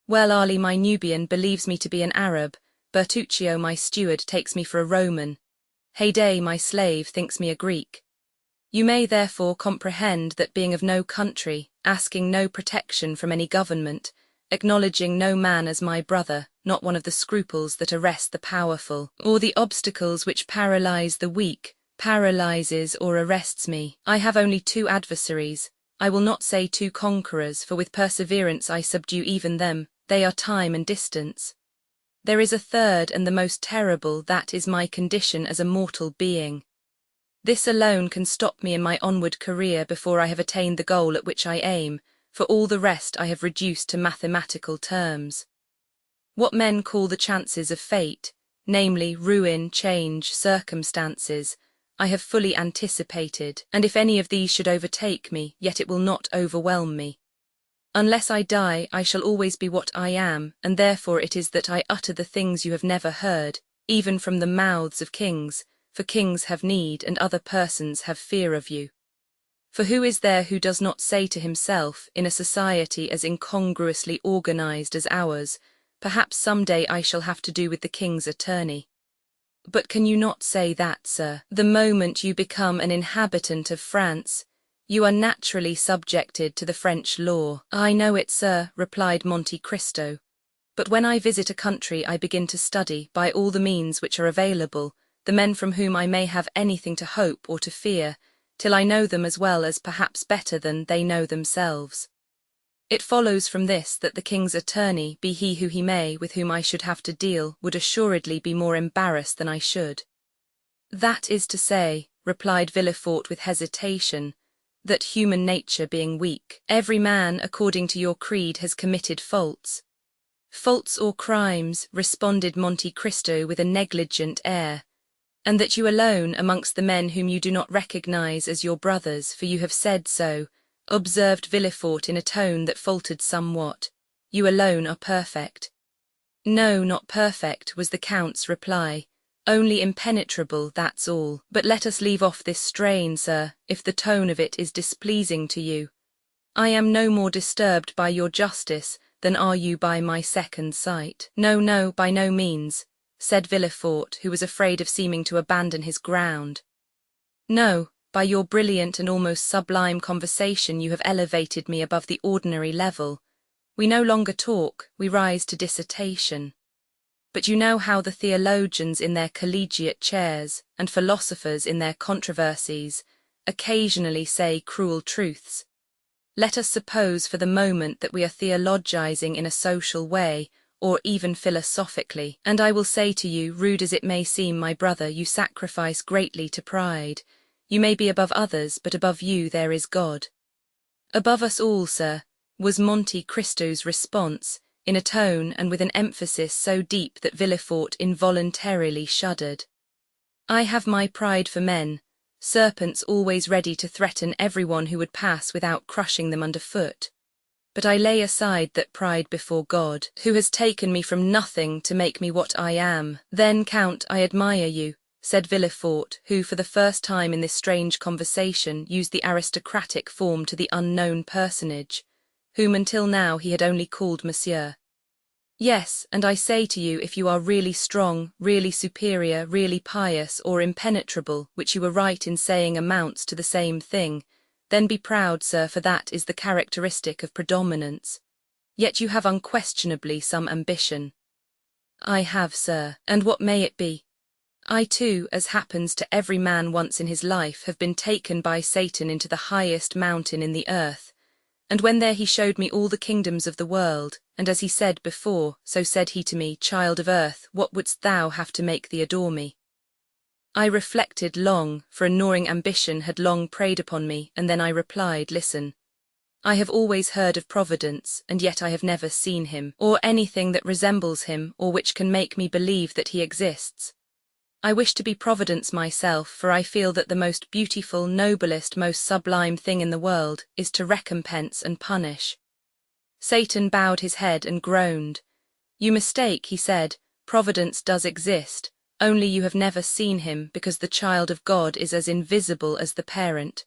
Well, Ali, my Nubian, believes me to be an Arab. Bertuccio, my steward, takes me for a Roman. Haydée, my slave, thinks me a Greek. You may therefore comprehend that being of no country, asking no protection from any government, acknowledging no man as my brother, not one of the scruples that arrest the powerful, or the obstacles which paralyze the weak, paralyzes or arrests me. I have only two adversaries. I will not say two conquerors, for with perseverance I subdue even them. They are time and distance. There is a third and the most terrible, that is my condition as a mortal being. This alone can stop me in my onward career before I have attained the goal at which I aim, for all the rest I have reduced to mathematical terms. What men call the chances of fate, namely ruin, change, circumstances, I have fully anticipated, and if any of these should overtake me, yet it will not overwhelm me. Unless I die, I shall always be what I am, and therefore it is that I utter the things you have never heard, even from the mouths of kings, for kings have need and other persons have fear of you. For who is there who does not say to himself, in a society as incongruously organized as ours, perhaps some day I shall have to do with the king's attorney? But can you not say that, sir, the moment you become an inhabitant of France, you are naturally subjected to the French law? I know it, sir, replied Monte Cristo. But when I visit a country I begin to study, by all the means which are available, the men from whom I may have anything to hope or to fear, till I know them as well as perhaps better than they know themselves. It follows from this that the king's attorney, be he who he may, with whom I should have to deal, would assuredly be more embarrassed than I should. That is to say, replied Villefort with hesitation, that human nature being weak, every man, according to your creed, has committed faults. Faults or crimes, responded Monte Cristo with a negligent air, and that you alone, amongst the men whom you do not recognize as your brothers, for you have said so, observed Villefort in a tone that faltered somewhat, you alone are perfect. No, not perfect, was the Count's reply. Only impenetrable, that's all. But let us leave off this strain, sir, if the tone of it is displeasing to you. I am no more disturbed by your justice than are you by my second sight. No, no, by no means, said Villefort, who was afraid of seeming to abandon his ground. No, by your brilliant and almost sublime conversation you have elevated me above the ordinary level. We no longer talk, we rise to dissertation. But you know how the theologians in their collegiate chairs, and philosophers in their controversies, occasionally say cruel truths. Let us suppose for the moment that we are theologizing in a social way, or even philosophically, and I will say to you, rude as it may seem, my brother, you sacrifice greatly to pride. You may be above others, but above you there is God. Above us all, sir, was Monte Cristo's response, in a tone and with an emphasis so deep that Villefort involuntarily shuddered. I have my pride for men, serpents always ready to threaten everyone who would pass without crushing them underfoot. But I lay aside that pride before God, who has taken me from nothing to make me what I am. Then, Count, I admire you, said Villefort, who for the first time in this strange conversation used the aristocratic form to the unknown personage, whom until now he had only called Monsieur. Yes, and I say to you, if you are really strong, really superior, really pious, or impenetrable, which you were right in saying amounts to the same thing, then be proud, sir, for that is the characteristic of predominance. Yet you have unquestionably some ambition. I have, sir, and what may it be? I too, as happens to every man once in his life, have been taken by Satan into the highest mountain in the earth, and when there he showed me all the kingdoms of the world, and as he said before, so said he to me, Child of earth, what wouldst thou have to make thee adore me? I reflected long, for a gnawing ambition had long preyed upon me, and then I replied, Listen. I have always heard of Providence, and yet I have never seen him, or anything that resembles him, or which can make me believe that he exists. I wish to be Providence myself, for I feel that the most beautiful, noblest, most sublime thing in the world is to recompense and punish. Satan bowed his head and groaned. You mistake, he said, Providence does exist, only you have never seen him, because the child of God is as invisible as the parent.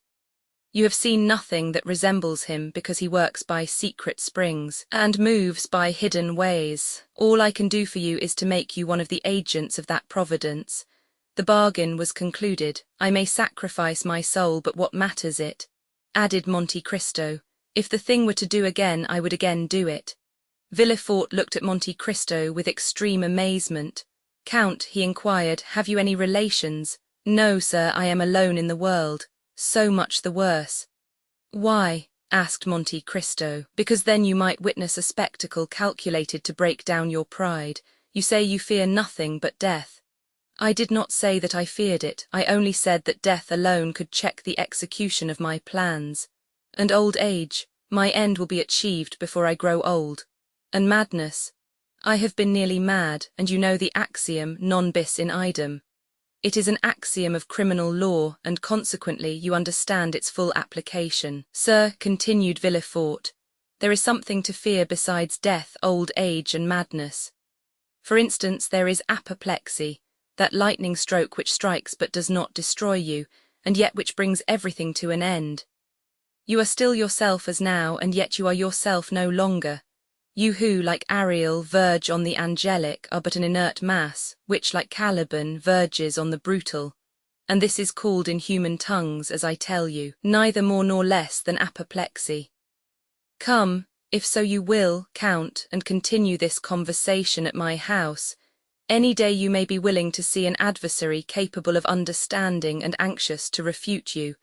You have seen nothing that resembles him, because he works by secret springs, and moves by hidden ways. All I can do for you is to make you one of the agents of that providence. The bargain was concluded. I may sacrifice my soul, but what matters it? Added Monte Cristo. If the thing were to do again, I would again do it. Villefort looked at Monte Cristo with extreme amazement. Count, he inquired, have you any relations? No, sir, I am alone in the world. So much the worse. Why? Asked Monte Cristo. Because then you might witness a spectacle calculated to break down your pride. You say you fear nothing but death. I did not say that I feared it, I only said that death alone could check the execution of my plans. And old age, my end will be achieved before I grow old. And madness. I have been nearly mad, and you know the axiom non bis in idem. It is an axiom of criminal law, and consequently you understand its full application. Sir, continued Villefort, there is something to fear besides death, old age, and madness. For instance, there is apoplexy, that lightning stroke which strikes but does not destroy you, and yet which brings everything to an end. You are still yourself as now, and yet you are yourself no longer. You who, like Ariel, verge on the angelic, are but an inert mass, which, like Caliban, verges on the brutal. And this is called in human tongues, as I tell you, neither more nor less than apoplexy. Come, if so you will, Count, and continue this conversation at my house. Any day you may be willing to see an adversary capable of understanding and anxious to refute you,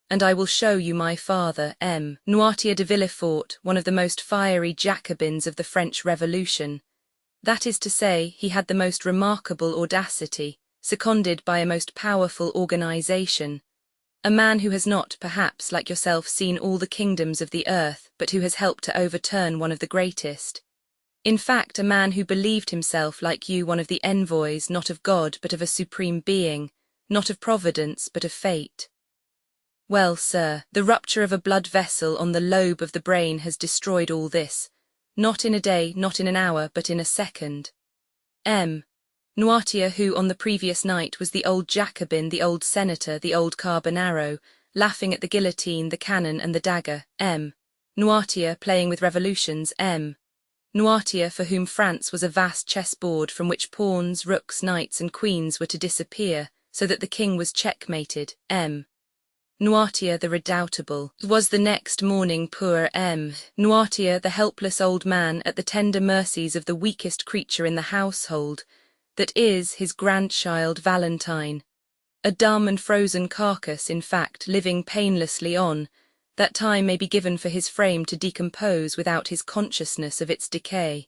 and I will show you my father, M. Noirtier de Villefort, one of the most fiery Jacobins of the French Revolution. That is to say, he had the most remarkable audacity, seconded by a most powerful organization. A man who has not, perhaps, like yourself, seen all the kingdoms of the earth, but who has helped to overturn one of the greatest. In fact, a man who believed himself, like you, one of the envoys, not of God, but of a supreme being, not of Providence, but of fate. Well, sir, the rupture of a blood vessel on the lobe of the brain has destroyed all this, not in a day, not in an hour, but in a second. M. Noirtier, who on the previous night was the old Jacobin, the old senator, the old Carbonaro, laughing at the guillotine, the cannon, and the dagger, M. Noirtier, playing with revolutions, M. Noirtier, for whom France was a vast chessboard from which pawns, rooks, knights, and queens were to disappear, so that the king was checkmated, M. Noirtier the redoubtable. Was the next morning poor Noirtier, the helpless old man at the tender mercies of the weakest creature in the household, that is, his grandchild Valentine. A dumb and frozen carcass, in fact, living painlessly on, that time may be given for his frame to decompose without his consciousness of its decay.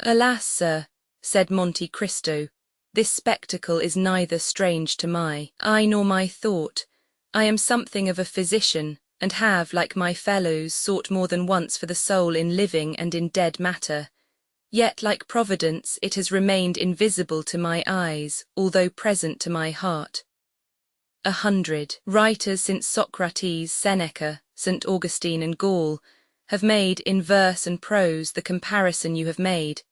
Alas, sir, said Monte Cristo, this spectacle is neither strange to my eye nor my thought. I am something of a physician, and have, like my fellows, sought more than once for the soul in living and in dead matter. Yet, like Providence, it has remained invisible to my eyes, although present to my heart. 100 writers since Socrates, Seneca, St. Augustine and Gall have made, in verse and prose, the comparison you have made,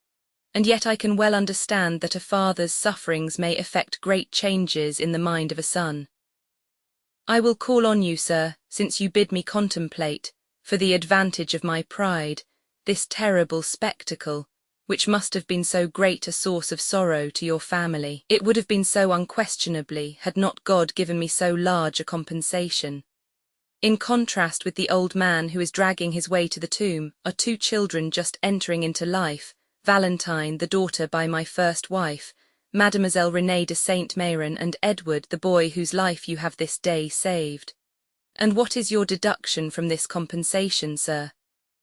and yet I can well understand that a father's sufferings may effect great changes in the mind of a son. I will call on you, sir, since you bid me contemplate, for the advantage of my pride, this terrible spectacle, which must have been so great a source of sorrow to your family. It would have been so unquestionably, had not God given me so large a compensation. In contrast with the old man who is dragging his way to the tomb, are two children just entering into life, Valentine, the daughter by my first wife, Mademoiselle Renée de Saint-Méran, and Edward, the boy whose life you have this day saved. And what is your deduction from this compensation, sir?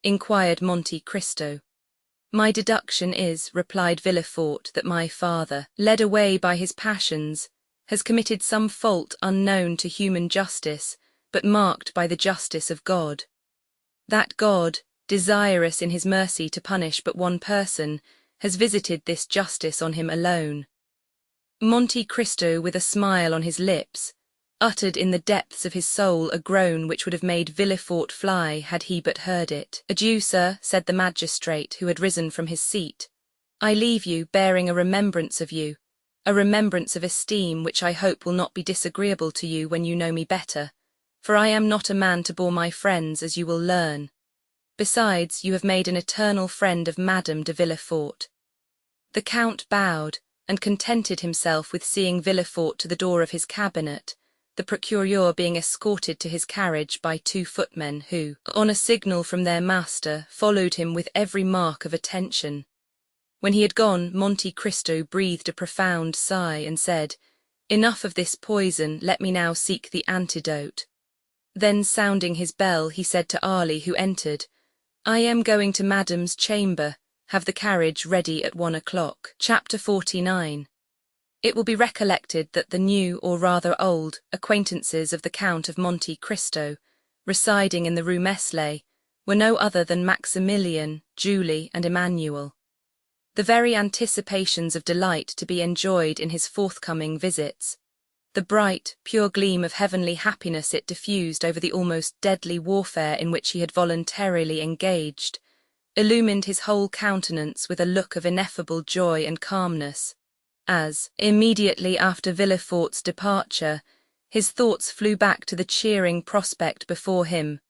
Inquired Monte Cristo. My deduction is, replied Villefort, that my father, led away by his passions, has committed some fault unknown to human justice, but marked by the justice of God. That God, desirous in his mercy to punish but one person, has visited this justice on him alone. Monte Cristo, with a smile on his lips, uttered in the depths of his soul a groan which would have made Villefort fly had he but heard it. Adieu, sir, said the magistrate, who had risen from his seat. I leave you, bearing a remembrance of you, a remembrance of esteem which I hope will not be disagreeable to you when you know me better, for I am not a man to bore my friends, as you will learn. Besides, you have made an eternal friend of Madame de Villefort. The Count bowed, and contented himself with seeing Villefort to the door of his cabinet, the procureur being escorted to his carriage by two footmen who, on a signal from their master, followed him with every mark of attention. When he had gone, Monte Cristo breathed a profound sigh and said, Enough of this poison, let me now seek the antidote. Then, sounding his bell, he said to Ali, who entered, I am going to Madame's chamber. Have the carriage ready at 1 o'clock. Chapter 49. It will be recollected that the new, or rather old, acquaintances of the Count of Monte Cristo, residing in the Rue Meslay, were no other than Maximilian, Julie, and Emmanuel. The very anticipations of delight to be enjoyed in his forthcoming visits, the bright, pure gleam of heavenly happiness it diffused over the almost deadly warfare in which he had voluntarily engaged, illumined his whole countenance with a look of ineffable joy and calmness, as, immediately after Villefort's departure, his thoughts flew back to the cheering prospect before him,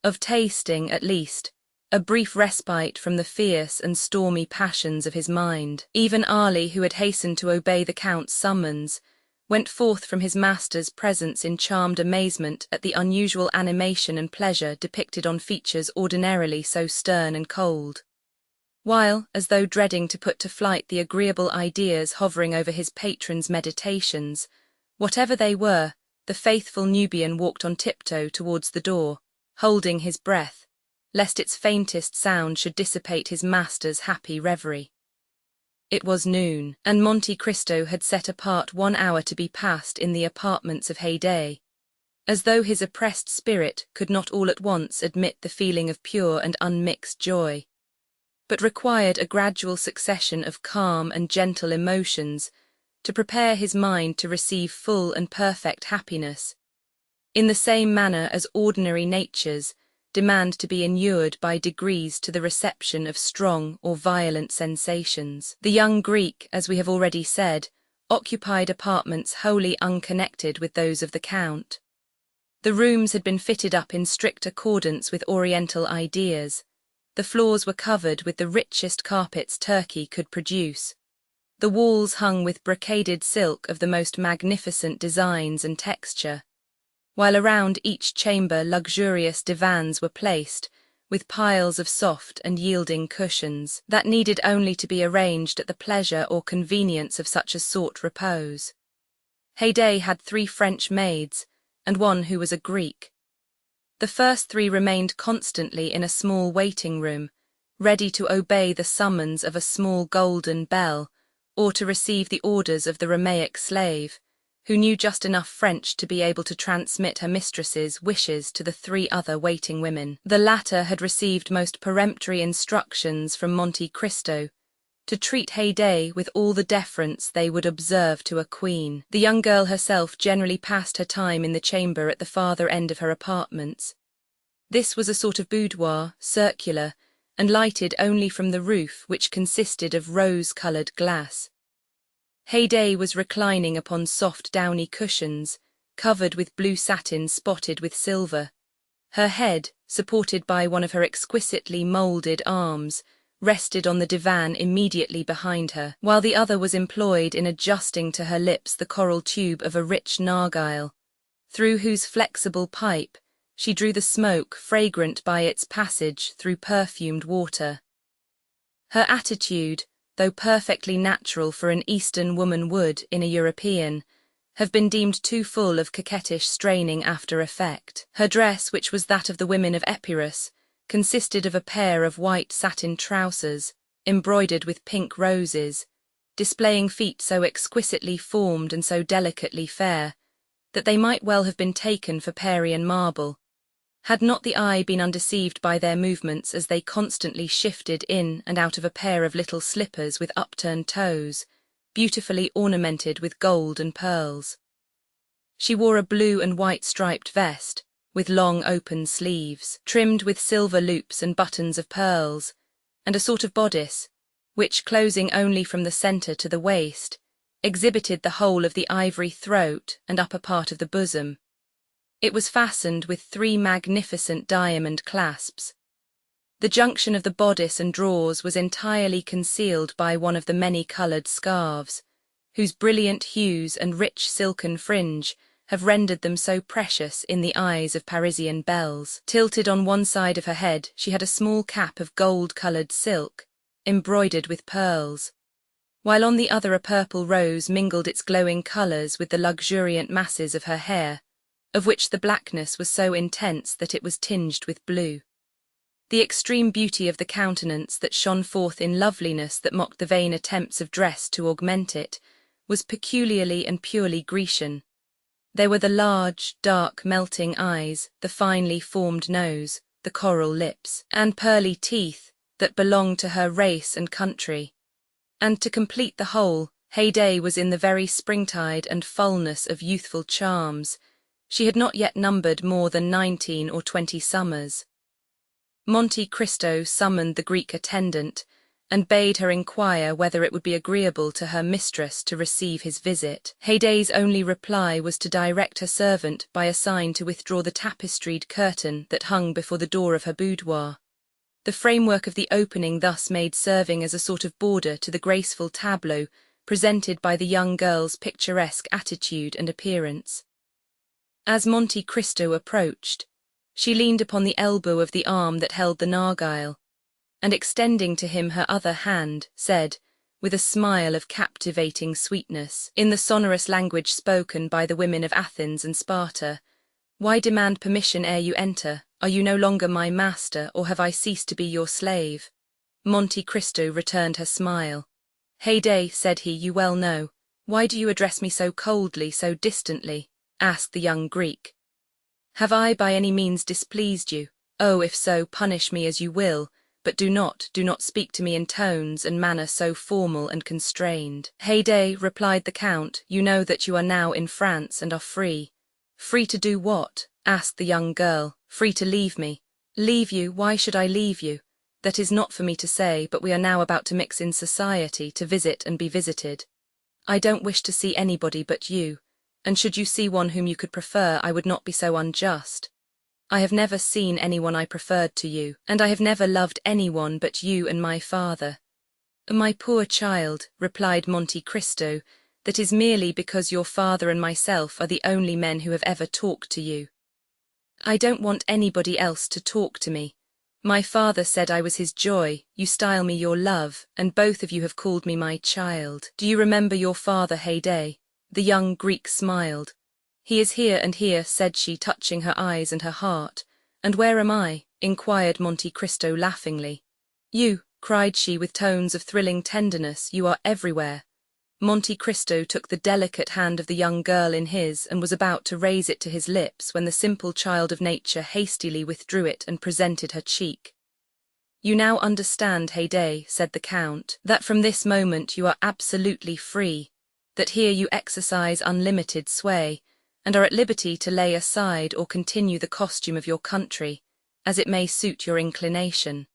of tasting, at least, a brief respite from the fierce and stormy passions of his mind. Even Ali, who had hastened to obey the Count's summons, went forth from his master's presence in charmed amazement at the unusual animation and pleasure depicted on features ordinarily so stern and cold. While, as though dreading to put to flight the agreeable ideas hovering over his patron's meditations, whatever they were, the faithful Nubian walked on tiptoe towards the door, holding his breath, lest its faintest sound should dissipate his master's happy reverie. It was noon, and Monte Cristo had set apart 1 hour to be passed in the apartments of Haydée, as though his oppressed spirit could not all at once admit the feeling of pure and unmixed joy, but required a gradual succession of calm and gentle emotions to prepare his mind to receive full and perfect happiness, in the same manner as ordinary natures demand to be inured by degrees to the reception of strong or violent sensations. The young Greek, as we have already said, occupied apartments wholly unconnected with those of the Count. The rooms had been fitted up in strict accordance with Oriental ideas. The floors were covered with the richest carpets Turkey could produce. The walls hung with brocaded silk of the most magnificent designs and texture. while around each chamber luxurious divans were placed, with piles of soft and yielding cushions that needed only to be arranged at the pleasure or convenience of such as sought repose. Haydée had 3 French maids, and one who was a Greek. The first 3 remained constantly in a small waiting room, ready to obey the summons of a small golden bell, or to receive the orders of the Romaic slave, who knew just enough French to be able to transmit her mistress's wishes to the 3 other waiting women. The latter had received most peremptory instructions from Monte Cristo to treat Haydée with all the deference they would observe to a queen. The young girl herself generally passed her time in the chamber at the farther end of her apartments. This was a sort of boudoir, circular, and lighted only from the roof, which consisted of rose-coloured glass. Haydée was reclining upon soft downy cushions, covered with blue satin spotted with silver. Her head, supported by one of her exquisitely moulded arms, rested on the divan immediately behind her, while the other was employed in adjusting to her lips the coral tube of a rich narghile, through whose flexible pipe she drew the smoke fragrant by its passage through perfumed water. Her attitude, though perfectly natural for an Eastern woman would in a European, have been deemed too full of coquettish straining after effect. Her dress, which was that of the women of Epirus, consisted of a pair of white satin trousers, embroidered with pink roses, displaying feet so exquisitely formed and so delicately fair, that they might well have been taken for Parian marble, had not the eye been undeceived by their movements as they constantly shifted in and out of a pair of little slippers with upturned toes, beautifully ornamented with gold and pearls. She wore a blue and white striped vest, with long open sleeves, trimmed with silver loops and buttons of pearls, and a sort of bodice, which, closing only from the centre to the waist, exhibited the whole of the ivory throat and upper part of the bosom. It was fastened with 3 magnificent diamond clasps. The junction of the bodice and drawers was entirely concealed by one of the many-coloured scarves, whose brilliant hues and rich silken fringe have rendered them so precious in the eyes of Parisian belles. Tilted on one side of her head, she had a small cap of gold-coloured silk, embroidered with pearls, while on the other a purple rose mingled its glowing colours with the luxuriant masses of her hair, of which the blackness was so intense that it was tinged with blue. The extreme beauty of the countenance that shone forth in loveliness that mocked the vain attempts of dress to augment it was peculiarly and purely Grecian. There were the large, dark, melting eyes, the finely formed nose, the coral lips, and pearly teeth that belonged to her race and country. And to complete the whole, Haydée was in the very springtide and fullness of youthful charms. She had not yet numbered more than 19 or 20 summers. Monte Cristo summoned the Greek attendant, and bade her inquire whether it would be agreeable to her mistress to receive his visit. Haydée's only reply was to direct her servant by a sign to withdraw the tapestried curtain that hung before the door of her boudoir, the framework of the opening thus made serving as a sort of border to the graceful tableau presented by the young girl's picturesque attitude and appearance. As Monte Cristo approached, she leaned upon the elbow of the arm that held the narghile, and extending to him her other hand, said, with a smile of captivating sweetness, in the sonorous language spoken by the women of Athens and Sparta, "Why demand permission ere you enter? Are you no longer my master, or have I ceased to be your slave?" Monte Cristo returned her smile. "Haydée," said he, "you well know. Why do you address me so coldly, so distantly?" asked the young Greek. "Have I by any means displeased you? Oh, if so, punish me as you will, but do not speak to me in tones and manner so formal and constrained." "Haydée," replied the Count, "you know that you are now in France and are free." "Free to do what?" asked the young girl. "Free to leave me." "Leave you? Why should I leave you? That is not for me to say, but we are now about to mix in society, to visit and be visited. I don't wish to see anybody but you, and should you see one whom you could prefer, I would not be so unjust. I have never seen anyone I preferred to you, and I have never loved anyone but you and my father." "My poor child," replied Monte Cristo, that is merely because your father and myself are the only men who have ever talked to you. I don't want anybody else to talk to me. My father said I was his joy, you style me your love, and both of you have called me my child. Do you remember your father, Heyday? The young Greek smiled. He is here and here, said she, touching her eyes and her heart. And where am I? Inquired Monte Cristo laughingly. You, cried she with tones of thrilling tenderness, you are everywhere. Monte Cristo took the delicate hand of the young girl in his and was about to raise it to his lips when the simple child of nature hastily withdrew it and presented her cheek. You now understand, Heyday, said the Count, that from this moment you are absolutely free, that here you exercise unlimited sway, and are at liberty to lay aside or continue the costume of your country, as it may suit your inclination.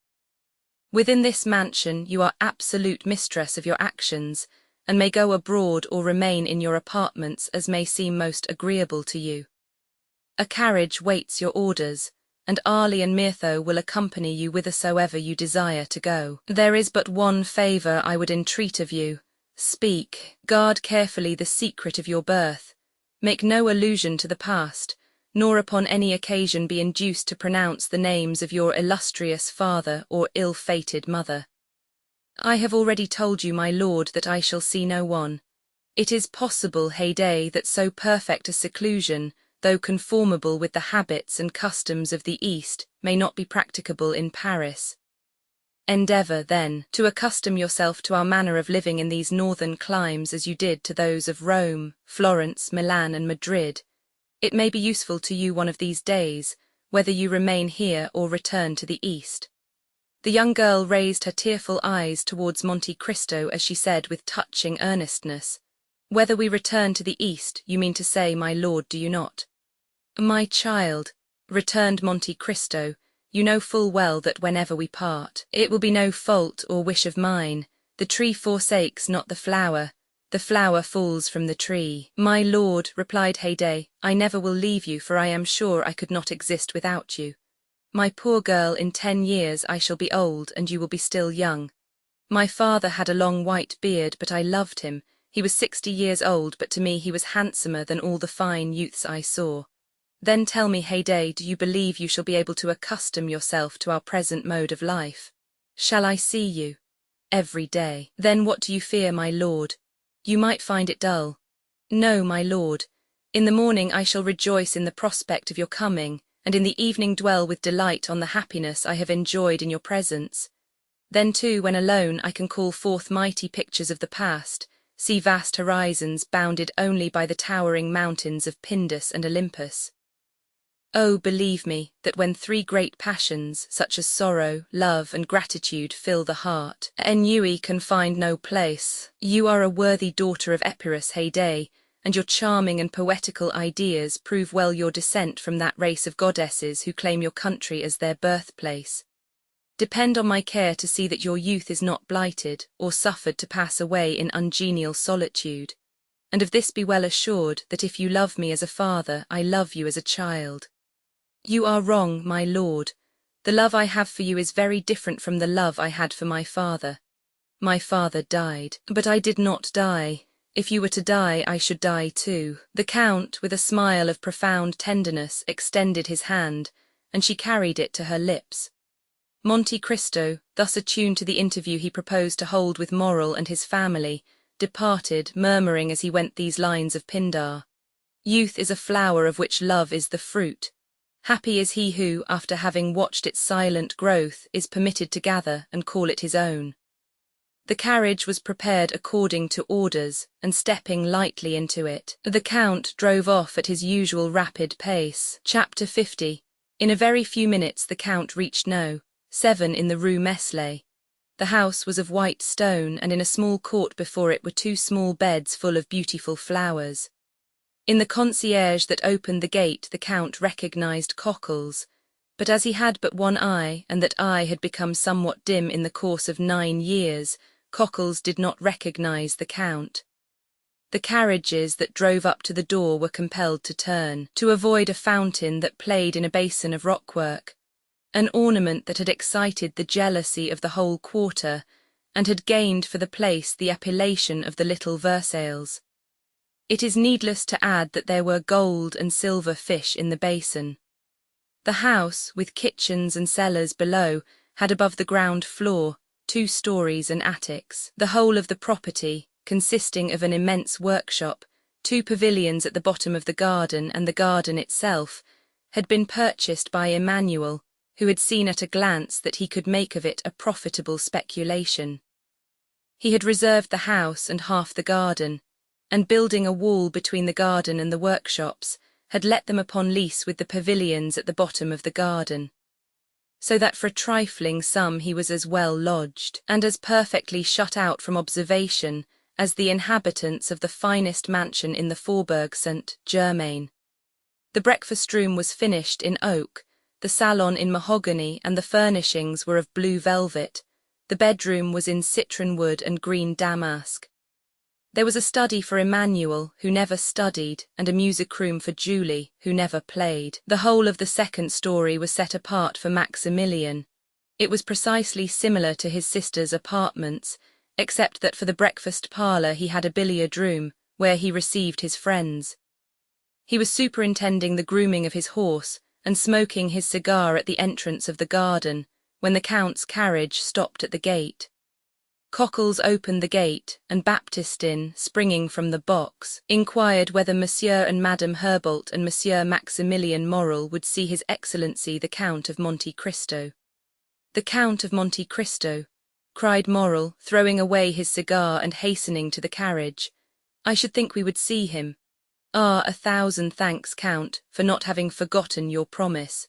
Within this mansion you are absolute mistress of your actions, and may go abroad or remain in your apartments as may seem most agreeable to you. A carriage waits your orders, and Arlie and Mirtho will accompany you whithersoever you desire to go. There is but one favour I would entreat of you. Speak, guard carefully the secret of your birth, make no allusion to the past, nor upon any occasion be induced to pronounce the names of your illustrious father or ill-fated mother. I have already told you, my lord, that I shall see no one. It is possible, Heyday, that so perfect a seclusion, though conformable with the habits and customs of the East, may not be practicable in Paris. Endeavour, then, to accustom yourself to our manner of living in these northern climes as you did to those of Rome, Florence, Milan, and Madrid. It may be useful to you one of these days, whether you remain here or return to the East. The young girl raised her tearful eyes towards Monte Cristo as she said with touching earnestness, Whether we return to the East, you mean to say, my lord, do you not? My child, returned Monte Cristo, you know full well that whenever we part, it will be no fault or wish of mine. The tree forsakes not the flower falls from the tree. My lord, replied Heyday, I never will leave you, for I am sure I could not exist without you. My poor girl, in 10 years I shall be old, and you will be still young. My father had a long white beard, but I loved him. He was 60 years old, but to me he was handsomer than all the fine youths I saw. Then tell me, Heyday, do you believe you shall be able to accustom yourself to our present mode of life? Shall I see you? Every day. Then what do you fear, my lord? You might find it dull. No, my lord. In the morning I shall rejoice in the prospect of your coming, and in the evening dwell with delight on the happiness I have enjoyed in your presence. Then too, when alone, I can call forth mighty pictures of the past, see vast horizons bounded only by the towering mountains of Pindus and Olympus. Oh, believe me, that when 3 great passions, such as sorrow, love, and gratitude, fill the heart, ennui can find no place. You are a worthy daughter of Epirus, Heyday, and your charming and poetical ideas prove well your descent from that race of goddesses who claim your country as their birthplace. Depend on my care to see that your youth is not blighted, or suffered to pass away in ungenial solitude. And of this be well assured, that if you love me as a father, I love you as a child. You are wrong, my lord. The love I have for you is very different from the love I had for my father. My father died, but I did not die. If you were to die, I should die too. The Count, with a smile of profound tenderness, extended his hand, and she carried it to her lips. Monte Cristo, thus attuned to the interview he proposed to hold with Morrel and his family, departed, murmuring as he went these lines of Pindar. Youth is a flower of which love is the fruit. Happy is he who, after having watched its silent growth, is permitted to gather and call it his own. The carriage was prepared according to orders, and stepping lightly into it, the Count drove off at his usual rapid pace. Chapter 50. In a very few minutes the Count reached No. 7 in the Rue Meslay. The house was of white stone, and in a small court before it were 2 small beds full of beautiful flowers. In the concierge that opened the gate the Count recognized Cockles, but as he had but one eye, and that eye had become somewhat dim in the course of 9 years, Cockles did not recognize the Count. The carriages that drove up to the door were compelled to turn, to avoid a fountain that played in a basin of rockwork, an ornament that had excited the jealousy of the whole quarter, and had gained for the place the appellation of the Little Versailles. It is needless to add that there were gold and silver fish in the basin. The house, with kitchens and cellars below, had above the ground floor 2 stories and attics. The whole of the property, consisting of an immense workshop, 2 pavilions at the bottom of the garden and the garden itself, had been purchased by Emmanuel, who had seen at a glance that he could make of it a profitable speculation. He had reserved the house and half the garden, and building a wall between the garden and the workshops, had let them upon lease with the pavilions at the bottom of the garden. So that for a trifling sum he was as well lodged, and as perfectly shut out from observation as the inhabitants of the finest mansion in the Faubourg Saint-Germain. The breakfast-room was finished in oak, the salon in mahogany, and the furnishings were of blue velvet. The bedroom was in citron wood and green damask. There was a study for Emmanuel, who never studied, and a music-room for Julie, who never played. The whole of the second story was set apart for Maximilian. It was precisely similar to his sister's apartments, except that for the breakfast parlour he had a billiard-room, where he received his friends. He was superintending the grooming of his horse, and smoking his cigar at the entrance of the garden, when the Count's carriage stopped at the gate. Cockles opened the gate, and Baptistin, springing from the box, inquired whether Monsieur and Madame Herbolt and Monsieur Maximilian Morrel would see His Excellency the Count of Monte Cristo. "The Count of Monte Cristo," cried Morrel, throwing away his cigar and hastening to the carriage. "I should think we would see him. Ah, 1,000 thanks, Count, for not having forgotten your promise."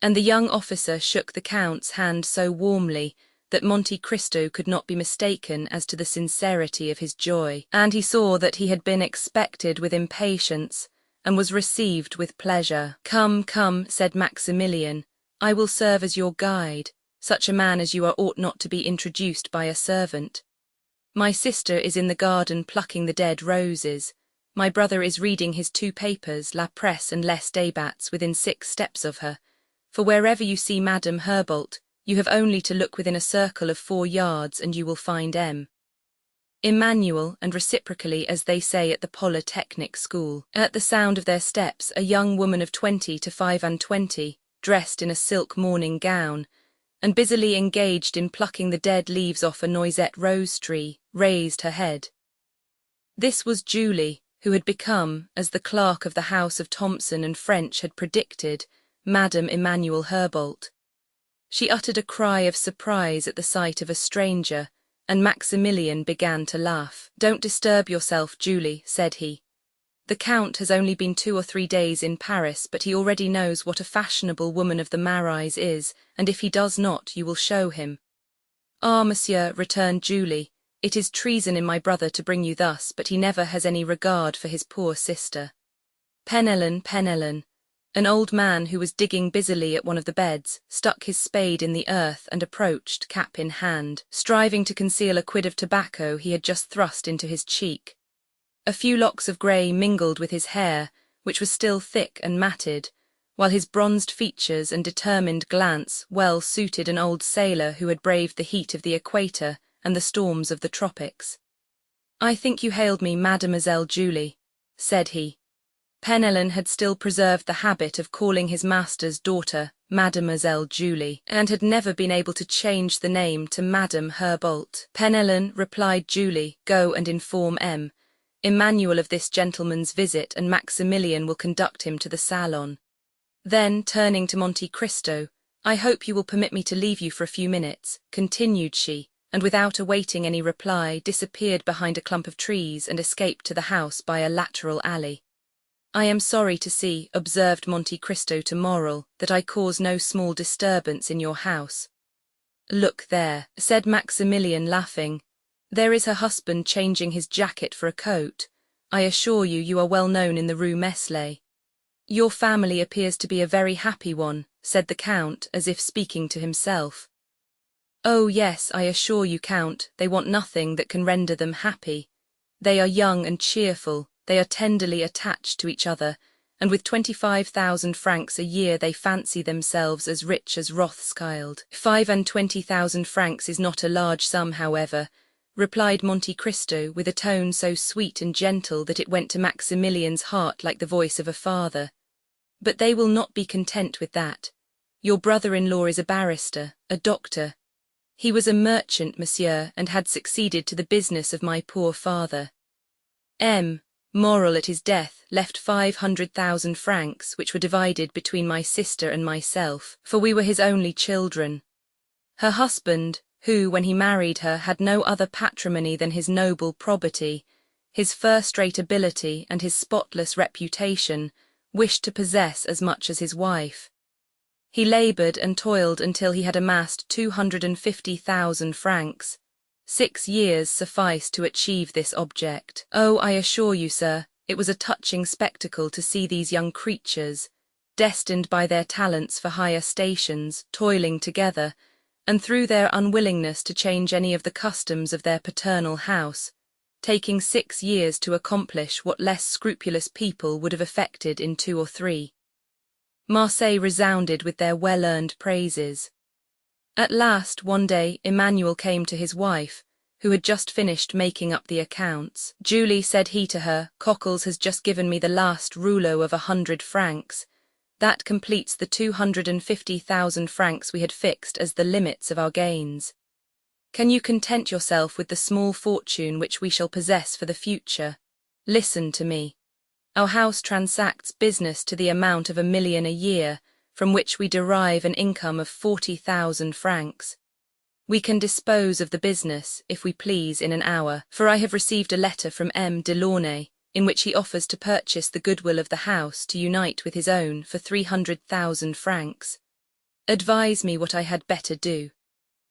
And the young officer shook the Count's hand so warmly that Monte Cristo could not be mistaken as to the sincerity of his joy, and he saw that he had been expected with impatience, and was received with pleasure. "Come, come," said Maximilian, "I will serve as your guide. Such a man as you are ought not to be introduced by a servant. My sister is in the garden plucking the dead roses. My brother is reading his 2 papers, La Presse and Les Débats, within 6 steps of her. For wherever you see Madame Herbolt, you have only to look within a circle of 4 yards and you will find M. Emmanuel, and reciprocally, as they say at the Polytechnic School. At the sound of their steps, a young woman of 20 to 25, dressed in a silk morning gown, and busily engaged in plucking the dead leaves off a noisette rose tree, raised her head. This was Julie, who had become, as the clerk of the house of Thompson and French had predicted, Madame Emmanuel Herbolt. She uttered a cry of surprise at the sight of a stranger, and Maximilian began to laugh. "Don't disturb yourself, Julie," said he. "The Count has only been 2 or 3 days in Paris, but he already knows what a fashionable woman of the Marais is, and if he does not, you will show him." "Ah, monsieur," returned Julie, "it is treason in my brother to bring you thus, but he never has any regard for his poor sister." Penelon, an old man who was digging busily at one of the beds, stuck his spade in the earth and approached, cap in hand, striving to conceal a quid of tobacco he had just thrust into his cheek. A few locks of grey mingled with his hair, which was still thick and matted, while his bronzed features and determined glance well suited an old sailor who had braved the heat of the equator and the storms of the tropics. "I think you hailed me Mademoiselle Julie," said he. Penelon had still preserved the habit of calling his master's daughter Mademoiselle Julie, and had never been able to change the name to Madame Herbolt. "Penelon," replied Julie, "go and inform M. Emmanuel of this gentleman's visit, and Maximilian will conduct him to the salon." Then, turning to Monte Cristo, "I hope you will permit me to leave you for a few minutes," continued she, and without awaiting any reply, disappeared behind a clump of trees and escaped to the house by a lateral alley. "I am sorry to see," observed Monte Cristo to Morrel, "that I cause no small disturbance in your house." "Look there," said Maximilian, laughing. "There is her husband changing his jacket for a coat. I assure you, you are well known in the Rue Meslay." "Your family appears to be a very happy one," said the Count, as if speaking to himself. "Oh yes, I assure you, Count, they want nothing that can render them happy. They are young and cheerful, they are tenderly attached to each other, and with 25,000 francs a year they fancy themselves as rich as Rothschild. 25,000 francs is not a large sum, however. replied Monte Cristo with a tone so sweet and gentle that it went to Maximilian's heart like the voice of a father. But they will not be content with that. Your brother-in-law is a barrister, a doctor. He was a merchant, monsieur, and had succeeded to the business of my poor father. Moral at his death left 500,000 francs, which were divided between my sister and myself, for we were his only children. Her husband, who, when he married her, had no other patrimony than his noble probity, his first-rate ability, and his spotless reputation, wished to possess as much as his wife. He laboured and toiled until he had amassed 250,000 francs. 6 years sufficed to achieve this object. Oh, I assure you, sir, it was a touching spectacle to see these young creatures, destined by their talents for higher stations, toiling together, and through their unwillingness to change any of the customs of their paternal house, taking 6 years to accomplish what less scrupulous people would have effected in 2 or 3. Marseille resounded with their well-earned praises. At last, one day, Emmanuel came to his wife, who had just finished making up the accounts. Julie, said he to her, Cockles has just given me the last rouleau of 100 francs. That completes the 250,000 francs we had fixed as the limits of our gains. Can you content yourself with the small fortune which we shall possess for the future? Listen to me. Our house transacts business to the amount of 1 million a year, from which we derive an income of 40,000 francs. We can dispose of the business, if we please, in an hour, for I have received a letter from M. Delaunay, in which he offers to purchase the goodwill of the house to unite with his own for 300,000 francs. Advise me what I had better do.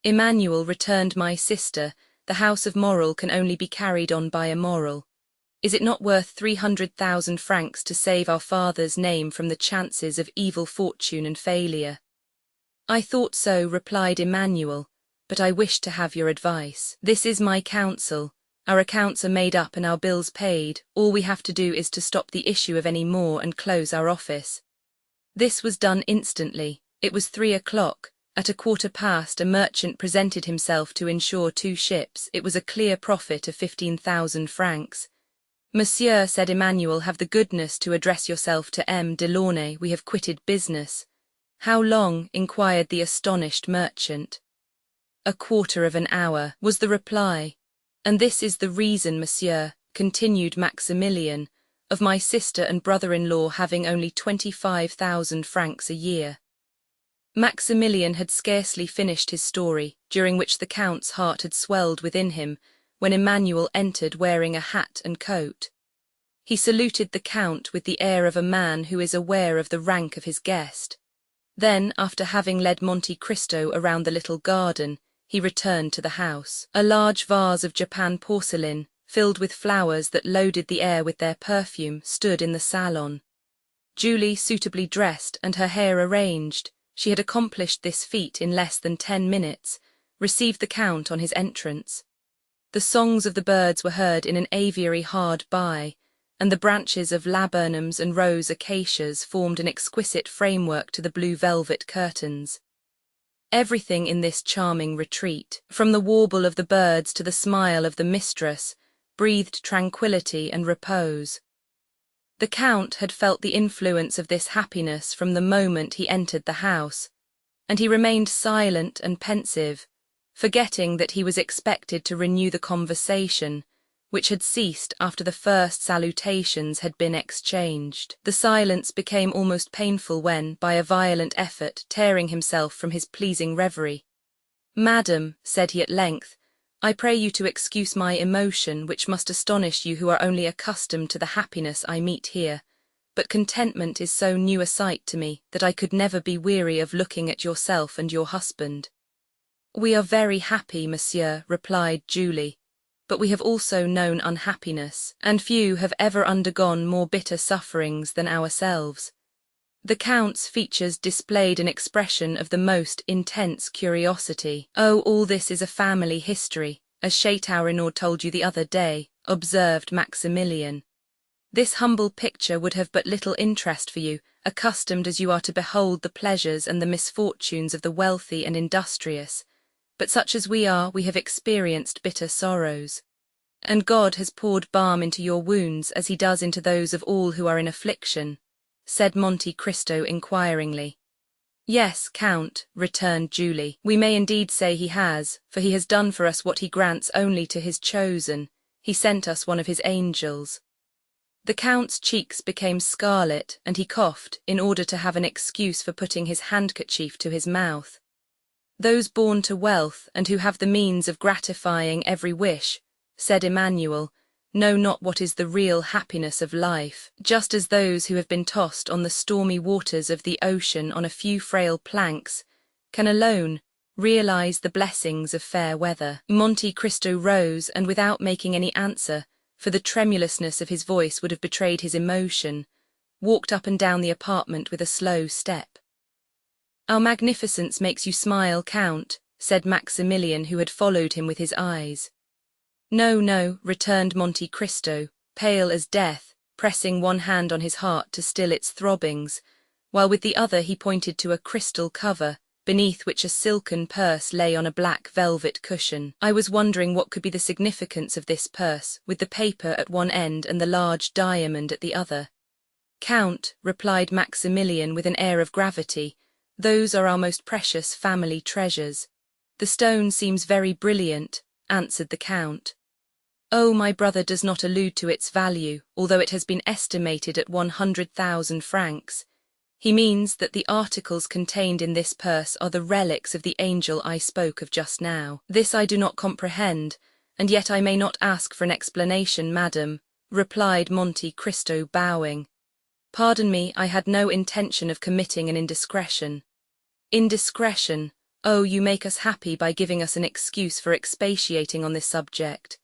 Emmanuel, returned my sister, the house of Moral can only be carried on by a moral. Is it not worth 300,000 francs to save our father's name from the chances of evil fortune and failure? I thought so, replied Emmanuel, but I wish to have your advice. This is my counsel. Our accounts are made up and our bills paid. All we have to do is to stop the issue of any more and close our office. This was done instantly. It was 3 o'clock. At 1:15 a merchant presented himself to insure 2 ships. It was a clear profit of 15,000 francs. Monsieur, said Emmanuel, have the goodness to address yourself to M. Delaunay. We have quitted business. How long? Inquired the astonished merchant. 1/4 of an hour, was the reply. And this is the reason, monsieur, continued Maximilian, of my sister and brother-in-law having only 25,000 francs a year. Maximilian had scarcely finished his story, during which the Count's heart had swelled within him, when Emmanuel entered wearing a hat and coat. He saluted the Count with the air of a man who is aware of the rank of his guest. Then, after having led Monte Cristo around the little garden, he returned to the house. A large vase of Japan porcelain, filled with flowers that loaded the air with their perfume, stood in the salon. Julie, suitably dressed and her hair arranged, she had accomplished this feat in less than 10 minutes, received the Count on his entrance. The songs of the birds were heard in an aviary hard by, and the branches of laburnums and rose acacias formed an exquisite framework to the blue velvet curtains. Everything in this charming retreat, from the warble of the birds to the smile of the mistress, breathed tranquillity and repose. The Count had felt the influence of this happiness from the moment he entered the house, and he remained silent and pensive, forgetting that he was expected to renew the conversation, which had ceased after the first salutations had been exchanged. The silence became almost painful when, by a violent effort, tearing himself from his pleasing reverie. "Madam," said he at length, "I pray you to excuse my emotion, which must astonish you who are only accustomed to the happiness I meet here, but contentment is so new a sight to me that I could never be weary of looking at yourself and your husband." "We are very happy, monsieur," replied Julie, "but we have also known unhappiness, and few have ever undergone more bitter sufferings than ourselves." The Count's features displayed an expression of the most intense curiosity. "Oh, all this is a family history, as Chateaurenaud told you the other day," observed Maximilian. "This humble picture would have but little interest for you, accustomed as you are to behold the pleasures and the misfortunes of the wealthy and industrious. But such as we are, we have experienced bitter sorrows. And God has poured balm into your wounds as he does into those of all who are in affliction, said Monte Cristo inquiringly. Yes, Count, returned Julie, we may indeed say he has, for he has done for us what he grants only to his chosen. He sent us one of his angels. The Count's cheeks became scarlet, and he coughed in order to have an excuse for putting his handkerchief to his mouth. Those born to wealth, and who have the means of gratifying every wish, said Emmanuel, know not what is the real happiness of life, just as those who have been tossed on the stormy waters of the ocean on a few frail planks can alone realize the blessings of fair weather. Monte Cristo rose, and without making any answer, for the tremulousness of his voice would have betrayed his emotion, walked up and down the apartment with a slow step. Our magnificence makes you smile, Count, said Maximilian, who had followed him with his eyes. No, no, returned Monte Cristo, pale as death, pressing one hand on his heart to still its throbbings, while with the other he pointed to a crystal cover, beneath which a silken purse lay on a black velvet cushion. I was wondering what could be the significance of this purse, with the paper at one end and the large diamond at the other. Count, replied Maximilian with an air of gravity, those are our most precious family treasures. The stone seems very brilliant, answered the Count. Oh, my brother does not allude to its value, although it has been estimated at 100,000 francs. He means that the articles contained in this purse are the relics of the angel I spoke of just now. This I do not comprehend, and yet I may not ask for an explanation, madam, replied Monte Cristo, bowing. Pardon me, I had no intention of committing an indiscretion. Indiscretion? Oh, you make us happy by giving us an excuse for expatiating on this subject.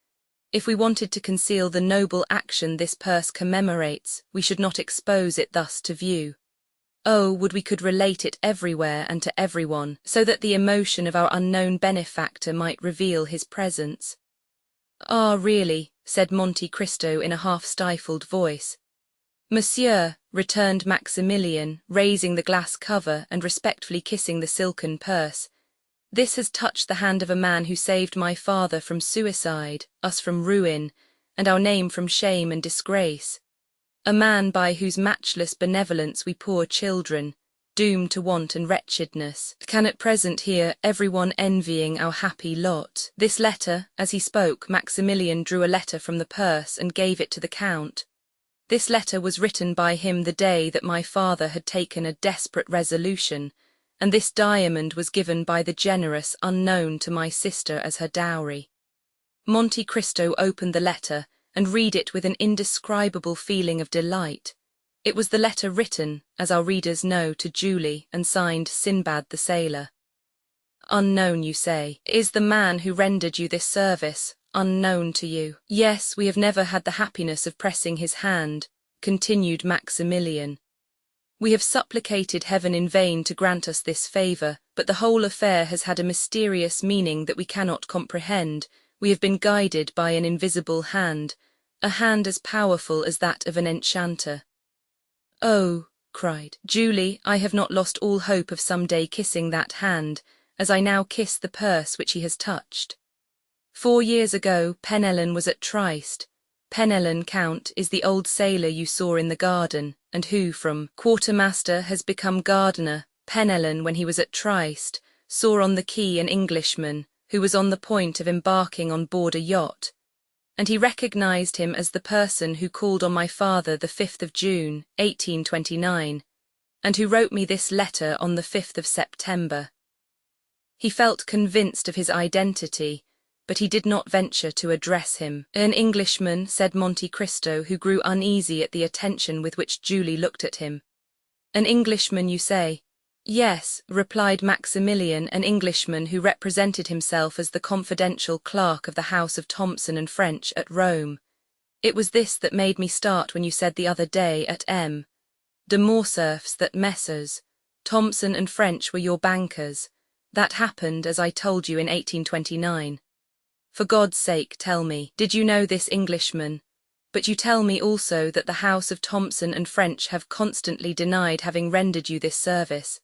If we wanted to conceal the noble action this purse commemorates, we should not expose it thus to view. Oh, would we could relate it everywhere and to everyone, so that the emotion of our unknown benefactor might reveal his presence. Ah, really, said Monte Cristo in a half-stifled voice. Monsieur, returned Maximilian, raising the glass cover and respectfully kissing the silken purse, this has touched the hand of a man who saved my father from suicide, us from ruin, and our name from shame and disgrace. A man by whose matchless benevolence we poor children, doomed to want and wretchedness, can at present hear everyone envying our happy lot. This letter, as he spoke, Maximilian drew a letter from the purse and gave it to the Count. This letter was written by him the day that my father had taken a desperate resolution, and this diamond was given by the generous unknown to my sister as her dowry. Monte Cristo opened the letter and read it with an indescribable feeling of delight. It was the letter written, as our readers know, to Julie, and signed Sinbad the Sailor. Unknown, you say. Is the man who rendered you this service unknown to you? Yes, we have never had the happiness of pressing his hand, continued Maximilian. We have supplicated heaven in vain to grant us this favour, but the whole affair has had a mysterious meaning that we cannot comprehend. We have been guided by an invisible hand, a hand as powerful as that of an enchanter. Oh, cried Julie, I have not lost all hope of some day kissing that hand, as I now kiss the purse which he has touched. 4 years ago, Penelon was at Tryst. Penelon, Count, is the old sailor you saw in the garden, and who from quartermaster has become gardener. Penelon, when he was at Tryst, saw on the quay an Englishman, who was on the point of embarking on board a yacht, and he recognized him as the person who called on my father the 5th of June, 1829, and who wrote me this letter on the 5th of September. He felt convinced of his identity, but he did not venture to address him. An Englishman, said Monte Cristo, who grew uneasy at the attention with which Julie looked at him. An Englishman, you say? Yes, replied Maximilian, an Englishman who represented himself as the confidential clerk of the house of Thomson and French at Rome. It was this that made me start when you said the other day at M. de Morcerf's that Messrs. Thomson and French were your bankers. That happened, as I told you, in 1829. For God's sake, tell me, did you know this Englishman? But you tell me also that the house of Thomson and French have constantly denied having rendered you this service.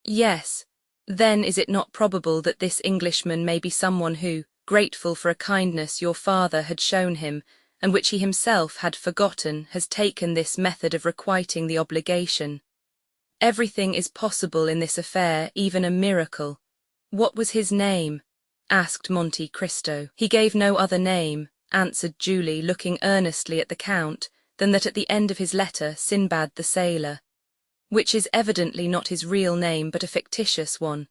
Yes, Then is it not probable that this Englishman may be someone who, grateful for a kindness your father had shown him, and which he himself had forgotten, has taken this method of requiting the obligation? Everything is possible in this affair, even a miracle. What was his name? Asked Monte Cristo. He gave no other name, answered Julie, looking earnestly at the Count, than that at the end of his letter Sinbad the sailor, which is evidently not his real name but a fictitious one.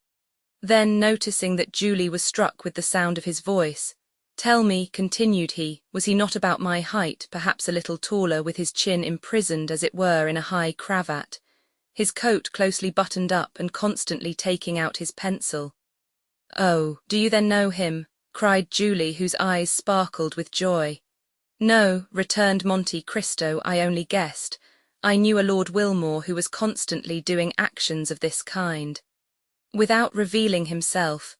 Then, noticing that Julie was struck with the sound of his voice, "Tell me," continued he, "was he not about my height, perhaps a little taller, with his chin imprisoned as it were in a high cravat, his coat closely buttoned up and constantly taking out his pencil?" "Oh, do you then know him?" cried Julie, whose eyes sparkled with joy. "No," returned Monte Cristo, "I only guessed. I knew a Lord Wilmore who was constantly doing actions of this kind, without revealing himself.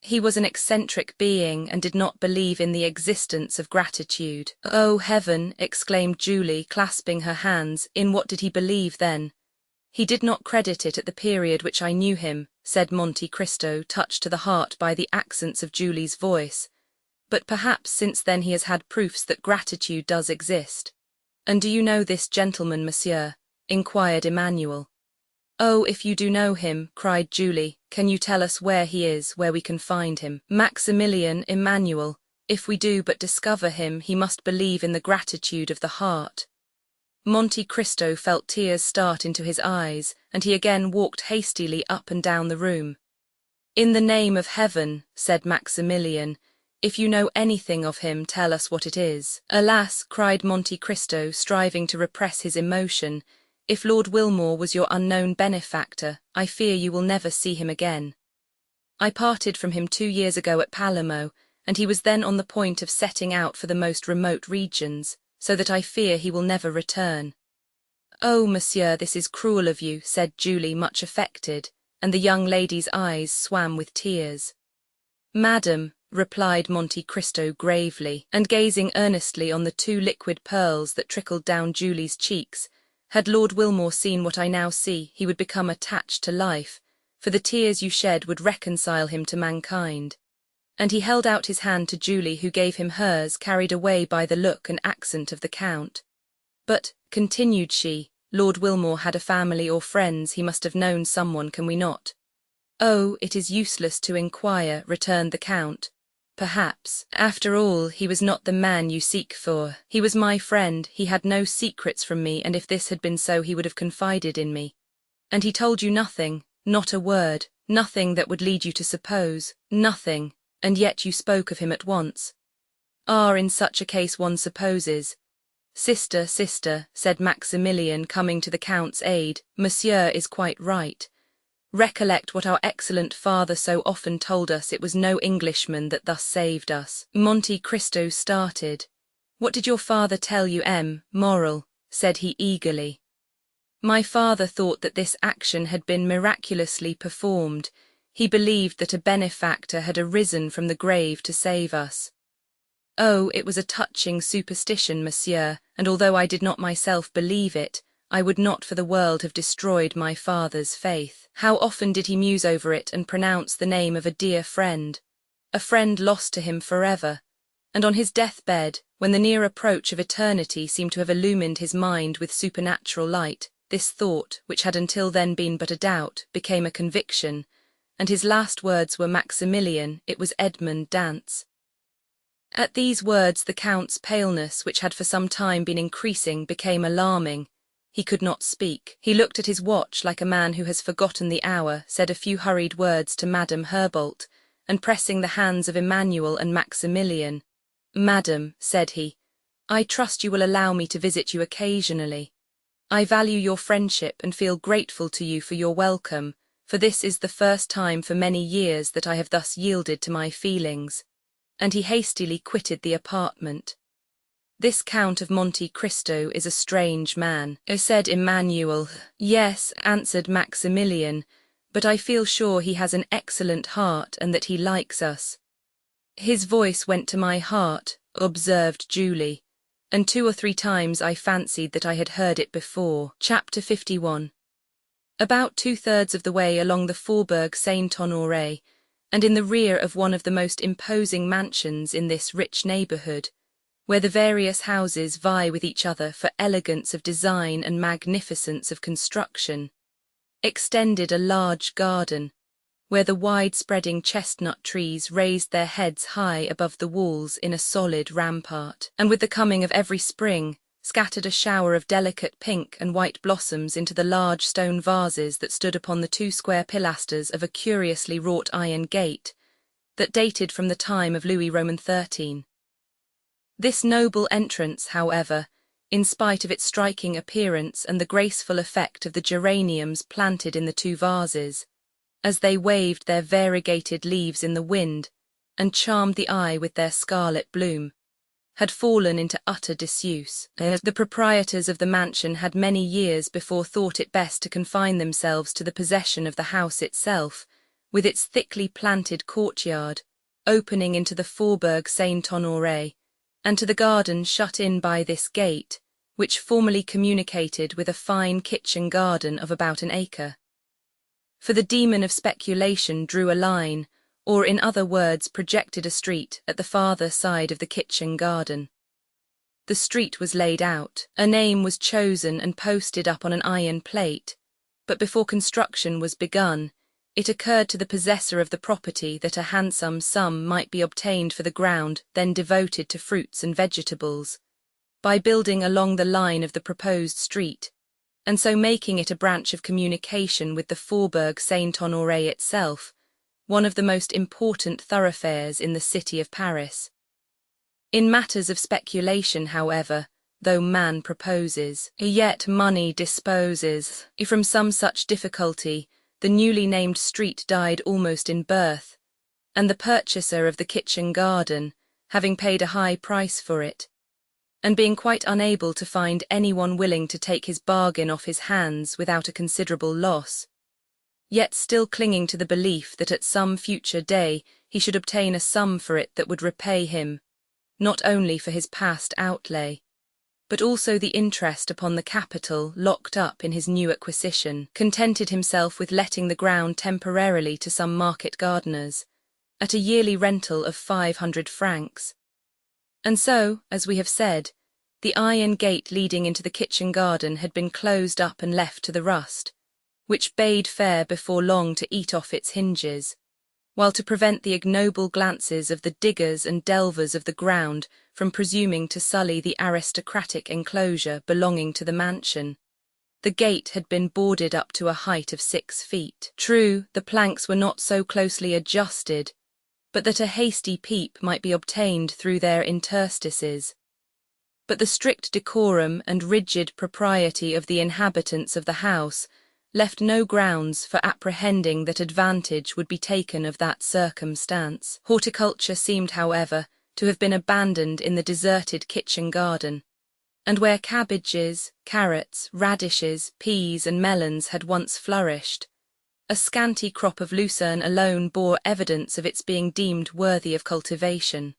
He was an eccentric being and did not believe in the existence of gratitude." "Oh, heaven!" exclaimed Julie, clasping her hands. "In what did he believe then?" "He did not credit it at the period which I knew him," said Monte Cristo, touched to the heart by the accents of Julie's voice. "But perhaps since then he has had proofs that gratitude does exist." "And do you know this gentleman, monsieur?" inquired Emmanuel. "Oh, if you do know him," cried Julie, "can you tell us where he is, where we can find him?" "Maximilian, Emmanuel, if we do but discover him, he must believe in the gratitude of the heart." Monte Cristo felt tears start into his eyes, and he again walked hastily up and down the room. "In the name of heaven," said Maximilian, "if you know anything of him, tell us what it is." "Alas," cried Monte Cristo, striving to repress his emotion, "if Lord Wilmore was your unknown benefactor, I fear you will never see him again. I parted from him 2 years ago at Palermo, and he was then on the point of setting out for the most remote regions, so that I fear he will never return." "Oh, monsieur, this is cruel of you," said Julie, much affected, and the young lady's eyes swam with tears. "Madam," replied Monte Cristo gravely, and gazing earnestly on the 2 liquid pearls that trickled down Julie's cheeks, "had Lord Wilmore seen what I now see, he would become attached to life, for the tears you shed would reconcile him to mankind." And he held out his hand to Julie, who gave him hers, carried away by the look and accent of the Count. "But," continued she, "Lord Wilmore had a family or friends, he must have known someone, can we not?" "Oh, it is useless to inquire," returned the Count. "Perhaps, after all, he was not the man you seek for. He was my friend, he had no secrets from me, and if this had been so he would have confided in me." "And he told you nothing, not a word, nothing that would lead you to suppose, nothing, and yet you spoke of him at once?" "Ah, in such a case one supposes." "Sister, sister," said Maximilian, coming to the Count's aid, "Monsieur is quite right. Recollect what our excellent father so often told us, it was no Englishman that thus saved us." Monte Cristo started. "What did your father tell you, Moral?" said he eagerly. "My father thought that this action had been miraculously performed. He believed that a benefactor had arisen from the grave to save us." "Oh, it was a touching superstition, monsieur, and although I did not myself believe it, I would not for the world have destroyed my father's faith. How often did he muse over it and pronounce the name of a dear friend, a friend lost to him forever, and on his deathbed, when the near approach of eternity seemed to have illumined his mind with supernatural light, this thought, which had until then been but a doubt, became a conviction, and his last words were Maximilian, it was Edmond Dantès." At these words the Count's paleness, which had for some time been increasing, became alarming. He could not speak. He looked at his watch like a man who has forgotten the hour, said a few hurried words to Madame Herbolt, and pressing the hands of Emmanuel and Maximilian, "Madam," said he, "I trust you will allow me to visit you occasionally. I value your friendship and feel grateful to you for your welcome, for this is the first time for many years that I have thus yielded to my feelings." And he hastily quitted the apartment. "This Count of Monte Cristo is a strange man," said Emmanuel. "Yes," answered Maximilian, "but I feel sure he has an excellent heart and that he likes us." "His voice went to my heart," observed Julie, "and 2 or 3 times I fancied that I had heard it before." Chapter 51. About 2/3 of the way along the Faubourg Saint-Honoré, and in the rear of one of the most imposing mansions in this rich neighbourhood, where the various houses vie with each other for elegance of design and magnificence of construction, extended a large garden, where the wide-spreading chestnut trees raised their heads high above the walls in a solid rampart, and with the coming of every spring, scattered a shower of delicate pink and white blossoms into the large stone vases that stood upon the 2 square pilasters of a curiously wrought iron gate that dated from the time of Louis Roman XIII. This noble entrance, however, in spite of its striking appearance and the graceful effect of the geraniums planted in the 2 vases, as they waved their variegated leaves in the wind and charmed the eye with their scarlet bloom, had fallen into utter disuse. The proprietors of the mansion had many years before thought it best to confine themselves to the possession of the house itself, with its thickly planted courtyard, opening into the Faubourg Saint-Honoré, and to the garden shut in by this gate, which formerly communicated with a fine kitchen garden of about an acre. For the demon of speculation drew a line, or in other words projected a street at the farther side of the kitchen garden. The street was laid out, a name was chosen and posted up on an iron plate, but before construction was begun, it occurred to the possessor of the property that a handsome sum might be obtained for the ground then devoted to fruits and vegetables, by building along the line of the proposed street, and so making it a branch of communication with the Faubourg Saint-Honoré itself, one of the most important thoroughfares in the city of Paris. In matters of speculation, however, though man proposes, yet money disposes. From some such difficulty, the newly named street died almost in birth, and the purchaser of the kitchen garden, having paid a high price for it, and being quite unable to find anyone willing to take his bargain off his hands without a considerable loss, yet still clinging to the belief that at some future day he should obtain a sum for it that would repay him, not only for his past outlay, but also the interest upon the capital locked up in his new acquisition, contented himself with letting the ground temporarily to some market gardeners, at a yearly rental of 500 francs. And so, as we have said, the iron gate leading into the kitchen garden had been closed up and left to the rust, which bade fair before long to eat off its hinges, while to prevent the ignoble glances of the diggers and delvers of the ground from presuming to sully the aristocratic enclosure belonging to the mansion, the gate had been boarded up to a height of 6 feet. True, the planks were not so closely adjusted, but that a hasty peep might be obtained through their interstices. But the strict decorum and rigid propriety of the inhabitants of the house left no grounds for apprehending that advantage would be taken of that circumstance. Horticulture seemed, however, to have been abandoned in the deserted kitchen garden, and where cabbages, carrots, radishes, peas, and melons had once flourished, a scanty crop of lucerne alone bore evidence of its being deemed worthy of cultivation.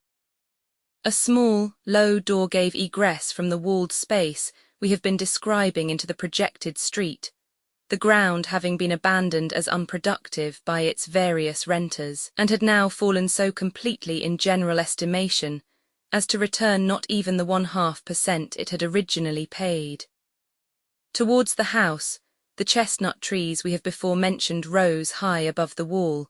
A small, low door gave egress from the walled space we have been describing into the projected street, the ground having been abandoned as unproductive by its various renters, and had now fallen so completely in general estimation as to return not even the 0.5% it had originally paid. Towards the house, the chestnut trees we have before mentioned rose high above the wall,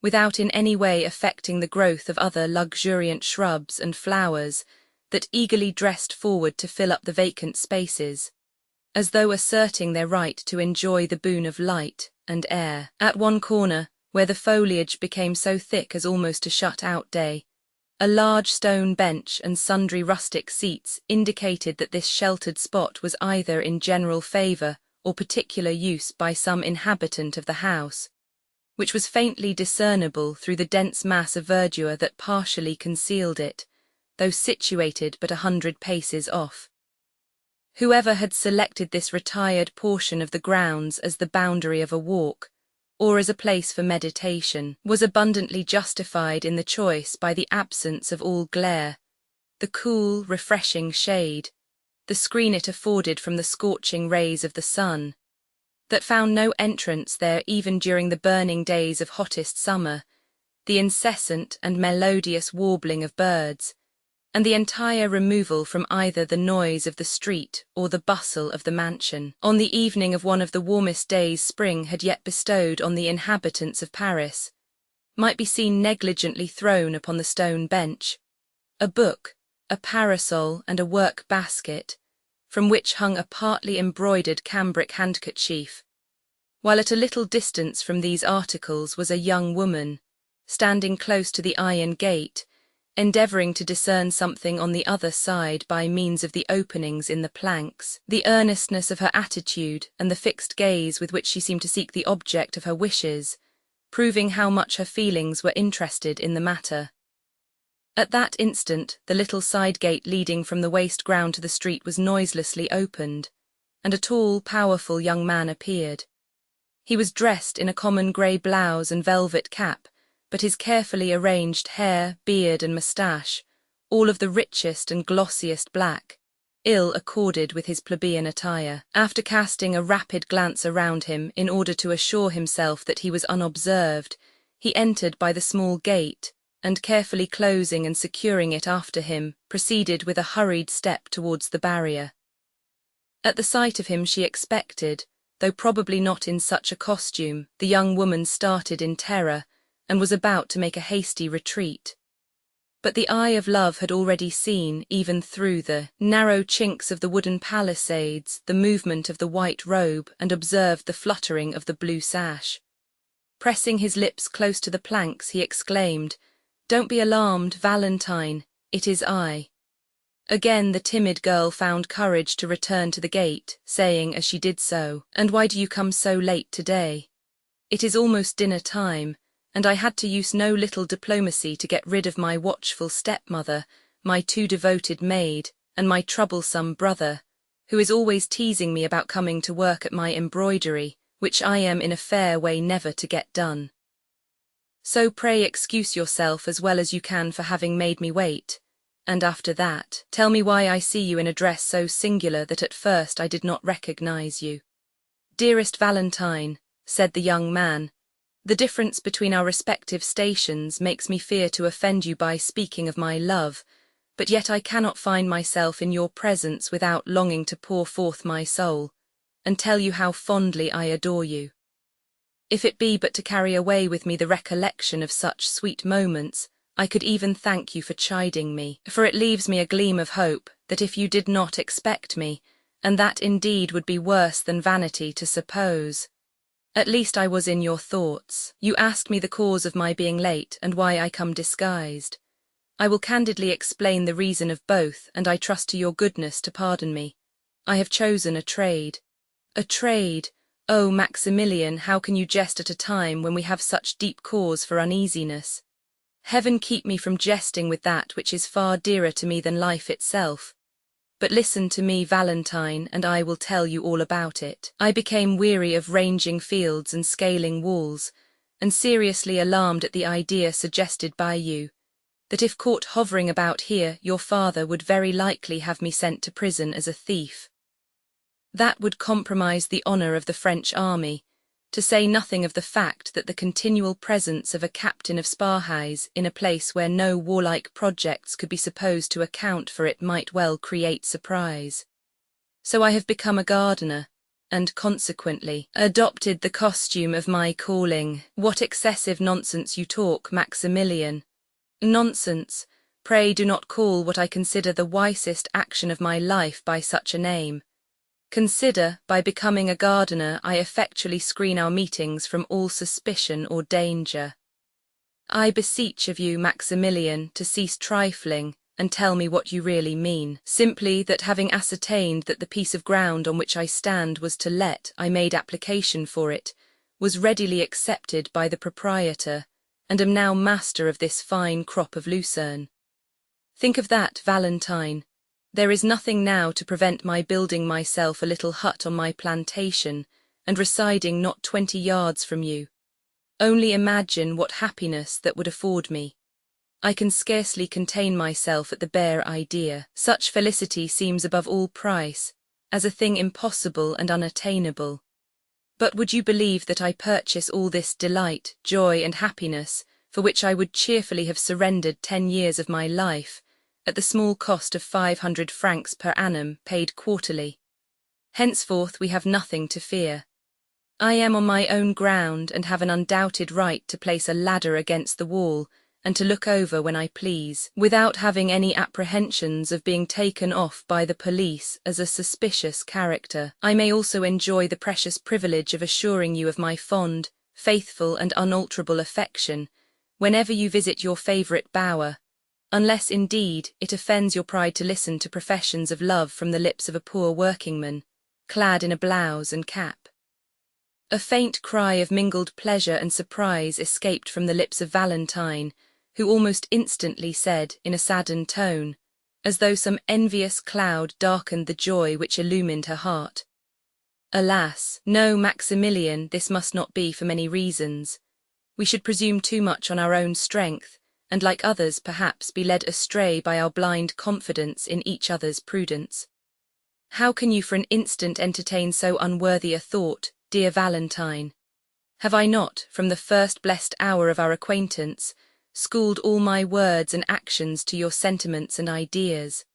without in any way affecting the growth of other luxuriant shrubs and flowers that eagerly dressed forward to fill up the vacant spaces, as though asserting their right to enjoy the boon of light and air. At one corner, where the foliage became so thick as almost to shut out day, a large stone bench and sundry rustic seats indicated that this sheltered spot was either in general favour or particular use by some inhabitant of the house, which was faintly discernible through the dense mass of verdure that partially concealed it, though situated but 100 paces off. Whoever had selected this retired portion of the grounds as the boundary of a walk, or as a place for meditation, was abundantly justified in the choice by the absence of all glare, the cool, refreshing shade, the screen it afforded from the scorching rays of the sun, that found no entrance there even during the burning days of hottest summer, the incessant and melodious warbling of birds, and the entire removal from either the noise of the street or the bustle of the mansion. On the evening of one of the warmest days spring had yet bestowed on the inhabitants of Paris, might be seen negligently thrown upon the stone bench, a book, a parasol, and a work basket, from which hung a partly embroidered cambric handkerchief, while at a little distance from these articles was a young woman, standing close to the iron gate, endeavouring to discern something on the other side by means of the openings in the planks. The earnestness of her attitude and the fixed gaze with which she seemed to seek the object of her wishes, proving how much her feelings were interested in the matter. At that instant, the little side gate leading from the waste ground to the street was noiselessly opened, and a tall, powerful young man appeared. He was dressed in a common grey blouse and velvet cap, but his carefully arranged hair, beard, and moustache, all of the richest and glossiest black, ill accorded with his plebeian attire. After casting a rapid glance around him in order to assure himself that he was unobserved, he entered by the small gate, and carefully closing and securing it after him, proceeded with a hurried step towards the barrier. At the sight of him she expected, though probably not in such a costume, the young woman started in terror, and was about to make a hasty retreat. But the eye of love had already seen, even through the narrow chinks of the wooden palisades, the movement of the white robe, and observed the fluttering of the blue sash. Pressing his lips close to the planks, he exclaimed, "Don't be alarmed, Valentine, it is I." Again the timid girl found courage to return to the gate, saying as she did so, "And why do you come so late today? It is almost dinner time, and I had to use no little diplomacy to get rid of my watchful stepmother, my too devoted maid, and my troublesome brother, who is always teasing me about coming to work at my embroidery, which I am in a fair way never to get done. So pray excuse yourself as well as you can for having made me wait, and after that, tell me why I see you in a dress so singular that at first I did not recognize you." "Dearest Valentine," said the young man, "the difference between our respective stations makes me fear to offend you by speaking of my love, but yet I cannot find myself in your presence without longing to pour forth my soul, and tell you how fondly I adore you. If it be but to carry away with me the recollection of such sweet moments, I could even thank you for chiding me, for it leaves me a gleam of hope that if you did not expect me, and that indeed would be worse than vanity to suppose, at least I was in your thoughts. You asked me the cause of my being late and why I come disguised. I will candidly explain the reason of both, and I trust to your goodness to pardon me. I have chosen a trade." "A trade? Oh, Maximilian, how can you jest at a time when we have such deep cause for uneasiness? Heaven keep me from jesting with that which is far dearer to me than life itself. But listen to me, Valentine, and I will tell you all about it. I became weary of ranging fields and scaling walls, and seriously alarmed at the idea suggested by you, that if caught hovering about here, your father would very likely have me sent to prison as a thief. That would compromise the honour of the French army, to say nothing of the fact that the continual presence of a captain of Spahis in a place where no warlike projects could be supposed to account for it might well create surprise. So I have become a gardener, and consequently adopted the costume of my calling." "What excessive nonsense you talk, Maximilian." "Nonsense? Pray do not call what I consider the wisest action of my life by such a name. Consider, by becoming a gardener I effectually screen our meetings from all suspicion or danger. I beseech of you, Maximilian, to cease trifling, and tell me what you really mean." "Simply that having ascertained that the piece of ground on which I stand was to let, I made application for it, was readily accepted by the proprietor, and am now master of this fine crop of lucerne. Think of that, Valentine. There is nothing now to prevent my building myself a little hut on my plantation, and residing not 20 yards from you. Only imagine what happiness that would afford me. I can scarcely contain myself at the bare idea. Such felicity seems above all price, as a thing impossible and unattainable. But would you believe that I purchase all this delight, joy, and happiness, for which I would cheerfully have surrendered 10 years of my life, at the small cost of 500 francs per annum, paid quarterly? Henceforth we have nothing to fear. I am on my own ground and have an undoubted right to place a ladder against the wall and to look over when I please, without having any apprehensions of being taken off by the police as a suspicious character. I may also enjoy the precious privilege of assuring you of my fond, faithful, and unalterable affection whenever you visit your favourite bower, unless, indeed, it offends your pride to listen to professions of love from the lips of a poor workingman, clad in a blouse and cap. A faint cry of mingled pleasure and surprise escaped from the lips of Valentine, who almost instantly said, in a saddened tone, as though some envious cloud darkened the joy which illumined her heart, "Alas, no, Maximilian, this must not be for many reasons. We should presume too much on our own strength, and like others perhaps be led astray by our blind confidence in each other's prudence. How can you for an instant entertain so unworthy a thought, dear Valentine? Have I not, from the first blessed hour of our acquaintance, schooled all my words and actions to your sentiments and ideas?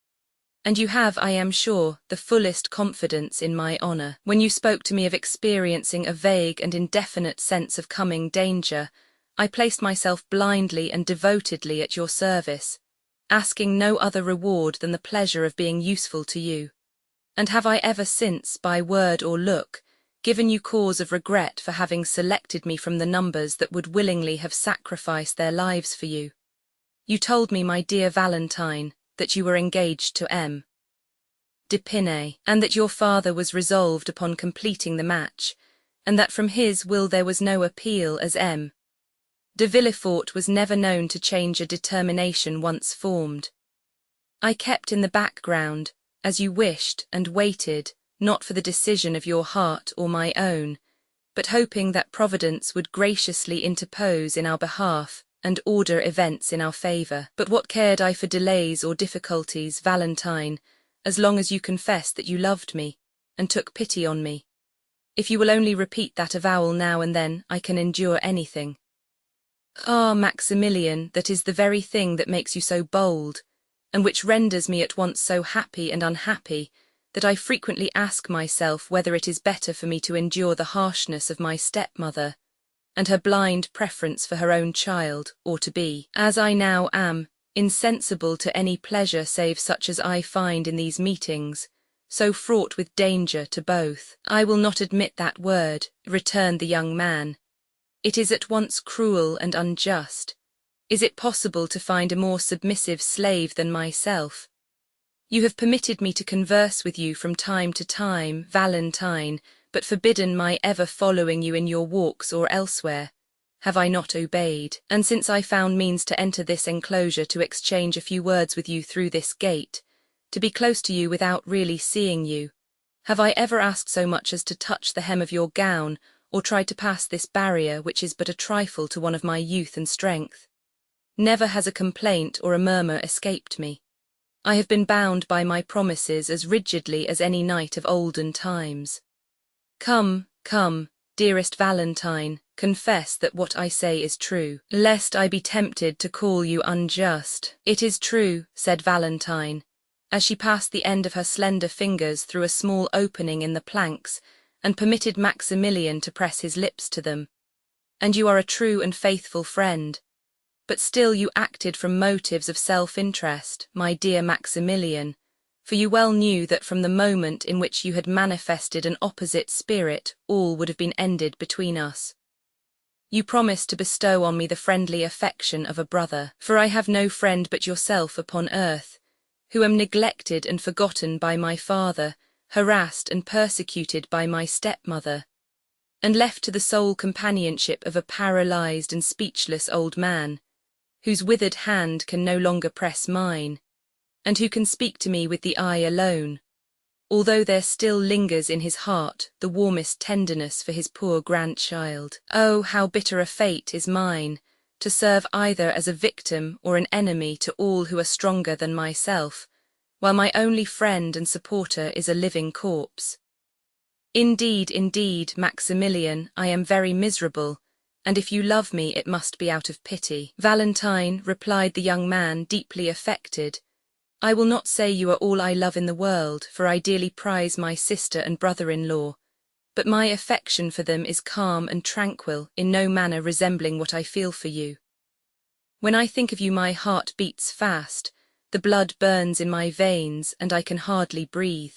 And you have, I am sure, the fullest confidence in my honour. When you spoke to me of experiencing a vague and indefinite sense of coming danger, I placed myself blindly and devotedly at your service, asking no other reward than the pleasure of being useful to you. And have I ever since, by word or look, given you cause of regret for having selected me from the numbers that would willingly have sacrificed their lives for you? You told me, my dear Valentine, that you were engaged to M. d'Épinay, and that your father was resolved upon completing the match, and that from his will there was no appeal, as M. de Villefort was never known to change a determination once formed. I kept in the background, as you wished, and waited, not for the decision of your heart or my own, but hoping that Providence would graciously interpose in our behalf and order events in our favour. But what cared I for delays or difficulties, Valentine, as long as you confessed that you loved me, and took pity on me? If you will only repeat that avowal now and then, I can endure anything. Ah, Maximilian, that is the very thing that makes you so bold, and which renders me at once so happy and unhappy, that I frequently ask myself whether it is better for me to endure the harshness of my stepmother, and her blind preference for her own child, or to be, as I now am, insensible to any pleasure save such as I find in these meetings, so fraught with danger to both. I will not admit that word, returned the young man. It is at once cruel and unjust. Is it possible to find a more submissive slave than myself? You have permitted me to converse with you from time to time, Valentine, but forbidden my ever following you in your walks or elsewhere. Have I not obeyed? And since I found means to enter this enclosure to exchange a few words with you through this gate, to be close to you without really seeing you, have I ever asked so much as to touch the hem of your gown, or tried to pass this barrier which is but a trifle to one of my youth and strength? Never has a complaint or a murmur escaped me. I have been bound by my promises as rigidly as any knight of olden times. Come, come, dearest Valentine, confess that what I say is true, lest I be tempted to call you unjust. It is true, said Valentine, as she passed the end of her slender fingers through a small opening in the planks, and permitted Maximilian to press his lips to them. And you are a true and faithful friend. But still you acted from motives of self-interest, my dear Maximilian, for you well knew that from the moment in which you had manifested an opposite spirit, all would have been ended between us. You promised to bestow on me the friendly affection of a brother, for I have no friend but yourself upon earth, who am neglected and forgotten by my father, harassed and persecuted by my stepmother, and left to the sole companionship of a paralyzed and speechless old man, whose withered hand can no longer press mine, and who can speak to me with the eye alone, although there still lingers in his heart the warmest tenderness for his poor grandchild. Oh, how bitter a fate is mine, to serve either as a victim or an enemy to all who are stronger than myself, while my only friend and supporter is a living corpse. Indeed, indeed, Maximilian, I am very miserable, and if you love me it must be out of pity. Valentine, replied the young man, deeply affected, I will not say you are all I love in the world, for I dearly prize my sister and brother-in-law, but my affection for them is calm and tranquil, in no manner resembling what I feel for you. When I think of you my heart beats fast, the blood burns in my veins, and I can hardly breathe.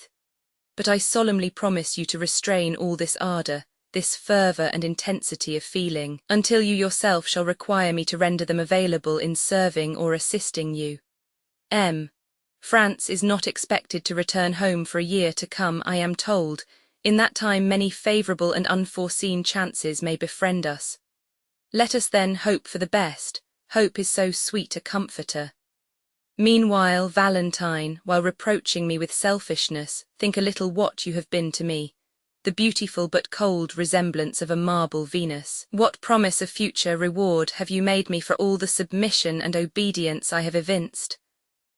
But I solemnly promise you to restrain all this ardour, this fervour and intensity of feeling, until you yourself shall require me to render them available in serving or assisting you. France is not expected to return home for a year to come, I am told. In that time many favourable and unforeseen chances may befriend us. Let us then hope for the best. Hope is so sweet a comforter. Meanwhile, Valentine, while reproaching me with selfishness, think a little what you have been to me, the beautiful but cold resemblance of a marble Venus. What promise of future reward have you made me for all the submission and obedience I have evinced?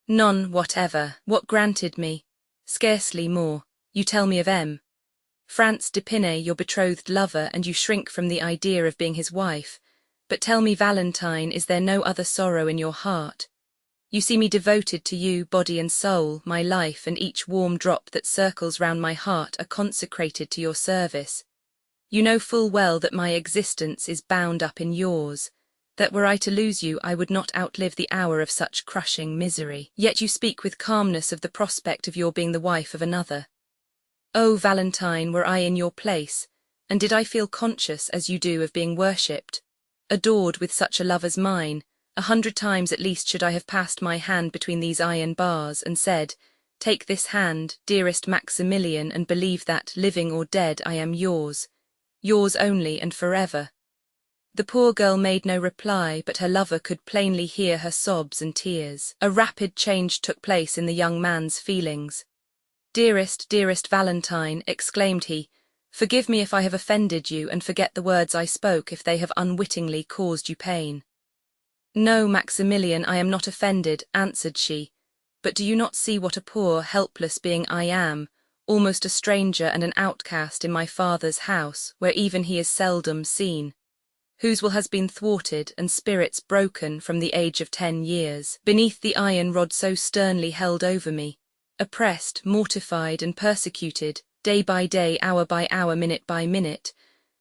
None whatever. What granted me? Scarcely more. You tell me of France d'Épinay, your betrothed lover, and you shrink from the idea of being his wife. But tell me, Valentine, is there no other sorrow in your heart? You see me devoted to you, body and soul, my life and each warm drop that circles round my heart are consecrated to your service. You know full well that my existence is bound up in yours, that were I to lose you I would not outlive the hour of such crushing misery. Yet you speak with calmness of the prospect of your being the wife of another. Oh, Valentine, were I in your place, and did I feel conscious, as you do, of being worshipped, adored with such a love as mine, 100 times at least should I have passed my hand between these iron bars and said, Take this hand, dearest Maximilian, and believe that, living or dead, I am yours only and forever. The poor girl made no reply, but her lover could plainly hear her sobs and tears. A rapid change took place in the young man's feelings. Dearest, dearest Valentine, exclaimed he, forgive me if I have offended you, and forget the words I spoke if they have unwittingly caused you pain. No, Maximilian, I am not offended, answered she, but do you not see what a poor, helpless being I am, almost a stranger and an outcast in my father's house, where even he is seldom seen, whose will has been thwarted and spirits broken from the age of 10 years, beneath the iron rod so sternly held over me, oppressed, mortified, and persecuted, day by day, hour by hour, minute by minute.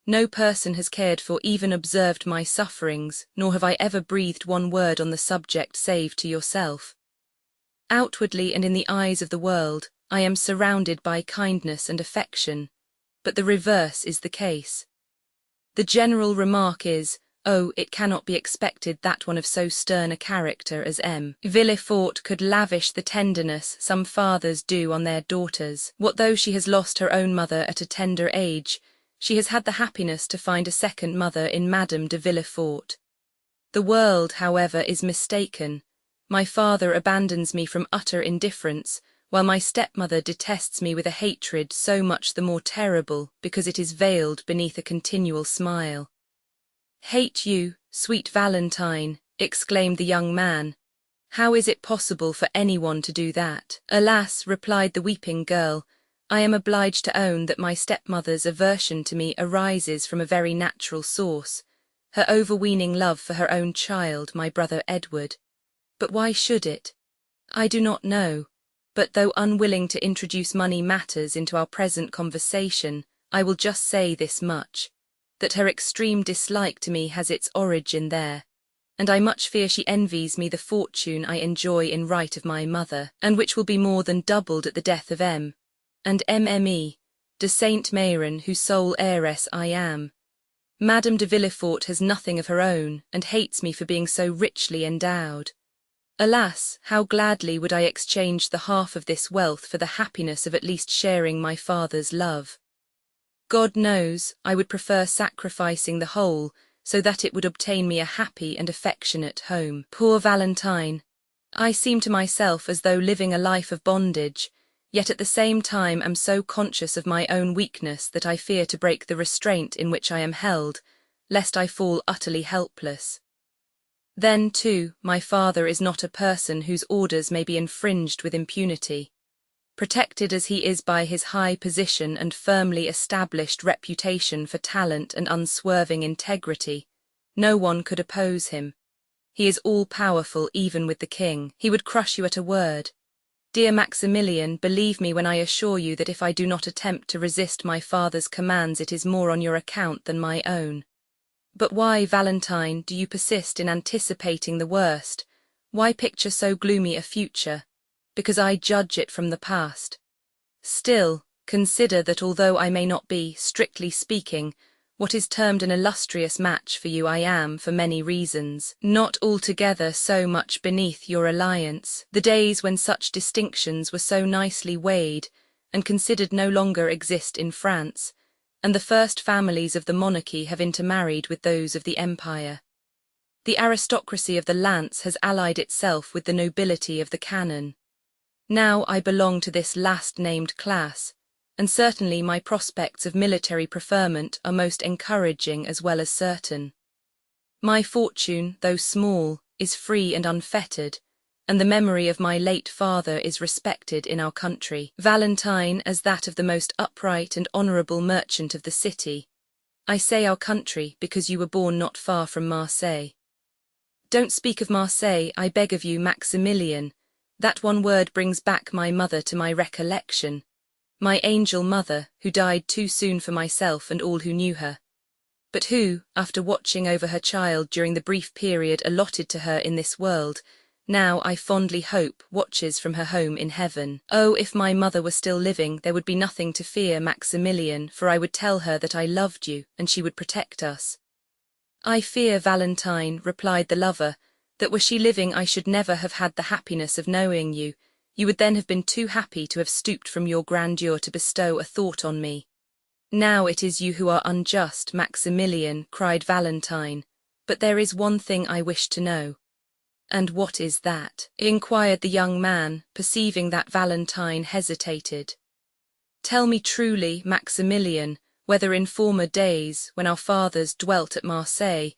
No person has cared for, even observed my sufferings, nor have I ever breathed one word on the subject save to yourself. Outwardly and in the eyes of the world, I am surrounded by kindness and affection, but the reverse is the case. The general remark is, oh, it cannot be expected that one of so stern a character as Villefort could lavish the tenderness some fathers do on their daughters. What though she has lost her own mother at a tender age, she has had the happiness to find a second mother in Madame de Villefort. The world, however, is mistaken. My father abandons me from utter indifference, while my stepmother detests me with a hatred so much the more terrible because it is veiled beneath a continual smile. Hate you, sweet Valentine, exclaimed the young man. How is it possible for anyone to do that? Alas, replied the weeping girl, I am obliged to own that my stepmother's aversion to me arises from a very natural source, her overweening love for her own child, my brother Edward. But why should it? I do not know, but though unwilling to introduce money matters into our present conversation, I will just say this much, that her extreme dislike to me has its origin there, and I much fear she envies me the fortune I enjoy in right of my mother, and which will be more than doubled at the death of and Mme. de Saint Méran, whose sole heiress I am. Madame de Villefort has nothing of her own, and hates me for being so richly endowed. Alas, how gladly would I exchange the half of this wealth for the happiness of at least sharing my father's love. God knows, I would prefer sacrificing the whole, so that it would obtain me a happy and affectionate home. Poor Valentine! I seem to myself as though living a life of bondage, yet at the same time am so conscious of my own weakness that I fear to break the restraint in which I am held, lest I fall utterly helpless. Then, too, my father is not a person whose orders may be infringed with impunity. Protected as he is by his high position and firmly established reputation for talent and unswerving integrity, no one could oppose him. He is all-powerful even with the king. He would crush you at a word. Dear Maximilian, believe me when I assure you that if I do not attempt to resist my father's commands, it is more on your account than my own. But why, Valentine, do you persist in anticipating the worst? Why picture so gloomy a future? Because I judge it from the past. Still, consider that although I may not be, strictly speaking, what is termed an illustrious match for you, I am, for many reasons, not altogether so much beneath your alliance. The days when such distinctions were so nicely weighed and considered no longer exist in France, and the first families of the monarchy have intermarried with those of the empire. The aristocracy of the lance has allied itself with the nobility of the cannon. Now I belong to this last-named class, and certainly my prospects of military preferment are most encouraging as well as certain. My fortune, though small, is free and unfettered, and the memory of my late father is respected in our country. Valentine, as that of the most upright and honourable merchant of the city. I say our country because you were born not far from Marseille. Don't speak of Marseille, I beg of you, Maximilian. That one word brings back my mother to my recollection. My angel mother, who died too soon for myself and all who knew her, but who, after watching over her child during the brief period allotted to her in this world, now, I fondly hope, watches from her home in heaven. Oh, if my mother were still living, there would be nothing to fear, Maximilian, for I would tell her that I loved you, and she would protect us. I fear, Valentine, replied the lover, that were she living I should never have had the happiness of knowing you. You would then have been too happy to have stooped from your grandeur to bestow a thought on me. Now it is you who are unjust, Maximilian, cried Valentine, but there is one thing I wish to know. And what is that? Inquired the young man, perceiving that Valentine hesitated. Tell me truly, Maximilian, whether in former days, when our fathers dwelt at Marseille,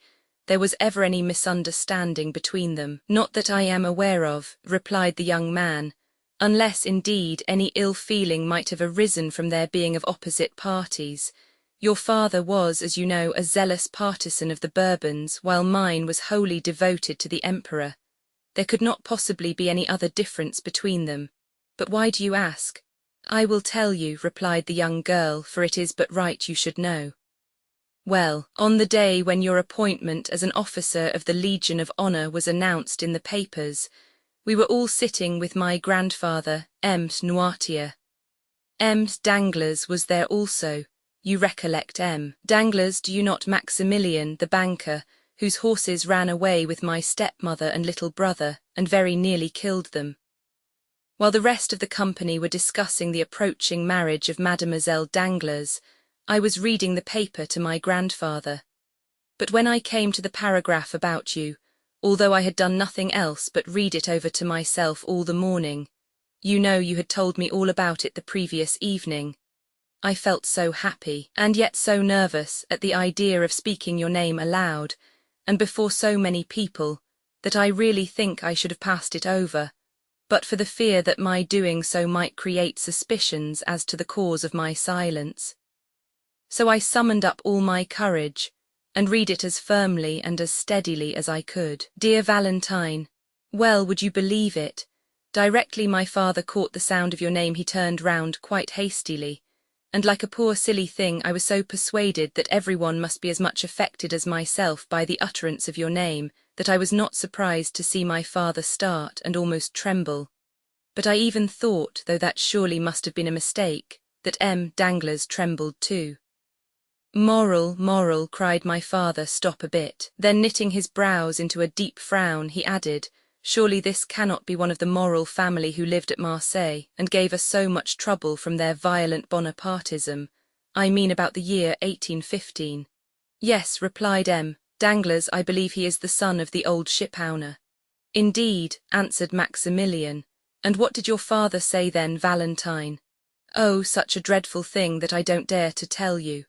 there was ever any misunderstanding between them. Not that I am aware of, replied the young man, unless, indeed, any ill feeling might have arisen from their being of opposite parties. Your father was, as you know, a zealous partisan of the Bourbons, while mine was wholly devoted to the Emperor. There could not possibly be any other difference between them. But why do you ask? I will tell you, replied the young girl, for it is but right you should know. Well, on the day when your appointment as an officer of the Legion of Honor was announced in the papers, we were all sitting with my grandfather, Edmond Noirtier. Edmond Dantès was there also. You recollect Dantès, do you not, Maximilian, the banker, whose horses ran away with my stepmother and little brother, and very nearly killed them? While the rest of the company were discussing the approaching marriage of Mademoiselle Dantès, I was reading the paper to my grandfather. But when I came to the paragraph about you, although I had done nothing else but read it over to myself all the morning, you know you had told me all about it the previous evening, I felt so happy, and yet so nervous at the idea of speaking your name aloud, and before so many people, that I really think I should have passed it over, but for the fear that my doing so might create suspicions as to the cause of my silence. So I summoned up all my courage, and read it as firmly and as steadily as I could. Dear Valentine, well, would you believe it? Directly my father caught the sound of your name he turned round quite hastily, and like a poor silly thing I was so persuaded that everyone must be as much affected as myself by the utterance of your name, that I was not surprised to see my father start and almost tremble. But I even thought, though that surely must have been a mistake, that Dantès trembled too. Moral, cried my father, stop a bit. Then knitting his brows into a deep frown, he added, surely this cannot be one of the Moral family who lived at Marseille, and gave us so much trouble from their violent Bonapartism. I mean about the year 1815. Yes, replied Dantès, I believe he is the son of the old shipowner. Indeed, answered Maximilian. And what did your father say then, Valentine? Oh, such a dreadful thing that I don't dare to tell you.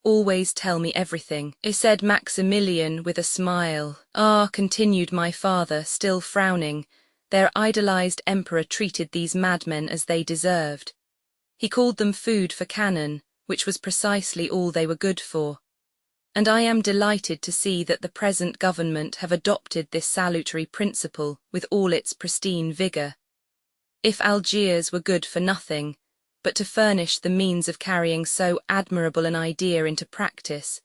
Always tell me everything, said Maximilian with a smile. Ah, continued my father, still frowning, Their idolized emperor treated these madmen as they deserved. He called them food for cannon, which was precisely all they were good for. And I am delighted to see that the present government have adopted this salutary principle with all its pristine vigor. If Algiers were good for nothing, but to furnish the means of carrying so admirable an idea into practice,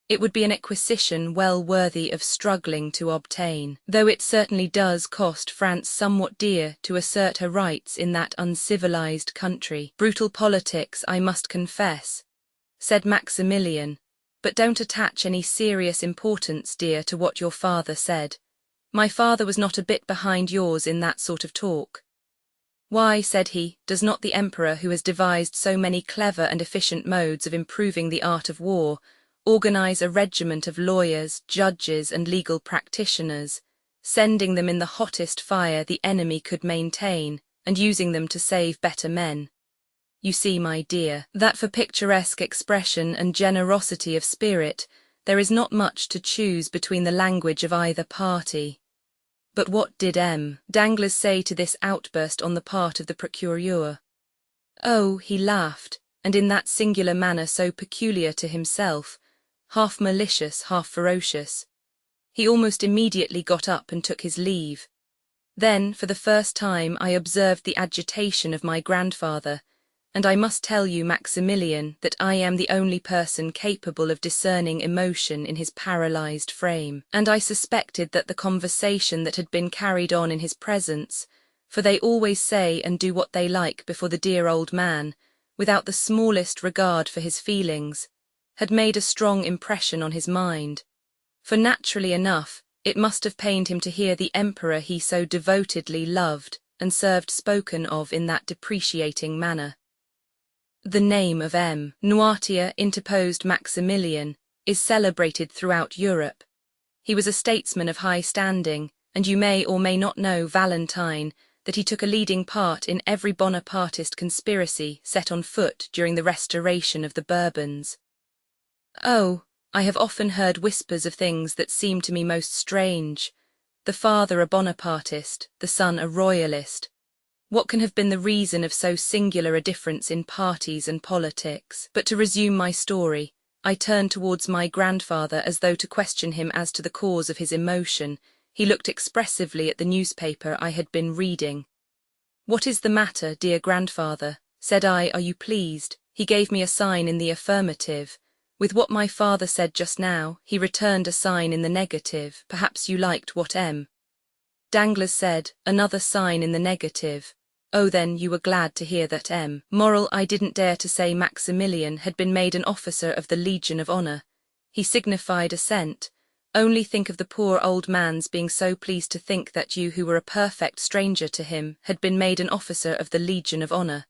it would be an acquisition well worthy of struggling to obtain, though it certainly does cost France somewhat dear to assert her rights in that uncivilized country. Brutal politics, I must confess, said Maximilian, but don't attach any serious importance, dear, to what your father said. My father was not a bit behind yours in that sort of talk. Why, said he, does not the emperor, who has devised so many clever and efficient modes of improving the art of war, organize a regiment of lawyers, judges, and legal practitioners, sending them in the hottest fire the enemy could maintain, and using them to save better men? You see, my dear, that for picturesque expression and generosity of spirit, there is not much to choose between the language of either party. But what did Danglars say to this outburst on the part of the procureur? Oh, he laughed, and in that singular manner so peculiar to himself, half malicious, half ferocious. He almost immediately got up and took his leave. Then, for the first time, I observed the agitation of my grandfather, and I must tell you, Maximilian, that I am the only person capable of discerning emotion in his paralyzed frame, and I suspected that the conversation that had been carried on in his presence, for they always say and do what they like before the dear old man, without the smallest regard for his feelings, had made a strong impression on his mind. For naturally enough, it must have pained him to hear the emperor he so devotedly loved and served spoken of in that depreciating manner. The name of Noirtier, interposed Maximilian, is celebrated throughout Europe. He was a statesman of high standing, and you may or may not know, Valentine, that he took a leading part in every Bonapartist conspiracy set on foot during the restoration of the Bourbons. Oh, I have often heard whispers of things that seem to me most strange. The father a Bonapartist, the son a royalist. What can have been the reason of so singular a difference in parties and politics? But to resume my story, I turned towards my grandfather as though to question him as to the cause of his emotion. He looked expressively at the newspaper I had been reading. "What is the matter, dear grandfather?" said I. "Are you pleased?" He gave me a sign in the affirmative. With what my father said just now, he returned a sign in the negative. Perhaps you liked what Danglars said, another sign in the negative. Oh, then you were glad to hear that Moral, I didn't dare to say Maximilian had been made an officer of the Legion of Honor. He signified assent. Only think of the poor old man's being so pleased to think that you, who were a perfect stranger to him, had been made an officer of the Legion of Honor.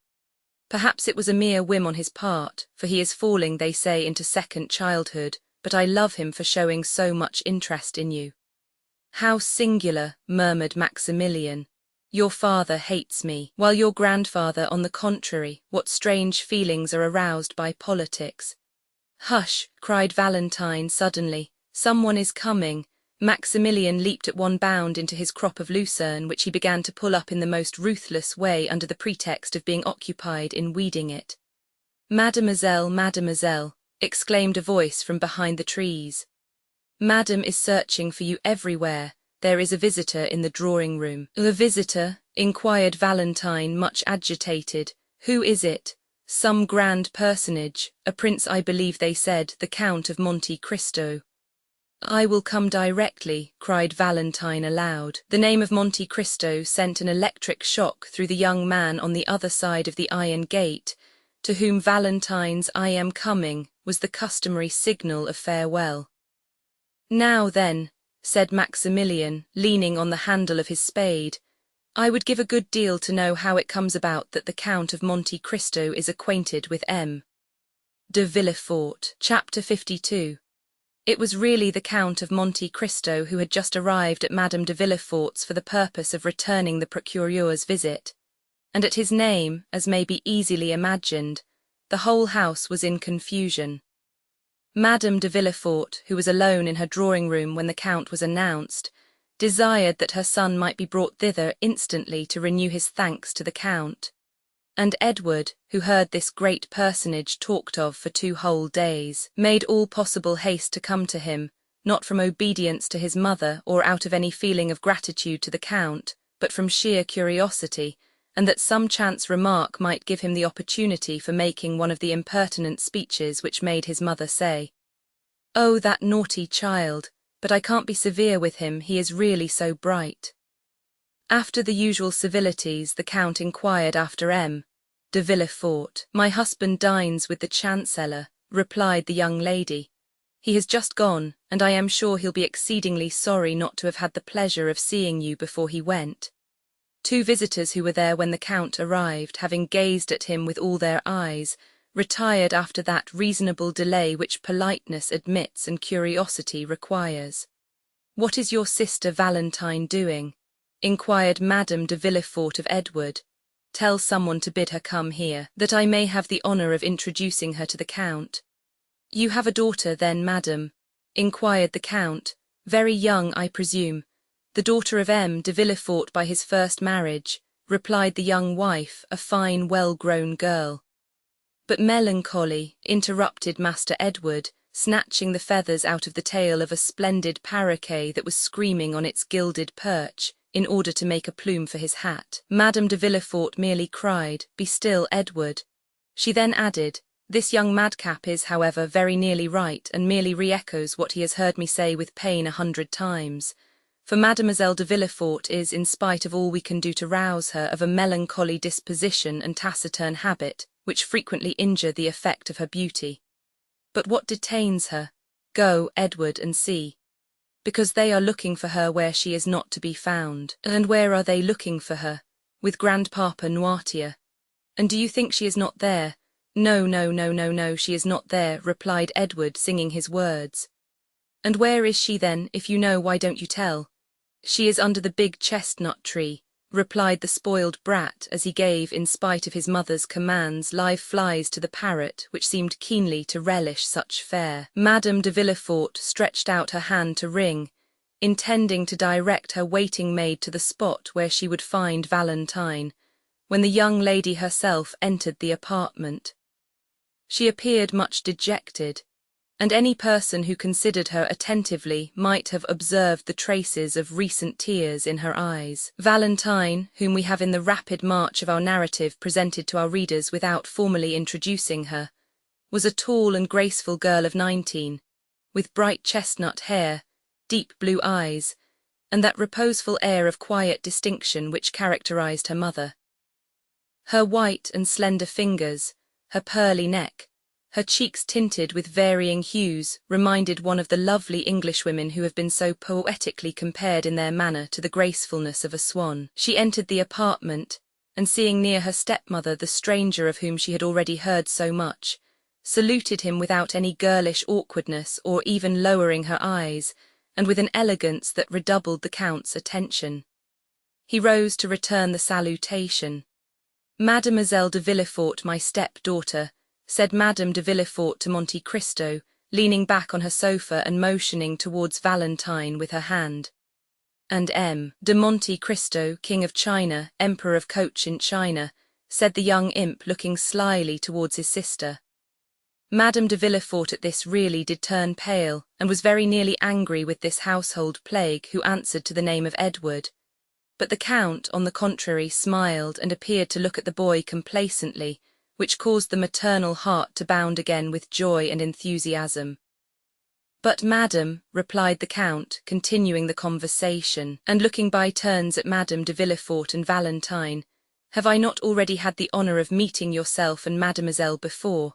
Perhaps it was a mere whim on his part, for he is falling, they say, into second childhood, but I love him for showing so much interest in you. How singular, murmured Maximilian. Your father hates me, while your grandfather, on the contrary, what strange feelings are aroused by politics. Hush, cried Valentine suddenly, someone is coming. Maximilian leaped at one bound into his crop of lucerne, which he began to pull up in the most ruthless way under the pretext of being occupied in weeding it. Mademoiselle, mademoiselle, exclaimed a voice from behind the trees. Madame is searching for you everywhere. There is a visitor in the drawing-room. The visitor? Inquired Valentine, much agitated. Who is it? Some grand personage, a prince, I believe they said, the Count of Monte Cristo. I will come directly, cried Valentine aloud. The name of Monte Cristo sent an electric shock through the young man on the other side of the iron gate, to whom Valentine's "I am coming" was the customary signal of farewell. Now then, said Maximilian, leaning on the handle of his spade, I would give a good deal to know how it comes about that the Count of Monte Cristo is acquainted with de Villefort. Chapter 52. It was really the Count of Monte Cristo who had just arrived at Madame de Villefort's for the purpose of returning the procureur's visit, and at his name, as may be easily imagined, the whole house was in confusion. Madame de Villefort, who was alone in her drawing-room when the Count was announced, desired that her son might be brought thither instantly to renew his thanks to the Count. And Edward, who heard this great personage talked of for 2 whole days, made all possible haste to come to him, not from obedience to his mother or out of any feeling of gratitude to the Count, but from sheer curiosity, and that some chance remark might give him the opportunity for making one of the impertinent speeches which made his mother say, "Oh, that naughty child, but I can't be severe with him, he is really so bright." After the usual civilities, the Count inquired after M. de Villefort. "My husband dines with the Chancellor," replied the young lady. "He has just gone, and I am sure he'll be exceedingly sorry not to have had the pleasure of seeing you before he went." 2 visitors who were there when the Count arrived, having gazed at him with all their eyes, retired after that reasonable delay which politeness admits and curiosity requires. "What is your sister Valentine doing?" inquired Madame de Villefort of Edward. "Tell someone to bid her come here, that I may have the honour of introducing her to the Count." "You have a daughter, then, madam?" inquired the Count. "Very young, I presume." "The daughter of M. de Villefort by his first marriage," replied the young wife, a fine, well-grown girl. "But melancholy," interrupted Master Edward, snatching the feathers out of the tail of a splendid paroquet that was screaming on its gilded perch, in order to make a plume for his hat. Madame de Villefort merely cried, "Be still, Edward." She then added, "This young madcap is, however, very nearly right, and merely re-echoes what he has heard me say with pain 100 times. For Mademoiselle de Villefort is, in spite of all we can do to rouse her, of a melancholy disposition and taciturn habit, which frequently injure the effect of her beauty. But what detains her? Go, Edward, and see. Because they are looking for her where she is not to be found." "And where are they looking for her?" "With Grandpapa Noirtier." "And do you think she is not there?" "No, no, no, no, no, she is not there," replied Edward, singing his words. "And where is she then? If you know, why don't you tell?" "She is under the big chestnut tree," replied the spoiled brat, as he gave, in spite of his mother's commands, live flies to the parrot, which seemed keenly to relish such fare. Madame de Villefort stretched out her hand to ring, intending to direct her waiting maid to the spot where she would find Valentine, when the young lady herself entered the apartment. She appeared much dejected, and any person who considered her attentively might have observed the traces of recent tears in her eyes. Valentine, whom we have in the rapid march of our narrative presented to our readers without formally introducing her, was a tall and graceful girl of 19, with bright chestnut hair, deep blue eyes, and that reposeful air of quiet distinction which characterized her mother. Her white and slender fingers, her pearly neck, her cheeks tinted with varying hues, reminded one of the lovely Englishwomen who have been so poetically compared in their manner to the gracefulness of a swan. She entered the apartment, and seeing near her stepmother the stranger of whom she had already heard so much, saluted him without any girlish awkwardness or even lowering her eyes, and with an elegance that redoubled the Count's attention. He rose to return the salutation. "Mademoiselle de Villefort, my step-daughter," said Madame de Villefort to Monte Cristo, leaning back on her sofa and motioning towards Valentine with her hand. "And M. de Monte Cristo, King of China, Emperor of Cochin China," said the young imp, looking slyly towards his sister. Madame de Villefort at this really did turn pale, and was very nearly angry with this household plague who answered to the name of Edward. But the Count, on the contrary, smiled and appeared to look at the boy complacently, which caused the maternal heart to bound again with joy and enthusiasm. "But, madam," replied the Count, continuing the conversation, and looking by turns at Madame de Villefort and Valentine, "have I not already had the honour of meeting yourself and Mademoiselle before?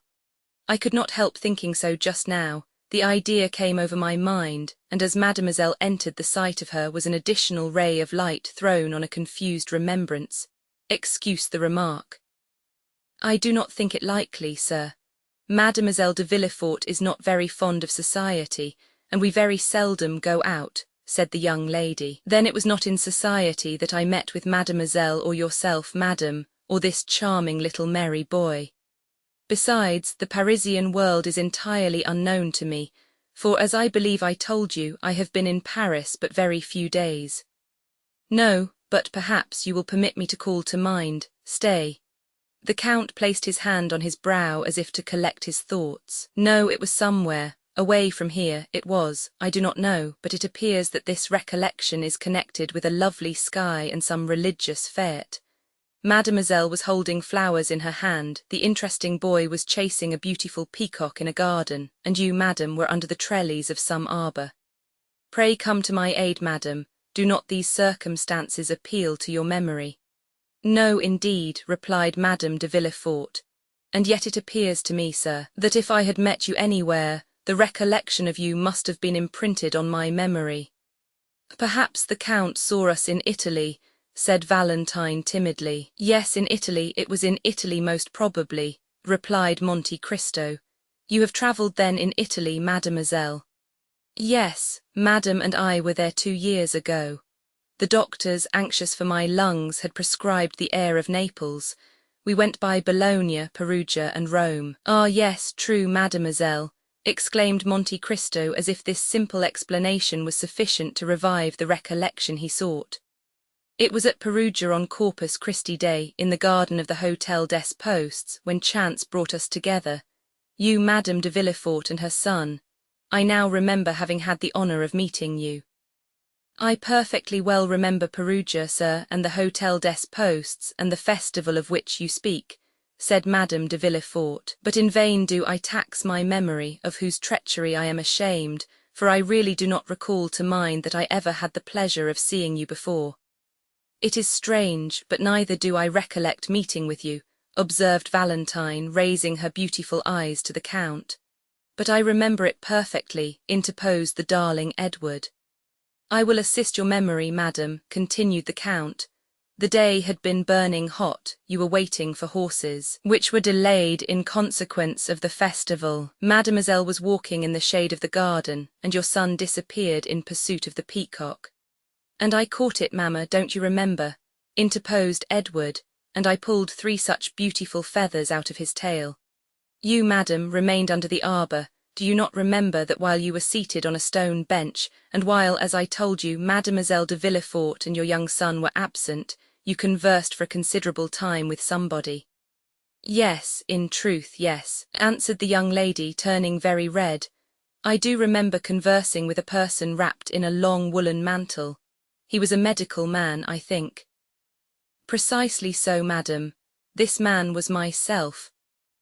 I could not help thinking so just now. The idea came over my mind, and as Mademoiselle entered, the sight of her was an additional ray of light thrown on a confused remembrance. Excuse the remark." "I do not think it likely, sir. Mademoiselle de Villefort is not very fond of society, and we very seldom go out," said the young lady. "Then it was not in society that I met with Mademoiselle or yourself, madam, or this charming little merry boy. Besides, the Parisian world is entirely unknown to me, For as I believe I told you, I have been in Paris but very few days. No, but perhaps you will permit me to call to mind, stay. The Count placed his hand on his brow as if to collect his thoughts. No, it was somewhere, away from here, it was, I do not know, but it appears that this recollection is connected with a lovely sky and some religious fete. Mademoiselle was holding flowers in her hand, the interesting boy was chasing a beautiful peacock in a garden, and you, madam, were under the trellis of some arbour. Pray come to my aid, madam, do not these circumstances appeal to your memory? No, indeed, replied Madame de Villefort, and yet it appears to me, sir, that if I had met you anywhere, the recollection of you must have been imprinted on my memory. Perhaps the Count saw us in Italy, said Valentine timidly. Yes, in Italy, it was in Italy most probably, replied Monte Cristo. You have travelled then in Italy, mademoiselle? Yes, madam and I were there 2 years ago. The doctors, anxious for my lungs, had prescribed the air of Naples. We went by Bologna, Perugia, and Rome. Ah, yes, true, mademoiselle, exclaimed Monte Cristo as if this simple explanation was sufficient to revive the recollection he sought. It was at Perugia on Corpus Christi Day, in the garden of the Hotel des Postes, when chance brought us together. You, Madame de Villefort, and her son. I now remember having had the honour of meeting you. I perfectly well remember Perugia, sir, and the Hotel des Postes, and the festival of which you speak, said Madame de Villefort, but in vain do I tax my memory, of whose treachery I am ashamed, for I really do not recall to mind that I ever had the pleasure of seeing you before. It is strange, but neither do I recollect meeting with you, observed Valentine, raising her beautiful eyes to the Count. But I remember it perfectly, interposed the darling Edward. I will assist your memory, madam, continued the Count. The day had been burning hot, you were waiting for horses, which were delayed in consequence of the festival. Mademoiselle was walking in the shade of the garden, and your son disappeared in pursuit of the peacock. And I caught it, mamma, don't you remember? Interposed Edward, and I pulled 3 such beautiful feathers out of his tail. You, madam, remained under the arbour. Do you not remember that while you were seated on a stone bench, and while, as I told you, Mademoiselle de Villefort and your young son were absent, you conversed for a considerable time with somebody? Yes, in truth, yes, answered the young lady, turning very red. I do remember conversing with a person wrapped in a long woolen mantle. He was a medical man, I think. Precisely so, madam. This man was myself.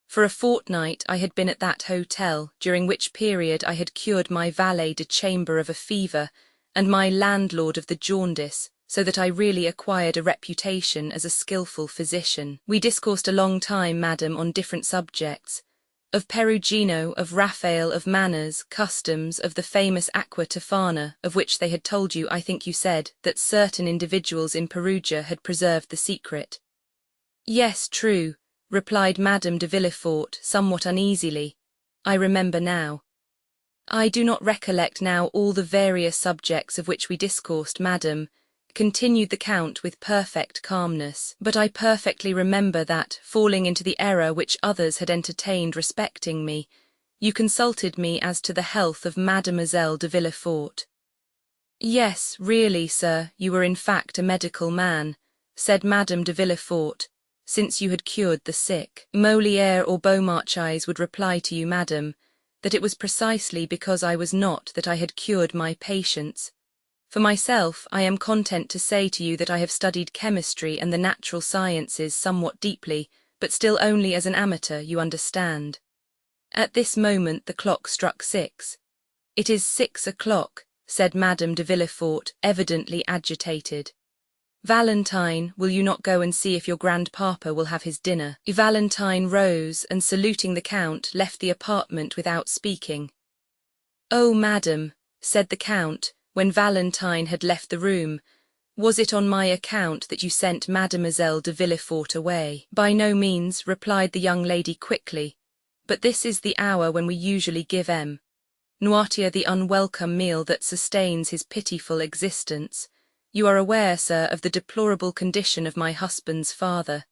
For a fortnight I had been at that hotel, during which period I had cured my valet de chambre of a fever, and my landlord of the jaundice, so that I really acquired a reputation as a skilful physician. We discoursed a long time, madam, on different subjects. Of Perugino, of Raphael, of manners, customs, of the famous Aqua Tofana, of which they had told you, I think you said, that certain individuals in Perugia had preserved the secret. Yes, true, replied Madame de Villefort, somewhat uneasily. I remember now. I do not recollect now all the various subjects of which we discoursed, madam, continued the Count with perfect calmness, but I perfectly remember that, falling into the error which others had entertained respecting me, you consulted me as to the health of Mademoiselle de Villefort. Yes, really, sir, you were in fact a medical man, said Madame de Villefort, since you had cured the sick. Molière or Beaumarchais would reply to you, madam, that it was precisely because I was not that I had cured my patients. For myself, I am content to say to you that I have studied chemistry and the natural sciences somewhat deeply, but still only as an amateur, you understand. At this moment the clock struck 6. It is 6 o'clock, said Madame de Villefort, evidently agitated. Valentine, will you not go and see if your grandpapa will have his dinner? Valentine rose, and saluting the Count, left the apartment without speaking. Oh, madam, said the Count, when Valentine had left the room, was it on my account that you sent Mademoiselle de Villefort away? By no means, replied the young lady quickly, but this is the hour when we usually give Noirtier the unwelcome meal that sustains his pitiful existence. You are aware, sir, of the deplorable condition of my husband's father.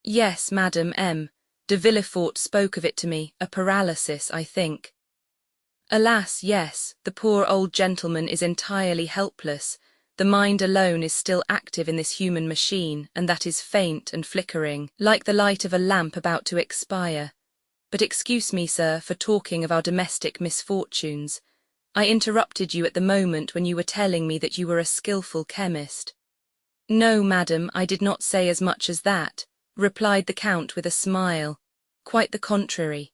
Yes, Madame de Villefort spoke of it to me, a paralysis, I think. Alas, yes, the poor old gentleman is entirely helpless. The mind alone is still active in this human machine, and that is faint and flickering, like the light of a lamp about to expire. But excuse me, sir, for talking of our domestic misfortunes. I interrupted you at the moment when you were telling me that you were a skilful chemist. No, madam, I did not say as much as that, replied the Count with a smile. Quite the contrary.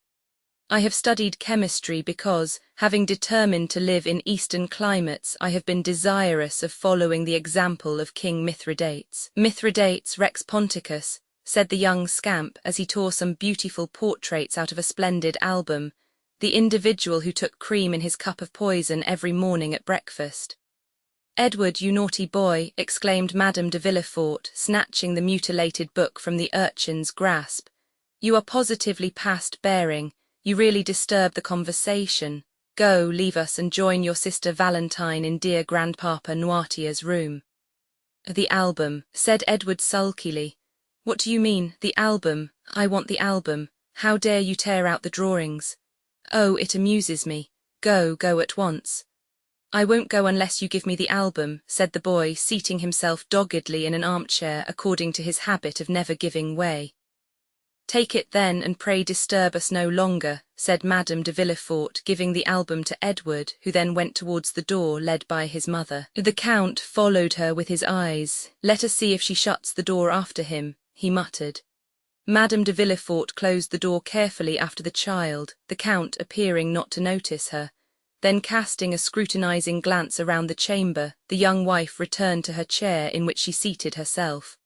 I have studied chemistry because, having determined to live in eastern climates, I have been desirous of following the example of King Mithridates. Mithridates Rex Ponticus, said the young scamp as he tore some beautiful portraits out of a splendid album, the individual who took cream in his cup of poison every morning at breakfast. Edward, you naughty boy, exclaimed Madame de Villefort, snatching the mutilated book from the urchin's grasp. You are positively past bearing. You really disturb the conversation. Go, leave us and join your sister Valentine in dear Grandpapa Noirtier's room. The album, said Edward sulkily. What do you mean, the album? I want the album. How dare you tear out the drawings? Oh, it amuses me. Go, go at once. I won't go unless you give me the album, said the boy, seating himself doggedly in an armchair according to his habit of never giving way. Take it then, and pray disturb us no longer, said Madame de Villefort, giving the album to Edward, who then went towards the door, led by his mother. The Count followed her with his eyes. Let us see if she shuts the door after him, he muttered. Madame de Villefort closed the door carefully after the child, the Count appearing not to notice her. Then casting a scrutinizing glance around the chamber, the young wife returned to her chair in which she seated herself.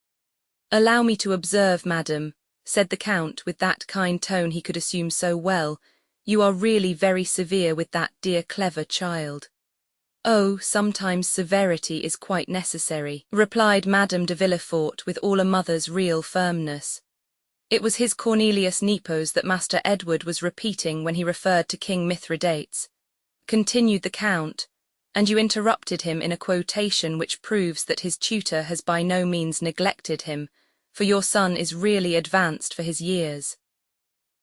Allow me to observe, madam, said the Count with that kind tone he could assume so well, you are really very severe with that dear clever child. Oh, sometimes severity is quite necessary, replied Madame de Villefort with all a mother's real firmness. It was his Cornelius Nepos that Master Edward was repeating when he referred to King Mithridates, continued the Count, and you interrupted him in a quotation which proves that his tutor has by no means neglected him, for your son is really advanced for his years.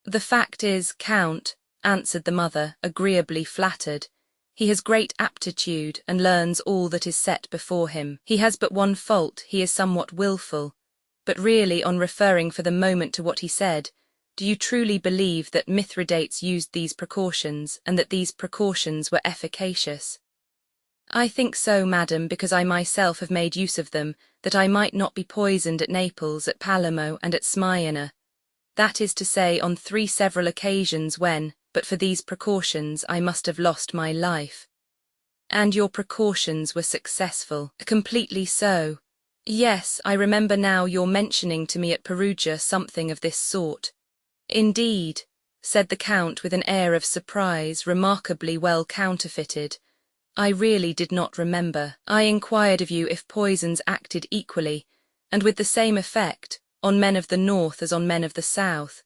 The fact is, Count, answered the mother, agreeably flattered, he has great aptitude and learns all that is set before him. He has but one fault, he is somewhat wilful. But really, on referring for the moment to what he said, do you truly believe that Mithridates used these precautions, and that these precautions were efficacious? I think so, madam, because I myself have made use of them, that I might not be poisoned at Naples, at Palermo, and at Smyrna. That is to say, on 3 several occasions when, but for these precautions, I must have lost my life. And your precautions were successful. Completely so. Yes, I remember now your mentioning to me at Perugia something of this sort. Indeed, said the Count with an air of surprise remarkably well counterfeited. I really did not remember. I inquired of you if poisons acted equally, and with the same effect, on men of the north as on men of the south,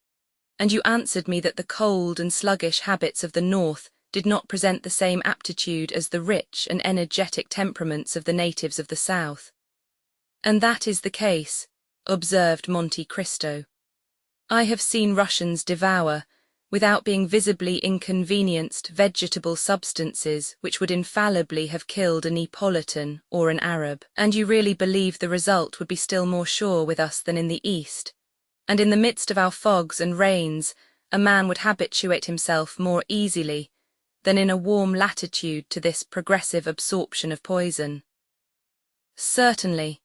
and you answered me that the cold and sluggish habits of the north did not present the same aptitude as the rich and energetic temperaments of the natives of the south. And that is the case, observed Monte Cristo. I have seen Russians devour, without being visibly inconvenienced, vegetable substances which would infallibly have killed a Neapolitan or an Arab. And you really believe the result would be still more sure with us than in the East? And in the midst of our fogs and rains, a man would habituate himself more easily than in a warm latitude to this progressive absorption of poison? Certainly.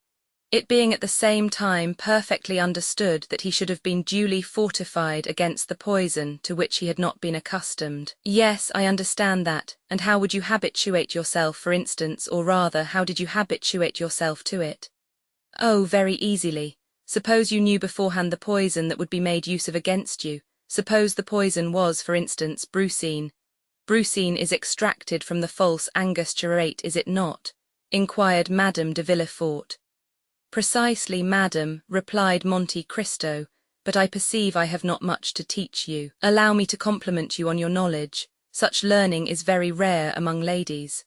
It being at the same time perfectly understood that he should have been duly fortified against the poison to which he had not been accustomed. Yes, I understand that, and how would you habituate yourself, for instance, or rather, how did you habituate yourself to it? Oh, very easily. Suppose you knew beforehand the poison that would be made use of against you. Suppose the poison was, for instance, brucine. Brucine is extracted from the false angosturate, is it not? Inquired Madame de Villefort. Precisely, madam, replied Monte Cristo, but I perceive I have not much to teach you. Allow me to compliment you on your knowledge. Such learning is very rare among ladies.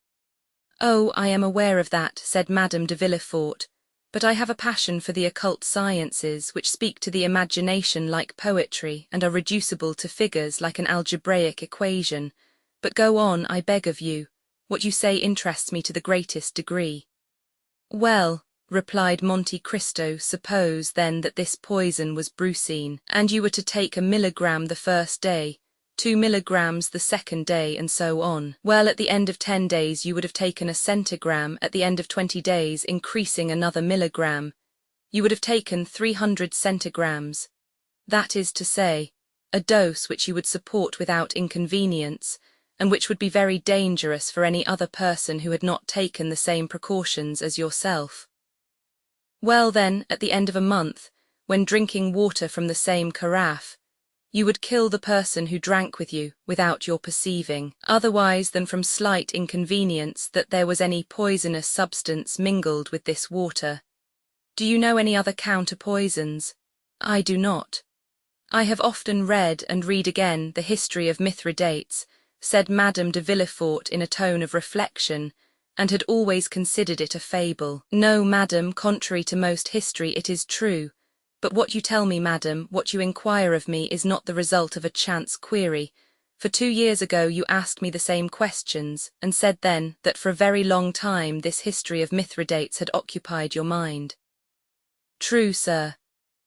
Oh, I am aware of that, said Madame de Villefort, but I have a passion for the occult sciences which speak to the imagination like poetry and are reducible to figures like an algebraic equation, But go on, I beg of you. What you say interests me to the greatest degree. Well, replied Monte Cristo, suppose then that this poison was brucine, and you were to take 1 milligram the first day, 2 milligrams the second day, and so on. Well, at the end of 10 days you would have taken a centigram, at the end of 20 days, increasing another milligram, you would have taken 300 centigrams. That is to say, a dose which you would support without inconvenience, and which would be very dangerous for any other person who had not taken the same precautions as yourself. Well then, at the end of a month, when drinking water from the same carafe, you would kill the person who drank with you without your perceiving, otherwise than from slight inconvenience that there was any poisonous substance mingled with this water. Do you know any other counter-poisons? I do not. I have often read and read again the history of Mithridates, said Madame de Villefort in a tone of reflection, and had always considered it a fable. No, madam, contrary to most history it is true, but what you tell me, madam, what you inquire of me is not the result of a chance query, for 2 years ago you asked me the same questions, and said then that for a very long time this history of Mithridates had occupied your mind. True, sir.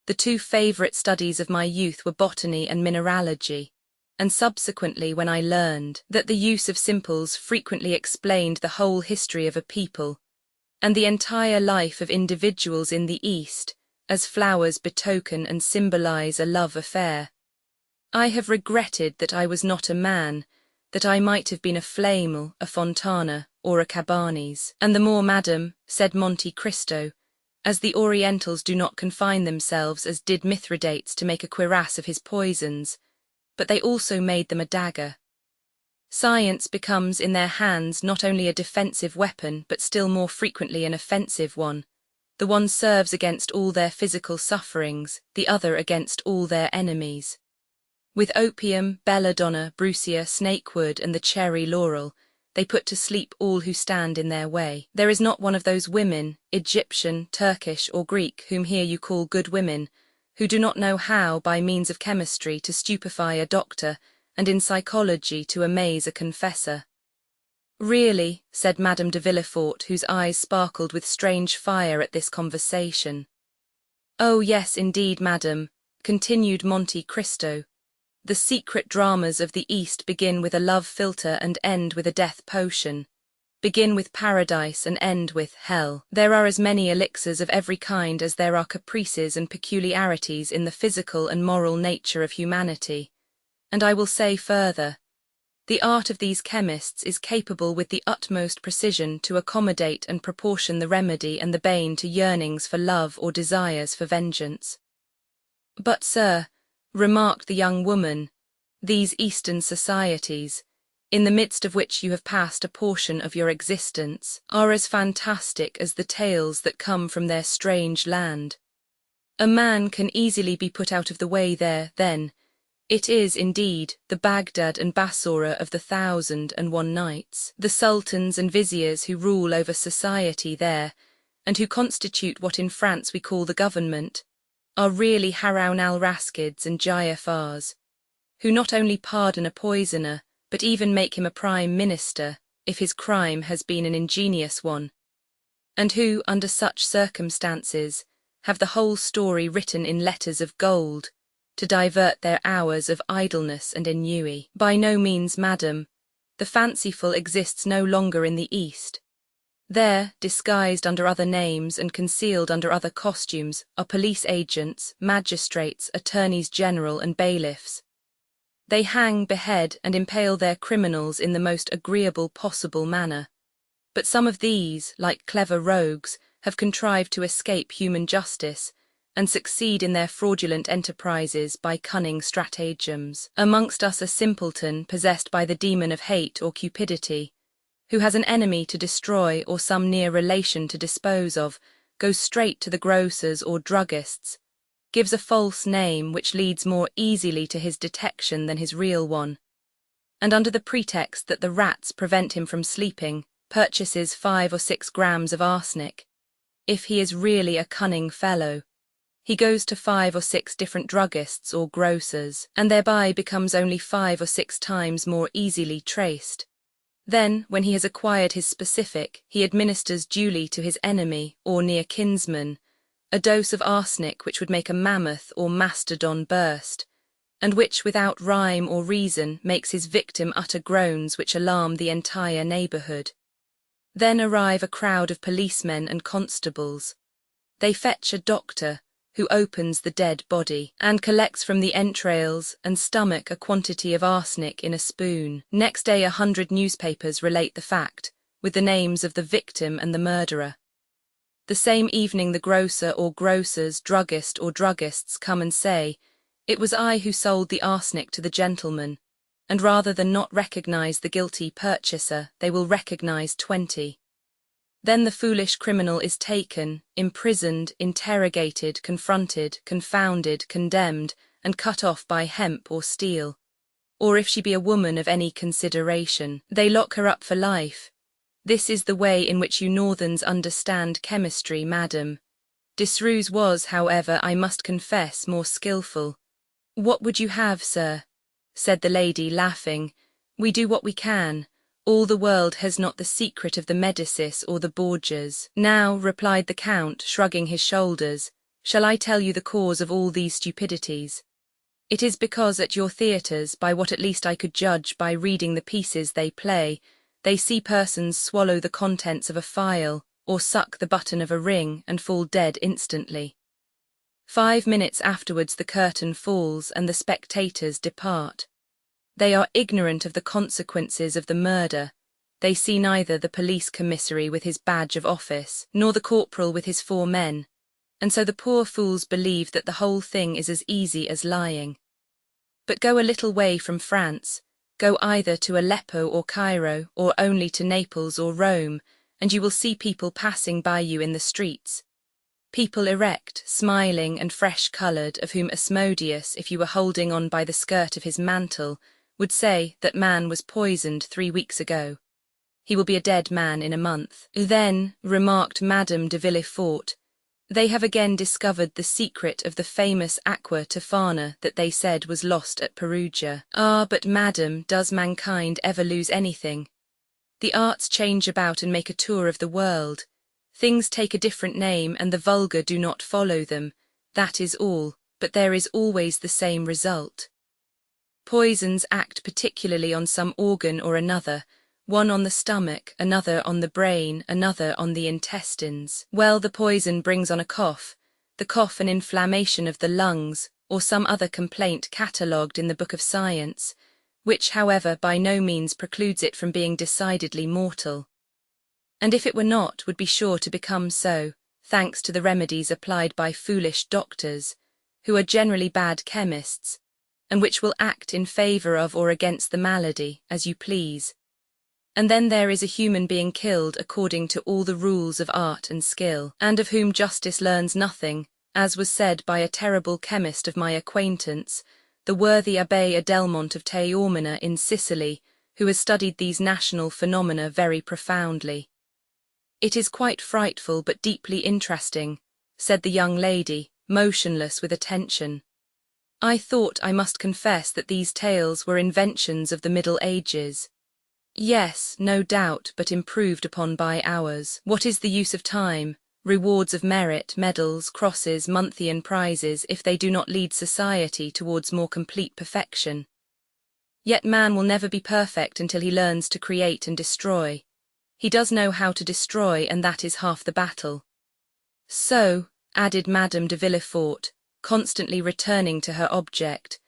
The 2 favourite studies of my youth were botany and mineralogy, and subsequently when I learned that the use of simples frequently explained the whole history of a people, and the entire life of individuals in the East, as flowers betoken and symbolize a love affair, I have regretted that I was not a man, that I might have been a Flamel, a Fontana, or a Cabanis. And the more, madam, said Monte Cristo, as the Orientals do not confine themselves as did Mithridates to make a cuirass of his poisons, but they also made them a dagger. Science becomes in their hands not only a defensive weapon but still more frequently an offensive one. The one serves against all their physical sufferings, the other against all their enemies. With opium, belladonna, brucia, snakewood, and the cherry laurel, they put to sleep all who stand in their way. There is not one of those women, Egyptian, Turkish, or Greek, whom here you call good women, who do not know how, by means of chemistry, to stupefy a doctor, and in psychology to amaze a confessor. Really, said Madame de Villefort, whose eyes sparkled with strange fire at this conversation. Oh yes, indeed, madam, continued Monte Cristo. The secret dramas of the East begin with a love philtre and end with a death potion. Begin with paradise and end with hell. There are as many elixirs of every kind as there are caprices and peculiarities in the physical and moral nature of humanity. And I will say further, the art of these chemists is capable with the utmost precision to accommodate and proportion the remedy and the bane to yearnings for love or desires for vengeance. But, sir, remarked the young woman, these Eastern societies, in the midst of which you have passed a portion of your existence, are as fantastic as the tales that come from their strange land. A man can easily be put out of the way there, then. It is, indeed, the Baghdad and Bassora of the 1001 Nights, the sultans and viziers who rule over society there, and who constitute what in France we call the government, are really Haroun al-Raskids and Ja'afars, who not only pardon a poisoner, but even make him a prime minister, if his crime has been an ingenious one, and who, under such circumstances, have the whole story written in letters of gold, to divert their hours of idleness and ennui. By no means, madam, the fanciful exists no longer in the East. There, disguised under other names and concealed under other costumes, are police agents, magistrates, attorneys general, and bailiffs. They hang, behead, and impale their criminals in the most agreeable possible manner. But some of these, like clever rogues, have contrived to escape human justice, and succeed in their fraudulent enterprises by cunning stratagems. Amongst us a simpleton possessed by the demon of hate or cupidity, who has an enemy to destroy or some near relation to dispose of, goes straight to the grocers or druggists, gives a false name which leads more easily to his detection than his real one, and under the pretext that the rats prevent him from sleeping, purchases 5 or 6 grams of arsenic. If he is really a cunning fellow, He goes to 5 or 6 different druggists or grocers, and thereby becomes only 5 or 6 times more easily traced. Then, when he has acquired his specific, he administers duly to his enemy or near kinsman a dose of arsenic which would make a mammoth or mastodon burst, and which without rhyme or reason makes his victim utter groans which alarm the entire neighbourhood. Then arrive a crowd of policemen and constables. They fetch a doctor, who opens the dead body, and collects from the entrails and stomach a quantity of arsenic in a spoon. Next day 100 newspapers relate the fact, with the names of the victim and the murderer. The same evening the grocer or grocers, druggist or druggists come and say, "It was I who sold the arsenic to the gentleman," and rather than not recognize the guilty purchaser, they will recognize 20. Then the foolish criminal is taken, imprisoned, interrogated, confronted, confounded, condemned, and cut off by hemp or steel. Or if she be a woman of any consideration, they lock her up for life. This is the way in which you Northerns understand chemistry, madam. Desrues was, however, I must confess, more skilful. "What would you have, sir?" said the lady, laughing. "We do what we can. All the world has not the secret of the Medicis or the Borgias." "Now," replied the Count, shrugging his shoulders, "shall I tell you the cause of all these stupidities? It is because at your theatres, by what at least I could judge by reading the pieces they play, they see persons swallow the contents of a phial, or suck the button of a ring, and fall dead instantly. 5 minutes afterwards the curtain falls, and the spectators depart. They are ignorant of the consequences of the murder. They see neither the police commissary with his badge of office, nor the corporal with his 4 men, and so the poor fools believe that the whole thing is as easy as lying. But go a little way from France, go either to Aleppo or Cairo, or only to Naples or Rome, and you will see people passing by you in the streets. People erect, smiling and fresh-coloured, of whom Asmodeus, if you were holding on by the skirt of his mantle, would say that man was poisoned 3 weeks ago. He will be a dead man in a month. Then, remarked Madame de Villefort, they have again discovered the secret of the famous aqua tofana that they said was lost at Perugia. Ah, but madam, does mankind ever lose anything? The arts change about and make a tour of the world. Things take a different name and the vulgar do not follow them. That is all, but there is always the same result. Poisons act particularly on some organ or another, one on the stomach, another on the brain, another on the intestines. Well, the poison brings on a cough, the cough an inflammation of the lungs, or some other complaint catalogued in the book of science, which, however, by no means precludes it from being decidedly mortal. And if it were not, would be sure to become so, thanks to the remedies applied by foolish doctors, who are generally bad chemists, and which will act in favour of or against the malady, as you please. And then there is a human being killed according to all the rules of art and skill, and of whom justice learns nothing, as was said by a terrible chemist of my acquaintance, the worthy Abbé Adelmont of Taormina in Sicily, who has studied these national phenomena very profoundly. It is quite frightful but deeply interesting, said the young lady, motionless with attention. I thought, I must confess, that these tales were inventions of the Middle Ages. Yes, no doubt, but improved upon by ours. What is the use of time, rewards of merit, medals, crosses, Montheian prizes, if they do not lead society towards more complete perfection? Yet man will never be perfect until he learns to create and destroy. He does know how to destroy, and that is half the battle. So, added Madame de Villefort, constantly returning to her object,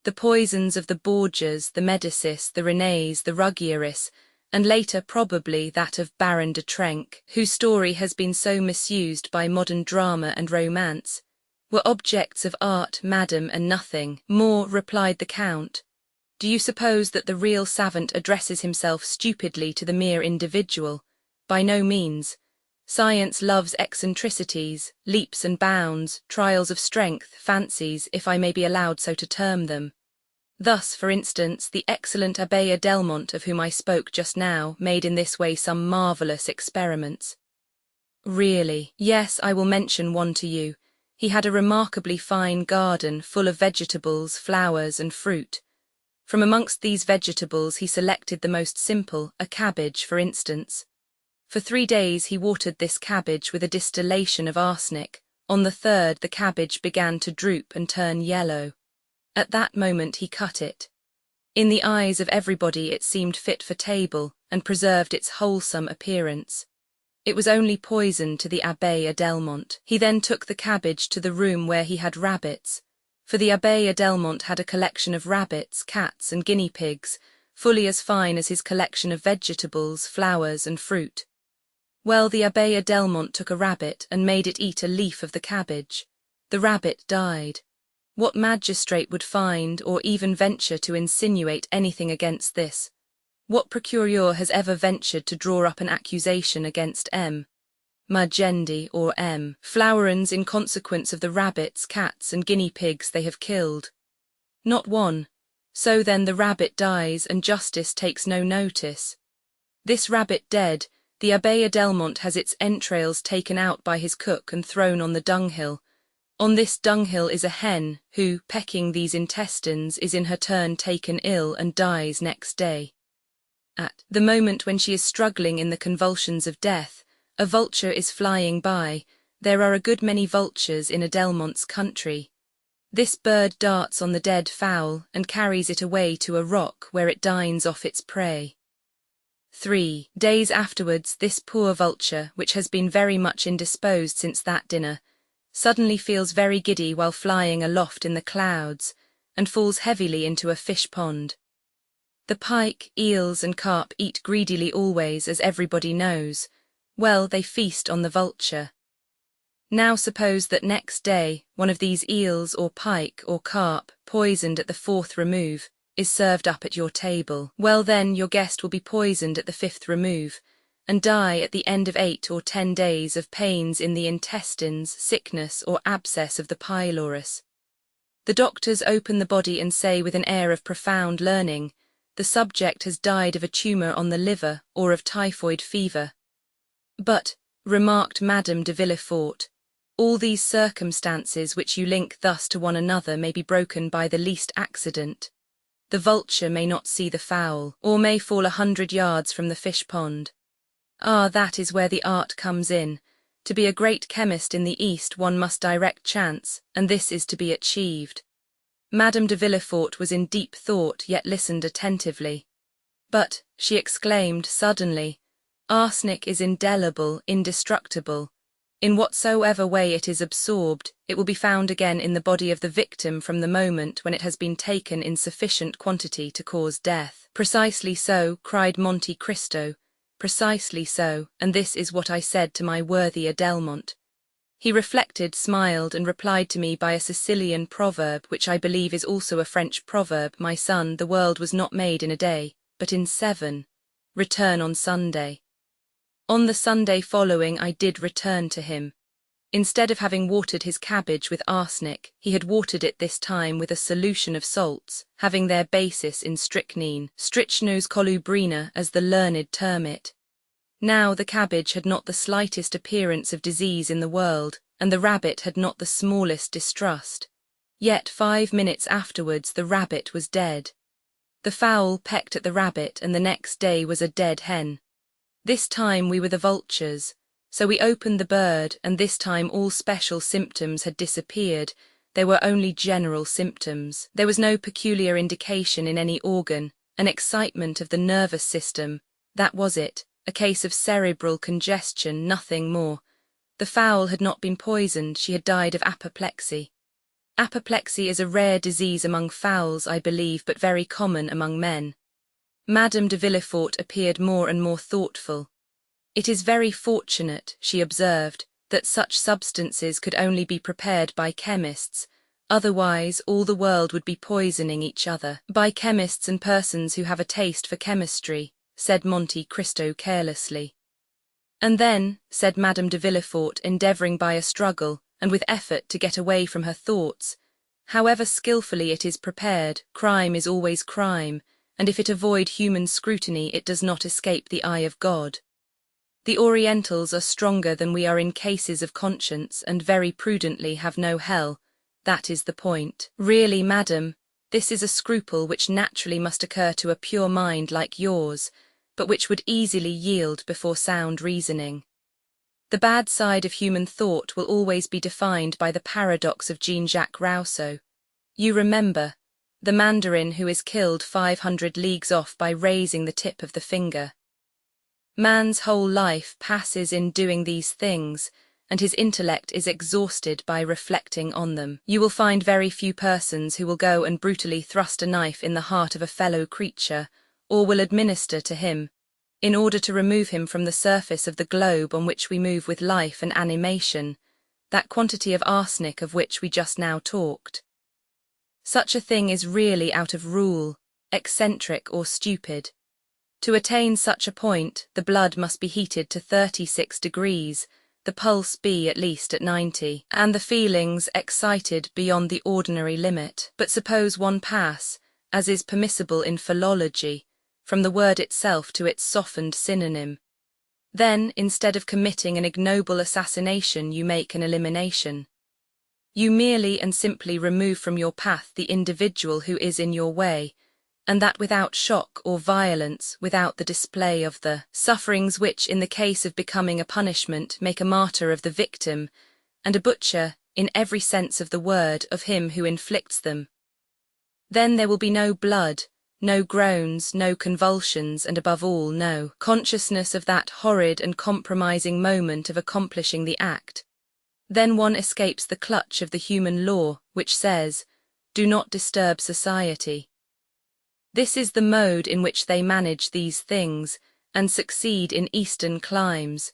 the poisons of the Borgias, the Medicis, the Renés, the Ruggierists, and later probably that of Baron de Trenck, whose story has been so misused by modern drama and romance, were objects of art, madam, and nothing more, replied the Count. Do you suppose that the real savant addresses himself stupidly to the mere individual? By no means. Science loves eccentricities, leaps and bounds, trials of strength, fancies, if I may be allowed so to term them. Thus, for instance, the excellent Abbé Adelmont of whom I spoke just now made in this way some marvellous experiments. Really, yes, I will mention one to you. He had a remarkably fine garden full of vegetables, flowers, and fruit. From amongst these vegetables he selected the most simple, a cabbage, for instance. For 3 days he watered this cabbage with a distillation of arsenic. On the third the cabbage began to droop and turn yellow. At that moment he cut it. In the eyes of everybody it seemed fit for table, and preserved its wholesome appearance. It was only poison to the Abbé Adelmont. He then took the cabbage to the room where he had rabbits, for the Abbé Adelmont had a collection of rabbits, cats, and guinea pigs, fully as fine as his collection of vegetables, flowers, and fruit. Well, the Abbé Adelmont took a rabbit and made it eat a leaf of the cabbage. The rabbit died. What magistrate would find or even venture to insinuate anything against this? What procureur has ever ventured to draw up an accusation against M. Magendie or M. Flowerens in consequence of the rabbits, cats, and guinea pigs they have killed? Not one. So then the rabbit dies and justice takes no notice. This rabbit dead, the Abbé Adelmont has its entrails taken out by his cook and thrown on the dunghill. On this dunghill is a hen, who, pecking these intestines, is in her turn taken ill and dies next day. At the moment when she is struggling in the convulsions of death, a vulture is flying by. There are a good many vultures in Adelmont's country. This bird darts on the dead fowl and carries it away to a rock where it dines off its prey. 3 days afterwards this poor vulture, which has been very much indisposed since that dinner, suddenly feels very giddy while flying aloft in the clouds, and falls heavily into a fish pond. The pike, eels, and carp eat greedily always, as everybody knows. Well, they feast on the vulture. Now suppose that next day one of these eels or pike or carp, poisoned at the 4th remove, is served up at your table. Well then, your guest will be poisoned at the 5th remove, and die at the end of 8 or 10 days of pains in the intestines, sickness, or abscess of the pylorus. The doctors open the body and say with an air of profound learning, the subject has died of a tumour on the liver or of typhoid fever. But, remarked Madame de Villefort, all these circumstances which you link thus to one another may be broken by the least accident. The vulture may not see the fowl, or may fall 100 yards from the fish pond. Ah, that is where the art comes in. To be a great chemist in the East one must direct chance, and this is to be achieved. Madame de Villefort was in deep thought, yet listened attentively. But, she exclaimed suddenly, arsenic is indelible, indestructible. In whatsoever way it is absorbed, it will be found again in the body of the victim from the moment when it has been taken in sufficient quantity to cause death. Precisely so, cried Monte Cristo. Precisely so, and this is what I said to my worthy Adelmont. He reflected, smiled, and replied to me by a Sicilian proverb, which I believe is also a French proverb, my son, the world was not made in a day, but in 7. Return on Sunday. On the Sunday following I did return to him. Instead of having watered his cabbage with arsenic, he had watered it this time with a solution of salts, having their basis in strychnine, strychnos colubrina as the learned term it. Now the cabbage had not the slightest appearance of disease in the world, and the rabbit had not the smallest distrust. Yet 5 minutes afterwards the rabbit was dead. The fowl pecked at the rabbit, and the next day was a dead hen. This time we were the vultures, so we opened the bird, and this time all special symptoms had disappeared. There were only general symptoms. There was no peculiar indication in any organ, an excitement of the nervous system. That was it, a case of cerebral congestion, nothing more. The fowl had not been poisoned, she had died of apoplexy. Apoplexy is a rare disease among fowls, I believe, but very common among men. Madame de Villefort appeared more and more thoughtful. It is very fortunate, she observed, that such substances could only be prepared by chemists, otherwise all the world would be poisoning each other. By chemists and persons who have a taste for chemistry, said Monte Cristo carelessly. And then, said Madame de Villefort, endeavouring by a struggle, and with effort to get away from her thoughts, however skilfully it is prepared, crime is always crime, and if it avoid human scrutiny it does not escape the eye of God. The Orientals are stronger than we are in cases of conscience, and very prudently have no hell. That is the point. Really, madam, this is a scruple which naturally must occur to a pure mind like yours, but which would easily yield before sound reasoning. The bad side of human thought will always be defined by the paradox of Jean-Jacques Rousseau. You remember, the mandarin who is killed 500 leagues off by raising the tip of the finger. Man's whole life passes in doing these things, and his intellect is exhausted by reflecting on them. You will find very few persons who will go and brutally thrust a knife in the heart of a fellow creature, or will administer to him, in order to remove him from the surface of the globe on which we move with life and animation, that quantity of arsenic of which we just now talked. Such a thing is really out of rule, eccentric or stupid. To attain such a point, the blood must be heated to 36 degrees, the pulse be at least at 90, and the feelings excited beyond the ordinary limit. But suppose one pass, as is permissible in philology, from the word itself to its softened synonym. Then, instead of committing an ignoble assassination, you make an elimination. You merely and simply remove from your path the individual who is in your way, and that without shock or violence, without the display of the sufferings which, in the case of becoming a punishment, make a martyr of the victim, and a butcher, in every sense of the word, of him who inflicts them. Then there will be no blood, no groans, no convulsions, and above all, no consciousness of that horrid and compromising moment of accomplishing the act. Then one escapes the clutch of the human law, which says, "Do not disturb society." This is the mode in which they manage these things, and succeed in Eastern climes,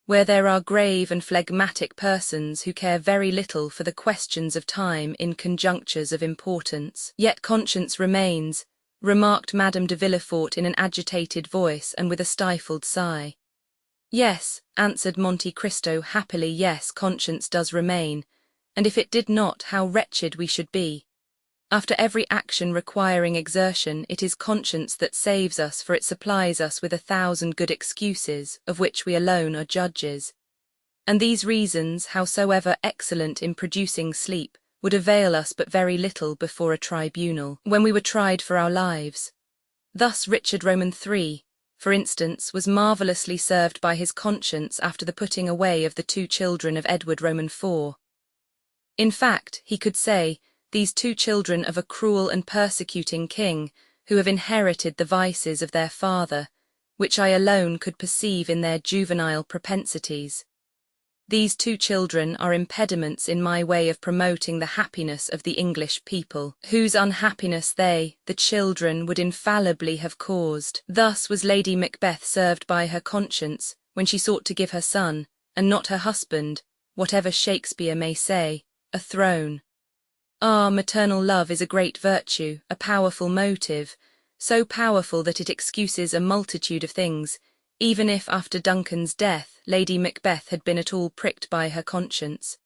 where there are grave and phlegmatic persons who care very little for the questions of time in conjunctures of importance. Yet conscience remains, remarked Madame de Villefort in an agitated voice and with a stifled sigh. Yes, answered Monte Cristo happily, yes, conscience does remain, and if it did not, how wretched we should be. After every action requiring exertion, it is conscience that saves us, for it supplies us with 1,000 good excuses, of which we alone are judges. And these reasons, howsoever excellent in producing sleep, would avail us but very little before a tribunal, when we were tried for our lives. Thus Richard Roman III, for instance, was marvellously served by his conscience after the putting away of the 2 children of Edward Roman IV. In fact, he could say, these 2 children of a cruel and persecuting king, who have inherited the vices of their father, which I alone could perceive in their juvenile propensities. These 2 children are impediments in my way of promoting the happiness of the English people, whose unhappiness they, the children, would infallibly have caused. Thus was Lady Macbeth served by her conscience, when she sought to give her son, and not her husband, whatever Shakespeare may say, a throne. Ah, maternal love is a great virtue, a powerful motive, so powerful that it excuses a multitude of things, even if after Duncan's death Lady Macbeth had been at all pricked by her conscience.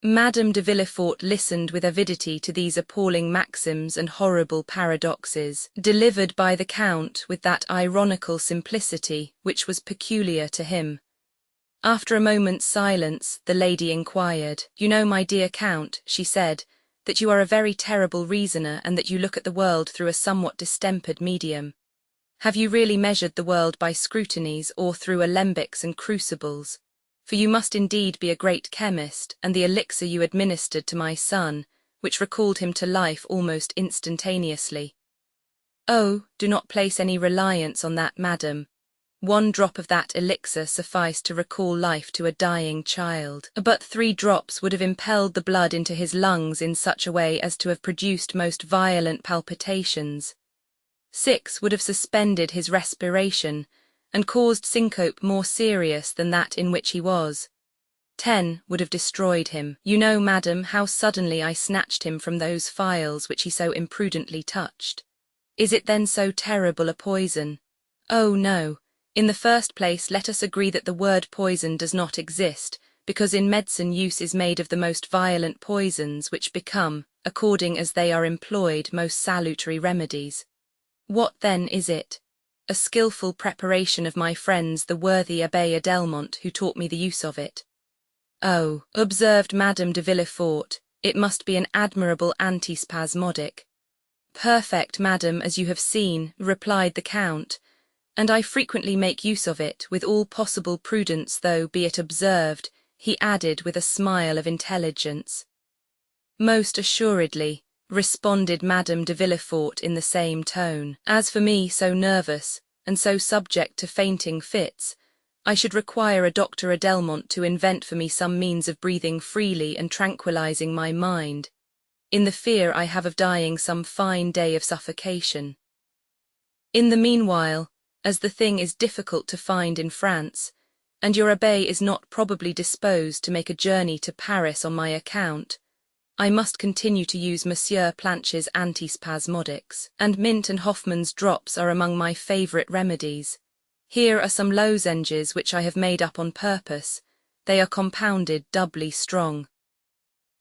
Madame de Villefort listened with avidity to these appalling maxims and horrible paradoxes, delivered by the Count with that ironical simplicity which was peculiar to him. After a moment's silence, the lady inquired, "You know, my dear Count," she said, "that you are a very terrible reasoner, and that you look at the world through a somewhat distempered medium. Have you really measured the world by scrutinies or through alembics and crucibles? For you must indeed be a great chemist, and the elixir you administered to my son, which recalled him to life almost instantaneously." "Oh, do not place any reliance on that, madam. 1 drop of that elixir sufficed to recall life to a dying child. But 3 drops would have impelled the blood into his lungs in such a way as to have produced most violent palpitations. 6 would have suspended his respiration, and caused syncope more serious than that in which he was. 10 would have destroyed him. You know, madam, how suddenly I snatched him from those phials which he so imprudently touched. Is it then so terrible a poison? Oh, no. In the first place, let us agree that the word poison does not exist, because in medicine use is made of the most violent poisons, which become, according as they are employed, most salutary remedies. What then is it? a skilful preparation of my friends the worthy Abbé Adelmont, who taught me the use of it. Oh, observed Madame de Villefort, it must be an admirable antispasmodic. Perfect, madam, as you have seen, replied the Count, and I frequently make use of it with all possible prudence, though, be it observed, he added with a smile of intelligence. Most assuredly, responded Madame de Villefort in the same tone. As for me, so nervous, and so subject to fainting fits, I should require a Dr. Adelmont to invent for me some means of breathing freely and tranquilizing my mind, in the fear I have of dying some fine day of suffocation. In the meanwhile, as the thing is difficult to find in France, and your abbé is not probably disposed to make a journey to Paris on my account, I must continue to use Monsieur Planche's antispasmodics, and Mint and Hoffman's drops are among my favourite remedies. Here are some lozenges which I have made up on purpose. They are compounded doubly strong.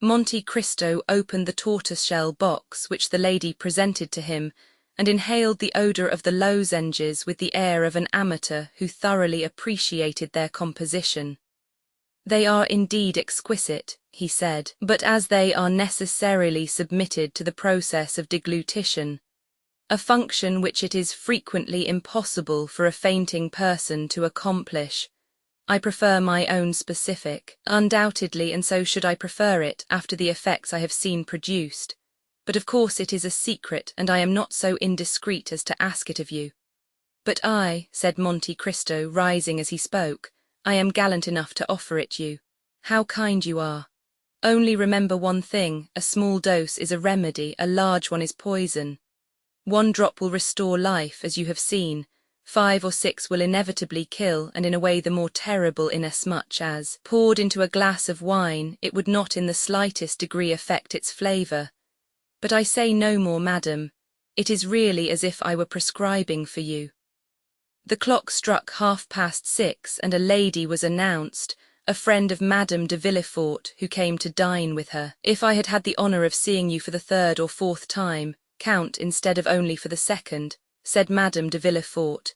Monte Cristo opened the tortoise-shell box which the lady presented to him, and inhaled the odour of the lozenges with the air of an amateur who thoroughly appreciated their composition. They are indeed exquisite, he said, but as they are necessarily submitted to the process of deglutition, a function which it is frequently impossible for a fainting person to accomplish, I prefer my own specific, undoubtedly, and so should I prefer it after the effects I have seen produced. But of course it is a secret, and I am not so indiscreet as to ask it of you. But I, said Monte Cristo, rising as he spoke, I am gallant enough to offer it you. How kind you are. Only remember one thing, a small dose is a remedy, a large one is poison. 1 drop will restore life, as you have seen. 5 or 6 will inevitably kill, and in a way the more terrible, inasmuch as, poured into a glass of wine, it would not in the slightest degree affect its flavour. But I say no more, madam. It is really as if I were prescribing for you. The clock struck 6:30, and a lady was announced, a friend of Madame de Villefort, who came to dine with her. If I had had the honour of seeing you for the 3rd or 4th time, Count, instead of only for the 2nd, said Madame de Villefort.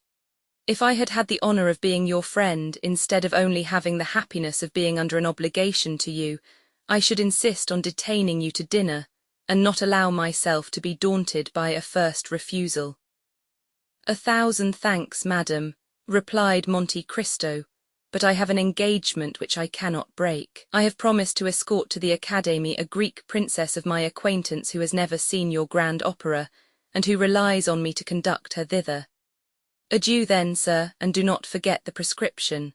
If I had had the honour of being your friend, instead of only having the happiness of being under an obligation to you, I should insist on detaining you to dinner, and not allow myself to be daunted by a first refusal. 1,000 thanks, madam, replied Monte Cristo, but I have an engagement which I cannot break. I have promised to escort to the Academy a Greek princess of my acquaintance who has never seen your grand opera, and who relies on me to conduct her thither. Adieu then, sir, and do not forget the prescription.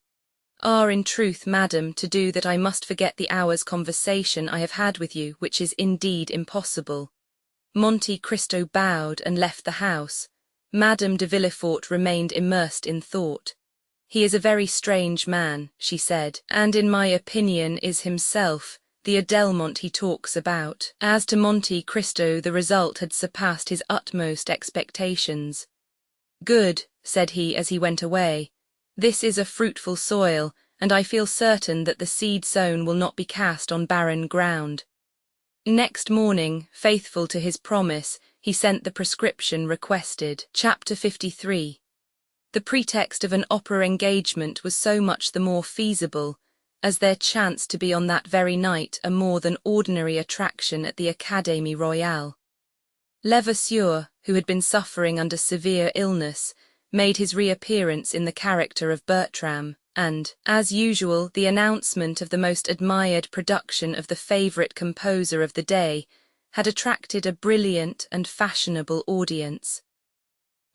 In truth, madam, to do that I must forget the hour's conversation I have had with you, which is indeed impossible. Monte Cristo bowed and left the house. Madame de Villefort remained immersed in thought. He is a very strange man, she said, and in my opinion is himself the Adelmont he talks about. As to Monte Cristo, the result had surpassed his utmost expectations. Good, said he as he went away. This is a fruitful soil, and I feel certain that the seed sown will not be cast on barren ground. Next morning, faithful to his promise, he sent the prescription requested. Chapter 53. The pretext of an opera engagement was so much the more feasible, as there chanced to be on that very night a more than ordinary attraction at the Académie Royale. Levasseur, who had been suffering under severe illness, made his reappearance in the character of Bertram, and, as usual, the announcement of the most admired production of the favourite composer of the day had attracted a brilliant and fashionable audience.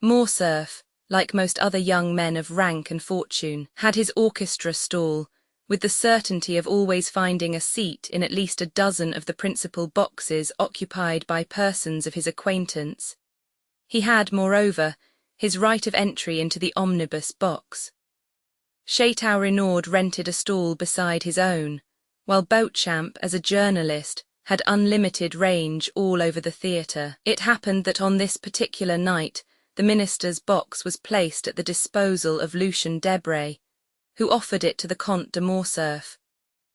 Morcerf, like most other young men of rank and fortune, had his orchestra stall, with the certainty of always finding a seat in at least a dozen of the principal boxes occupied by persons of his acquaintance. He had, moreover, his right of entry into the omnibus box. Chateau Renaud rented a stall beside his own, while Beauchamp, as a journalist, had unlimited range all over the theatre. It happened that on this particular night the minister's box was placed at the disposal of Lucien Debray, who offered it to the Comte de Morcerf,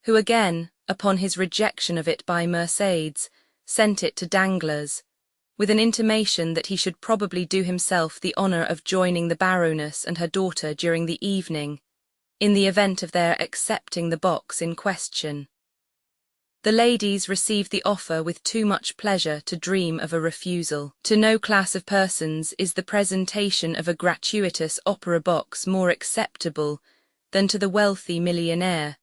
who again, upon his rejection of it by Mercédès, sent it to Danglars, with an intimation that he should probably do himself the honour of joining the Baroness and her daughter during the evening, in the event of their accepting the box in question. The ladies received the offer with too much pleasure to dream of a refusal. To no class of persons is the presentation of a gratuitous opera box more acceptable than to the wealthy millionaire,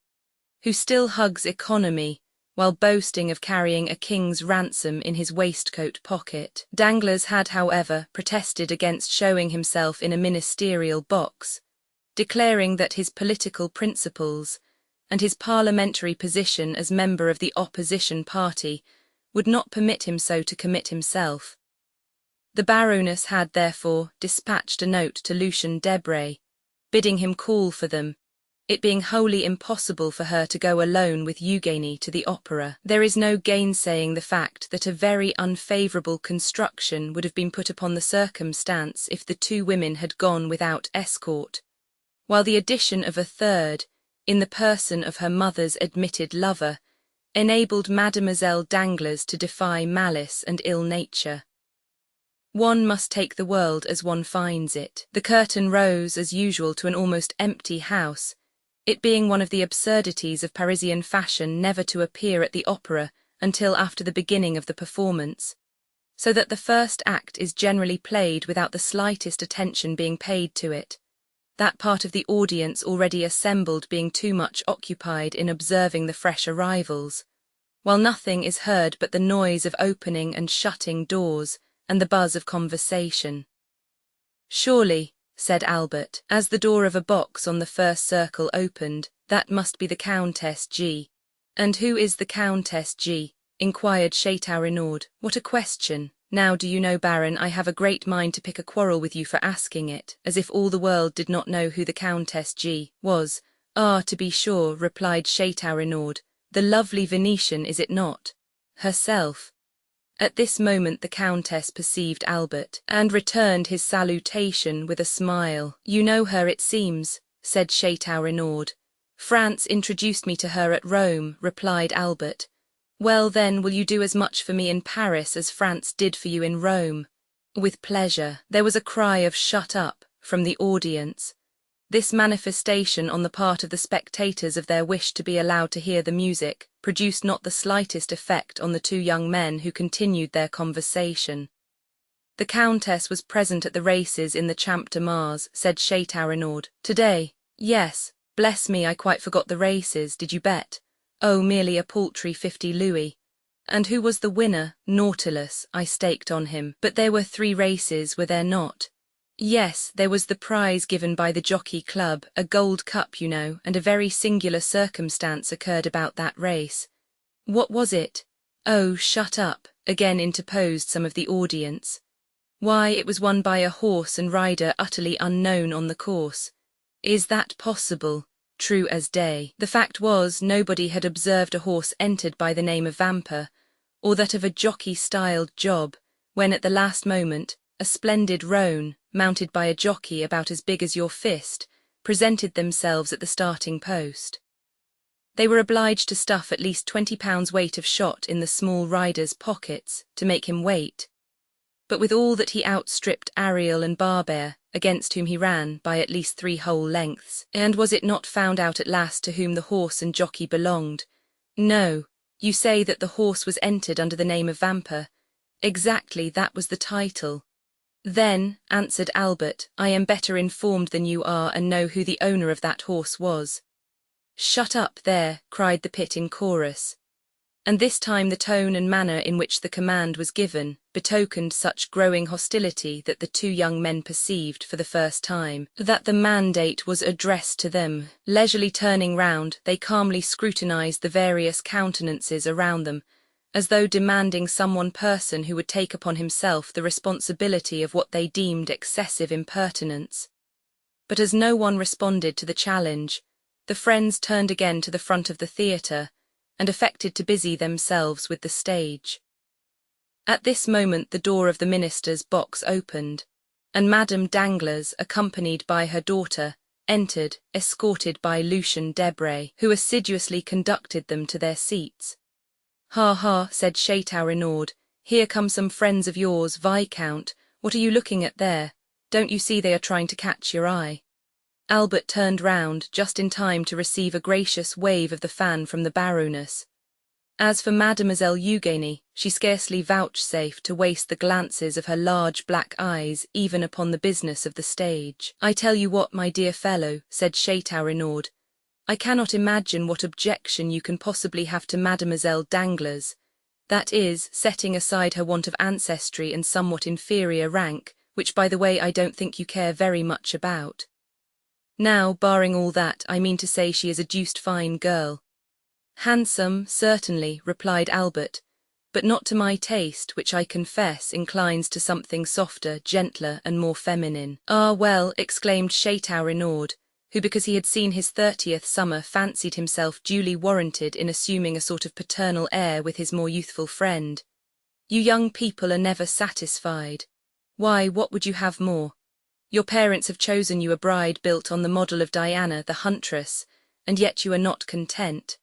who still hugs economy while boasting of carrying a king's ransom in his waistcoat pocket. Danglars had, however, protested against showing himself in a ministerial box, declaring that his political principles and his parliamentary position as member of the opposition party would not permit him so to commit himself. The Baroness had, therefore, dispatched a note to Lucien Debray, bidding him call for them, it being wholly impossible for her to go alone with Eugénie to the opera. There is no gainsaying the fact that a very unfavourable construction would have been put upon the circumstance if the two women had gone without escort, while the addition of a third, in the person of her mother's admitted lover, enabled Mademoiselle Danglars to defy malice and ill nature. One must take the world as one finds it. The curtain rose, as usual, to an almost empty house, it being one of the absurdities of Parisian fashion never to appear at the opera until after the beginning of the performance, so that the first act is generally played without the slightest attention being paid to it, that part of the audience already assembled being too much occupied in observing the fresh arrivals, while nothing is heard but the noise of opening and shutting doors and the buzz of conversation. "Surely," said Albert, as the door of a box on the first circle opened, "that must be the Countess G." "And who is the Countess G?" inquired Chateau Renaud. "What a question! Now, do you know, Baron, I have a great mind to pick a quarrel with you for asking it, as if all the world did not know who the Countess G. was." "Ah, to be sure," replied Chateau Renaud, "the lovely Venetian, is it not? Herself." At this moment the Countess perceived Albert, and returned his salutation with a smile. "You know her, it seems," said Chateau Renaud. "France introduced me to her at Rome," replied Albert. "Well, then, will you do as much for me in Paris as France did for you in Rome?" "With pleasure." There was a cry of "Shut up" from the audience. This manifestation on the part of the spectators of their wish to be allowed to hear the music produced not the slightest effect on the two young men, who continued their conversation. "The Countess was present at the races in the Champ de Mars," said Chateau Renaud. "Today?" "Yes. Bless me, I quite forgot the races. Did you bet?" "Oh, merely a paltry 50 louis. "And who was the winner?" "Nautilus. I staked on him." "But there were 3 races, were there not?" "Yes, there was the prize given by the Jockey Club, a gold cup, you know, and a very singular circumstance occurred about that race." "What was it?" "Oh, shut up," again interposed some of the audience. "Why, it was won by a horse and rider utterly unknown on the course." "Is that possible?" "True as day. The fact was, nobody had observed a horse entered by the name of Vampa, or that of a jockey styled Job, when at the last moment, a splendid roan, mounted by a jockey about as big as your fist, presented themselves at the starting post. They were obliged to stuff at least 20 pounds weight of shot in the small rider's pockets to make him wait. But with all that he outstripped Ariel and Barbert, against whom he ran, by at least 3 whole lengths. And was it not found out at last to whom the horse and jockey belonged? "No. You say that the horse was entered under the name of Vampa." "Exactly, that was the title." "Then," answered Albert, "I am better informed than you are, and know who the owner of that horse was." "Shut up there," cried the pit in chorus. And this time the tone and manner in which the command was given betokened such growing hostility that the 2 young men perceived, for the first time, that the mandate was addressed to them. Leisurely turning round, they calmly scrutinized the various countenances around them, as though demanding some one person who would take upon himself the responsibility of what they deemed excessive impertinence. But as no one responded to the challenge, the friends turned again to the front of the theatre, and affected to busy themselves with the stage. At this moment the door of the minister's box opened, and Madame Danglars, accompanied by her daughter, entered, escorted by Lucien Debray, who assiduously conducted them to their seats. "Ha ha," said Chateau Renaud, Here come some friends of yours, Viscount. What are you looking at there? Don't you see they are trying to catch your eye?" Albert turned round just in time to receive a gracious wave of the fan from the Baroness. As for Mademoiselle Eugénie, she scarcely vouchsafed to waste the glances of her large black eyes even upon the business of the stage. "I tell you what, my dear fellow," said Chateau Renaud, "I cannot imagine what objection you can possibly have to Mademoiselle Danglars, that is, setting aside her want of ancestry and somewhat inferior rank, which by the way I don't think you care very much about. Now, barring all that, I mean to say she is a deuced fine girl." "Handsome, certainly," replied Albert, "but not to my taste, which I confess inclines to something softer, gentler, and more feminine." "Ah, well," exclaimed Chateau Renaud, who because he had seen his 30th summer fancied himself duly warranted in assuming a sort of paternal air with his more youthful friend, "you young people are never satisfied. Why, what would you have more? Your parents have chosen you a bride built on the model of Diana the huntress, and yet you are not content."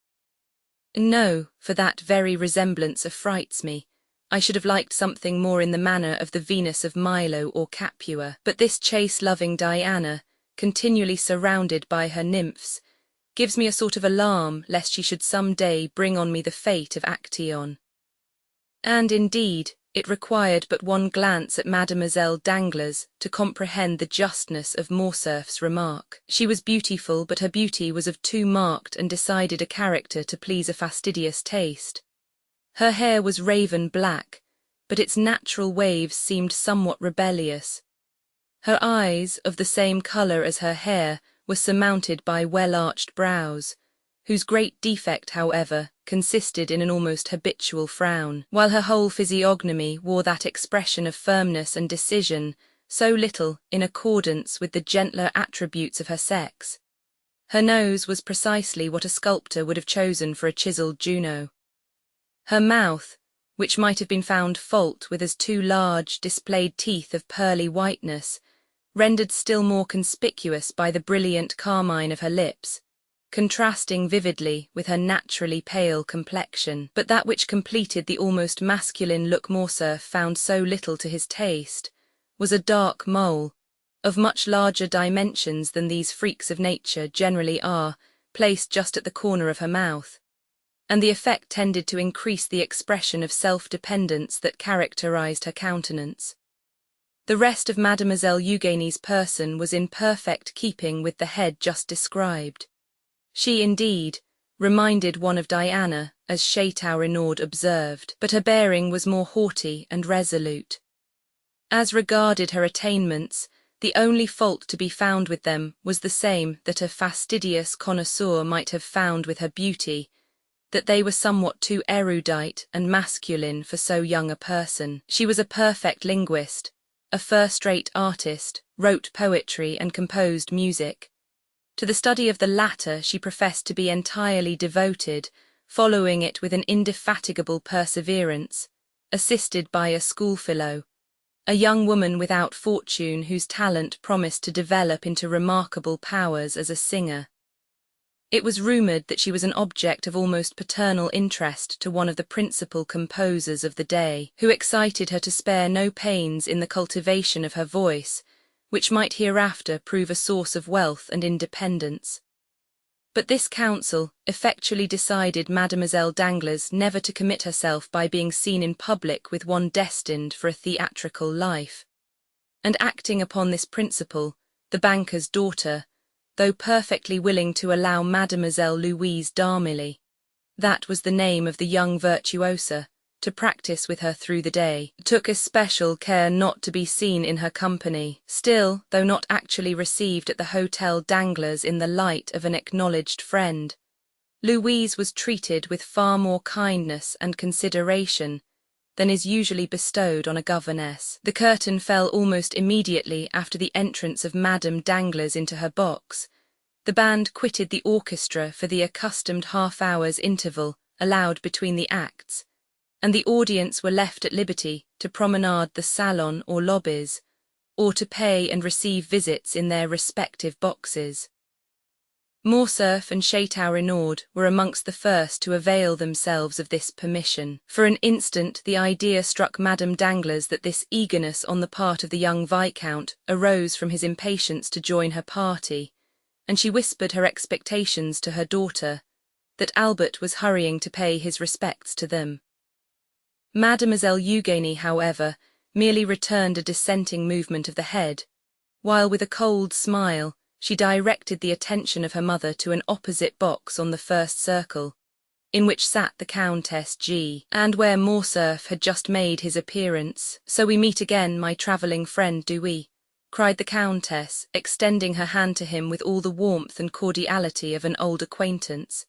"No, for that very resemblance affrights me. I should have liked something more in the manner of the Venus of Milo or Capua, but this chase-loving Diana, continually surrounded by her nymphs, gives me a sort of alarm lest she should some day bring on me the fate of Actaeon." And indeed, it required but one glance at Mademoiselle Danglars to comprehend the justness of Morcerf's remark. She was beautiful, but her beauty was of too marked and decided a character to please a fastidious taste. Her hair was raven black, but its natural waves seemed somewhat rebellious. Her eyes, of the same colour as her hair, were surmounted by well-arched brows, whose great defect, however, consisted in an almost habitual frown, while her whole physiognomy wore that expression of firmness and decision so little in accordance with the gentler attributes of her sex. Her nose was precisely what a sculptor would have chosen for a chiselled Juno. Her mouth, which might have been found fault with as too large, displayed teeth of pearly whiteness, rendered still more conspicuous by the brilliant carmine of her lips, contrasting vividly with her naturally pale complexion. But that which completed the almost masculine look Morcerf found so little to his taste was a dark mole, of much larger dimensions than these freaks of nature generally are, placed just at the corner of her mouth, and the effect tended to increase the expression of self-dependence that characterized her countenance. The rest of Mademoiselle Eugénie's person was in perfect keeping with the head just described. She, indeed, reminded one of Diana, as Chateau Renaud observed, but her bearing was more haughty and resolute. As regarded her attainments, the only fault to be found with them was the same that a fastidious connoisseur might have found with her beauty, that they were somewhat too erudite and masculine for so young a person. She was a perfect linguist, a first-rate artist, wrote poetry and composed music. To the study of the latter she professed to be entirely devoted, following it with an indefatigable perseverance, assisted by a schoolfellow, a young woman without fortune whose talent promised to develop into remarkable powers as a singer. It was rumoured that she was an object of almost paternal interest to one of the principal composers of the day, who excited her to spare no pains in the cultivation of her voice, which might hereafter prove a source of wealth and independence. But this counsel effectually decided Mademoiselle Danglars never to commit herself by being seen in public with one destined for a theatrical life. And acting upon this principle, the banker's daughter, though perfectly willing to allow Mademoiselle Louise d'Armilly, that was the name of the young virtuosa, to practice with her through the day, took especial care not to be seen in her company. Still, though not actually received at the Hotel Danglars in the light of an acknowledged friend, Louise was treated with far more kindness and consideration than is usually bestowed on a governess. The curtain fell almost immediately after the entrance of Madame Danglars into her box. The band quitted the orchestra for the accustomed half-hour's interval allowed between the acts, and the audience were left at liberty to promenade the salon or lobbies, or to pay and receive visits in their respective boxes. Morcerf and Chateau-Renaud were amongst the first to avail themselves of this permission. For an instant the idea struck Madame Danglars that this eagerness on the part of the young Viscount arose from his impatience to join her party, and she whispered her expectations to her daughter, that Albert was hurrying to pay his respects to them. Mademoiselle Eugénie, however, merely returned a dissenting movement of the head, while with a cold smile she directed the attention of her mother to an opposite box on the first circle, in which sat the Countess G, and where Morcerf had just made his appearance. "So we meet again, my travelling friend, do we?" cried the Countess, extending her hand to him with all the warmth and cordiality of an old acquaintance.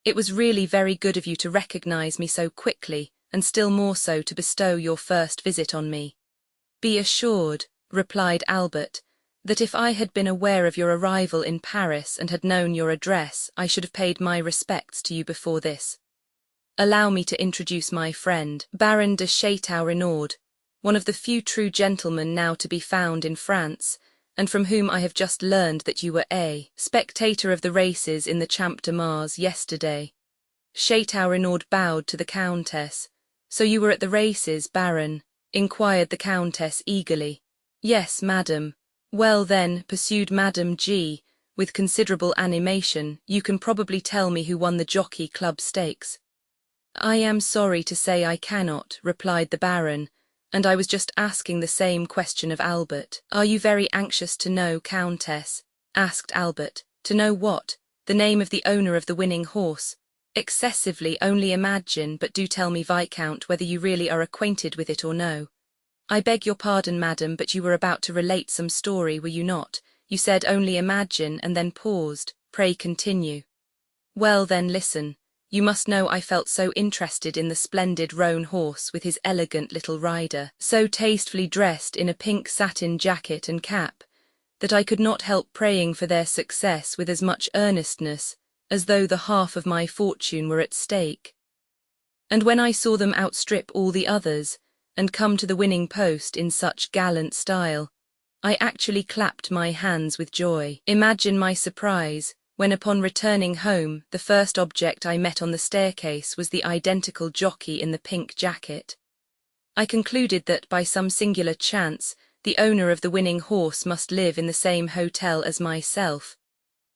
"It was really very good of you to recognize me so quickly, and still more so to bestow your first visit on me." "Be assured," replied Albert, "that if I had been aware of your arrival in Paris and had known your address, I should have paid my respects to you before this. Allow me to introduce my friend, Baron de Chateau-Renaud, one of the few true gentlemen now to be found in France, and from whom I have just learned that you were a spectator of the races in the Champ de Mars yesterday." Chateau-Renaud bowed to the Countess. "So you were at the races, Baron?" inquired the Countess eagerly. "Yes, madam." "Well then," pursued Madame G, with considerable animation, "you can probably tell me who won the Jockey Club stakes." "I am sorry to say I cannot," replied the Baron, "and I was just asking the same question of Albert." "Are you very anxious to know, Countess?" asked Albert. "To know what? The name of the owner of the winning horse?" "Excessively, only imagine, but do tell me, Viscount, whether you really are acquainted with it or no." "I beg your pardon, madam, but you were about to relate some story, were you not? You said only imagine, and then paused. Pray continue." "Well then, listen. You must know I felt so interested in the splendid roan horse with his elegant little rider, so tastefully dressed in a pink satin jacket and cap, that I could not help praying for their success with as much earnestness as though the half of my fortune were at stake. And when I saw them outstrip all the others, and come to the winning post in such gallant style, I actually clapped my hands with joy. Imagine my surprise, when upon returning home, the first object I met on the staircase was the identical jockey in the pink jacket. I concluded that, by some singular chance, the owner of the winning horse must live in the same hotel as myself.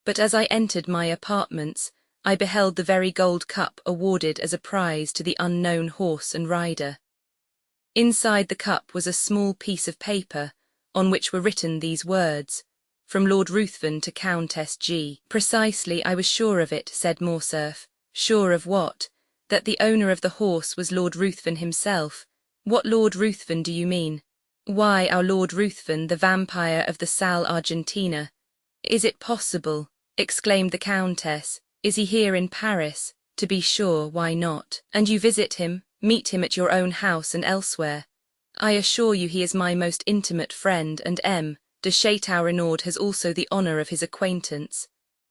But as I entered my apartments, I beheld the very gold cup awarded as a prize to the unknown horse and rider. Inside the cup was a small piece of paper, on which were written these words, "From Lord Ruthven to Countess G." "Precisely, I was sure of it," said Morcerf. "Sure of what?" "That the owner of the horse was Lord Ruthven himself." "What Lord Ruthven do you mean?" "Why, our Lord Ruthven, the vampire of the Salle Argentina." "Is it possible?" exclaimed the Countess. "Is he here in Paris?" "To be sure, why not?" "And you visit him, meet him at your own house and elsewhere?" "I assure you he is my most intimate friend, and M. de Chateau-Renaud has also the honour of his acquaintance."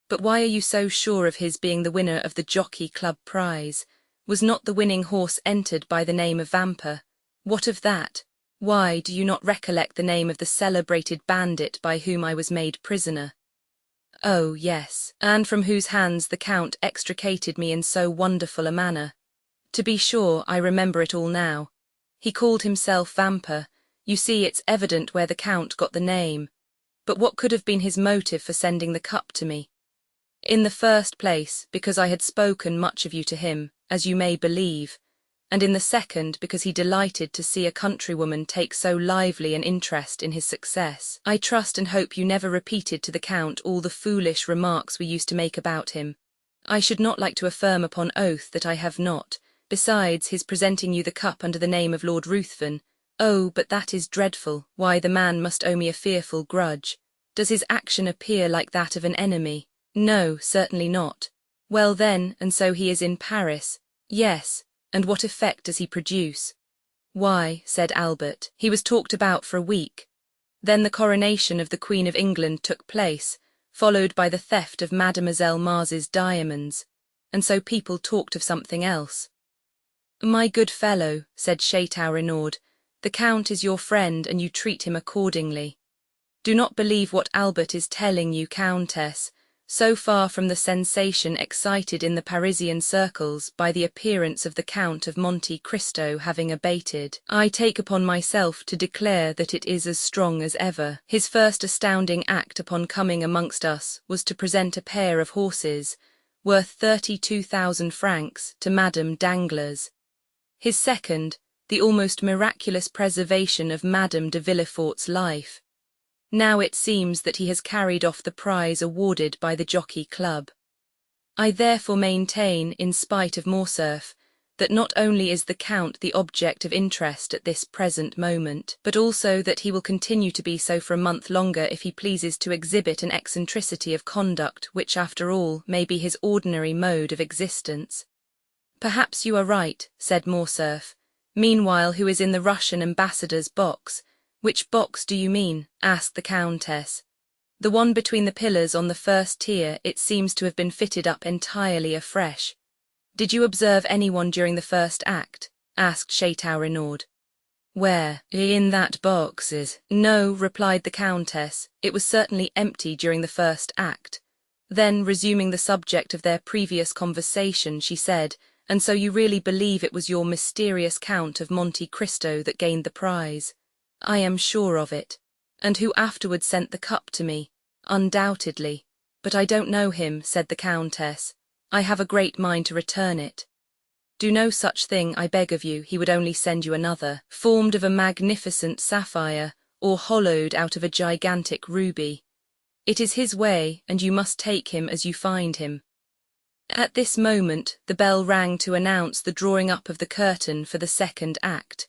"But why are you so sure of his being the winner of the Jockey Club prize? Was not the winning horse entered by the name of Vampa?" "What of that? Why, do you not recollect the name of the celebrated bandit by whom I was made prisoner?" "Oh, yes, and from whose hands the Count extricated me in so wonderful a manner. To be sure, I remember it all now. He called himself Vampa. You see, it's evident where the Count got the name. But what could have been his motive for sending the cup to me?" "In the first place, because I had spoken much of you to him, as you may believe, and in the second, because he delighted to see a countrywoman take so lively an interest in his success. I trust and hope you never repeated to the Count all the foolish remarks we used to make about him." "I should not like to affirm upon oath that I have not. Besides, his presenting you the cup under the name of Lord Ruthven, oh, but that is dreadful. Why, the man must owe me a fearful grudge. Does his action appear like that of an enemy?" "No, certainly not." "Well then, and so he is in Paris?" "Yes, and what effect does he produce?" "Why," said Albert, "he was talked about for a week. Then the coronation of the Queen of England took place, followed by the theft of Mademoiselle Mars's diamonds, and so people talked of something else." "My good fellow," said Chateau-Renaud, "the Count is your friend, and you treat him accordingly. Do not believe what Albert is telling you, Countess, so far from the sensation excited in the Parisian circles by the appearance of the Count of Monte Cristo having abated, I take upon myself to declare that it is as strong as ever. His first astounding act upon coming amongst us was to present a pair of horses, worth 32,000 francs, to Madame Danglars. His second, the almost miraculous preservation of Madame de Villefort's life. Now it seems that he has carried off the prize awarded by the Jockey Club. I therefore maintain, in spite of Morcerf, that not only is the Count the object of interest at this present moment, but also that he will continue to be so for a month longer if he pleases to exhibit an eccentricity of conduct which, after all, may be his ordinary mode of existence. Perhaps you are right, said Morcerf. Meanwhile, who is in the Russian ambassador's box? Which box do you mean? Asked the Countess. The one between the pillars on the first tier. It seems to have been fitted up entirely afresh. Did you observe anyone during the first act? Asked Chateau Renaud. Where? In that box is... No, replied the Countess. It was certainly empty during the first act. Then, resuming the subject of their previous conversation, she said, and so you really believe it was your mysterious Count of Monte Cristo that gained the prize? I am sure of it. And who afterwards sent the cup to me? Undoubtedly. But I don't know him, said the Countess. I have a great mind to return it. Do no such thing, I beg of you. He would only send you another, formed of a magnificent sapphire, or hollowed out of a gigantic ruby. It is his way, and you must take him as you find him. At this moment, the bell rang to announce the drawing up of the curtain for the second act.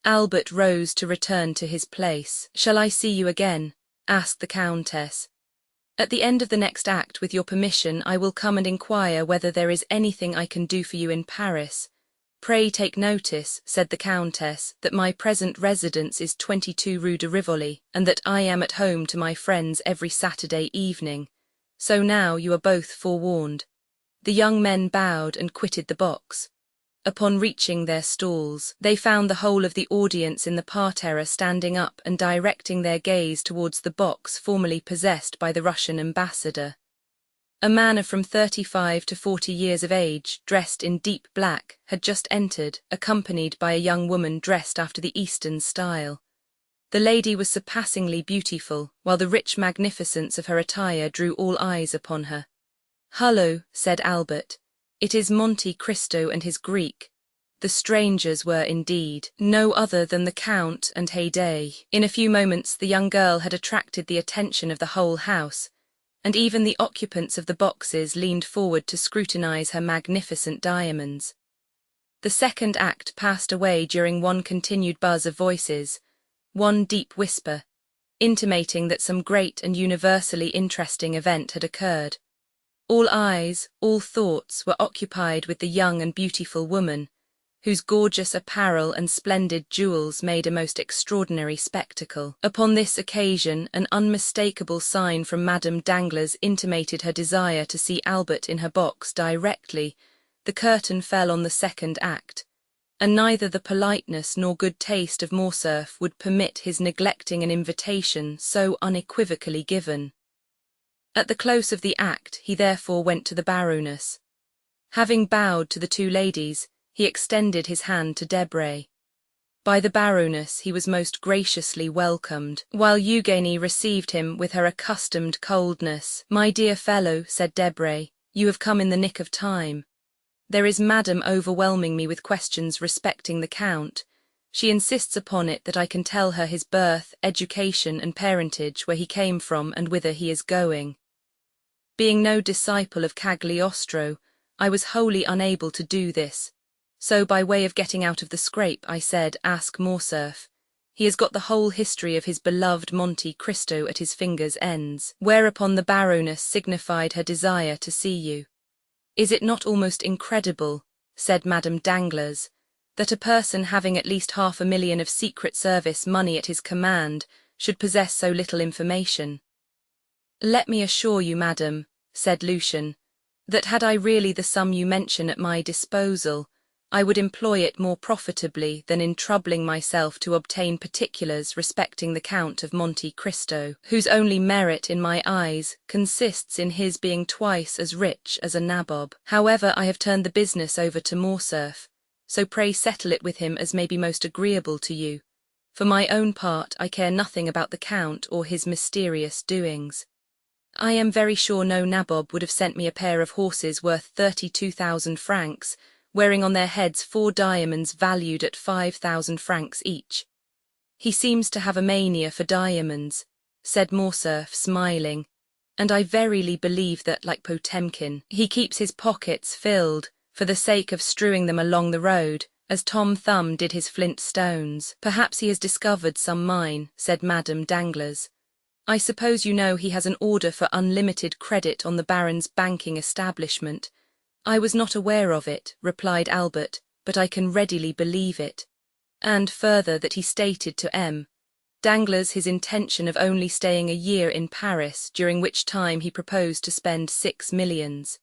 Albert rose to return to his place. Shall I see you again? Asked the Countess. At the end of the next act, with your permission, I will come and inquire whether there is anything I can do for you in Paris. Pray take notice, said the Countess, that my present residence is 22 Rue de Rivoli, and that I am at home to my friends every Saturday evening. So now you are both forewarned. The young men bowed and quitted the box. Upon reaching their stalls, they found the whole of the audience in the parterre standing up and directing their gaze towards the box formerly possessed by the Russian ambassador. A man of from 35 to 40 years of age, dressed in deep black, had just entered, accompanied by a young woman dressed after the Eastern style. The lady was surpassingly beautiful, while the rich magnificence of her attire drew all eyes upon her. "Hullo," said Albert. "It is Monte Cristo and his Greek." The strangers were indeed no other than the Count and Haydée. In a few moments the young girl had attracted the attention of the whole house, and even the occupants of the boxes leaned forward to scrutinize her magnificent diamonds. The second act passed away during one continued buzz of voices, one deep whisper, intimating that some great and universally interesting event had occurred. All eyes, all thoughts were occupied with the young and beautiful woman, whose gorgeous apparel and splendid jewels made a most extraordinary spectacle. Upon this occasion, an unmistakable sign from Madame Danglars intimated her desire to see Albert in her box directly. The curtain fell on the second act, and neither the politeness nor good taste of Morcerf would permit his neglecting an invitation so unequivocally given. At the close of the act, he therefore went to the Baroness. Having bowed to the two ladies, he extended his hand to Debray. By the Baroness he was most graciously welcomed, while Eugénie received him with her accustomed coldness. "My dear fellow," said Debray, "you have come in the nick of time. There is Madame overwhelming me with questions respecting the Count. She insists upon it that I can tell her his birth, education, and parentage, where he came from and whither he is going. Being no disciple of Cagliostro, I was wholly unable to do this. So by way of getting out of the scrape, I said, ask Morcerf. He has got the whole history of his beloved Monte Cristo at his fingers' ends." Whereupon the Baroness signified her desire to see you. "Is it not almost incredible," said Madame Danglars, "that a person having at least 500,000 of Secret Service money at his command should possess so little information?" "Let me assure you, madam," said Lucien, "that had I really the sum you mention at my disposal, I would employ it more profitably than in troubling myself to obtain particulars respecting the Count of Monte Cristo, whose only merit in my eyes consists in his being twice as rich as a nabob. However, I have turned the business over to Morcerf, so pray settle it with him as may be most agreeable to you. For my own part, I care nothing about the Count or his mysterious doings. I am very sure no nabob would have sent me a pair of horses worth 32,000 francs, wearing on their heads 4 diamonds valued at 5,000 francs each. He seems to have a mania for diamonds, said Morcerf, smiling, and I verily believe that, like Potemkin, he keeps his pockets filled for the sake of strewing them along the road, as Tom Thumb did his flint stones. Perhaps he has discovered some mine, said Madame Danglars. I suppose you know he has an order for unlimited credit on the Baron's banking establishment. I was not aware of it, replied Albert, but I can readily believe it. And further that he stated to M. Danglars his intention of only staying a year in Paris, during which time he proposed to spend 6 millions.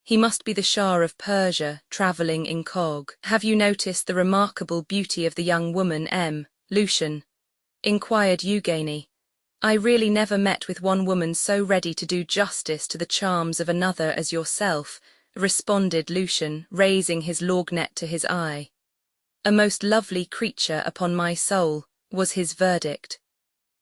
He must be the Shah of Persia, travelling incog. Have you noticed the remarkable beauty of the young woman, M. Lucian? Inquired Eugénie. I really never met with one woman so ready to do justice to the charms of another as yourself, responded Lucian, raising his lorgnette to his eye. A most lovely creature, upon my soul, was his verdict.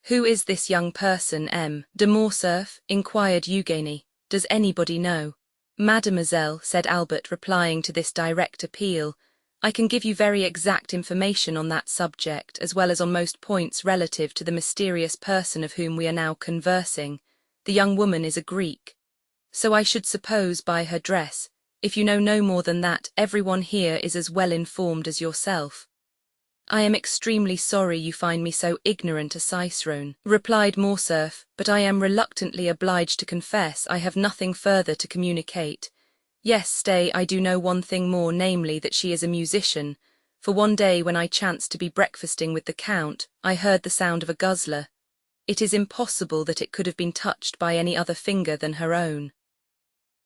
Who is this young person, M. de Morcerf? Inquired Eugénie. Does anybody know? Mademoiselle, said Albert, replying to this direct appeal, I can give you very exact information on that subject, as well as on most points relative to the mysterious person of whom we are now conversing. The young woman is a Greek. So I should suppose by her dress. If you know no more than that, everyone here is as well informed as yourself. I am extremely sorry you find me so ignorant a cicerone, replied Morcerf, but I am reluctantly obliged to confess I have nothing further to communicate. Yes, stay, I do know one thing more, namely that she is a musician, for one day when I chanced to be breakfasting with the Count, I heard the sound of a guzzler. It is impossible that it could have been touched by any other finger than her own.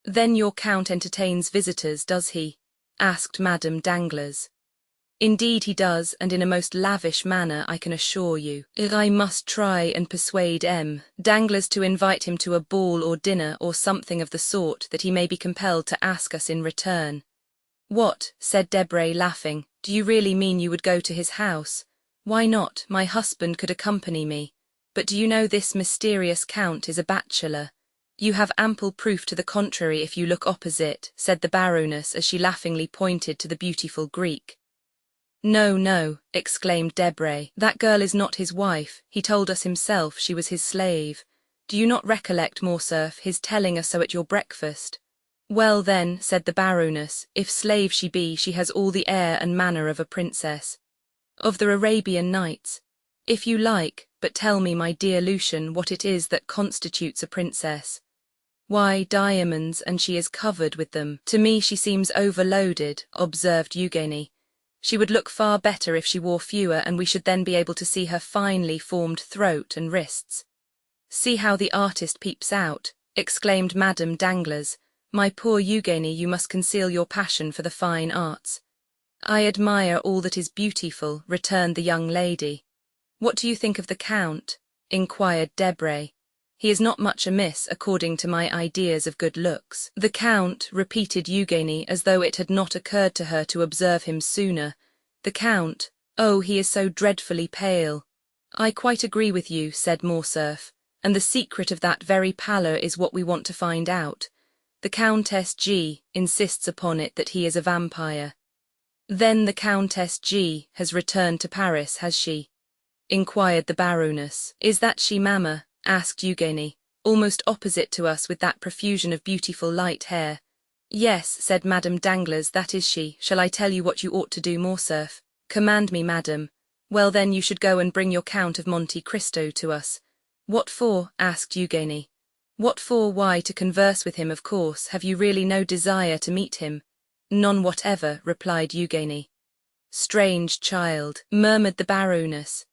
Then your Count entertains visitors, does he? Asked Madame Danglars. Indeed he does, and in a most lavish manner, I can assure you. I must try and persuade M. Danglars to invite him to a ball or dinner or something of the sort, that he may be compelled to ask us in return. What, said Debray, laughing, do you really mean you would go to his house? Why not? My husband could accompany me. But do you know this mysterious Count is a bachelor? You have ample proof to the contrary if you look opposite, said the Baroness as she laughingly pointed to the beautiful Greek. No, no, exclaimed Debray, that girl is not his wife, he told us himself she was his slave. Do you not recollect, Morcerf, his telling us so at your breakfast? Well then, said the Baroness, if slave she be, she has all the air and manner of a princess. Of the Arabian Nights. If you like, but tell me, my dear Lucian, what it is that constitutes a princess. Why, diamonds, and she is covered with them. To me she seems overloaded, observed Eugénie. She would look far better if she wore fewer, and we should then be able to see her finely formed throat and wrists. See how the artist peeps out, exclaimed Madame Danglars. My poor Eugénie, you must conceal your passion for the fine arts. I admire all that is beautiful, returned the young lady. What do you think of the Count? Inquired Debray. He is not much amiss, according to my ideas of good looks. The Count, repeated Eugénie, as though it had not occurred to her to observe him sooner. The Count, oh, he is so dreadfully pale. I quite agree with you, said Morcerf, and the secret of that very pallor is what we want to find out. The Countess G. insists upon it that he is a vampire. Then the Countess G. has returned to Paris, has she? Inquired the Baroness. Is that she, mamma? Asked Eugénie, almost opposite to us with that profusion of beautiful light hair. Yes, said Madame Danglars, that is she. Shall I tell you what you ought to do, Morcerf? Command me, madam. Well then, you should go and bring your Count of Monte Cristo to us. What for? Asked Eugénie. What for? Why, to converse with him, of course. Have you really no desire to meet him? None whatever, replied Eugénie. Strange child, murmured the Baroness.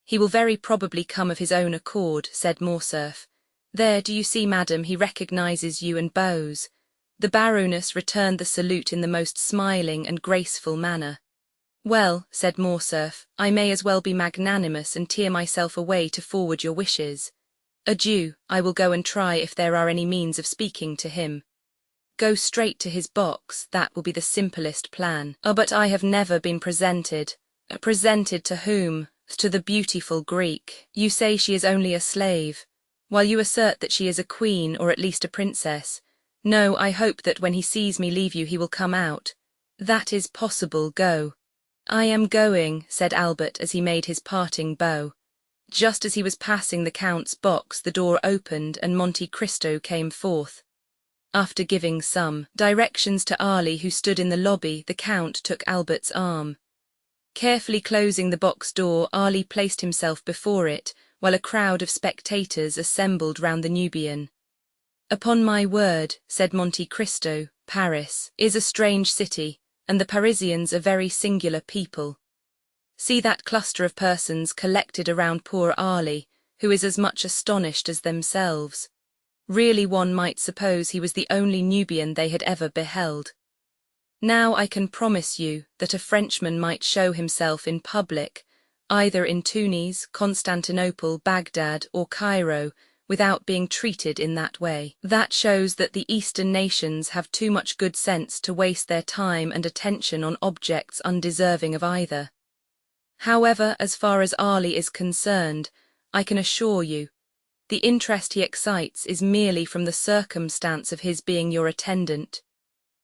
He will very probably come of his own accord, said Morcerf. There, do you see, madam, he recognizes you and bows. The Baroness returned the salute in the most smiling and graceful manner. "Well," said Morcerf, "I may as well be magnanimous and tear myself away to forward your wishes. Adieu, I will go and try if there are any means of speaking to him." "Go straight to his box, that will be the simplest plan." "Oh, but I have never been presented." "Presented to whom?" "To the beautiful Greek. You say she is only a slave, while you assert that she is a queen or at least a princess. No, I hope that when he sees me leave you he will come out." "That is possible, go." "I am going," said Albert as he made his parting bow. Just as he was passing the Count's box, the door opened and Monte Cristo came forth. After giving some directions to Ali, who stood in the lobby, the Count took Albert's arm. Carefully closing the box door, Ali placed himself before it, while a crowd of spectators assembled round the Nubian. "Upon my word," said Monte Cristo, "Paris is a strange city, and the Parisians a very singular people. See that cluster of persons collected around poor Ali, who is as much astonished as themselves. Really one might suppose he was the only Nubian they had ever beheld. Now I can promise you that a Frenchman might show himself in public, either in Tunis, Constantinople, Baghdad, or Cairo, without being treated in that way. That shows that the Eastern nations have too much good sense to waste their time and attention on objects undeserving of either. However, as far as Ali is concerned, I can assure you, the interest he excites is merely from the circumstance of his being your attendant.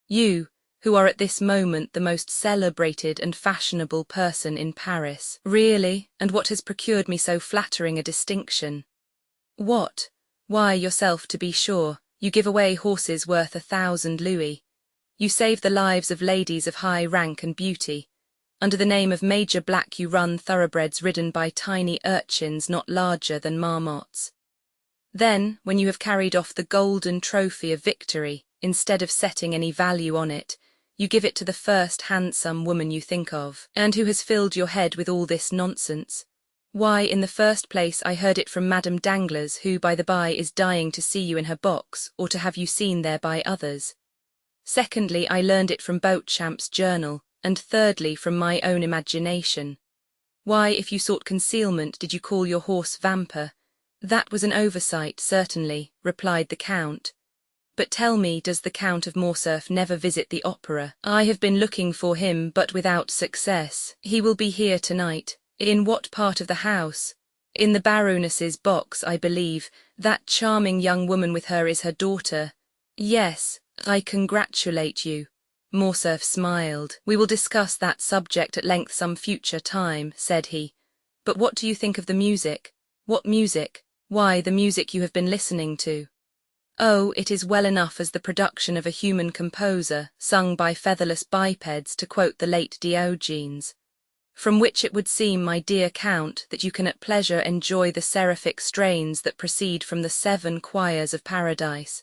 You, who are at this moment the most celebrated and fashionable person in Paris. Really, and what has procured me so flattering a distinction?" "What? Why, yourself, to be sure. You give away horses worth 1,000 louis. You save the lives of ladies of high rank and beauty. Under the name of Major Black you run thoroughbreds ridden by tiny urchins not larger than marmots. Then, when you have carried off the golden trophy of victory, instead of setting any value on it, you give it to the first handsome woman you think of. And who has filled your head with all this nonsense? Why, in the first place, I heard it from Madame Danglars, who, by the by, is dying to see you in her box, or to have you seen there by others. Secondly, I learned it from Beauchamp's journal, and thirdly, from my own imagination. Why, if you sought concealment, did you call your horse Vampa? That was an oversight, certainly, replied the Count. But tell me, does the Count of Morcerf never visit the opera? I have been looking for him, but without success. He will be here tonight. In what part of the house? In the Baroness's box, I believe. That charming young woman with her is her daughter. Yes, I congratulate you. Morcerf smiled. "We will discuss that subject at length some future time," said he. "But what do you think of the music?" "What music?" "Why, the music you have been listening to." "Oh, it is well enough as the production of a human composer, sung by featherless bipeds, to quote the late Diogenes. From which it would seem, my dear Count, that you can at pleasure enjoy the seraphic strains that proceed from the 7 choirs of paradise."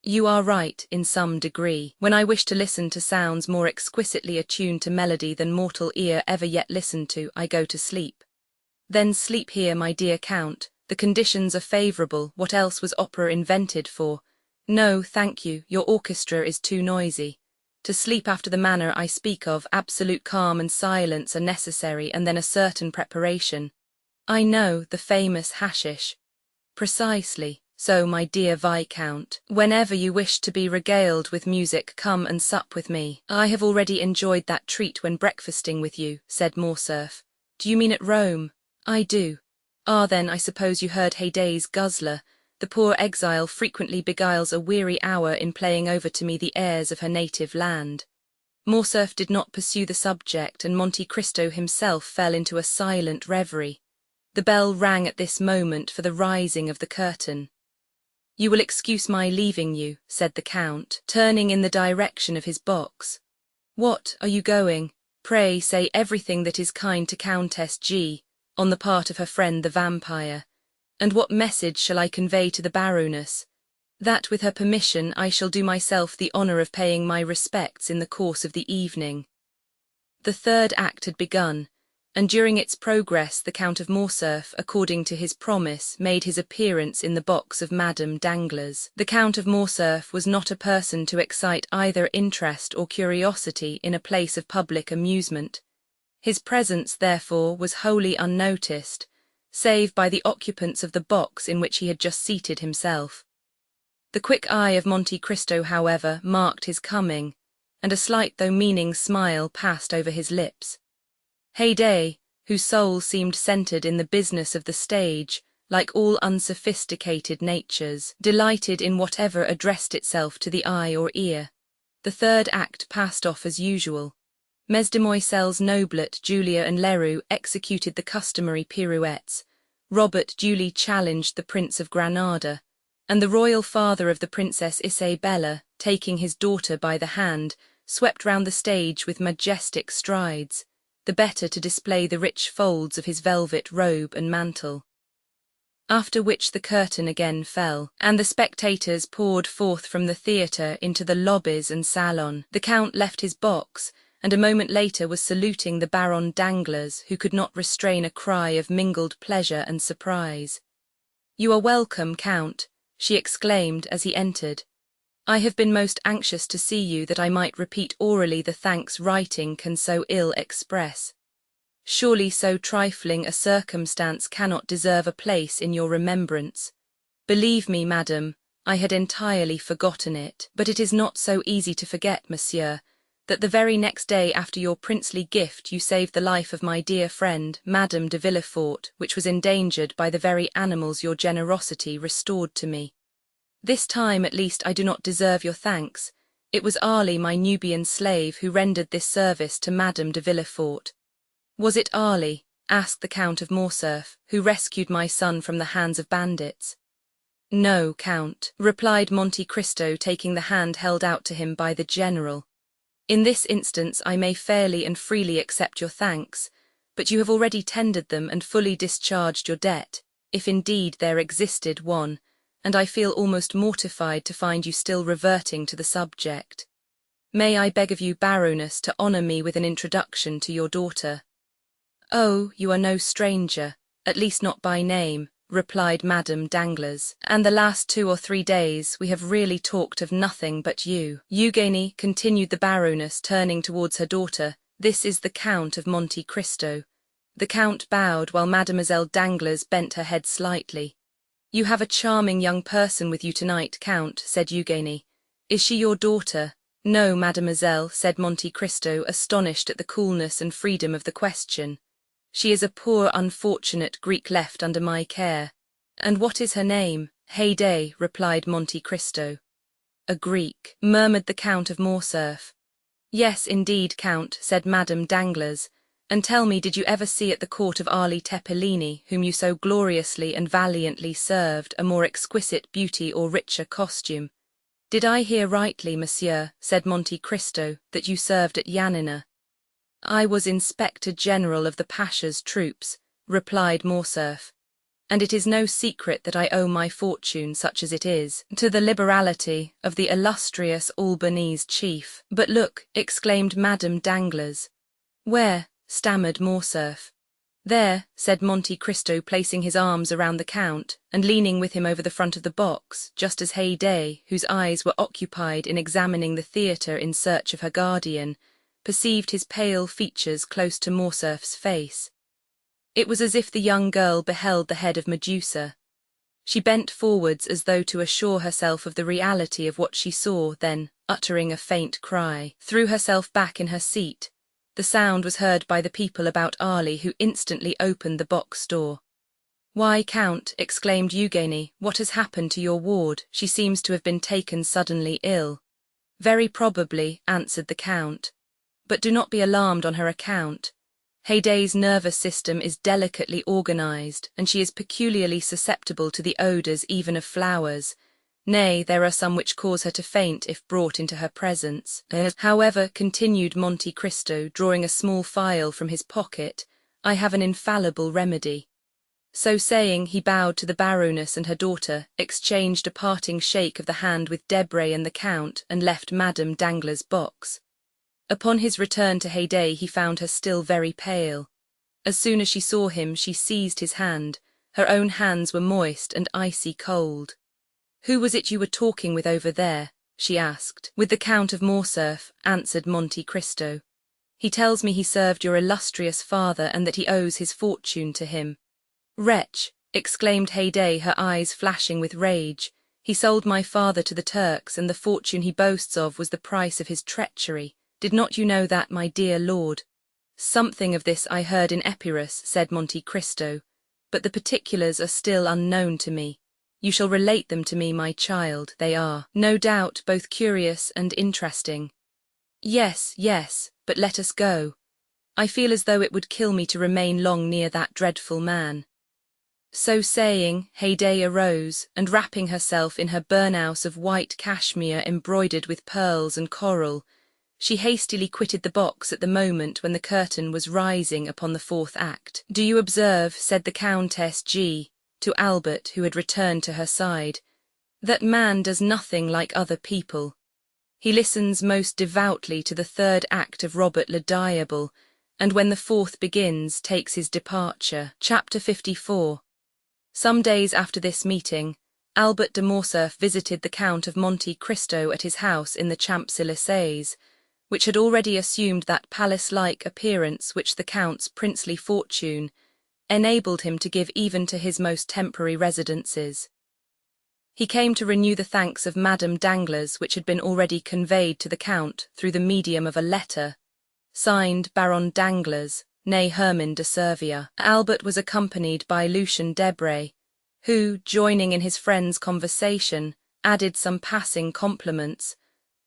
"You are right, in some degree. When I wish to listen to sounds more exquisitely attuned to melody than mortal ear ever yet listened to, I go to sleep." "Then sleep here, my dear Count. The conditions are favourable. What else was opera invented for? No, thank you, your orchestra is too noisy. To sleep after the manner I speak of, absolute calm and silence are necessary, and then a certain preparation." "I know, the famous hashish." "Precisely. So, my dear Viscount, whenever you wish to be regaled with music, come and sup with me." "I have already enjoyed that treat when breakfasting with you," said Morcerf. "Do you mean at Rome?" "I do." "Ah, then, I suppose you heard Haydée's Guzzler. The poor exile frequently beguiles a weary hour in playing over to me the airs of her native land." Morcerf did not pursue the subject, and Monte Cristo himself fell into a silent reverie. The bell rang at this moment for the rising of the curtain. "You will excuse my leaving you," said the Count, turning in the direction of his box. "What, are you going? Pray say everything that is kind to Countess G., on the part of her friend the vampire. And what message shall I convey to the Baroness?" "That with her permission I shall do myself the honour of paying my respects in the course of the evening." The third act had begun, and during its progress the Count of Morcerf, according to his promise, made his appearance in the box of Madame Danglars. The Count of Morcerf was not a person to excite either interest or curiosity in a place of public amusement. His presence, therefore, was wholly unnoticed, save by the occupants of the box in which he had just seated himself. The quick eye of Monte Cristo, however, marked his coming, and a slight though meaning smile passed over his lips. Haydée, whose soul seemed centred in the business of the stage, like all unsophisticated natures, delighted in whatever addressed itself to the eye or ear. The third act passed off as usual. Mesdemoiselle's noblet, Julia and Leroux, executed the customary pirouettes, Robert duly challenged the Prince of Granada, and the royal father of the Princess Isabella, taking his daughter by the hand, swept round the stage with majestic strides, the better to display the rich folds of his velvet robe and mantle. After which the curtain again fell, and the spectators poured forth from the theatre into the lobbies and salon. The Count left his box, and a moment later was saluting the Baron Danglars, who could not restrain a cry of mingled pleasure and surprise. "You are welcome, Count," she exclaimed as he entered. "I have been most anxious to see you that I might repeat orally the thanks writing can so ill express. Surely so trifling a circumstance cannot deserve a place in your remembrance. Believe me, madam, I had entirely forgotten it, but it is not so easy to forget, monsieur, that the very next day after your princely gift you saved the life of my dear friend, Madame de Villefort, which was endangered by the very animals your generosity restored to me. This time at least I do not deserve your thanks. It was Ali, my Nubian slave, who rendered this service to Madame de Villefort." "Was it Ali," asked the Count of Morcerf, "who rescued my son from the hands of bandits?" "No, Count," replied Monte Cristo, taking the hand held out to him by the general. "In this instance I may fairly and freely accept your thanks, but you have already tendered them and fully discharged your debt, if indeed there existed one, and I feel almost mortified to find you still reverting to the subject. May I beg of you, Baroness, to honour me with an introduction to your daughter?" "Oh, you are no stranger, at least not by name," replied Madame Danglars, "and the last 2 or 3 days we have really talked of nothing but you. Eugénie," continued the Baroness, turning towards her daughter, "this is the Count of Monte Cristo." The Count bowed, while Mademoiselle Danglars bent her head slightly. "You have a charming young person with you tonight, Count," said Eugénie. "Is she your daughter?" "No, mademoiselle," said Monte Cristo, astonished at the coolness and freedom of the question. "She is a poor unfortunate Greek left under my care." "And what is her name?" "Haydée," replied Monte Cristo. "A Greek," murmured the Count of Morcerf. "Yes, indeed, Count," said Madame Danglars. "And tell me, did you ever see at the court of Ali Tepelini, whom you so gloriously and valiantly served, a more exquisite beauty or richer costume?" "Did I hear rightly, monsieur," said Monte Cristo, "that you served at Yanina?" "I was Inspector General of the Pasha's troops," replied Morcerf, "and it is no secret that I owe my fortune, such as it is, to the liberality of the illustrious Albanese chief." "But look," exclaimed Madame Danglars. "Where?" stammered Morcerf. "There," said Monte Cristo, placing his arms around the Count, and leaning with him over the front of the box, just as Haydée, whose eyes were occupied in examining the theatre in search of her guardian, perceived his pale features close to Morcerf's face. It was as if the young girl beheld the head of Medusa. She bent forwards as though to assure herself of the reality of what she saw, then, uttering a faint cry, threw herself back in her seat. The sound was heard by the people about Ali, who instantly opened the box door. "Why, Count," exclaimed Eugénie, "what has happened to your ward? She seems to have been taken suddenly ill." "Very probably," answered the Count. "But do not be alarmed on her account. Haydée's nervous system is delicately organized, and she is peculiarly susceptible to the odors even of flowers. Nay, there are some which cause her to faint if brought into her presence. However," continued Monte Cristo, drawing a small phial from his pocket, "I have an infallible remedy." So saying, he bowed to the Baroness and her daughter, exchanged a parting shake of the hand with Debray and the Count, and left Madame Danglars' box. Upon his return to Haydée he found her still very pale. As soon as she saw him, she seized his hand. Her own hands were moist and icy cold. "Who was it you were talking with over there?" she asked. "With the Count of Morcerf," answered Monte Cristo. "He tells me he served your illustrious father and that he owes his fortune to him." "Wretch!" exclaimed Haydée, her eyes flashing with rage. "He sold my father to the Turks, and the fortune he boasts of was the price of his treachery. Did not you know that, my dear lord?" "Something of this I heard in Epirus," said Monte Cristo, "but the particulars are still unknown to me. You shall relate them to me, my child. They are, no doubt, both curious and interesting." "Yes, yes, but let us go. I feel as though it would kill me to remain long near that dreadful man." So saying, Haydée arose, and wrapping herself in her burnous of white cashmere embroidered with pearls and coral, she hastily quitted the box at the moment when the curtain was rising upon the fourth act. "Do you observe," said the Countess G. to Albert, who had returned to her side, "that man does nothing like other people? He listens most devoutly to the third act of Robert le Diable, and when the fourth begins, takes his departure." Chapter 54. Some days after this meeting, Albert de Morcerf visited the Count of Monte Cristo at his house in the Champs-Élysées, which had already assumed that palace-like appearance which the Count's princely fortune enabled him to give even to his most temporary residences. He came to renew the thanks of Madame Danglars which had been already conveyed to the Count through the medium of a letter, signed Baron Danglars, née Hermin de Servia. Albert was accompanied by Lucien Debray, who, joining in his friend's conversation, added some passing compliments,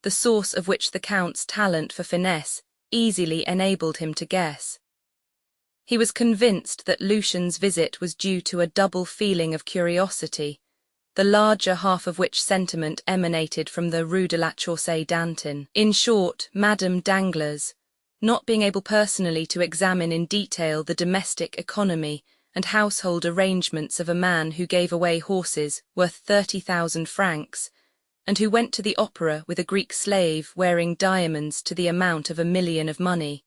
the source of which the Count's talent for finesse easily enabled him to guess. He was convinced that Lucien's visit was due to a double feeling of curiosity, the larger half of which sentiment emanated from the Rue de la Chaussée-d'Antin. In short, Madame Danglars, not being able personally to examine in detail the domestic economy and household arrangements of a man who gave away horses worth 30,000 francs, and who went to the opera with a Greek slave wearing diamonds to the amount of 1,000,000 of money,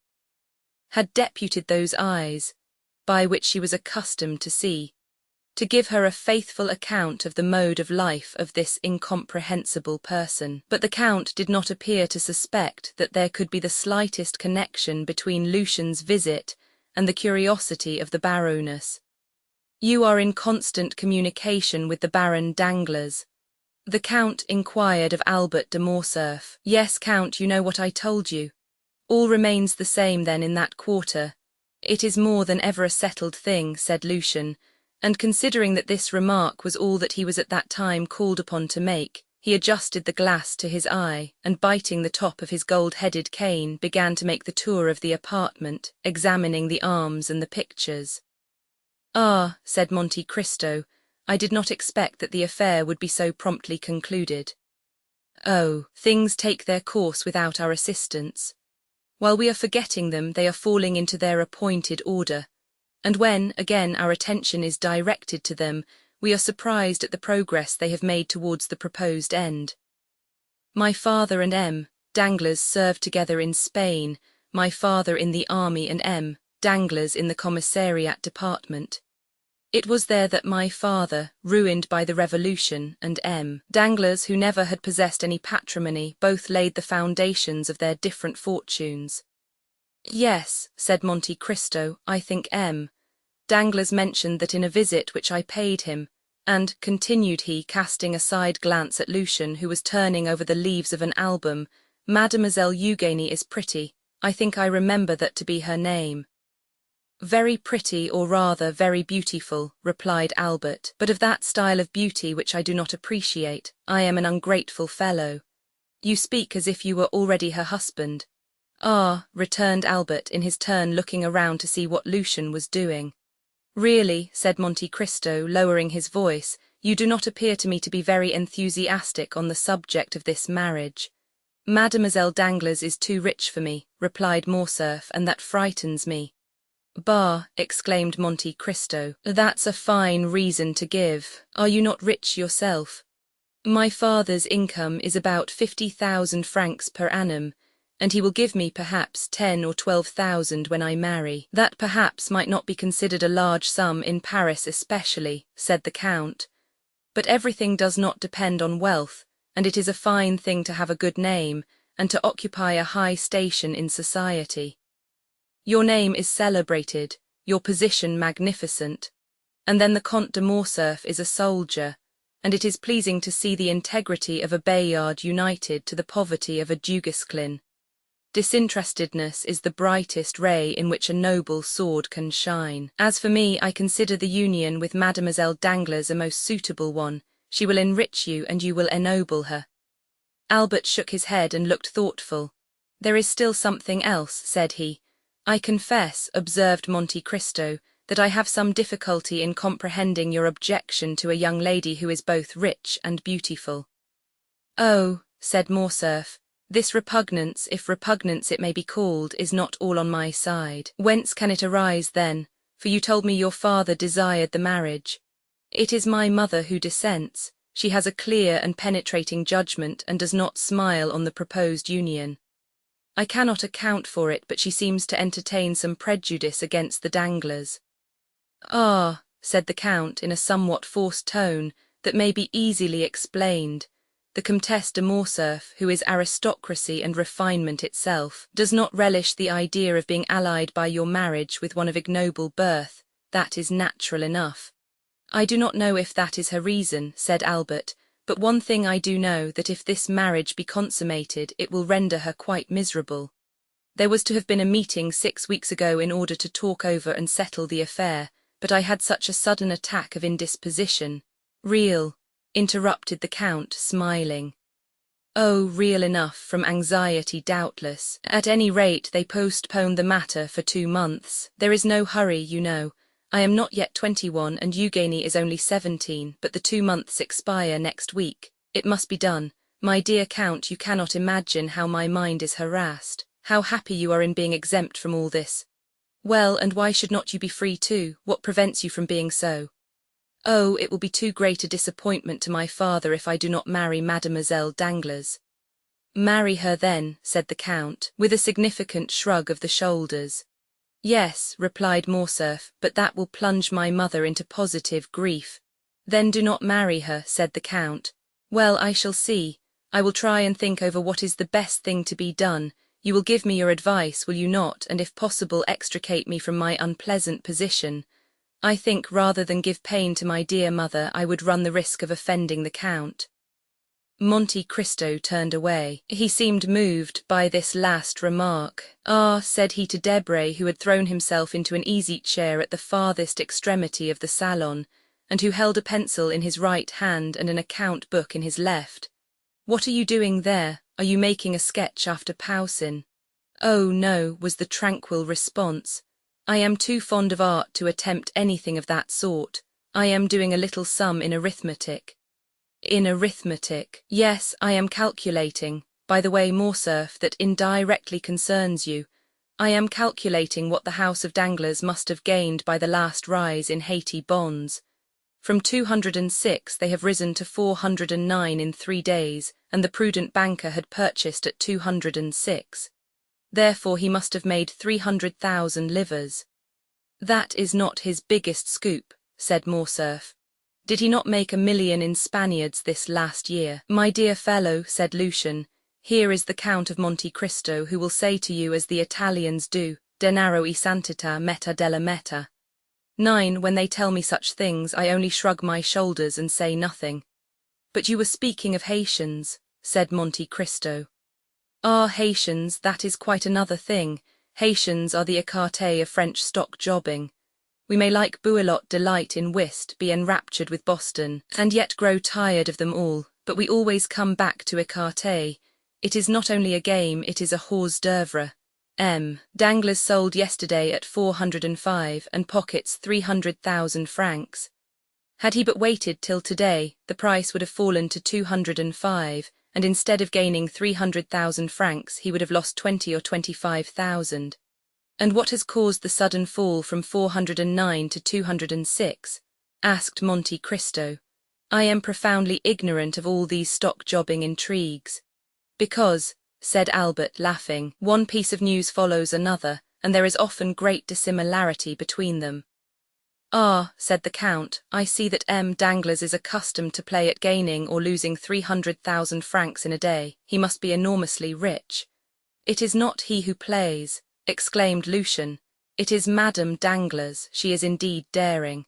had deputed those eyes, by which she was accustomed to see, to give her a faithful account of the mode of life of this incomprehensible person. But the Count did not appear to suspect that there could be the slightest connection between Lucien's visit and the curiosity of the Baroness. "You are in constant communication with the Baron Danglars?" the Count inquired of Albert de Morcerf. "Yes, Count, you know what I told you. All remains the same then in that quarter. It is more than ever a settled thing," said Lucien, and considering that this remark was all that he was at that time called upon to make, he adjusted the glass to his eye, and biting the top of his gold-headed cane, began to make the tour of the apartment, examining the arms and the pictures. "Ah," said Monte Cristo, "I did not expect that the affair would be so promptly concluded. Oh, things take their course without our assistance. While we are forgetting them, they are falling into their appointed order, and when, again, our attention is directed to them, we are surprised at the progress they have made towards the proposed end. My father and M. Danglars served together in Spain, my father in the army and M. Danglars in the commissariat department. It was there that my father, ruined by the revolution, and M. Danglars, who never had possessed any patrimony, both laid the foundations of their different fortunes." "Yes," said Monte Cristo, "I think M. Danglars mentioned that in a visit which I paid him, and," continued he, casting a side glance at Lucien, who was turning over the leaves of an album, "Mademoiselle Eugénie is pretty. I think I remember that to be her name." "Very pretty, or rather very beautiful," replied Albert, "but of that style of beauty which I do not appreciate. I am an ungrateful fellow." "You speak as if you were already her husband." "Ah," returned Albert, in his turn looking around to see what Lucien was doing. "Really," said Monte Cristo, lowering his voice, "you do not appear to me to be very enthusiastic on the subject of this marriage." "Mademoiselle Danglars is too rich for me," replied Morcerf, "and that frightens me." "Bah!" exclaimed Monte Cristo, "that's a fine reason to give. Are you not rich yourself?" "My father's income is about 50,000 francs per annum, and he will give me perhaps 10 or 12,000 when I marry. That perhaps might not be considered a large sum in Paris especially, said the Count. But everything does not depend on wealth, and it is a fine thing to have a good name, and to occupy a high station in society. Your name is celebrated, your position magnificent. And then the Comte de Morcerf is a soldier, and it is pleasing to see the integrity of a Bayard united to the poverty of a Duguesclin. Disinterestedness is the brightest ray in which a noble sword can shine. As for me, I consider the union with Mademoiselle Danglars a most suitable one. She will enrich you, and you will ennoble her. Albert shook his head and looked thoughtful. There is still something else, said he. I confess, observed Monte Cristo, that I have some difficulty in comprehending your objection to a young lady who is both rich and beautiful. Oh, said Morcerf, this repugnance, if repugnance it may be called, is not all on my side. Whence can it arise, then? For you told me your father desired the marriage. It is my mother who dissents. She has a clear and penetrating judgment, and does not smile on the proposed union. I cannot account for it, but she seems to entertain some prejudice against the Danglars. Ah, said the Count in a somewhat forced tone, that may be easily explained. The Comtesse de Morcerf, who is aristocracy and refinement itself, does not relish the idea of being allied by your marriage with one of ignoble birth. That is natural enough. I do not know if that is her reason, said Albert, but one thing I do know, that if this marriage be consummated, it will render her quite miserable. There was to have been a meeting 6 weeks ago in order to talk over and settle the affair, but I had such a sudden attack of indisposition. Real, interrupted the Count, smiling. Oh, real enough, from anxiety doubtless. At any rate, they postponed the matter for 2 months. There is no hurry, you know. I am not yet 21 and Eugénie is only 17, but the 2 months expire next week. It must be done. My dear Count, you cannot imagine how my mind is harassed. How happy you are in being exempt from all this. Well, and why should not you be free too? What prevents you from being so? Oh, it will be too great a disappointment to my father if I do not marry Mademoiselle Danglars. Marry her then, said the Count, with a significant shrug of the shoulders. Yes, replied Morcerf, but that will plunge my mother into positive grief. Then do not marry her, said the Count. Well, I shall see. I will try and think over what is the best thing to be done. You will give me your advice, will you not, and if possible extricate me from my unpleasant position. I think rather than give pain to my dear mother, I would run the risk of offending the Count. Monte Cristo turned away. He seemed moved by this last remark. Ah, said he to Debray, who had thrown himself into an easy-chair at the farthest extremity of the salon, and who held a pencil in his right hand and an account-book in his left. What are you doing there? Are you making a sketch after Poussin? Oh, no, was the tranquil response. I am too fond of art to attempt anything of that sort. I am doing a little sum in arithmetic. In arithmetic. Yes, I am calculating. By the way, Morcerf, that indirectly concerns you. I am calculating what the house of Danglars must have gained by the last rise in Hayti bonds. From 206 they have risen to 409 in 3 days, and the prudent banker had purchased at 206. Therefore he must have made 300,000 livres. That is not his biggest scoop, said Morcerf. Did he not make 1,000,000 in Spaniards this last year? My dear fellow, said Lucian, here is the Count of Monte Cristo, who will say to you as the Italians do, denaro e santità metà della metà. 9. When they tell me such things, I only shrug my shoulders and say nothing. But you were speaking of Haitians, said Monte Cristo. Ah, Haitians, that is quite another thing. Haitians are the écarté of French stock jobbing. We may like Bouillotte delight in whist, be enraptured with Boston, and yet grow tired of them all, but we always come back to écarté. It is not only a game, it is a hors d'oeuvre. Danglars sold yesterday at 405 and pockets 300,000 francs. Had he but waited till today, the price would have fallen to 205, and instead of gaining 300,000 francs, he would have lost 20 or 25,000. And what has caused the sudden fall from 409 to 206? Asked Monte Cristo. I am profoundly ignorant of all these stock-jobbing intrigues. Because, said Albert, laughing. One piece of news follows another, and there is often great dissimilarity between them. Ah, said the Count, I see that M. Danglars is accustomed to play at gaining or losing 300,000 francs in a day. He must be enormously rich. It is not he who plays, exclaimed Lucien. It is Madame Danglars. She is indeed daring.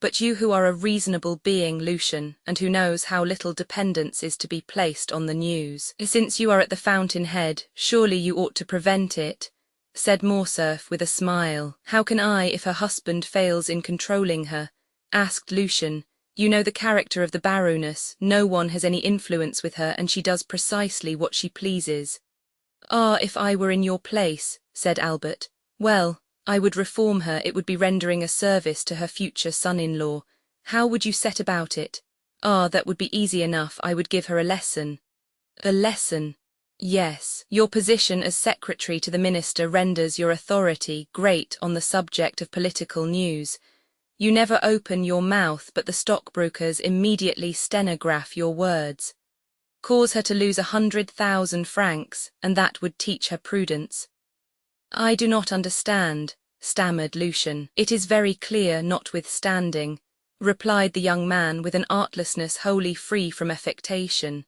But you who are a reasonable being, Lucien, and who knows how little dependence is to be placed on the news, since you are at the fountain-head, surely you ought to prevent it, said Morcerf with a smile. How can I if her husband fails in controlling her? Asked Lucien. You know the character of the Baroness. No one has any influence with her, and she does precisely what she pleases. Ah, if I were in your place, said Albert. Well, I would reform her. It would be rendering a service to her future son-in-law. How would you set about it? Ah, that would be easy enough. I would give her a lesson. A lesson? Yes, your position as secretary to the minister renders your authority great on the subject of political news. You never open your mouth, but the stockbrokers immediately stenograph your words. Cause her to lose 100,000 francs, and that would teach her prudence. I do not understand, stammered Lucien. It is very clear, notwithstanding, replied the young man with an artlessness wholly free from affectation.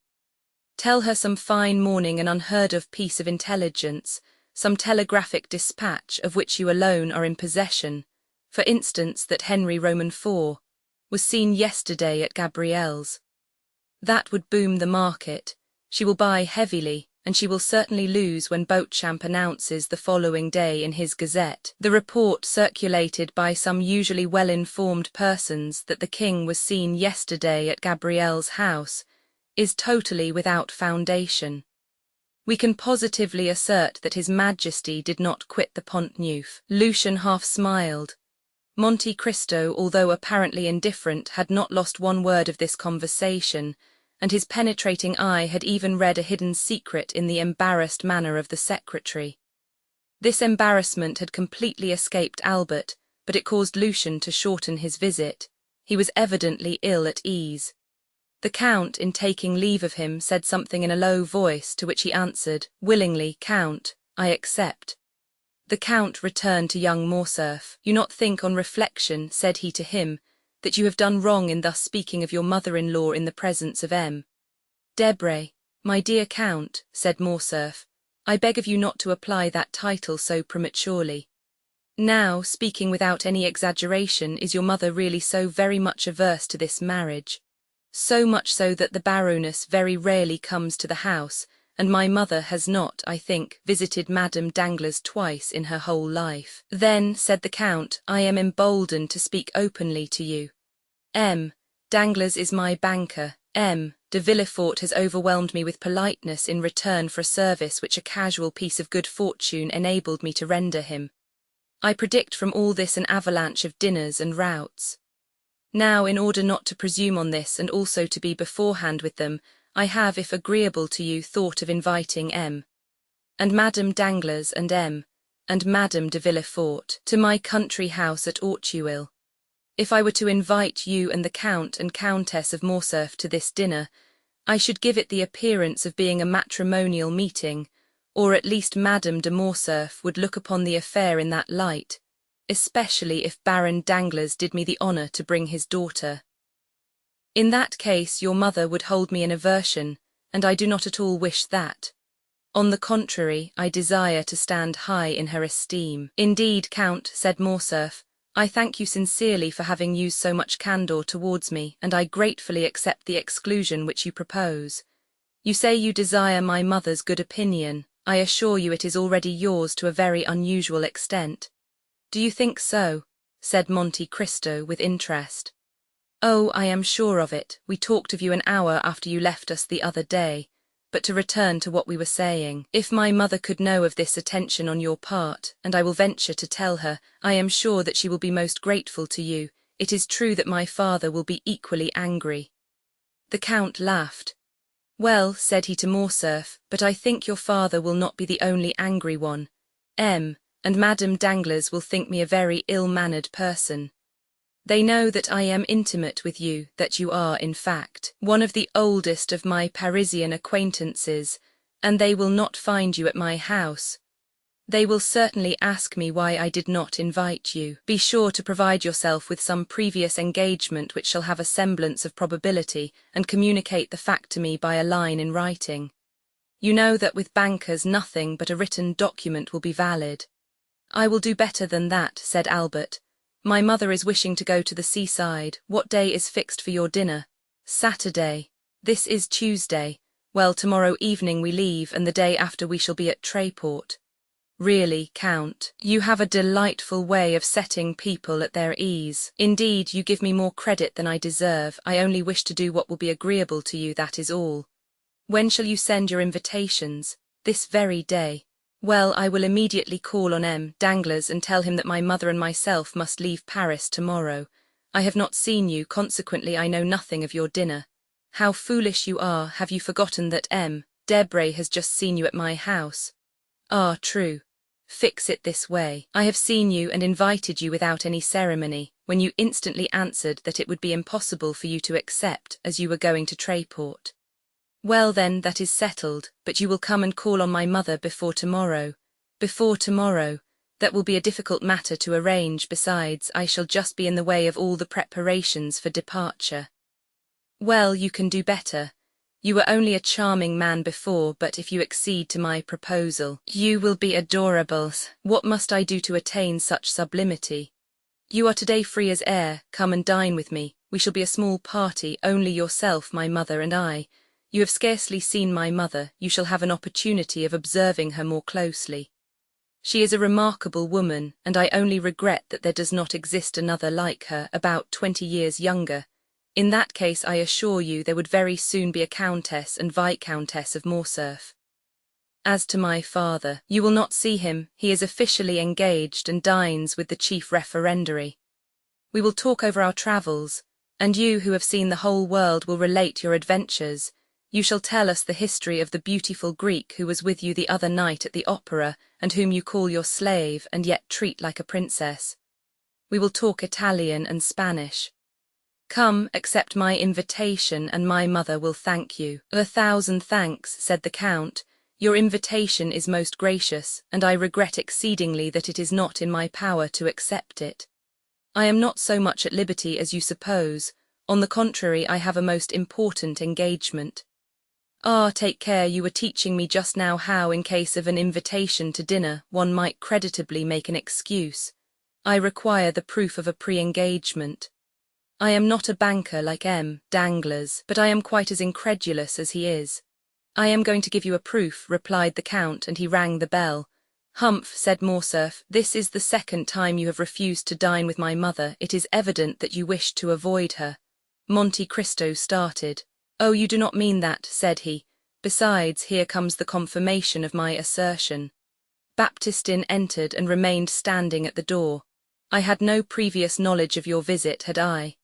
Tell her some fine morning an unheard-of piece of intelligence, some telegraphic dispatch of which you alone are in possession, for instance that Henry Roman IV was seen yesterday at Gabriel's. That would boom the market. She will buy heavily, and she will certainly lose when Beauchamp announces the following day in his Gazette the report circulated by some usually well-informed persons that the king was seen yesterday at Gabriel's house, is totally without foundation. We can positively assert that His Majesty did not quit the Pont Neuf. Lucien half smiled. Monte Cristo, although apparently indifferent, had not lost one word of this conversation, and his penetrating eye had even read a hidden secret in the embarrassed manner of the secretary. This embarrassment had completely escaped Albert, but it caused Lucien to shorten his visit. He was evidently ill at ease. The Count, in taking leave of him, said something in a low voice, to which he answered, "Willingly, Count, I accept." The Count returned to young Morcerf. "You not think on reflection," said he to him, "that you have done wrong in thus speaking of your mother-in-law in the presence of M. Debray?" "My dear Count," said Morcerf, "I beg of you not to apply that title so prematurely. Now, speaking without any exaggeration, is your mother really so very much averse to this marriage? So much so that the Baroness very rarely comes to the house, and my mother has not, I think, visited Madame Danglars twice in her whole life." "Then," said the Count, "I am emboldened to speak openly to you. M. Danglars is my banker. M. de Villefort has overwhelmed me with politeness in return for a service which a casual piece of good fortune enabled me to render him. I predict from all this an avalanche of dinners and routs. Now, in order not to presume on this, and also to be beforehand with them, I have, if agreeable to you, thought of inviting M. and Madame Danglars and M. and Madame de Villefort to my country house at Auteuil. If I were to invite you and the Count and Countess of Morcerf to this dinner, I should give it the appearance of being a matrimonial meeting, or at least Madame de Morcerf would look upon the affair in that light, especially if Baron Danglars did me the honour to bring his daughter. In that case your mother would hold me in aversion, and I do not at all wish that. On the contrary, I desire to stand high in her esteem." "Indeed, Count," said Morcerf, "I thank you sincerely for having used so much candour towards me, and I gratefully accept the exclusion which you propose. You say you desire my mother's good opinion. I assure you it is already yours to a very unusual extent." "Do you think so?" said Monte Cristo with interest. "Oh, I am sure of it. We talked of you an hour after you left us the other day. But to return to what we were saying, if my mother could know of this attention on your part, and I will venture to tell her, I am sure that she will be most grateful to you. It is true that my father will be equally angry." The Count laughed. "Well," said he to Morcerf, "but I think your father will not be the only angry one. M. and Madame Danglars will think me a very ill-mannered person. They know that I am intimate with you, that you are, in fact, one of the oldest of my Parisian acquaintances, And they will not find you at my house. They will certainly ask me why I did not invite you. Be sure to provide yourself with some previous engagement which shall have a semblance of probability, and communicate the fact to me by a line in writing. You know that with bankers nothing but a written document will be valid. I will do better than that, said Albert. My mother is wishing to go to the seaside. What day is fixed for your dinner? Saturday. This is Tuesday. Well, tomorrow evening we leave, and the day after we shall be at Tréport. Really, Count, you have a delightful way of setting people at their ease. Indeed, you give me more credit than I deserve. I only wish to do what will be agreeable to you, that is all. When shall you send your invitations? This very day. Well, I will immediately call on M. Danglars and tell him that my mother and myself must leave Paris tomorrow. I have not seen you, consequently I know nothing of your dinner. How foolish you are! Have you forgotten that M. Debray has just seen you at my house? Ah, true. Fix it this way. I have seen you and invited you without any ceremony, when you instantly answered that it would be impossible for you to accept, as you were going to Tréport. Well then, that is settled, but you will come and call on my mother before tomorrow. Before tomorrow. That will be a difficult matter to arrange. Besides, I shall just be in the way of all the preparations for departure. Well, you can do better. You were only a charming man before, but if you accede to my proposal, you will be adorable. What must I do to attain such sublimity? You are today free as air. Come and dine with me. We shall be a small party, only yourself, my mother, and I. You have scarcely seen my mother. You shall have an opportunity of observing her more closely. She is a remarkable woman, and I only regret that there does not exist another like her, about 20 years younger. In that case, I assure you, there would very soon be a Countess and Viscountess of Morcerf. As to my father, you will not see him. He is officially engaged and dines with the chief referendary. We will talk over our travels, and you, who have seen the whole world, will relate your adventures. You shall tell us the history of the beautiful Greek who was with you the other night at the opera, and whom you call your slave, and yet treat like a princess. We will talk Italian and Spanish. Come, accept my invitation, and my mother will thank you. 1,000 thanks, said the Count. Your invitation is most gracious, and I regret exceedingly that it is not in my power to accept it. I am not so much at liberty as you suppose. On the contrary, I have a most important engagement. Ah, take care, you were teaching me just now how, in case of an invitation to dinner, one might creditably make an excuse. I require the proof of a pre-engagement. I am not a banker like M. Danglars, but I am quite as incredulous as he is. I am going to give you a proof, replied the Count, and he rang the bell. Humph, said Morcerf, this is the second time you have refused to dine with my mother. It is evident that you wish to avoid her. Monte Cristo started. Oh, you do not mean that, said he. Besides, here comes the confirmation of my assertion. Baptistin entered and remained standing at the door. I had no previous knowledge of your visit, had I?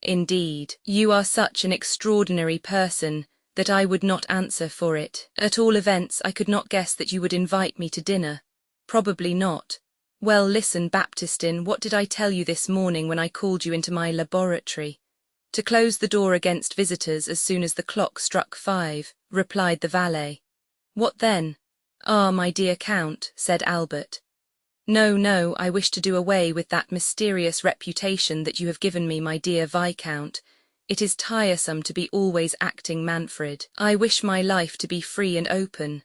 Indeed, you are such an extraordinary person that I would not answer for it. At all events, I could not guess that you would invite me to dinner. Probably not. Well, listen, Baptistin, what did I tell you this morning when I called you into my laboratory? To close the door against visitors as soon as the clock struck 5, replied the valet. What then? Ah, my dear Count, said Albert. No, no, I wish to do away with that mysterious reputation that you have given me, my dear Viscount. It is tiresome to be always acting Manfred. I wish my life to be free and open.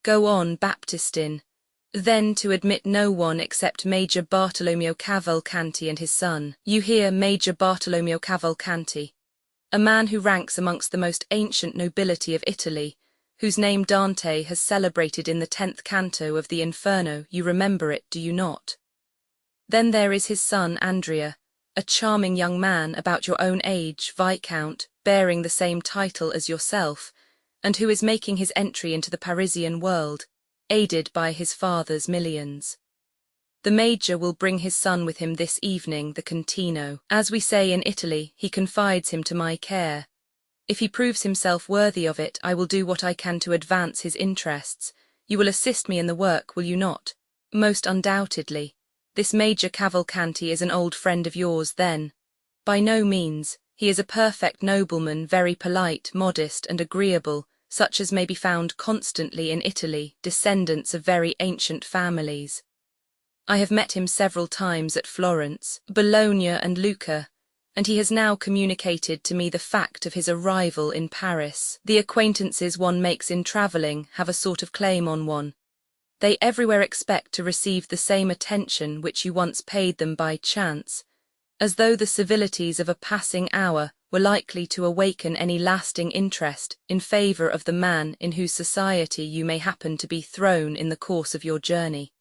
Go on, Baptistin. Then to admit no one except Major Bartolomeo Cavalcanti and his son. You hear, Major Bartolomeo Cavalcanti, a man who ranks amongst the most ancient nobility of Italy, whose name Dante has celebrated in the 10th canto of the Inferno. You remember it, do you not? Then there is his son Andrea, a charming young man about your own age, Viscount, bearing the same title as yourself, and who is making his entry into the Parisian world, aided by his father's millions. The Major will bring his son with him this evening, the Contino. As we say in Italy, he confides him to my care. If he proves himself worthy of it, I will do what I can to advance his interests. You will assist me in the work, will you not? Most undoubtedly. This Major Cavalcanti is an old friend of yours, then? By no means. He is a perfect nobleman, very polite, modest, and agreeable, such as may be found constantly in Italy, descendants of very ancient families. I have met him several times at Florence, Bologna and Lucca, and he has now communicated to me the fact of his arrival in Paris. The acquaintances one makes in travelling have a sort of claim on one. They everywhere expect to receive the same attention which you once paid them by chance, as though the civilities of a passing hour were likely to awaken any lasting interest in favour of the man in whose society you may happen to be thrown in the course of your journey.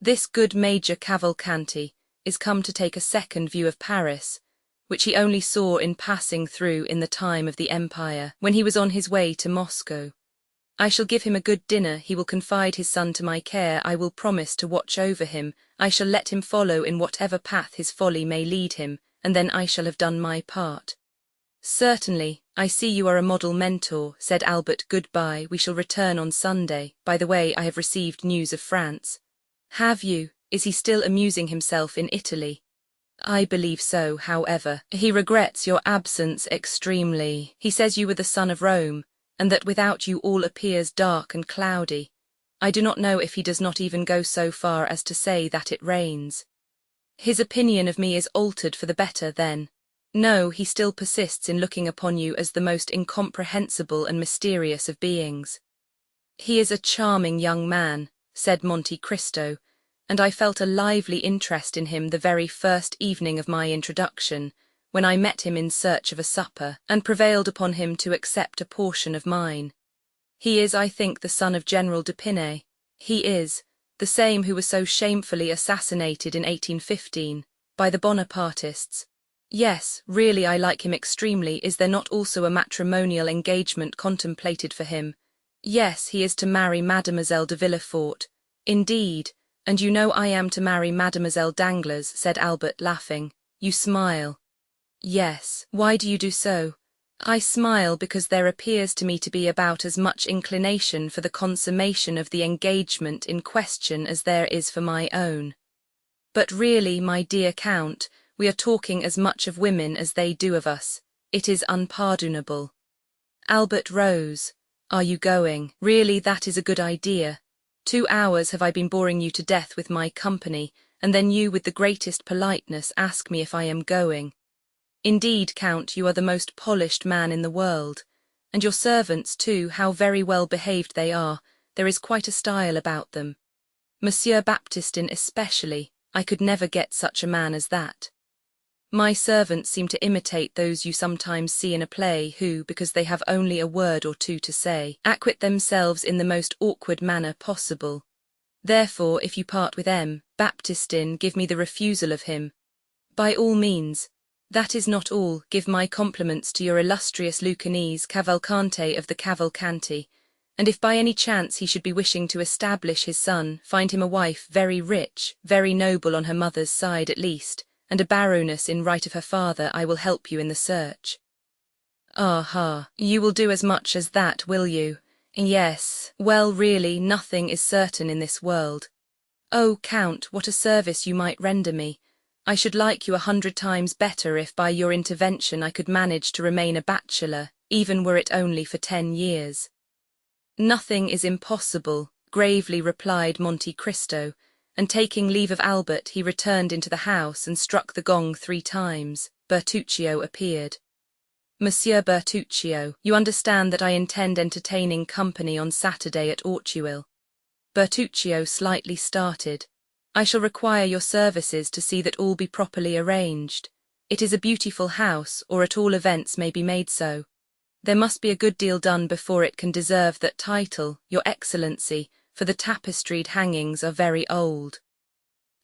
This good Major Cavalcanti is come to take a second view of Paris, which he only saw in passing through in the time of the Empire, when he was on his way to Moscow. I shall give him a good dinner, he will confide his son to my care, I will promise to watch over him, I shall let him follow in whatever path his folly may lead him, and then I shall have done my part. Certainly, I see you are a model mentor, said Albert. Goodbye, we shall return on Sunday. By the way, I have received news of France. Have you? Is he still amusing himself in Italy? I believe so, however. He regrets your absence extremely. He says you were the son of Rome, and that without you all appears dark and cloudy. I do not know if he does not even go so far as to say that it rains. His opinion of me is altered for the better, then? No, he still persists in looking upon you as the most incomprehensible and mysterious of beings. He is a charming young man, said Monte Cristo, and I felt a lively interest in him the very first evening of my introduction, when I met him in search of a supper, and prevailed upon him to accept a portion of mine. He is, I think, the son of General d'Épinay. He is, the same who was so shamefully assassinated in 1815, by the Bonapartists. Yes, really I like him extremely. Is there not also a matrimonial engagement contemplated for him? Yes, he is to marry Mademoiselle de Villefort. Indeed, and you know I am to marry Mademoiselle Danglars, said Albert, laughing. You smile. Yes, why do you do so? I smile because there appears to me to be about as much inclination for the consummation of the engagement in question as there is for my own. But really, my dear Count, we are talking as much of women as they do of us. It is unpardonable. Albert rose. Are you going? Really, that is a good idea. 2 hours have I been boring you to death with my company, and then you with the greatest politeness ask me if I am going. Indeed, Count, you are the most polished man in the world. And your servants, too, how very well behaved they are. There is quite a style about them. Monsieur Baptistin especially, I could never get such a man as that. My servants seem to imitate those you sometimes see in a play who, because they have only a word or two to say, acquit themselves in the most awkward manner possible. Therefore, if you part with M. Baptistin, give me the refusal of him. By all means. That is not all. Give my compliments to your illustrious Lucanese Cavalcante of the Cavalcanti, and if by any chance he should be wishing to establish his son, find him a wife very rich, very noble on her mother's side at least, and a baroness in right of her father. I will help you in the search. Aha, you will do as much as that, will you? Yes, well, really, nothing is certain in this world. Oh, Count, what a service you might render me! I should like you 100 times better if by your intervention I could manage to remain a bachelor, even were it only for 10 years. Nothing is impossible, gravely replied Monte Cristo, and taking leave of Albert he returned into the house and struck the gong 3 times. Bertuccio appeared. Monsieur Bertuccio, you understand that I intend entertaining company on Saturday at Auteuil. Bertuccio slightly started. I shall require your services to see that all be properly arranged. It is a beautiful house, or at all events may be made so. There must be a good deal done before it can deserve that title, Your Excellency, for the tapestried hangings are very old.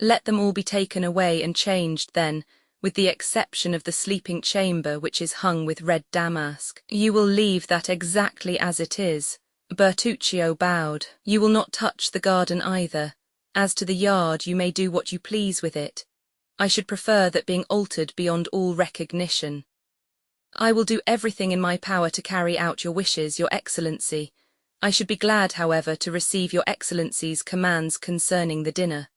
Let them all be taken away and changed then, with the exception of the sleeping chamber which is hung with red damask. You will leave that exactly as it is. Bertuccio bowed. You will not touch the garden either. As to the yard, you may do what you please with it. I should prefer that being altered beyond all recognition. I will do everything in my power to carry out your wishes, Your Excellency. I should be glad, however, to receive Your Excellency's commands concerning the dinner.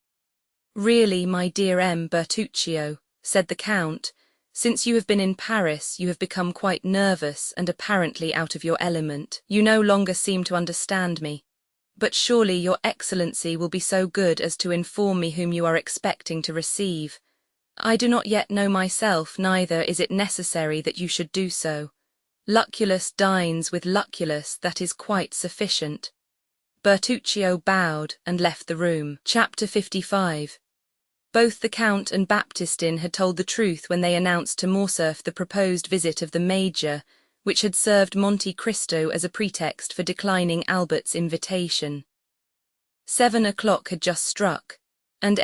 Really, my dear M. Bertuccio, said the Count, Since you have been in Paris, you have become quite nervous and apparently out of your element. You no longer seem to understand me. But surely your Excellency will be so good as to inform me whom you are expecting to receive. I do not yet know myself, neither is it necessary that you should do so. Lucullus dines with Lucullus, that is quite sufficient. Bertuccio bowed and left the room. Chapter 55. Both the Count and Baptistin had told the truth when they announced to Morcerf the proposed visit of the Major, which had served Monte Cristo as a pretext for declining Albert's invitation. 7 o'clock had just struck, and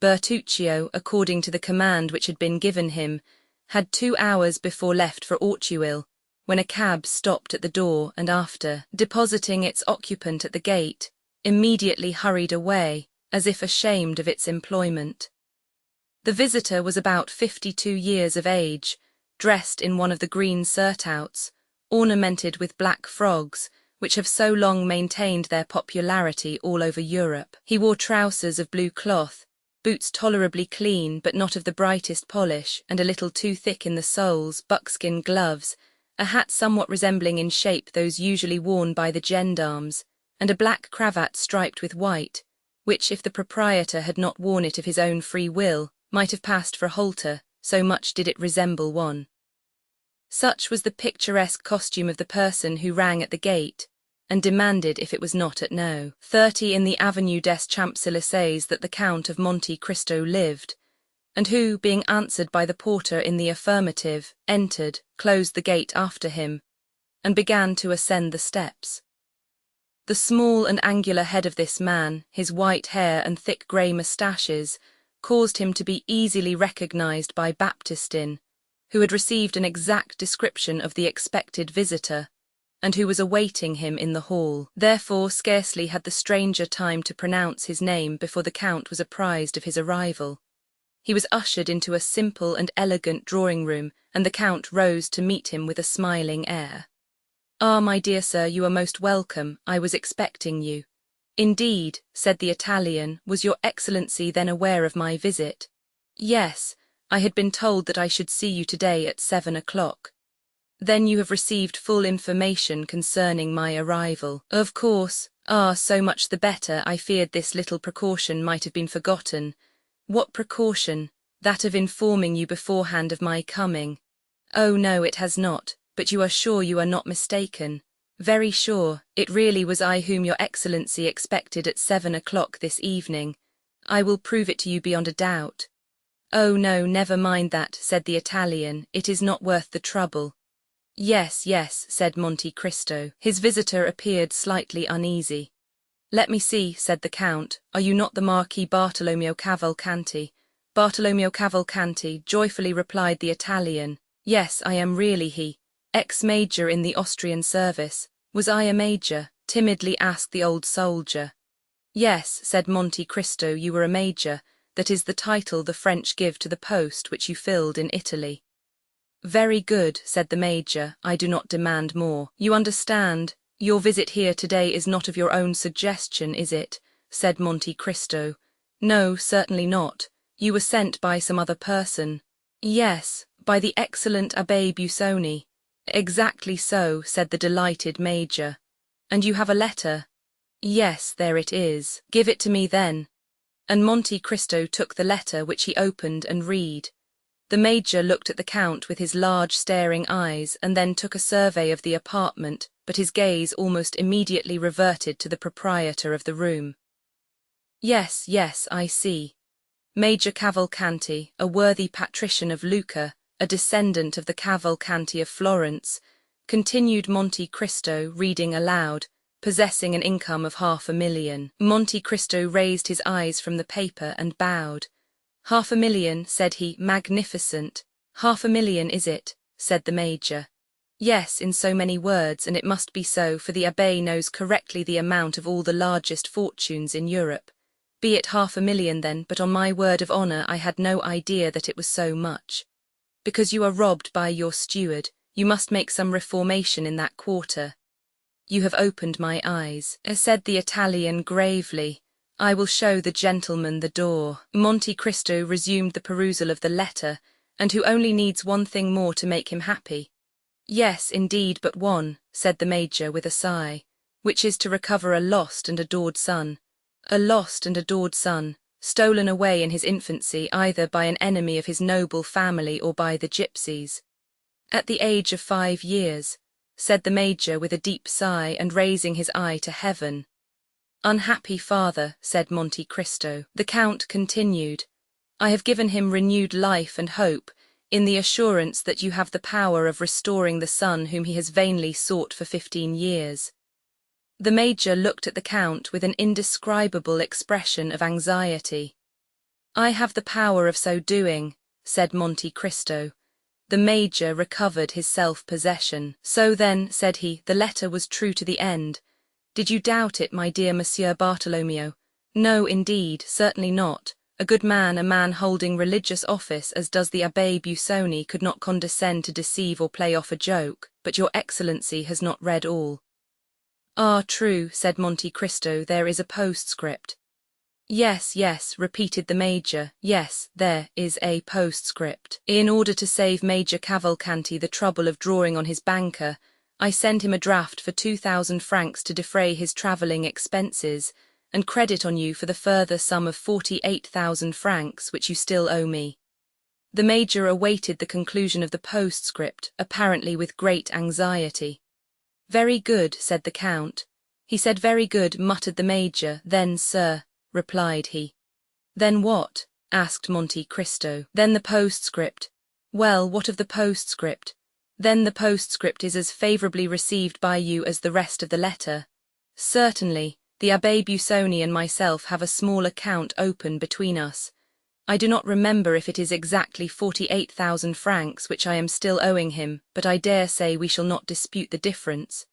Bertuccio, according to the command which had been given him, had 2 hours before left for Auteuil, when a cab stopped at the door and after depositing its occupant at the gate, immediately hurried away, as if ashamed of its employment. The visitor was about 52 years of age, dressed in one of the green surtouts, ornamented with black frogs, which have so long maintained their popularity all over Europe. He wore trousers of blue cloth, boots tolerably clean but not of the brightest polish and a little too thick in the soles, buckskin gloves, a hat somewhat resembling in shape those usually worn by the gendarmes, and a black cravat striped with white, which, if the proprietor had not worn it of his own free will, might have passed for a halter, so much did it resemble one. Such was the picturesque costume of the person who rang at the gate, and demanded if it was not at No. 30 in the Avenue des Champs-Élysées that the Count of Monte Cristo lived, and who, being answered by the porter in the affirmative, entered, closed the gate after him, and began to ascend the steps. The small and angular head of this man, his white hair and thick grey moustaches, caused him to be easily recognized by Baptistin, who had received an exact description of the expected visitor, and who was awaiting him in the hall. Therefore scarcely had the stranger time to pronounce his name before the Count was apprised of his arrival. He was ushered into a simple and elegant drawing-room, and the Count rose to meet him with a smiling air. "Ah, my dear sir, you are most welcome. I was expecting you." "Indeed," said the Italian, "was your Excellency then aware of my visit?" "Yes, I had been told that I should see you today at 7 o'clock. "Then you have received full information concerning my arrival?" "Of course." "Ah, so much the better. I feared this little precaution might have been forgotten." "What precaution?" "That of informing you beforehand of my coming." "Oh no, it has not. But you are sure you are not mistaken?" "Very sure. It really was I whom your Excellency expected at 7 o'clock this evening. I will prove it to you beyond a doubt." "Oh no, never mind that," said the Italian. "It is not worth the trouble." "Yes, yes," said Monte Cristo. His visitor appeared slightly uneasy. "Let me see," said the Count. "Are you not the Marquis Bartolomeo Cavalcanti?" "Bartolomeo Cavalcanti," joyfully replied the Italian. "Yes, I am really he. Ex-major in the Austrian service." "Was I a major?" timidly asked the old soldier. "Yes," said Monte Cristo, "you were a major. That is the title the French give to the post which you filled in Italy." "Very good," said the major. "I do not demand more. You understand. Your visit here today is not of your own suggestion, is it?" said Monte Cristo. "No, certainly not. You were sent by some other person." "Yes, by the excellent Abbé Busoni." "Exactly so," said the delighted major. "And you have a letter?" "Yes, there it is." "Give it to me then." And Monte Cristo took the letter, which he opened and read. The major looked at the Count with his large staring eyes and then took a survey of the apartment, but his gaze almost immediately reverted to the proprietor of the room. "Yes, yes, I see. Major Cavalcanti, a worthy patrician of Lucca, a descendant of the Cavalcanti of Florence," continued Monte Cristo, reading aloud, "possessing an income of 500,000. Monte Cristo raised his eyes from the paper and bowed. "500,000, said he. "Magnificent." "500,000, is it?" said the major. "Yes, in so many words, and it must be so, for the abbé knows correctly the amount of all the largest fortunes in Europe. Be it 500,000 then, but on my word of honour I had no idea that it was so much. Because you are robbed by your steward, you must make some reformation in that quarter." "You have opened my eyes," said the Italian gravely. "I will show the gentleman the door." Monte Cristo resumed the perusal of the letter, and who only needs one thing more to make him happy. Yes, indeed, but one, said the Major with a sigh, which is to recover a lost and adored son. A lost and adored son, stolen away in his infancy either by an enemy of his noble family or by the gypsies. At the age of 5 years, said the Major with a deep sigh and raising his eye to heaven. Unhappy father, said Monte Cristo. The Count continued, I have given him renewed life and hope, in the assurance that you have the power of restoring the son whom he has vainly sought for 15 years. The Major looked at the Count with an indescribable expression of anxiety. I have the power of so doing, said Monte Cristo. The Major recovered his self-possession. So then, said he, the letter was true to the end. Did you doubt it, my dear Monsieur Bartolomeo? No, indeed, certainly not. A good man, a man holding religious office as does the Abbé Busoni, could not condescend to deceive or play off a joke, but your Excellency has not read all. Ah, true, said Monte Cristo, there is a postscript. Yes, yes, repeated the Major, yes, there is a postscript. In order to save Major Cavalcanti the trouble of drawing on his banker, I send him a draft for 2,000 francs to defray his travelling expenses, and credit on you for the further sum of 48,000 francs which you still owe me. The Major awaited the conclusion of the postscript, apparently with great anxiety. Very good, said the Count. He said very good, muttered the Major. Then, sir, replied he. Then what? Asked Monte Cristo. Then the postscript. Well, what of the postscript? Then the postscript is as favourably received by you as the rest of the letter. Certainly, the Abbé Busoni and myself have a small account open between us. I do not remember if it is exactly 48,000 francs which I am still owing him, but I dare say we shall not dispute the difference.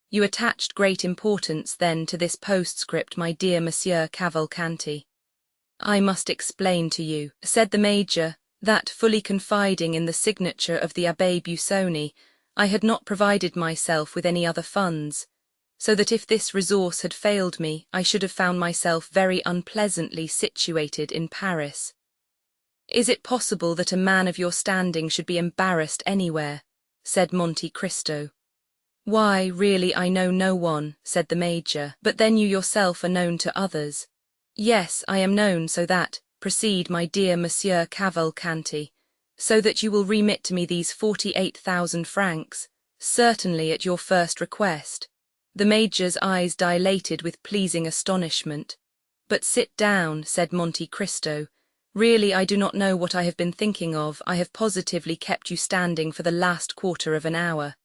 You attached great importance, then, to this postscript, my dear Monsieur Cavalcanti. I must explain to you, said the Major, that, fully confiding in the signature of the Abbé Busoni, I had not provided myself with any other funds, so that if this resource had failed me, I should have found myself very unpleasantly situated in Paris. Is it possible that a man of your standing should be embarrassed anywhere? Said Monte Cristo. Why, really, I know no one, said the Major, but then you yourself are known to others. Yes, I am known, so that, proceed, my dear Monsieur Cavalcanti, so that you will remit to me these 48,000 francs, certainly at your first request. The Major's eyes dilated with pleasing astonishment. But sit down, said Monte Cristo. Really, I do not know what I have been thinking of. I have positively kept you standing for the last quarter of an hour.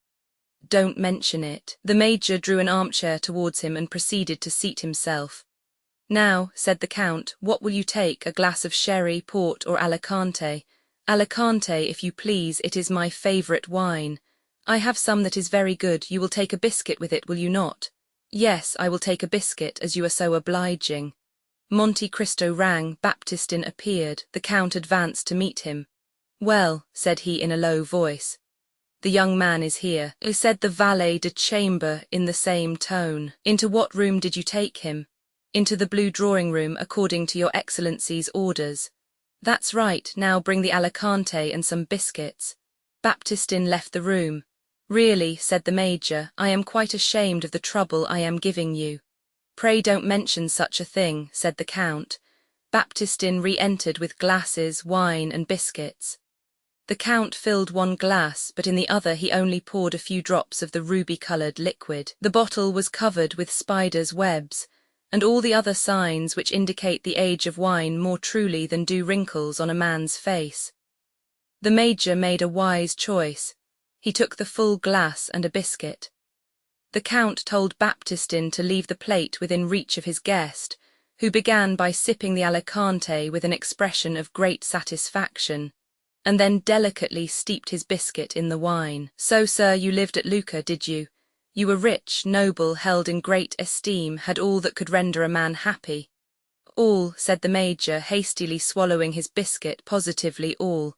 Don't mention it. The Major drew an armchair towards him and proceeded to seat himself. Now, said the Count, what will you take, a glass of sherry, port, or Alicante? Alicante, if you please, it is my favourite wine. I have some that is very good. You will take a biscuit with it, will you not? Yes, I will take a biscuit, as you are so obliging. Monte Cristo rang. Baptistin appeared. The Count advanced to meet him. Well, said he in a low voice. The young man is here, said the valet de chambre in the same tone. Into what room did you take him? Into the blue drawing-room, according to your Excellency's orders. That's right, now bring the Alicante and some biscuits. Baptistin left the room. Really, said the Major, I am quite ashamed of the trouble I am giving you. Pray don't mention such a thing, said the Count. Baptistin re-entered with glasses, wine, and biscuits. The Count filled one glass, but in the other he only poured a few drops of the ruby-coloured liquid. The bottle was covered with spiders' webs, and all the other signs which indicate the age of wine more truly than do wrinkles on a man's face. The Major made a wise choice. He took the full glass and a biscuit. The Count told Baptistin to leave the plate within reach of his guest, who began by sipping the Alicante with an expression of great satisfaction, and then delicately steeped his biscuit in the wine. So, sir, you lived at Lucca, did you? You were rich, noble, held in great esteem, had all that could render a man happy. All, said the Major, hastily swallowing his biscuit, positively all.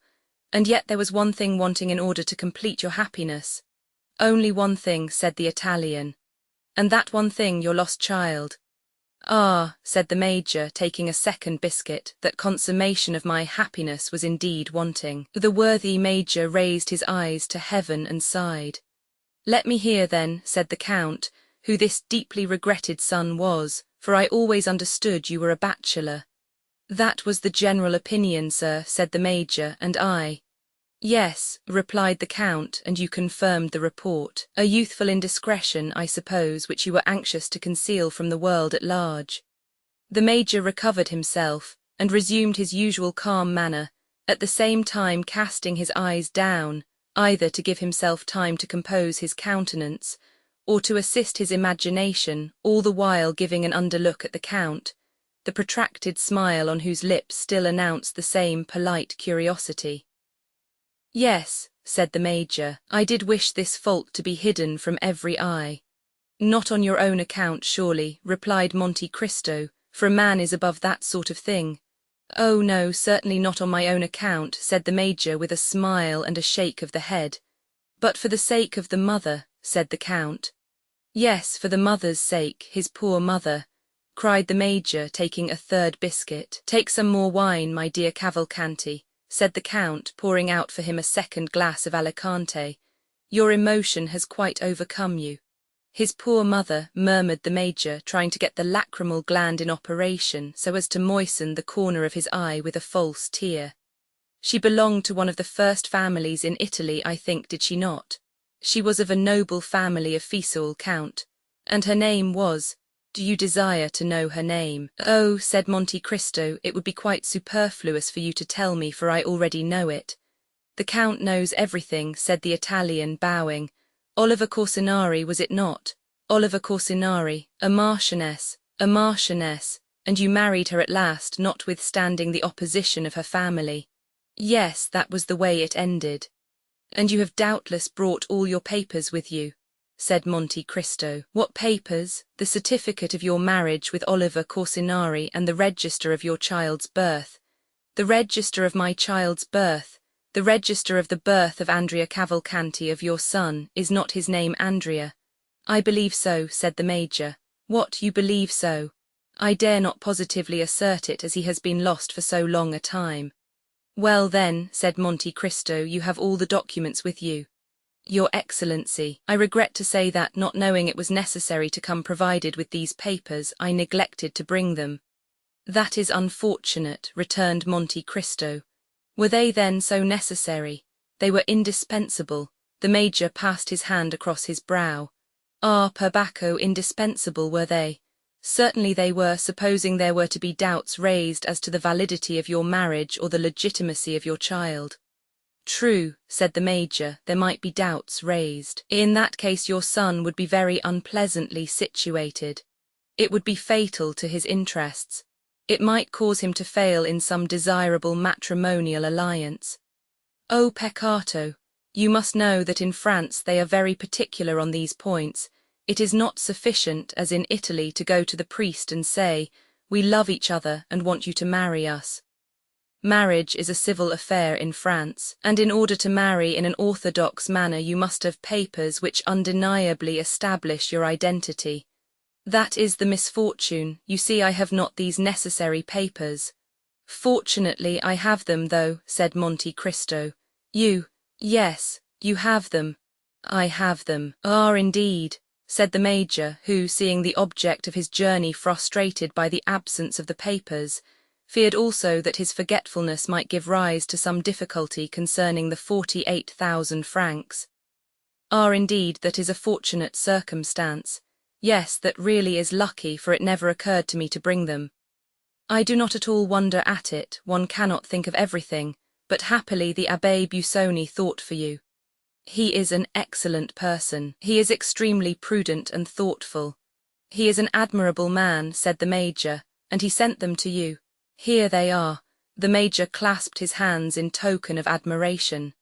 And yet there was one thing wanting in order to complete your happiness. Only one thing, said the Italian. And that one thing, your lost child. Ah, said the Major, taking a second biscuit, that consummation of my happiness was indeed wanting. The worthy Major raised his eyes to heaven and sighed. Let me hear then, said the Count, who this deeply regretted son was, for I always understood you were a bachelor. That was the general opinion, sir, said the Major, and I. Yes, replied the Count, and you confirmed the report. A youthful indiscretion, I suppose, which you were anxious to conceal from the world at large. The Major recovered himself, and resumed his usual calm manner, at the same time casting his eyes down, either to give himself time to compose his countenance, or to assist his imagination, all the while giving an underlook at the Count, the protracted smile on whose lips still announced the same polite curiosity. Yes, said the Major, I did wish this fault to be hidden from every eye. Not on your own account, surely, replied Monte Cristo, for a man is above that sort of thing. Oh no, certainly not on my own account, said the Major with a smile and a shake of the head. But for the sake of the mother, said the Count. Yes, for the mother's sake, his poor mother, cried the Major, taking a third biscuit. Take some more wine, my dear Cavalcanti, said the Count, pouring out for him a second glass of Alicante. Your emotion has quite overcome you. His poor mother, murmured the Major, trying to get the lachrymal gland in operation so as to moisten the corner of his eye with a false tear. She belonged to one of the first families in Italy, I think, did she not? She was of a noble family of Fiesole, Count, and her name was— Do you desire to know her name? Oh, said Monte Cristo, it would be quite superfluous for you to tell me, for I already know it. The Count knows everything, said the Italian, bowing. Oliver Corsinari, was it not? Oliver Corsinari, a marchioness, and you married her at last, notwithstanding the opposition of her family. Yes, that was the way it ended. And you have doubtless brought all your papers with you, said Monte Cristo. What papers? The certificate of your marriage with Oliver Corsinari and the register of your child's birth. The register of my child's birth, the register of the birth of Andrea Cavalcanti, of your son, is not his name Andrea? I believe so, said the Major. What, you believe so? I dare not positively assert it, as he has been lost for so long a time. Well then, said Monte Cristo, you have all the documents with you. Your Excellency, I regret to say that, not knowing it was necessary to come provided with these papers, I neglected to bring them. That is unfortunate, returned Monte Cristo. Were they then so necessary? They were indispensable. The Major passed his hand across his brow. Ah, per Bacco, indispensable were they? Certainly they were, supposing there were to be doubts raised as to the validity of your marriage or the legitimacy of your child. True, said the Major, there might be doubts raised. In that case your son would be very unpleasantly situated. It would be fatal to his interests. It might cause him to fail in some desirable matrimonial alliance. Oh, peccato! You must know that in France they are very particular on these points. It is not sufficient, as in Italy, to go to the priest and say, "We love each other and want you to marry us." Marriage is a civil affair in France, and in order to marry in an orthodox manner you must have papers which undeniably establish your identity. That is the misfortune. You see, I have not these necessary papers. Fortunately I have them, though, said Monte Cristo. Yes, you have them. I have them. Ah, indeed, said the Major, who, seeing the object of his journey frustrated by the absence of the papers, feared also that his forgetfulness might give rise to some difficulty concerning the 48,000 francs. Ah, indeed, that is a fortunate circumstance. Yes, that really is lucky, for it never occurred to me to bring them. I do not at all wonder at it, one cannot think of everything, but happily the Abbé Busoni thought for you. He is an excellent person. He is extremely prudent and thoughtful. He is an admirable man, said the Major, and he sent them to you. Here they are. The Major clasped his hands in token of admiration.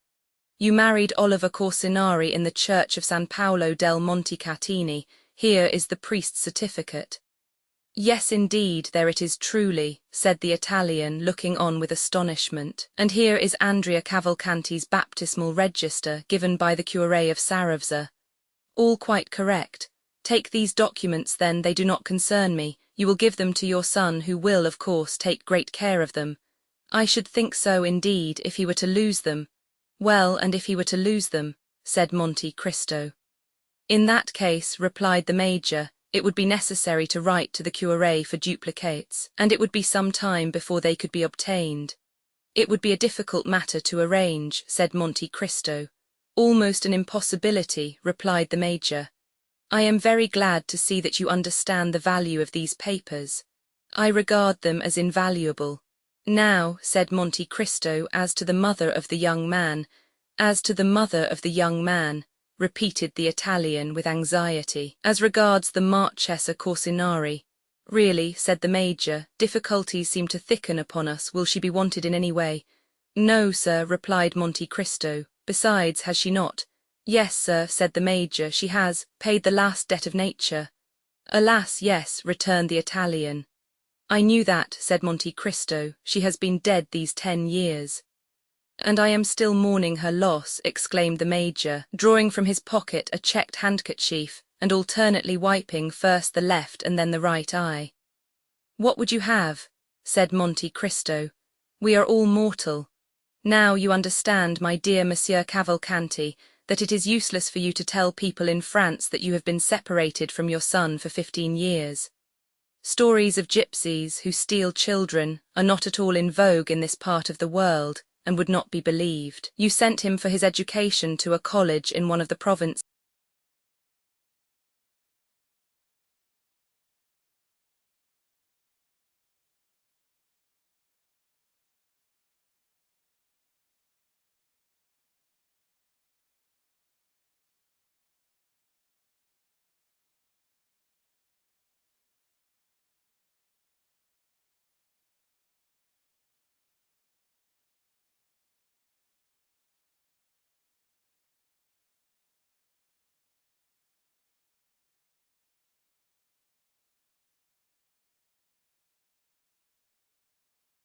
You married Oliver Corsinari in the church of San Paolo del Montecatini. Here is the priest's certificate. Yes, indeed, there it is truly, said the Italian, looking on with astonishment. And here is Andrea Cavalcanti's baptismal register, given by the curé of Saravza. All quite correct. Take these documents, then, they do not concern me. You will give them to your son, who will, of course, take great care of them. I should think so, indeed, if he were to lose them. Well, and if he were to lose them, said Monte Cristo. In that case, replied the Major, it would be necessary to write to the curé for duplicates, and it would be some time before they could be obtained. It would be a difficult matter to arrange, said Monte Cristo. Almost an impossibility, replied the Major. I am very glad to see that you understand the value of these papers. I regard them as invaluable. Now, said Monte Cristo, as to the mother of the young man, repeated the Italian with anxiety. As regards the Marchesa Corsinari. Really, said the Major, difficulties seem to thicken upon us. Will she be wanted in any way? No, sir, replied Monte Cristo. Besides, has she not? Yes, sir, said the Major, she has paid the last debt of nature. Alas, yes, returned the Italian. I knew that, said Monte Cristo, she has been dead these 10 years. And I am still mourning her loss, exclaimed the Major, drawing from his pocket a checked handkerchief, and alternately wiping first the left and then the right eye. What would you have? Said Monte Cristo. We are all mortal. Now you understand, my dear Monsieur Cavalcanti, that it is useless for you to tell people in France that you have been separated from your son for 15 years. Stories of gypsies who steal children are not at all in vogue in this part of the world, and would not be believed. You sent him for his education to a college in one of the provinces.